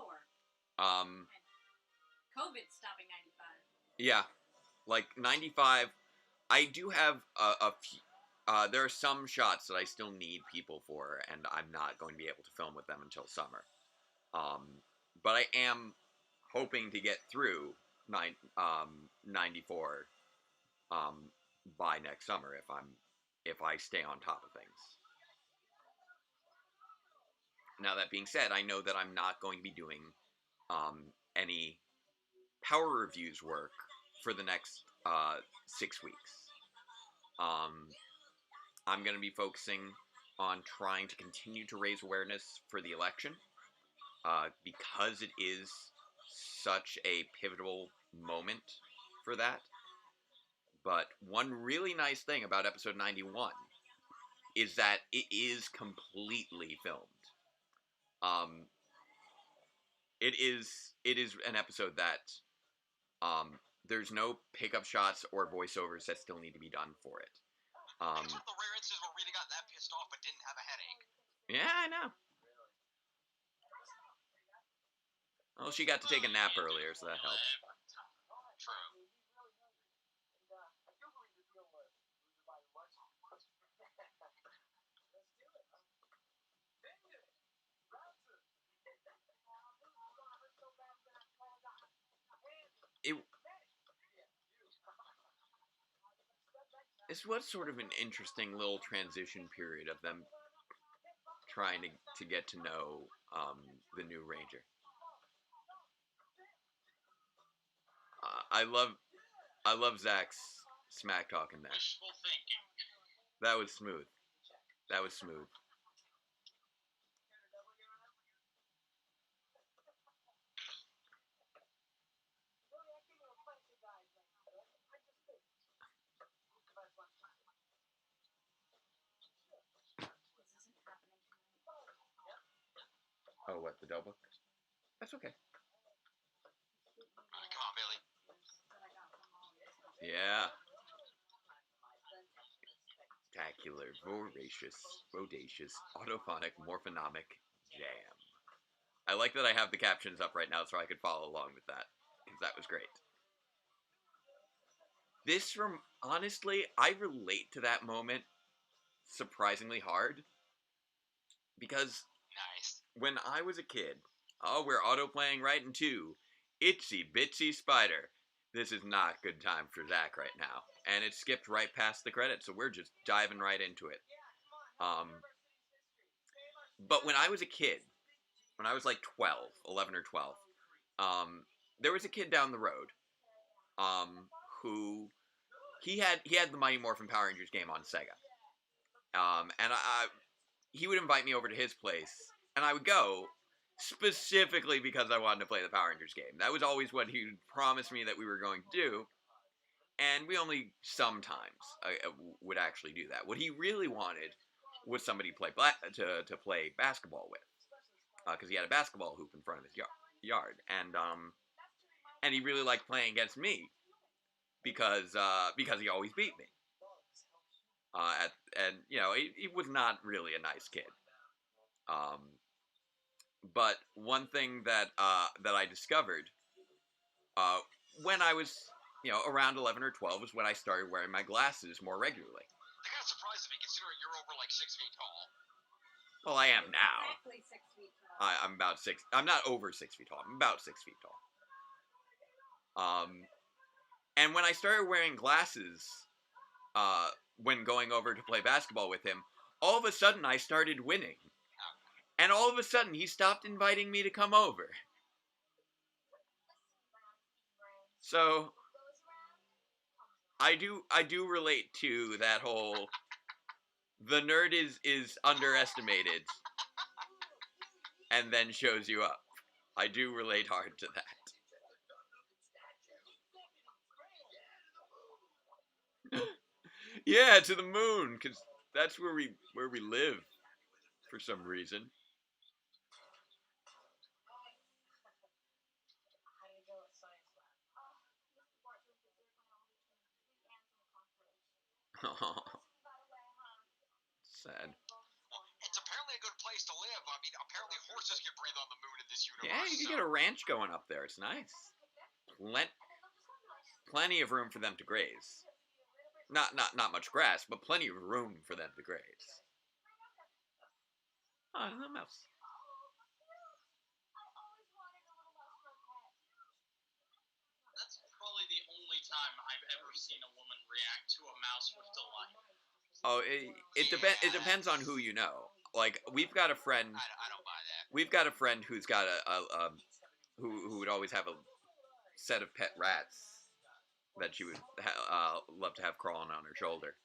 COVID's stopping 95. Yeah, 95. I do have a few. There are some shots that I still need people for, and I'm not going to be able to film with them until summer. But I am hoping to get through 94 by next summer if I stay on top of things. Now, that being said, I know that I'm not going to be doing any Power Reviews work for the next 6 weeks. I'm going to be focusing on trying to continue to raise awareness for the election, because it is such a pivotal moment for that. But one really nice thing about episode 91 is that it is completely filmed. It is an episode that there's no pickup shots or voiceovers that still need to be done for it. It's one of the rare instances where Rita got that pissed off but didn't have a headache. Yeah, I know. Well, she got to take a nap earlier, so that helps. True. This was sort of an interesting little transition period of them trying to get to know the new Ranger. I love Zach's smack talking there. Wishful thinking. That was smooth. That was smooth. Oh, what, the double? That's okay. Come on, Billy. Yeah. Spectacular, voracious, autophonic, morphonomic jam. I like that I have the captions up right now so I could follow along with that, because that was great. Honestly, I relate to that moment surprisingly hard, because when I was a kid, we're auto-playing right into Itsy Bitsy Spider. This is not good time for Zach right now. And it skipped right past the credits, so we're just diving right into it. But when I was a kid, when I was like 11 or 12, there was a kid down the road who he had the Mighty Morphin Power Rangers game on Sega. And he would invite me over to his place, and I would go specifically because I wanted to play the Power Rangers game. That was always what he promised me that we were going to do, and we only sometimes would actually do that. What he really wanted was somebody to play basketball with, because he had a basketball hoop in front of his yard, and he really liked playing against me because he always beat me. He was not really a nice kid. But one thing that I discovered when I was, around 11 or 12 was when I started wearing my glasses more regularly. That kind of surprises me considering you're over like 6 feet tall. Well, I am now. Exactly 6 feet tall. I'm about 6. I'm not over 6 feet tall. I'm about 6 feet tall. And when I started wearing glasses, when going over to play basketball with him, all of a sudden I started winning. And all of a sudden he stopped inviting me to come over. So I do relate to that whole the nerd is underestimated and then shows you up. I do relate hard to that. Yeah, to the moon, because that's where we live for some reason. Sad. It's apparently a good place to live. I mean, apparently horses can breathe on the moon in this universe. Yeah, you can get a ranch going up there. It's nice. Plenty of room for them to graze. Not much grass, but plenty of room for them to graze. Oh, the mouse. That's probably the only time I've ever seen a woman react to a mouse with delight. Oh, it depends on who you know. Like, we've got a friend. I don't buy that. We've got a friend who's got who would always have a set of pet rats that she would love to have crawling on her shoulder.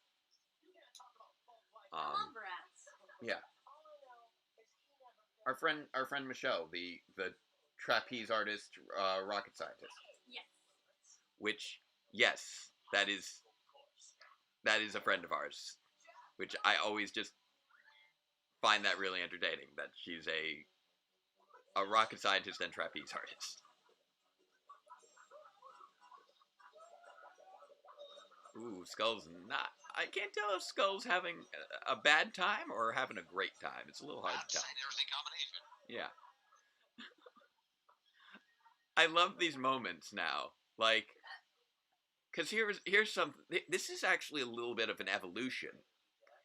I love rats. Yeah. Our friend Michelle, the trapeze artist, rocket scientist. Yes. Which, yes, that is a friend of ours. Which I always just find that really entertaining. That she's a rocket scientist and trapeze artist. Ooh, Skull's not. I can't tell if Skull's having a bad time or having a great time. It's a little hard to tell. Interesting combination. Yeah. I love these moments now. Like, because here's something. This is actually a little bit of an evolution.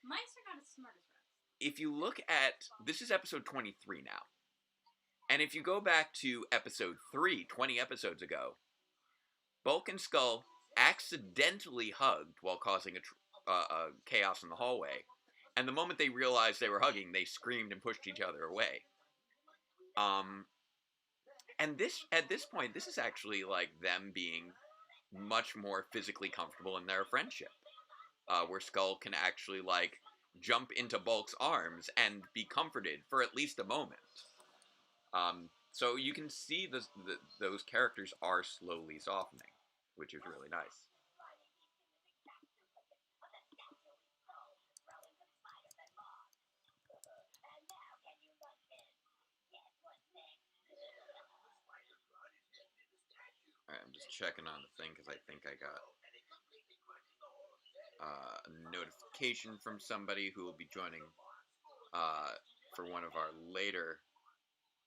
Mice are not as smart as rats. If you look at, this is episode 23 now. And if you go back to episode 3, 20 episodes ago, Bulk and Skull accidentally hugged while causing a chaos in the hallway. And the moment they realized they were hugging, they screamed and pushed each other away. And at this point, this is actually like them being much more physically comfortable in their friendship, where Skull can actually like jump into Bulk's arms and be comforted for at least a moment. So you can see those characters are slowly softening, which is really nice. Alright, I'm just checking on the thing because I think I got a notification from somebody who will be joining for one of our later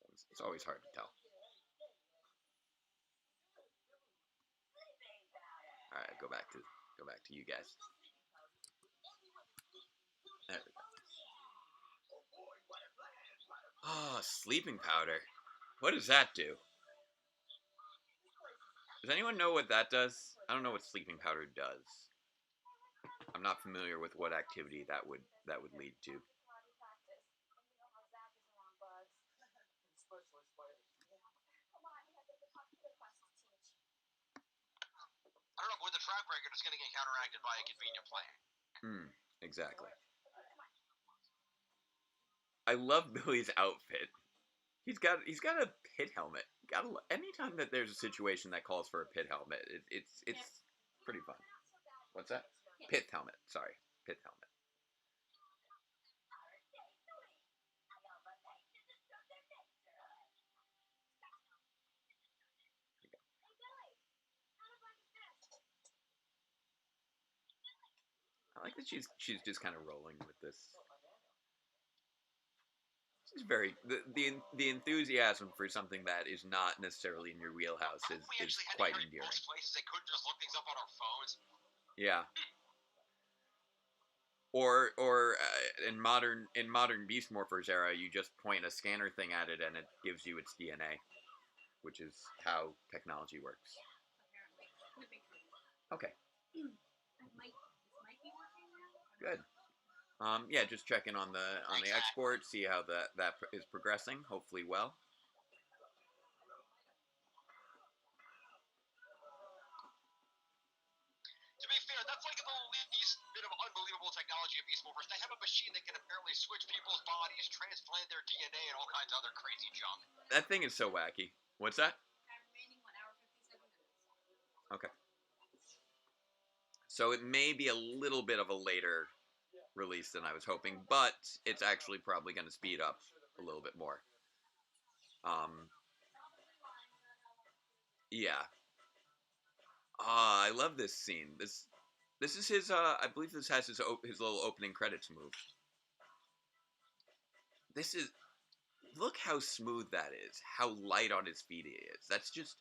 things. It's always hard to tell. Alright, go back to you guys. There we go. Oh, sleeping powder. What does that do? Does anyone know what that does? I don't know what sleeping powder does. I'm not familiar with what activity that would lead to. I don't know, with the track record, it's going to get counteracted by a convenient plan. Exactly. I love Billy's outfit. He's got a pit helmet. Anytime that there's a situation that calls for a pit helmet, it's pretty fun. What's that? Pith helmet. Sorry, pith helmet. I like that she's just kind of rolling with this. It's very the enthusiasm for something that is not necessarily in your wheelhouse is quite endearing. Most places they couldn't just look things up on our phones. Yeah. Or in modern Beast Morphers era, you just point a scanner thing at it and it gives you its DNA, which is how technology works. Okay. Good. Yeah, just checking on the export, see how that is progressing. Hopefully, well. To be fair, that's like the least bit of unbelievable technology of Beast Morphers. They have a machine that can apparently switch people's bodies, transplant their DNA, and all kinds of other crazy junk. That thing is so wacky. What's that? Okay. So it may be a little bit of a later release than I was hoping, but it's actually probably going to speed up a little bit more. Yeah. I love this scene. This is his. I believe this has his little opening credits move. This is. Look how smooth that is. How light on his feet he is. That's just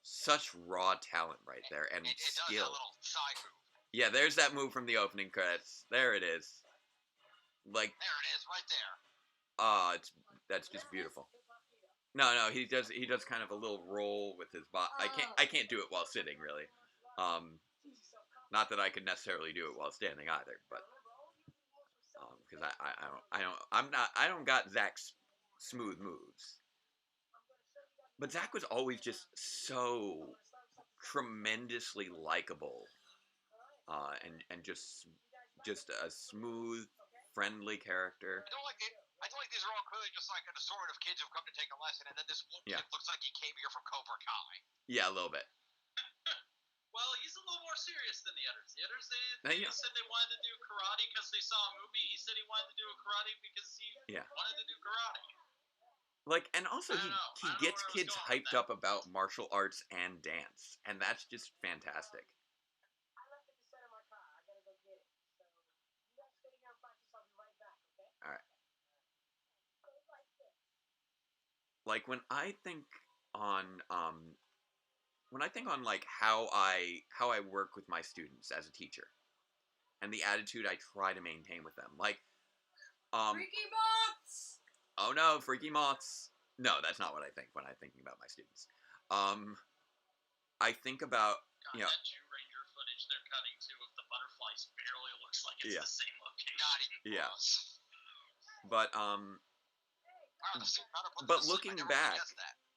such raw talent right there and skill. Does a little side move. Yeah, there's that move from the opening credits. There it is. Like there it is, right there. That's just beautiful. No, he does kind of a little roll with his body. I can't do it while sitting really. Not that I could necessarily do it while standing either, but because I don't got Zach's smooth moves. But Zach was always just so tremendously likable, and just a smooth, friendly character. I feel like these are all clearly just like an assortment of kids who've come to take a lesson, and then this one kid looks like he came here from Cobra Kai. Yeah, a little bit. Well, he's a little more serious than the others. The others, they said they wanted to do karate because they saw a movie. He said he wanted to do a karate because he wanted to do karate. Like, and also he gets kids hyped up about martial arts and dance, and that's just fantastic. I left at the center of my car. I gotta go get it. So you guys stay here and practice. I'll be right back, okay? All right. Like when I think on like how I work with my students as a teacher, and the attitude I try to maintain with them, like freaky moths. Oh no, freaky moths. No, that's not what I think when I'm thinking about my students. I think about that Jew Ranger footage they're cutting to of the butterflies barely looks like it's the same location. Not even close. But looking back,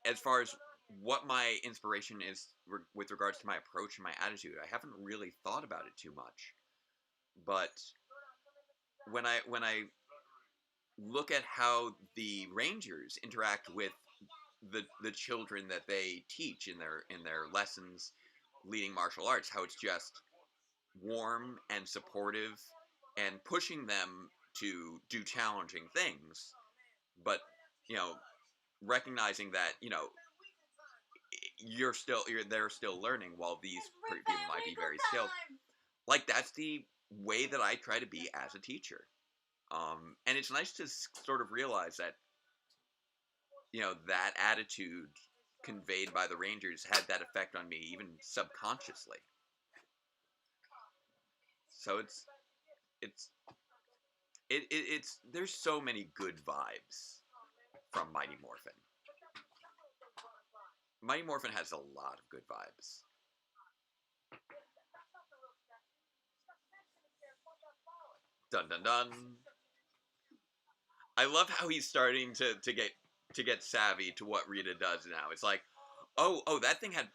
as far as what my inspiration is with regards to my approach and my attitude. I haven't really thought about it too much, but when I look at how the Rangers interact with the children that they teach in their lessons leading martial arts, how it's just warm and supportive and pushing them to do challenging things, but recognizing that they're still learning while these people might be very skilled. Like, that's the way that I try to be as a teacher. And it's nice to sort of realize that that attitude conveyed by the Rangers had that effect on me, even subconsciously. So it's there's so many good vibes from Mighty Morphin. Mighty Morphin has a lot of good vibes. Dun dun dun. I love how he's starting to get savvy to what Rita does now. It's like, oh, that thing had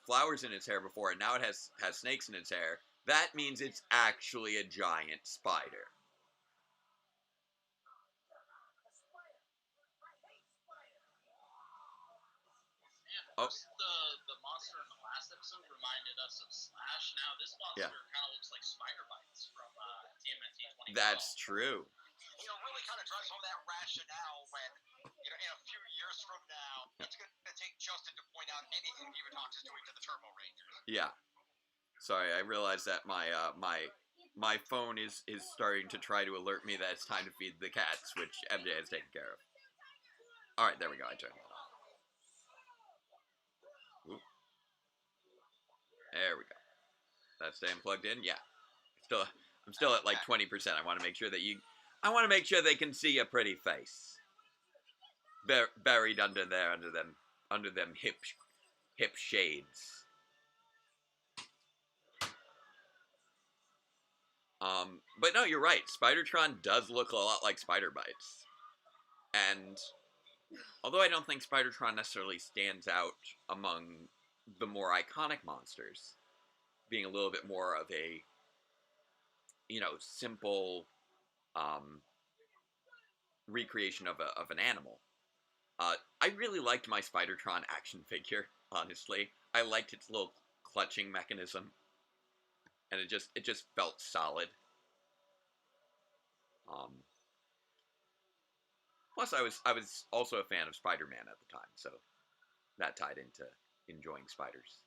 flowers in its hair before, and now it has snakes in its hair. That means it's actually a giant spider. Man, the monster in the last episode reminded us of Slash. Now this monster kind of looks like spider bites from TMNT 2012. That's true. Really kind of drives home that rationale when, in a few years from now, it's going to take Justin to point out anything Divatox is doing to the Turbo Rangers. Yeah. Sorry, I realized that my phone is starting to try to alert me that it's time to feed the cats, which MJ has taken care of. Alright, there we go, I turned that on. Oop. There we go. That's staying plugged in? Yeah. I'm still at like 20%. I want to make sure they can see a pretty face. Buried under them hip shades. But no, you're right. Spidertron does look a lot like Spider Bites. And although I don't think Spidertron necessarily stands out among the more iconic monsters, being a little bit more of a, simple recreation of an animal. I really liked my Spidertron action figure, honestly. I liked its little clutching mechanism. And it just felt solid. Plus, I was also a fan of Spider-Man at the time, so that tied into enjoying spiders.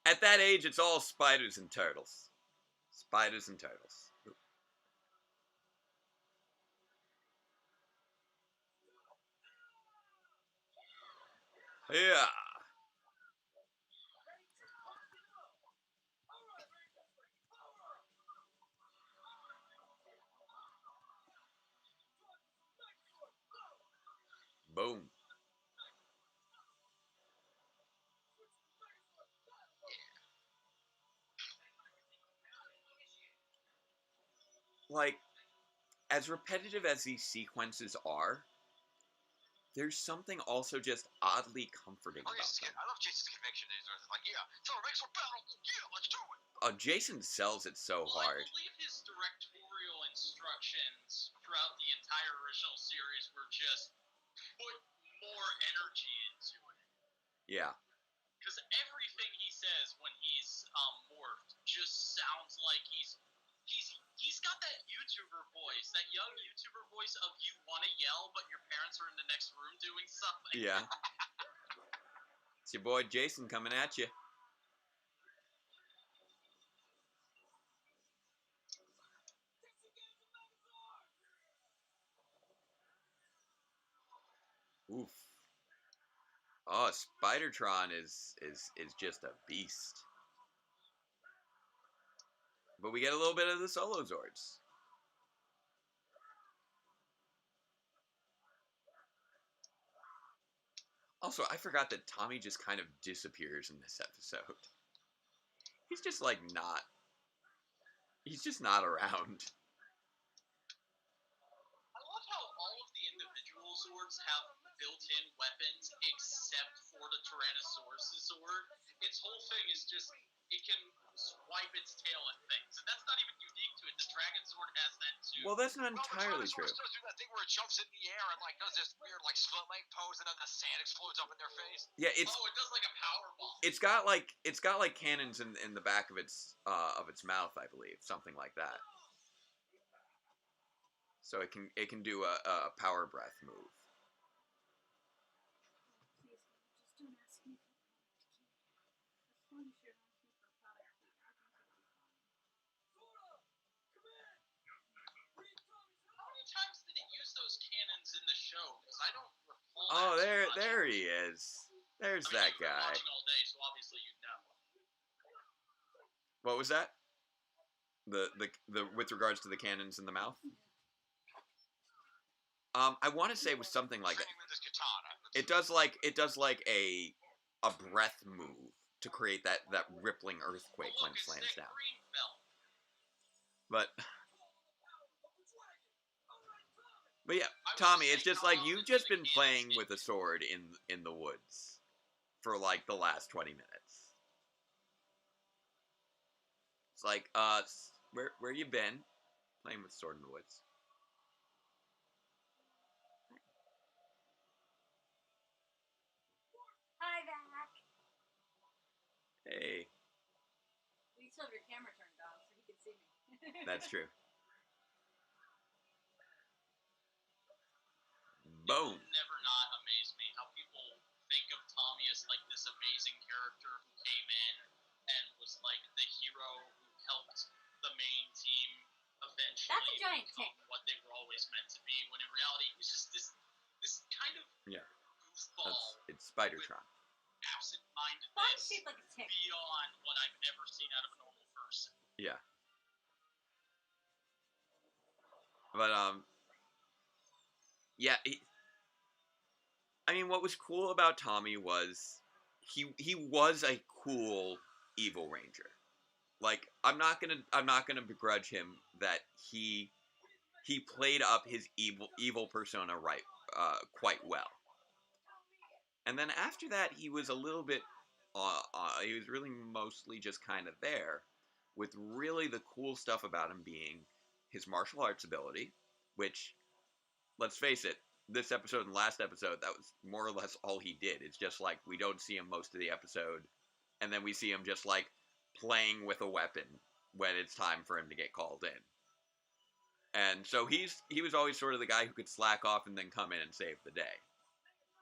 At that age, it's all spiders and turtles. Spiders and turtles. Yeah. Boom. Like, as repetitive as these sequences are, there's something also just oddly comforting about them. I love Jason's conviction. He's like, yeah, so it makes for battle. Yeah, let's do it. Oh, Jason sells it so hard. I believe his directorial instructions throughout the entire original series were just put more energy into it. Yeah. Because everything he says when he's morphed just sounds like he's got that YouTuber voice, that young YouTuber voice of you want to yell, but your parents are in the next room doing something. Yeah. It's your boy Jason coming at you. Oof. Oh, Spidertron is just a beast. But we get a little bit of the Solo Zords. Also, I forgot that Tommy just kind of disappears in this episode. He's just like not. He's just not around. I love how all of the individual Zords have built-in weapons except for the Tyrannosaurus sword. Its whole thing is just it can swipe its tail at things, and that's not even unique to it. The Dragon Sword has that too. Well, that's not entirely true. Does do that thing where it jumps in the air and like does this weird like split leg pose, and then the sand explodes up in their face. Yeah, it does like a power bomb. It's got like cannons in the back of its mouth, I believe, something like that. So it can do a power breath move. How many times did it use those cannons in the show? Because I don't recall. Oh, there he is. There's that you've been guy. watching all day, so obviously you know. What was that? The with regards to the cannons in the mouth? I want to say it was something like that. It does like a breath move to create that rippling earthquake when it slams down. But yeah, Tommy, it's just like you've just been playing with a sword in the woods for like the last 20 minutes. It's like, where you been? Playing with sword in the woods. Hi, back. Hey. You still have your camera turned on, so you can see me. That's true. Boom. It will never not amaze me how people think of Tommy as like this amazing character who came in and was like the hero who helped the main team eventually That's a giant become what they were always meant to be. When in reality, he's just this kind of goofball. It's Spider-Tron. Absent-mindedness shaped like a tick. beyond what I've ever seen out of a normal person. Yeah. But yeah. I mean, what was cool about Tommy was he was a cool evil ranger. Like I'm not gonna begrudge him that he played up his evil persona quite well. And then after that, he was a little bit he was really mostly just kind of there, with really the cool stuff about him being his martial arts ability, which, let's face it, this episode and last episode, that was more or less all he did. It's just like we don't see him most of the episode, and then we see him just like playing with a weapon when it's time for him to get called in. And so he was always sort of the guy who could slack off and then come in and save the day.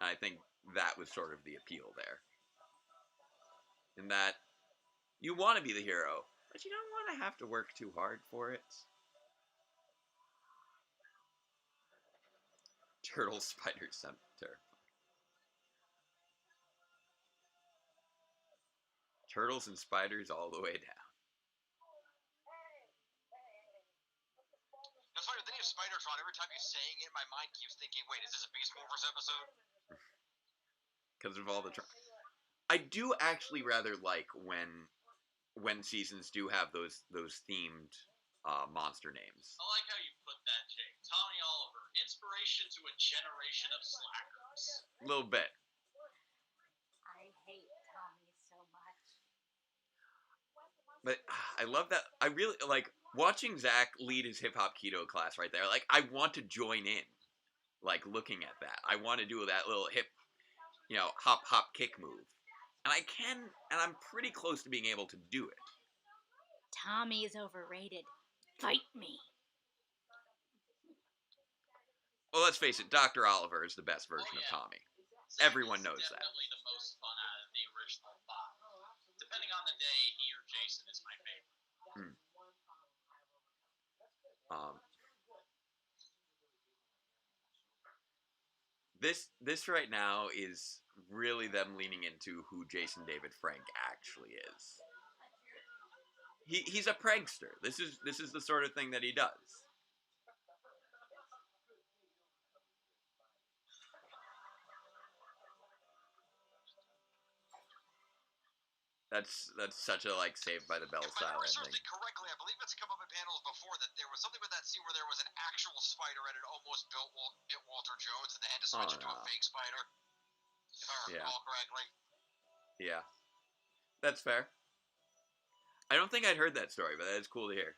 And I think that was sort of the appeal there. In that you want to be the hero, but you don't want to have to work too hard for it. Turtle spiders sound terrifying. Turtles and spiders all the way down. That's why the thing of Spider-Tron, every time you're saying it, my mind keeps thinking, wait, is this a Beast Movers episode? Because of all the I do actually rather like when seasons do have those themed monster names. I like how you put that, Jake. Tommy Oliver, inspiration to a generation of slackers. A little bit. I hate Tommy so much. But I love that. I really like watching Zach lead his hip hop keto class right there. Like I want to join in. Like looking at that, I want to do that little hip, hop kick move. And I can, and I'm pretty close to being able to do it. Tommy is overrated. Fight me. Well, let's face it, Dr. Oliver is the best version of Tommy. Everyone knows that. Definitely the most fun out of the original five. Depending on the day, he or Jason is my favorite. This right now is really them leaning into who Jason David Frank actually is. He's a prankster. This is the sort of thing that he does. That's such a like Saved by the Bell If I style remember ending. something correctly, I believe it's come up in panels before that there was something with that scene where there was an actual spider and it almost bit Walter Jones, and they had to switch it to a fake spider. If I recall correctly. Yeah, that's fair. I don't think I'd heard that story, but that is cool to hear.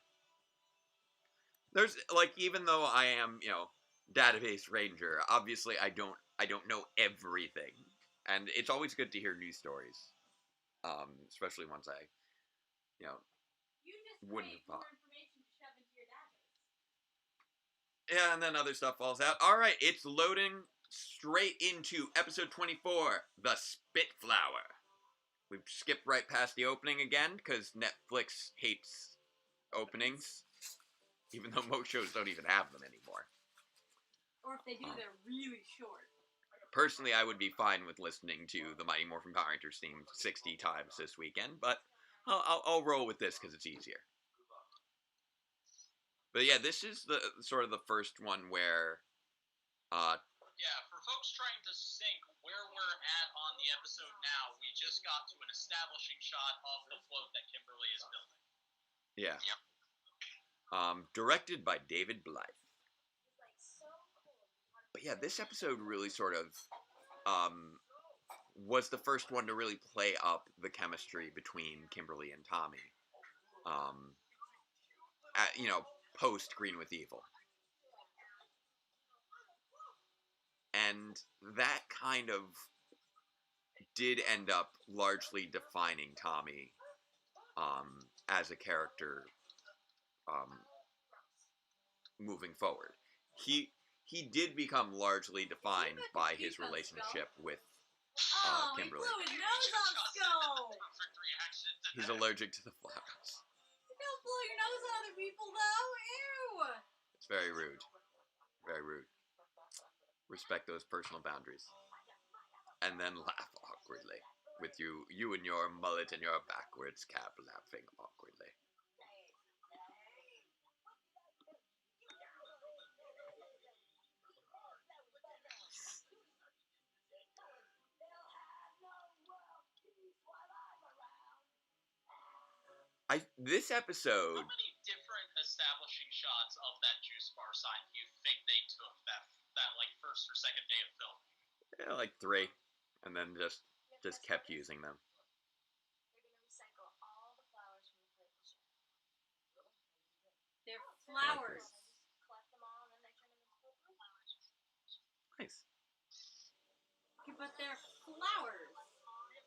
There's like, even though I am, database ranger, obviously I don't know everything, and it's always good to hear news stories, especially ones I, wouldn't have thought. Yeah, and then other stuff falls out. All right, it's loading straight into episode 24, The Spitflower. We've skipped right past the opening again because Netflix hates openings, even though most shows don't even have them anymore. Or if they do, they're really short. Personally, I would be fine with listening to the Mighty Morphin Power Rangers theme 60 times this weekend, but I'll roll with this because it's easier. But yeah, this is the sort of the first one where, yeah, for folks trying to sync where we're at on the episode now, we just got to an establishing shot of the float that Kimberly is building. Yeah. Yep. Directed by David Blythe. But yeah, this episode really sort of was the first one to really play up the chemistry between Kimberly and Tommy. Post Green with Evil. And that kind of did end up largely defining Tommy as a character moving forward. He did become largely defined by his relationship with Kimberly. He blew his nose on Skull! He's allergic to the flowers. Don't blow your nose on other people, though! Ew! It's very rude. Very rude. Respect those personal boundaries. And then laugh awkwardly. With you and your mullet and your backwards cap laughing awkwardly. This episode. How many different establishing shots of that juice bar sign do you think they took that like first or second day of filming? Yeah, like 3, and then just kept using them. They're flowers. Nice. Okay, but they're flowers.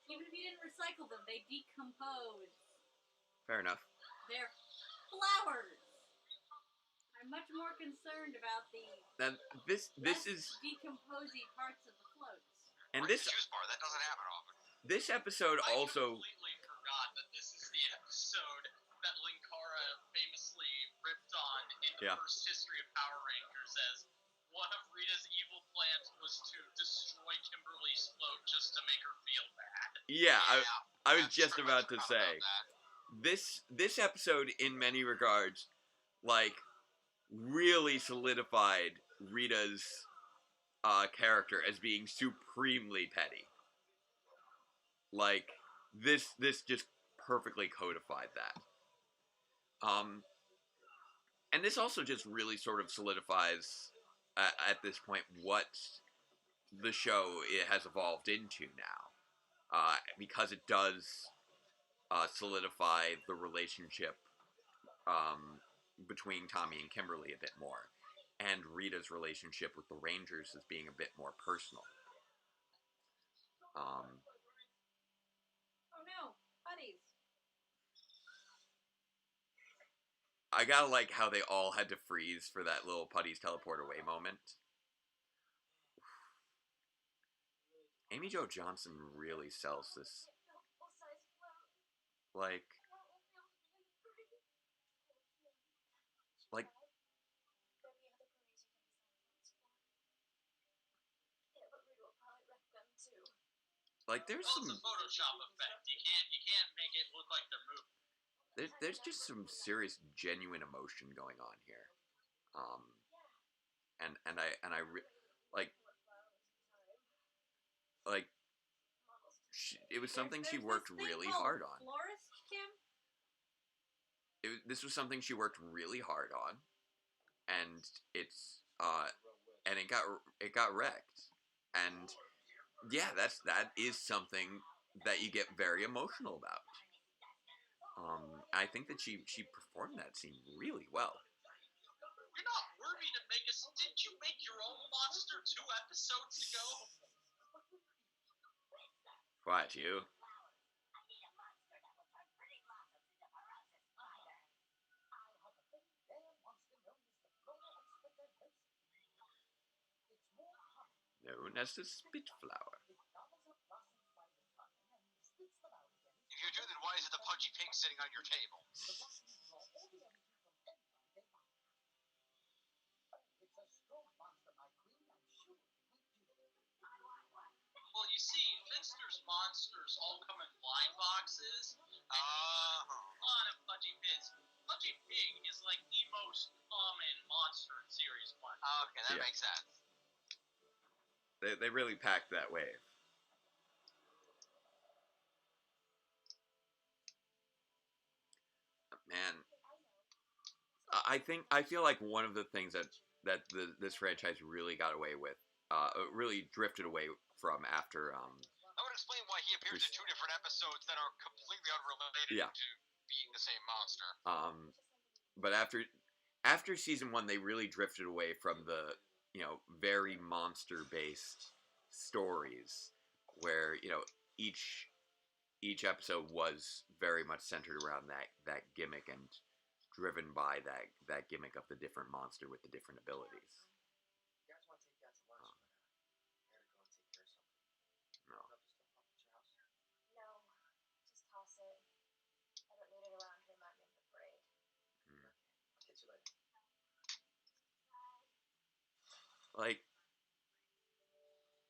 Even if you didn't recycle them, they decompose. Fair enough. They're flowers. I'm much more concerned about the this is decomposing parts of the floats. And this juice bar, that doesn't happen often. This episode also. I completely forgot that this is the episode that Linkara famously ripped on in the first history of Power Rangers as one of Rita's evil plans was to destroy Kimberly's float just to make her feel bad. Yeah, I was just about to say. This episode, in many regards, like, really solidified Rita's character as being supremely petty. Like, this just perfectly codified that. And this also just really sort of solidifies, at this point, what the show has evolved into now. Because it does solidify the relationship between Tommy and Kimberly a bit more, and Rita's relationship with the Rangers as being a bit more personal. Oh no, buddies. I gotta like how they all had to freeze for that little putties teleport away moment. Amy Jo Johnson really sells this. Like there's some. It's a Photoshop effect. You can't make it look like they're moving. There's just some serious, genuine emotion going on here, it was something she There's worked this thing really called hard on. Florist Kim? This was something she worked really hard on, and it got wrecked. And yeah, that is something that you get very emotional about. I think that she performed that scene really well. You're not worthy to make us. Didn't you make your own monster 2 episodes ago? Quiet, you. Known as the Spitflower. If you do, then why is it the pudgy pig sitting on your table? Well, you see, Finster's monsters all come in blind boxes. On a Pudgy Pig. Pudgy Pig is like the most common monster in Series 1. Okay, that makes sense. They really packed that wave. Man, I feel like one of the things that this franchise really got away with, really drifted away from after. That would explain why he appears in 2 different episodes that are completely unrelated to being the same monster. But after season 1, they really drifted away from the very monster based stories, where each episode was very much centered around that gimmick and driven by that gimmick of the different monster with the different abilities. You guys want to take that to lunch? I gotta go and take care of something. No. I'll just dump off at your house. No, just toss it. I don't need it around here, Mom, I'm afraid. I'll catch you later. Like,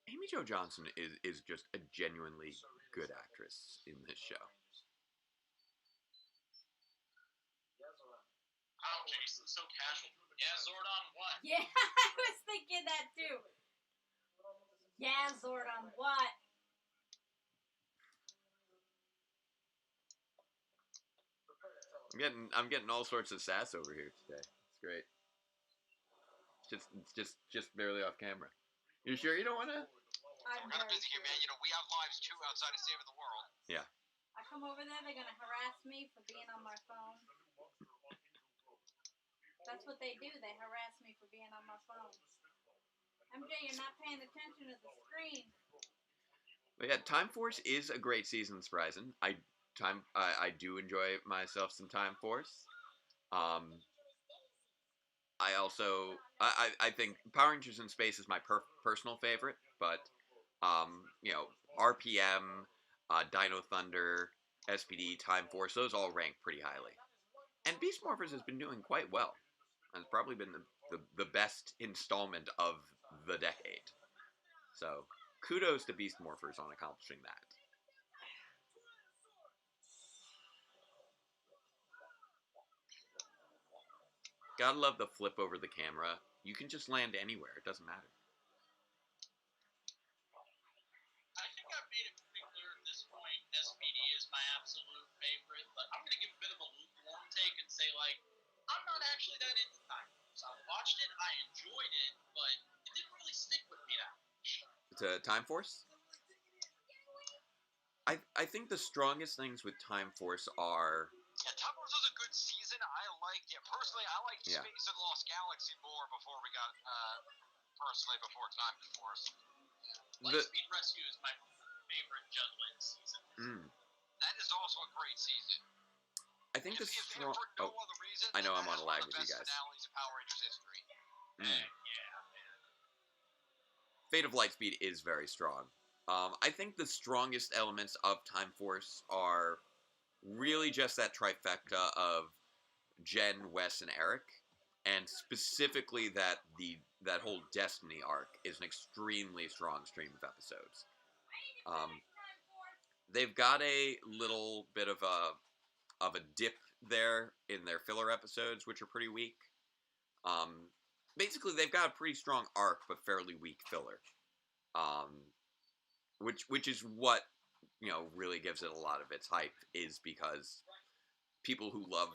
Amy Jo Johnson is just a genuinely good actress in this show. Oh, Jason, so casual. Yeah, Zordon, what? Yeah, I was thinking that too. Yeah, Zordon, what? I'm getting all sorts of sass over here today. It's great. It's just barely off camera. You sure you don't want to? We're kind of busy here, man. We have lives too outside of saving the world. Yeah. I come over there, they're gonna harass me for being on my phone. That's what they do. They harass me for being on my phone. MJ, you're not paying attention to the screen. But yeah, Time Force is a great season, surprising. I do enjoy myself some Time Force. I also I think Power Rangers in Space is my personal favorite, but RPM, Dino Thunder, SPD, Time Force, those all rank pretty highly. And Beast Morphers has been doing quite well. It's probably been the best installment of the decade. So, kudos to Beast Morphers on accomplishing that. Gotta love the flip over the camera. You can just land anywhere. It doesn't matter. I think I've made it pretty clear at this point, SPD is my absolute favorite, but I'm going to give a bit of a lukewarm take and say, like, I'm not actually that into Time Force. I watched it, I enjoyed it, but it didn't really stick with me that much. To Time Force? I think the strongest things with Time Force are... Yeah, Time Force was a good season. I liked it. Personally, I liked Space and Lost Galaxy more before we got, before Time Force. Lightspeed Rescue is my favorite Judlin season. That is also a great season. I think the strong... for no other reason, I know I'm on a lag with you guys. Finales of Power Rangers history. Yeah, man. Fate of Lightspeed is very strong. I think the strongest elements of Time Force are really just that trifecta of Jen, Wes, and Eric, and specifically that whole Destiny arc is an extremely strong stream of episodes. They've got a little bit of a dip there in their filler episodes, which are pretty weak. Basically, they've got a pretty strong arc, but fairly weak filler. Which is what really gives it a lot of its hype is because people who love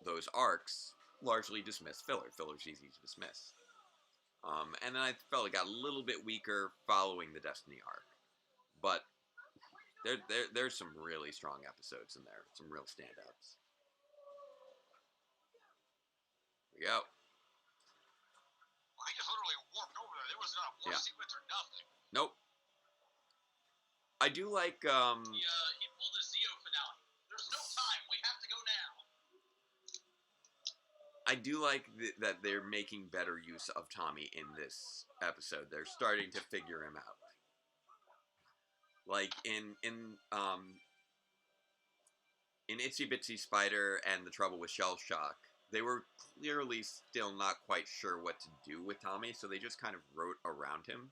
those arcs largely dismiss filler. Filler's easy to dismiss. And then I felt it got a little bit weaker following the Destiny arc. But there's some really strong episodes in there. Some real standouts. Here we go. Well, he just literally warped over there. There was not a warp sequence or nothing. Nope. I do like... He pulled a Zeo finale. There's no time. We have to go now. I do like that they're making better use of Tommy in this episode. They're starting to figure him out. Like in Itsy Bitsy Spider and The Trouble with Shell Shock, they were clearly still not quite sure what to do with Tommy, so they just kind of wrote around him.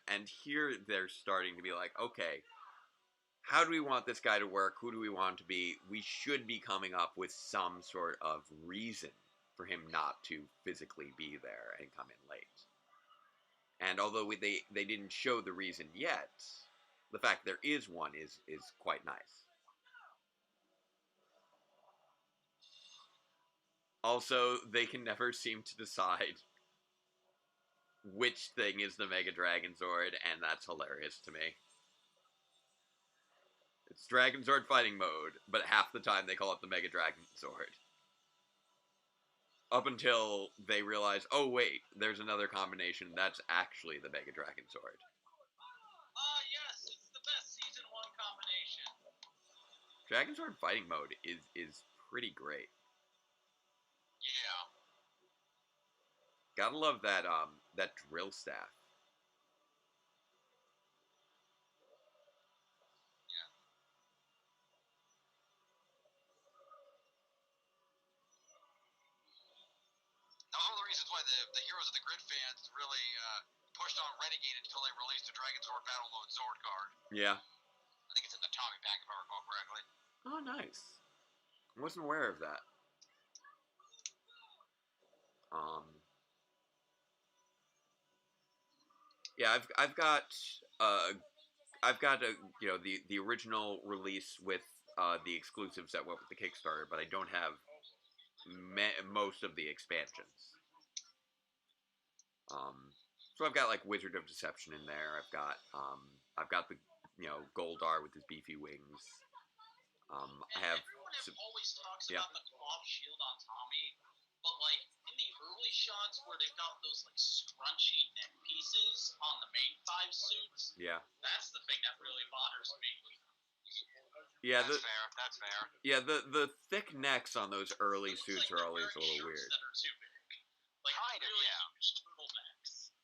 And here they're starting to be like, okay, how do we want this guy to work? Who do we want him to be? We should be coming up with some sort of reason for him not to physically be there and come in late. And although they didn't show the reason yet, the fact there is one is quite nice. Also, they can never seem to decide which thing is the Mega Dragon Zord, and that's hilarious to me. It's Dragon Zord fighting mode, but half the time they call it the Mega Dragon Zord. Up until they realize, oh wait, there's another combination that's actually the Mega Dragon Zord. Yes, it's the best Season 1 combination. Dragon Zord fighting mode is pretty great. Yeah. Gotta love that drill staff. Yeah. That was one of the reasons why the Heroes of the Grid fans really pushed on Renegade until they released the Dragon Zord Battle Mode Zord card. Yeah. I think it's in the Tommy pack if I recall correctly. Oh, nice. I wasn't aware of that. Yeah, I've got the original release with the exclusives that went with the Kickstarter, but I don't have most of the expansions. So I've got like Wizard of Deception in there. I've got the Goldar with his beefy wings. I have. Everyone always talks about the cloth shield on Tommy, but like in the early shots where they've got those like scrunchy neck pieces on the main 5 suits, that's the thing that really bothers me. Yeah, that's fair. Yeah, the thick necks on those early suits are always a little weird. That are too big. Like kind of, really huge turtlenecks.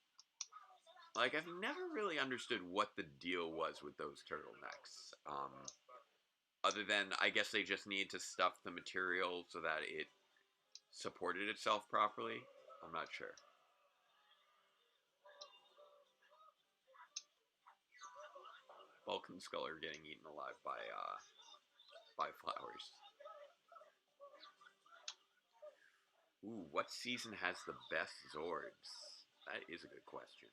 Like I've never really understood what the deal was with those turtlenecks. Other than I guess they just need to stuff the material so that it supported itself properly. I'm not sure. Bulk and Skull are getting eaten alive by flowers. Ooh, what season has the best Zords? That is a good question.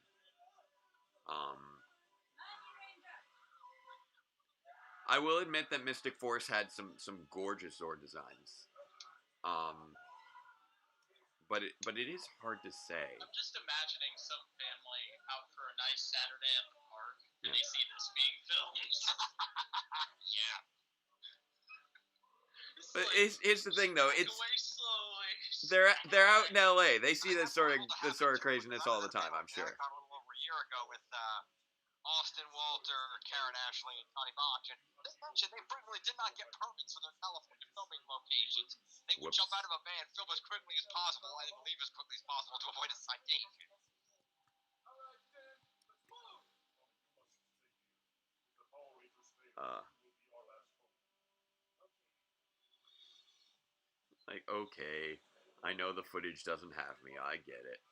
I will admit that Mystic Force had some gorgeous Zord designs. But it is hard to say. I'm just imagining some family out for a nice Saturday at the park, and they see this being filmed. Yeah. But here's the thing, though. It's away slowly. they're out in LA. They see this sort of craziness all the time. I'm sure. A little over a year ago with Austin Walter, Karen Ashley, and Connie Bach, and they mentioned they frequently did not get permits for their California filming locations. They would jump out of a van, film as quickly as possible, and leave as quickly as possible to avoid a citation. Like, okay, I know the footage doesn't have me. I get it.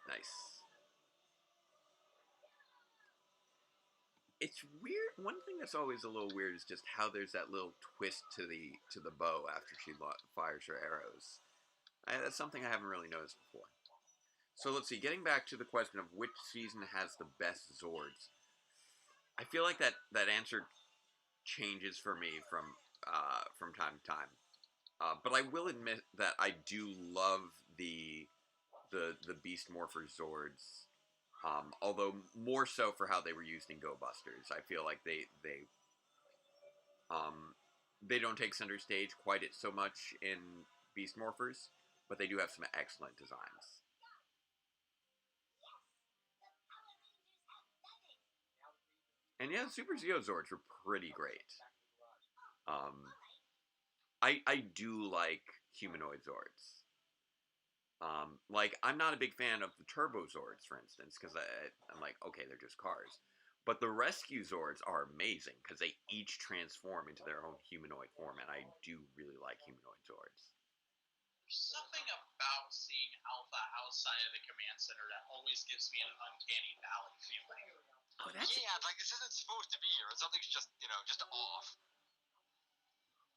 Nice. It's weird. One thing that's always a little weird is just how there's that little twist to the bow after she fires her arrows. That's something I haven't really noticed before. So let's see. Getting back to the question of which season has the best Zords, I feel like that answer changes for me from time to time. But I will admit that I do love the Beast Morpher Zords. Although more so for how they were used in Go Busters. I feel like they don't take center stage quite so much in Beast Morphers, but they do have some excellent designs. And yeah, the Super Zeo Zords were pretty great. I do like humanoid Zords. Like, I'm not a big fan of the Turbo Zords, for instance, because I'm like, okay, they're just cars. But the Rescue Zords are amazing, because they each transform into their own humanoid form, and I do really like humanoid Zords. There's something about seeing Alpha outside of the command center that always gives me an uncanny valley feeling. Oh, that's... Yeah, it's like this isn't supposed to be here. Something's just, just off.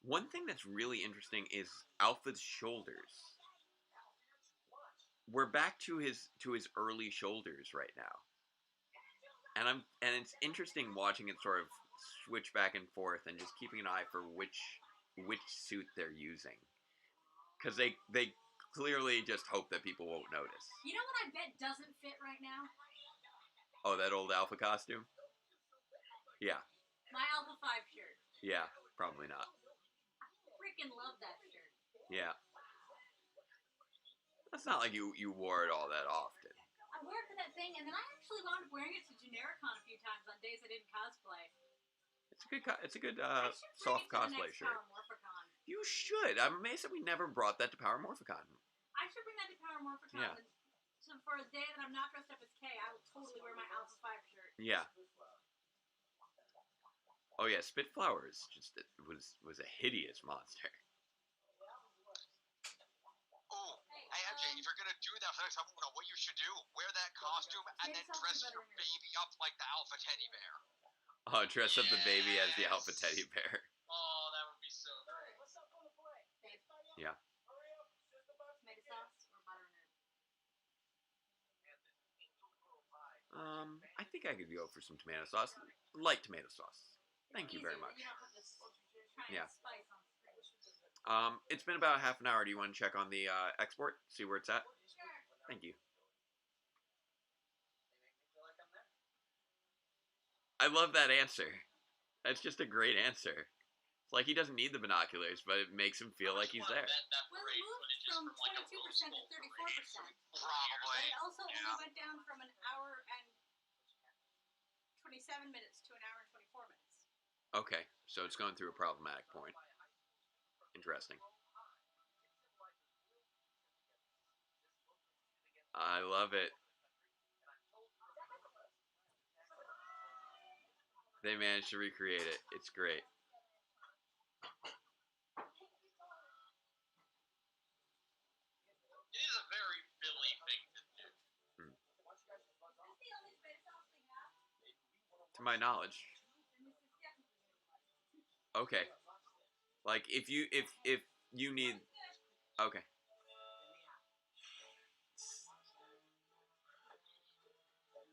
One thing that's really interesting is Alpha's shoulders. We're back to his early shoulders right now, and it's interesting watching it sort of switch back and forth and just keeping an eye for which suit they're using, because they clearly just hope that people won't notice. You know what I bet doesn't fit right now? Oh, that old Alpha costume? Yeah. My Alpha 5 shirt. Yeah, probably not. I freaking love that shirt. Yeah. It's not like you wore it all that often. I wore it for that thing, and then I actually wound up wearing it to Genericon a few times on days I didn't cosplay. It's a good soft cosplay shirt. You should. I'm amazed that we never brought that to Power Morphicon. I should bring that to Power Morphicon. Yeah. So for a day that I'm not dressed up as K, I will totally wear my Alpha 5 shirt. Yeah. Oh yeah, Spitflower was a hideous monster. Hey, MJ, if you're gonna do that for next time, what you should do, wear that costume and then dress your baby up like the Alpha Teddy Bear. Oh, dress up the baby as the Alpha Teddy Bear. Oh, that would be so great. Yeah. Tomato sauce or butternut? I think I could go for some tomato sauce. Light tomato sauce. Thank you very much. Yeah. It's been about half an hour. Do you want to check on the export? See where it's at? Thank you. I love that answer. That's just a great answer. It's like he doesn't need the binoculars, but it makes him feel like he's there. Well, it moved from 22% to 34%. Probably. But it also only went down from an hour and 27 minutes to an hour and 24 minutes. Okay, so it's going through a problematic point. Interesting. I love it. They managed to recreate it. It's great. It is a very Billy thing to do. To my knowledge. Okay. Like if you need, okay.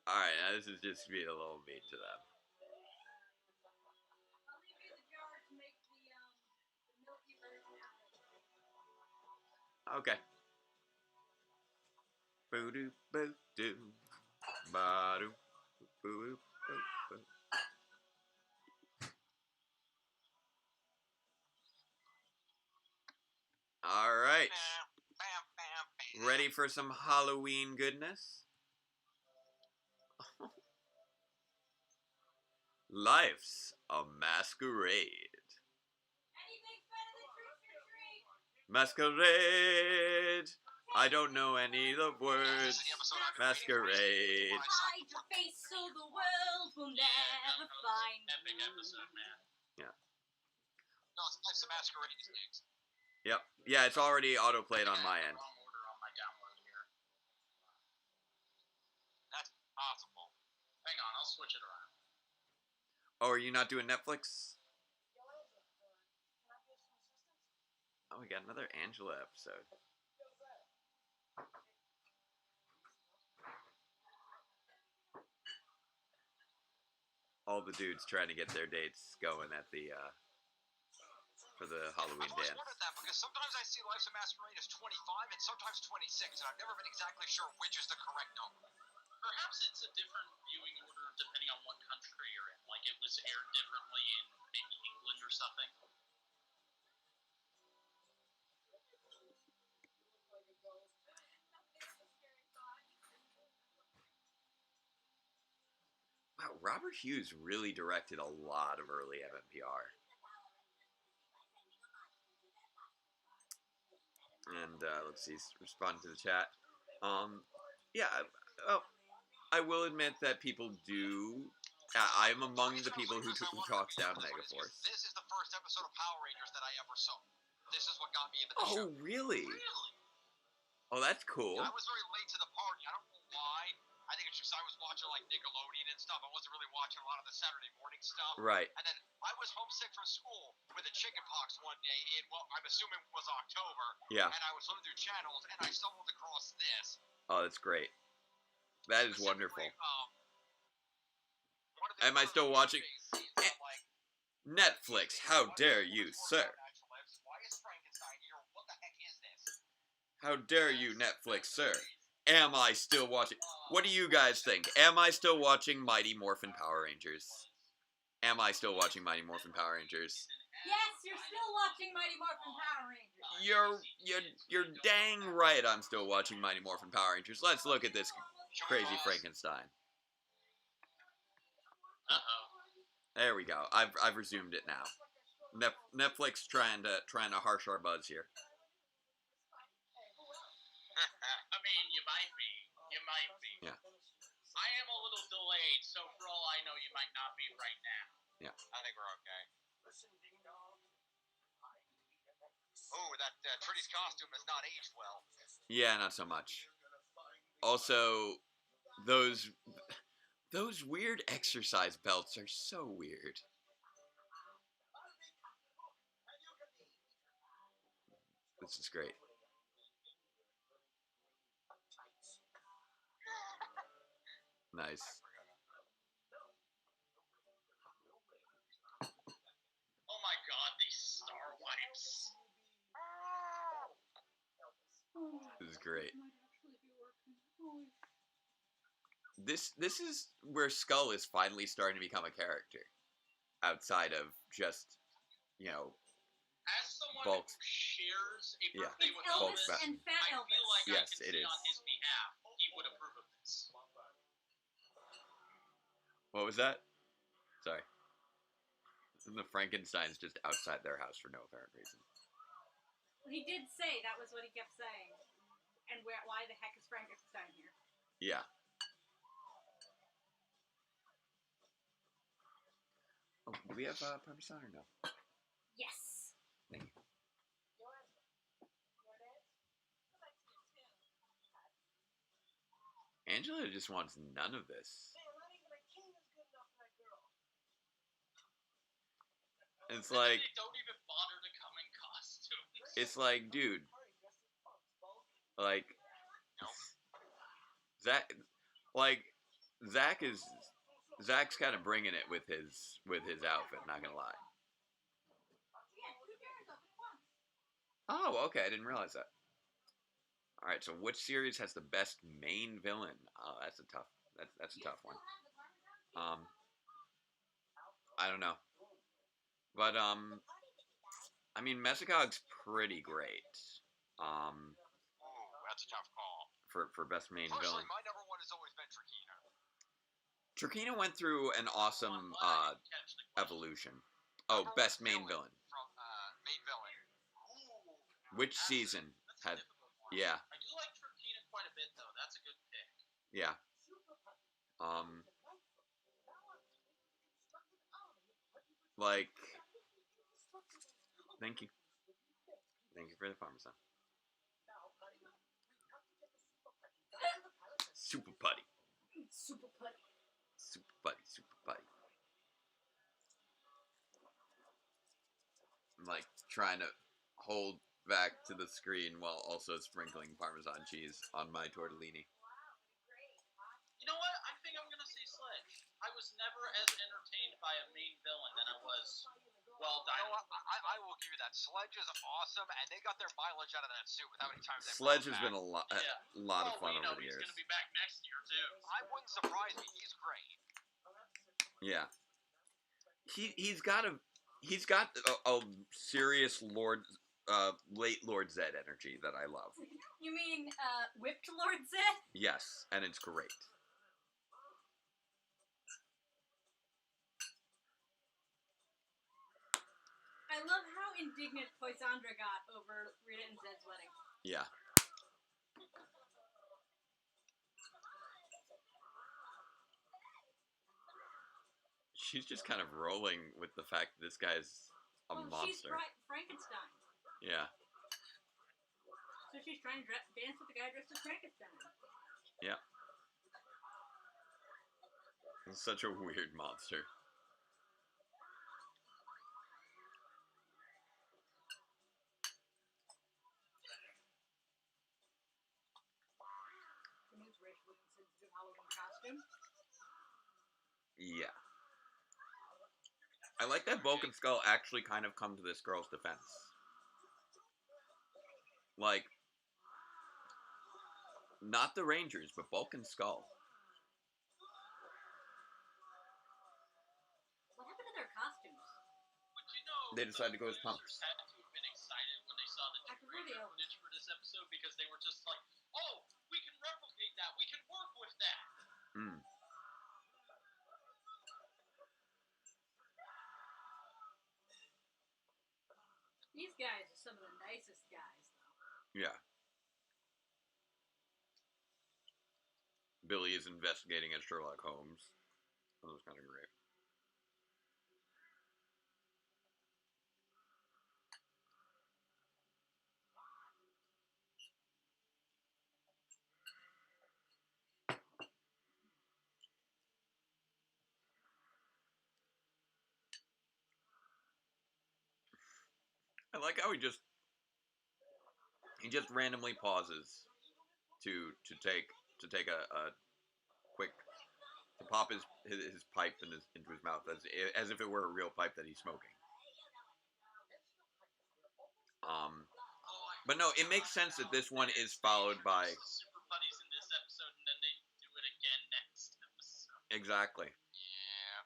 All right, now this is just being a little mean to them. Okay. Boo-doo, boo-doo. Ba-doo, boo-doo, boo-doo. All right. Ready for some Halloween goodness? Life's a masquerade. Masquerade. I don't know any of the words. Masquerade. Hide your face so the world will never find Epic you. episode, man. Yeah. No, it's Life's a Masquerade. Yep. Yeah, it's already auto-played on my end. Wrong order on my download here. That's possible. Hang on, I'll switch it around. Oh, are you not doing Netflix? Oh, we got another Angela episode. all the dudes trying to get their dates going at the for the Halloween I've always dance. wondered that because sometimes I see Life's a Masquerade as 25 and sometimes 26, and I've never been exactly sure which is the correct number. Perhaps it's a different viewing order depending on what country you're in. Like it was aired differently in maybe England or something. Wow, Robert Hughes really directed a lot of early MMPR. And let's see, respond to the chat. Yeah, well, I will admit that people do. I'm among the people who talks down Megaforce. This is the first episode of Power Rangers that I ever saw. This is what got me into the show. Oh, really? Oh, that's cool. Yeah, I was very late to the party. I don't know why. I think it's just I was watching like Nickelodeon and stuff. I wasn't really watching a lot of the Saturday morning stuff. Right. And then I was homesick from school with a chicken pox one day in, well, I'm assuming it was October. Yeah. And I was looking through channels and I stumbled across this. Oh, that's great. That is wonderful. Am I still watching? Netflix, how dare you, sir? Why is Frankenstein here? What the heck is this? How dare you, Netflix, sir? Am I still watching? What do you guys think? Am I still watching Mighty Morphin Power Rangers? Am I still watching Mighty Morphin Power Rangers? Yes, you're still watching Mighty Morphin Power Rangers. You're dang right. I'm still watching Mighty Morphin Power Rangers. Let's look at this crazy Frankenstein. There we go. I've resumed it now. Netflix trying to harsh our buzz here. I mean, you might be. Yeah. I am a little delayed, so for all I know, you might not be right now. Yeah. I think we're okay. Oh, that Trinity's costume has not aged well. Yeah, not so much. Also, those weird exercise belts are so weird. This is great. Nice. Oh my god, these star wipes. This is great. This is where Skull is finally starting to become a character. Outside of just, you know, as someone Bulk. who shares a Yeah. birthday with Bulk Elvis, fat. And Fat I Elvis. feel like Yes, I can it say is. on his behalf, he would approve of this. What was that? Sorry. And the Frankenstein's just outside their house for no apparent reason. He did say that was what he kept saying. And why the heck is Frankenstein here? Yeah. Oh, do we have Parmesan or no? Yes. Thank you. Angela just wants none of this. It's like, They don't even bother to come in costume. it's like, dude, like, Zach's kind of bringing it with his outfit. Not gonna lie. Oh, okay, I didn't realize that. All right, so which series has the best main villain? Oh, that's a tough one. I don't know, but I mean, Mesicog's pretty great. Ooh, that's a tough call. For best main Personally, villain. my number one has always been Trakina. Trakina went through an awesome evolution. Oh, best main villain. From main villain. Which season had? Yeah, I do like Trakina quite a bit, though. That's a good pick. yeah. Like, thank you for the Parmesan. Super putty. Super putty. Super putty, super putty. I'm like trying to hold back to the screen while also sprinkling Parmesan cheese on my tortellini. You know what? I think I'm gonna say Sledge. I was never as entertained I will give you that. Sledge is awesome, and they got their mileage out of that suit with how many times they Sledge has brought been a lot of fun over the years. He's going to be back next year, too. I wouldn't surprise me. He's great. Yeah. He's got a serious late Lord Zed energy that I love. You mean whipped Lord Zed? Yes, and it's great. I love how indignant Poisandra got over Rita and Zed's wedding. Yeah. She's just kind of rolling with the fact that this guy's a monster. She's Frankenstein. Yeah. So she's trying to dance with the guy dressed as Frankenstein. Yeah. He's such a weird monster. Racially insensitive Halloween costume. Yeah. I like that Bulk and Skull actually kind of come to this girl's defense. Like, not the Rangers, but Bulk and Skull. What happened to their costumes? But you know, They decided to go as punks. Had to have been excited when they saw the Ranger footage for this episode because they were just like, "Oh, we can replicate that. We can work with that." Hmm. These guys are some of the nicest guys, though. Yeah. Billy is investigating as Sherlock Holmes. That was kind of great. I like how he just randomly pauses to take a quick, to pop his pipe into his mouth as if it were a real pipe that he's smoking. But no, it makes sense that this one is followed by Super buddies in this episode, and then they do it again next episode. exactly. Yeah.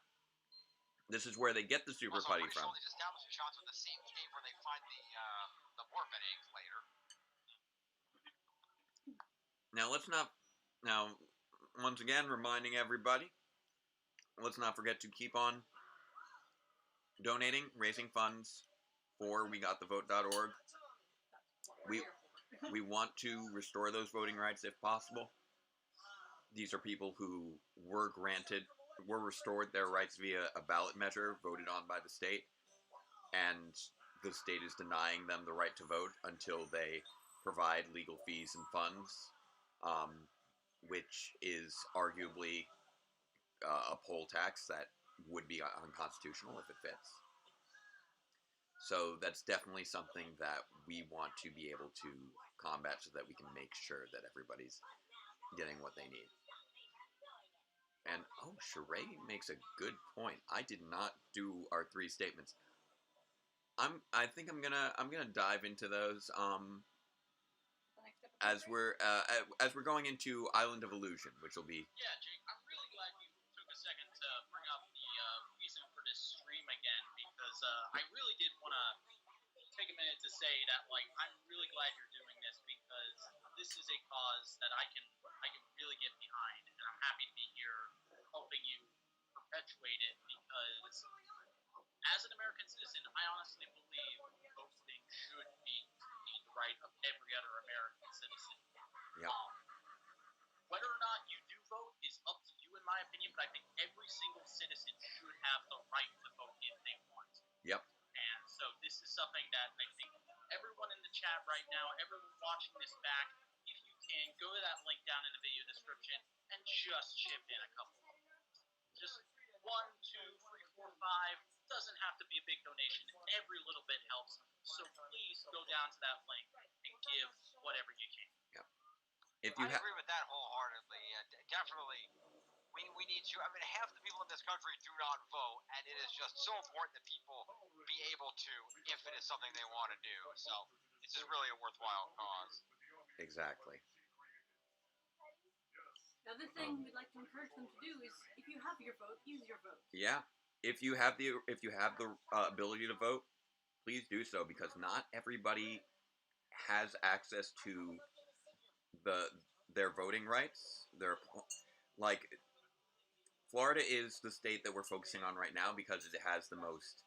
This is where they get the super Also, putty I'm pretty from. sure they establishing shots with the same cave where they find the Morphin eggs later. Now, once again, reminding everybody, let's not forget to keep on donating, raising funds for WeGotTheVote.org. We want to restore those voting rights if possible. These are people who were restored their rights via a ballot measure voted on by the state, and the state is denying them the right to vote until they provide legal fees and funds, which is arguably a poll tax that would be unconstitutional if it fits. So that's definitely something that we want to be able to combat so that we can make sure that everybody's getting what they need. And Sheree makes a good point. I did not do our 3 statements. I think I'm gonna dive into those as we're going into Island of Illusion, which will be. Yeah, Jake, I'm really glad you took a second to bring up the reason for this stream again, because I really did want to take a minute to say that, like, I'm really glad you're doing this, because this is a cause that I can really get behind, and I'm happy to be here helping you perpetuate it, because as an American citizen, I honestly believe voting should be the right of every other American citizen. Yep. Whether or not you do vote is up to you, in my opinion, but I think every single citizen should have the right to vote if they want. Yep. And so this is something that I think everyone in the chat right now, everyone watching this back, if you can, go to that link down in the video description and just chip in a couple. Just 1, 2, 3, 4, 5. Doesn't have to be a big donation. Every little bit helps. So please go down to that link and give whatever you can. Yep. I agree with that wholeheartedly. Definitely, we need to. I mean, half the people in this country do not vote, and it is just so important that people be able to if it is something they want to do. So this is really a worthwhile cause. Exactly. The other thing we'd like to encourage them to do is, if you have your vote, use your vote. Yeah. If you have the ability to vote, please do so, because not everybody has access to their voting rights. Like, Florida is the state that we're focusing on right now because it has the most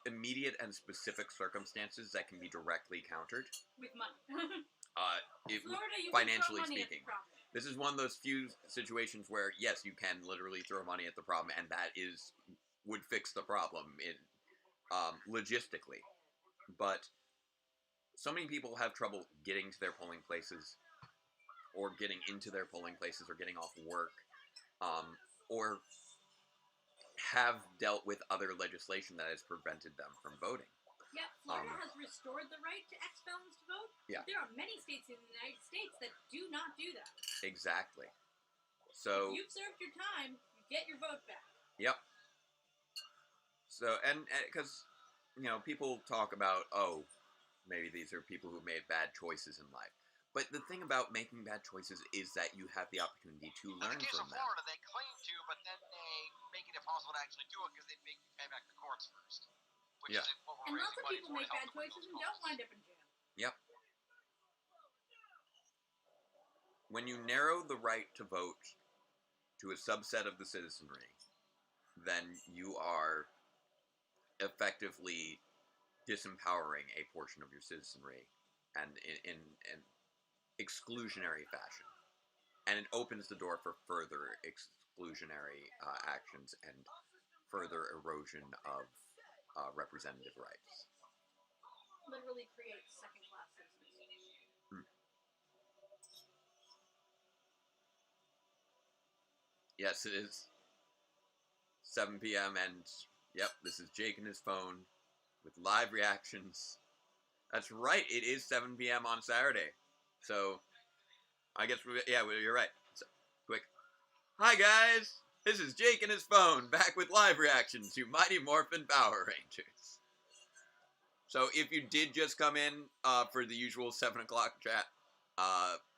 immediate and specific circumstances that can be directly countered With money. Florida, you financially can throw money speaking. at the problem. This is one of those few situations where, yes, you can literally throw money at the problem, and that would fix the problem logistically. But so many people have trouble getting to their polling places, or getting into their polling places, or getting off work, or have dealt with other legislation that has prevented them from voting. Yeah, Florida has restored the right to ex-felons to vote. Yeah. But there are many states in the United States that do not do that. Exactly. So if you've served your time, you get your vote back. Yep. So, and because, people talk about, oh, maybe these are people who made bad choices in life. But the thing about making bad choices is that you have the opportunity to learn from them. In the case of Florida, they claim to, but then they make it impossible to actually do it because they make you pay back the courts first. Which is what we're and lots of raising people money make for bad choices and don't wind up in jail. Yep. When you narrow the right to vote to a subset of the citizenry, then you are effectively disempowering a portion of your citizenry, and in an exclusionary fashion. And it opens the door for further exclusionary actions and further erosion of representative rights. Literally creates second-class citizens. Yes, it is 7 p.m. and yep, this is Jake and his phone with live reactions. That's right, it is 7 p.m. on Saturday. So, I guess, you're right. So, quick. Hi guys, this is Jake and his phone, back with live reactions to Mighty Morphin Power Rangers. So, if you did just come in for the usual 7 o'clock chat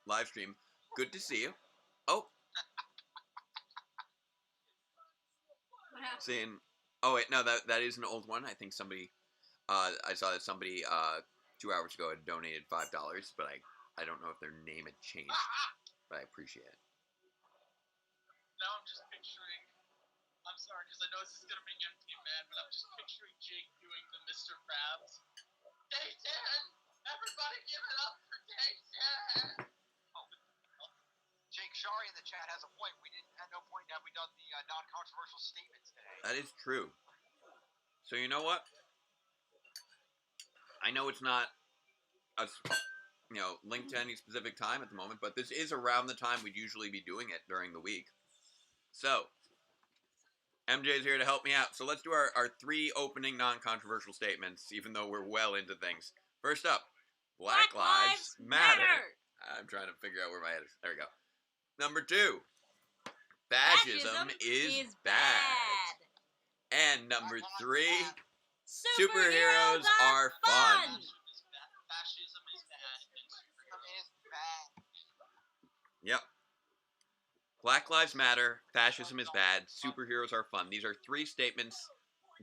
live stream, good to see you. Oh. What happened? Seeing, oh wait, no, that is an old one. I think somebody, I saw that somebody 2 hours ago had donated $5, but I don't know if their name had changed, but I appreciate it. Now I'm just picturing, I'm sorry because I know this is going to make MT mad, but I'm just picturing Jake doing the Mr. Krabs. Dayton! Everybody give it up for Dayton! Jake Shari in the chat has a point. At no point have we done the non-controversial statements today. That is true. So you know what? I know it's not linked to any specific time at the moment, but this is around the time we'd usually be doing it during the week. So, MJ's here to help me out. So let's do our 3 opening non-controversial statements, even though we're well into things. First up, Black Lives Matter. I'm trying to figure out where my head is. There we go. Number 2, fascism is bad. And number 3, superheroes are fun. Fascism is bad. Yep. Black Lives Matter, fascism is bad, superheroes are fun. These are 3 statements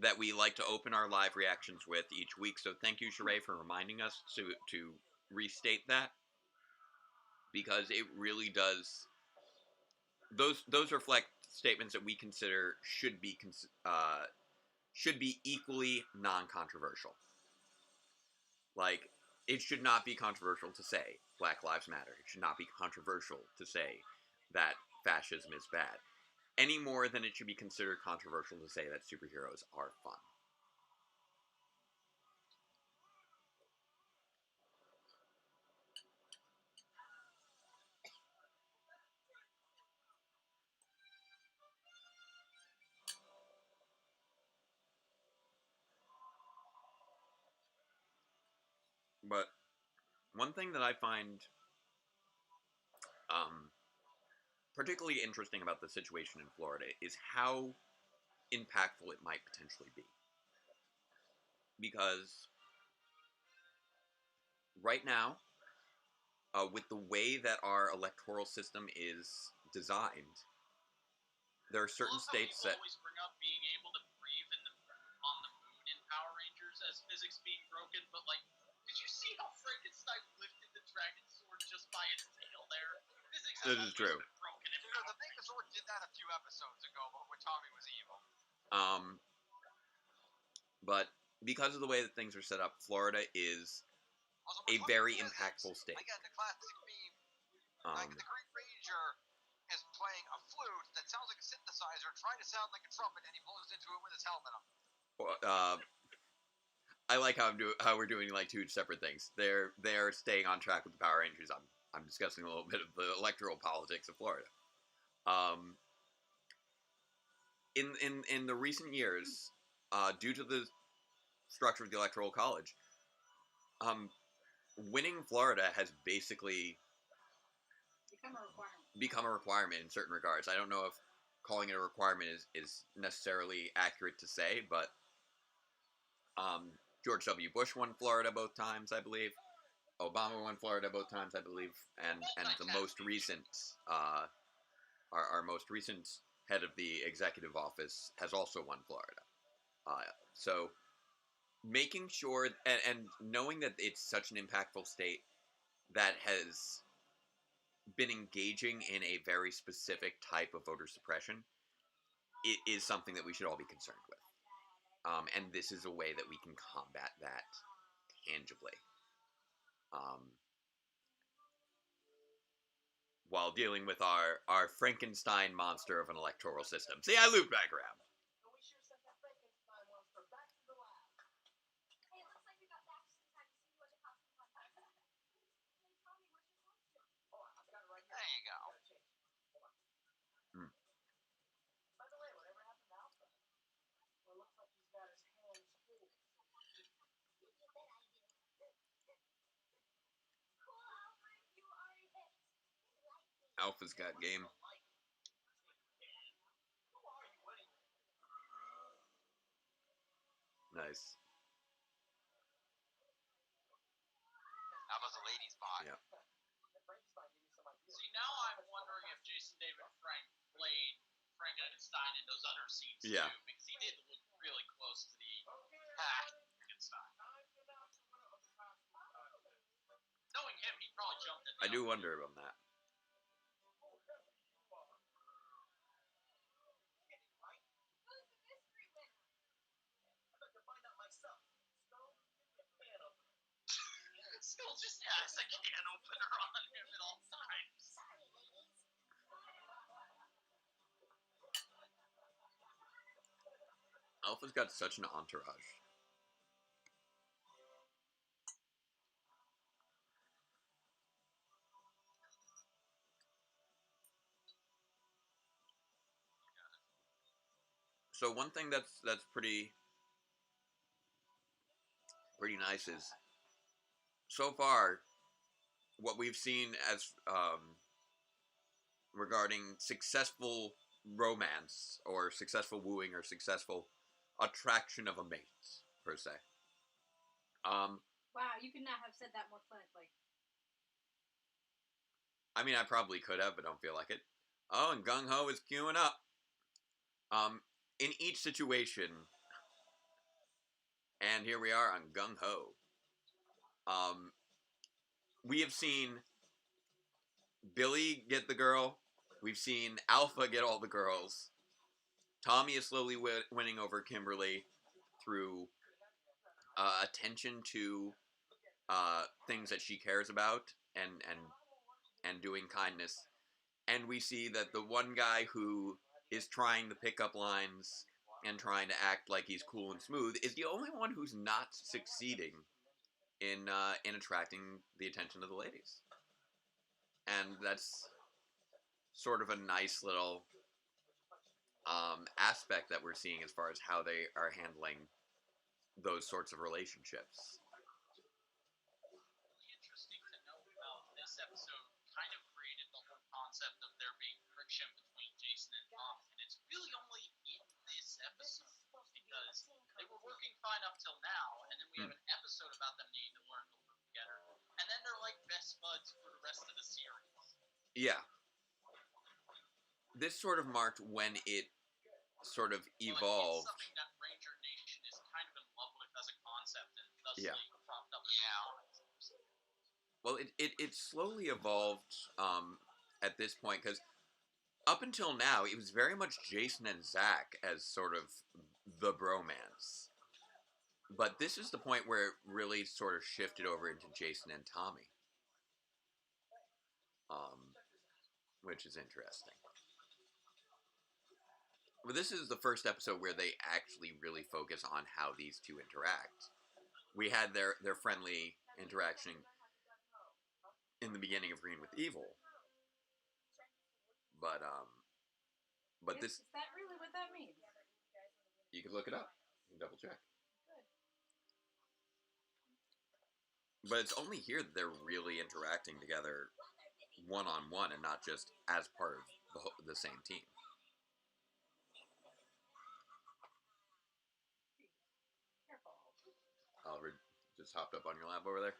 that we like to open our live reactions with each week. So thank you, Sheree, for reminding us to restate that, because it really does. Those reflect statements that we consider should be equally non-controversial. Like, it should not be controversial to say Black Lives Matter. It should not be controversial to say that fascism is bad, any more than it should be considered controversial to say that superheroes are fun. But one thing that I find particularly interesting about the situation in Florida is how impactful it might potentially be. Because right now, with the way that our electoral system is designed, there are certain states that always bring up being able to breathe on the moon in Power Rangers as physics being broken, but like, did you see how Frankenstein lifted the dragon sword just by its tail there? Physics has always been broken in Power The Megazord did that a few episodes ago, but when Tommy was evil. But because of the way that things are set up, Florida is Also, a very impactful state. Again, the classic meme, like the Green Ranger is playing a flute that sounds like a synthesizer, trying to sound like a trumpet, and he blows into it with his helmet on. I like how we're doing like two separate things. They're staying on track with the Power Rangers. I'm discussing a little bit of the electoral politics of Florida. In the recent years, due to the structure of the Electoral College, winning Florida has basically become a requirement in certain regards. I don't know if calling it a requirement is necessarily accurate to say, but George W. Bush won Florida both times, I believe. Obama won Florida both times, I believe, and the most recent, our most recent head of the executive office has also won Florida. So making sure and knowing that it's such an impactful state that has been engaging in a very specific type of voter suppression, it is something that we should all be concerned with. And this is a way that we can combat that tangibly. While dealing with our Frankenstein monster of an electoral system. See, I loop back around. There you go. By the way, whatever happened to Alpha? Well, it looks like he's got his hands full. Alpha's got game. Nice. Alpha's a lady's bot. Yeah. See, now I'm wondering if Jason David Frank played Frankenstein in those other scenes too, because he did look really close to the Frankenstein. Knowing him, he probably jumped in. I do wonder about that. Still just has a can opener on him at all times. Alpha's got such an entourage. So one thing that's pretty nice is so far what we've seen as regarding successful romance or successful wooing or successful attraction of a mate per se. Wow, you could not have said that more clinically. I mean, I probably could have, but don't feel like it. Oh, and Gung Ho is queuing up. In each situation, and here we are on Gung Ho. We have seen Billy get the girl. We've seen Alpha get all the girls. Tommy is slowly winning over Kimberly through attention to things that she cares about and doing kindness. And we see that the one guy who is trying the pickup lines and trying to act like he's cool and smooth is the only one who's not succeeding in attracting the attention of the ladies. And that's sort of a nice little aspect that we're seeing as far as how they are handling those sorts of relationships. Interesting to note about this episode kind of created the whole concept of there being friction Yeah. This sort of marked when it sort of evolved. It's something that Ranger Nation is kind of in love with as a concept, and thusly Yeah. propped up. Well, it slowly evolved at this point, because up until now, it was very much Jason and Zach as sort of the bromance. But this is the point where it really sort of shifted over into Jason and Tommy. Which is interesting. Well, this is the first episode where they actually really focus on how these two interact. We had their friendly interaction in the beginning of Green with Evil. But this... Is that really what that means? You can look it up. You can double check. But it's only here that they're really interacting together one-on-one and not just as part of the same team. Oliver just hopped up on your lap over there.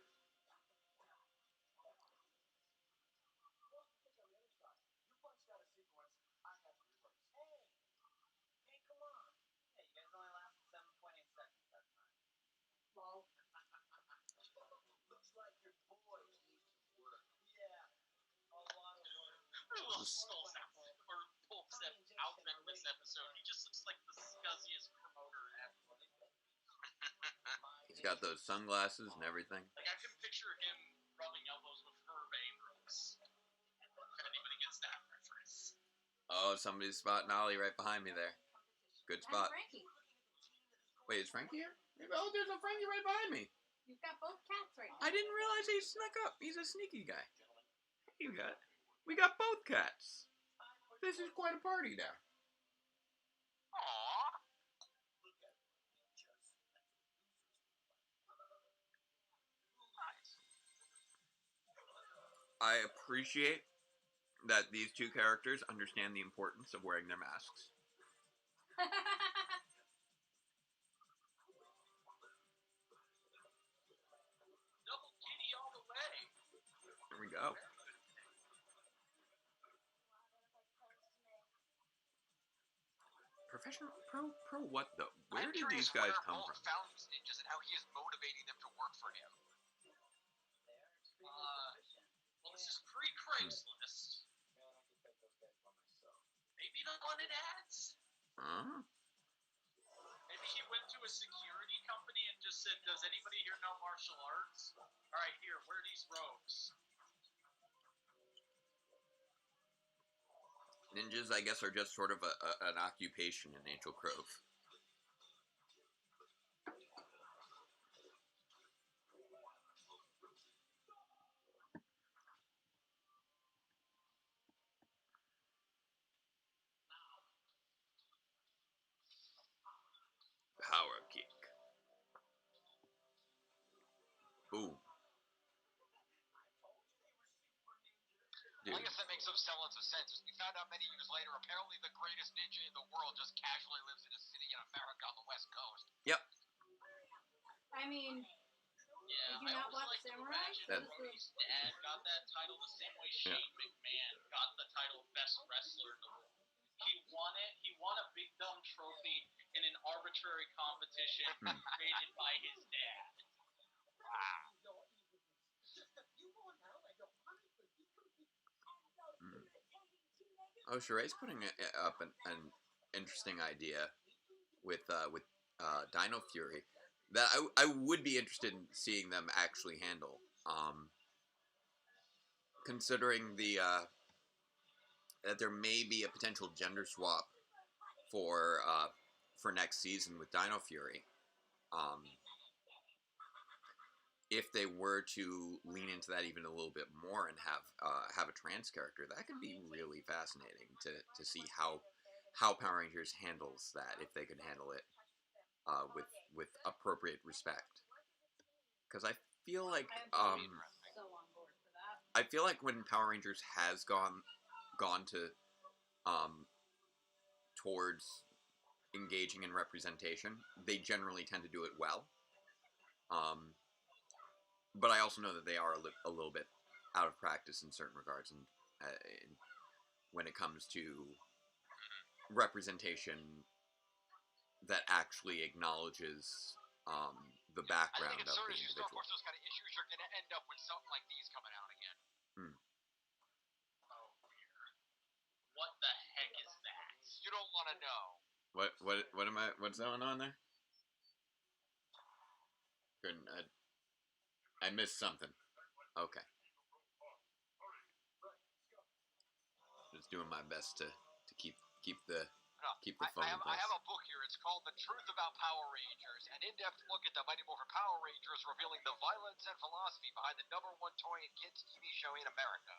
Outfit in this episode, he just looks like the scuzziest promoter ever. He's got those sunglasses and everything. Like, I can picture him rubbing elbows with Herb Abrams. If anybody gets that reference. Oh, somebody's spotting Ollie right behind me there. Good spot. Frankie. Wait, is Frankie here? Oh, there's a Frankie right behind me. You've got both cats right now. I didn't realize he snuck up. He's a sneaky guy. We got both cats. This is quite a party now. Aww. I appreciate that these two characters understand the importance of wearing their masks. Double kitty all the way. There we go. Professional pro what though? Where did these guys come from? Found these ninjas and how he is motivating them to work for him. Well, this is pre-Craigslist. Maybe he wanted ads. Maybe he went to a security company and just said, "Does anybody here know martial arts? All right, here, wear these robes." Ninjas, I guess, are just sort of an occupation in Angel Grove. Power kick. Boom. Dude. I guess that makes some semblance of sense. We found out many years later, apparently the greatest ninja in the world just casually lives in a city in America on the West Coast. Yep. I mean, yeah, did you not watch Samurai? Brody's dad got that title the same way Shane McMahon got the title Best Wrestler in the world. He won it. He won a big dumb trophy in an arbitrary competition created by his dad. Oh, Sheree's putting up an interesting idea with Dino Fury that I would be interested in seeing them actually handle. Considering that there may be a potential gender swap for next season with Dino Fury. If they were to lean into that even a little bit more and have a trans character, that could be really fascinating to see how Power Rangers handles that, if they could handle it with appropriate respect. Because I feel like I feel like when Power Rangers has gone to towards engaging in representation, they generally tend to do it well. But I also know that they are a little bit out of practice in certain regards, and when it comes to representation that actually acknowledges the background I think of as soon the as you start individual. pushing those kind of issues, you're going to end up with something like these coming out again. Oh, weird. What the heck is that? You don't want to know. What's going on there? Couldn't I missed something. Okay. Just doing my best to keep the phone in place. I have a book here. It's called The Truth About Power Rangers, an in-depth look at the Mighty Morphin Power Rangers, revealing the violence and philosophy behind the #1 toy and kids TV show in America.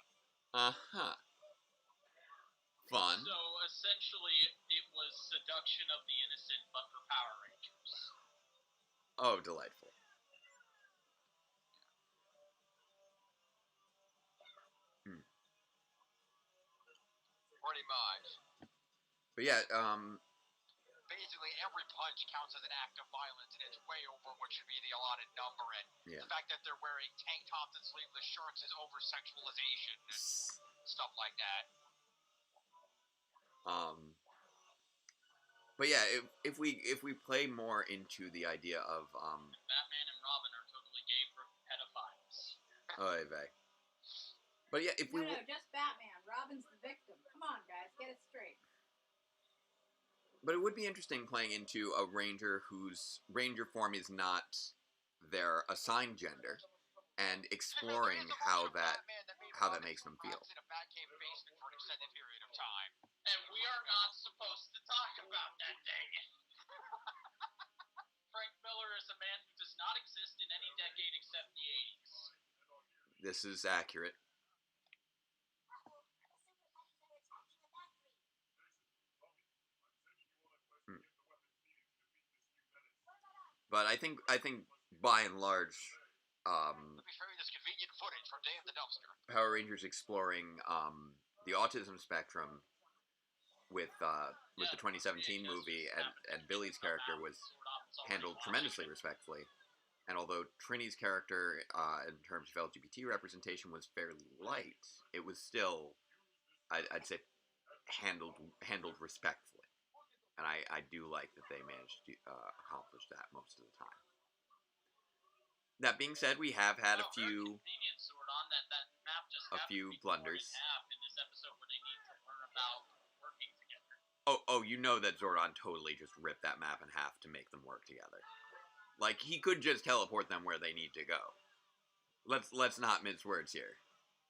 Fun. So essentially, it was seduction of the innocent, but for Power Rangers. Oh, delightful. Pretty much. But yeah, basically every punch counts as an act of violence, and it's way over what should be the allotted number. And the fact that they're wearing tank tops and sleeveless shirts is over sexualization and stuff like that. But yeah, if we play more into the idea of Batman and Robin are totally gay pedophiles. Oy vey. But yeah, if we No, just Batman. Robin's the victim. Come on, guys, get it straight. But it would be interesting playing into a ranger whose ranger form is not their assigned gender, and exploring how that makes them feel. In a Batcave basement for an extended period of time. And we are not supposed to talk about that day. Frank Miller is a man who does not exist in any decade except the 80s. This is accurate. But I think by and large, let me show you this convenient footage from Day of the Dumpster. Power Rangers exploring the autism spectrum with the 2017 movie, and Billy's character was handled tremendously respectfully. And although Trini's character, in terms of LGBT representation, was fairly light, it was still, I'd say, handled respectfully. And I do like that they managed to accomplish that most of the time. That being said, we have had a few blunders. In this episode where they need to learn about working together. Oh, you know that Zordon totally just ripped that map in half to make them work together. Like, he could just teleport them where they need to go. Let's not mince words here.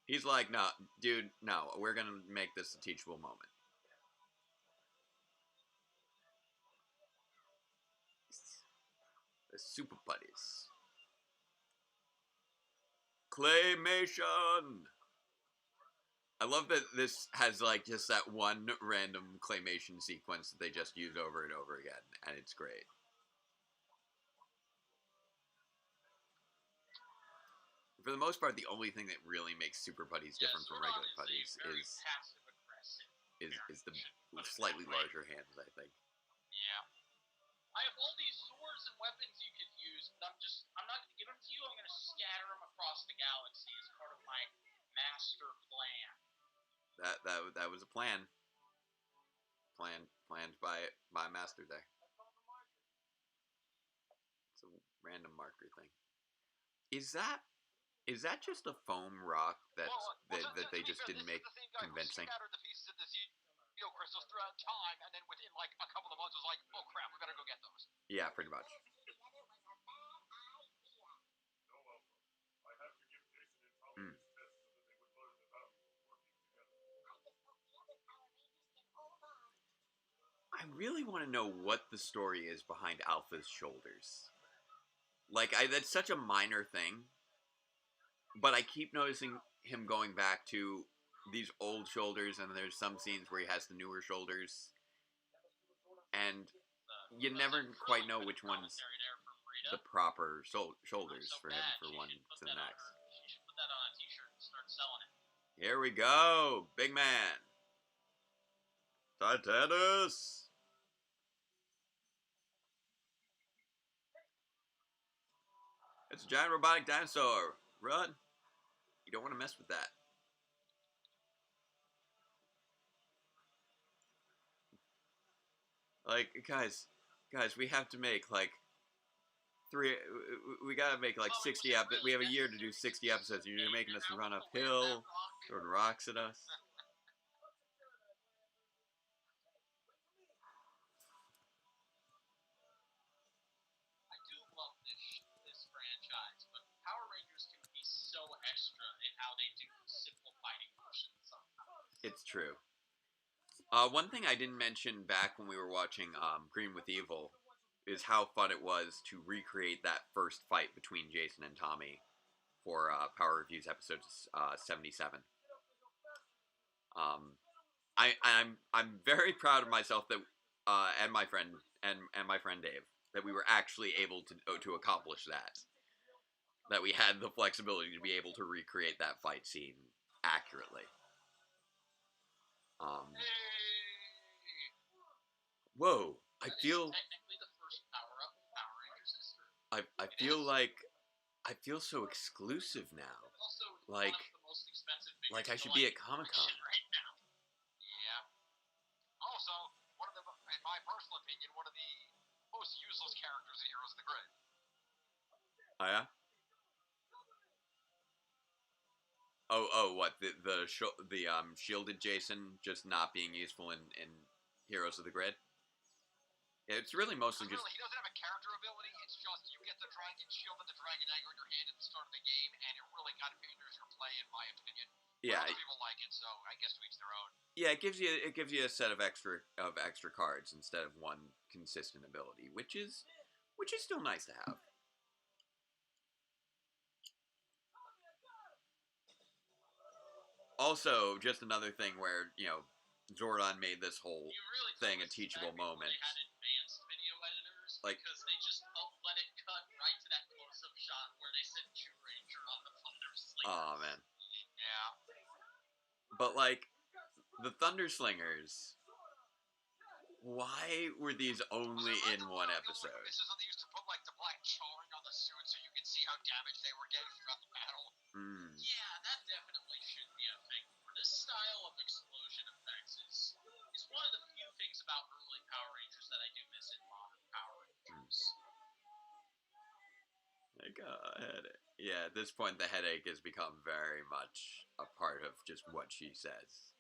He's like, no, dude, no, we're gonna make this a teachable moment. The Super Buddies. Claymation! I love that this has, like, just that one random claymation sequence that they just use over and over again, and it's great. For the most part, the only thing that really makes Super Putties different from regular putties is the slightly larger hands, I think. Yeah. I have all these swords and weapons you could use, but I'm not going to give them to you. I'm going to scatter them across the galaxy as part of my master plan. That was a plan. Planned by Master there. It's a random marker thing. Is that just a foam rock that they just didn't make convincing? Scattered the pieces of the Zeo crystals throughout time, and then within like a couple of months was like, oh crap, we gotta go get those. Yeah, pretty much. I really want to know what the story is behind Alpha's shoulders. Like, that's such a minor thing, but I keep noticing him going back to these old shoulders, and there's some scenes where he has the newer shoulders, and you never quite know which one's the proper shoulders for him for one to the next. You should put that on a t-shirt and start selling it. Here we go, big man. Titanus. It's a giant robotic dinosaur. Run. You don't want to mess with that. Like, guys, we have to make like we gotta make like 60 episodes. We have a year to do 60 episodes. You're making us run uphill, throwing rocks at us. I do love this franchise, but Power Rangers can be so extra in how they do simple fighting motions sometimes. It's true. One thing I didn't mention back when we were watching Green with Evil is how fun it was to recreate that first fight between Jason and Tommy for Power Reviews episode 77. I'm very proud of myself that and my friend Dave that we were actually able to accomplish that. That we had the flexibility to be able to recreate that fight scene accurately. Whoa! I feel technically the first power-up in Power Rangers history. I feel so exclusive now. Also, like one of the most expensive figures like I should be at Comic-Con right now. Yeah. Also, in my personal opinion, one of the most useless characters in Heroes of the Grid. Oh yeah. Oh, what the shielded Jason just not being useful in Heroes of the Grid? It's really mostly just. He doesn't have a character ability. It's just you get the dragon shield and the dragon dagger in your hand at the start of the game, and it really kind of hinders your play, in my opinion. Yeah. Other people like it, so I guess to each their own. Yeah, it gives you a set of extra cards instead of one consistent ability, which is still nice to have. Also, just another thing where, Zordon made this whole thing a teachable moment. They had advanced video editors like, because they just let it cut right to that close-up shot where they sent Jew Ranger on the Thunder Slingers. Oh, man. Yeah. But, the Thunder Slingers, why were these only in one episode? This is when they used to put, the black charring on the suit so you could see how damaged they were getting throughout the battle. Yeah, that definitely should be a thing. This style of explosion effects is one of the few things about early Power Rangers that I do miss in modern Power Rangers. I got a headache. Yeah, at this point, the headache has become very much a part of just what she says.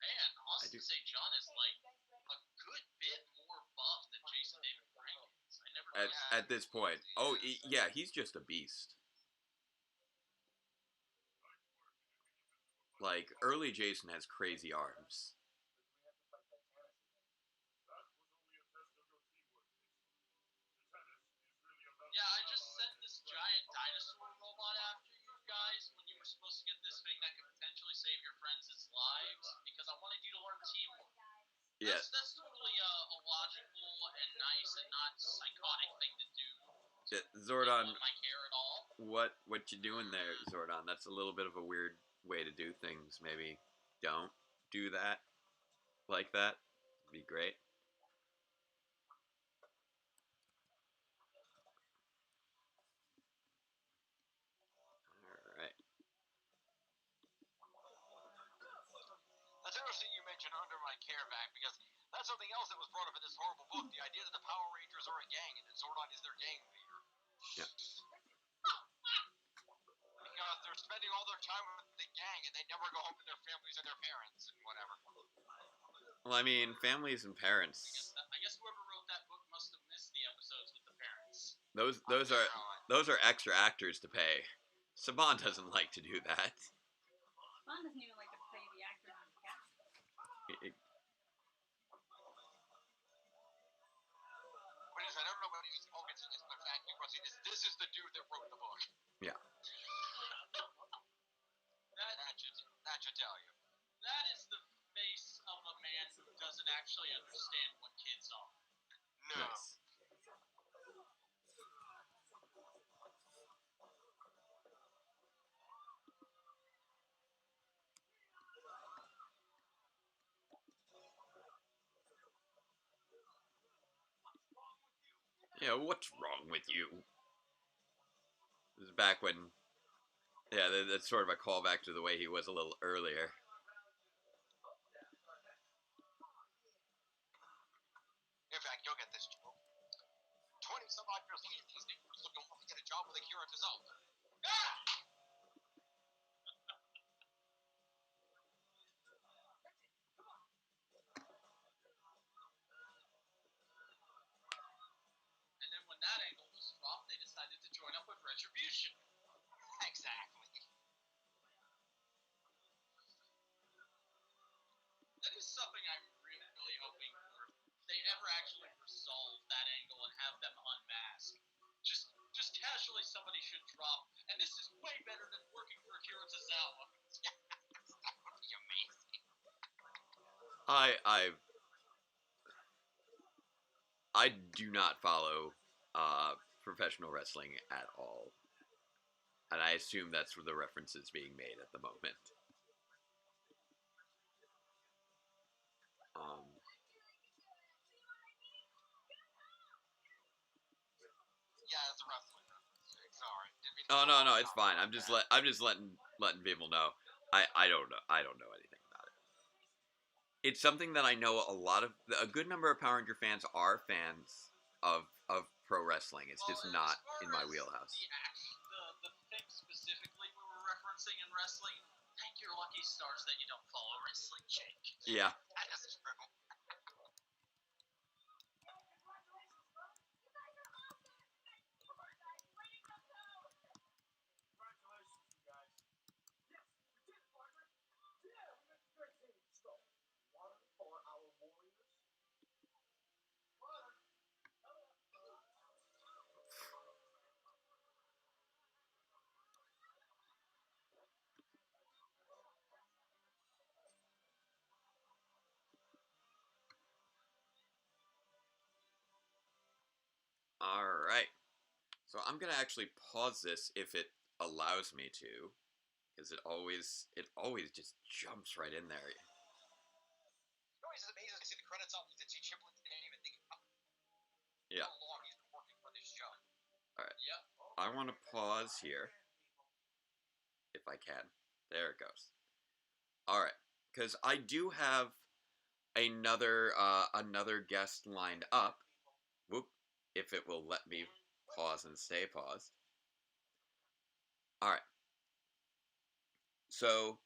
Man, Austin St. John is a good bit more buff than Jason David Frank is. I never at this point. Oh, yeah, he's just a beast. Early Jason has crazy arms. Yeah, I just sent this giant dinosaur robot after you guys when you were supposed to get this thing that could potentially save your friends' lives because I wanted you to learn teamwork. Yeah. That's totally a logical and nice and not psychotic thing to do. Zordon, my care at all. What you doing there, Zordon? That's a little bit of a weird way to do things. Maybe don't do that like that. It'd be great. Alright. That's interesting you mentioned Under My Care back because that's something else that was brought up in this horrible book. The idea that the Power Rangers are a gang and that Zordon is their gang leader. Yeah. Because they're spending all their time with the gang and they never go home to their families and their parents and whatever. Well, I mean, families and parents. I guess whoever wrote that book must have missed the episodes with the parents. Those are extra actors to pay. Saban doesn't like to do that. Saban doesn't even like to pay the actors on the cast. I don't know what he's focusing on, but this is the dude that wrote the book. Yeah. That should tell you. That is the face of a man who doesn't actually understand what kids are. No. Nice. Yeah, what's wrong with you? This is back when, yeah, that's sort of a callback to the way he was a little earlier. In fact, you'll get this joke. 20 some odd years later, these neighbors look to get a job with a Kira Tazal. And then when that angle was dropped, they decided to join up with Retribution. Exactly. That is something I'm really hoping for. They ever actually resolve that angle and have them unmask. Just casually somebody should drop, and this is way better than working for Akira Tozawa. That would be amazing. I do not follow professional wrestling at all, and I assume that's where the reference is being made at the moment. Yeah, it's a wrestling reference. Sorry. Oh no, it's fine. I'm just letting people know. I don't know anything about it. It's something that I know a good number of Power Ranger fans are fans of pro wrestling. It's just not in my wheelhouse. The thing specifically we were referencing in wrestling, thank your lucky stars that you don't follow wrestling, Jake. Yeah. That is true. Alright. So I'm going to actually pause this if it allows me to, because it always just jumps right in there. It always amazing to see the credits on that T. Chiplin didn't even think about. Yeah. How long he's been working for this show. Alright. Yep. I want to pause here. If I can. There it goes. Alright. Because I do have another guest lined up. Whoop. If it will let me pause and stay paused. Alright. So,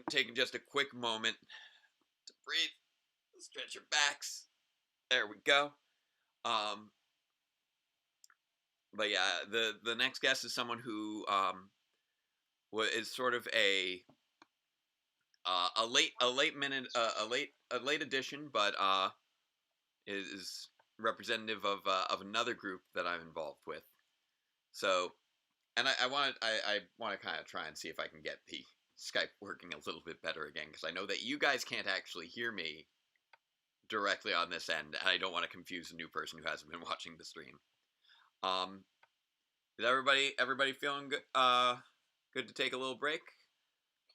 taking just a quick moment to breathe, stretch your backs. There we go. But yeah, the next guest is someone who is sort of a late addition, but is representative of another group that I'm involved with. So, and I want to kind of try and see if I can get the Skype working a little bit better again, because I know that you guys can't actually hear me directly on this end, and I don't want to confuse a new person who hasn't been watching the stream. Is everybody feeling good? Good to take a little break.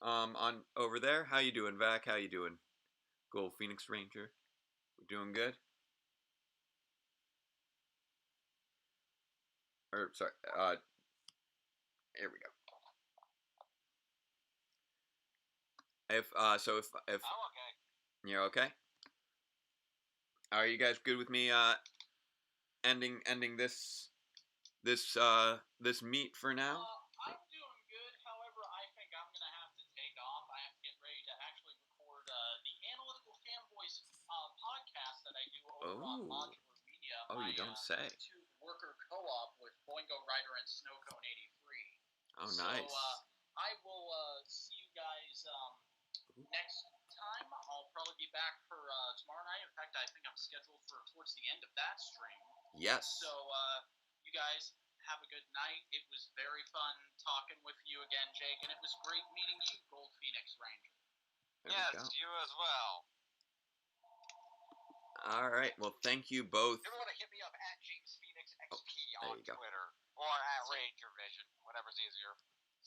On over there. How you doing, Vac? How you doing, Gold Phoenix Ranger? We're doing good. Or sorry. Here we go. If I'm okay. You're okay. Are you guys good with me ending this meet for now? I'm doing good. However, I think I'm gonna have to take off. I have to get ready to actually record the Analytical Fanboys podcast that I do over on Modular Media. Oh, you don't say. YouTube worker co-op with Boingo Rider and Snowcone 83. Oh, nice. So I will see you guys next time. I'll probably be back for tomorrow night. In fact, I think I'm scheduled for towards the end of that stream. Yes. So you guys have a good night. It was very fun talking with you again, Jake, and it was great meeting you, Gold Phoenix Ranger. Yes, you as well. All right. Well, thank you both. If you want to hit me up at James Phoenix XP on you go. Twitter or at Ranger Vision, whatever's easier.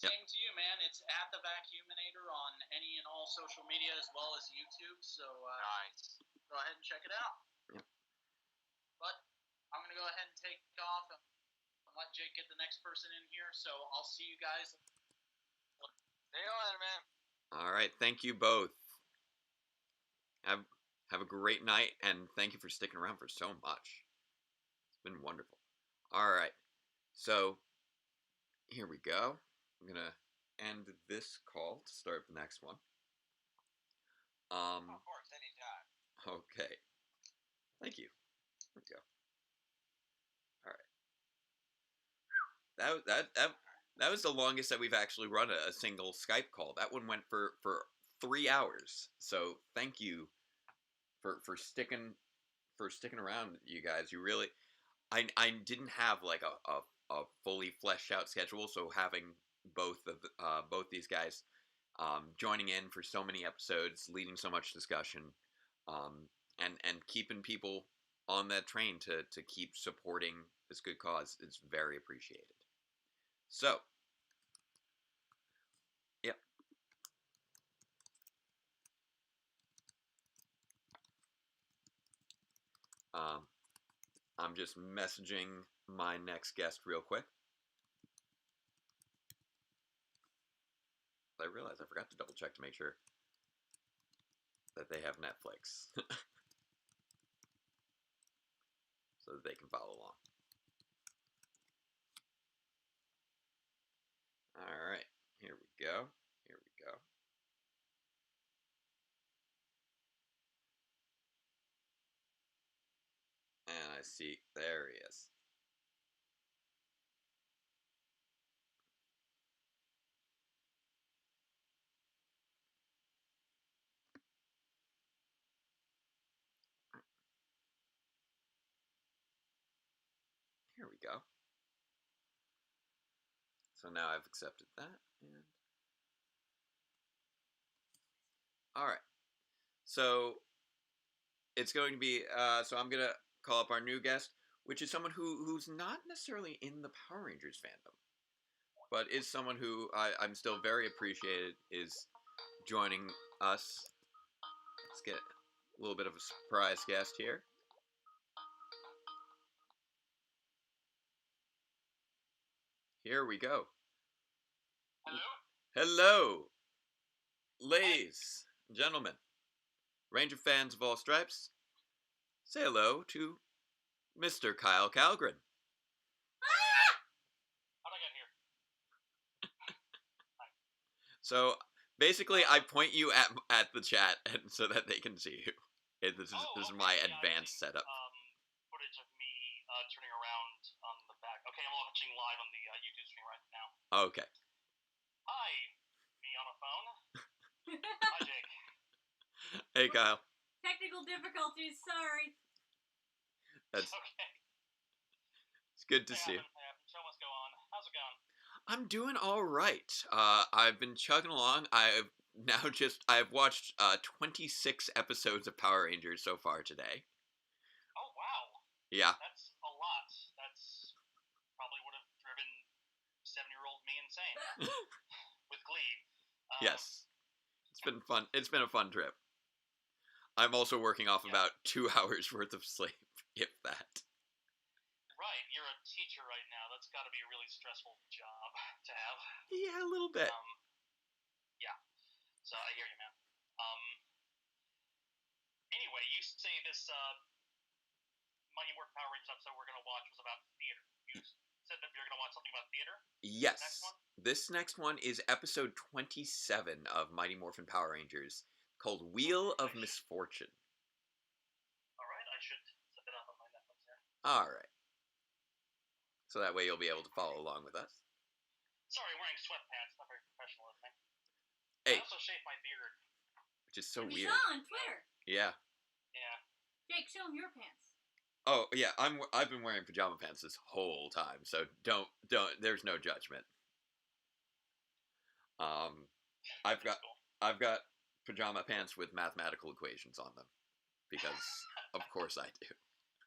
Yep. Same to you, man. It's at the Vacuuminator on any and all social media as well as YouTube. So nice. Go ahead and check it out. Yep. But I'm going to go ahead and take off and let Jake get the next person in here. So I'll see you guys. See you later, man. All right, thank you both. Have a great night, and thank you for sticking around for so much. It's been wonderful. All right, so here we go. I'm gonna end this call to start the next one. Of course, anytime. Okay. Thank you. There we go. All right. That was the longest that we've actually run a single Skype call. That one went for 3 hours. So thank you for sticking around, you guys. You really, I didn't have like a fully fleshed out schedule, so having both these guys joining in for so many episodes, leading so much discussion, and keeping people on that train to keep supporting this good cause, it's very appreciated. So, yep. I'm just messaging my next guest real quick. I realized I forgot to double check to make sure that they have Netflix so that they can follow along. All right, here we go. Here we go. And I see, there he is. Here we go. So now I've accepted that. And all right. So it's going to be, so I'm going to call up our new guest, which is someone who's not necessarily in the Power Rangers fandom, but is someone who I'm still very appreciated is joining us. Let's get a little bit of a surprise guest here. Here we go. Hello? Hello, ladies and gentlemen, Ranger fans of all stripes. Say hello to Mr. Kyle Calgren. How'd I get here? So basically, I point you at the chat, and so that they can see you. This is my advanced setup. Footage of me turning around on the back. Okay, I'm watching live on the YouTube stream right now. Okay. Hi, me on a phone. Hi, Jake. Hey, Kyle. Technical difficulties, sorry. That's okay. It's good to see you. Show must go on. How's it going? I'm doing all right. I've been chugging along. I've watched 26 episodes of Power Rangers so far today. Oh wow. Yeah. That's a lot. That's probably would have driven 7-year-old me insane with Glee. Yes. It's been fun. It's been a fun trip. I'm also working off about 2 hours worth of sleep, if that. Right, you're a teacher right now. That's got to be a really stressful job to have. Yeah, a little bit. Yeah. So I hear you, man. Anyway, you say this Mighty Morphin Power Rangers episode we're gonna watch was about theater. You said that you're gonna watch something about theater. Yes. Next one? This next one is episode 27 of Mighty Morphin Power Rangers, called Wheel of Misfortune. All right, I should set it up on my Netflix here. All right. So that way you'll be able to follow along with us. Sorry, wearing sweatpants. Not very professional of me. Hey. I also shaved my beard. Which is so We weird. saw on Twitter. Yeah. Yeah. Jake, show him your pants. Oh yeah, I've been wearing pajama pants this whole time, so don't. There's no judgment. I've got pajama pants with mathematical equations on them, because of course I do.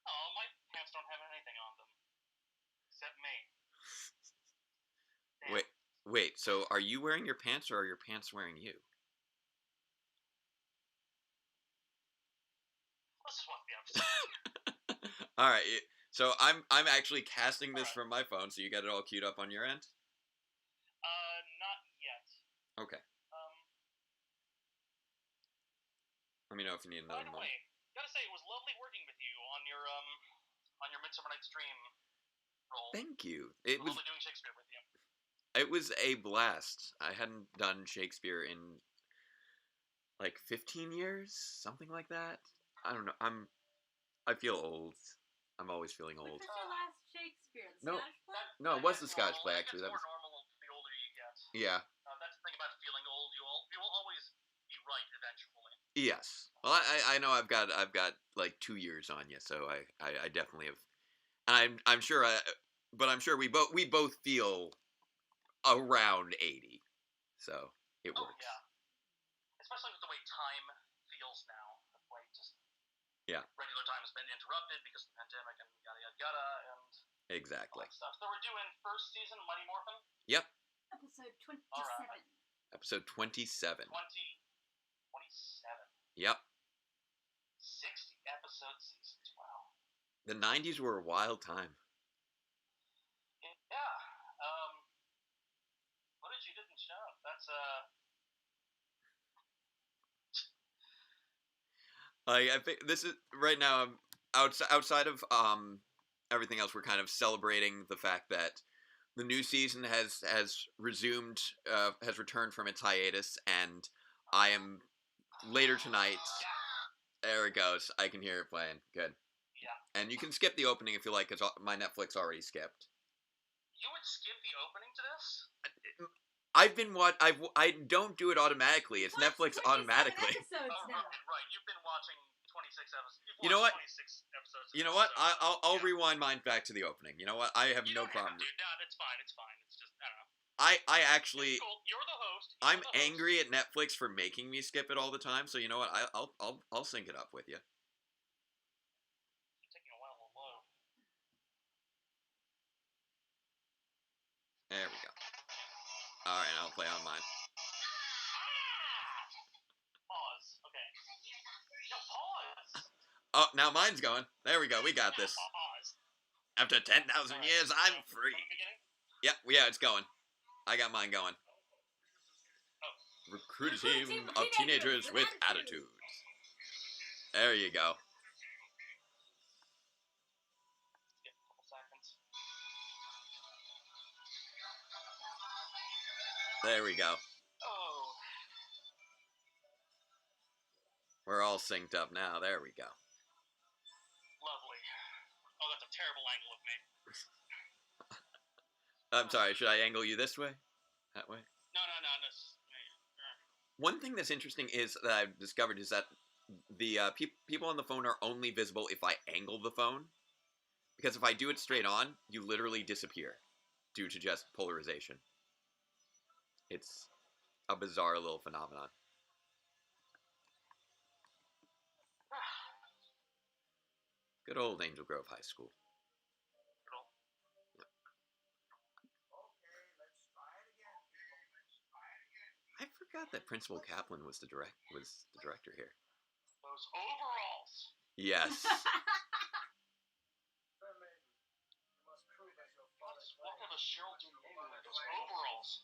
Oh, my pants don't have anything on them except me. Damn. Wait. So are you wearing your pants, or are your pants wearing you? Let's swap the episode. All right. So I'm actually casting this from my phone, so you got it all queued up on your end. Not yet. Okay. Let me know if you need another By the moment. way, gotta say it was lovely working with you on your Midsummer Night's Dream role. Thank you. It was Lovely doing Shakespeare with you. It was a blast. I hadn't done Shakespeare in like 15 years, something like that. I don't know. I feel old. I'm always feeling When old. was your last Shakespeare? The No. Scottish play? No, it was the Scottish play actually. That's That was more normal the older you get. Yeah. That's the thing about feeling old. You will always be right eventually. Yes. Well, I know I've got like 2 years on you, so I definitely have. And I'm sure but I'm sure we both feel around 80. So, it works. Yeah. Especially with the way time feels now. Like just regular time has been interrupted because of the pandemic and yada yada yada and Exactly. all that stuff. So we're doing first season Mighty Morphin? Yep. Episode 27. Alright. Episode 27. 27. Yep. 60 episode seasons. Wow. The 90s were a wild time. Yeah. Footage you didn't show. That's I think this is right now. Outside of everything else, we're kind of celebrating the fact that the new season has resumed, has returned from its hiatus, and I am later tonight. There it goes. I can hear it playing. Good. Yeah. And you can skip the opening if you like, because my Netflix already skipped. You would skip the opening to this? I've been I don't do it automatically. It's Netflix automatically. Right. You've been watching 26 episodes. You know what? 26 episodes. You know what? I'll rewind mine back to the opening. You know what? I have no problem. Dude, no, it's fine. It's fine. It's just I don't know. I actually. Cool. You're the host. I'm angry at Netflix for making me skip it all the time. So you know what? I'll sync it up with you. It's taking a while to load. There we go. All right, I'll play on mine. Pause. Okay. No, pause. Oh, now mine's going. There we go. We got this. Pause. After 10,000 years, I'm free. Yeah, it's going. I got mine going. Recruit a team of teenagers with attitudes. There you go. Skip a couple seconds. There we go. Oh. We're all synced up now. There we go. Lovely. Oh, that's a terrible angle of me. I'm sorry. Should I angle you this way? That way? No. One thing that's interesting is that I've discovered is that the people on the phone are only visible if I angle the phone. Because if I do it straight on, you literally disappear due to just polarization. It's a bizarre little phenomenon. Good old Angel Grove High School. I forgot that Principal Kaplan was the director here. Those overalls. Yes. What are the Cheryl Dunn with those overalls?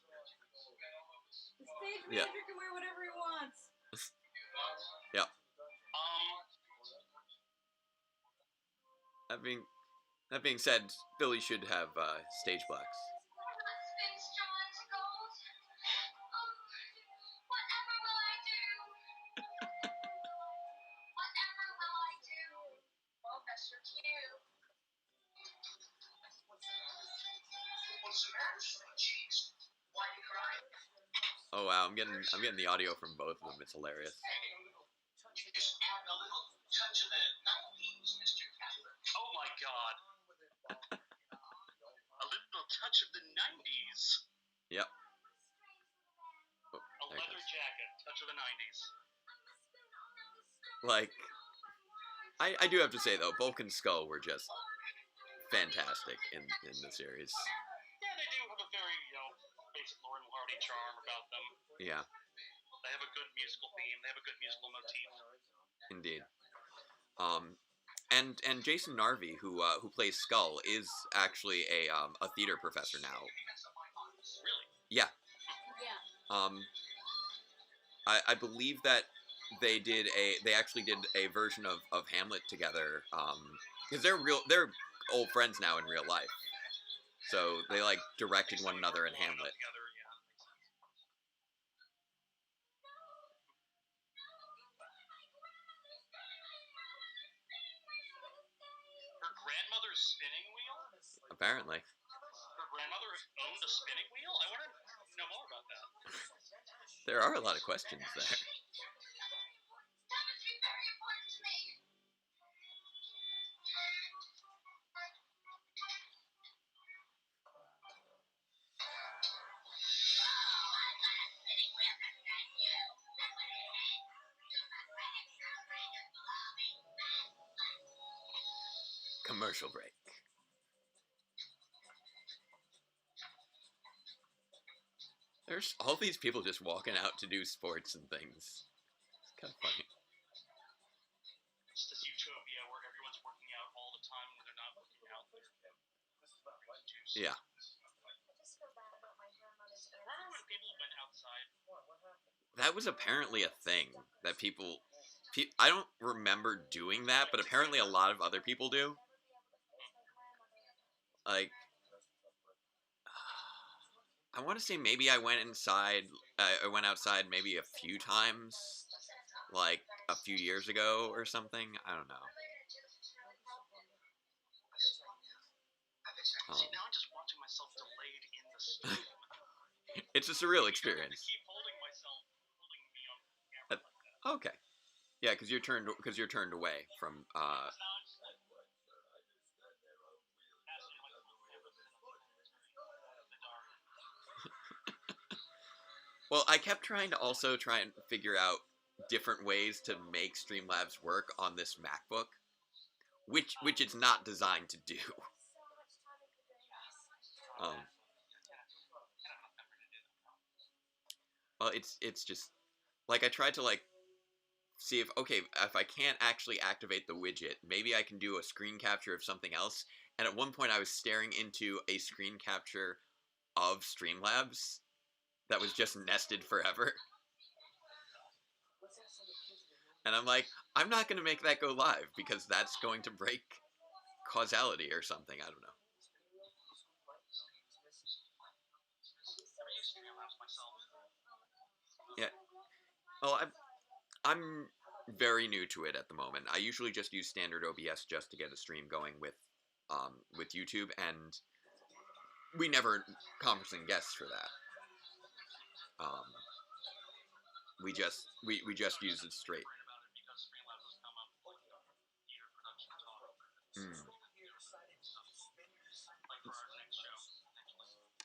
The stage manager can wear whatever he wants. Yep. That being said, Billy should have stage blacks. Oh wow, I'm getting the audio from both of them. It's hilarious. Oh my god. A little touch of the 90s. Yep. Oh, a leather jacket, touch of the 90s. Like, I do have to say though, Bulk and Skull were just fantastic in the series. Yeah, they do have a very, basic Laurel and Hardy charm about them. Yeah. They have a good musical theme. They have a good musical motif. Indeed. and Jason Narvey, who plays Skull, is actually a theater professor now. Really? Yeah. Yeah. I believe that they actually did a version of Hamlet together. Because they're old friends now in real life. So they like directed one another in Hamlet. Her grandmother's spinning wheel? Apparently. Her grandmother owned a spinning wheel? I want to know more about that. There are a lot of questions there. Commercial break. There's all these people just walking out to do sports and things. It's kind of funny. It's this utopia where everyone's working out all the time when they're not working out. Yeah. Remember when people went outside? That was apparently a thing that people I don't remember doing that, but apparently a lot of other people do. Like, I want to say maybe I went inside. I went outside maybe a few times, like a few years ago or something. I don't know. See, now I'm just watching myself delayed in the stream. It's a surreal experience. I keep holding me on camera like that. Okay. Yeah, because you're turned away from. Well, I kept trying to also try and figure out different ways to make Streamlabs work on this MacBook, which it's not designed to do. Well, it's just like I tried to like see if I can't actually activate the widget, maybe I can do a screen capture of something else. And at one point, I was staring into a screen capture of Streamlabs that was just nested forever. And I'm like, I'm not going to make that go live because that's going to break causality or something. I don't know. Yeah. Well, I'm very new to it at the moment. I usually just use standard OBS just to get a stream going with YouTube, and we never conferencing guests for that. We just use it straight.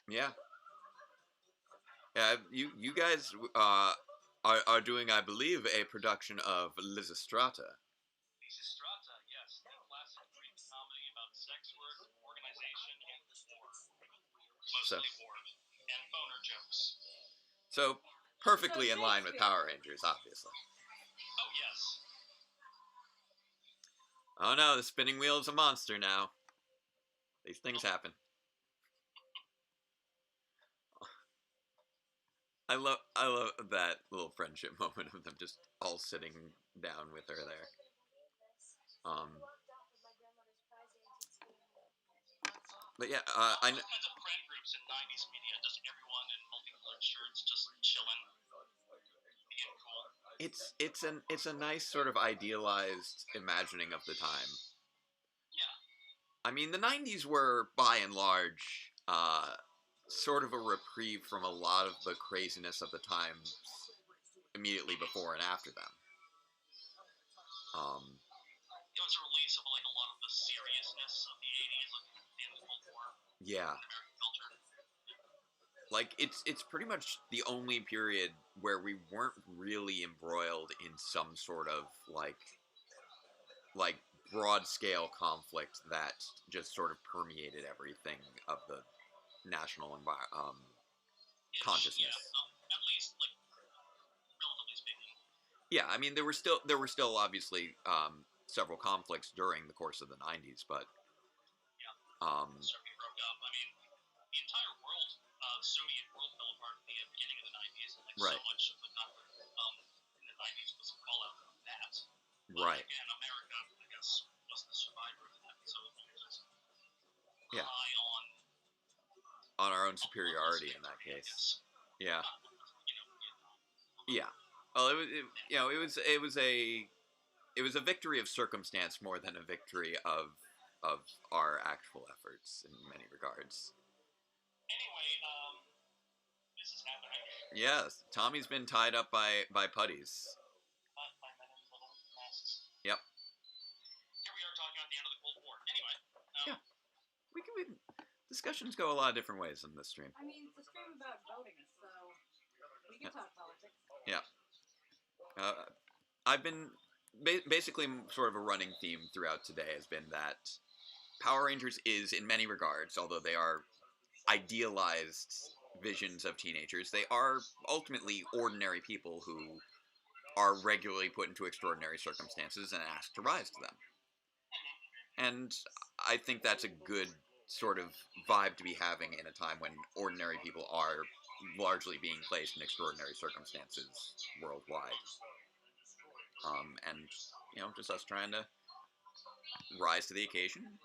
Yeah. Yeah, you guys are doing, I believe, a production of Lysistrata. Lysistrata, yes, the classic Greek comedy about sex work, organization, and war. Mostly war and boner jokes. So perfectly in line with Power Rangers, obviously. Oh yes. Oh no, the spinning wheel is a monster now. These things happen. I love that little friendship moment of them just all sitting down with her there. But yeah, I know. Kinds of friend groups in 90s media, just everyone in multicolored shirts, just chilling, being cool. It's a nice sort of idealized imagining of the time. Yeah. I mean, the 90s were by and large sort of a reprieve from a lot of the craziness of the times immediately before and after them. It was a release of like a lot of the seriousness of the 80s, like the end of the Cold War. Yeah. American culture. Like it's pretty much the only period where we weren't really embroiled in some sort of like broad scale conflict that just sort of permeated everything of the national consciousness. Yeah, at least like relatively speaking. Yeah, I mean there were still obviously several conflicts during the course of the 90s, but Certainly broke up. I mean, the entire world, Soviet world fell apart at the beginning of the 90s, and like Right. so much of the conflict in the 90s was a call out from that. But right. again, America, I guess, was the survivor of that, so it was just Yeah. high on our own superiority in that case. Yeah. Yeah. Well, it was a victory of circumstance more than a victory of our actual efforts in many regards. Anyway, this is happening. Yes, Tommy's been tied up by putties. By men in little masks. Yep. Here we are talking about the end of the Cold War. Anyway. Yeah. We discussions go a lot of different ways in this stream. I mean, it's a stream about voting, so we can talk politics. Yeah. I've been basically sort of a running theme throughout today has been that Power Rangers is, in many regards, although they are idealized visions of teenagers, they are ultimately ordinary people who are regularly put into extraordinary circumstances and asked to rise to them. And I think that's a good sort of vibe to be having in a time when ordinary people are largely being placed in extraordinary circumstances worldwide. And, just us trying to rise to the occasion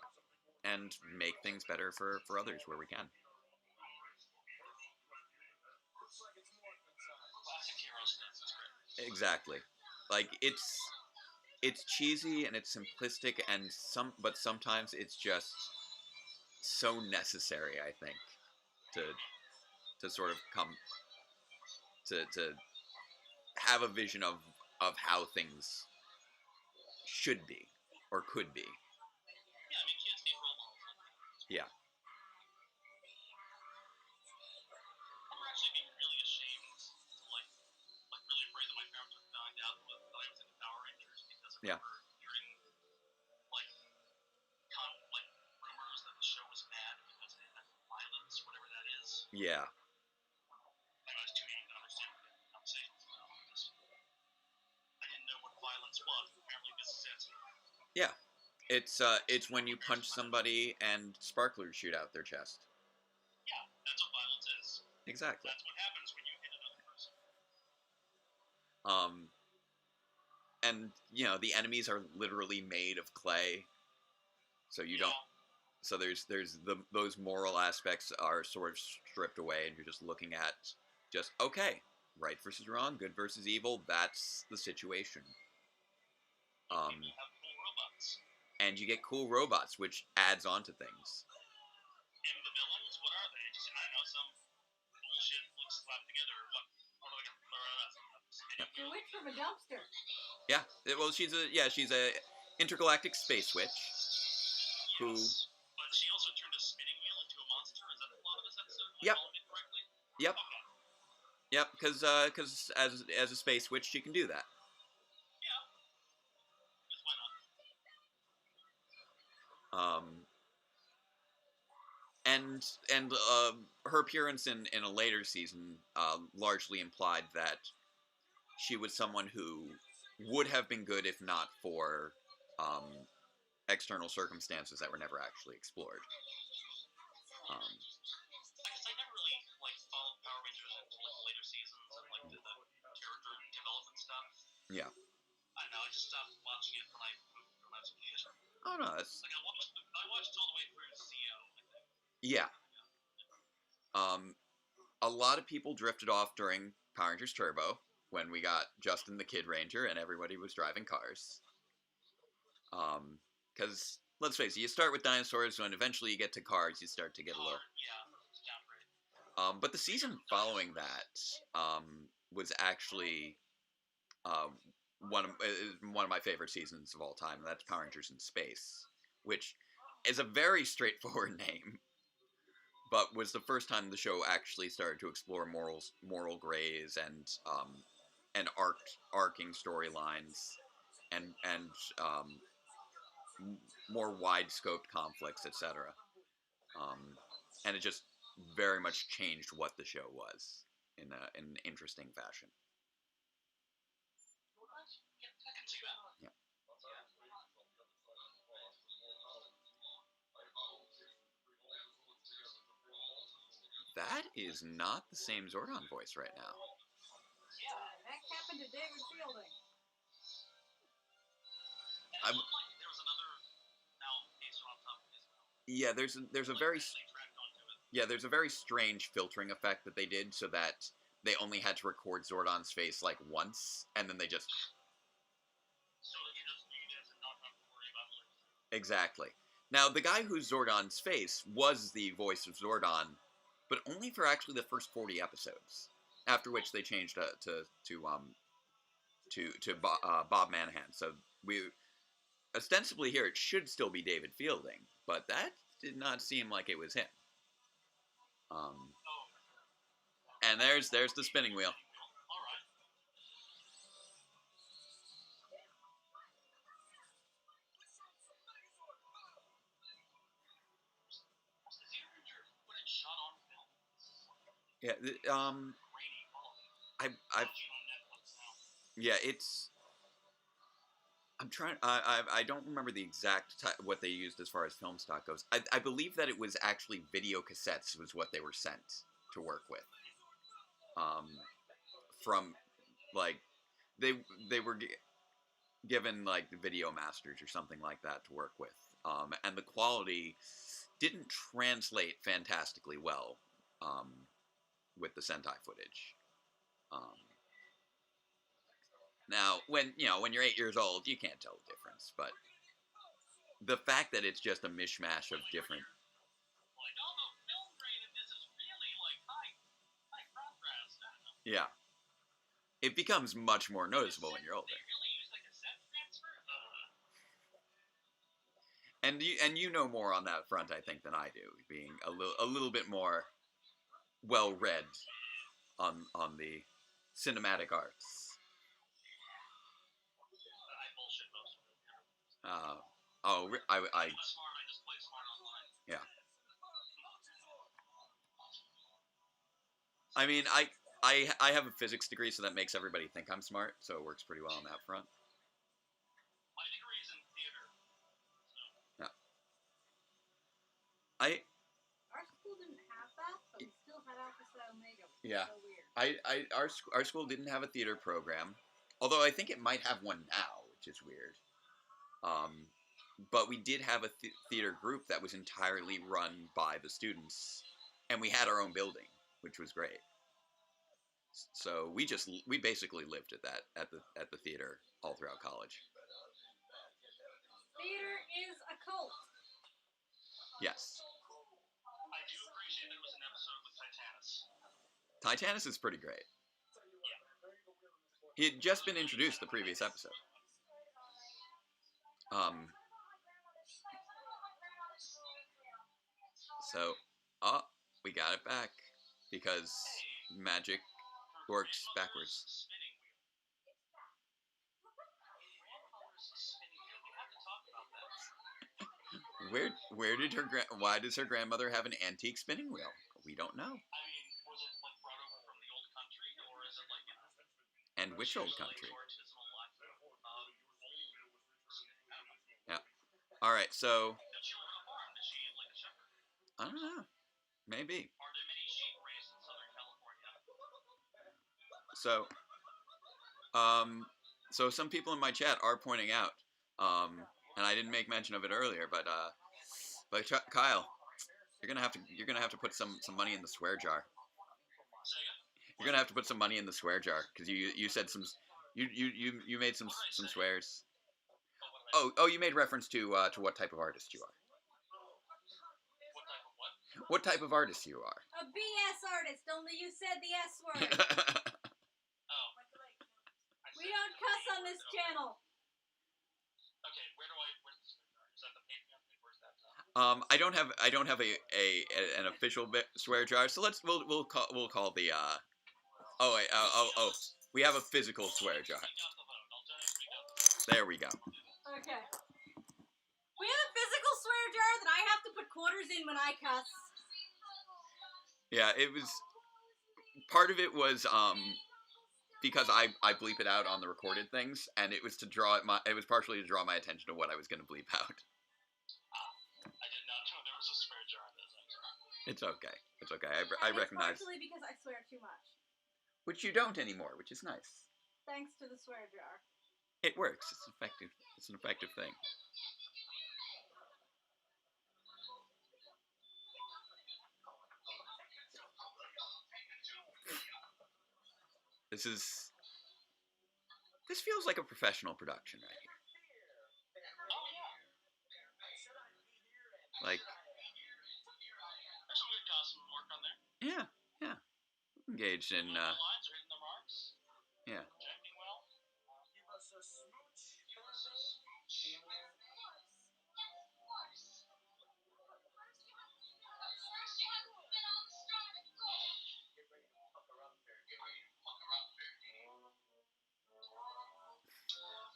and make things better for others where we can. Exactly. Like, it's cheesy and it's simplistic and but sometimes it's just so necessary, I think, to sort of come to have a vision of how things should be or could be. Yeah, I mean, kids need role models. Yeah. I'm actually being really ashamed to like really afraid that my parents would find out that I was into Power Rangers because I remember hearing like rumors that the show was bad because it had violence, whatever that is. Yeah. I was too young to understand what the conversations about. I didn't know what violence was. Apparently, this is it. Yeah. It's when you punch somebody and sparklers shoot out their chest. Yeah, that's what violence is. Exactly. That's what happens when you hit another person. And the enemies are literally made of clay, so you don't. So there's those moral aspects are sort of stripped away, and you're just looking at okay, right versus wrong, good versus evil. That's the situation. And you get cool robots, which adds on to things. And the villains, what are they? Just, I don't know, some bullshit looks slapped together. What are they going to throw at us? The witch from a dumpster. Yeah, well, she's a intergalactic space witch. Yes, who? But she also turned a spinning wheel into a monster. Is that the plot of this episode? Yep. Correctly? Yep. Okay. Yep, because as a space witch, she can do that. Yeah. Because why not? And her appearance in a later season largely implied that she was someone who would have been good if not for external circumstances that were never actually explored. I guess I never really followed Power Rangers into later seasons and did the character development stuff. Yeah. I don't know. I just stopped watching it when I moved from my education. Oh no, that's. I watched all the way through CO. I think. Yeah. A lot of people drifted off during Power Rangers Turbo when we got Justin the Kid Ranger and everybody was driving cars. Because let's face it, you start with dinosaurs, and eventually you get to cars, you start to get a little. Yeah. But the season following that was actually one of my favorite seasons of all time, and that's Power Rangers in Space, which is a very straightforward name, but was the first time the show actually started to explore moral grays and arcing storylines and more wide-scoped conflicts, etc. And it just very much changed what the show was in an interesting fashion. Yeah. is not the same Zordon voice right now. That happened to David Fielding. And it looked like there was another mouthpiece on top of his mouth. Yeah, there's a very strange filtering effect that they did, so that they only had to record Zordon's face like once, and then they just. So that you guys did not have to worry about it. Exactly. Now, the guy who's Zordon's face was the voice of Zordon, but only for actually the first 40 episodes. After which they changed to Bob Manahan. So we ostensibly here it should still be David Fielding, but that did not seem like it was him. And there's the spinning wheel. Yeah, it's. I'm trying. I don't remember the exact what they used as far as film stock goes. I believe that it was actually video cassettes was what they were sent to work with. From like they were given like the video masters or something like that to work with. And the quality didn't translate fantastically well with the Sentai footage. Now, when you're 8 years old, you can't tell the difference. But the fact that it's just a mishmash of different. Yeah, it becomes much more noticeable when you're older. And you know more on that front, I think, than I do, being a little bit more well read on the cinematic arts. Yeah. I mean, I have a physics degree, so that makes everybody think I'm smart, so it works pretty well on that front. My degree is in theater. So. Yeah. Our school didn't have that, but we still had Alpha Psi Omega, which yeah. is so weird. Our school didn't have a theater program, although I think it might have one now, which is weird. But we did have a theater group that was entirely run by the students, and we had our own building, which was great. So we basically lived at the theater all throughout college. Theater is a cult. Yes. I do appreciate there was an episode with Titanus. Titanus is pretty great. He had just been introduced the previous episode. So, we got it back because magic works backwards. Why does her grandmother have an antique spinning wheel? We don't know. I mean, was it like brought over from the old country, or is it like? And which old country? Yeah. All right. So. I don't know. Maybe. Are there many sheep raised in Southern California? So some people in my chat are pointing out, and I didn't make mention of it earlier, but Kyle, you're gonna have to put some money in the swear jar. You're gonna have to put some money in the swear jar because you said you made some swears. Oh, you made reference to what type of artist you are. What type of artist you are? A BS artist, only you said the S word. We don't cuss on this channel. Okay, where's is that the Patreon? Where's that? I don't have an official swear jar, so we'll call the we have a physical swear jar. There we go. Okay. We have a physical swear jar that I have to put quarters in when I cuss. Yeah, it was part of it was because I bleep it out on the recorded things, and it was partially to draw my attention to what I was going to bleep out. I did not know there was a swear jar in this. It's okay. It's okay. I And recognize. It's partially because I swear too much. Which you don't anymore, which is nice. Thanks to the swear jar. It works. It's effective. It's an effective thing. This feels like a professional production right here. Like, There's some good costume work on there. yeah. Engaged in, The lines are hitting their marks. yeah. Projecting well. Give us a smooch.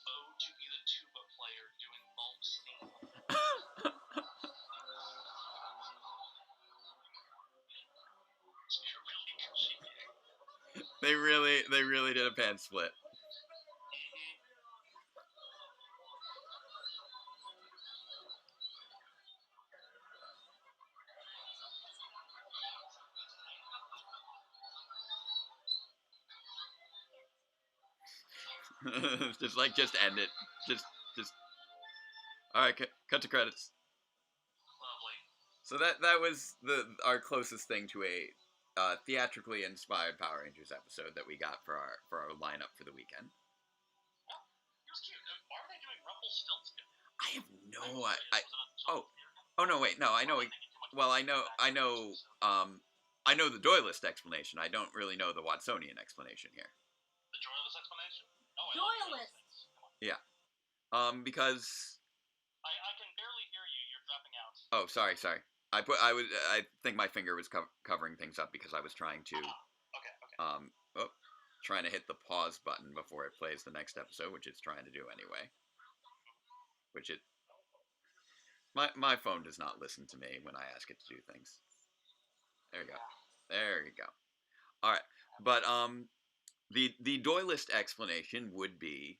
Oh, to be the tuba player doing Bulk's theme. They really did a pan split. just end it. Just. All right, cut to credits. Lovely. So that was our closest thing to a theatrically inspired Power Rangers episode that we got for our lineup for the weekend. Yeah, it was cute. Why are they doing Rumpelstiltskin? I have no Oh no, wait, no, I know. Well, I know the Doylist explanation. I don't really know the Watsonian explanation here. The Doylist explanation? No, I Doylist. Yeah. Because I can barely hear you. You're dropping out. Oh, sorry. I think my finger was covering things up because I was trying to Okay. trying to hit the pause button before it plays the next episode, which it's trying to do anyway. My phone does not listen to me when I ask it to do things. There you go. All right. But the Doylist explanation would be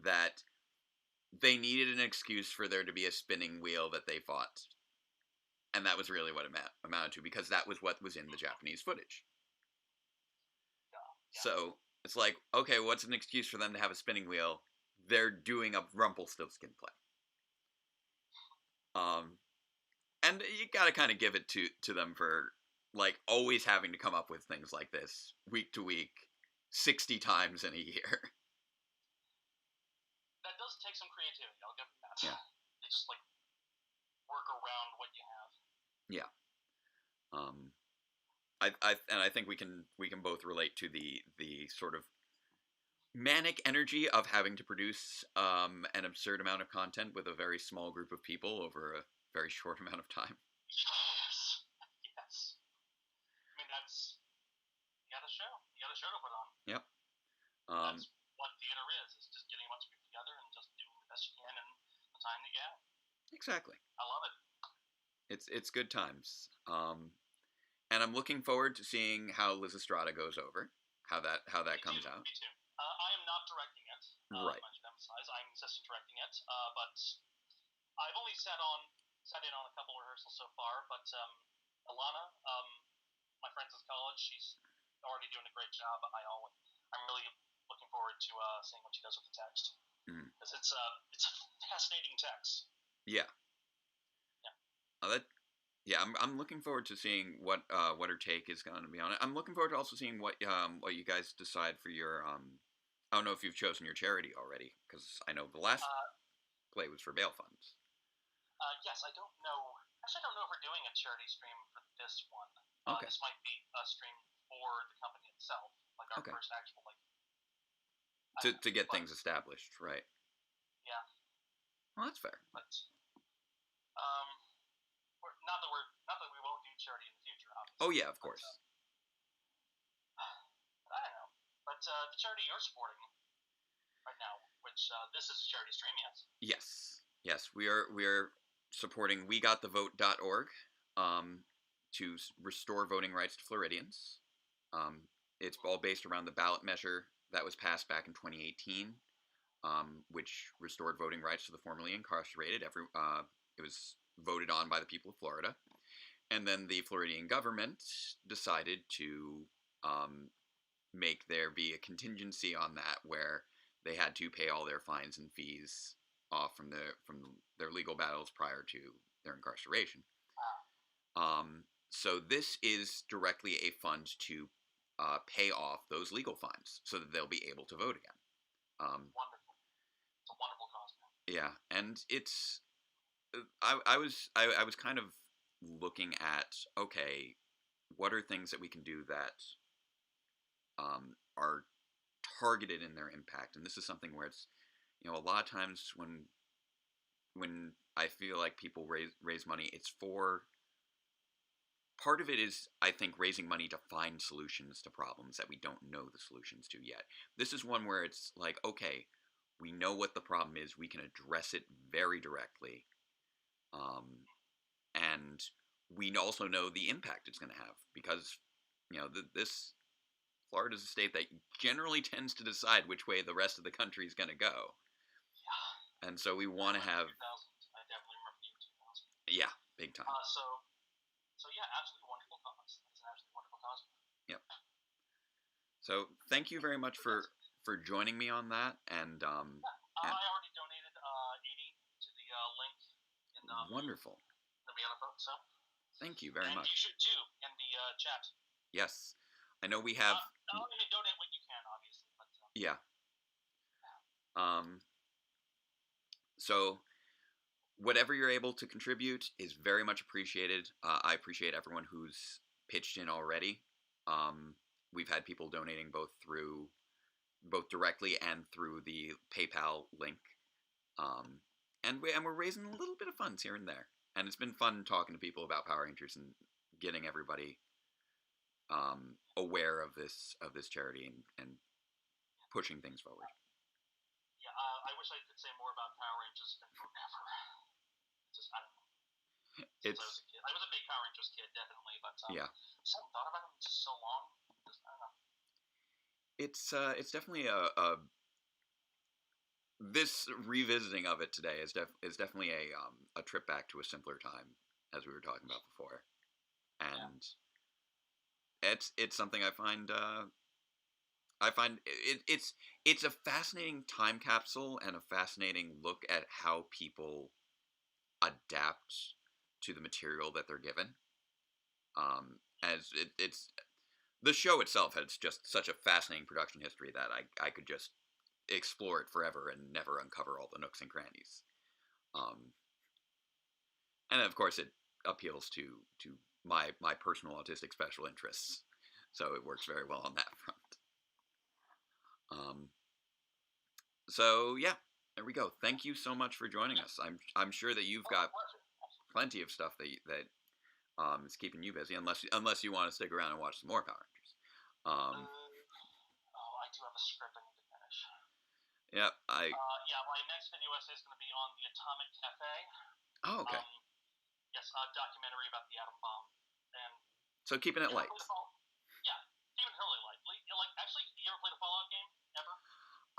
that they needed an excuse for there to be a spinning wheel that they fought. And that was really what it amounted to, because that was what was in the Japanese footage. Yeah. So it's like, okay, what's an excuse for them to have a spinning wheel? They're doing a Rumpelstiltskin play. And you gotta kind of give it to them for, like, always having to come up with things like this week to week, 60 times in a year. That does take some creativity. I'll give them that. Yeah. They just work around what you have. Yeah. I think we can both relate to the sort of manic energy of having to produce an absurd amount of content with a very small group of people over a very short amount of time. Yes. I mean, that's you got a show to put on. Yep. That's what theater is just getting a bunch of people together and just doing the best you can in the time you get. Exactly. I love it. It's good times. And I'm looking forward to seeing how Liz Estrada goes over, how that comes out. Me too. I am not directing it. Right. I should emphasize, I'm assistant directing it. But I've only sat in on a couple rehearsals so far. But Alana, my friend since college, she's already doing a great job. I'm really looking forward to seeing what she does with the text, because it's a fascinating text. Yeah. I'm looking forward to seeing what her take is going to be on it. I'm looking forward to also seeing what you guys decide for your I don't know if you've chosen your charity already, because I know the last play was for bail funds. Yes, I don't know. Actually, I don't know if we're doing a charity stream for this one. Okay. This might be a stream for the company itself, like our first actual to get things established, right? Yeah. Well, that's fair. But not that we won't do charity in the future, obviously. Oh yeah, of course. I don't know, but the charity you're supporting right now, which this is a charity stream, yes. Yes, we are supporting WeGotTheVote.org to restore voting rights to Floridians. It's all based around the ballot measure that was passed back in 2018, which restored voting rights to the formerly incarcerated. It was voted on by the people of Florida, And then the Floridian government decided to make there be a contingency on that, where they had to pay all their fines and fees off from their legal battles prior to their incarceration. So this is directly a fund to pay off those legal fines, so that they'll be able to vote again. Wonderful. It's a wonderful cause. Yeah, and it's I was kind of looking at, okay, what are things that we can do that are targeted in their impact, and this is something where it's, a lot of times when I feel like people raise money, it's for, part of it is, I think, raising money to find solutions to problems that we don't know the solutions to yet. This is one where it's like, okay, we know what the problem is, we can address it very directly, and we also know the impact it's going to have, because this Florida is a state that generally tends to decide which way the rest of the country is going to go. Yeah. And so we want to have. 2000, I definitely remember the year 2000. Yeah, big time. So yeah, absolutely wonderful cause. It's an absolutely wonderful cause. Yep. So thank you very much for joining me on that, and I already donated 80 to the link in wonderful. The Rihanna book, so thank you very much. You should too in the chat. Yes, I know we have. Not only donate what you can, obviously, but yeah. So whatever you're able to contribute is very much appreciated. I appreciate everyone who's pitched in already. We've had people donating both directly and through the PayPal link. And we're raising a little bit of funds here and there. And it's been fun talking to people about Power Rangers and getting everybody aware of this charity and pushing things forward. Yeah, I wish I could say more about Power Rangers, but forever. Just, I don't know. Since I was a kid. I was a big Power Rangers kid, definitely, but yeah. Just haven't thought about them in so long. Just, I don't know. It's definitely this revisiting of it today is definitely a trip back to a simpler time, as we were talking about before, and it's something I find it's a fascinating time capsule and a fascinating look at how people adapt to the material that they're given. As it's the show itself has just such a fascinating production history that I could just explore it forever and never uncover all the nooks and crannies. And of course, it appeals to my personal autistic special interests, so it works very well on that front. So yeah, there we go. Thank you so much for joining us. I'm sure that you've got plenty of stuff that is keeping you busy, unless you want to stick around and watch some more Power Rangers. I do have a script I need to finish. Yep, my next video essay is going to be on the Atomic Cafe. Oh, okay. Yes, a documentary about the atom bomb. And so keeping it light. Yeah, keeping it really light. Actually, you ever played a Fallout game ever?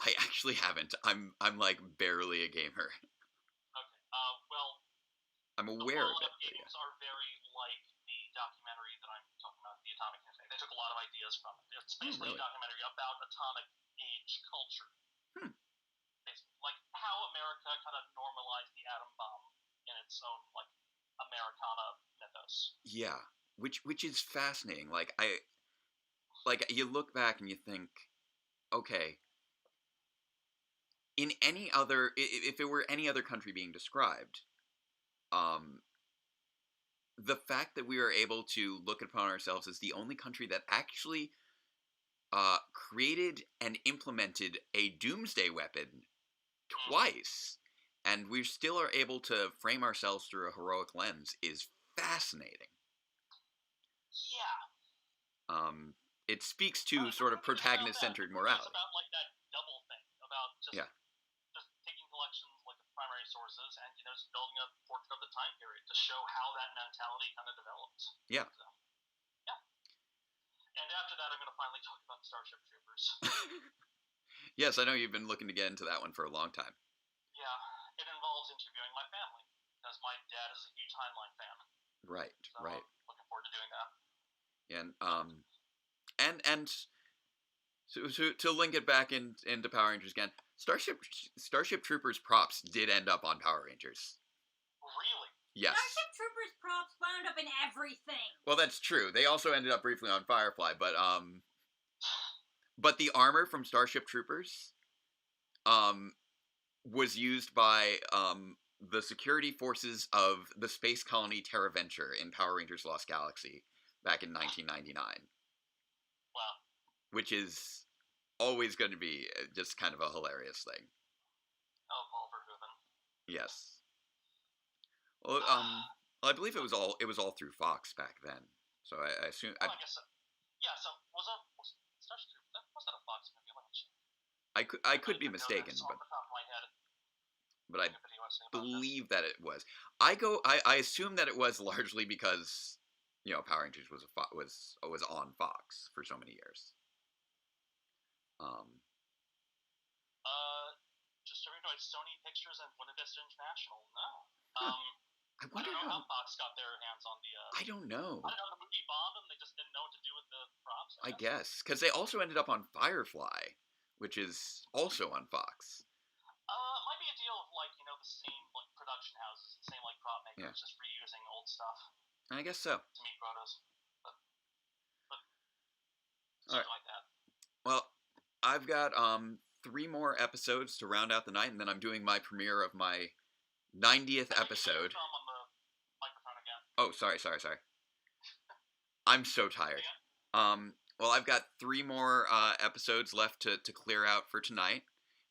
I actually haven't. I'm like barely a gamer. Okay. Well, I'm aware of it. Fallout games are very like the documentary that I'm talking about, the Atomic Cafe. They took a lot of ideas from it. It's basically a documentary about atomic age culture. Basically, like how America kind of normalized the atom bomb in its own like Americana mythos. Yeah, which is fascinating. Like you look back and you think, okay, in any other, if it were any other country being described, the fact that we are able to look upon ourselves as the only country that actually created and implemented a doomsday weapon twice, and we still are able to frame ourselves through a heroic lens, is fascinating. Yeah. It speaks to sort of protagonist-centered morality. It's about like that double thing about just taking collections like the primary sources and just building a portrait of the time period to show how that mentality kind of developed. Yeah. So, yeah. And after that, I'm going to finally talk about Starship Troopers. Yes, I know you've been looking to get into that one for a long time. Yeah, it involves interviewing my family, because my dad is a huge Timeline fan. Right, so, right. forward to doing that. And to link it back into Power Rangers again, Starship Troopers props did end up on Power Rangers. Really? Yes. Starship Troopers props wound up in everything. Well, that's true. They also ended up briefly on Firefly, but the armor from Starship Troopers was used by the security forces of the space colony Terra Venture in Power Rangers Lost Galaxy back in 1999. Wow. Which is always going to be just kind of a hilarious thing. Oh, Paul Verhoeven. Yes. Well, I believe it was all through Fox back then. So I assume. I guess so. Yeah. So was Starship Troopers? Was that a Fox movie? I could be mistaken, but I believe that it was. I assume that it was largely because Power Rangers was on Fox for so many years. Just so you know, Sony Pictures and Buena Vista International. No. I wonder how Fox got their hands on the. I don't know. I don't know. The movie bombed them. They just didn't know what to do with the props. I guess because they also ended up on Firefly, which is also on Fox. Might be a deal of the same production houses, the same prop makers, just reusing old stuff. I guess so. To meet quotas, but something like that. Well, I've got 3 more episodes to round out the night, and then I'm doing my premiere of my 90th episode. On the microphone again. Oh, sorry. I'm so tired. Well, I've got 3 more episodes left to clear out for tonight,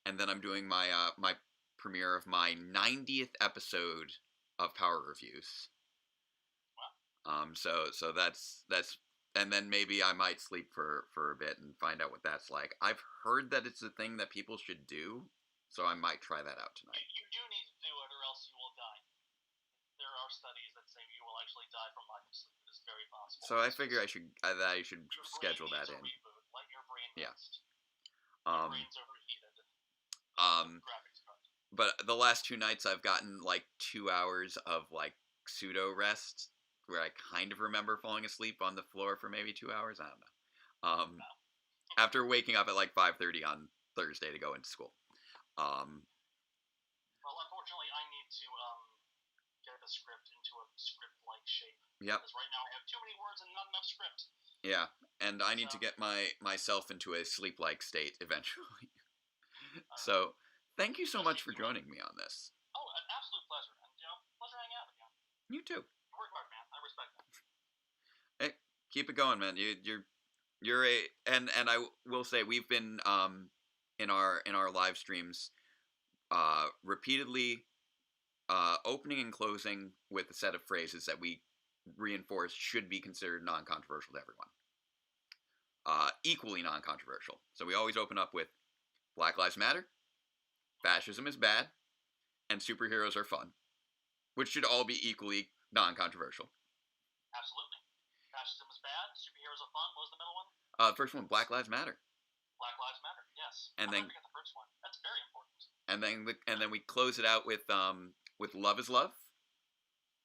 and then I'm doing my my premiere of my 90th episode of Power Reviews. Wow. So that's. And then maybe I might sleep for a bit and find out what that's like. I've heard that it's a thing that people should do, so I might try that out tonight. You do need to do it or else you will die. There are studies that say you will actually die from lack of sleep. It is very possible. So I figure I should schedule that in. Reboot. Let your brain rest. Your brain's overheated. Graphics card. But the last 2 nights I've gotten 2 hours of pseudo rest, where I kind of remember falling asleep on the floor for maybe 2 hours. I don't know. After waking up at 5:30 on Thursday to go into school. Well, unfortunately, I need to get the script into a script-like shape. Yep. Because right now I have too many words and not enough script. Yeah, and I need to get myself into a sleep-like state eventually. So, thank you so much for joining me on this. Oh, an absolute pleasure. And, pleasure hanging out with you. You too. Work hard, man. I respect that. Hey, keep it going, man. You're and I will say we've been in our live streams repeatedly opening and closing with a set of phrases that we reinforce should be considered non-controversial to everyone. Equally non-controversial. So we always open up with Black Lives Matter, fascism is bad, and superheroes are fun, which should all be equally non-controversial. Absolutely. Fascism is bad, superheroes are fun. What was the middle one? First one, Black Lives Matter. Black Lives Matter, yes. And then forget the first one. That's very important. And then we close it out with Love is Love.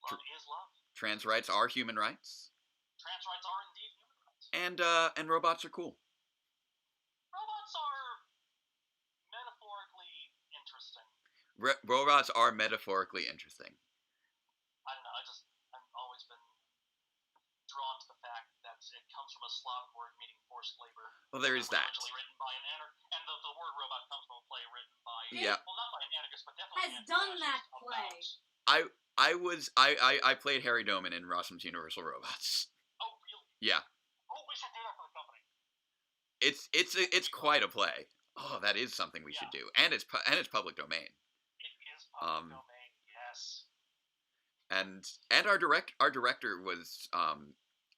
Love is love. Trans rights are human rights. Trans rights are indeed human rights. And robots are cool. Robots are metaphorically interesting. Robots are metaphorically interesting. I don't know. I've always been drawn to the fact that it comes from a Slavic word meaning forced labor. Well, there is that. Originally written by an and the word robot comes from a play written by well, not by an anarchist, but definitely has done that play. I played Harry Doman in Rossum's Universal Robots. Oh, really? Yeah. Oh, we should do that for the company. It's quite a play. Oh, that is something we should do, and it's public domain. It is public domain, yes. And our director was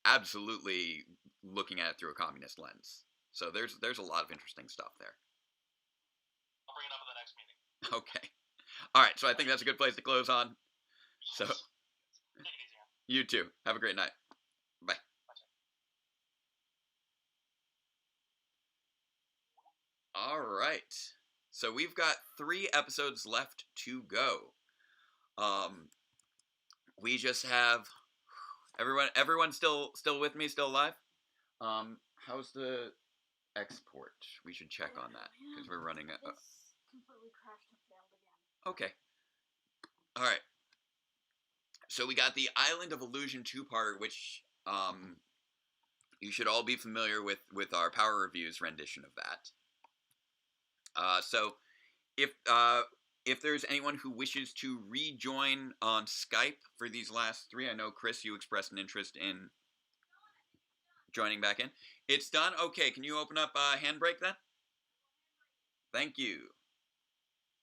absolutely looking at it through a communist lens. So there's a lot of interesting stuff there. I'll bring it up at the next meeting. Okay. All right. So I think that's a good place to close on. So Take it easy, man. You too. Have a great night. Bye. All right. So we've got 3 episodes left to go. We just have Everyone still with me, still alive? How's the export? We should check on that because we're running a. This completely crashed and failed again. Okay. All right. So we got the Island of Illusion 2-part, which you should all be familiar with our Power Reviews rendition of that. So if there's anyone who wishes to rejoin on Skype for these last 3, I know Chris, you expressed an interest in joining back in. It's done. Okay, can you open up Handbrake then? Thank you.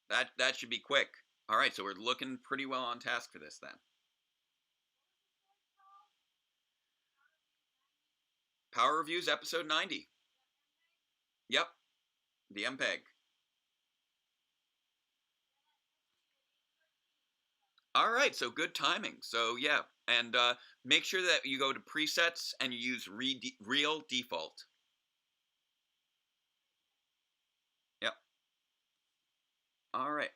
That should be quick. All right, so we're looking pretty well on task for this then. Power Reviews episode 90. Yep, the MPEG. All right, so good timing. So yeah, and make sure that you go to presets and you use real default. Yep. All right.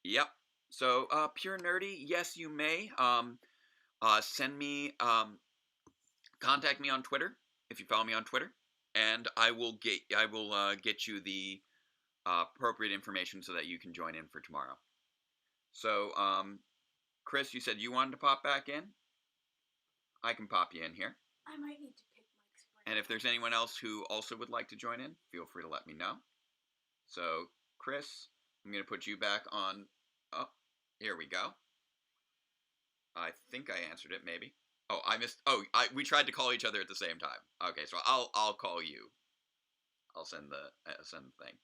Yep. So Pure Nerdy, yes, you may. Send me, contact me on Twitter if you follow me on Twitter, and I will get you the appropriate information so that you can join in for tomorrow. So, Chris, you said you wanted to pop back in. I can pop you in here. I might need to pick Mike's brain. And if there's anyone else who also would like to join in, feel free to let me know. So, Chris, I'm going to put you back on. Oh, here we go. I think I answered it, maybe. Oh, I missed. Oh, we tried to call each other at the same time. Okay, so I'll call you. I'll send the thing.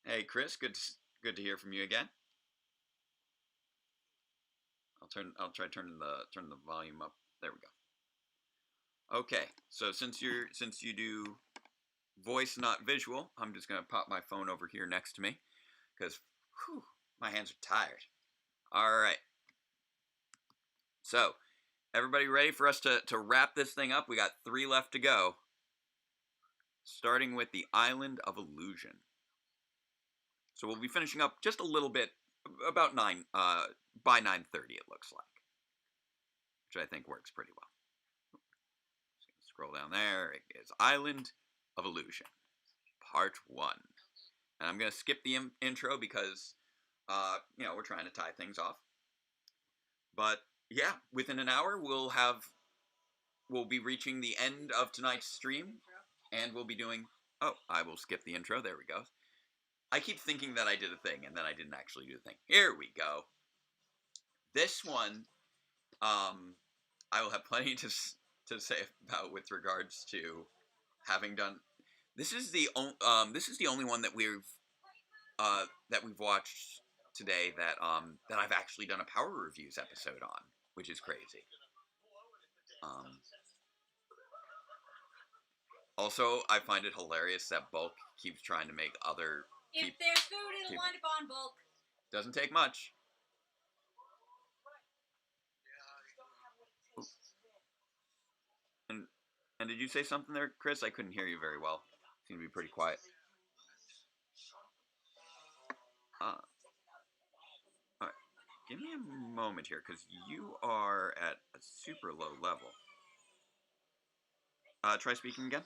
Hey, Chris, good to hear from you again. I'll try turning the volume up. There we go. Okay, so since you do voice not visual, I'm just gonna pop my phone over here next to me because my hands are tired. All right. So, everybody ready for us to wrap this thing up? We got 3 left to go. Starting with the Island of Illusion. So we'll be finishing up just a little bit, about 9, by 9:30 it looks like. Which I think works pretty well. Just gonna scroll down there. It is Island of Illusion, Part 1. And I'm going to skip the intro because, we're trying to tie things off. But, yeah, within an hour we'll be reaching the end of tonight's stream. And we'll be doing... Oh, I will skip the intro. There we go. I keep thinking that I did a thing, and then I didn't actually do the thing. Here we go. This one, I will have plenty to say about with regards to having done. This is the only one that we've watched today that I've actually done a Power Reviews episode on, which is crazy. Also, I find it hilarious that Bulk keeps trying to make other. If there's food, it'll wind up on Bulk. Doesn't take much. And did you say something there, Chris? I couldn't hear you very well. Seemed to be pretty quiet. All right. Give me a moment here, because you are at a super low level. Try speaking again.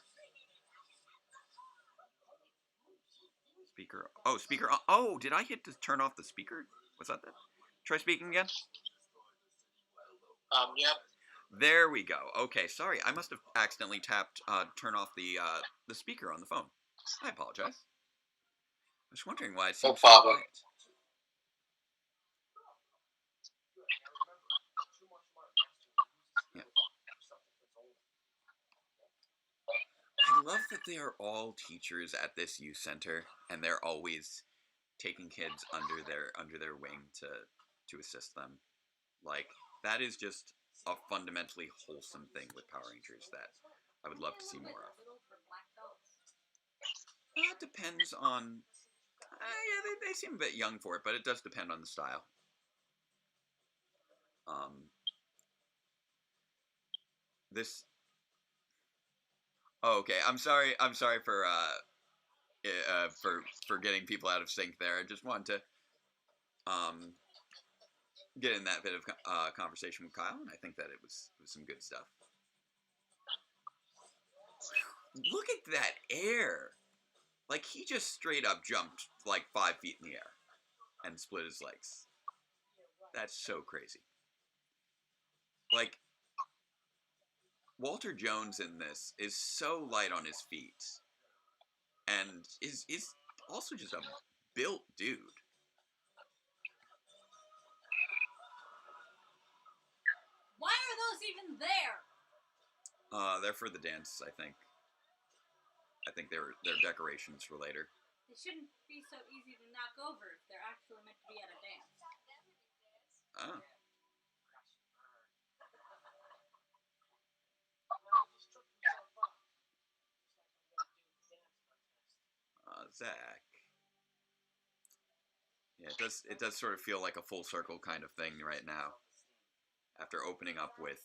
Speaker. Oh, speaker. Oh, did I hit to turn off the speaker? Was that? Try speaking again. Yep. There we go. Okay, sorry. I must have accidentally tapped turn off the speaker on the phone. I apologize. I was wondering why it seemed so quiet. Yeah. I love that they are all teachers at this youth center, and they're always taking kids under their wing to assist them. Like, that is just a fundamentally wholesome thing with Power Rangers that I would love to see more of. It depends on... yeah, they seem a bit young for it, but it does depend on the style. This... Oh, okay. I'm sorry for getting people out of sync there. I just wanted to... get in that bit of conversation with Kyle, and I think that it was some good stuff. Look at that air! Like, he just straight up jumped like 5 feet in the air and split his legs. That's so crazy. Like, Walter Jones in this is so light on his feet, and is also just a built dude. Why are those even there? They're for the dance, I think. I think they're decorations for later. They shouldn't be so easy to knock over if they're actually meant to be at a dance. Oh. Zach. Yeah, it does sort of feel like a full circle kind of thing right now. After opening up with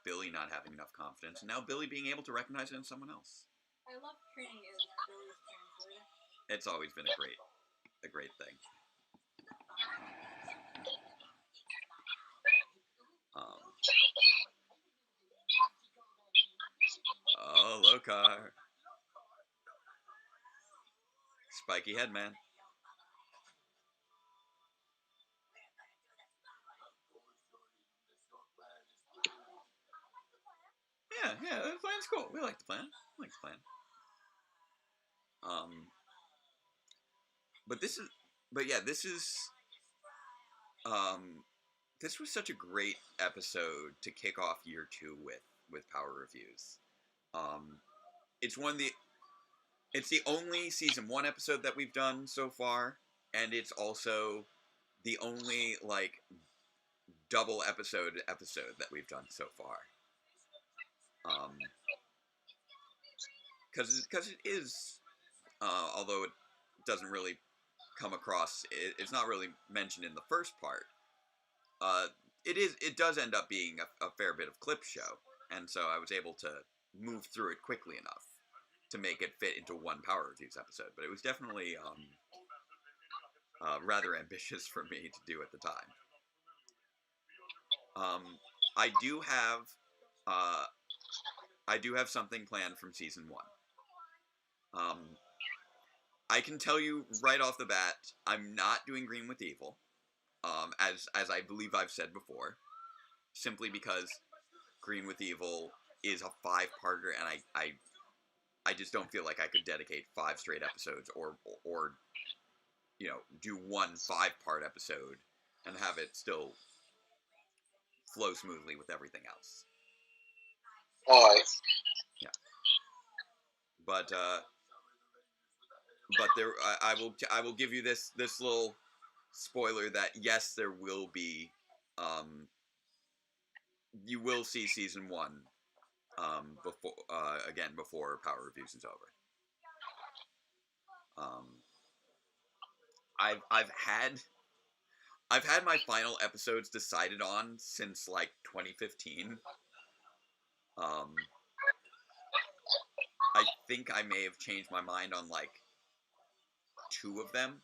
Billy not having enough confidence, and now Billy being able to recognize it in someone else. I love treating it as Billy's translator. It's always been a great thing. Oh, Lokar. Spiky head, man. Yeah, the plan's cool. We like the plan. This was such a great episode to kick off year 2 with Power Reviews. It's the only season 1 episode that we've done so far, and it's also the only like double episode that we've done so far. Because it is, although it doesn't really come across, it's not really mentioned in the first part. It does end up being a fair bit of clip show, and so I was able to move through it quickly enough to make it fit into one Power Reviews episode. But it was definitely rather ambitious for me to do at the time. I do have something planned from season 1. I can tell you right off the bat, I'm not doing Green with Evil, as I believe I've said before, simply because Green with Evil is a 5-parter, and I just don't feel like I could dedicate 5 straight episodes or do one 5-part episode and have it still flow smoothly with everything else. Alright. Yeah. But there, I will give you this little spoiler that yes, there will be, you will see season 1, before Power Reviews is over. I've had my final episodes decided on since like 2015. I think I may have changed my mind on like 2 of them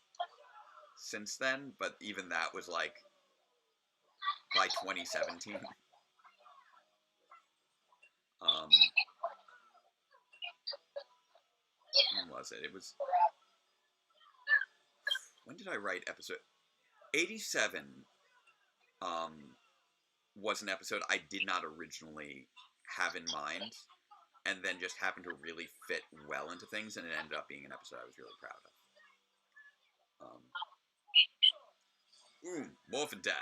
since then, but even that was like by 2017. When was it? When did I write episode 87? Was an episode I did not originally have in mind, and then just happened to really fit well into things, and it ended up being an episode I was really proud of. Morphin Dad.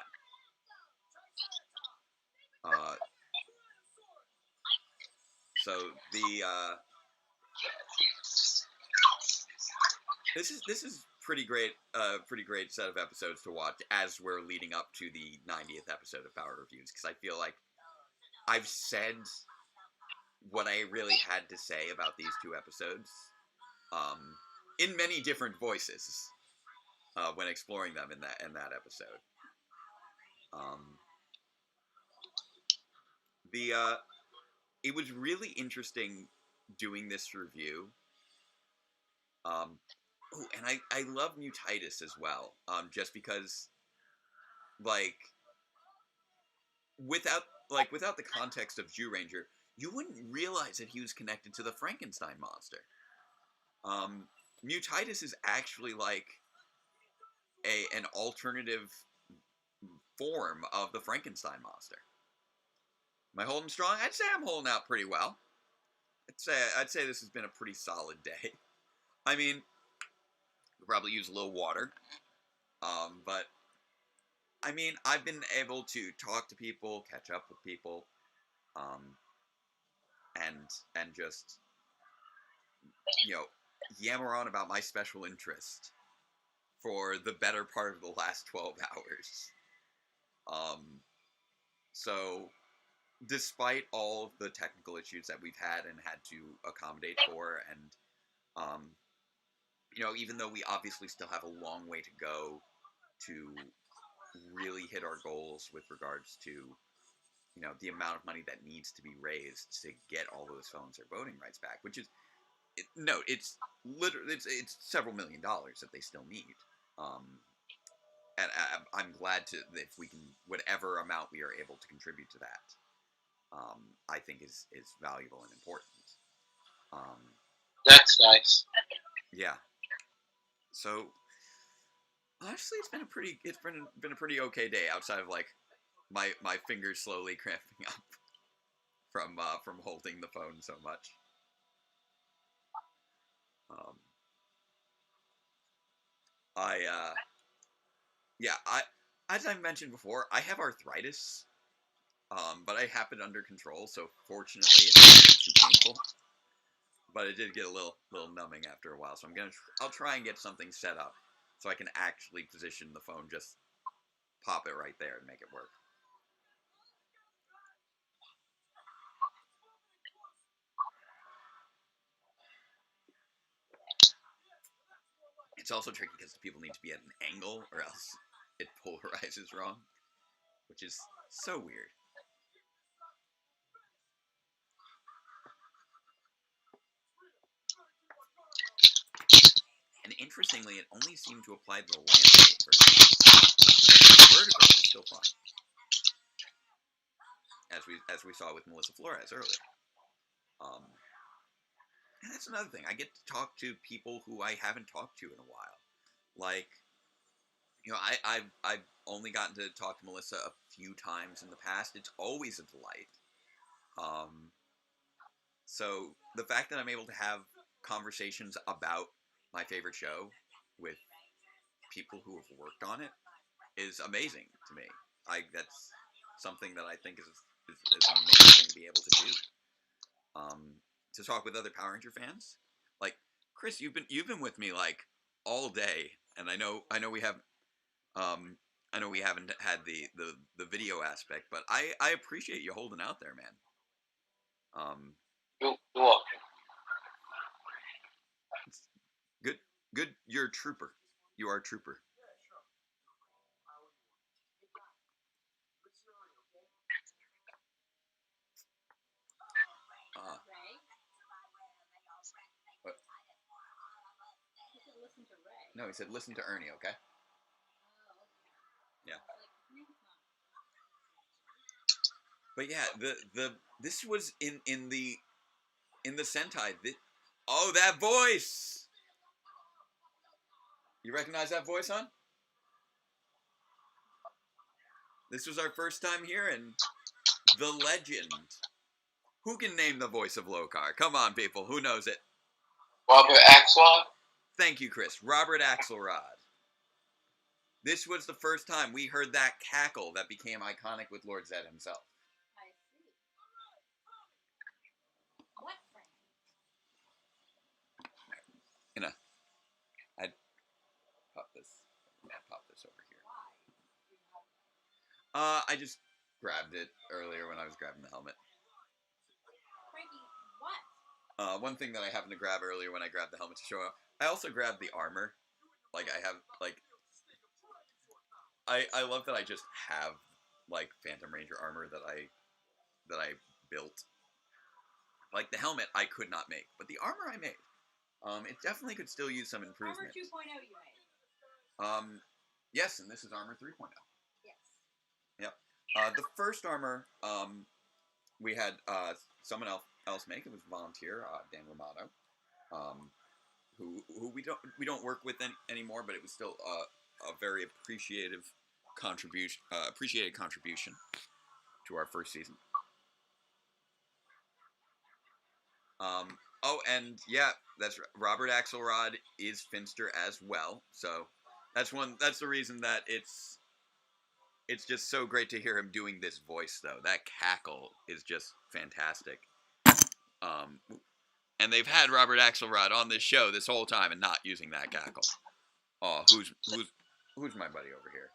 So this is pretty great set of episodes to watch as we're leading up to the 90th episode of Power Reviews, because I feel like I've said what I really had to say about these 2 episodes in many different voices when exploring them in that episode. It was really interesting doing this review Oh, and I love Mutitis as well. Just because, like, without the context of Jew Ranger, you wouldn't realize that he was connected to the Frankenstein monster. Mutitis is actually like an alternative form of the Frankenstein monster. Am I holding strong? I'd say I'm holding out pretty well. I'd say this has been a pretty solid day. I mean, could probably use a little water. But I mean, I've been able to talk to people, catch up with people, and just, yammer on about my special interest for the better part of the last 12 hours. So despite all of the technical issues that we've had and had to accommodate for, and even though we obviously still have a long way to go to really hit our goals with regards to the amount of money that needs to be raised to get all those phones their voting rights back, which is it's literally it's several $1 million that they still need. And I'm glad to, if we can, whatever amount we are able to contribute to that, I think is valuable and important. That's nice. Yeah. So honestly, it's been a pretty okay day outside of like my fingers slowly cramping up from holding the phone so much. As I mentioned before, I have arthritis, but I have it under control, so fortunately it's not too painful. But it did get a little numbing after a while, so I'll try and get something set up so I can actually position the phone, just pop it right there and make it work. It's also tricky because the people need to be at an angle or else it polarizes wrong, which is so weird. And interestingly, it only seemed to apply to the landscape version. The vertical is still fine, as we saw with Melissa Flores earlier. And that's another thing. I get to talk to people who I haven't talked to in a while. Like, I've only gotten to talk to Melissa a few times in the past. It's always a delight. So the fact that I'm able to have conversations about my favorite show with people who have worked on it is amazing to me. That's something that I think is an amazing thing to be able to do. To talk with other Power Ranger fans, like Chris, you've been with me like all day, and I know we have, I know we haven't had the video aspect, but I appreciate you holding out there, man. You're welcome. Good. You're a trooper. You are a trooper. No, he said listen to Ernie, okay? Yeah. But yeah, this was in the Sentai. Oh, that voice! You recognize that voice, hon? This was our first time hearing the legend. Who can name the voice of Lokar? Come on, people. Who knows it? Robert Axelrod? Thank you, Chris. Robert Axelrod. This was the first time we heard that cackle that became iconic with Lord Zed himself. I see. What friend? I'd pop this. Pop this over here. I just grabbed it earlier when I was grabbing the helmet. Frankie, what? One thing that I happened to grab earlier when I grabbed the helmet to show up, I also grabbed the armor. Like, I have, like, I love that I just have, like, Phantom Ranger armor that I built. Like, the helmet I could not make, but the armor I made. It definitely could still use some Armor improvement. 2.0 you made. Yes, and this is Armor 3.0. Yes. Yep. The first Armor, we had someone else make. It was a volunteer, Dan Romano, who we don't work with anymore, but it was still a very appreciated contribution to our first season. Oh, and yeah, that's right. Robert Axelrod is Finster as well, so that's the reason that it's just so great to hear him doing this voice, though. That cackle is just fantastic. And they've had Robert Axelrod on this show this whole time and not using that cackle. Oh, who's my buddy over here?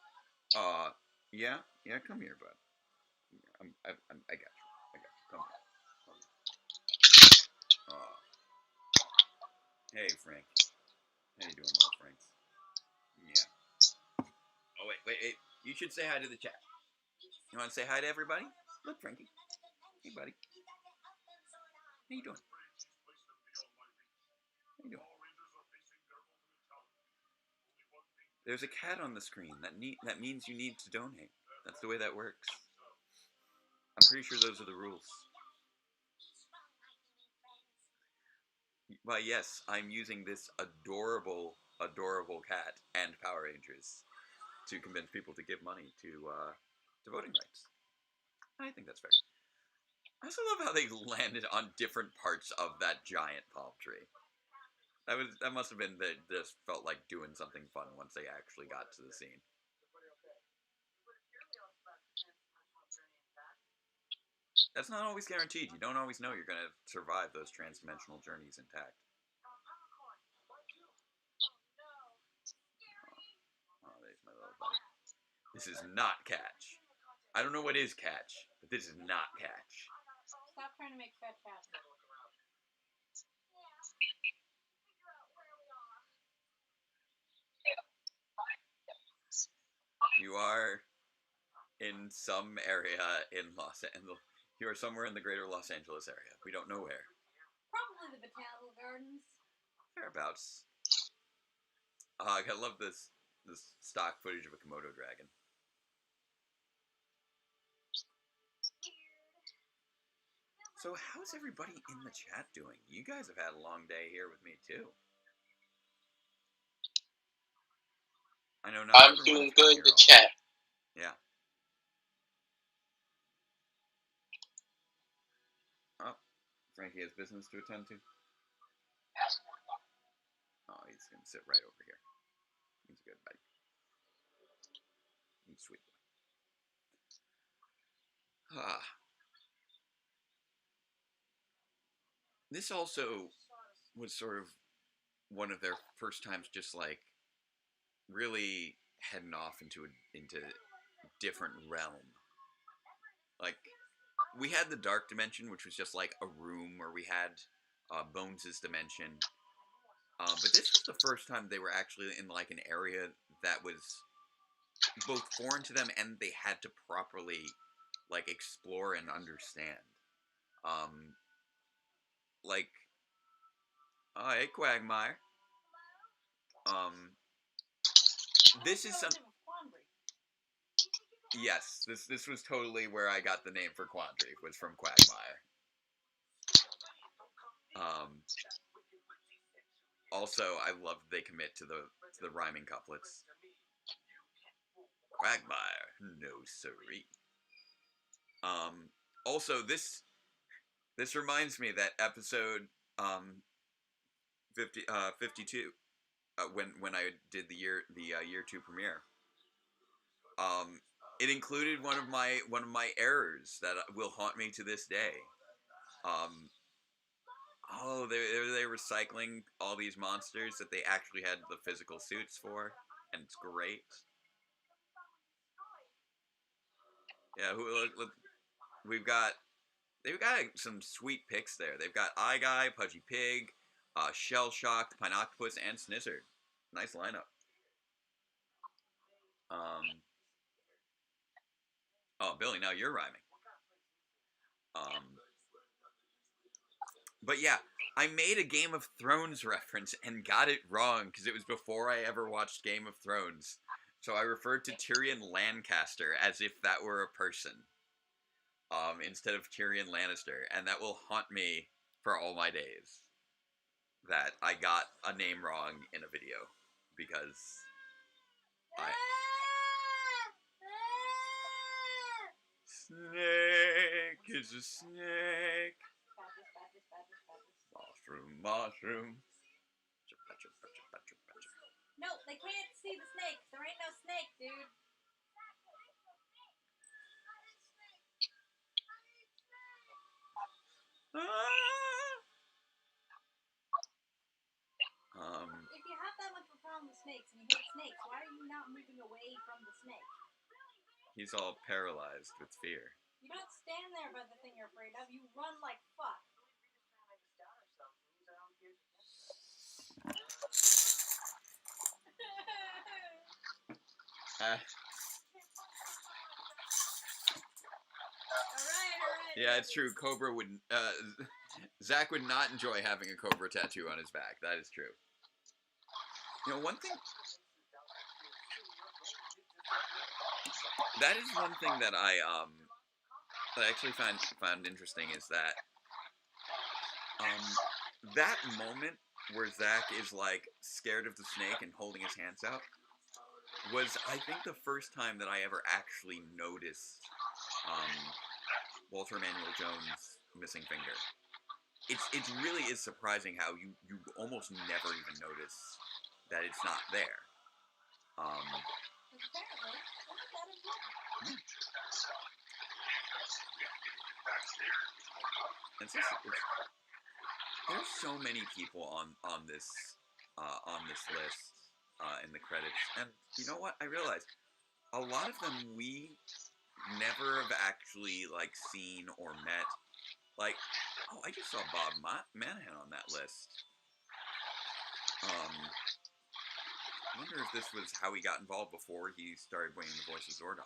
Yeah, come here, bud. I got you. Come here. Hey, Frank. How you doing, little Franks? Yeah. Oh, wait. You should say hi to the chat. You want to say hi to everybody? Look, Frankie. Hey, buddy. How you doing? How you doing? There's a cat on the screen. That means you need to donate. That's the way that works. I'm pretty sure those are the rules. Why, yes, I'm using this adorable cat and Power Rangers to convince people to give money to voting rights. I think that's fair. I also love how they landed on different parts of that giant palm tree. That must have been that just felt like doing something fun once they actually got to the scene. That's not always guaranteed. You don't always know you're going to survive those transdimensional journeys intact. Oh, there's my little buddy. This is not Catch. I don't know what is Catch, but this is not Catch. Stop trying to make fetch happen. You are in some area in Los Angeles. You are somewhere in the greater Los Angeles area. We don't know where. Probably the Botanical Gardens. Thereabouts. I love this stock footage of a Komodo dragon. So how's everybody in the chat doing? You guys have had a long day here with me too. I know not I'm doing good in the chat. Yeah. Oh, Frankie has business to attend to. Oh, he's gonna sit right over here. He's a good buddy. He's sweet boy. This also was sort of one of their first times just like really heading off into different realm. Like, we had the dark dimension, which was just like a room where we had Bones' dimension. But this was the first time they were actually in like an area that was both foreign to them and they had to properly like explore and understand. Like, oh, hey, Quagmire. This is some. Yes, this was totally where I got the name for Quandary, was from Quagmire. Also, I love they commit to the rhyming couplets. Quagmire, no siree. Also, this reminds me that episode 52, when I did the year 2 premiere. It included one of my errors that will haunt me to this day. They're recycling all these monsters that they actually had the physical suits for, and it's great. Yeah, they've got some sweet picks there. They've got Eye Guy, Pudgy Pig, Shell Shocked, Pine Octopus, and Snizzard. Nice lineup. Oh, Billy, now you're rhyming. But yeah, I made a Game of Thrones reference and got it wrong because it was before I ever watched Game of Thrones. So I referred to Tyrion Lancaster as if that were a person, instead of Tyrion Lannister, and that will haunt me for all my days. That I got a name wrong in a video because I. Snake is a snake. Mushroom. No, they can't see the snakes. There ain't no snake, dude. If you have that much of a problem with snakes and you hate snakes, why are you not moving away from the snake? He's all paralyzed with fear. You don't stand there by the thing you're afraid of. You run like fuck. Alright. Yeah, it's true. Cobra would. Zach would not enjoy having a cobra tattoo on his back. That is true. You know, one thing. That is one thing that I actually found interesting is that that moment where Zach is like scared of the snake and holding his hands out was, I think, the first time that I ever actually noticed Walter Emmanuel Jones' missing finger. It really is surprising how you almost never even notice that it's not there. There's so many people on this list in the credits, and you know what? I realized a lot of them we never have actually like seen or met. Like, oh, I just saw Bob Manahan on that list. I wonder if this was how he got involved before he started winning the voice of Zordon.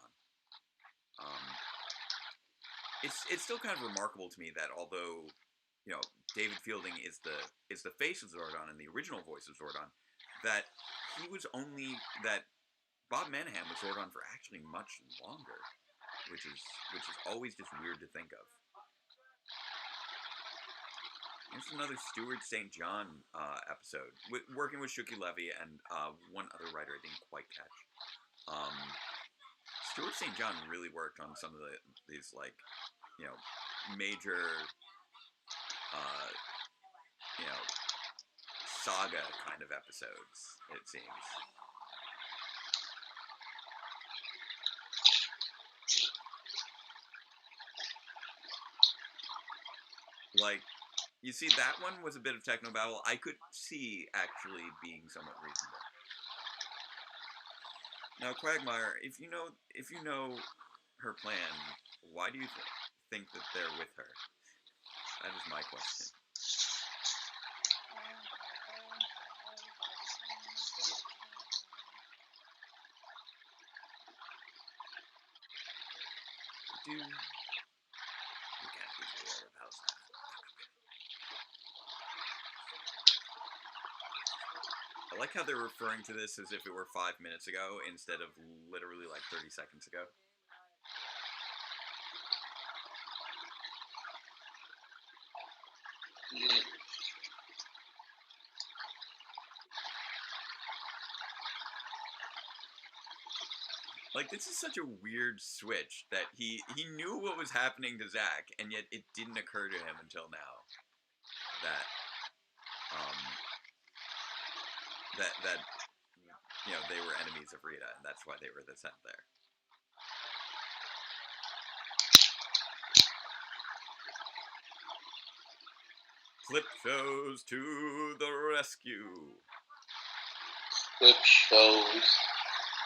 It's still kind of remarkable to me that although, you know, David Fielding is the face of Zordon and the original voice of Zordon, that Bob Manahan was Zordon for actually much longer, which is always just weird to think of. There's another Stuart St. John episode, working with Shuki Levy and one other writer I didn't quite catch. Stuart St. John really worked on some of these like, you know, major, you know, saga kind of episodes, it seems. Like, you see, that one was a bit of technobabble. I could see actually being somewhat reasonable. Now, Quagmire, if you know her plan, why do you think that they're with her? That is my question. You can't be real about that. I like how they're referring to this as if it were 5 minutes ago instead of literally like 30 seconds ago. Like, this is such a weird switch that he knew what was happening to Zach, and yet it didn't occur to him until now that that you know, they were enemies of Rita, and that's why they were sent there. Clip shows to the rescue. Clip shows.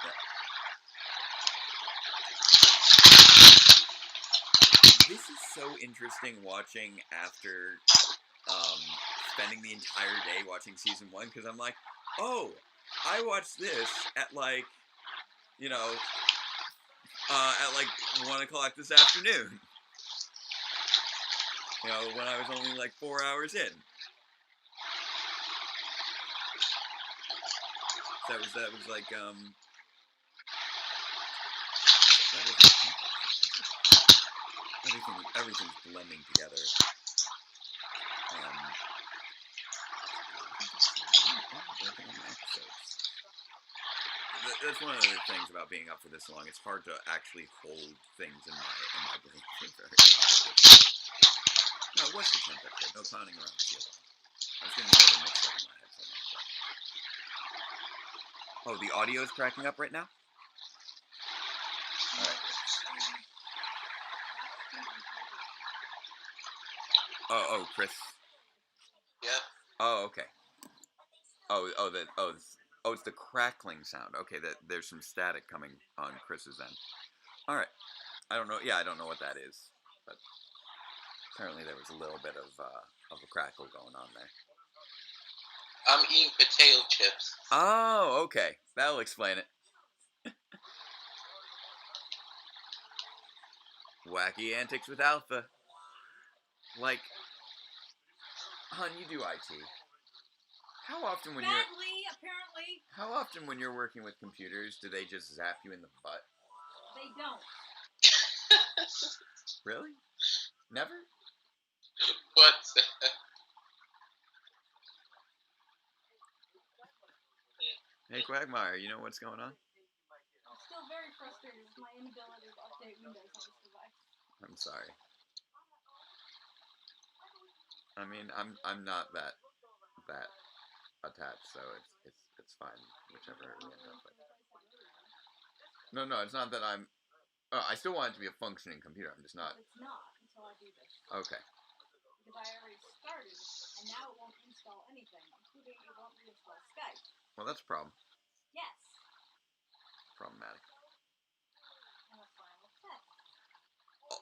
Yeah. This is so interesting watching after spending the entire day watching season 1, because I'm like, oh, I watched this at like, you know, at like 1 o'clock this afternoon. You know, when I was only like 4 hours in. That was like everything's blending together. That's one of the things about being up for this long. It's hard to actually hold things in my brain for very long. No, what's the temperature? No clowning around with you. I was getting a little mixed up in my head for a minute. Oh, the audio is cracking up right now? Alright. Oh, Chris. Yeah. Oh, okay. It's the crackling sound. Okay, there's some static coming on Chris's end. Alright. I don't know. Yeah, I don't know what that is. But apparently there was a little bit of a crackle going on there. I'm eating potato chips. Oh, okay. That'll explain it. Wacky antics with Alpha. Like, hon, you do IT. How often when apparently. How often when you're working with computers do they just zap you in the butt? They don't. Really? Never? What's that? Hey, Quagmire, you know what's going on? I'm still very frustrated with my inability to update Windows on this device. I'm sorry. I mean, I'm not that attached, so it's fine, whichever we end up with. No, it's not that I'm. I still want it to be a functioning computer. I'm just not. It's not until I do this. Okay. Because I already started, and now it won't install anything, including it won't reinstall Skype. Well, that's a problem. Yes. Problematic. And that's why I'm upset.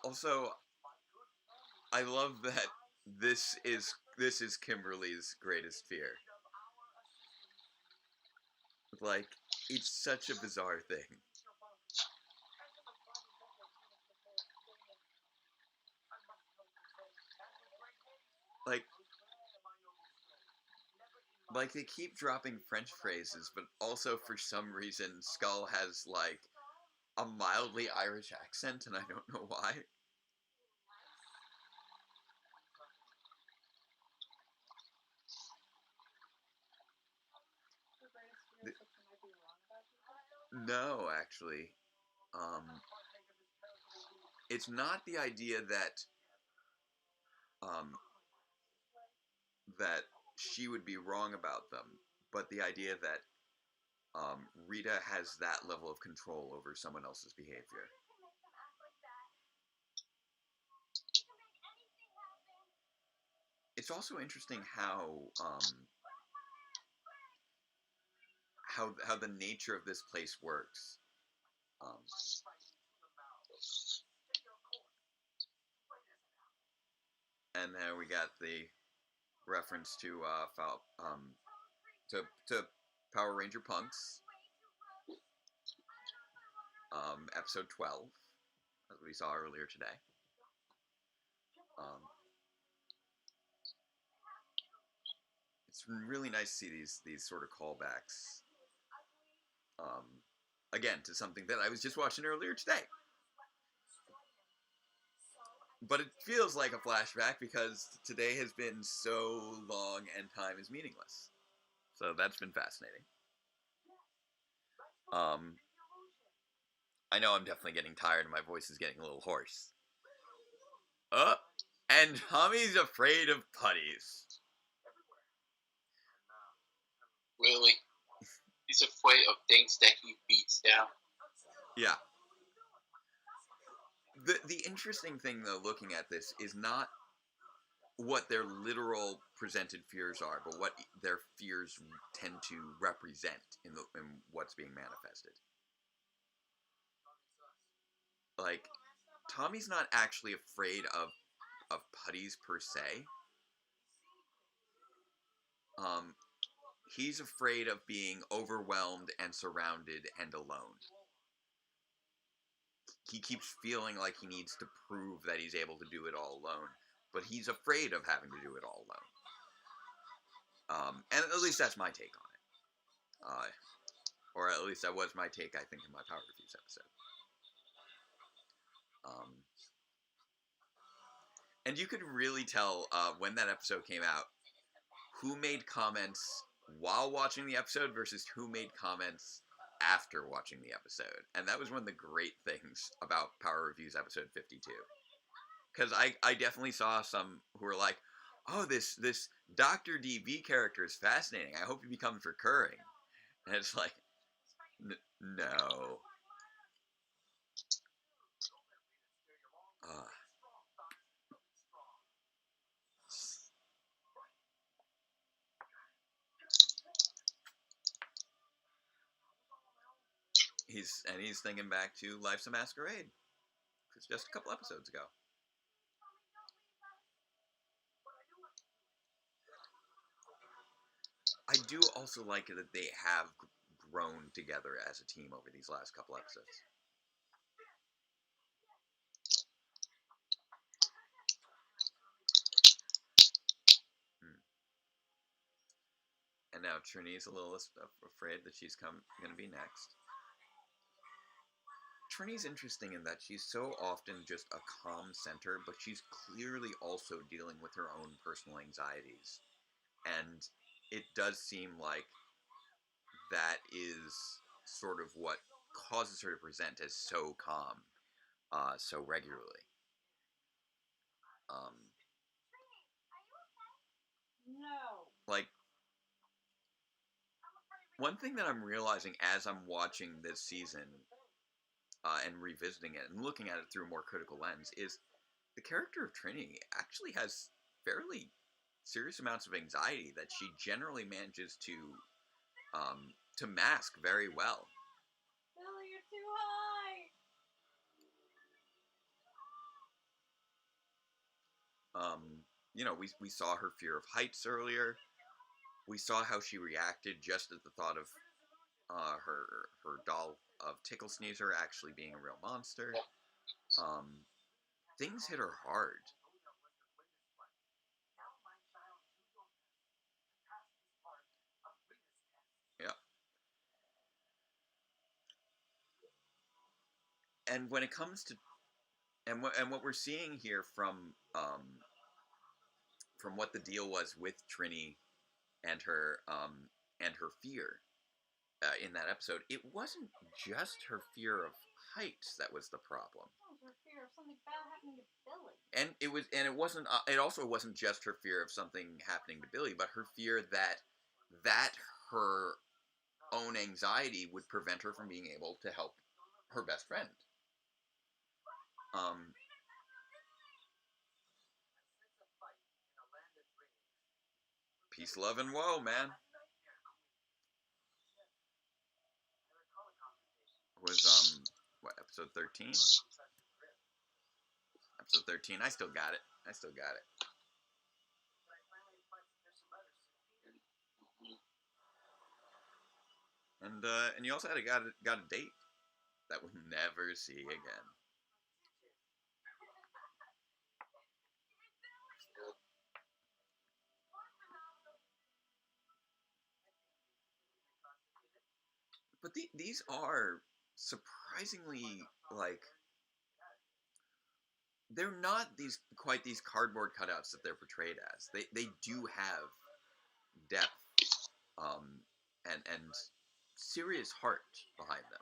Also, I love that this is Kimberly's greatest fear. Like, it's such a bizarre thing. Like they keep dropping French phrases, but also for some reason Skull has like a mildly Irish accent, and I don't know why. No, actually. It's not the idea that that she would be wrong about them, but the idea that Rita has that level of control over someone else's behavior. It's also interesting how the nature of this place works. And there we got the reference to Power Ranger Punks, episode 12, as we saw earlier today. It's really nice to see these sort of callbacks. Again, to something that I was just watching earlier today. But it feels like a flashback because today has been so long and time is meaningless. So that's been fascinating. I know I'm definitely getting tired and my voice is getting a little hoarse. And Tommy's afraid of putties. Really? He's afraid of things that he beats down. Yeah. The interesting thing, though, looking at this, is not what their literal presented fears are, but what their fears tend to represent in what's being manifested. Like, Tommy's not actually afraid of putties per se. He's afraid of being overwhelmed and surrounded and alone. He keeps feeling like he needs to prove that he's able to do it all alone, but he's afraid of having to do it all alone. And at least that's my take on it. Or at least that was my take, I think, in my Power Reviews episode. And you could really tell when that episode came out who made comments while watching the episode versus who made comments after watching the episode. And that was one of the great things about Power Reviews episode 52. Because I definitely saw some who were like, oh, this Dr. DB character is fascinating. I hope he becomes recurring. And it's like, no. He's thinking back to Life's a Masquerade. It's just a couple episodes ago. I do also like that they have grown together as a team over these last couple episodes. And now Trini's a little afraid that she's going to be next. Trini's interesting in that she's so often just a calm center, but she's clearly also dealing with her own personal anxieties. And it does seem like that is sort of what causes her to present as so calm, so regularly. No. Like, one thing that I'm realizing as I'm watching this season and revisiting it and looking at it through a more critical lens is the character of Trini actually has fairly serious amounts of anxiety that she generally manages to mask very well. Billy, you're too high. We saw her fear of heights earlier. We saw how she reacted just at the thought of her doll of Tickle Sneezer actually being a real monster. Things hit her hard. Yeah. And when it comes to and what we're seeing here from what the deal was with Trini and her fear in that episode, it wasn't just her fear of heights that was the problem. It was her fear of something bad happening to Billy. It also wasn't just her fear of something happening to Billy, but her fear that her own anxiety would prevent her from being able to help her best friend. Peace, love, and woe, man. Was what, episode 13? Episode 13. I still got it. And you also got a date that we'll never see again. But these are surprisingly, like, they're not quite these cardboard cutouts that they're portrayed as. They do have depth and serious heart behind them.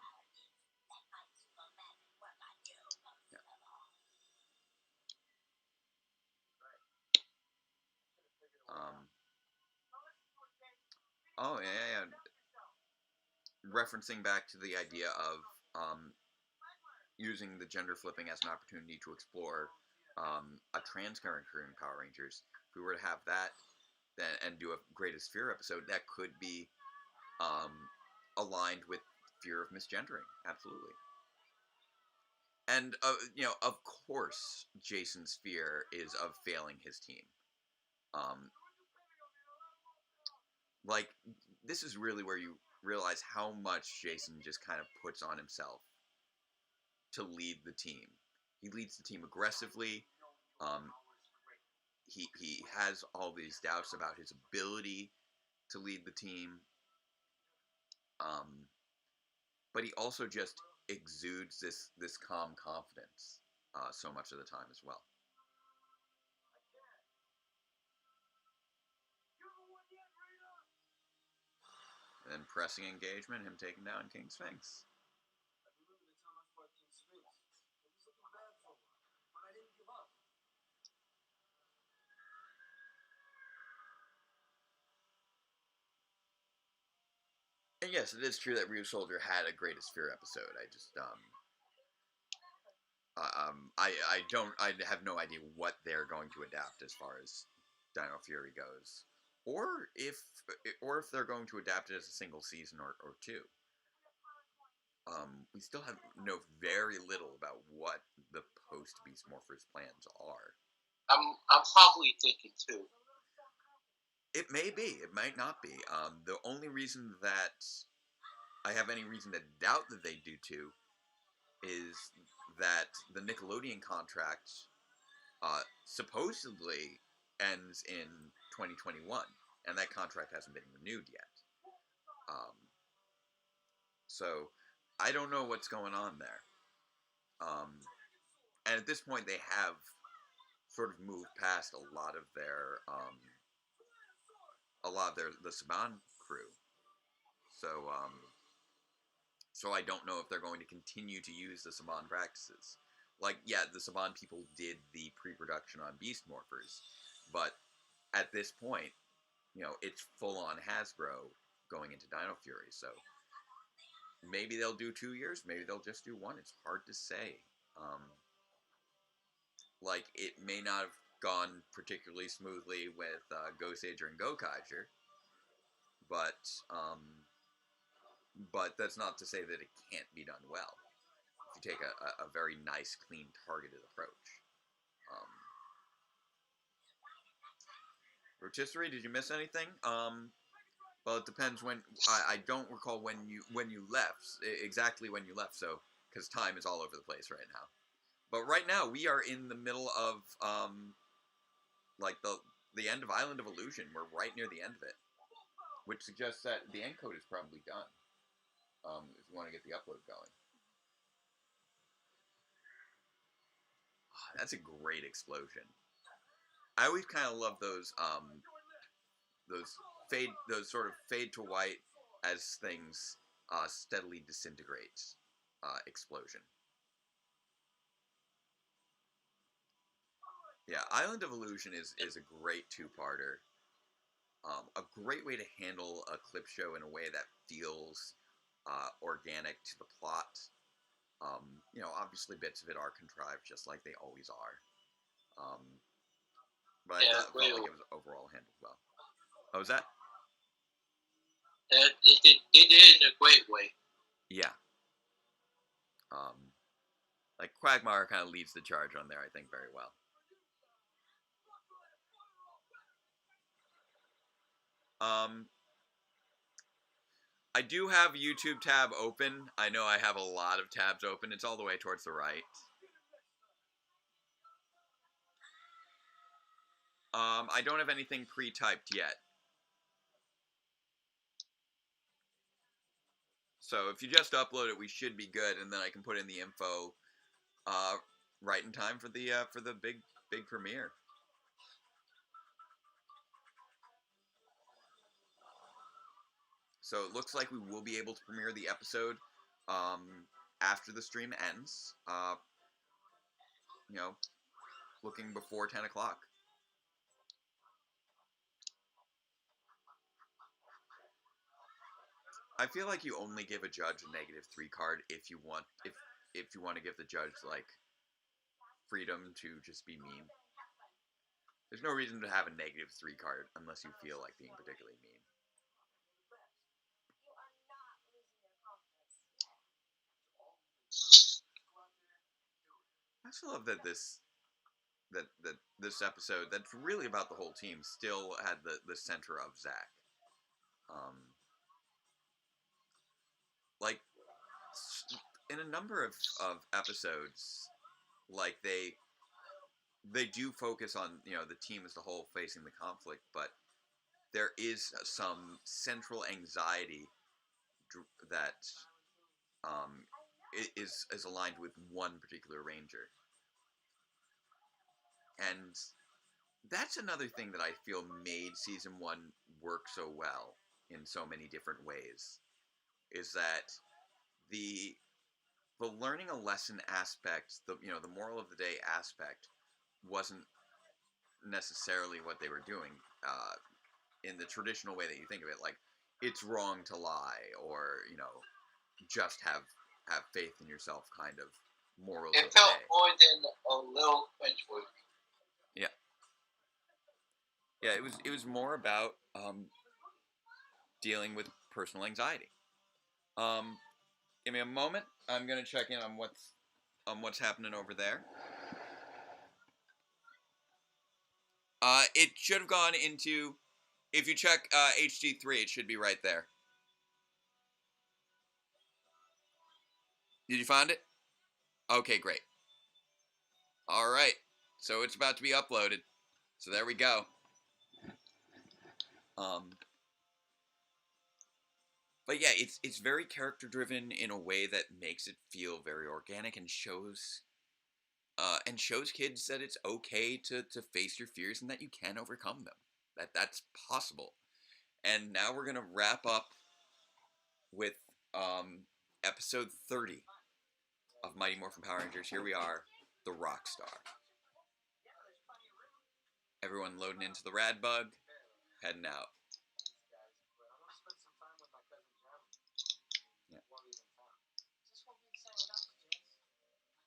Oh yeah. Referencing back to the idea of using the gender flipping as an opportunity to explore a trans character in Power Rangers. If we were to have that and do a Greatest Fear episode, that could be aligned with fear of misgendering. Absolutely. And of course, Jason's fear is of failing his team. Like, this is really where you realize how much Jason just kind of puts on himself to lead the team. He leads the team aggressively. he has all these doubts about his ability to lead the team. But he also just exudes this calm confidence so much of the time as well. And then pressing engagement, him taking down King Sphinx. And yes, it is true that Ryu Soldier had a Greatest Fear episode. I just I have no idea what they're going to adapt as far as Dino Fury goes, or if they're going to adapt it as a single season or two. We still know very little about what the post Beast Morphers plans are. I'm probably thinking too. It may be. It might not be. The only reason that I have any reason to doubt that they do too is that the Nickelodeon contract supposedly ends in 2021, and that contract hasn't been renewed yet. So I don't know what's going on there. And at this point, they have sort of moved past a lot of their the Saban crew. So I don't know if they're going to continue to use the Saban practices. Like, yeah, the Saban people did the pre-production on Beast Morphers, but at this point, it's full-on Hasbro going into Dino Fury. So maybe they'll do 2 years, maybe they'll just do 1. It's hard to say. Like, it may not have gone particularly smoothly with Goseiger and Gokaiger, but that's not to say that it can't be done well if you take a very nice, clean, targeted approach. Rotisserie, did you miss anything? Well, it depends when. I don't recall when you left, exactly when you left, so because time is all over the place right now. But right now we are in the middle of like the end of Island of Illusion. We're right near the end of it, which suggests that the encode is probably done. If you want to get the upload going. That's a great explosion. I always kind of love those sort of fade to white as things steadily disintegrate explosion. Yeah, Island of Illusion is a great two-parter. A great way to handle a clip show in a way that feels organic to the plot. Obviously bits of it are contrived, just like they always are. But I felt like it was overall handled well. Oh, was that? It did it in a great way. Yeah. Like Quagmire kind of leads the charge on there, I think, very well. I do have YouTube tab open. I know I have a lot of tabs open. It's all the way towards the right. I don't have anything pre-typed yet. So if you just upload it, we should be good, and then I can put in the info right in time for the big premiere. So it looks like we will be able to premiere the episode after the stream ends. Looking before 10 o'clock. I feel like you only give a judge a -3 card if you want to give the judge like freedom to just be mean. There's no reason to have a -3 card unless you feel like being particularly mean. I still love that this episode that's really about the whole team still had the center of Zack. Like in a number of episodes, like they they do focus on, the team as a whole facing the conflict, but there is some central anxiety that is aligned with one particular ranger. And that's another thing that I feel made season 1 work so well in so many different ways, is that the learning a lesson aspect, the moral of the day aspect, wasn't necessarily what they were doing in the traditional way that you think of it, like it's wrong to lie, or just have faith in yourself kind of morals It of the felt day. more than a little cringe worthy. Yeah, it was more about dealing with personal anxiety. Give me a moment. I'm gonna check in on what's happening over there. It should have gone into. If you check HD3, it should be right there. Did you find it? Okay, great. All right, so it's about to be uploaded. So there we go. But yeah, it's very character driven in a way that makes it feel very organic and shows kids that it's okay to face your fears and that you can overcome them. That's possible. And now we're gonna wrap up with episode 30 of Mighty Morphin Power Rangers. Here we are, the Rockstar. Everyone loading into the rad bug, heading out. Yeah.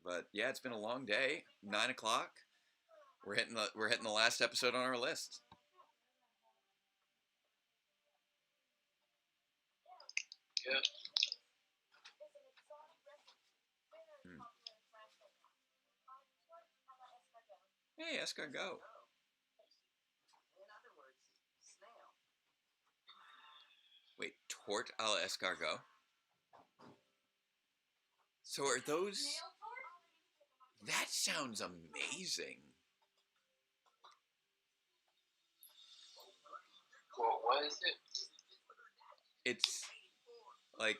But yeah, it's been a long day. 9 o'clock. We're hitting the last episode on our list. Yeah. Hey, escargot. Wait, tort a la escargot? So are those... That sounds amazing. Well, what is it? It's like...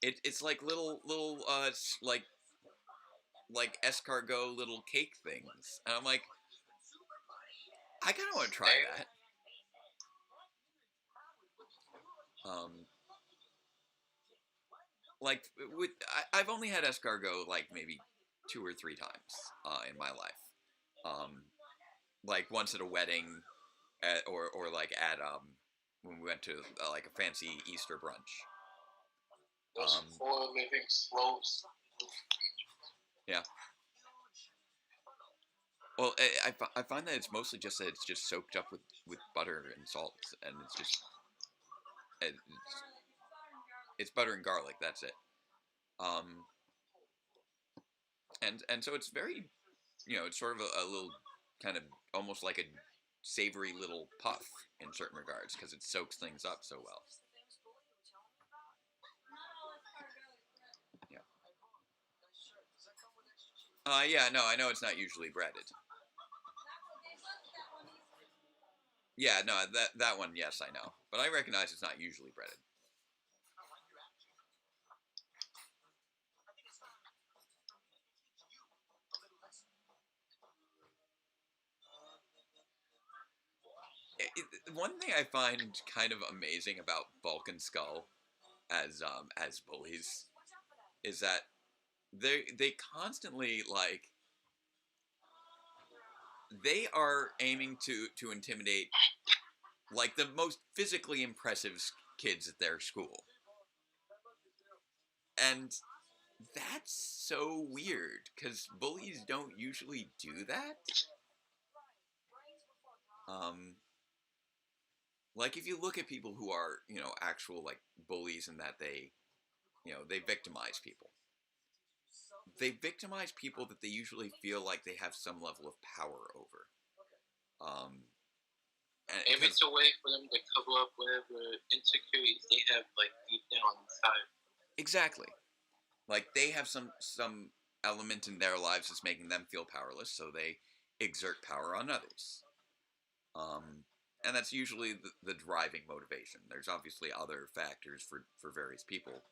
It's like little like escargot little cake things. And I'm like, I kind of want to try that. Like, I've only had escargot like maybe 2 or 3 times in my life. Like once at a wedding, or like at when we went to like a fancy Easter brunch. Those 4 living slopes. Yeah. Well, I find that it's mostly just that it's just soaked up with butter and salt, and it's just it's butter and garlic. That's it. And so it's very, it's sort of a little kind of almost like a savory little puff in certain regards because it soaks things up so well. Yeah, no, I know it's not usually breaded. Yeah, no, that one, yes, I know. But I recognize it's not usually breaded. One thing I find kind of amazing about Bulk and Skull as bullies is that they constantly, like, they are aiming to intimidate, like, the most physically impressive kids at their school. And that's so weird, because bullies don't usually do that. Like, if you look at people who are, actual, like, bullies, and that they, they victimize people. They victimize people that they usually feel like they have some level of power over. Maybe it's a way for them to cover up whatever insecurities they have, like, deep down inside. Exactly. Like, they have some element in their lives is making them feel powerless, so they exert power on others. And that's usually the driving motivation. There's obviously other factors for various people.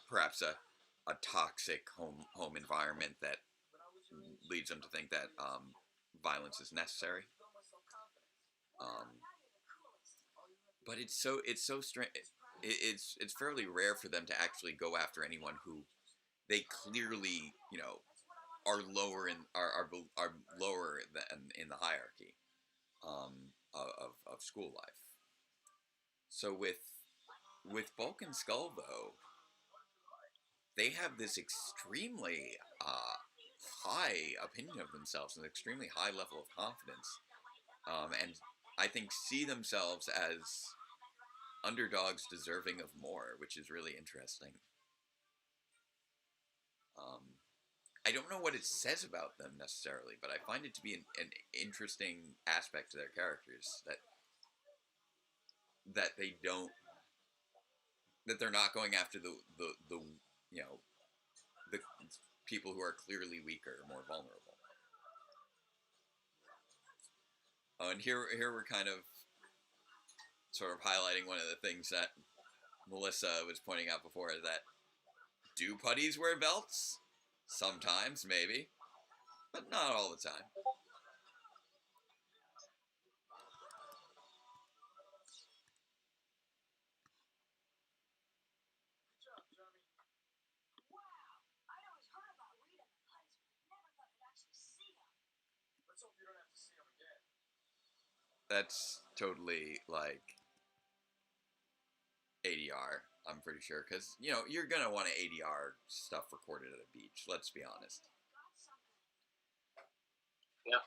Perhaps a toxic home environment that leads them to think that violence is necessary. But it's so strange. It's fairly rare for them to actually go after anyone who they clearly, are lower are lower than in the hierarchy of school life. So with Bulk and Skull, though, they have this extremely high opinion of themselves, an extremely high level of confidence, and I think see themselves as underdogs deserving of more, which is really interesting. I don't know what it says about them necessarily, but I find it to be an interesting aspect to their characters that they're not going after the people who are clearly weaker, more vulnerable. And here we're kind of sort of highlighting one of the things that Melissa was pointing out before, that do putties wear belts? Sometimes, maybe, but not all the time. That's totally like ADR, I'm pretty sure, because you're gonna want to ADR stuff recorded at a beach. Let's be honest. Yeah.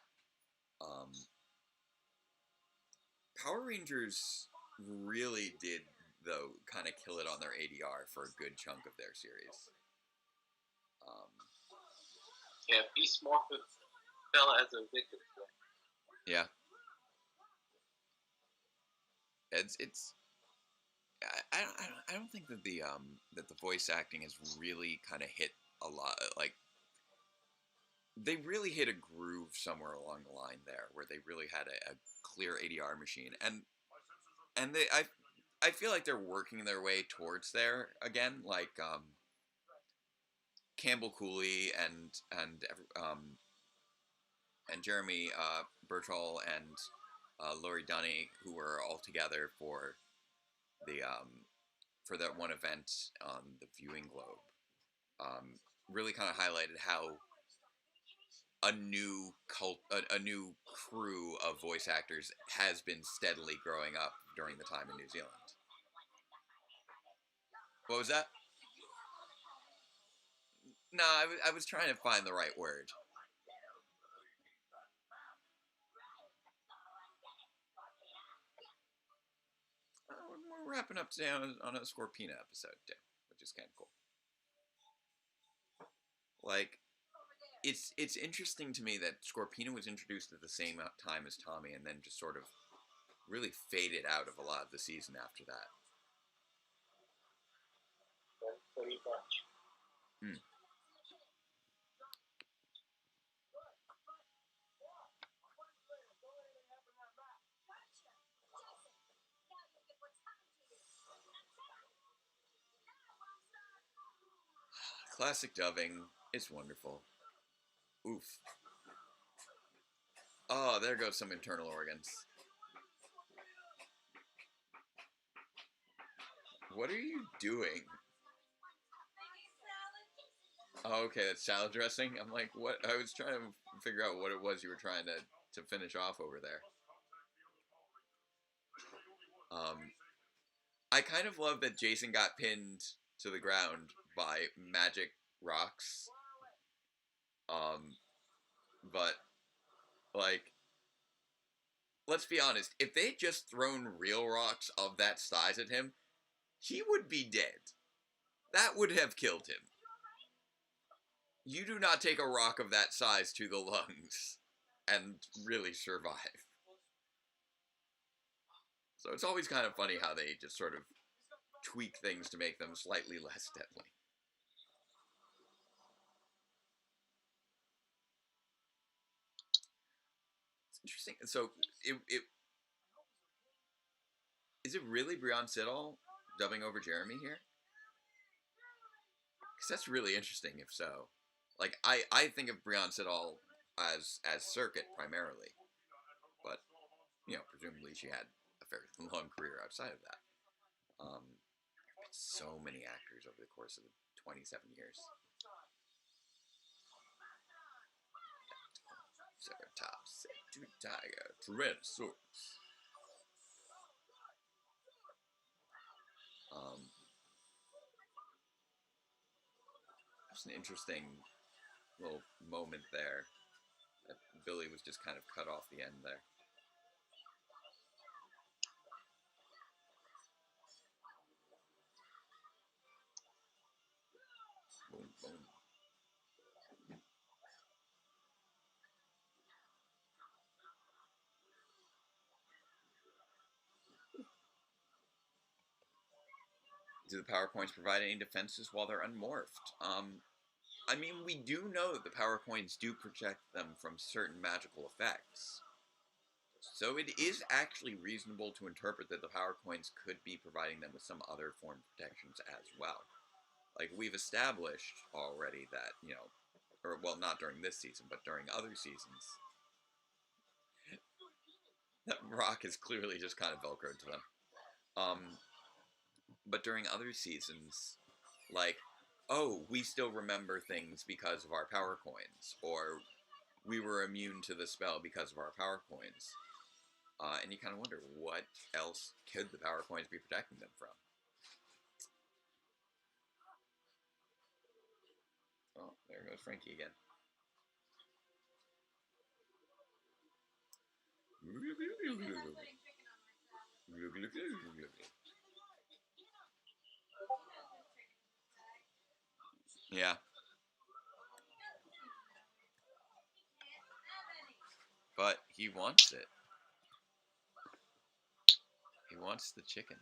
Power Rangers really did, though, kind of kill it on their ADR for a good chunk of their series. Yeah, Beast Morphin fell as a victim. Yeah. It's I don't think that the voice acting has really kind of hit a lot, like they really hit a groove somewhere along the line there where they really had a clear ADR machine, and I feel like they're working their way towards there again, like Campbell Cooley and Jeremy Bertrall and Laurie Dunny, who were all together for that one event on the Viewing Globe, really kind of highlighted how a new crew of voice actors has been steadily growing up during the time in New Zealand. What was that? No, I was trying to find the right word. We're wrapping up today on a Scorpina episode too, which is kind of cool. Like, it's interesting to me that Scorpina was introduced at the same time as Tommy, and then just sort of really faded out of a lot of the season after that. Pretty much. Classic dubbing. It's wonderful. Oof. Oh, there goes some internal organs. What are you doing? Oh, okay, that's salad dressing. I'm like, what? I was trying to figure out what it was you were trying to finish off over there. I kind of love that Jason got pinned to the ground by magic rocks. But, like, let's be honest, if they'd just thrown real rocks of that size at him, he would be dead. That would have killed him. You do not take a rock of that size to the lungs and really survive. So it's always kind of funny how they just sort of tweak things to make them slightly less deadly. Interesting. So, is it really Brian Siddall dubbing over Jeremy here? Because that's really interesting. If so, like I think of Brian Siddall as Circuit primarily, but presumably she had a fairly long career outside of that. So many actors over the course of 27 years. Ceratops, Saber Tiger, Tyrannosaurus. Just an interesting little moment there. That Billy was just kind of cut off the end there. Boom, boom. Do the power coins provide any defenses while they're unmorphed? I mean, we do know that the power coins do protect them from certain magical effects. So it is actually reasonable to interpret that the power coins could be providing them with some other form of protections as well. Like, we've established already that, or, well, not during this season, but during other seasons, that rock is clearly just kind of Velcroed to them. But during other seasons, like, oh, we still remember things because of our power coins, or we were immune to the spell because of our power coins. And you kind of wonder, what else could the power coins be protecting them from? Oh, there goes Frankie again. Yeah. But he wants it. He wants the chicken.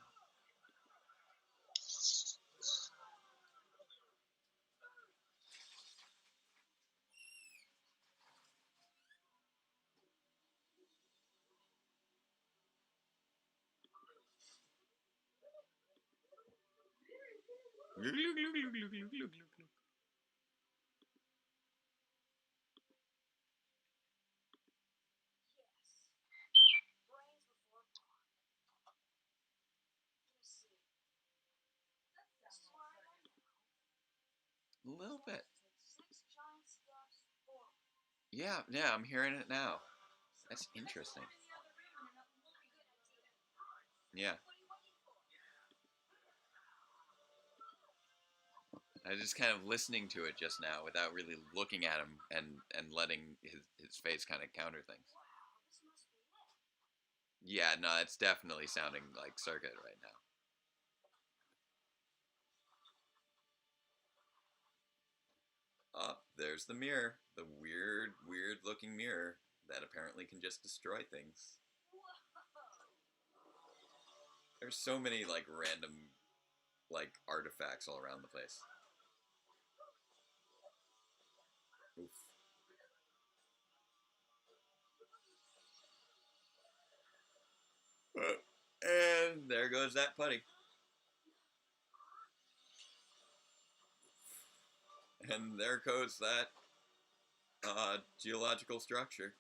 A little bit. Yeah, I'm hearing it now. That's interesting. Yeah. I was just kind of listening to it just now without really looking at him and letting his face kind of counter things. Yeah, no, it's definitely sounding like Circuit right now. There's the mirror. The weird looking mirror that apparently can just destroy things. There's so many, like, random, like, artifacts all around the place. Oof. And there goes that putty. And there goes that geological structure.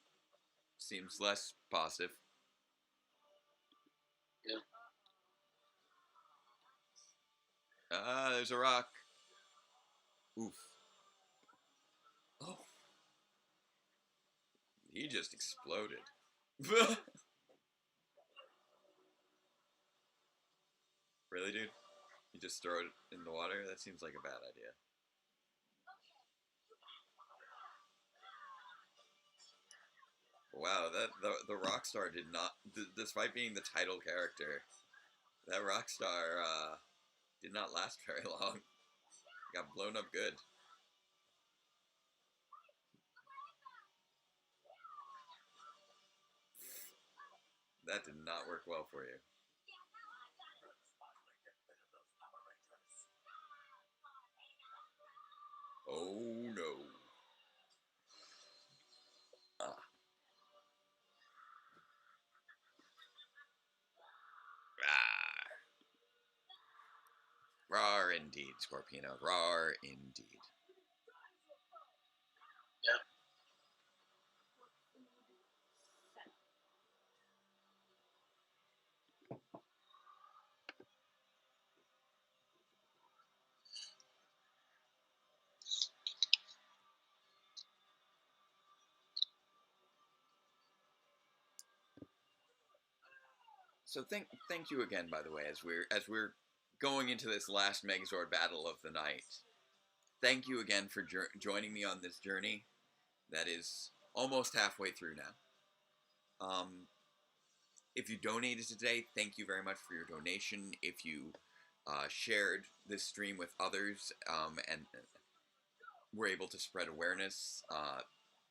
Seems less positive. Yeah. There's a rock. Oof. Oh. He just exploded. Really, dude? You just throw it in the water? That seems like a bad idea. Wow, that the Rockstar did not, despite being the title character, that Rockstar did not last very long. Got blown up good. That did not work well for you. Oh no. indeed, Scorpino. Rar indeed. Yep. So thank you again, by the way, as we're going into this last Megazord battle of the night. Thank you again for joining me on this journey that is almost halfway through now. If you donated today, thank you very much for your donation. If you shared this stream with others and were able to spread awareness,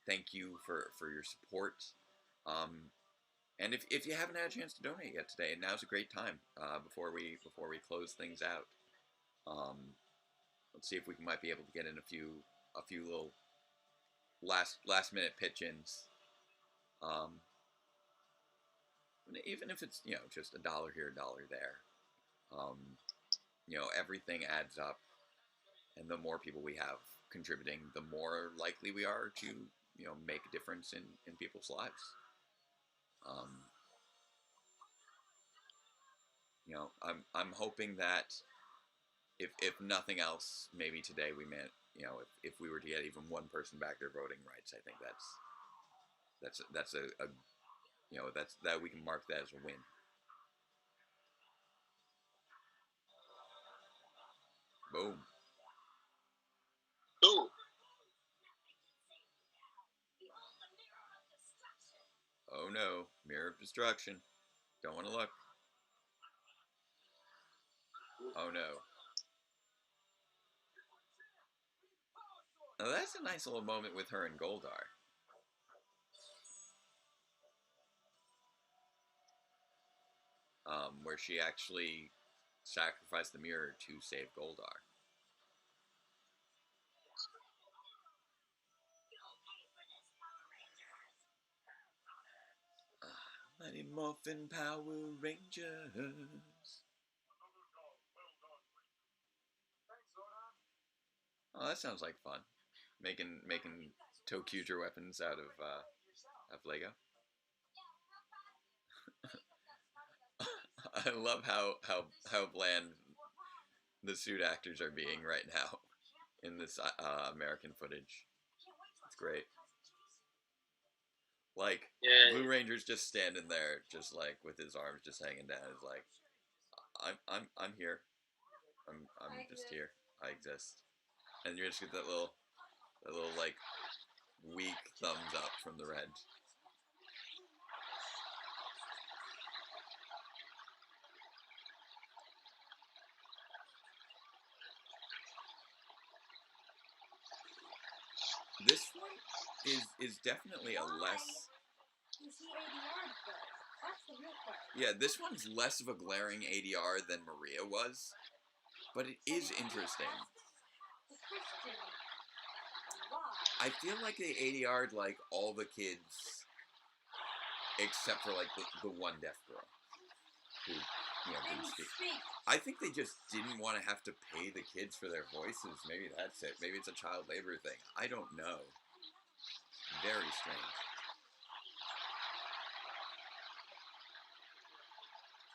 thank you for your support. And if you haven't had a chance to donate yet today, now's a great time before we close things out. Let's see if we might be able to get in a few little last minute pitch-ins. Even if it's just $1 here, $1 there. Everything adds up, and the more people we have contributing, the more likely we are to make a difference in people's lives. I'm hoping that if nothing else, maybe today we meant if we were to get even one person back their voting rights, I think that's that we can mark that as a win. Boom. Ooh. Oh no, Mirror of Destruction. Don't want to look. Oh no. Now that's a nice little moment with her and Goldar. Where she actually sacrificed the mirror to save Goldar. Mighty Morphin Power Rangers. Oh, that sounds like fun. Making Tokuger weapons out of Lego. I love how bland the suit actors are being right now in this American footage. It's great. Like, yeah. Blue Ranger's just standing there, just like with his arms just hanging down. It's like, I'm here. I'm just here. I exist. And you just get that little like weak thumbs up from the red. This one is definitely a less. Yeah, this one's less of a glaring ADR than Maria was, but it is interesting. I feel like they ADR'd like all the kids except for like the one deaf girl who didn't speak. I think they just didn't want to have to pay the kids for their voices. Maybe that's it. Maybe it's a child labor thing. I don't know. Very strange.